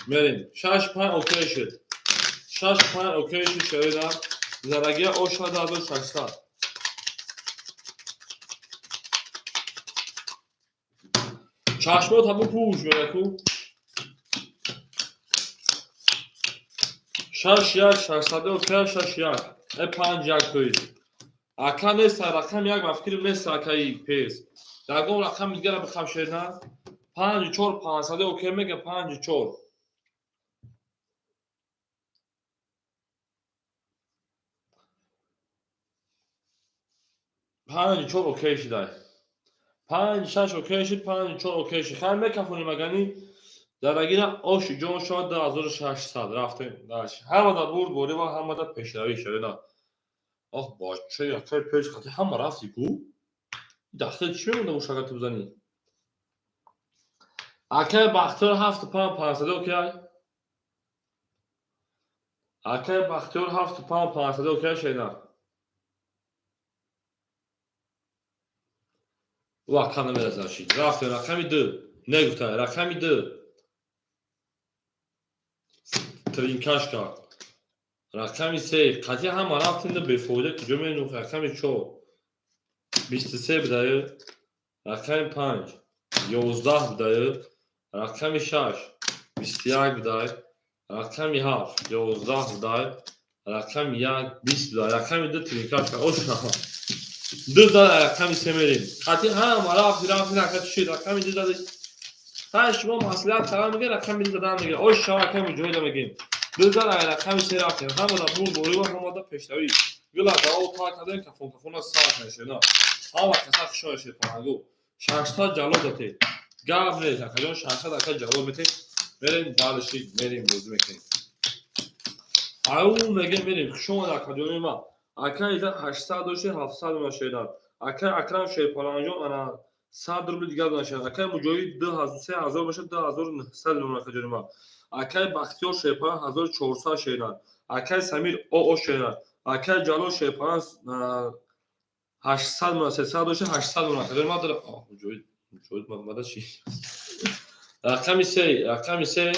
میریم 6 5 اوکی شد 6 5 اوکی شد شویدم زرگی او شد 1600 چشمو تابو پوش میره کو 6 1 600 اوکی 6 1 ای 5 یک توید اکا نیست رقم یک مفکر نیست اکایی پیس در گم رقم دیگه را بخوام شیرنا 5 4 500 اوکی میگه 5 4 5 4 اوکی شده 5 6 اوکی شد 5 4 اوکی شد خیلی میکفونی مگنی در اگه آش جون شد 2600 رفتیم داشت همه دا برد بوری و همه دا پیشروی شده آخ باشه یا خیلی پیش خطی همه رفتی کو داخل چی میمونده اون شاگرد بزنی اکه بختار 7 500 اوکی Akay Baxtiyor 7 pound 500 okey şeyler. Vakanı verəcəm şey. Rafter rəqəmi D. Ne qutay? Rəqəmi D. Trinkaşka. Rəqəmi C. Qati هم رفتند به فوده که جمعه نو رقمی 4 23 بدایı رقمی 5 11 بدایı رقمی 6 21 بدایı رقمی 7 11 بدایı رقمی 1 20 بدایı رقمی 2 ترینکاشka o şaha 2 da raqami semerim qati ham raqami raqami şi raqami 2 da ha şuma maslahat qarar میگه raqami 2 da میگه o şaha raqami joyda میگیم 2 da raqami se raqami ham da bu boru و هم da peştavi yola da o ta kadar kafona saat neşena ama kasaq şoyşe panago şaşta calo date gabre zakon şaşta da calo mete verin dalışi merim bozmekin او میگه بریم شما در اکادمی ما اکای 800 و 700 ماشیدار اکای اکرم شیرپالانجو انا 100 روبل دیگه داشتن اکای مجوی 2000 3000 باشه 2900 نمونه اکادمی ما اکای بختیار شیرپالان 1400 شیران اکای سمیر او شیران اکای جلال شیرپالان 800 نمونه 300 باشه 800 نمونه اکادمی ما داره مجوی محمد چی رقمی 3 رقمی 3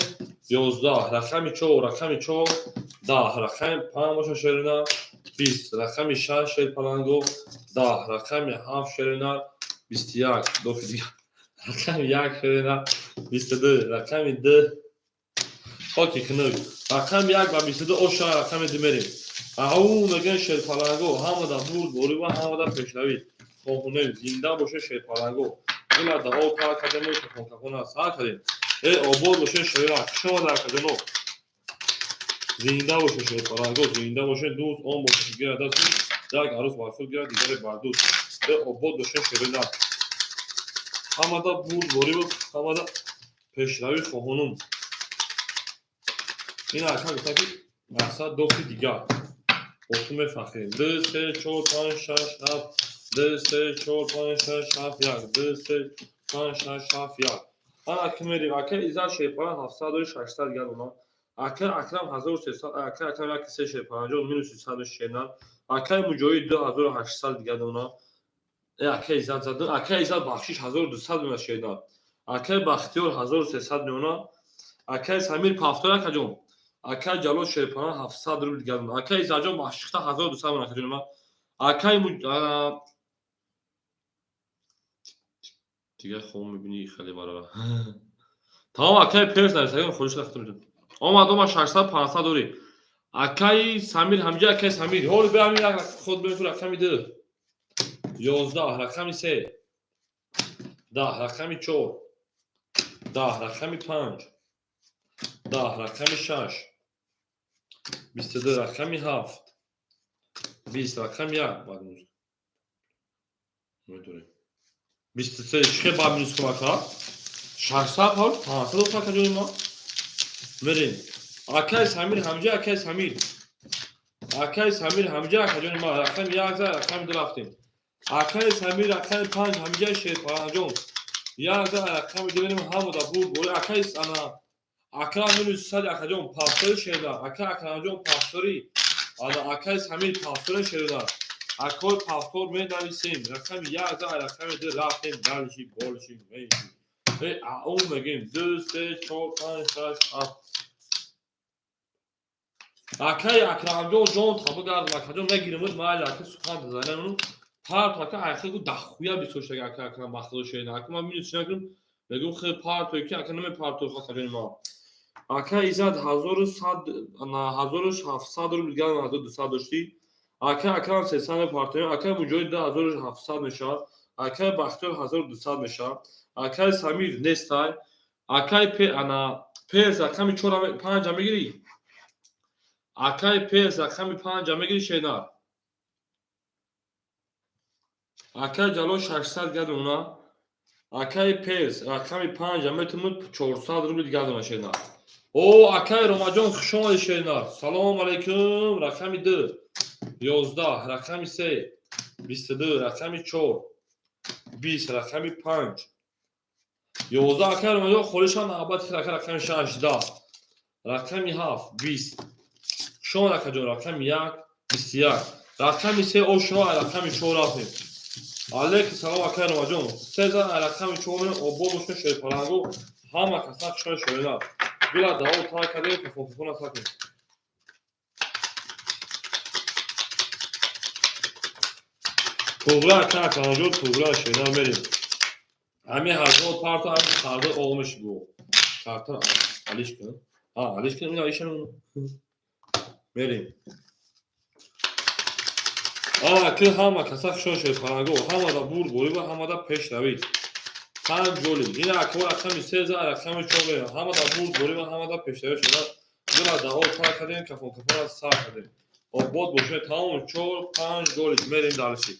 11 رقمی 4 رقمی 4 10 رقم 5 شیرنا 20 رقم 6 شیرپالانگو 10 رقم 7 شیرنا 21 دو فیدیو رقم 1 شیرنا 22 رقم 2 اوکی کنوی رقم 1 و 22 o şah رقم دیمریم او میگن شیرپالانگو همه دا بود بوری و همه دا پیشنوی خونه زنده باشه شیرپالانگو این دا او تا کدمو که خونه سا کردیم ای آباد باشه شیرنا شما در کدنو زنده باشه شیرپالانگو زنده باشه دوست اون باشه گیره دست یک عروس بارفول گیره دیگره بردوست ای آباد باشه شیرنا همه دا بود بوری و همه دا پیشنوی خونم این ارکان گفته که مثلا دو دیگه اتوم فخرین 2 3 4 5 6 7 2 3 4 5 6 7 1 2 3 5 6 7 1 انا کمری اکه ایزا شیرپالان 700 و 600 گل اونا اکه اکرم 1300 اکه اکرم یک سه شیرپالان جو مینوس 300 شیرنا اکه مجوی 2800 گل اونا اکه ایزا زده اکه ایزا بخشش 1200 شیرنا اکه بختیار 1300 اونا اکه سمیر پافتورا کجوم اکای جلال شیرپالان 700 روبل دیگه دادن اکای زاجان ماشختا 1200 من اکادمی ما اکای دیگه خوب میبینی خیلی بالا تمام اکای پرس نرسیدن خودش رفته میدون اومد ما 600 500 دوری اکای سمیر همجا اکای سمیر هول به همین خود به تو رقم میده 11 رقم 3 10 رقم 4 10 رقم 5 10 رقم 6 22 رقمی 7 20 رقم 1 بعد میدونی 23 چه بعد میز کمک ها 600 پاول 500 تا کجای ما بریم اکای سمیر همجا اکای سمیر همجا کجای ما رقم 11 رقم 2 رفتیم اکای سمیر رقم 5 همجا شیرپالان جون 11 رقم 2 بریم همو دا بود اکای انا اکرام minus 100 اکرام پافتور شیرنا اکرام جون پافتوری آلا اکای سمیر پافتور شیرنا اکای پافتور می نویسیم رقم 11 رقم 2 رفتیم دلشی بولشی میشی ای اون میگیم 2 3 4 5 6 7 اکای اکرام جون تابو گرد اکرام نگیرمود مال اکای سخن بزنن اون پارت اکای اکای کو دخویا بیسوش اکای اکرام پافتور شیرنا اکرام minus نگم میگم خیلی پارت که اکرام نمی پارتور خاطر ما اکای ایزاد 1100 1700 روبل گل 1200 داشتی اکای اکرام 300 پارتور اکای مجوی 2700 میشه اکای بختیار 1200 میشه اکای سمیر نستای اکای پیز رقم 4 5 میگیری اکای پیز رقم 5 میگیری شینا اکای جلو 600 گل اونا اکای پیز رقم 5 میتونم 400 روبل گل شینا او اکای روماجان شما شیرنا سلام علیکم رقم 2 11 رقم 3 22 رقم 4 20 رقم 5 11 اکای روماجان خودشان محبت رقم 16 رقم 7 20 شما رکجان رقم 1 21 رقم 3 او شما رقم 4 رفتیم علیک سلام اکای رمجان سزا رقم 4 او بودوشون شوی پلنگو همه کسا شوی شوینا بلا داو تا کردیم که فوفون ساکن توغلا اکای کنجور توغلا شوینا بریم همه هزار پارتا هم خارده olmuş bu. Kartı Alişkin. Ha Alişkin mi Alişkin onu? Vereyim. Ama ki hama kasak şoşe parago hama da bur boyu ve hama da peşravi. Tam joli. Yine akva akşam seza akşam çoğu hama da bur boyu ve hama da peşravi şuna. Buna da o para kadın kafana sağ kadın. O bod boşuna tamam çoğu tam joli merin dalışı.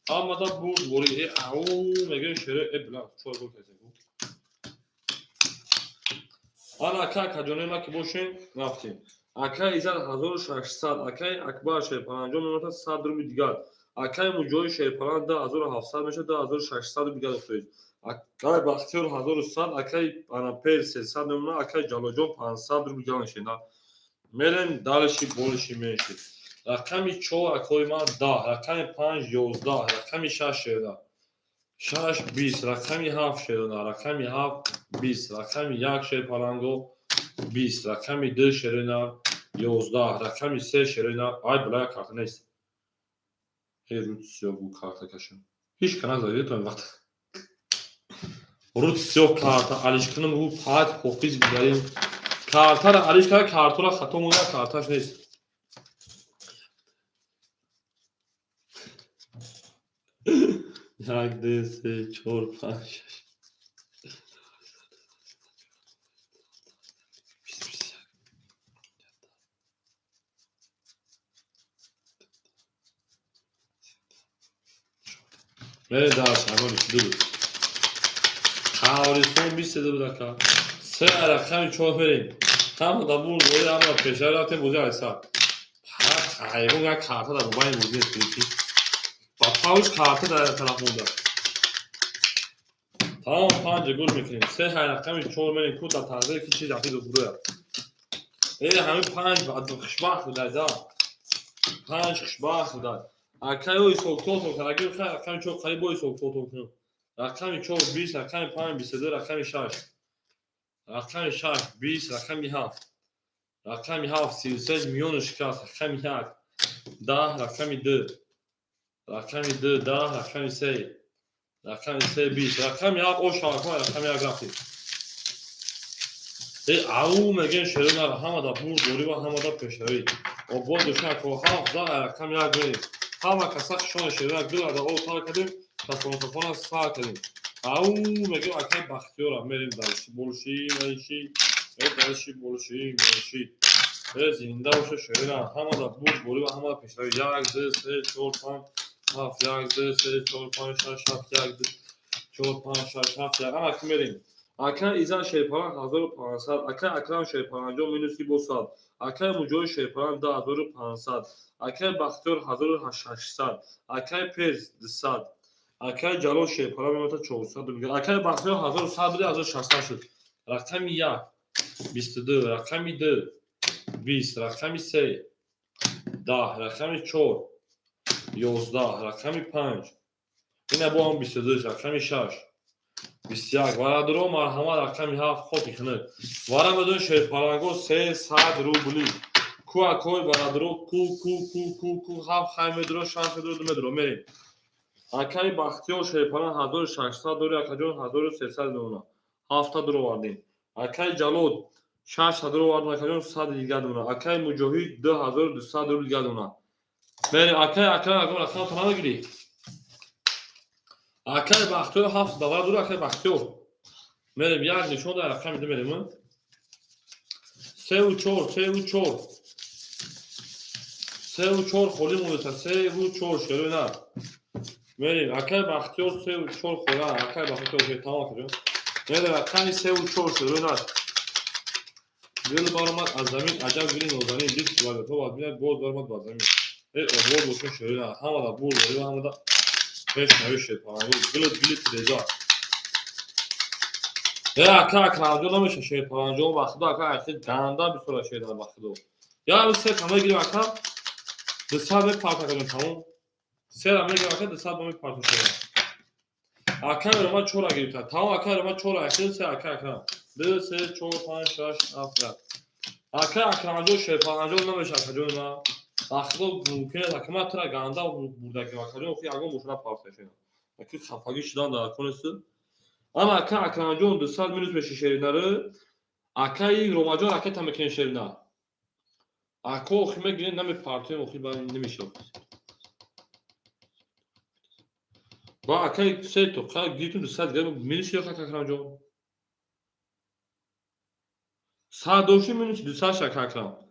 Hama da bur boyu au megen şere ebla çoğu bu kesin. آن اکای کجانی ما که باشیم رفتیم اکای ایزد 1600 اکای اکبر شیرپلنگ جان منوتا 100 روبی دیگر اکای موجای شیرپلنگ 10700 میشه 10600 روبی دیگر افتاد اکای بختیار 1100 اکای انپیر 300 نمونه اکای جالوجان 500 روبی دیگر میشه نه میرن دالشی بولشی میشه رقمی 4 اکای ما 10 رقمی 5 11 رقمی 6 شده 6 20 رقمی 7 شده رقمی 7 20 رقمی 1 شیرپلنگو 20 رقمی 2 شده 11 رقمی 3 شده ay بلای کارت نیست روت سیو bu karta kaşım hiç kanal zayıf to vaqt روت سیو karta alışkınım bu pat hofiz giderim karta da alışkın kartura khatom huda kartaş نیست یک دو سه چهار پنج شش بله درست همون دو خواهرستون 22 دکا سه رقمی 4 بریم هم دا بول بود هم دا پیشه رفتیم بوزی عیسا حیوان یک کارتا دا موبایل بوزی اسپریکی با پاوش کارتا دا تلفون دا tamam 5 gol میکنیم سه رقمی 4 بریم کود دا تازه کی چیز رفتی دو گروه همین 5 بعد خوشبخت بود دا 5 خوشبخت بود اکای اوی سوکتو تو اگه بخوای رقمی 4 قریب اوی سوکتو تو کنم رقمی 4 20 رقمی 5 22 رقمی 6 رقمی 6 20 رقمی 7 رقمی 7 33 میلیون شکست رقمی 1 10 رقمی 2 رقمی 2 10 رقمی 3 رقمی 3 20 رقمی 7 او شاکو رقمی 1 رفتی او میگن شروع همه دا بور دوری و همه دا پیشروی او بود دوشک و 7 رقمی 1 بریم همه کسک شون شروع دو دا او تا کردیم تفاهم سا کردیم او میگه اکای بختیار میریم دلشی بولشی میشی دلشی بولشی میشی زنده باشه شروع همه دا بور دوری و همه دا پیشروی 1 2 3 4 5 7 1 2 3 4 5 6 7 1 2 4 5 6 7 همه که میریم اکای ایزان شیرپلنگ 1500 اکای اکرام شیرپلنگ جو مینوسی 200 اکای موجای شیرپلنگ 10500 اکای بختیار 1800 اکای پیز 200 اکای جلو شیرپلنگ میمونه 400 میگه اکای بختیار 1100 بوده 1600 شد رقمی 1 22 رقمی 2 20 رقمی 3 10 رقمی 4 11 رقمی 5 اینه با هم 22 رقمی 6 21 وارادرو مرحمت رقمی 7 خود میکنه وارا بدون شیرپلنگو 300 روبلی کو اکوی وارادرو کو هفت خیمه درو شانس درو دمه درو میریم اکای بختیار شیرپلنگ 1600 دوری اکجون 1300 دونا 7 درو واردیم اکای جلود 600 درو واردیم اکجون 100 دیگه دونا اکای مجاهد 2200 درو دیگه دونا میریم اکای اکرام رقم تو نمیگیری اکای بختیار 7 دوباره دور اکای بختیار میریم یک نشون در رقم میده میریم 3 و 4 3 و 4 3 و 4 خولی موده 3 و 4 شروع نه میریم اکای بختیار 3 و 4 خوله اکای بختیار تمام کنیم میریم رقمی 3 و 4 شروع نه گل بارمد از زمین عجب گلی نوزنی دید که تو باید بینید باز بارمد باز زمین باز باشون شروع نه همه دا بول داریم همه دا پیش نوی شیرپلنگو گلی تریزار اکا اکرامجو نمیشه شیرپلنگو وقتی اکا اخیر دنده بسوره شیرپلنگ وقتی دو یا رو سه تمام گیری وقتا دستا به پارتا کنیم تمام سه تمام گیری وقتا دستا به پارتا شد اکا رو ما چهار گیری کرد تمام اکا رو ما چهار اکل سه اکا 2 3 4 5 6 7 اکا انجام شد انجام نمیشه اکا جون ما اخلاق ممکنه اکا ما ترا گاندا بوده که اکا جون خیلی اگه مشکل پارتا شد اکی خفاگی شدن در کنست اما اکا انجام دستا مینوس به شیریناره اکای روماجون اکا تمکن شیرینه اکو خیمه گیری نمی پارتای مخی با نمیشه با اکای سه تو که گیتون دستت گرم مینوسی یا اکرام جون ساعت دوشی مینوسی دستت شک اکرام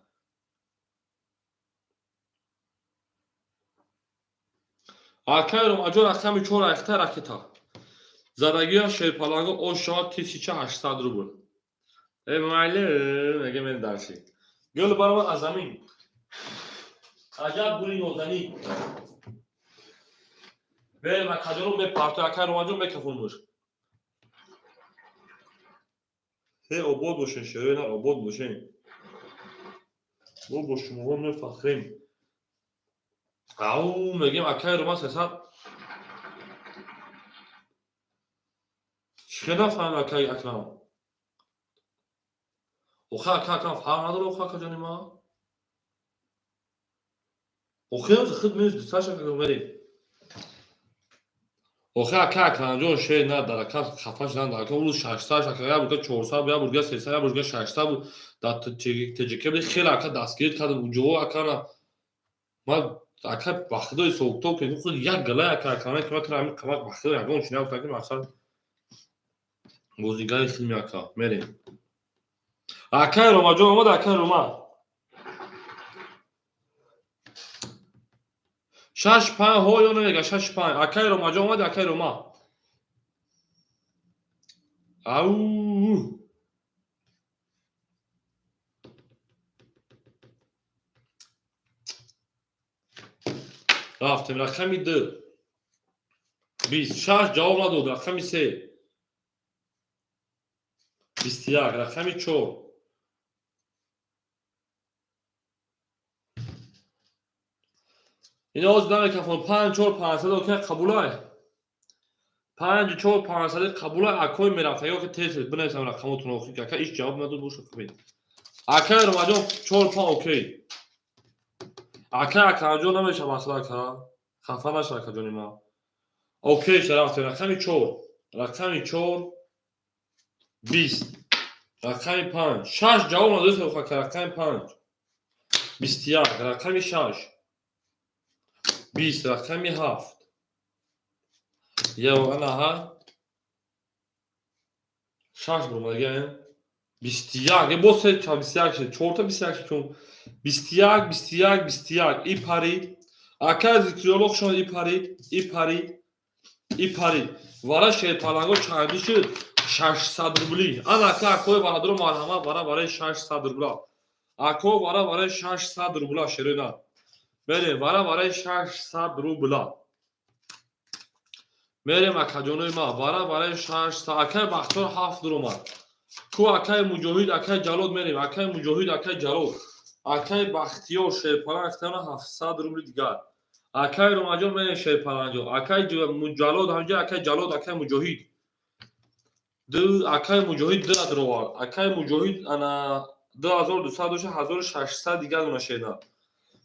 اکای روماجون اکرامی چور اختر اکتا زدگی ها شیرپالانگو او شاد تیسی چه 800 روبل ای معلم اگه من درشی گل برام از زمین عجب بوری نوزنی به مکادرو به پارتو اکای روماجون بکفونموش هی عبود باشین شروع نه عبود باشین او با شما نفخریم او میگیم اکای روما سیصد چه نفهم اکای اکرام اوخه اکای اکرام فهم نداره اوخه اکای جانی ما اوخه از خود میز دستاش اکای بریم اوخه اکای اکرام جون شیر نه در اکای خفاش نه در اکای اولو 600 اکای یا برگه 400 یا برگه 300 یا برگه 600 بود در تجیکه بری خیلی اکای دستگیرت کردم اونجا اکای ما اکای بخدای سوکتو که خود یک گله اکای اکرامه که ما ترامین کمک بخدای اگه چنین اوتا که مقصد بوزیگاری خیلی اکای میریم اکای روما جون اومد اکای روما 6 5 ها یا نمیگه 6 5 اکای روما جون اومد اکای روما او رفتیم رقمی 2 26 جواب نداد رقمی 3 21 رقمی 4 اینا از دم کفون 5 4 500 اوکی قبولای 5 4 500 قبولای اکای میرفت یا که تست بنویسم رقمتون اوکی که هیچ جواب نداد بوش خوبید اکای رو ماجون 4 5 اوکی اکای جو نمیشه مثلا که خفا نشه که جونی ما اوکی شرفت رقمی 4 رقمی 4 20 رقمی 5 6 جواب نداد اوکی رقمی 5 21 رقمی 6 20 رقمی 7 یا انا ها 6 برو دیگه 21 با سه 21 4 تا 21 چون 21 21 21 ای پارید اکاز کریولوگ شما ای پارید وارا شیطانگو چندی شد 600 روبلی انا که اکوی برادر مرحمت برای 600 روبلا اکو برای 600 روبلا شرینا بله برای 600 روبلا میریم اکاجونوی ما برای 600 اکای بختور 7 روما کو اکای مجاهد اکای جلاد میریم اکای مجاهد اکای جلاد اکای بختیار شیرپالان اختیار 700 روبل دیگر اکای روماجون میریم شیرپالانجو اکای جلاد همجا اکای جلاد اکای مجاهد دو اکای مجاهد دو ادروار اکای مجاهد انا 2200 1600 دیگر ماشینا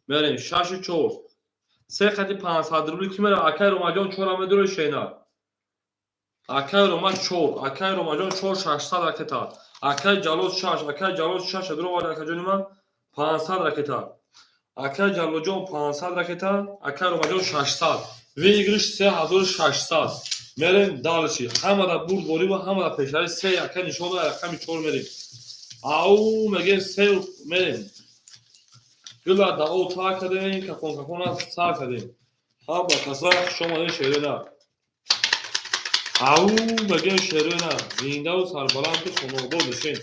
میریم 6 4 سه خطی 500 روبل کی میره اکای روماجون 4 مدر شینا اکای روما 4 اکای روماجون 4 600 رکتا اکای جلاد 6 اکای جلاد 6 درو وارد اکای جونما 500 رکتا اکای جلاد 500 رکتا اکای روماجون 600 ویگرش 3600 میریم دالشی همه دا بود بوریم و همه دا پیشاری سه اکای نشون دا رقمی 4 میریم او میگه سه میریم گلا دا او تا کردیم کفون از سا کردیم ها با کسا شما این شیره نه او میگه شیره نه زنده و سربلند تو شما با بشین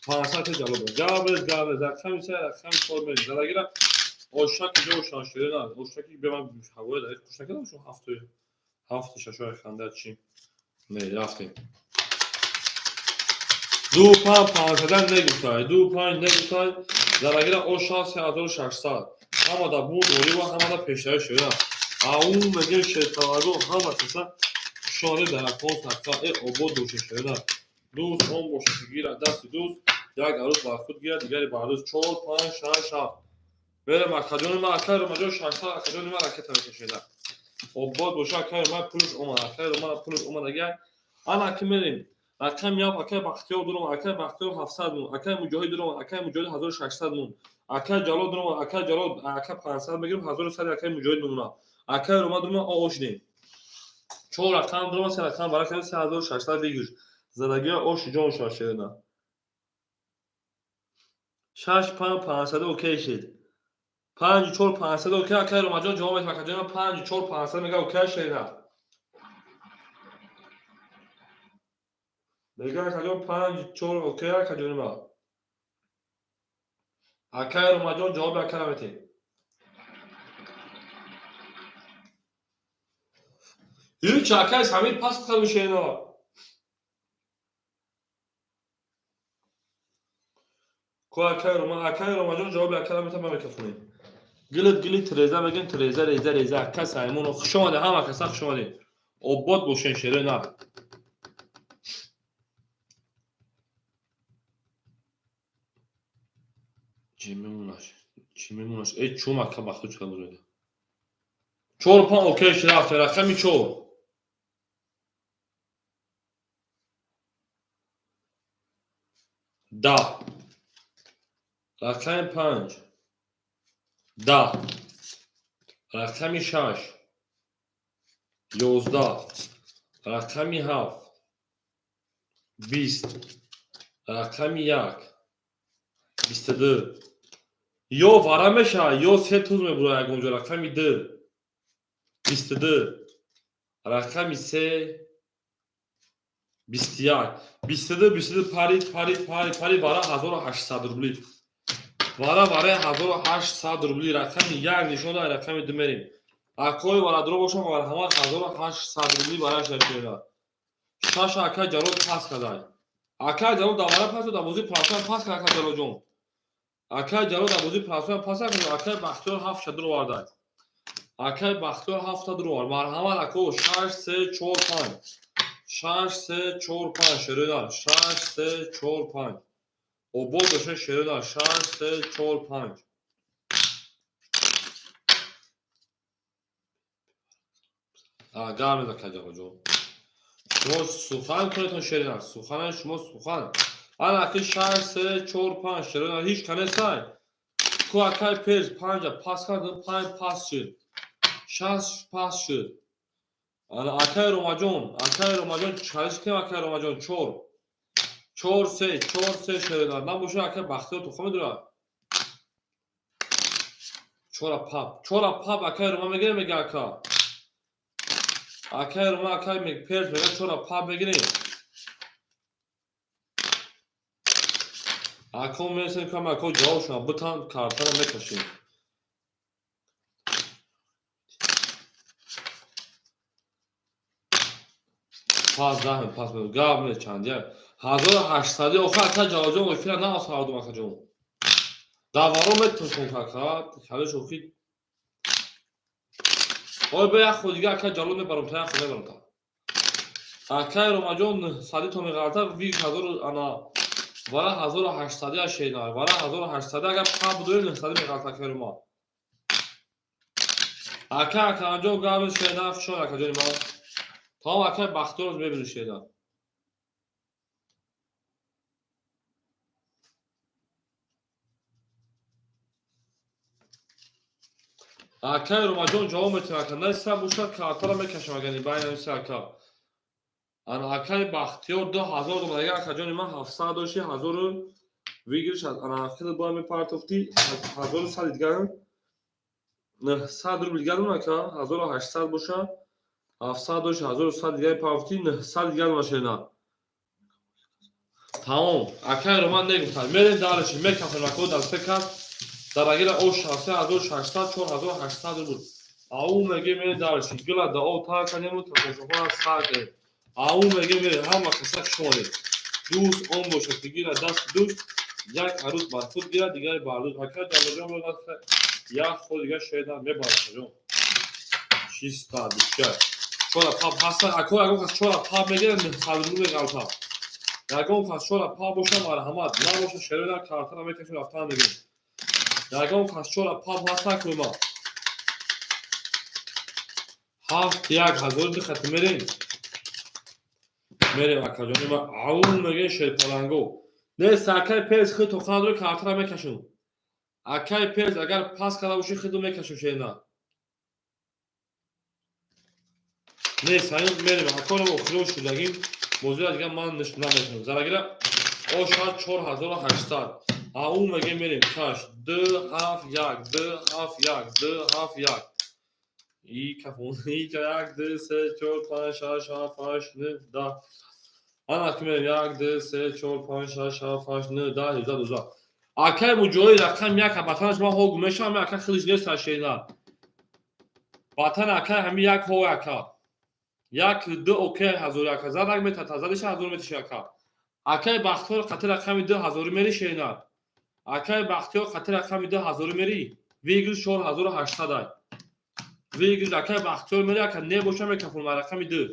500 جلو جابر رقمی سه رقمی 4 میریم زدگیره اوشاکی جو شان شیره نه اوشاکی به من هوای دارید کشنکه دارم هفته ششای خنده چی نه رفتیم 2 5 5 نگوتای Зарагира о 6600. Ҳамада бурдорӣ ва ҳамада пешравӣ шуда. Аун мегем шертаваргу ҳама каса шони даракон сакта обод доша шуда. Дӯст он боша ки гира дасти дӯст. Як арӯз бар худ гирад, дигари бардӯз 4, 5, 6, 7. Берем акаҷони ман, акаи ромаҷон 600, акаҷони ман ракета мекашида. Обод боша, акаи ман пулш омад, акаи ман пулш омадага. Ана ки мерем. Акаи мияв, акаи бахтиёр дуром, акаи бахтиёр 700 мун, акаи муҷоҳид дуром, акаи муҷоҳид 1600 мун. Акаи ҷалод дуром, акаи ҷалод, акаи 500 мегирем, 1100 акаи муҷоҳид мемонад. Акаи рома дуром, о шудем. 4 рақам дуром, 3 рақам барак 3600 бигир. Задагия ош ҷон шашена. 6 5 500 окей шед. 5 4 500 окей, акаи ромаҷон ҷавоб метавад, акаи 5 4 500 мега окей шеда. Мега акаҷон 5 4 окей, акаҷони ман. Акаи ромаҷон ҷавоби акара метем. Ҳич акаи самир паст камишена. Ко акаи ромаҷон ҷавоби акара метем мекафонем. Гилит реза мегем, реза акаи саймон хуш омаде, ҳама каса хуш омаде. Обод бошен шерена. Чӣ мемонаш? Чум ака бахту чиқа бурда. 4 5 окей ширафт, рақами 4. Да. Рақами 5. Да. Рақами 6. 11. Рақами 7. 20. Рақами 1. 22. Ё вара меша, ё 3 туз мебура ягонҷо. Рақами 2. 22. Рақами 3. 21. 22 пари вара 1800 рубли. Вара 1800 рубли. Рақами 1 нишон дай, рақами 2 мерем. Акои вара дро бошам, вара ҳама 1800 рубли вара шашеда. Шаша акаи ҷалод пас кадай. Акаи ҷалод давара пас да бози платформ пас кадай акаи ҷалоҷон. Акаи ҷалод да бози платформ пас кадай, акаи бахтиёр 7 шадро вардай. Акаи бахтиёр 7 дро вар. Марҳамат ако 6 3 4 5. 6 3 4 5 шерена. 6 3 4 5. Обод доша шерена. 6 3 4 5. Гармед акаи ҷалоҷон. شما سخن کنید شیرین سخن شما سخن آن اکی 6 3 4 5 شیرین هیچ کنه سای کو اکای پیز 5 پاس کردم 5 پاس شد 6 پاس شد آن اکای روماجون چالش کنم اکای روماجون 4 3 شیرین نباشه اکای بختیار تو خود داره 4 پاپ اکای روما میگیره میگه اکا акаи рома акаи перс мега 4 паб мегирем. Ако месен кам ако ҷавоб шума бутан картара мекашем. Пас дахм пас мегирем. Гап не чандия. 1800 охир акаи ҷавоҷон эфира на асавдум акаҷон. Даваро метушон кака халиш охир ой бе як худига акаи ҷалод мебарам та як худ мебарам та. Акаи ромаҷон сади то меғалта ви 1000 ана вара 1800 ашена вара 1800 агар па будоем 900 меғалта акаи рома. Акаи акаҷон гавин шена фишон акаҷони ман. Там акаи бахтиёр мебинӣ шена. акаи ромаҷон ҷавоб метавад ака неста бошад картара мекашам агар байна неста ака. Ана акаи бахтиёр 2000 дом агар акаҷони ман 700 дошти 1000 вигириш ана акаи бо мепартофти 1100 дигар 100 рубли дигар ака 1800 боша 700 дошти 1100 дигар партофти 100 дигар машина. Тамом акаи роман негуфтад мерем дараши мекафем ако дар секас дарагира о 6600 4800 буд. Ау меге мере дараши гила да о та канему та кошофа саде. Ау меге мере ҳама каса шоне. Дӯст он бошад ки гира даст дӯст یک عروض برخود گیرد دیگر بردود حکر جلال جان رو یک خود دیگر شایدن میبارد جان 600 بیشتر چورا پاپ هستن اکو کس چورا پاپ میگیرن خلدون میگلتا یکم کس چورا پاپ باشن مرحمت نباشه شروع در کارتر میکشون رفتن میگیم یکم کس چورا پاپ هستن که ما 7,000 خط میریم اکا جانی ما اون میگه شیپالنگو نه ساکای پیز خیلی تو خانه روی کارتر میکشون اکای پیز اگر پاس کرده باشی خیلی میکشون شینا نه سایون میریم اکا رو اخلو شدگیم موضوع دیگه من نمیشونم زرگیره او شاید 4,800 اون میگه میریم کاش 2 7 1 2 7 1 2 7 1 ای کفون ای که 1 2 3 4 5 6 7 8 9 10 انا که میریم 1 2 3 4 5 6 7 8 9 10 11 12 اکای مجوی رقم یک بطنش ما هو گمشم اکای خیلیش نیست شینا بطن اکای همی یک هو اکا یک دو اوکی 1001 زد اگه میتا تازدش 1000 میتشه اکا اکای بختیار قطع رقم 2000 میری شینا اکای بختیار قطع رقم 2000 میری ویگل 4800 ویگل اکای بختیار میری اکا نه باشم میکفون رقم 2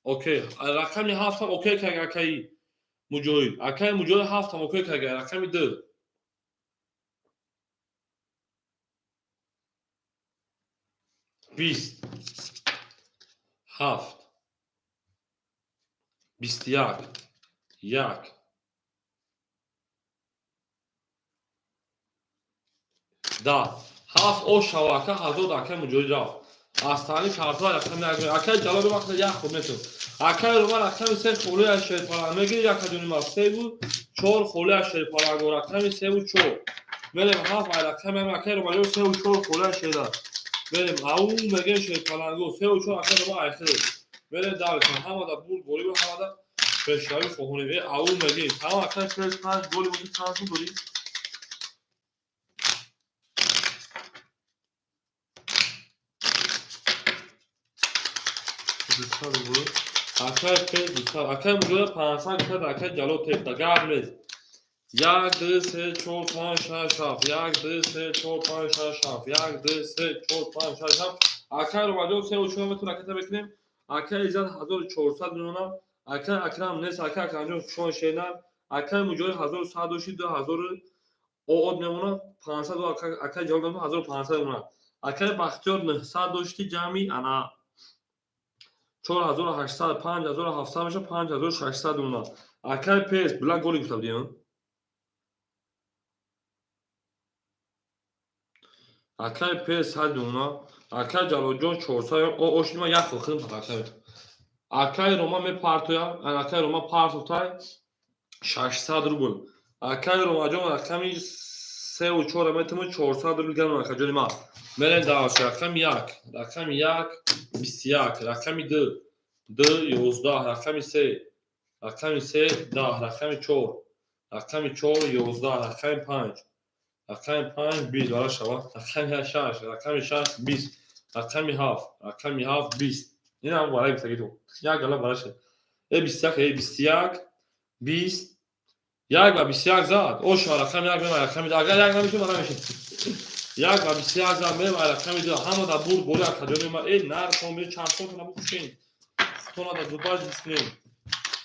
اوکی رقم 7 اوکی که اکای مجوی اکای مجوی 7 اوکی که رقم 2 20 7 21 1 10 7 او شواکه هزار اکای مجوی را استانی کارتا رقم اکای جلال رو وقت یک خود میتون اکای رو رقم 3 خوله از شیر پارا میگیری یک جونی ما 3 بود 4 خوله از شیر پارا رقم 3 بود 4 میریم 7 رقم هم اکای رو 3 و 4 خوله از شیر میریم او میگه شیر پارا 3 و 4 اکای رو اخیر میریم دال هم دا بول گلی رو هم دا فشاری فهونی او میگه تمام اکای پرس 5 گلی بود ترانسفر بودی اکای پیز دوستان اکای مجوی 500 گفت اکای جلو تیپ دا گرد میز 1 2 3 4 5 6 7 1 2 3 4 5 6 7 1 2 3 4 5 6 7 اکای رو مجوی 3 و 4 میتونه کتا بکنیم اکای ایزاد 1400 میلیون اکای اکرام نیست اکای اکرام شون شینن اکای مجوی 1100 دوشی 2000 او اد میمونه 500 اکای جلو 1500 میمونه اکای بختیار 900 دوشتی جمعی انا 4800 5700 میشه 5600 اونا اکای پیس بلا گلی گفتم دیون اکای پیس هد اونا اکای جلو جون 400 او اوشی ما یک خودم اکای اکای روما می پارتویا اکای روما پارتوتای 600 روبل اکای روما جون رقمی 3 و 4 متر 400 روبل گرم اکای جون ما مرن داش رقم 1 رقم 1 21 رقم 2 2 11 رقم 3 رقم 3 10 رقم 4 رقم 4 11 رقم 5 رقم 5 20 برای شما رقم 6 رقم 6 20 رقم 7 رقم 7 20 این هم برای بسیاری تو یک گلا برای شد 21 20 یک و 21 زد او شما رقم 1 میمونه رقم 2 اگر 1 نمیشه برای میشه 1 و 21 زد میمونه رقم 2 همه در بور بوری اکادمی ما این نر کنم چند سال کنم بکشین تو در دوبار دیسپلین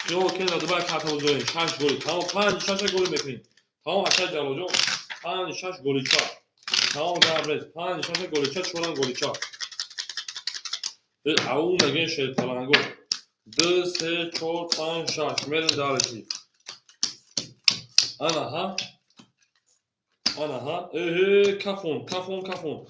جو که در دوباره کارت بزنیم 6 گل تمام 5 6 گل میکنیم تمام اصلا جلوجو 5 6 گل چا تمام گابرز 5 6 گل چا چوران گل چا او میگه شیر پلنگو 2 3 4 5 6 میرن دارشی انا ها کافون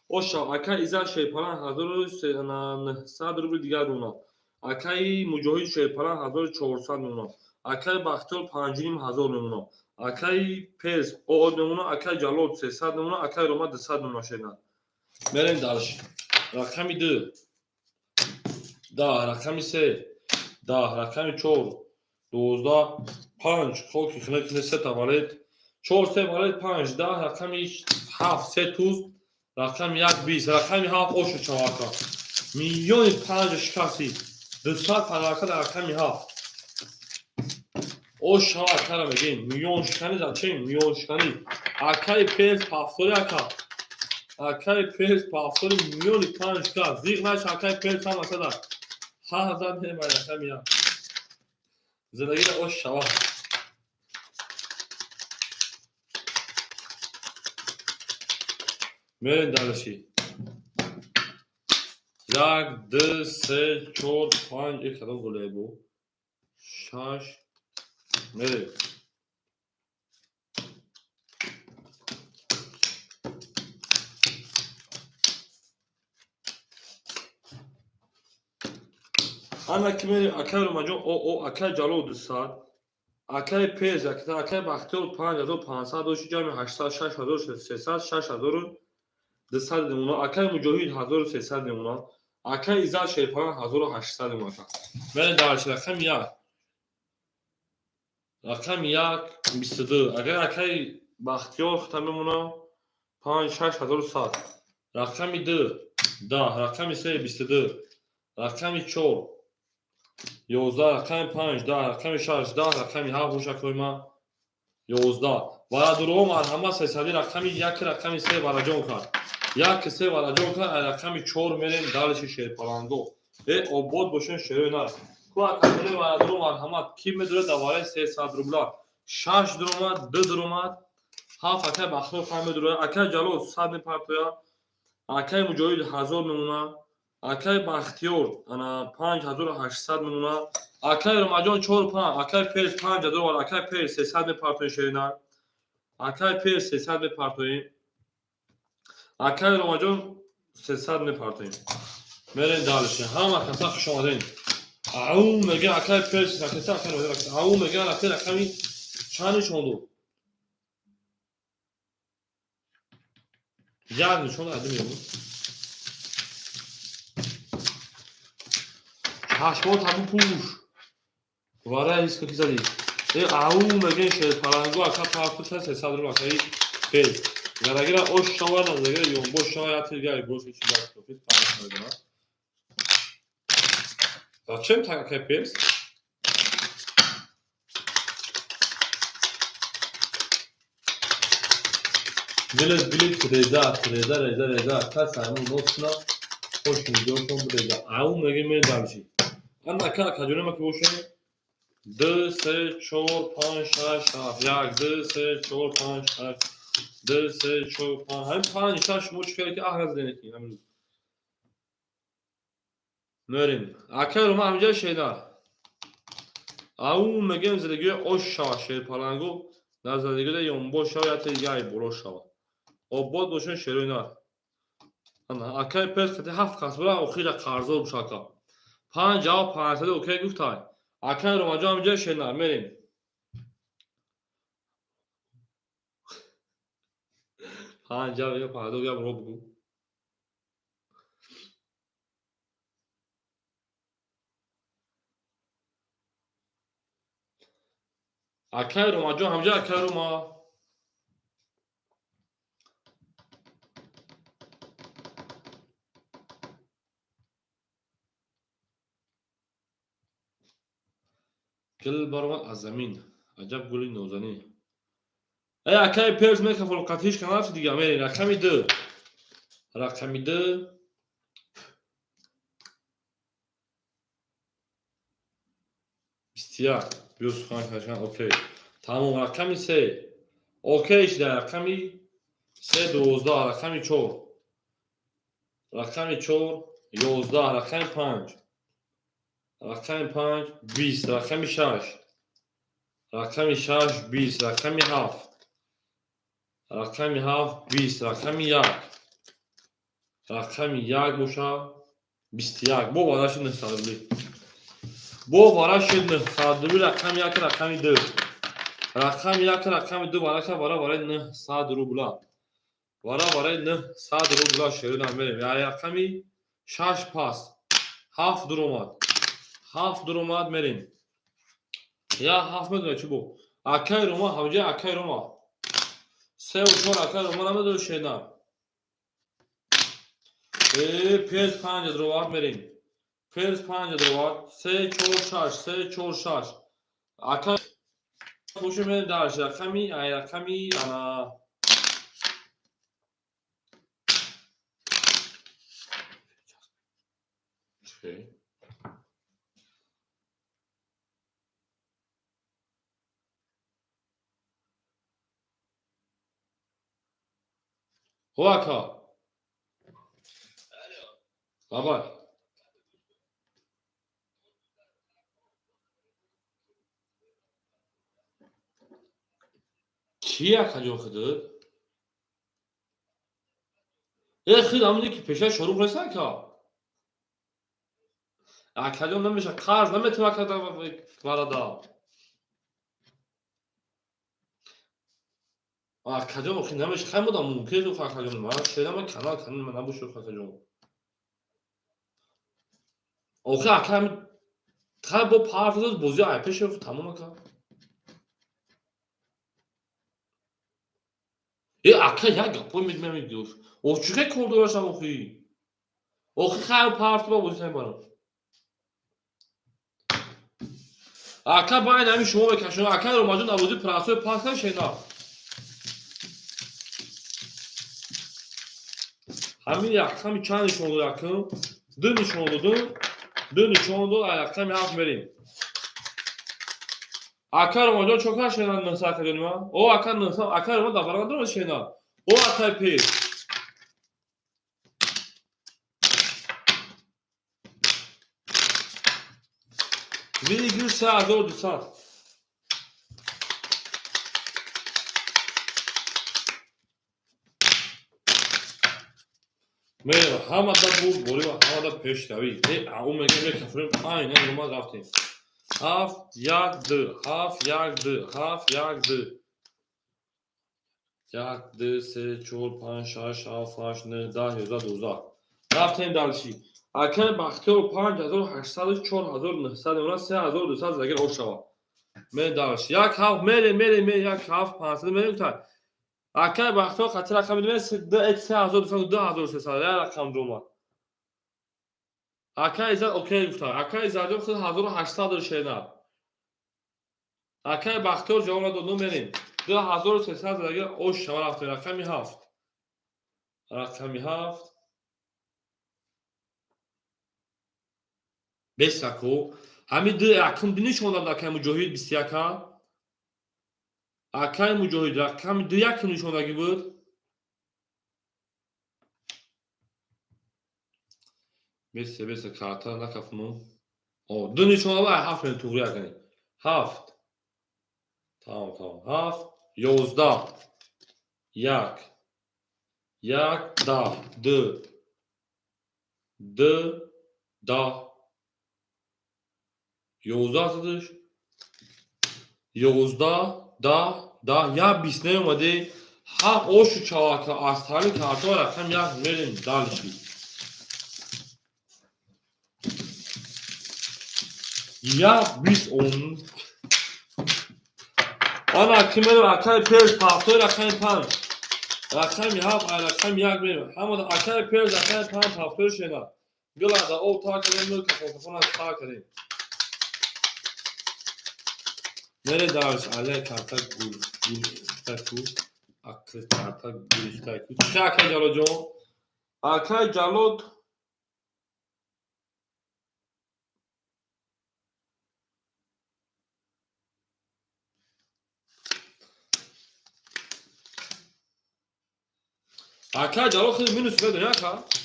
اوشا اکا ایزا شیر پلنگ 1300 روبل دیگر دونا اکای مجاهد شیر پلنگ 1400 دونا اکای بختیار 5500 نمونه اکای پیز او نمونه اکای جلال 300 نمونه اکای روما 200 نمونه شدن میریم دارش رقمی 2 10 رقمی 3 10 رقمی 4 12 5 خاکی خنک 3 تا والد 4 3 والد 5 10 رقمی 7 3 توز رقمی 1 20 رقمی 7 اوشو چواکا میلیون 5 شکاسی 200 پلاکا در رقمی 7 O şava akara megin. Milyon şikani zaten milyon şikani. Akay pez paftori aka. Akay pez paftori milyon ikan şika. Ziknaş akay pez tam asada. Ha hazar ne bayrakam ya. Zindagi de o şava. Merin dalışi. یک دو سه چهار پنج یک کدام گله بو شش میره انا که میره اکای رو مجموع او اکای جلو 200 اکای پیز اکای بختیار 5500 دوشی جمع 800 6300 6200 دیمونا اکای مجاهد 1300 دیمونا اکای ایزا شیرپایان 1800 دیمونا میره درش رقم یک رقم یک 22 اگر اکای بختیار ختم میمونا 56100 رقم 2 10 رقم 3 22 رقم 4 11 رقم 5 10 رقم 6 10 رقم 7 بوشا کویما 11 و دروم همه سیصدی رقم 1 رقم 3 وراجون کرد 1 3 وراجون کرد رقم 4 میرین دالش شیرپالانگو obod باشن شیرینار کو اکمل و دروم همه کی میدره دواره 300 روبلا 6 دروم 2 دروم 7 اکه بخور فهم میدره اکه جلو 100 پارتویا اکه مجاهد 1000 میمونه اکای بختیار انا 5800 میمونه اکای رمجان 4 5 اکای پیس 5000 و اکای پیس 300 میپارتوین شیرینار اکای پیس 300 میپارتوین اکای رمجان 300 میپارتوین میرین دالشه همه کسا خوش آمدین او میگه اکای پیس کسا کنه او میگه اکای رقمی چند شوندو یاد نشون ادمی هشمو تابو پوش واره ایست که زدی او میگه شیرپالانگو اکا پارتوش هست 300 رو اکایی پیز گرگیره او شما نزدگیره یون بو شما یا تیرگاری گوش که چیزا توفیز پارتوش نمیدونه تا چیم تاک اکای پیز بلیت ریزا کس همون نوستنا خوش میدون کن بریزا او میگه میره دارشی اما اکا کجونه ما که بوشه 2 3 4 5 6 7 1 2 3 4 5 6 2 3 4 5 هم 5 6 مشکلی که احراز دینکی همین نوریم اکا رو ما همجا شیدار او میگم زدگی اوشا شیرپالانگو در زدگی ده یون بوشا یا تیگای بروشا obod باشن شیرینار انا اکای پس کتی 7 کس برا او خیلی قرضو بشاکا 50 500 اوکی گفتای اکای رو مجا همجا شیرینار میریم پنجاه یا 50 یا برو بگو اکای رو مجا همجا اکای رو ما گل برو از زمین عجب گلی نوزنی ای اکای پرز میکه فلقاتیش کنار چه دیگه میرین رقمی 2 رقمی 2 21 بیوس خان کشکن اوکی تمام رقمی 3 اوکیش در رقمی 3 12 رقمی 4 رقمی 4 11 رقمی 5 رقمی 5 20 رقمی 6 رقمی 6 20 رقمی 7 رقمی 7 20 رقمی 1 رقمی 1 بوشا 21 بو بارش نصادبی بو بارش نصادبی رقمی 1 رقمی 2 رقمی 1 رقمی 2 بارش برای 900 روبلا برای 900 روبلا شیرین میریم یا رقمی 6 پاس 7 درومات میریم یا 7 میدونه چی بو اکای روما همجا اکای روما 3 و 4 اکای روما نمیدونه شیرین پیز 5 دروات میریم پیز 5 دروات 3 4 6 3 4 6 اکای خوشم میاد درش رقمی انا چه هو اکا بابا چی اکا جون خدود خیلی همونی که پیشه شروع رسن که اکا جون نمیشه قرض نمیتونه اکا دا اکا جون خیلی نمیشه خیلی بودم ممکنه تو اکا جون من شیدم کنال من نبوشه اکا جون آخه اکا همین خیلی با پرفضاز بوزی های پیشه تمام اکا اکا یک گپوی میگوش او چی که کرده باشم اخی خیلی پرفضاز با بوزی نمیبارم اکا باید همین شما بکشون اکا رو ماجون نبوزی پرسوی پاس نشه نه همین چند نشون دو اکا دو نشون دو اکا می حرف بریم اکا رو ماجون چوکا شنان نسا اکا جونیم او اکا نسا اکا رو ما دفران درست شنان او اکا پیر ویگیر 3200 میره همه دا بود بوری و همه دا پیش روی او میگه می کفریم اینه رو ما رفتیم 7 1 2 7 1 2 7 1 2 1 2 3 4 5 6 7 8 9 10 11 12 رفتیم دلشی اکن بختیار 5800 4900 اون 3200 زگر او شوا می دلشی یک هفت میره یک هفت 500 میریم تا اکن بختیار خطر رقم میدیم 3200 2300 رقم دوما اکن ایزد اوکی گفتم اکن ایزد خود 1800 شینا اکن بختیار جوان دو میریم 2300 زگر او شوا رفتیم رقمی هفت بسکو همین دو رقم دینش اوندم اکن مجاهد 21 اکن مجاهد رقم دو یک نشوندگی بود بس کارتا نکفمو او دو نشونده هفت من توری اکنی هفت tamam 7 11 یک 10 دو 10 11 زدش 11 یا 20 نیومده اوشو چاواکا استانی کارتا رقم یک میریم دالشی یا 20 اون آن اکی میریم اکای پیرز پافتوی رقم 5 رقم هفت رقم یک میریم همون اکای پیرز رقم 5 پافتوی شینا گلا دا او تا کردیم ملک فوتوفون از تا کردیم میره دارش علیه کارتا گول تکو اکل کارتا گول تکو چه اکای جلو جون اکای جلو اکای جلو خیلی مینوس بده نه که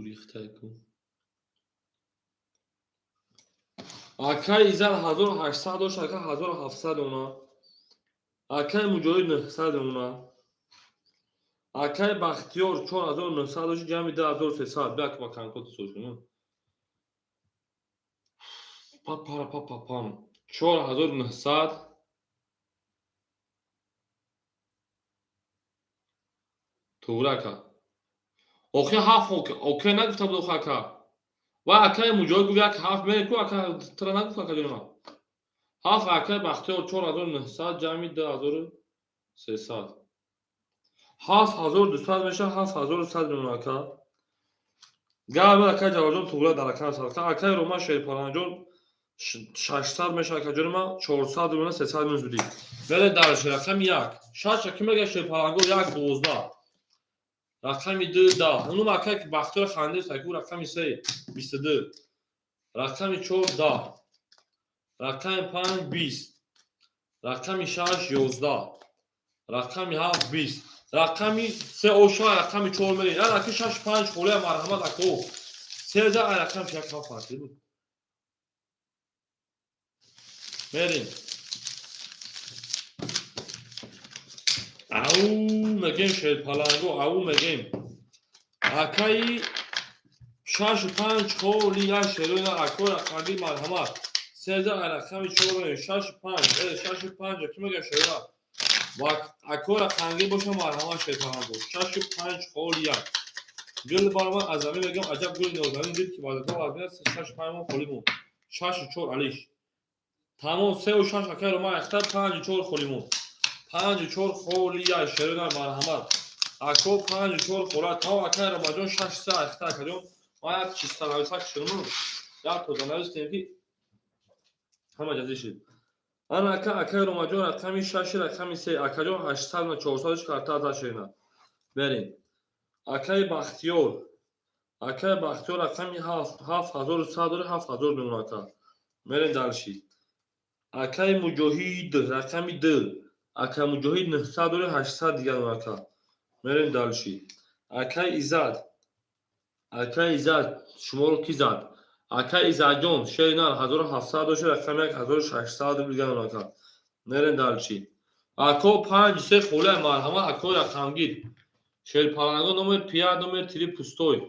گولیخته کو اکای ایزد 1800 داشت اکای 1700 اونا اکای مجاهد 900 اونا اکای بختیار 4900 داشت جمعی 10300 بک با کنکوت سوشونو پام 4900 تورکا اوکی هفت اوکی نگفتم دو خاکا و اکای مجاهد گفت یک هفت میره کو اکا ترا نگفت اکا جنما هفت اکای بختیار 4900 جمعی 10300 7200 میشه 7100 میمونه اکا گرم اکای جوان توله در اکای سال اکای روما شیر پالانجون 600 میشه اکای جون ما 400 میلیون 300 میلیون بودی ولی در شیر رقم یک شش کی میگه شیر پالانگو یک 12 رقم 2 10 اونم اکای که بختور خنده سکو رقم 3 22 رقم 4 10 رقم 5 20 رقم 6 11 رقم 7 20 رقم 3 اوشا رقم 4 میلی نه رقم 6 5 خوله مرحمت اکو 3000 رقم یک ها فاصله بود بریم او میگیم شیر پالانگو او میگیم اکای 6 5 خولی یا شیرون اکو رقمی مرحمت 3000 رقم 4 6 5 6 5 کی میگه شیرون و اکور خنگی باشه مرحمت شیطان بود 6 5 خولیا گل بارما از زمین بگم عجب گل نوزانی دید که بعد دو از 6 5 خولیمون 6 4 علیش تمام 3 و 6 اکر ما اختر 5 4 خولیمون 5 4 خولیا شیرون مرحمت اکو 5 4 خولا تا اکر ما جون 6 3 اختر کجون ما یک چیز تلاویسا شیرون یا تو زناویس که همه جزی شد آن اکای روماجون رقمی 6 رقمی 3 اکاجون 800 و 400 کارتا تا شینا بریم اکای بختیور رقمی 7100 و 7000 میمونه تا بریم دالشی اکای مجاهید رقمی 2 اکای مجاهید 900 و 800 دیگه میمونه تا بریم دالشی اکای ایزاد شما رو کی زد اکای ایزاجون شینا 1700 و رقم 1600 دیگه میمونه تا نرن دالچی اکو 5 3 خوله مرحمت اکو رقمگیر شیر پالانگو نمر پیا نمر تری پوستوی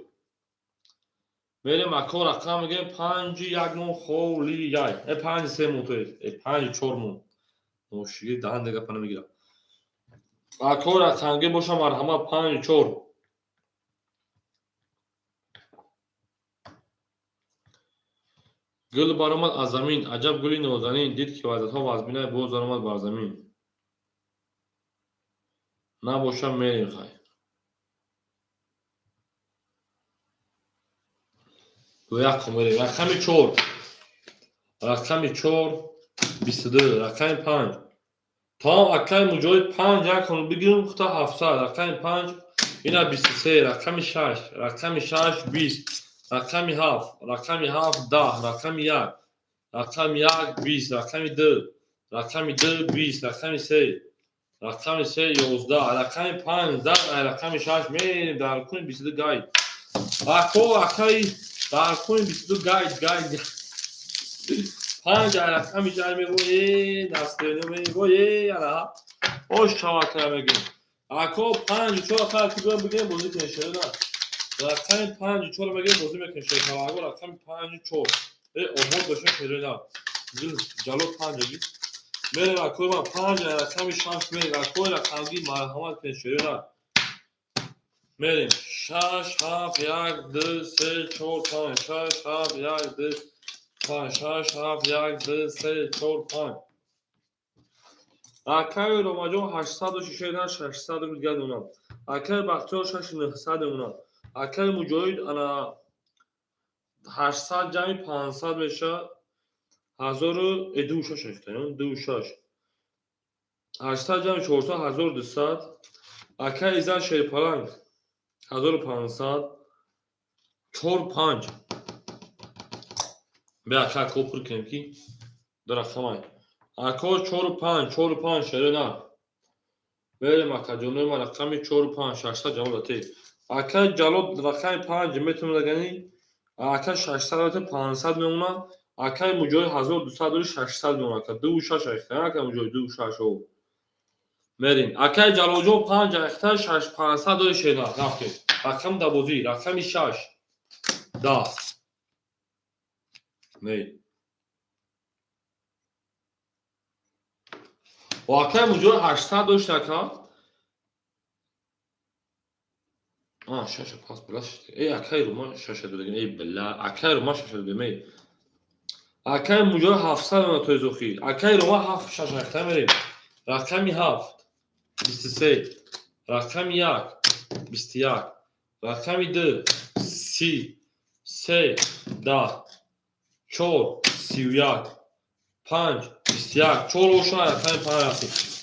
میریم اکو رقم میگیم 5 1 مون خولی یای 5 3 موتوی 5 4 مون موشی دهن دیگه پنه میگیرم اکو رقمگیر باشه مرحمت 5 4 گل بارامد از زمین عجب گلی نوزنین دید که وزدها وزبینه بوز آمد بر زمین نباشم میریم خواهی دو یک خمری رقم 4 22 رقم 5 تا اکای مجاهد 5 یک کنم بگیرم خطا 700 رقم 5 اینا 23 رقم 6 رقم 6 20 رقم 7 رقم 7 10 رقم 1 رقم 1 20 رقم 2 رقم 2 20 رقم 3 رقم 3 11 رقم 5 10 رقم 6 میریم در کون 22 گاید اکای در کون 22 گاید 5 رقم جرمی بوی دستینو می بوی انا خوش شواکر بگیم اکو 5 4 خال که بگیم بازی کنشه نه رقم 5 4 بگیم بازی میکنشه کلاغو رقم 5 4 اومد بشه شیرنا جلو 5 گی میره اکو ما 5 رقم 6 میره اکو رقمگی مرحمت کنشه نه میریم 6 7 1 2 3 4 5 6 7 1 2 5 6 7 1 2 3 4 5 اکای روماجون 800 و 600 میگن اونا اکای بختیار 900 اونا اکای مجاهد انا 800 جمعی 500 میشه 1026 افتاد 26 800 جمعی 400 1200 اکای ایزان شیر پلنگ 1500 4 5 به اکای کوپر کنیم کی در رقمای اکا 4 5 شیرنا بریم اکا جونوی ما رقمی 4 5 600 جمع داتی اکا جلو رقم 5 میتونم لگنی اکا 600 500 میمونه اکا مجای 1200 و 600 میمونه اکا 2 6 اختر اکا مجای 2 6 او بریم اکا جلو جو 5 اختر 6 500 و شیرنا رفتیم رقم دوازی رقم 6 10 می واقعا مجای 800 داشت اکا شاشه پاس بلاش ای اکای رو ما شاشه دو ای بلا اکای رو ما شاشه دو می اکای مجای 700 من توی زوخی اکای رو ما 7 شاشه اختر میریم رقمی 7 23 رقمی 1 21 رقمی 2 30 3 10 4 31 5 21 4 روشن رقم 5 رفتیم.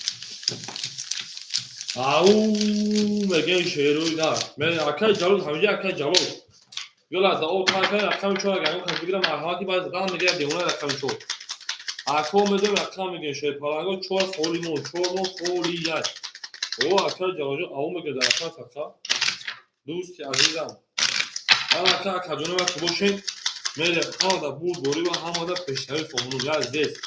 او میگن شیروی نه من اکای جلو همینجا اکای جلو یه لحظه او تا رقم 4 اگر اون کسی بگیره مرحلاتی باید زدن میگه دیونه رقم 4 اکو میدم رقم میگن شیر پلنگو 4 خولی مون 4 مون خولی یک او اکای جلو او میگه در رقم فقط دوستی عزیزم انا اکای کجونه وقت باشین میره همه دا بود بوری و همه دا پشتوی فهمونو یا زیست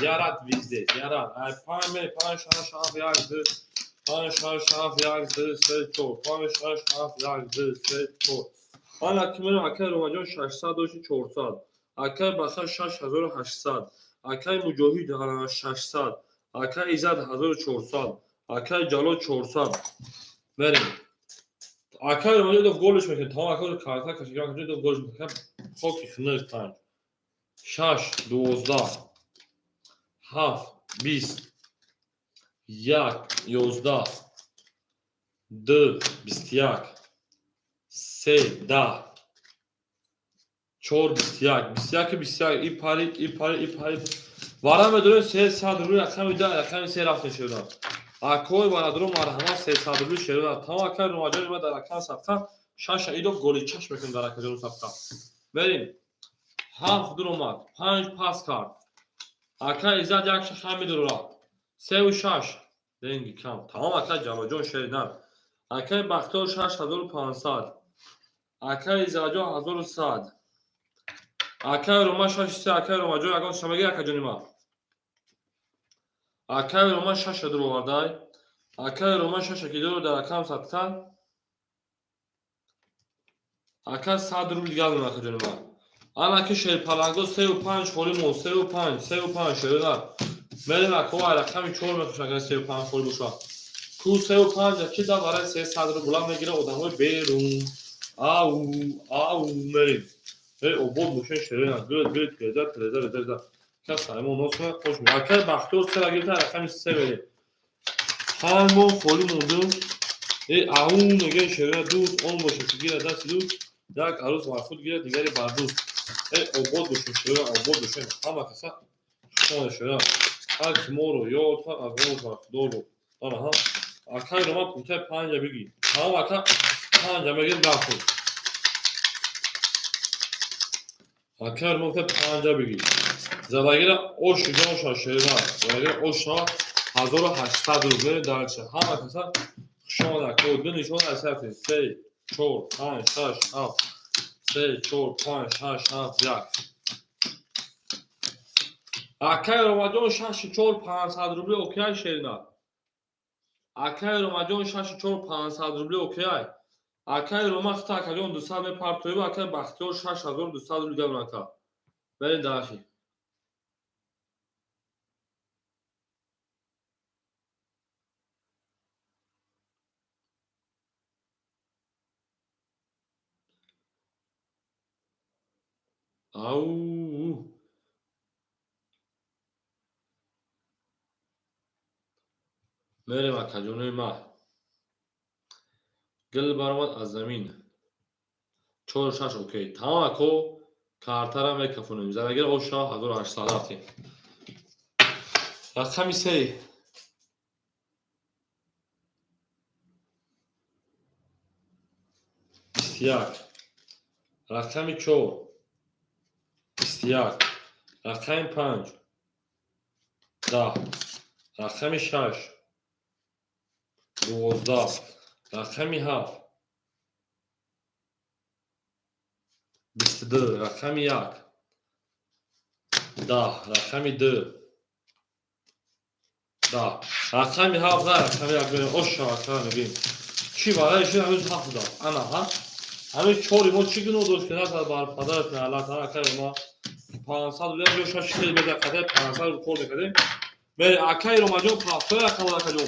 یارات ویزده یارات ای پای می پای شاف یک زیست پای شاف یک زیست سه چور پای شاف یک زیست سه چور حالا که میرم اکای رومجان 600 داشتی 400 اکای بخار 6800 اکای مجاهید 600 اکای ایزد 1400 اکای جلو 400 بریم اکای رومجان دو گلش میکنه تمام اکای کارتا کشیگران کنه دو گلش میکنه خوکی خنر 5 6 12 7 20 1 11 2 21 3 10 4 21 ای پاری وارا میدونی 300 روی رقم ده رقم 3 رفتن شدن اکوی وارا درو مرحمت 300 روی شدن تمام اکای نواجه ما در رقم صفحه 6 ایدو گلی چشم میکنم در رقم صفحه بریم 7 درو 5 پاس کارت اکای ازاد یک شخم میدورا 3 و 6 دنگی کم تمام اکای جواجون شدن اکای بختور 6500 اکای ازاجو 1100 اکای روما 6 اکای روما جو اگه شماگی اکای جونیما اکای روما 6 درو واردای اکای روما 6 کی درو در اکام صدقه اکای 100 درو دیگه اکای جونیما انا که شیر پلنگو 3 و 5 خوری مون 3 و 5 شدن میریم اکو رقم 4 میخوش اگر 3 و 5 خوری بوشا کو 3 و 5 کی دا برای 300 رو بلند میگیره آدمای بیرون او میریم او بود بوشن شیرین گرد ترزا کس همون نصفه خوش میاد اکای بختور سر اگه تا رقم 3 میریم همون خوری موندون او میگه شیرین دوست اون باشه که گیره دست دوست یک عروس مرفوض گیره دیگری بردوست او بود بوشن شیرین او بود بوشن همه کسا شما شیرین هر کی مورو یا تا از اون دورو آنها اکای رو ما پوته 5 بگی تمام اکا 5 بگیم داخل اکای رو ما پوته 5 بگی زدگیر اوش جان شیرین زدگیر اوشا 1800 روبه درچه همه کسا شما در کود نشون اثر 3 4 5 6 7 3 4 5 6 7 1 اکای رومجان 64 500 روبه اوکی شیرین اکای رومجان 64 500 روبه اوکی اکای روما خطا اکایون 200 میپرتوی و اکای بختیار 6200 روبه برانکا برید داخل او میریم اکاجونه ما گل برامد از زمین 4 6 اوکی تمام اکو کارتر میکفونیم زدگیر اوشا 1800 رفتیم رقمی 3 21 رقمی 4 21 رقمی 5 10 رقمی 6 12 رقمی 7 22 رقمی 1 10 رقمی 2 10 رقمی 7 رقمی 1 بریم اوشا رقمی بگیم چی برای شد همیز 7 داد انا ها همیز 4 ما چی گنو دوست کنه تا بار پدرت نه الله تعالی کرد ما 500 دلار جو شش بده قدر 500 رو کول میکنیم میره اکای رو ماجو پافتو اکا کجو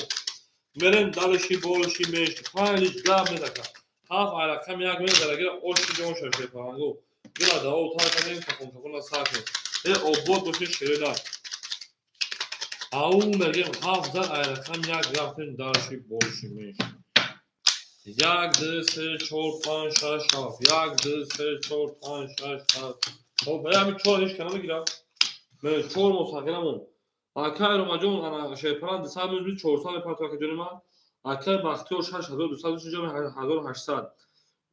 میریم دالشی بولشی میش پایلی گام میدکا هاف رقم 1 میره درگیر اوش جو شش پانگو گلا دا او تا کنیم تکون ساکن او بود دوش شیرین او میگیم هاف رقم 1 رفتن دالشی بولشی میش یک دو سه چهار پنج شش هفت یک دو سه چهار پنج شش هفت خب همین چهار هیچ کنم بگیرم من چهار مستقلمون اکای رو مجموع انا شیپران 400 پاتو که جون ما اکای بختیار 6200 جمع 1800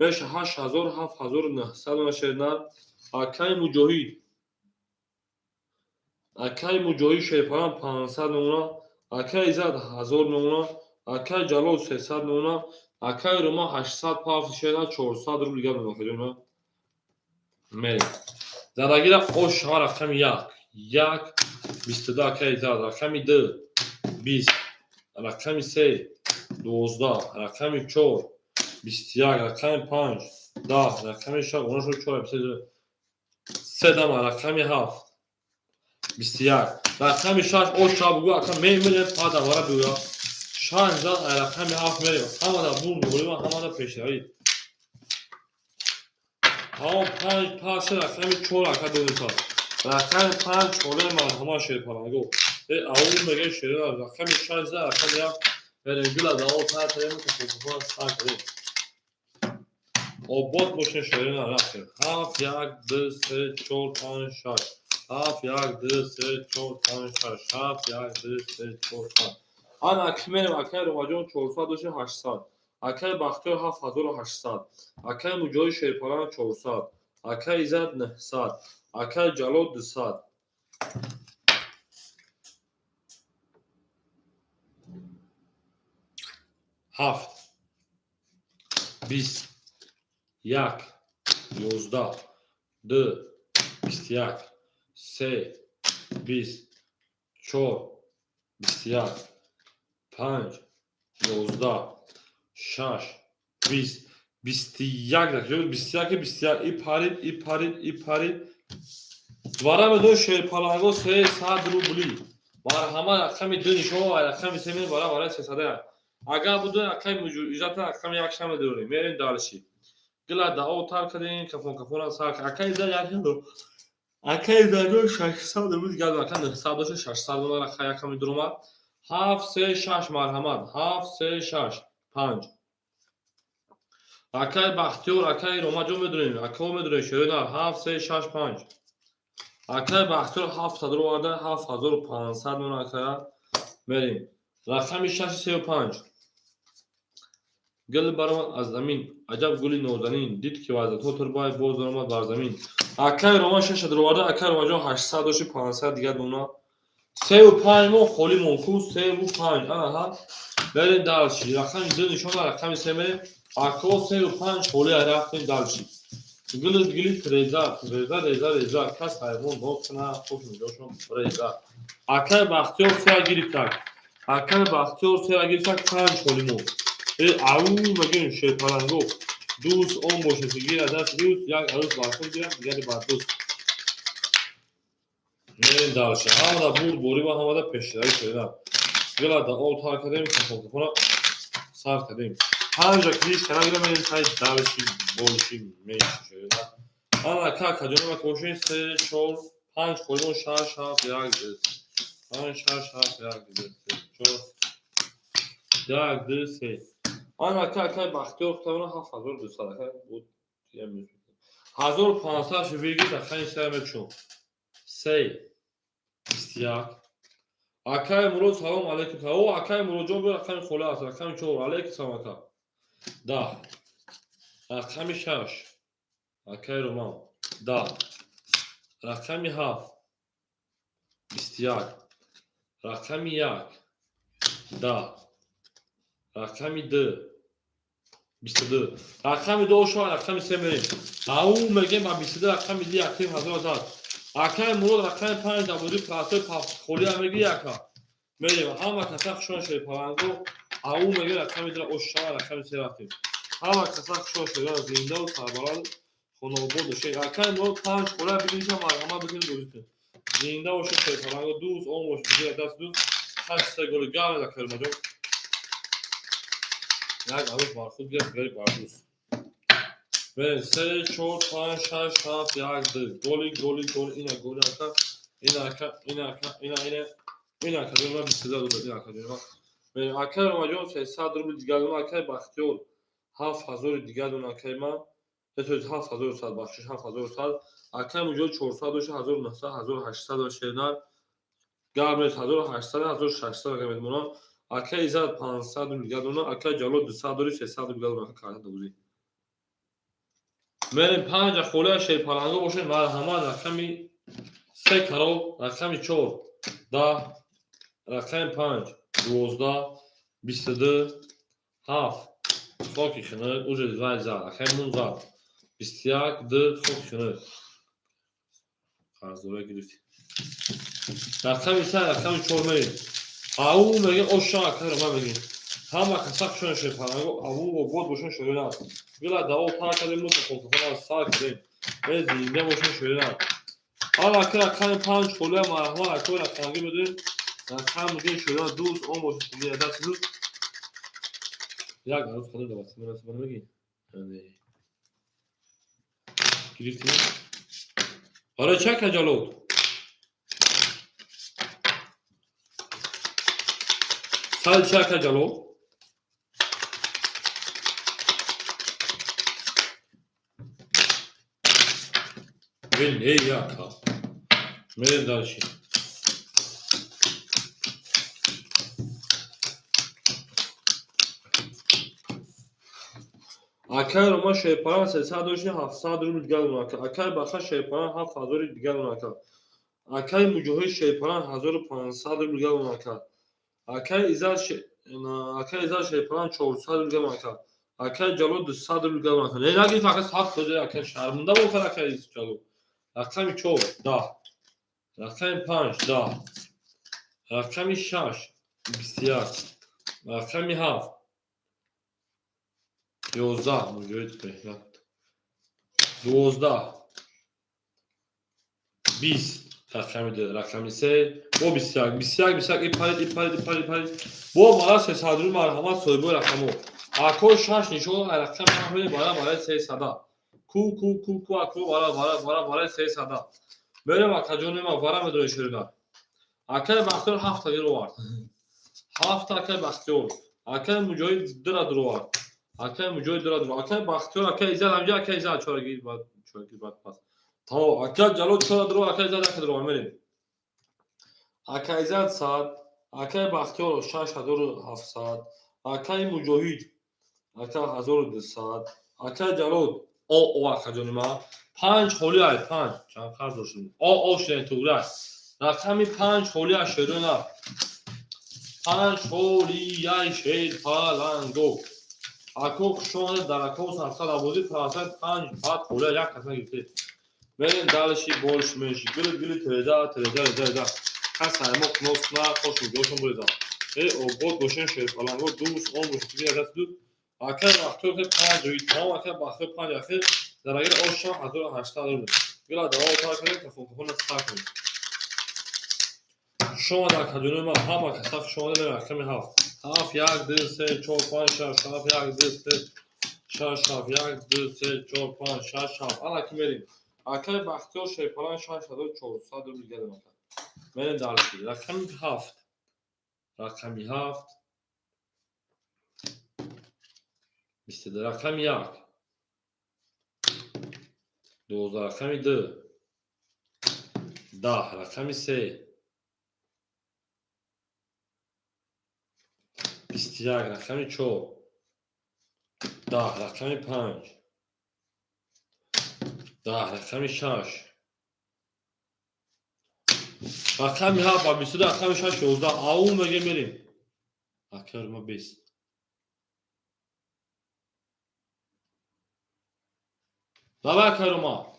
5 8000 7900 مشهدن اکای مجاهد شیپران 500 نمونه اکای زد 1000 نمونه اکای جلال 300 نمونه اکای روما 800 پاس شیدن 400 روبل دیگه نمونه جون میل زدگی را خوش ها رقم یک 22 اکای زد رقم 2 20 رقم 3 12 رقم 4 21 رقم 5 10 رقم 6 اون رو 4 3 دم رقم 7 21 رقم 6 او شاب گو اکا میره پا دوباره بیا 6 زد رقم 7 میره همه دا بون دوری و همه دا پیشروی ها 5 پاس رقم 4 اکا دو تا رقم 5 چوله مرحمه شیر پرانگو اول میگه شیر رقم 6 زد رقم 7 بریم گل دا او تا تریم که فوتبال استارت کنیم آباد باشه شیر نه رقم 7 1 2 3 4 5 6 7 1 2 3 4 5 6 7 1 2 3 4 5 آن اکمل اکای روماجون 400 دوشه 800 اکای بختیار 7800 اکای مجاهد شیرپران 400 اکای عزت 900 اکای جلال 200 7 20 1 11 2 21 3 20 4 21 5 11 6 20 21 dakika 21 ipari دوباره به دو شیرپالانگو 300 روبلی مرحمه رقم 2 نشو و رقم 3 میره برای 300 اگر بوده رقم اجازت رقم یک شم دوری میرین دالشی گلا دا او تار کردین کفون ساک اکای دا یک هندو اکای دا 600 روبلی گل رقم 900 600 دلار اکای کمی دروما 7 3 6 مرحمت 7 3 6 5 اکای بختیار اکای روما جو میدونین اکای میدونین شیرینار 7 3 6 5 اکای بختیار 700 رو وارده 7500 نون اکای بریم رقم 635 گل برام از زمین عجب گلی نوزنین دید که وضع تو تر بای باز درآمد بر زمین اکای روما 600 رو وارده اکای روما جو 800 و 500 دیگه دونا 35 مو خالی منفوس 35 آها بریم دالشی رقم 2 نشون رقم 3 میره اکا 35 خالی رفتیم دالشی گلی رضا کس حیوان باز کنه خوش میجاشم رضا اکای بختیار 3 گیری تک اکای بختیار 3 گیری تک 5 خالی مو او مگه شیرپرانگو دوست اون باشه که گیر از دست دوست یک عروس بارخون گیرم دیگری بر دوست میرین دالشی همه دا بوری و همه دا پیشتری شده گلا دا او تار کردیم کپونه سار کردیم همجا کلیش کنم گیرم میرین تای دالشی بولشی میشه شده آن اکا کجانه و کوشین 3 4 5 خورمون 6 7 1 5 6 7 1 2 3 آن اکای بختیار کتابونه 7200 اکای بود 1500 شویگی تخنی سرمه چون 3 21 اکای مرود سلام علیکم او اکای مرود جان رقم خوله است رقم 4 علیکم سلام اکا 10 رقم 6 اکای رومان 10 رقم 7 21 رقم 1 10 رقم 2 22 رقم 2 شو رقم 3 میریم او میگه ما 22 رقم دی اکتیو هزار اکای مرود رقم 5 دبودی پلاسوی پاس خولی امریگی اکا میریم همه کسا شون شده پرانگو او میگه رقم دی اوشا رقم 3 رفتیم همه کسا شون شده زنده و سربرال خانوابود شده اکای مرود 5 خوله بگیریش هم همه بگیریم دوریتیم زنده و شده پرانگو دوست اون باشه بگیر دست دوست 8 گل گل اکای مجموع یک عروس بارخود گرفت گری باردوست بریم 3 4 5 6 7 1 2 گلی اینه اکا اینه اکا جون را 22 دو این اکا جون را بریم اکا رو مجموع 300 روبل دیگر اون اکا بختیار 7000 دیگر دون اکای ما بتوید 7100 بخشش 7100 اکای موجود 400 باشه 1900 1800 باشه نه گرمت 1800 1600 اگر میمونه اکای ایزاد 500 دیگر دون اکای جلو 200 داری 300 دیگر دون کار دوزی بریم 5 خوله شیر پلنگو باشه مرحمت رقمی 3 کرو رقمی 4 10 رقم 5 12 22 7 Foki şunu ucuz vazar. Hemen zar. İstiyak de foki şunu. Karzora girdi. Rakam ise rakam çormayı. Avu mege oşağı karma mege. Hama kasak şunu şey falan. Avu o god boşun şöyle at. Bila da o parçalı mutlu koltuğuna sağ kırın. Ve zinde boşun şöyle at. Ala rakam panç kolu marhama rakam rakam gibi. Rakam mege şöyle düz 10 boşun diye adet düz. Ya gaz kadar da bak. Nasıl bana mege. Yani Girifti. Ara çek acele ol. Sal çek acele ol. Ben ne ya ka? Mere darşi. Akay Roma şeyparan 300 روبل دیگر اوناکا akay بخش şeyparan 7000 دیگر اوناکا akay مجوهی şeyparan 1500 روبل دیگر اوناکا akay izar şeyparan 400 روبل دیگر اوناکا akay جلو 200 روبل دیگر اوناکا نه نگی فقط 7 توزه akay şarmında bu kadar akay جلو rakami çok da rakami 5 da rakami 6 بسیار rakami 7 11 موجود بهلت 12 20 رقمی 3 bu bisyak iptal bu mara sesadru marhamat soybu rakamu ako shash nisho rakam hamle bara 300 ku ako bara 300 böyle bak hacone ma bara medre şurada akay baktır hafta gero var hafta akay baktır akay mujoid dira var akay mujoid dira akay baktır akay izal amca akay izal çora gir bat pas tamam akay jalo çora dro akay izal akay dro merim akay izal saat akay baktır 6700 akay mujoid akay 1200 akay jalo o akajonima 5 holi ay 5 çan farz olsun o şen tuğra rakami 5 holi aşırına 5 holi ay şey palango akok şu anda darakos hafta abudi parasat 5 pat holi yak kasma gitti benim dalışi bolşmeşi gül tereza kasaymak nosna koşu coşun burada o god boşun şey palango dus 10 boşun bir adet dur akar baktır hep 5 doyut tamam akar baktır 5 akar درگیر آشان 1800 رو گلا دوا کار کنید که فوق کنه استاکن شما در کدوم ما هم کساف شما در رقم 7 یک دو سه چهار پنج شش هفت یک دو سه شش هفت یک دو سه چهار پنج شش هفت الان که میریم اکل بختیار شیپلان 6400 رو میگه مثلا من درسی رقم 7 رقمی 7 بیست رقم 1 12 رقمی 2 10 رقمی 3 21 رقمی 4 10 رقمی 5 10 رقمی 6 رقمی 7 و 22 رقمی 6 11 اون مگه میریم اکر ما 20 بابا کرما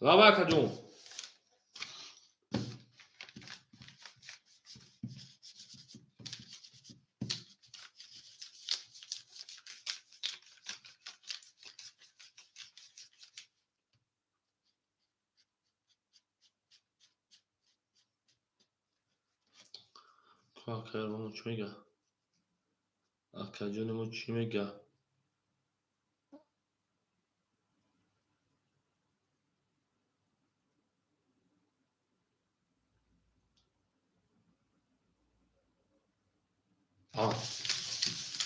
بابا کدوم اکرمون چی میگه اکجونمون چی میگه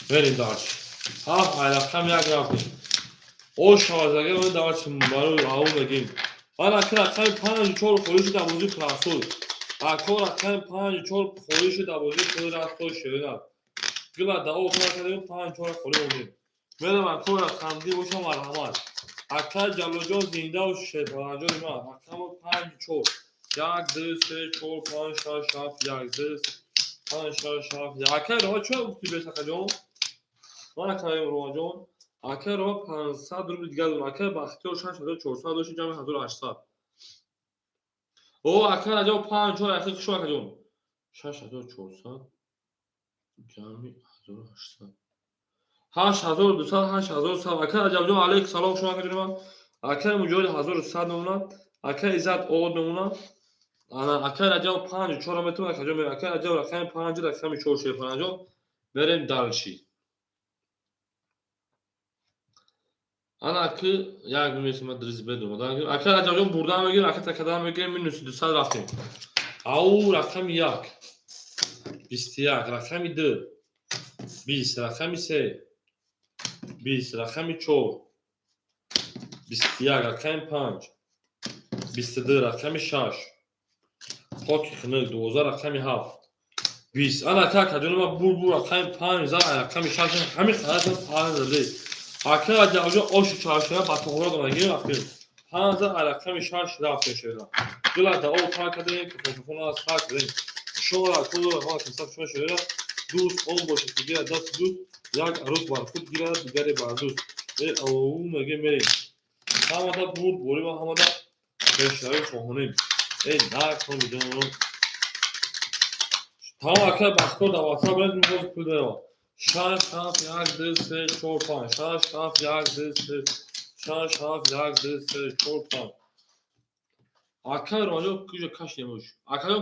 بریم دارچی. رقم یک رفتیم. او شازده اون دارچی برای آو بگیم. رقم 5-4 خورش دوازی پلاسول. رقم 5-4 خورش دوازی پلاسول شده. گلا دا او کردیم 5-4 خورش بودیم. بریم رقم دی باشم مرحمت. جلو جان زنده و شد رقم ما رقم 5-4 1 2 3 4 5 6 7 1 2 5 6 7 رو چه گفتی به سکجون ما کاریم رو جون رو 500 روبل دیگه دارم بختیار 6400 داشت جمع 1800 او راجع 5-4 شو جون 6400 جمع 1800 8200 8100 راجع جون علیک سلام شما کنیم مجوز 1100 نمونه عزت او نمونه انا راجع 5-4 متر راجع رقم 5 رقم 4 شی 5 بریم دالشی یک میسم دریز بدم راجع جون بردن میگیرم تکدام میگیرم من 200 رفتیم او رقم 1 21 رقم 2 20 رقم 3 20 رقم 4 21 رقم 5 22 رقم 6 خاک خنک 2000 رقم 7 20 انا کجون ما بور رقم 5000 رقم 6 همین خلاص 5000 راجع اوش چارشنه با تو رو رفتیم 5000 رقم 6 رفتیم شده گلا دا او کردیم که تلفن از ساعت داریم شورا کل ما حساب شده دوست اون باشه دیگه دست دوست یک عروس بار خود گیره دیگری بار دوست او مگه میریم همه بود بوری و همه بشتری خواهنیم نه کنم تمام بختور در واسه برد میگوز پول برو 6 7 1 2 3 4 5 6 7 1 2 3 6 7 1 2 3 4 5 راجع کجا کاش نموش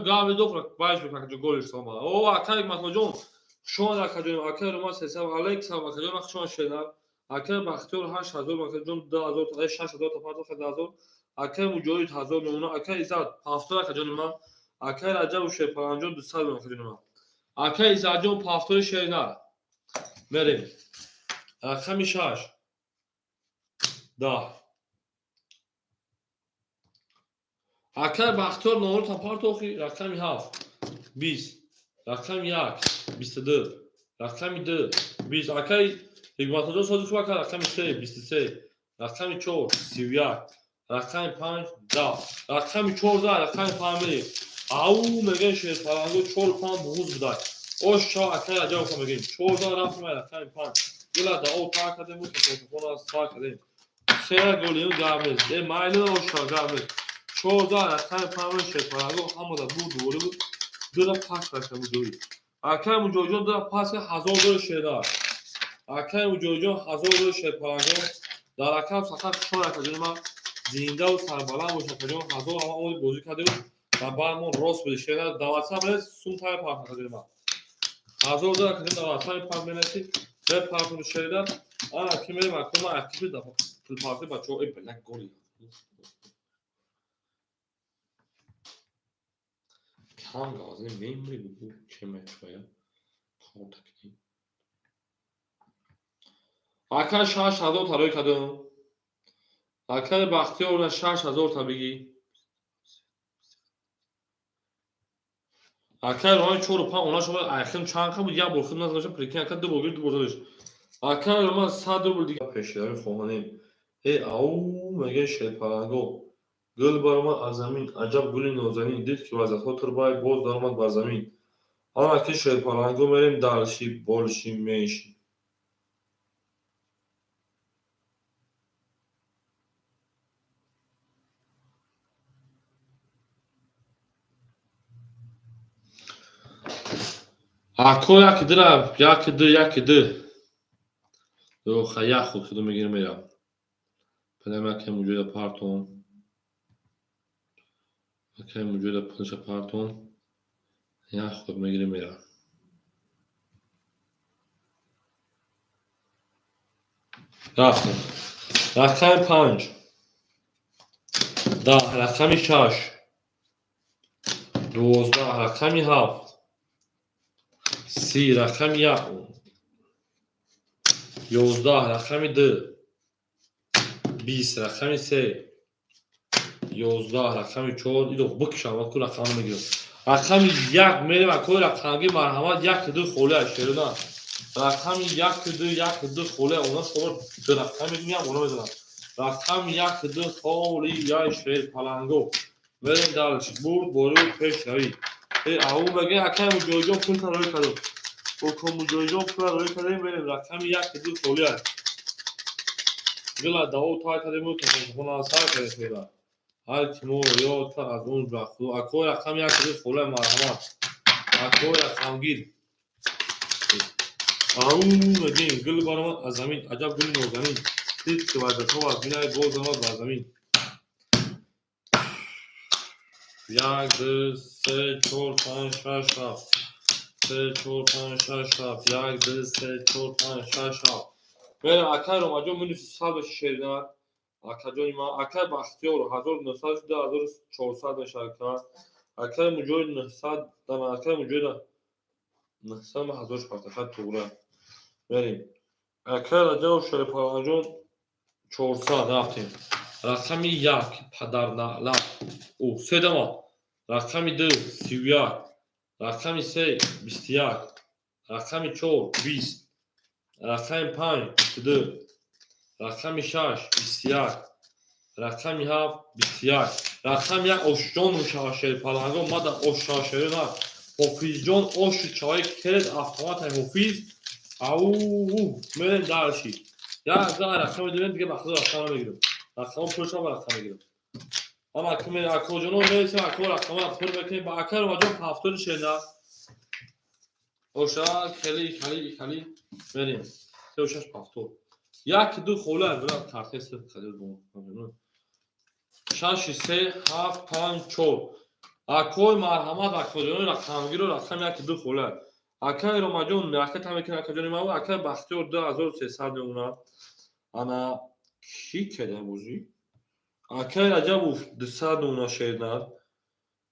گاوی دو باش بکنه گلش ساما او مخمجون شما در کجا ما سلام علیک سلام کجا شما شدن بختور 8000 مخمجون 2000 6000 تا 5000 مجوید 1000 نمونه عزت 70 کجا ما عجب شه 50 200 مخمجون ما عزت جون 70 شینا بریم رقم 6 10 بختور نور تا پارتوخی رقم 7 20 رقم 1 22 رقم 2 20 حکمت سازی شما که رقم 3 23 رقم 4 31 رقم 5 10 رقم 14 رقم 5 او میگن شیر فرانگو 4 5 بغوز بدای اوش شا عجب کنم میگیم 14 رقم رقم 5 گلا دا او تا کردیم که تلفن از تا کردیم سه گلیو گامز مایل او شا گامز 14 رقم 5 شیر فرانگو همو دا بود دو پاس رقم دوی مجوجون دو پاس 1000 شیدار مجوجون 1000 شیر فرانگو در رقم فقط شو رقم ما زنده و سربلند باشه که 1000 اما اون بازی کرده و بعد راست بده شیدار دواسه برای سون تای پاس کرده ما 1000 دلار که دواسه پاس بنویسی به پاس شیدار کی میره مکتوب اکتیو دفعه تو پاس بچو ای بلک گلی کام گازه میمری بگو چه متره کانتکتی 6000 تا روی کدوم بختیار 6000 تا بگی روی 4 و 5 اونا شما اخیم چند بود یا بخود نذاشه پریکن دو بگیر دو بردارش ما 100 روبل دیگه پیشداری خواهانیم او مگه شیر پرنگو گل برآمد از زمین عجب گلی نازنین دید که وضعیت‌ها تربای باز درآمد بر زمین آن شیر پرنگو میریم دالشی بالشی میشی یکی دو خیلی خود کدوم میگیرم میرم پدرم که موجود پارتون موجود پنج پارتون یا خود میگیرم میرم رفتم رقم 5 10 رقم 6 12 رقم 7 سی رقم 1 11 رقم 2 20 رقم 3 11 رقم 4 اینو بکشم و کل رقم میگیرم رقم 1 میریم و کل رقمگی مرحمت 1 2 خوله شیرنا رقم 1 2 1 2 خوله اونا شما دو رقم میگم اونا بزنم رقم 1 2 خوله یا شیر پلنگو بریم دالش برو پیش روی او بگه اکه مجوجو پول ترای کردم او که مجوجو پول ترای کردیم بریم رقم 1 2 خوله گلا داو تا کردیم که مناسب کرده هر کی مو یاد تا از اون رفت اکو رقم 1 2 خوله مرحمت اکو رقم گیر او بگیم گل بارم از زمین عجب گل نوزمین دید که وعده تو از بینای گل زمان بر زمین 1 2 3 4 5 6 7 3 4 5 6 7 1 2 3 4 5 6 7 بریم اکای رو مجموع منوسی صد شیردن اکای ما اکای بختیار 1900 1400 شرکت اکای مجوی 900 دم اکای مجوی 900 1000 خط توره بریم اکای راجع شیر پلنگو 400 رفتیم رقم 1 پدر نعلم او 3 دما رقم 2 31 رقم 3 21 رقم 4 20 رقم 5 22 رقم 6 21 رقم 7 21 رقم 1 oşjon uşaşır palango mada oşaşır na Hofizjon oş çay kred avtomat Hofiz au men darşi ya za رقم دیگه دیگه بخدا رقم میگیرم رقم پروشا با رقم میگیرم اما اکو می اکو جنو میشه اکو رقم پر بکنیم با اکر واجب 70 شنا اوشا کلی بریم 36 70 یک دو خوله برا کارت است خرید بوم 6 3 7 5 4 اکو مرحمت اکو جنو رقم گیرو رقم یک دو خوله اکر رو ماجون مرکت هم میکنه اکو جنو ما اکر بختیار 2300 اونا انا کی کده بوزی اکر عجب 200 اونا شیرنر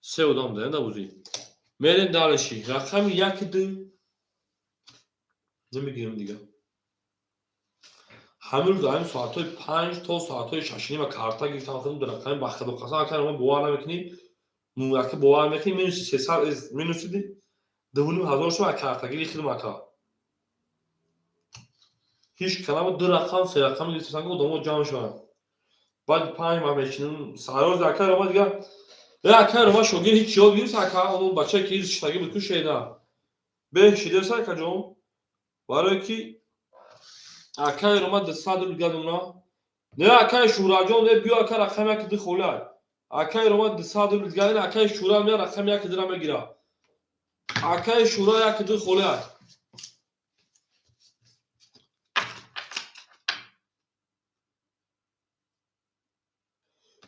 سه ادام ده نبوزی میریم دالشی رقم یک دو نمیگیرم دیگه همین روز داریم ساعتای 5 تا ساعتای 6 و کارتا گرفتم خودم در رقم بخت و قصا کردم باور نمیکنی موقع باور نمیکنی مینوس 300 مینوس دی دونیم هزار شو کارتا گیری خیلی ماکا هیچ کلام دو رقم سه رقم لیستان که دوم جام شد بعد 5 ماه بشینم سارا زکر اومد دیگه زکر ما شوگیر هیچ یاد گیری ساکا اون بچه که هیچ تاگی بتو شیدا به شیده ساکا جون برای کی اکای رو ما 200 میگم اونا نه اکای شورا جون نه بیا اکای رقم یک دخوله اکای رو ما 200 میگم اکای شورا می رقم یک درام میگیره اکای شورا یک دخوله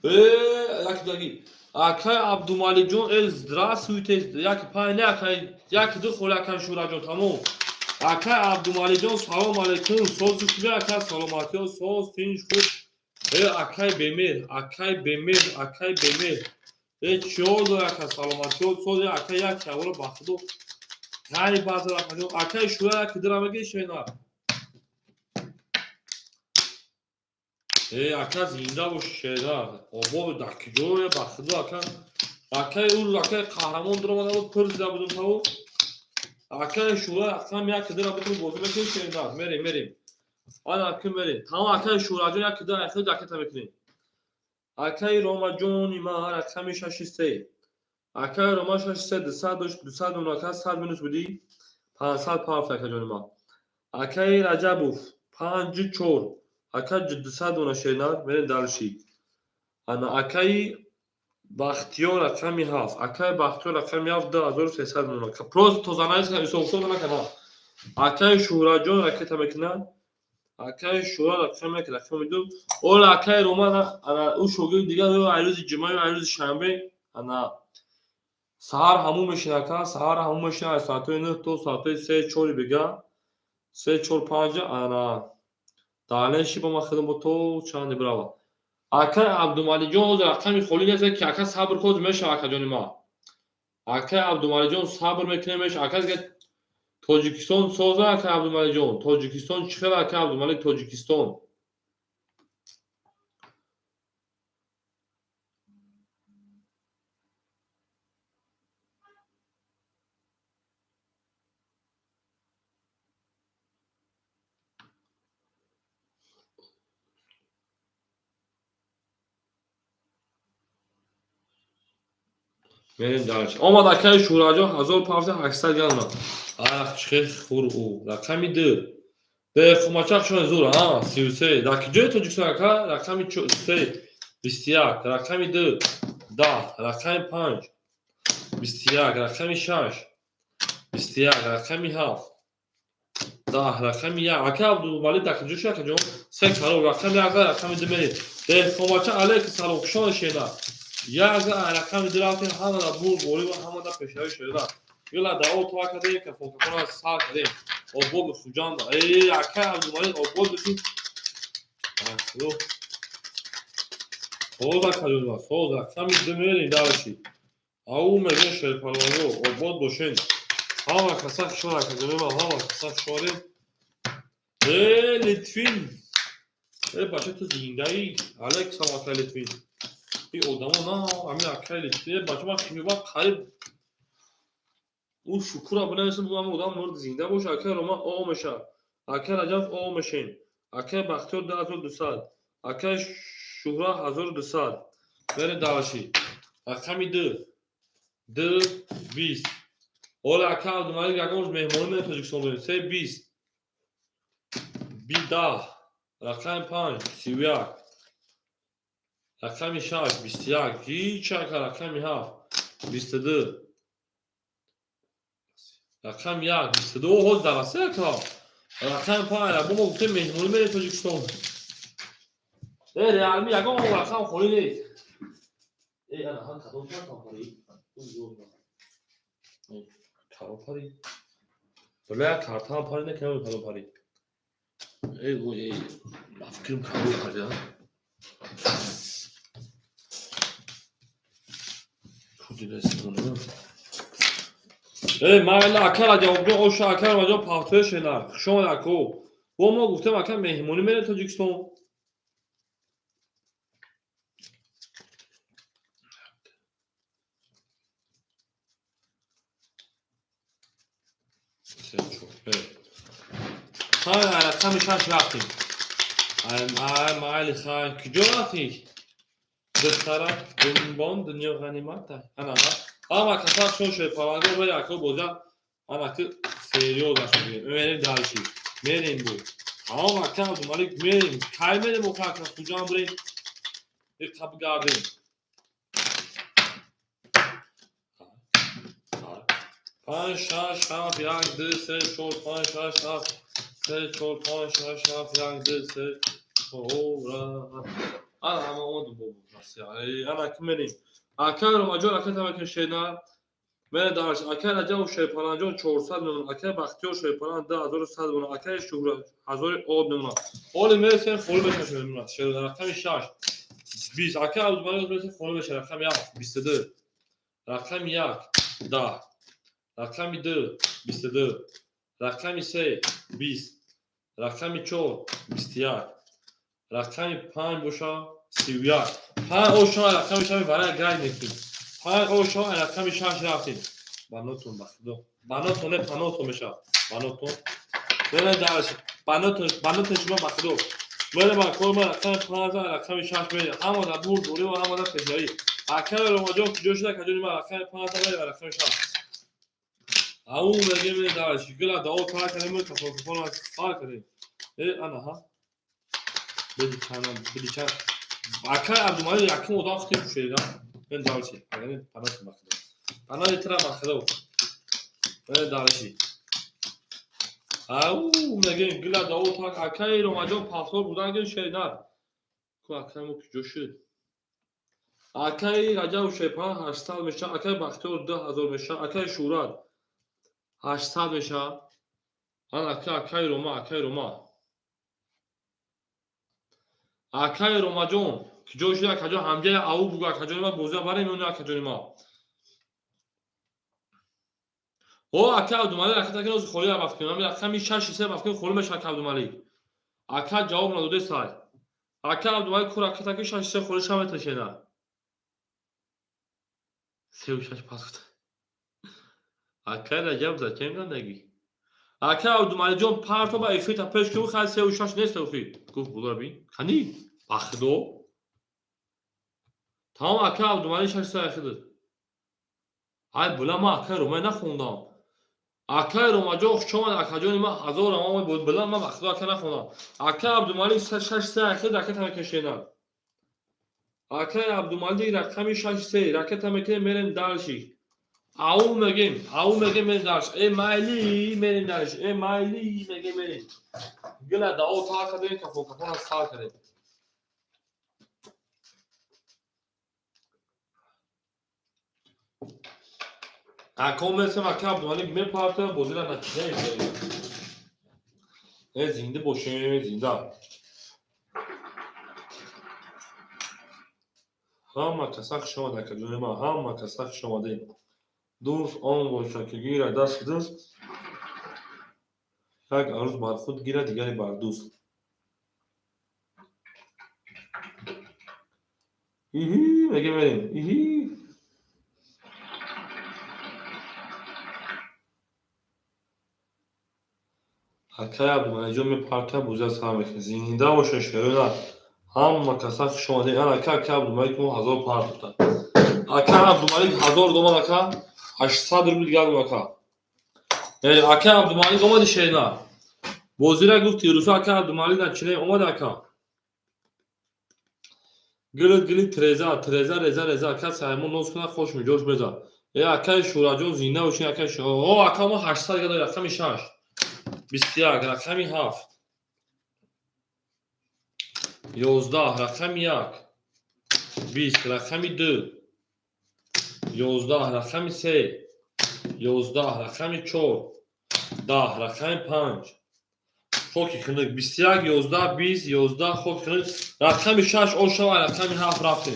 یک دقیقه اکای عبدالمالی جون здравствуйте یک پای نه اکای یک دخوله اکای شورا جون تمام اکای عبدالمالی جون سلام علیکم سوز خوبه اکای سلامتی و سوز تینج خوب اکای بمیر چیو دو اکای سلامتی و سوز اکای یک چاولو بخدو هری باز اکای شورا یک درامگی شینا اکای زنده و شیدا آبا دکجوی بخدو اکای اون اکای قهرمان درآمده بود پر زده بودم تو اکای شورا اصلا یک درام بتون بازی بکنیم شینا میریم آن اکای بریم تمام اکای شورا جون یک در اخیر جاکت میکنیم اکای روما جون ما رقم 63 اکای روما 63 200 اون 100 مینوس بودی 500 پاف اکای جون ما اکای رجبوف 5 4 اکای 200 اون شینار بریم دالشی انا اکای بختیار رقم 7 اکای بختیار رقم 7 2300 اون پروز تو زنایس که سوختو نکنه اکای شورا جون رکت میکنن اکای شورا رقم میدم اول اکای روما انا او شوگی دیگه روز جمعه و روز شنبه انا سحر همون میشینه که سحر همون میشینه ساعت 9 تا ساعت 3 4 بگه 3 4 5 انا دانشی با ما خدمت تو چند براو اکای عبدالمالی جون رقم خالی نیست که اکای صبر کوز میشه اکای جون ما اکای عبدالمالی جون صبر میکنه میشه اکای Tojikiston so'zi aka Abdumalijon. Tojikiston chiqar aka Abdumalik Tojikiston. بریم درش. آمد اکای شوراجان 1500 گرم. آخ چه خور او. رقمی دو. به خماچاق شون زور ها 33. در کجای توجیکستان اکا رقمی 3 21. رقمی 2 10. رقمی 5 21. رقمی 6 21. رقمی 7 10. رقمی 1. اکا عبدالمالک در کجای شو اکا 3 کارو رقمی 1. رقمی 2 میری. به خماچاق علیک سلام شون شینا. یا رقم دراتی همه را بوری و همه را پیشایی شده. یلا داو تو اکده که فوکپنا سال کده. آبود خوجان دا. ای اکه عبدالمالک آبود بسی. سوز اکده ما سوز رقمی دمیرین دارشی. او میگن شیر پروانو آبود باشین. همه کسک شور اکده ما همه کسک شورین. ای لطفین. ای بچه تو زنده ای. علیک سلام اکه لطفین. این آدم ها همین اکای لطفیه بچه ما خیلی وقت قریب اون شکر را بنویسیم بگم آدم مورد زنده باشه اکای روما آقا میشه اکای رجب آقا میشین اکای بختیار 2200 اکای شهره 1200 بره داشی اکامی 2 20 اول اکای عبدالمالک یکم روز مهمانی میره تاجیکستان بریم 3 20 10 رقم 5 31 رقمی 6 21 هیچ رقمی 7 22 رقم 1 22 hoz درسته که رقم 5 بابا گفته مهمونی میره تاجیکستان ای ریالمی یکم رقم خوری ای انا هم کدوم خوری کدوم خوری بله کارت هم پاری نکنم کدوم پاری ای گوی مفکرم کدوم پاری من اکل جواب جو اوش اکل ماجا پافتوی شنر شما اکو با ما گفتم اکل مهمونی میره تاجیکستان های رقم 6 رفتیم معالی خواهی کجا رفتی دخترک دنبان دنیا غنیمت انا اما کسا شون شوی پرانگو بری اکو بوزا اما که سریو داشته میریم دارشی میریم بود اما اکل عبدالمالک میریم کای میریم و که کجا هم بریم یک کب گردیم 5 6 7 1 2 3 4 5 6 7 3 4 5 6 7 1 2 3 4 انا هم اومد بود انا کمریم اکل رو ماجور اکل تمکن شیدن من دارش اکل اجا و شیپانجان 400 میلیون اکل بختیار شیپان 10100 میلیون اکل شهر 1000 آب میلیون اول میرسن فول بشه میلیون شهر رقم 6 20 اکل عبدالمالک میرسه فول بشه رقم 1 22 رقم 1 10 رقم 2 22 رقم 3 20 رقم 4 21 رقم 5 بوشا 31 5 اوشا رقم شما برای گرای نکنیم 5 اوشا رقم 6 رفتیم بانوتون بخدو بانوتونه پانوتون میشه بانوتون بله درش بانوتون شما بخدو بله با کل ما رقم 5 رقم 6 میره همه در بور دوری و همه در پیشایی اکل رو ماجا کجا شده کجا ما رقم 5 میره و رقم 6 او میگه میره درش گلا داو کار کنیم که فوکپون سال کنیم انا ها بدی چند اکل عبدالمالک یکم اتاق خیلی شده من دارشی یعنی پناه مخدو پناه ترا مخدو من دارشی او میگه گلا داو اتاق اکل رو ماجا پاسور بودن که شده کو اکل مو کجا شد اکل راجع و شیپان 800 میشه اکل بختیار 2000 میشه اکل شورا 800 میشه آن اکل روما اکای روما جون کجا شده کجا همجه او بگو کجا ما بوزه برای میونه کجا ما او اکا عبدالمالی رکت که خوری رفت کنم رقمی 6 رفت خوریم بشه اکا عبدالمالی اکا جواب نداده سای اکا عبدالمالی کو رکت که 6 خوری شما تشینا 36 پاس گفت اکا رجب زد چه میگن نگی اکا عبدالمالی جون پارتو با افیتا پیش که خاص 36 نیست اوفی گفت بولا بین خنی بخدو تمام اکا عبدالمالی 6 اخید ای بولا ما اکا رو من نخوندم اکا رو ما جو شما اکا جون ما 1000 ما بود بلا ما بخدا اکا نخوندم اکا عبدالمالی 6 اخید رکت هم کشینا اکا عبدالمالی رقمی 6 رکت هم که میرن دالشی او میگیم میرن دالش ای مایلی میرن دالش ای مایلی میگیم میرن گلا داو تا کدی که فوق کنه سال کرده اکا مثل اکا عبدالمالی می پارت بوزیلا نتیجه ای زنده باشه زنده همه کساک شما نکردن ما همه کساک شما دین دوست آن باشه که گیره دست دوست یک عروض بر خود گیره دیگری بر دوست ایهی میگه بریم ایهی اکای عبدالمالی جون می پارکه بوزه سامه که زنده باشه شروع همه کساک شما دین اکای عبدالمالی که 1000 پارت بودن اکای عبدالمالی 1000 دومان اکا 800 روبل دیگر اکا اکای عبدالمالی اومد شینا بوزیره گفت روسا اکای عبدالمالی در چنه اومد اکا گلت رزا اکا سایمون نوز کنه خوش می جوش بزا اکای شورا جون زنده باشین اکای شورا اکا ما 800 دیگر داری رقمی 6 21 رقمی 7 11 رقمی 1 20 رقمی 2 11 رقمی 3 11 رقمی 4 10 رقمی 5 خوکی کنه 21 11 20 11 خوک کنه رقمی 6 اوشا رقمی 7 رفته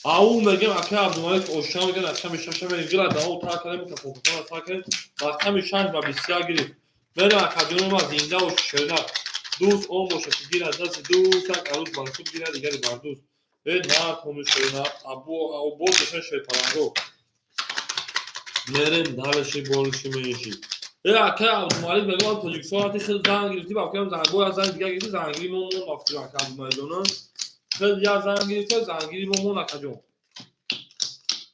او میگم اکای عبدالمالی اوشا میگه رقمی 6 میگه گلا داو تا کردم که خوب کنه تا کرد رقمی 6 و 21 گرفت بره اکا جون ما زنده و شده دوست اون باشه که گیر از دست دوست یک عروض بانسود گیره دیگری بر دوست به نه تومی شده ابو او بود بسن شوی پرانگو میرن دالشی بولشی میشی اکای عبدالمالی بگم پروژکسیون خیلی زنگ گرفتی باقی زنگو از زنگ دیگه گرفتی زنگیری مون افتی اکای عبدالمالی جون خیلی یا زنگ گرفتی زنگیری مون اکا جون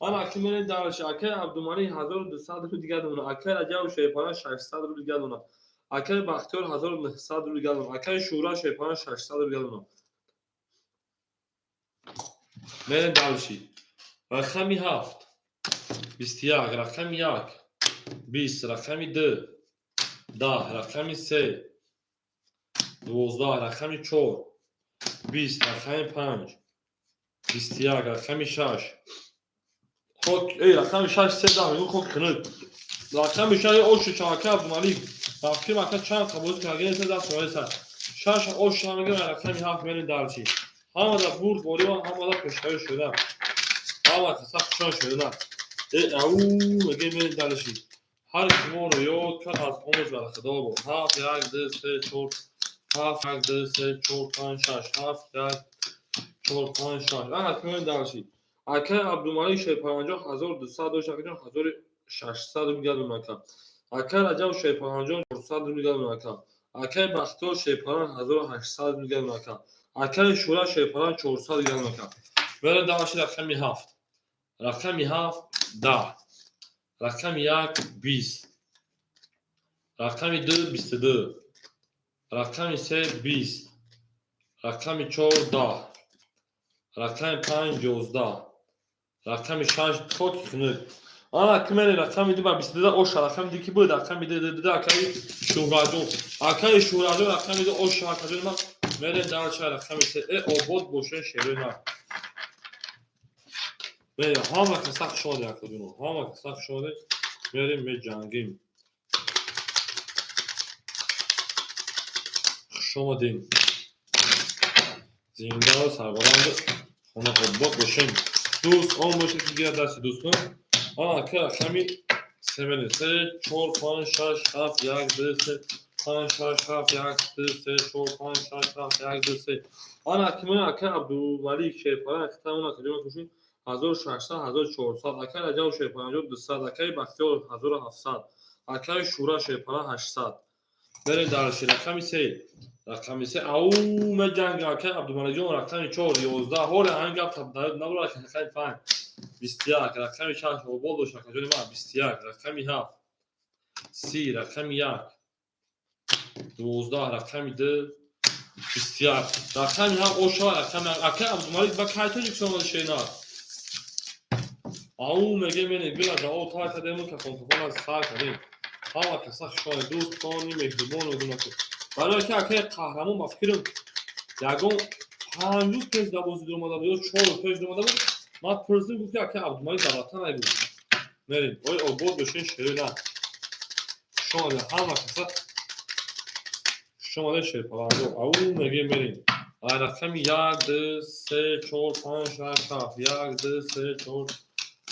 اما اکی میرن دالشی اکای عبدالمالی 1200 رو دیگه دونه اکای رجب شیپان 600 رو دیگه دونه اکای بختیار 1900 رو دیگه دونه اکای شورا شیپان 600 رو دیگه دونه میرن دالشی رقمی 7 21 رقمی 1 20 رقمی 2 10 رقمی 3 12 رقمی 4 20 رقمی 5 21 رقمی 6 خوک ای رقمی 6 3 10 میگو خوک کنه رقمی 6 اوش چاکه عبدالمالی رقمی مکه چند قبوز که اگه سه دست سوال سر 6 اوش میگه رقمی 7 میرین دالچی همه دا برد بوری و همه دا پشتای شده همه کسا شان شده ای او میگه میرین دالچی هر کمون رو یاد کن از امش برای خدا بود 7 1 2 3 4 7 1 2 3 4 5 6 7 1 4 5 6 انا میرین دالچی اکای عبدالمالی شیپان 1200 دوش اکای 1600 میگه مکه اکای رجب شیپان 400 میگه مکه اکای بختیار شیپان 1800 میگه مکه اکای شورا شیپان 400 میگه مکه بره داشت رقمی 7 رقمی 7 10 رقمی 1 20 رقمی 2 22 رقمی 3 20 رقمی 4 10 رقمی 5 11 رقمی 6 خوک کنه آنا کمری رقمی 2 22 اوش رقمی دیگه بود رقمی 2 اکای شوراجو اکای شوراجو رقمی 2 اوش اکای ما میره دالش رقمی 3 اوبود باشه شیرو نه میره همه کساک شده اکدونو همه کساک شده میریم به جنگیم شما دین زنده و سربلند خونه اوبود باشه دوست آن باشه که گیره دست دوستون آنا که رقمی 3 سه 4 5 6 7 1 2 3 5 6 7 1 2 3 4 5 6 7 1 2 3 آن اکمل اکه عبدالملیک شیپاران اکتا اون اکادمی کشی 1600 1400 اکه رجب شیپاران 200 اکه بختیار 1700 اکه شورا شیپاران 800 بریم درش رقمی سه او جنگ اکه عبدالملیک جون رقمی 4 11 هول هنگ تبدیل نبود رقمی 5 21 رقمی 6 و بولش اکادمی ما 21 رقمی 7 30 رقمی 1 12 رقمی 2 21 رقمی هم اوشا رقمی اکه عبدالملیک با کایتون یکسان شینار او میگه من گل از او تا کدوم که فونکفون از سال کردیم ها کسا شای دوست خانی مهربان و دونکو برای که اکه قهرمان بفکرم یکم 5 پیج دوازده درآمده بود 4 پیج درآمده بود ما پرسیدیم گفت که اکه عبدالملیک دعوتن نگو نریم وای اوبود بشین شیرینه شما همه کسا شما شیر پلانگو او میگه بریم رقم 1 2 3 4 5 6 7 1 2 3 4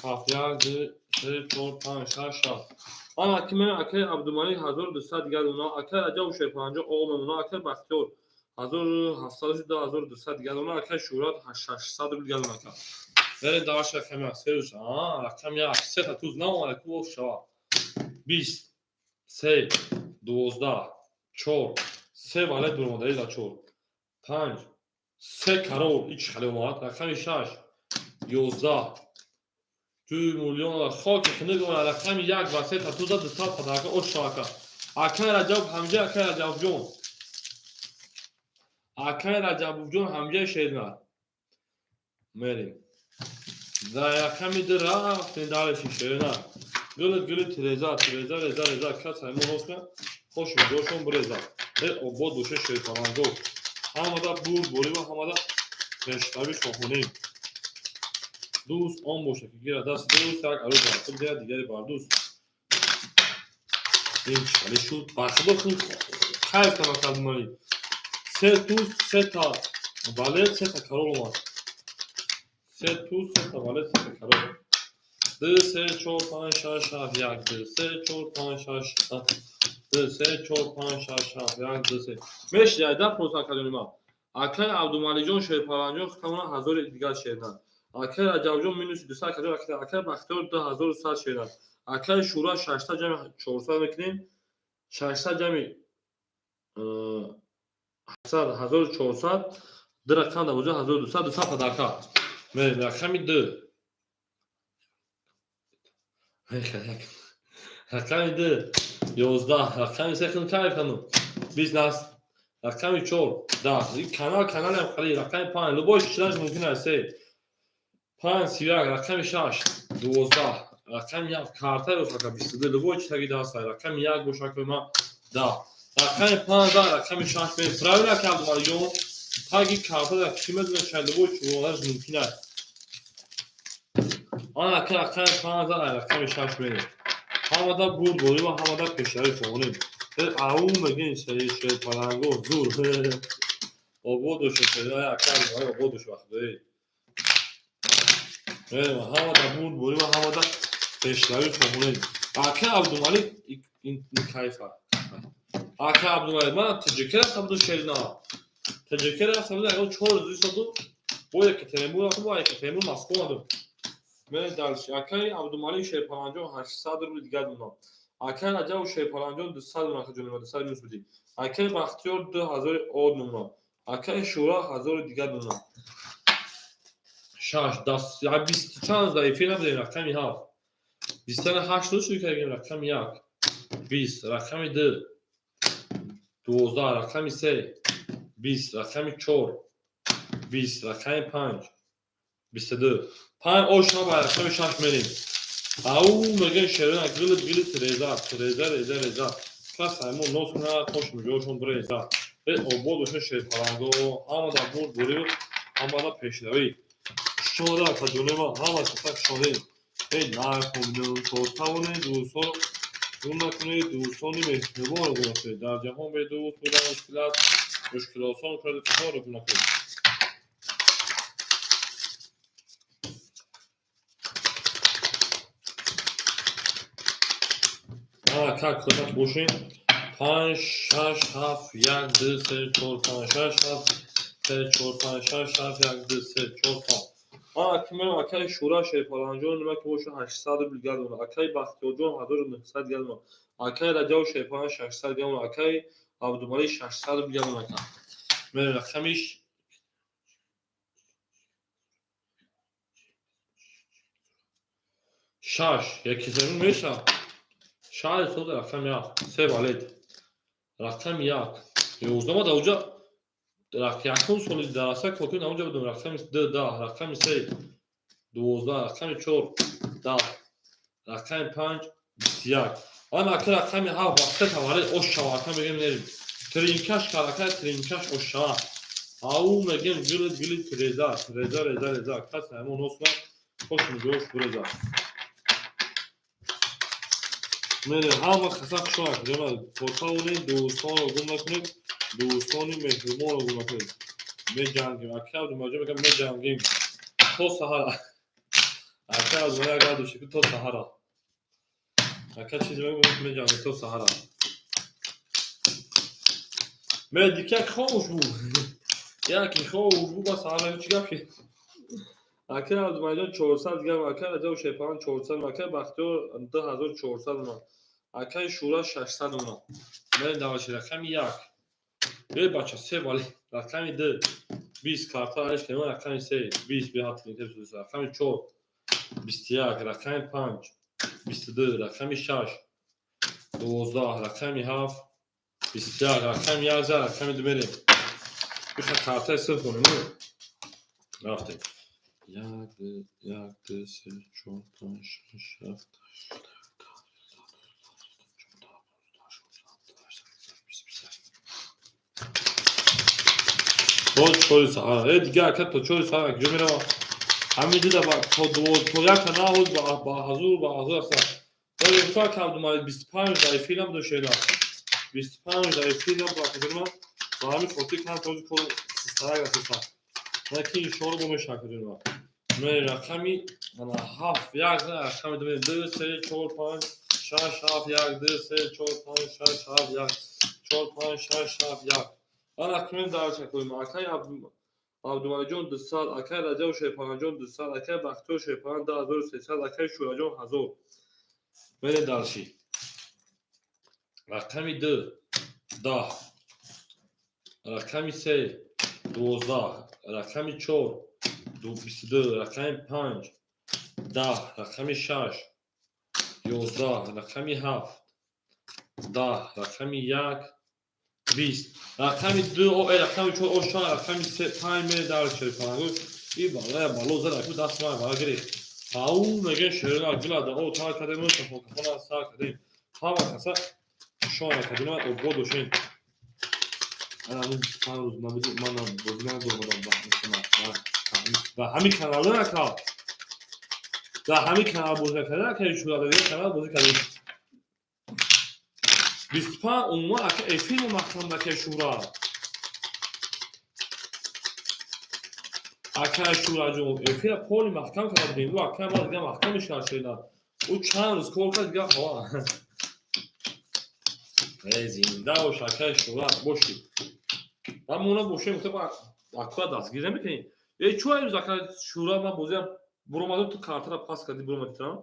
7 1 2 3 4 5 6 7 آن اکمل اکه عبدالملیک 1200 دیگر اونا اکه رجب شیر پلانجو اوم اونا اکه بختیار 1700 1200 دیگر اونا اکه شورات 800 دیگر اونا که بریم دواش رقم 3 روز رقم 1 3 تا توز نو کو شوا 20 3 12 4 سه واله درآمدی دا 4 5 3 کرور هیچ خالی اومد رقم 6 11 2 میلیون خاک خنده گونه رقم 1 و 3 تا 200 پداکه او شاکا اکه رجب حمزه اکه رجب جون اکه رجب جون حمزه شیرنا مریم در رقم در رفت دارشی شیرنا گل تریزا کس همون حسن خوش میگوشون بریزا او بود دوشه شیطانانگو همه دا بور بوری و همه دا پشتابی شاخونیم دوست آن باشه که گیره دست دوست یک عروض رفتم دیگه دیگری بار دوست این چلی شد بخی بخون خیف کنم کدومانی 3 توز 3 تا والد 3 تا کرول اومد 3 توز 3 تا والد 3 تا کرول 2 3 4 5 6 7 1 2 3 4 5 6 7 2 3 4 5 6 7 1 2 3 مش یادا پروسا کادونی ما اکه عبدالملیک جون شیپارانجون کاملا 1000 دیگر شیدن اکه رجب جون مینوس 200 کادو اکه بختیار 2100 شیدن اکه شورا 600 جمع 400 میکنیم 600 جمع 1400 در رقم دوازده 1200 200 پداکا مریم رقمی 2 رقمی 2 11 رقمی 3 کنم کاری کنم 20 نست رقمی 4 10 این کانال هم خالی رقمی 5 لباش چیزش ممکن است 5 31 رقمی 6 12 رقمی 7 کارت رو فقط 22 لباش تگی دست رقمی 1 بوشک ما 10 رقمی 15 رقمی 6 به فراوی نکرد مالیون تگی کارت رو کشی میدونه چند لباش روانش ممکن است آن رقمی 15 رقمی 6 میده همه دا بود بوری و همه دا پشتری فونیم او میگین شیر پلنگو زور آبودش شده اکل های آبودش وقتی همه دا بود بوری و همه دا پشتری فونیم اکه عبدالملیک این کیفه اکه عبدالملیک من تجکر هستم دو شیرنا تجکر هستم دو اگه 4 روزی سادو با یک تیمور هستم با یک تیمور مسکون هستم من درش اکه عبدالملیک شیر پلنگو 800 رو دیگر دونم اکه رجب شیپارانجون 200 نمونه جلوی 200 نیست بودی اکه بختیار 2000 آد نمونه اکه شورا 1000 دیگر نمونه 6 10 یا 20 چند ضعیفی نبودیم رقمی 7 28 روز شروع کردیم رقم 1 20 رقم 2 12 رقم 3 20 رقم 4 20 رقم 5 22 5 اوشنا با رقم 6 میریم او میگه شیرین گل تریزا کس همون نوت نه خوش میجوشون بریزا او بودش شیر پلنگو همه دا بود بوری همه دا پیشروی شما دا کدونه ما همه سفک شدیم ای نکنیم تو تاونه دوستان اون نکنید دوستانی مهربان رو کنید در جهان به دوست بودن مشکلاتان کرده کتار رو کنید Aka kırmak boşun. 5 6 7 1 2 3 4 5 6 7 4 5 6 7 1 2 3 4 Акмел акай шура шепаланҷон нima ки боша 800 билгардон акай бахтиёрҷон 1900 гардон акай раҷав шепалан 600 гардон акай абдумалӣ 600 билгардон ака мер рақамиш шаш яки зерун меша шаш сод рақам як се валед рақам як 11 да уҷа якум соли дараса kokun аунҷа будум рақами 10 рақами 3 12 рақами 4 10 рақами 5 21 ан ака рақами 7 вақта тавалид ош шавака мегем нерим тринкаш карака тринкаш ош шава ау мегем гилит реза кас ҳамон осма хош мегош буреза мере ҳама хасак шоак ҷана потауни дӯстон гум накунед дӯстони меҳрумон гум накунед меҷангим ака думаҷа мегам меҷангим то саҳара ака азмая гадуши то саҳара ака чизе мегӯяд меҷангим то саҳара ме дика хомӯш бу яки хомӯш бу ба саҳара чӣ гап ки ака азмаҷон 400 гам ака раҷав шепалан 400 ака бахтиёр 2400 ман акай шура 600 ман ме даваши рақами 1 эй бача се вали рақами 2 20 карта айш кема рақами 3 20 биҳатин рақами 4 21 рақами 5 22 рақами 6 12 рақами 7 21 рақами 11 рақами 2 мерем биха картаи сифр конем рафтем 1 2 3 4 5 6 7 то чори саҳар дига ака то чори саҳар акҷо мерава ҳамин дида то як наҳуд ба ҳазур аста то ёфта кавдумали 25 даифил нам дошеда 25 даифил нам бакаҷонима ба ҳамин хотир кам този кор систарак асиста наки иншоалло бо мешакаҷонима ме рақами ана 7 як рақами 2 3 4 5 6 7 1 2 3 4 5 6 7 1 4 5 6 7 1 ан акмел дарчакоим акай абдумалиҷон 200 акай раҷав шепаланҷон 200 акай бахтиёр шепалан 10300 акай шураҷон 1000 мере дарши рақами 2 10 рақами 3 12 рақами 4 22 рақами 5 10 рақами 6 11 рақами 7 10 рақами 1 20 рақами 2 рақами 4 ошан рақами 5 мере дарши фарангӯ и балая бало зада ку даст ман бала гирифт ау меген шерина гилада о тар кадем шафокафона сар кадем ҳама каса шона кадем обод дошен ана 25 рӯз набуди ман бозӣ надормадам ба ҳамин каналда ака да ҳамин канал бозӣ накардем ака шуда дигар канал бозӣ кардем 25 умма ака эфилу маҳкам ака шура ака шура ҷон эфира поли маҳкам кардем ӯ ака ма дига маҳкамиш кардшеда ӯ чанд рӯз кор кард дига ҳава зинда бош ака шура боши ҳамона бошем гуфта ака дастгир намекунем чӯ рӯз ака шура ман бозиам буромадам ту картара пас кардӣ буромадитам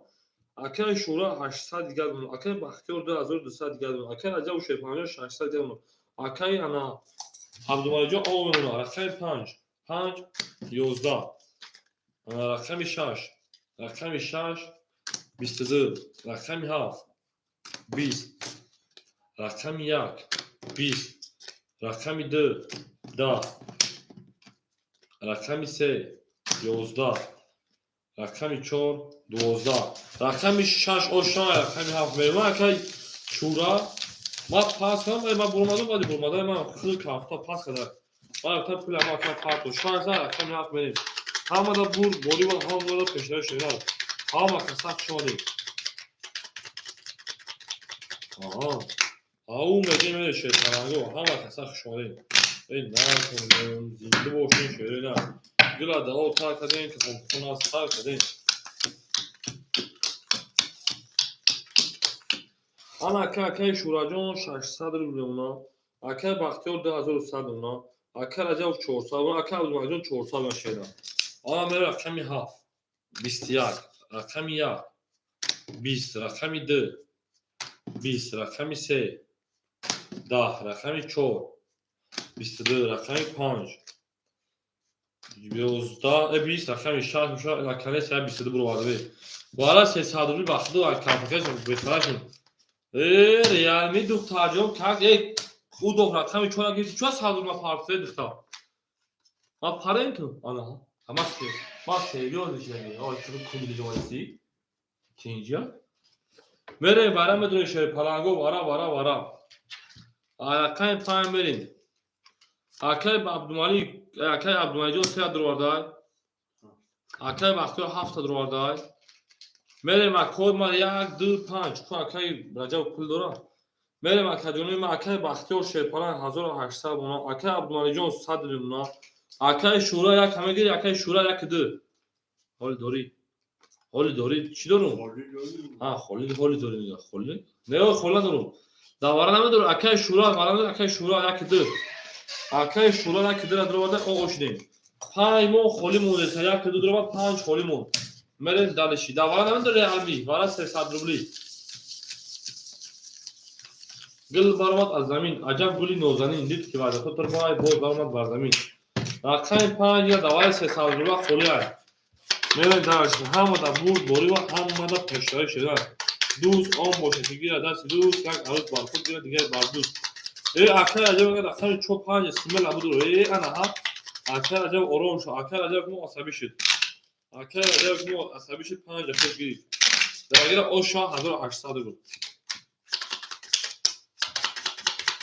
акай шура 800 дигардон акай бахтиёр 2200 дигардон акай раҷаву шепаланҷон 600 дигардон акай ана абдумалиҷон овмемона рақами 5 5 11 рақами 6 рақами 6 22 рақами 7 20 рақами 1 20 рақами 2 10 рақами 3 11 рақами 4 12 рақами 6 ошан рақами 7 меман акай шура ма пас кардам ма буромадам баъди буромадаи ман хӯд кафта пас кардам ма гуфтам пули ама ака парто шаш рақами 7 мерем ҳамада бур боди ва ҳамада пешраи шерад ҳама касак шодем ау мегем мере шепаланго ҳама касак шодем накунем зинда бошем шерина дила дао тар кардем ки хона сар кардем آن اکای شوراجان 600 روبل اونا اکای بختیار 2100 اونا اکای رجب 400 اونا اکای عبدالمجید 400 من شیدم آن میره رقمی 7 21 رقمی 1 20 رقمی 2 20 رقمی 3 10 رقمی 4 22 رقمی 5 11 20 رقمی 6 میشه رقمی 22 برو واده بالا 300 روبل بخت دو کارتش بفراشون ریال می دو ترجمه کرد یک خود دو رقمی چون اگه چه 100 روبل پارته دکتا ما پارن تو آنها اما که ما سریوز میشه آ چون کلی جوانسی kinja mere bara medre şey palango vara akay payım verin akay Abdülmalik se durvarday akay baktıyor hafta durvarday mere ma kod ma yak 2 5 ku akay Rajab pul dora mere ma kadoni ma akay baktıyor şey palan 1800 ona akay Abdülmalik 100 ona akay şura yak همه گیر akay şura yak 2 hol dori چی دارم ها خالی داری میگه خالی نه خالی دارم داوره نمیدارم اکای شورا وارم اکای شورا یک دو اکای شورا یک دو در وارد اوش دیم پای مو خالی مونده تا یک دو درو 5 خالی مون مرن دالشی داوره نمیداره عمی وارا 300 روبلی گل برمات از زمین عجب گلی نوزنین دید که بعد خود تربای باز برمات بر زمین اکای پای یا داوره 300 روبلی خالی میره درش همه دا بود باری و همه دا پشتای شده دوست آن باشه که گیره دست دوست یک عروض بارکود گیره دیگر باردوست اکر عجب اگر اکر چو پنج سیمه لبود رو انا ها اکر عجب آرام شد اکر عجب مو عصبی شد اکر عجب مو عصبی شد پنج افت گیرید در اگر او شاه 1800 بود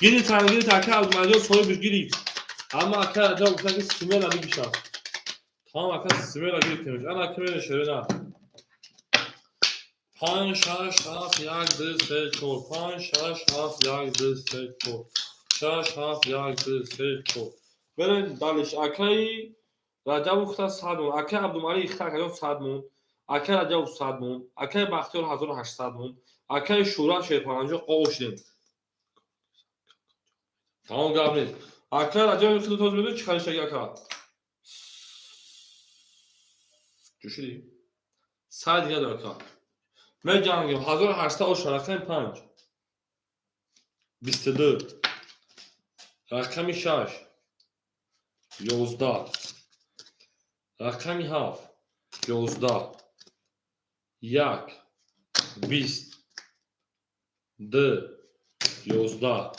گیرید تنگیرید اکر عبدالمجید سوی بگیرید اما اکر عجب اکر که سیمه لبی بشد Tamam arkadaşlar sımaya girdik. Ana kime şöyle ne? Pan şaf yagdı seço. Pan şaf yagdı seço. Şaf yagdı seço. Beren daliş akay Rajab uxta sadmun. Akay Abdülmalik ixta kadar sadmun. Akay Rajab sadmun. Akay Baxtiyor 1800 mun. Akay Şura Şerpancı qoşdin. Tamam Gabriel. Akay Rajab uxta toz bilir çıkarışa akay. جوشیدی؟ سر دیگه داره کار من جانگیم 1800 او رقم 5 22 رقمی 6 11 رقمی 7 11 1 20 2 11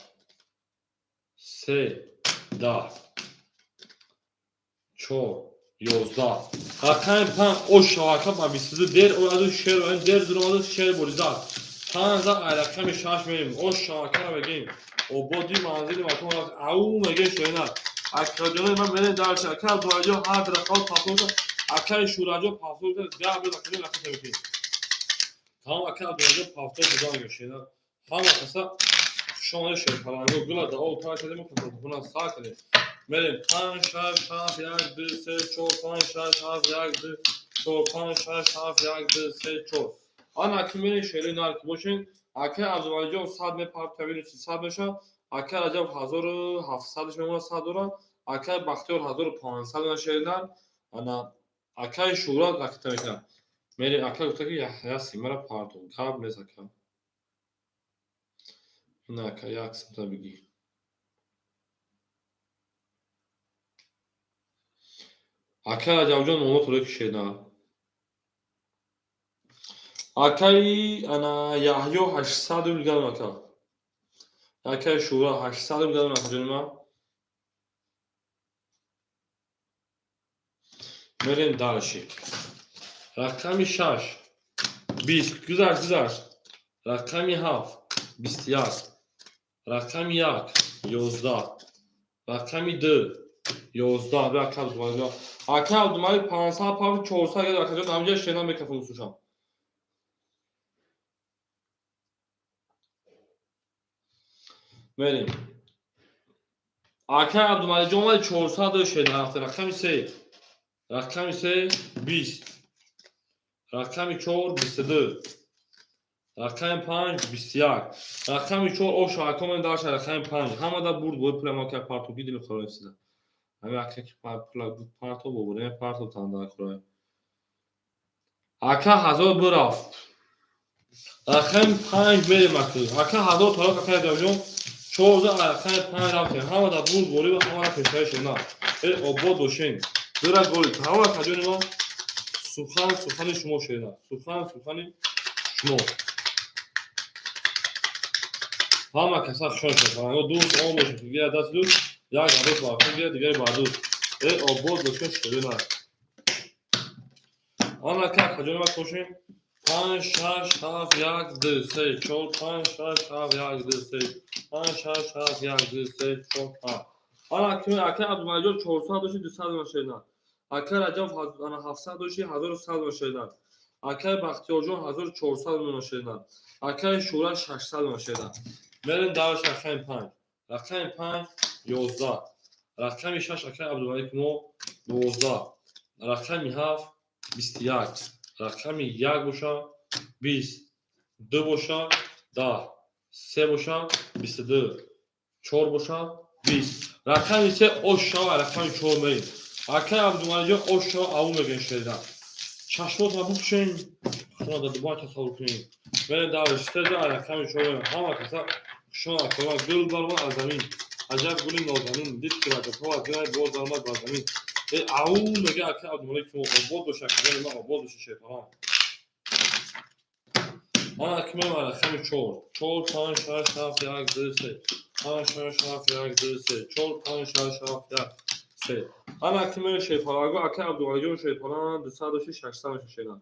3 10 4 11 Hakan pan o şaka ba bisiz der o adı şer o der durmadı şer bolizar. Tanza alakam şaş benim o şaka bugün o body manzili bakım au mege şöyle. Akademi ben beni dar şaka duacı hadır kal pasoda akay şuracı pasoda ya bir dakika lafı tabii. Tamam akay duacı pasoda güzel şeyler. Ama kısa şu an şey falan yok. Gula da o tarzda mı kapatıyor? Buna sakin. Merim pan şaf yagdı seço pan şaf yagdı so pan şaf yagdı seço ana kimine şöyle nar ki boşun akay Abdülmalik sad me parta verirsin sad meşa akay Rajab 1700 memura sad ora akay Baxtiyor 1500 şeyler ana akay Şura raktameka meri akay utaki ya simara pardon kab mezaka na akay yaksın tabii ki Akay Rajabjon onu turuyor ki şeyda. Akay ana Yahyo 800 bilgan maka. Akay Şura 800 bilgan maka canıma. Merin dalşi. Rakami şaş. 20 güzel. Rakami haf. 20 Rakami yak. 11. Rakami 2. 11 rakam var. Akay Abdülmalik 500 pav 400 اگر akacak amca şeyden bir kafa uçuşam. Benim. Akay Abdülmalik omal 400 şeyden hafta rakam ise 20 rakam 4 22 رقم 5 21. رقم 4 او شاکم داشت رقم 5 همه دا برد بود پلا ما که پارتو گیدیم خورای سیده. همه اکه که پارتو ببوره پارتو تانده خورای. اکه 1000 برافت. رقم 5 میره مکتوب. اکه 1000 طلاق اکه داشتم 14 رقم 5 رفتیم. همه دا برد بوری و همه دا پیشایش نه. آباد دوشین. درا گلی تمام کجوری ما سخن شما شده. سخن شما. همه کسا خشن شد. اما دوست آن باشه که گیره دست دوست یک عدد باقی گیره دیگری با دوست. آباد دوشین شده نه. همه که کجوری ما کوشیم 5 6 7 1 2 3 4 5 6 7 1 2 3 5 6 7 1 2 3 4 5 همه که عبدالمجید 400 داشتی 200 باشه نه. اکه رجب 700 داشتی 1100 باشه نه. اکه بختیار جان 1400 باشه نه. اکه شورا 600 باشه نه. بریم دارش رقم 5 رقم 5 11 رقم 6 اکه عبدالمجید ما 12 رقم 7 21 رقم 1 باشه 20 2 باشه 10 3 باشه 22 4 باشه 20 رقم 3 اوشا رقم 4 میریم اکه عبدالمجید اوشا او میگن شده چشمات ما بکشین شما دا دوباره تصور کنیم بریم دارش 3 رقم 4 همه کسا شما اکرما گل برما از زمین عجب گلی نازنین دید که رجب ها از گناه باز درمد بر زمین او میگه اکه عبدالمجید شما آباد باشه که ما آباد باشه شیطان من اکمه من رقم 4 4 5 6 7 1 2 3 5 6 7 1 2 3 4 5 6 7 1 3 من اکمه شیطان اکه عبدالمجید شیطان 206 600 شیطان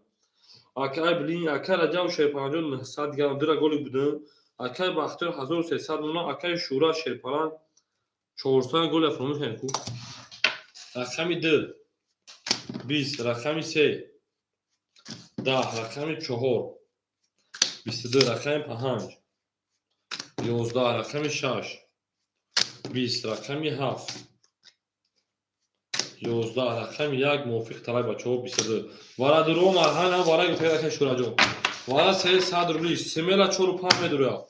اکه بلین اکه رجب شیطان 900 گرم درا گلی بودن اکه بختیار 1300 مونا اکه شورا شیطان 400 گل افراموش هنکو رقم 2 20 رقم 3 10 رقم 4 22 رقم 5 11 رقم 6 20 رقم 7 11 رقم 1 موافق طلب بچه ها 22 وارد رو مرحل هم وارد پیدا که شورا جون وارد 300 روبلی سمیلا 4 و 5 میدرویا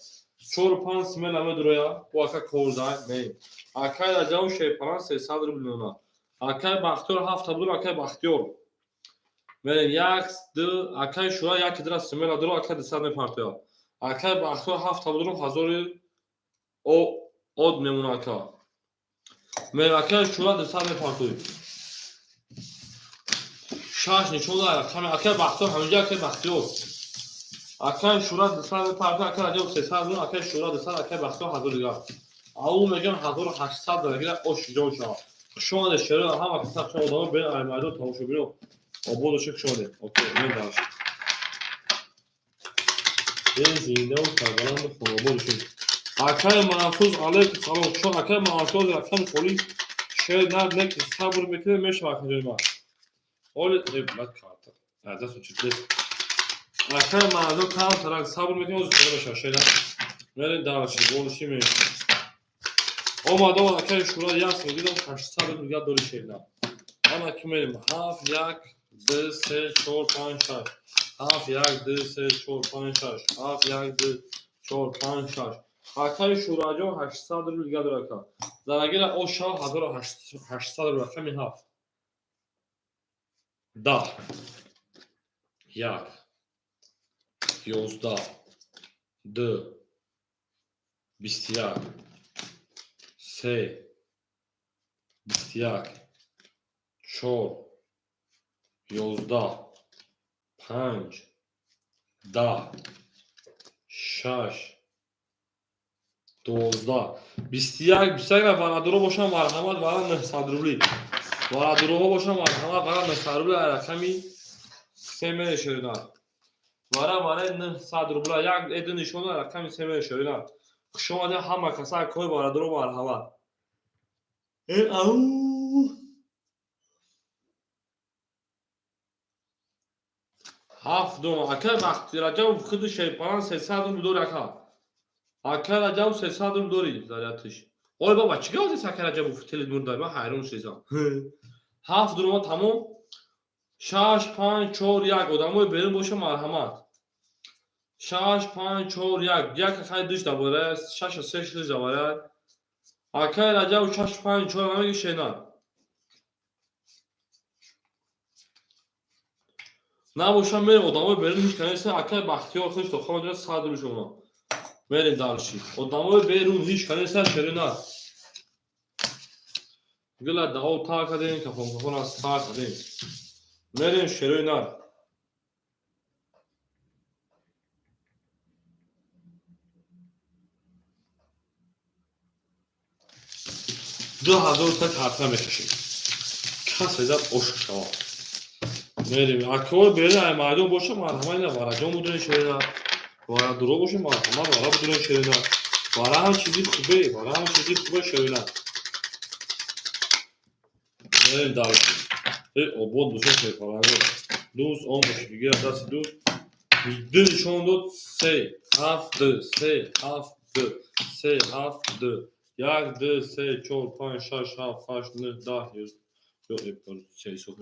4 و 5 سمیلا میدرویا و اکا کورزای میم اکا رجاو شیپران 300 روبلی نونا اکا بختیار 7 تبدور اکا بختیار میریم 1 2 اکا شورا 1 درا سمیلا درو اکا 200 میپارتویا اکا بختیار 7 تبدور 1000 او od میمونه اکا میریم اکا شورا 200 میپارتوی شاش نشون داره کمی اکه بختیار همینجا اکه بختیار اکه شورا 200 میپارتوی اکه رجب 300 میمونه اکه شورا 200 اکه بختیار 1000 دیگه او میگم 1800 درگیر اوش جون شما ده شروع هم اکه سخت شما دارم بین ایمایدو تماشا بینو آباد شک شده اوکی من دارش این زینده و سرگلان بخون آباد شد اکه محفوظ علیک سلام چون اکه محفوظ رقم خوری شاید نه نک صبر میکنه میشه اکه جای ما اول بد کارت دست و چیز اکه محفوظ کام ترک صبر میکنه از خود میشه شاید نه دارش بولشی می اومدم اکه شورا یاس میگیدم 800 دیگه دوری شاید اما که میریم 7 1 2 3 4 5 6 7 1 2 3 4 5 6 7 1 2 4 5 6 اکه شورا جو 800 دیگه داره که درگیر او شاه 1800 رقم 7 10 1 11 2 21 3 21 4 11 5 10 6 12 21 21 وارادرو باشم مرحمت وارد 900 روبلی وارادرو باشم مرحمت وارد 900 روبلی رقمی 3 میره شریدن وارد 900 روبلی یک ایدو نشونه رقمی 3 میره شریدن شما ده همه کسا کوی وارادرو مرحمت او هفت دوم اکه وقتی رجب خود شیپان 300 دور اکا اکه رجب 300 دوری زیادتش اوی بابا چیکار هستی اکه رجب فتیل دور داری من حیران شدم هفت دوم تمام 6 5 4 1 آدمای بریم باشه مرحمت 6 5 4 1 یک خیلی دوش دوباره 6 و 3 دوش دوباره اکای رجب و 6 5 4 همه شینا نباشم میریم ادامه بریم هیچ کنیسته اکای بختیار خوش تو خواهد جا 100 روش اونا میریم دارشی ادامه بریم هیچ کنیسته شرینا گل دعو تا کردیم که فون از تا کردیم میریم شرینا 2000 تا کارت میکشیم کس زد اوشا میریم اکور بریم مردم باشه مرحمت نه وارجان بودن شرینا وارا درو باشه مرحمت وارا بودن شرینا وارا هم چیزی خوبه وارا هم چیزی خوبه شرینا میریم دارشی obod دوست شد فلانگو دوست اون باشه دیگه دست دوست دلشون دو سه هفت دو سه هفت دو سه هفت دو یک دو سه چهار پنج شش هفت هشت نه ده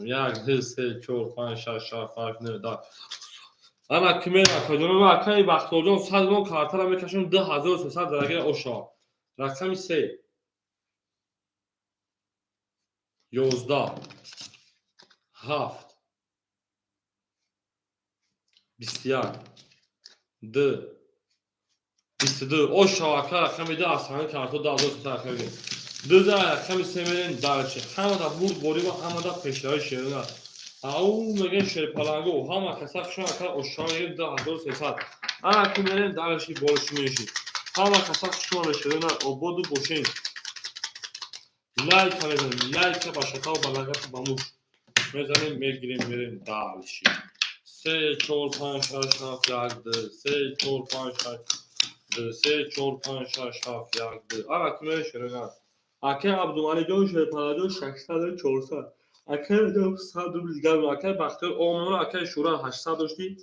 یک دو سه چهار پنج شش هفت هشت نه ده انا کمی اکادمی و اکای بختیار صد گون کارتر هم میکشم 2300 درجه اوشا رقم 3 11 7 21 2 22 اوشا اکا رقم 2 اصلا کارتو 2300 کردیم دو تا رقم 3 میرین دارچه همه دا بود بوری و همه دا پیشتهای شیرونه او میگن شیر پلنگو همه کسا شما اکا اوشا میگن 2300 انا که میرین دارشی بولش میشید همه کسا شما شیرونه او بودو بوشین لایک کنید لایک با شتا و بلغت باموش میزنیم میگیریم میریم دارشی 3 4 5 6 7 1 2 3 4 5 6 2 3 4 5 6 7 1 2 انا که میرین شیرونه اکه عبدالمانی جان شیر پلنگو 600 400 اکه جان 100 روبل دیگر اکه بختیار اومون اکه شورا 800 داشتی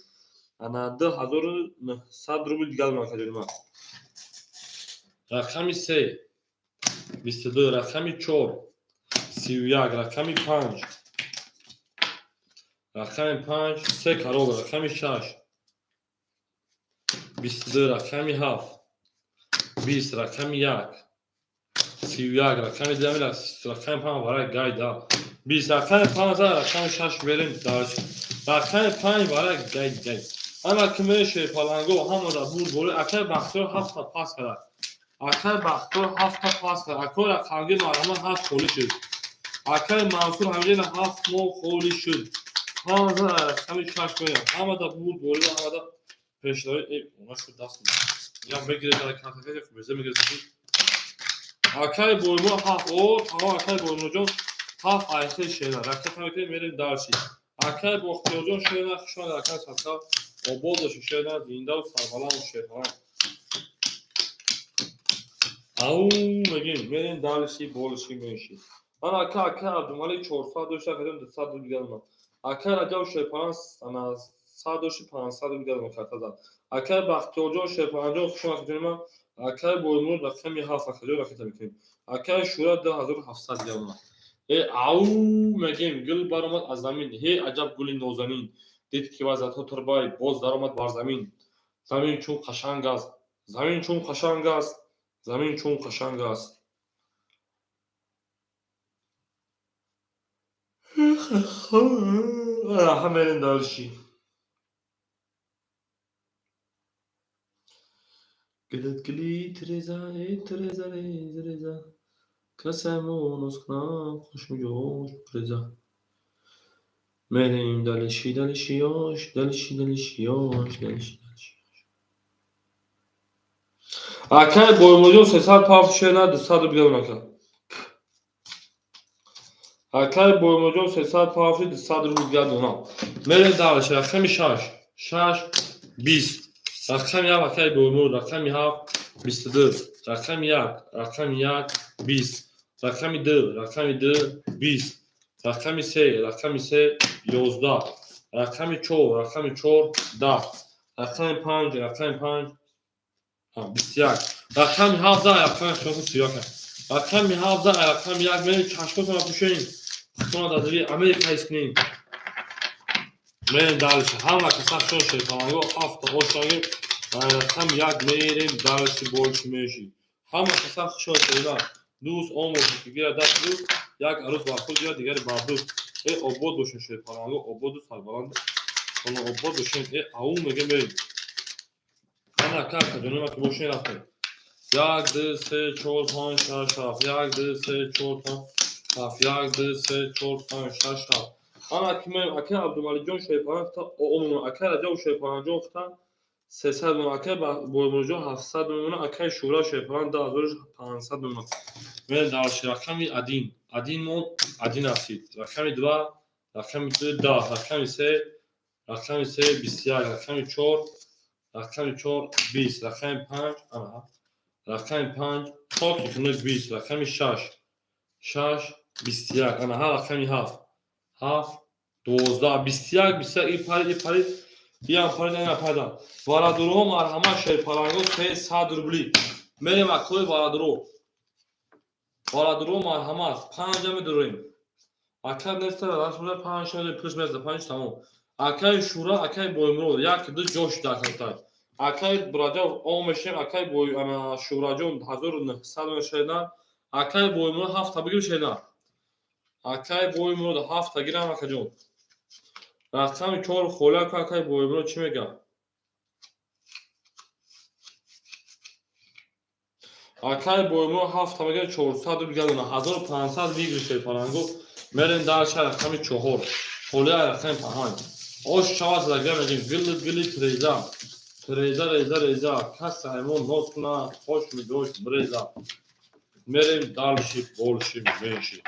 انا 2900 روبل دیگر اکه جان رقم 3 22 رقم 4 31 رقم 5 رقم 5 3 کارو رقم 6 22 رقم 7 20 رقم 1 31 رقم 2 رقم 5 برای گایدا 20 رقم 5 رقم 6 بریم داشت رقم 5 برای گاید اما که میشه پلنگو همون دا بول اکر بختیار 7 تا پاس کرد اکر بختیار 7 تا پاس کرد اکر رقمگی مرحمت 7 خولی شد اکر منصور همین 7 مو خولی شد همون دا رقم 6 بریم همون دا بول همون دا پیشتای اونا شد دست یا بگیره در کارتکه خوبه میگیره اکر بولمو 7 او تمام اکر بولمو جون 7 آیخه شیرن رقم که میریم دارشی اکر بختیار جون شیرن خشون اکر ساکا obod و شیرن زنده و سربلند و شیرن او میگیم میریم دارشی بولشی میشی من اکر عبدالمانی 400 داشته کردم 200 رو دیگر من اکر رجب شیرپران انا 100 داشتی 500 رو دیگر من کرده داد اکر بختیار جون شیرپران جون خشون اکر من اکر بولمون رقمی 7 اکر رقم میکنیم اکر شورا 2700 دیگر من او میگیم گل برآمد از زمین هی عجب گلی نازنین دید که وضعیت ها تربای باز در آمد بر زمین زمین چون قشنگ است زمین چون قشنگ است زمین چون قشنگ است همین دارشی گلت گلی تریزا ای تریزا ریزا کسمون از کنم خوش میجوش تریزا میریم دلشی دلشیاش دلشی دلشیاش دلشی اکر بولموجون 300 پاف شیرن 200 رو بیار نکن اکر بولموجون 300 پاف 200 رو بیار دونا میریم دارش رقم 6 20 رقم 1 اکر بولمو رقم 7 22 رقم 1 رقم 1 20 رقم 2 رقم 2 20 رقم 3 رقم 3 11 رقم 4 رقم 4 10 رقم 5 رقم 5 21 رقم 17 رقم شما سیاه رقم 17 رقم 1 میریم چشمتون رو پوشین خودتون رو دادوی امریکا ایس کنین میریم دارش همه کسا شد شد تمامو 7 تا خوش داریم рақам як мерем дарси болши меши. Ҳама каса хушод шуда. Дӯст омӯзӣ ки гира даст дӯст, як арӯз бахуд гира дигари бардӯст. Обод бошен шӯйпаранго, ободу сарбаланд. Оно обод бошен, ау мега мерем. Ана ака ҷонима ки бошен рафтем. 1 2 3 4 5 6 7 1 2 3 4 5 7 1 2 3 4 5 6 7 ана ки мен ака Абдумаликҷон шӯйпаранг омон ака раҷаб шӯйпаранҷон хта 300 мон ака боимурҷон 700 мон ака шӯра шӯйпаранг 2500 мон мен дарши рақами адин мон адин асид рақами 2 рақами 10 рақами 3 рақами 3 21 рақами 4 рақами 4 20 рақами 5 ана рақами 5 токи кунак 20 рақами 6 21 ана рақами 7 12 21 21 ипари ям пари ана пайда варадуро марҳама шӯйпаранго 300 рубли мерем акои варадуро марҳамат 5 медурем ака неста расмуда 5 плюс места 5 тамом акаи шура акаи боимурод як ду ҷош дакатай акаи раҷаб омешем акаи бой ана шӯраҷон 1900 мешеда акаи боимурод 7 бигир шеда акаи боимурод 7 гирам акаҷон рақами 4 холя ку акаи боимурод чӣ мега акаи боимурод 7 мега 400 рубли гадона 1500 бигир шӯйпаранго мерем дарша рақами 4 холя рақами 5 ош шавад зага мегим гили реза кас аймон ноз куна хош мидош бреза мерем дарши болши меши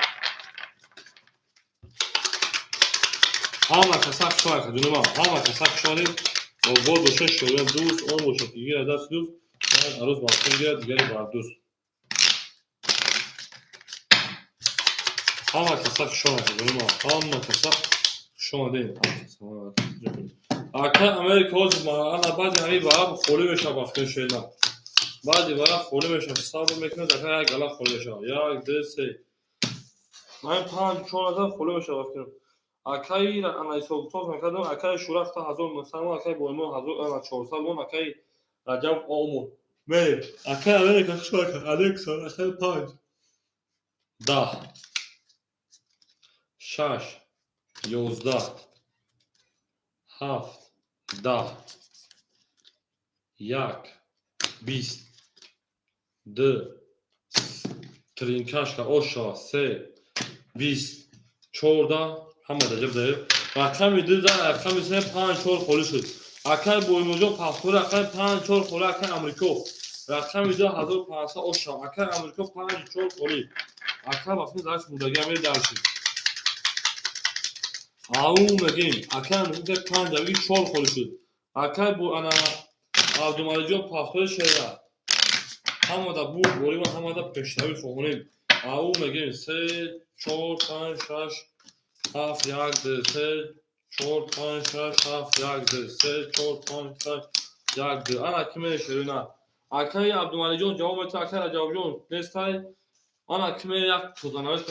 ҳама касак шояка ҷунима ҳама касак шонем обод бошен шӯя дӯст он бошад ки гира даст дӯст арӯз бахтун гира дигари бардӯст ҳама касак шояка ҷунима ҳама касак шонем ака америка ҳозир ана баъзе ҳами варақ холӣ мешавад бахтун шӯйна баъзе варақ холӣ мешавад сабр мекунед ака як гала холӣ мешавад 1 2 3 ман 5 4 холӣ мешавад бахтун акаи ана ҳисоб мекардам акаи шӯрафта 1900 мон акаи боимурод 1400 мон акаи раҷаб омон мерем акаи америка шӯяка алексон акаи 5 10 6 11 7 10 1 20 2 тринкашка оша 3 20 14 ҳама даҷаб даем рақами 2 рақами 3 5 4 холӣ шуд акаи боимурҷон пахтур акаи 5 4 холӣ акаи амрико рақами 2 1500 оша акаи амрико 5 4 холӣ ака бафни дарш мурдаги амир дарши ау мегем акаи амрико 5 дави 4 холӣ шуд акаи бо ана Абдумаликҷон пахтур шеда ҳамада бур борима ҳамада пештави фоҳонем ау мегем 3 4 5 6 7 1 2 3 4 5 6 7 1 2 3 4 5 6 1 2 ана ки мешерӯна акаи Абдумаликҷон ҷавоб мета акаи раҷабҷон нестай ана ки ме як тозанавиш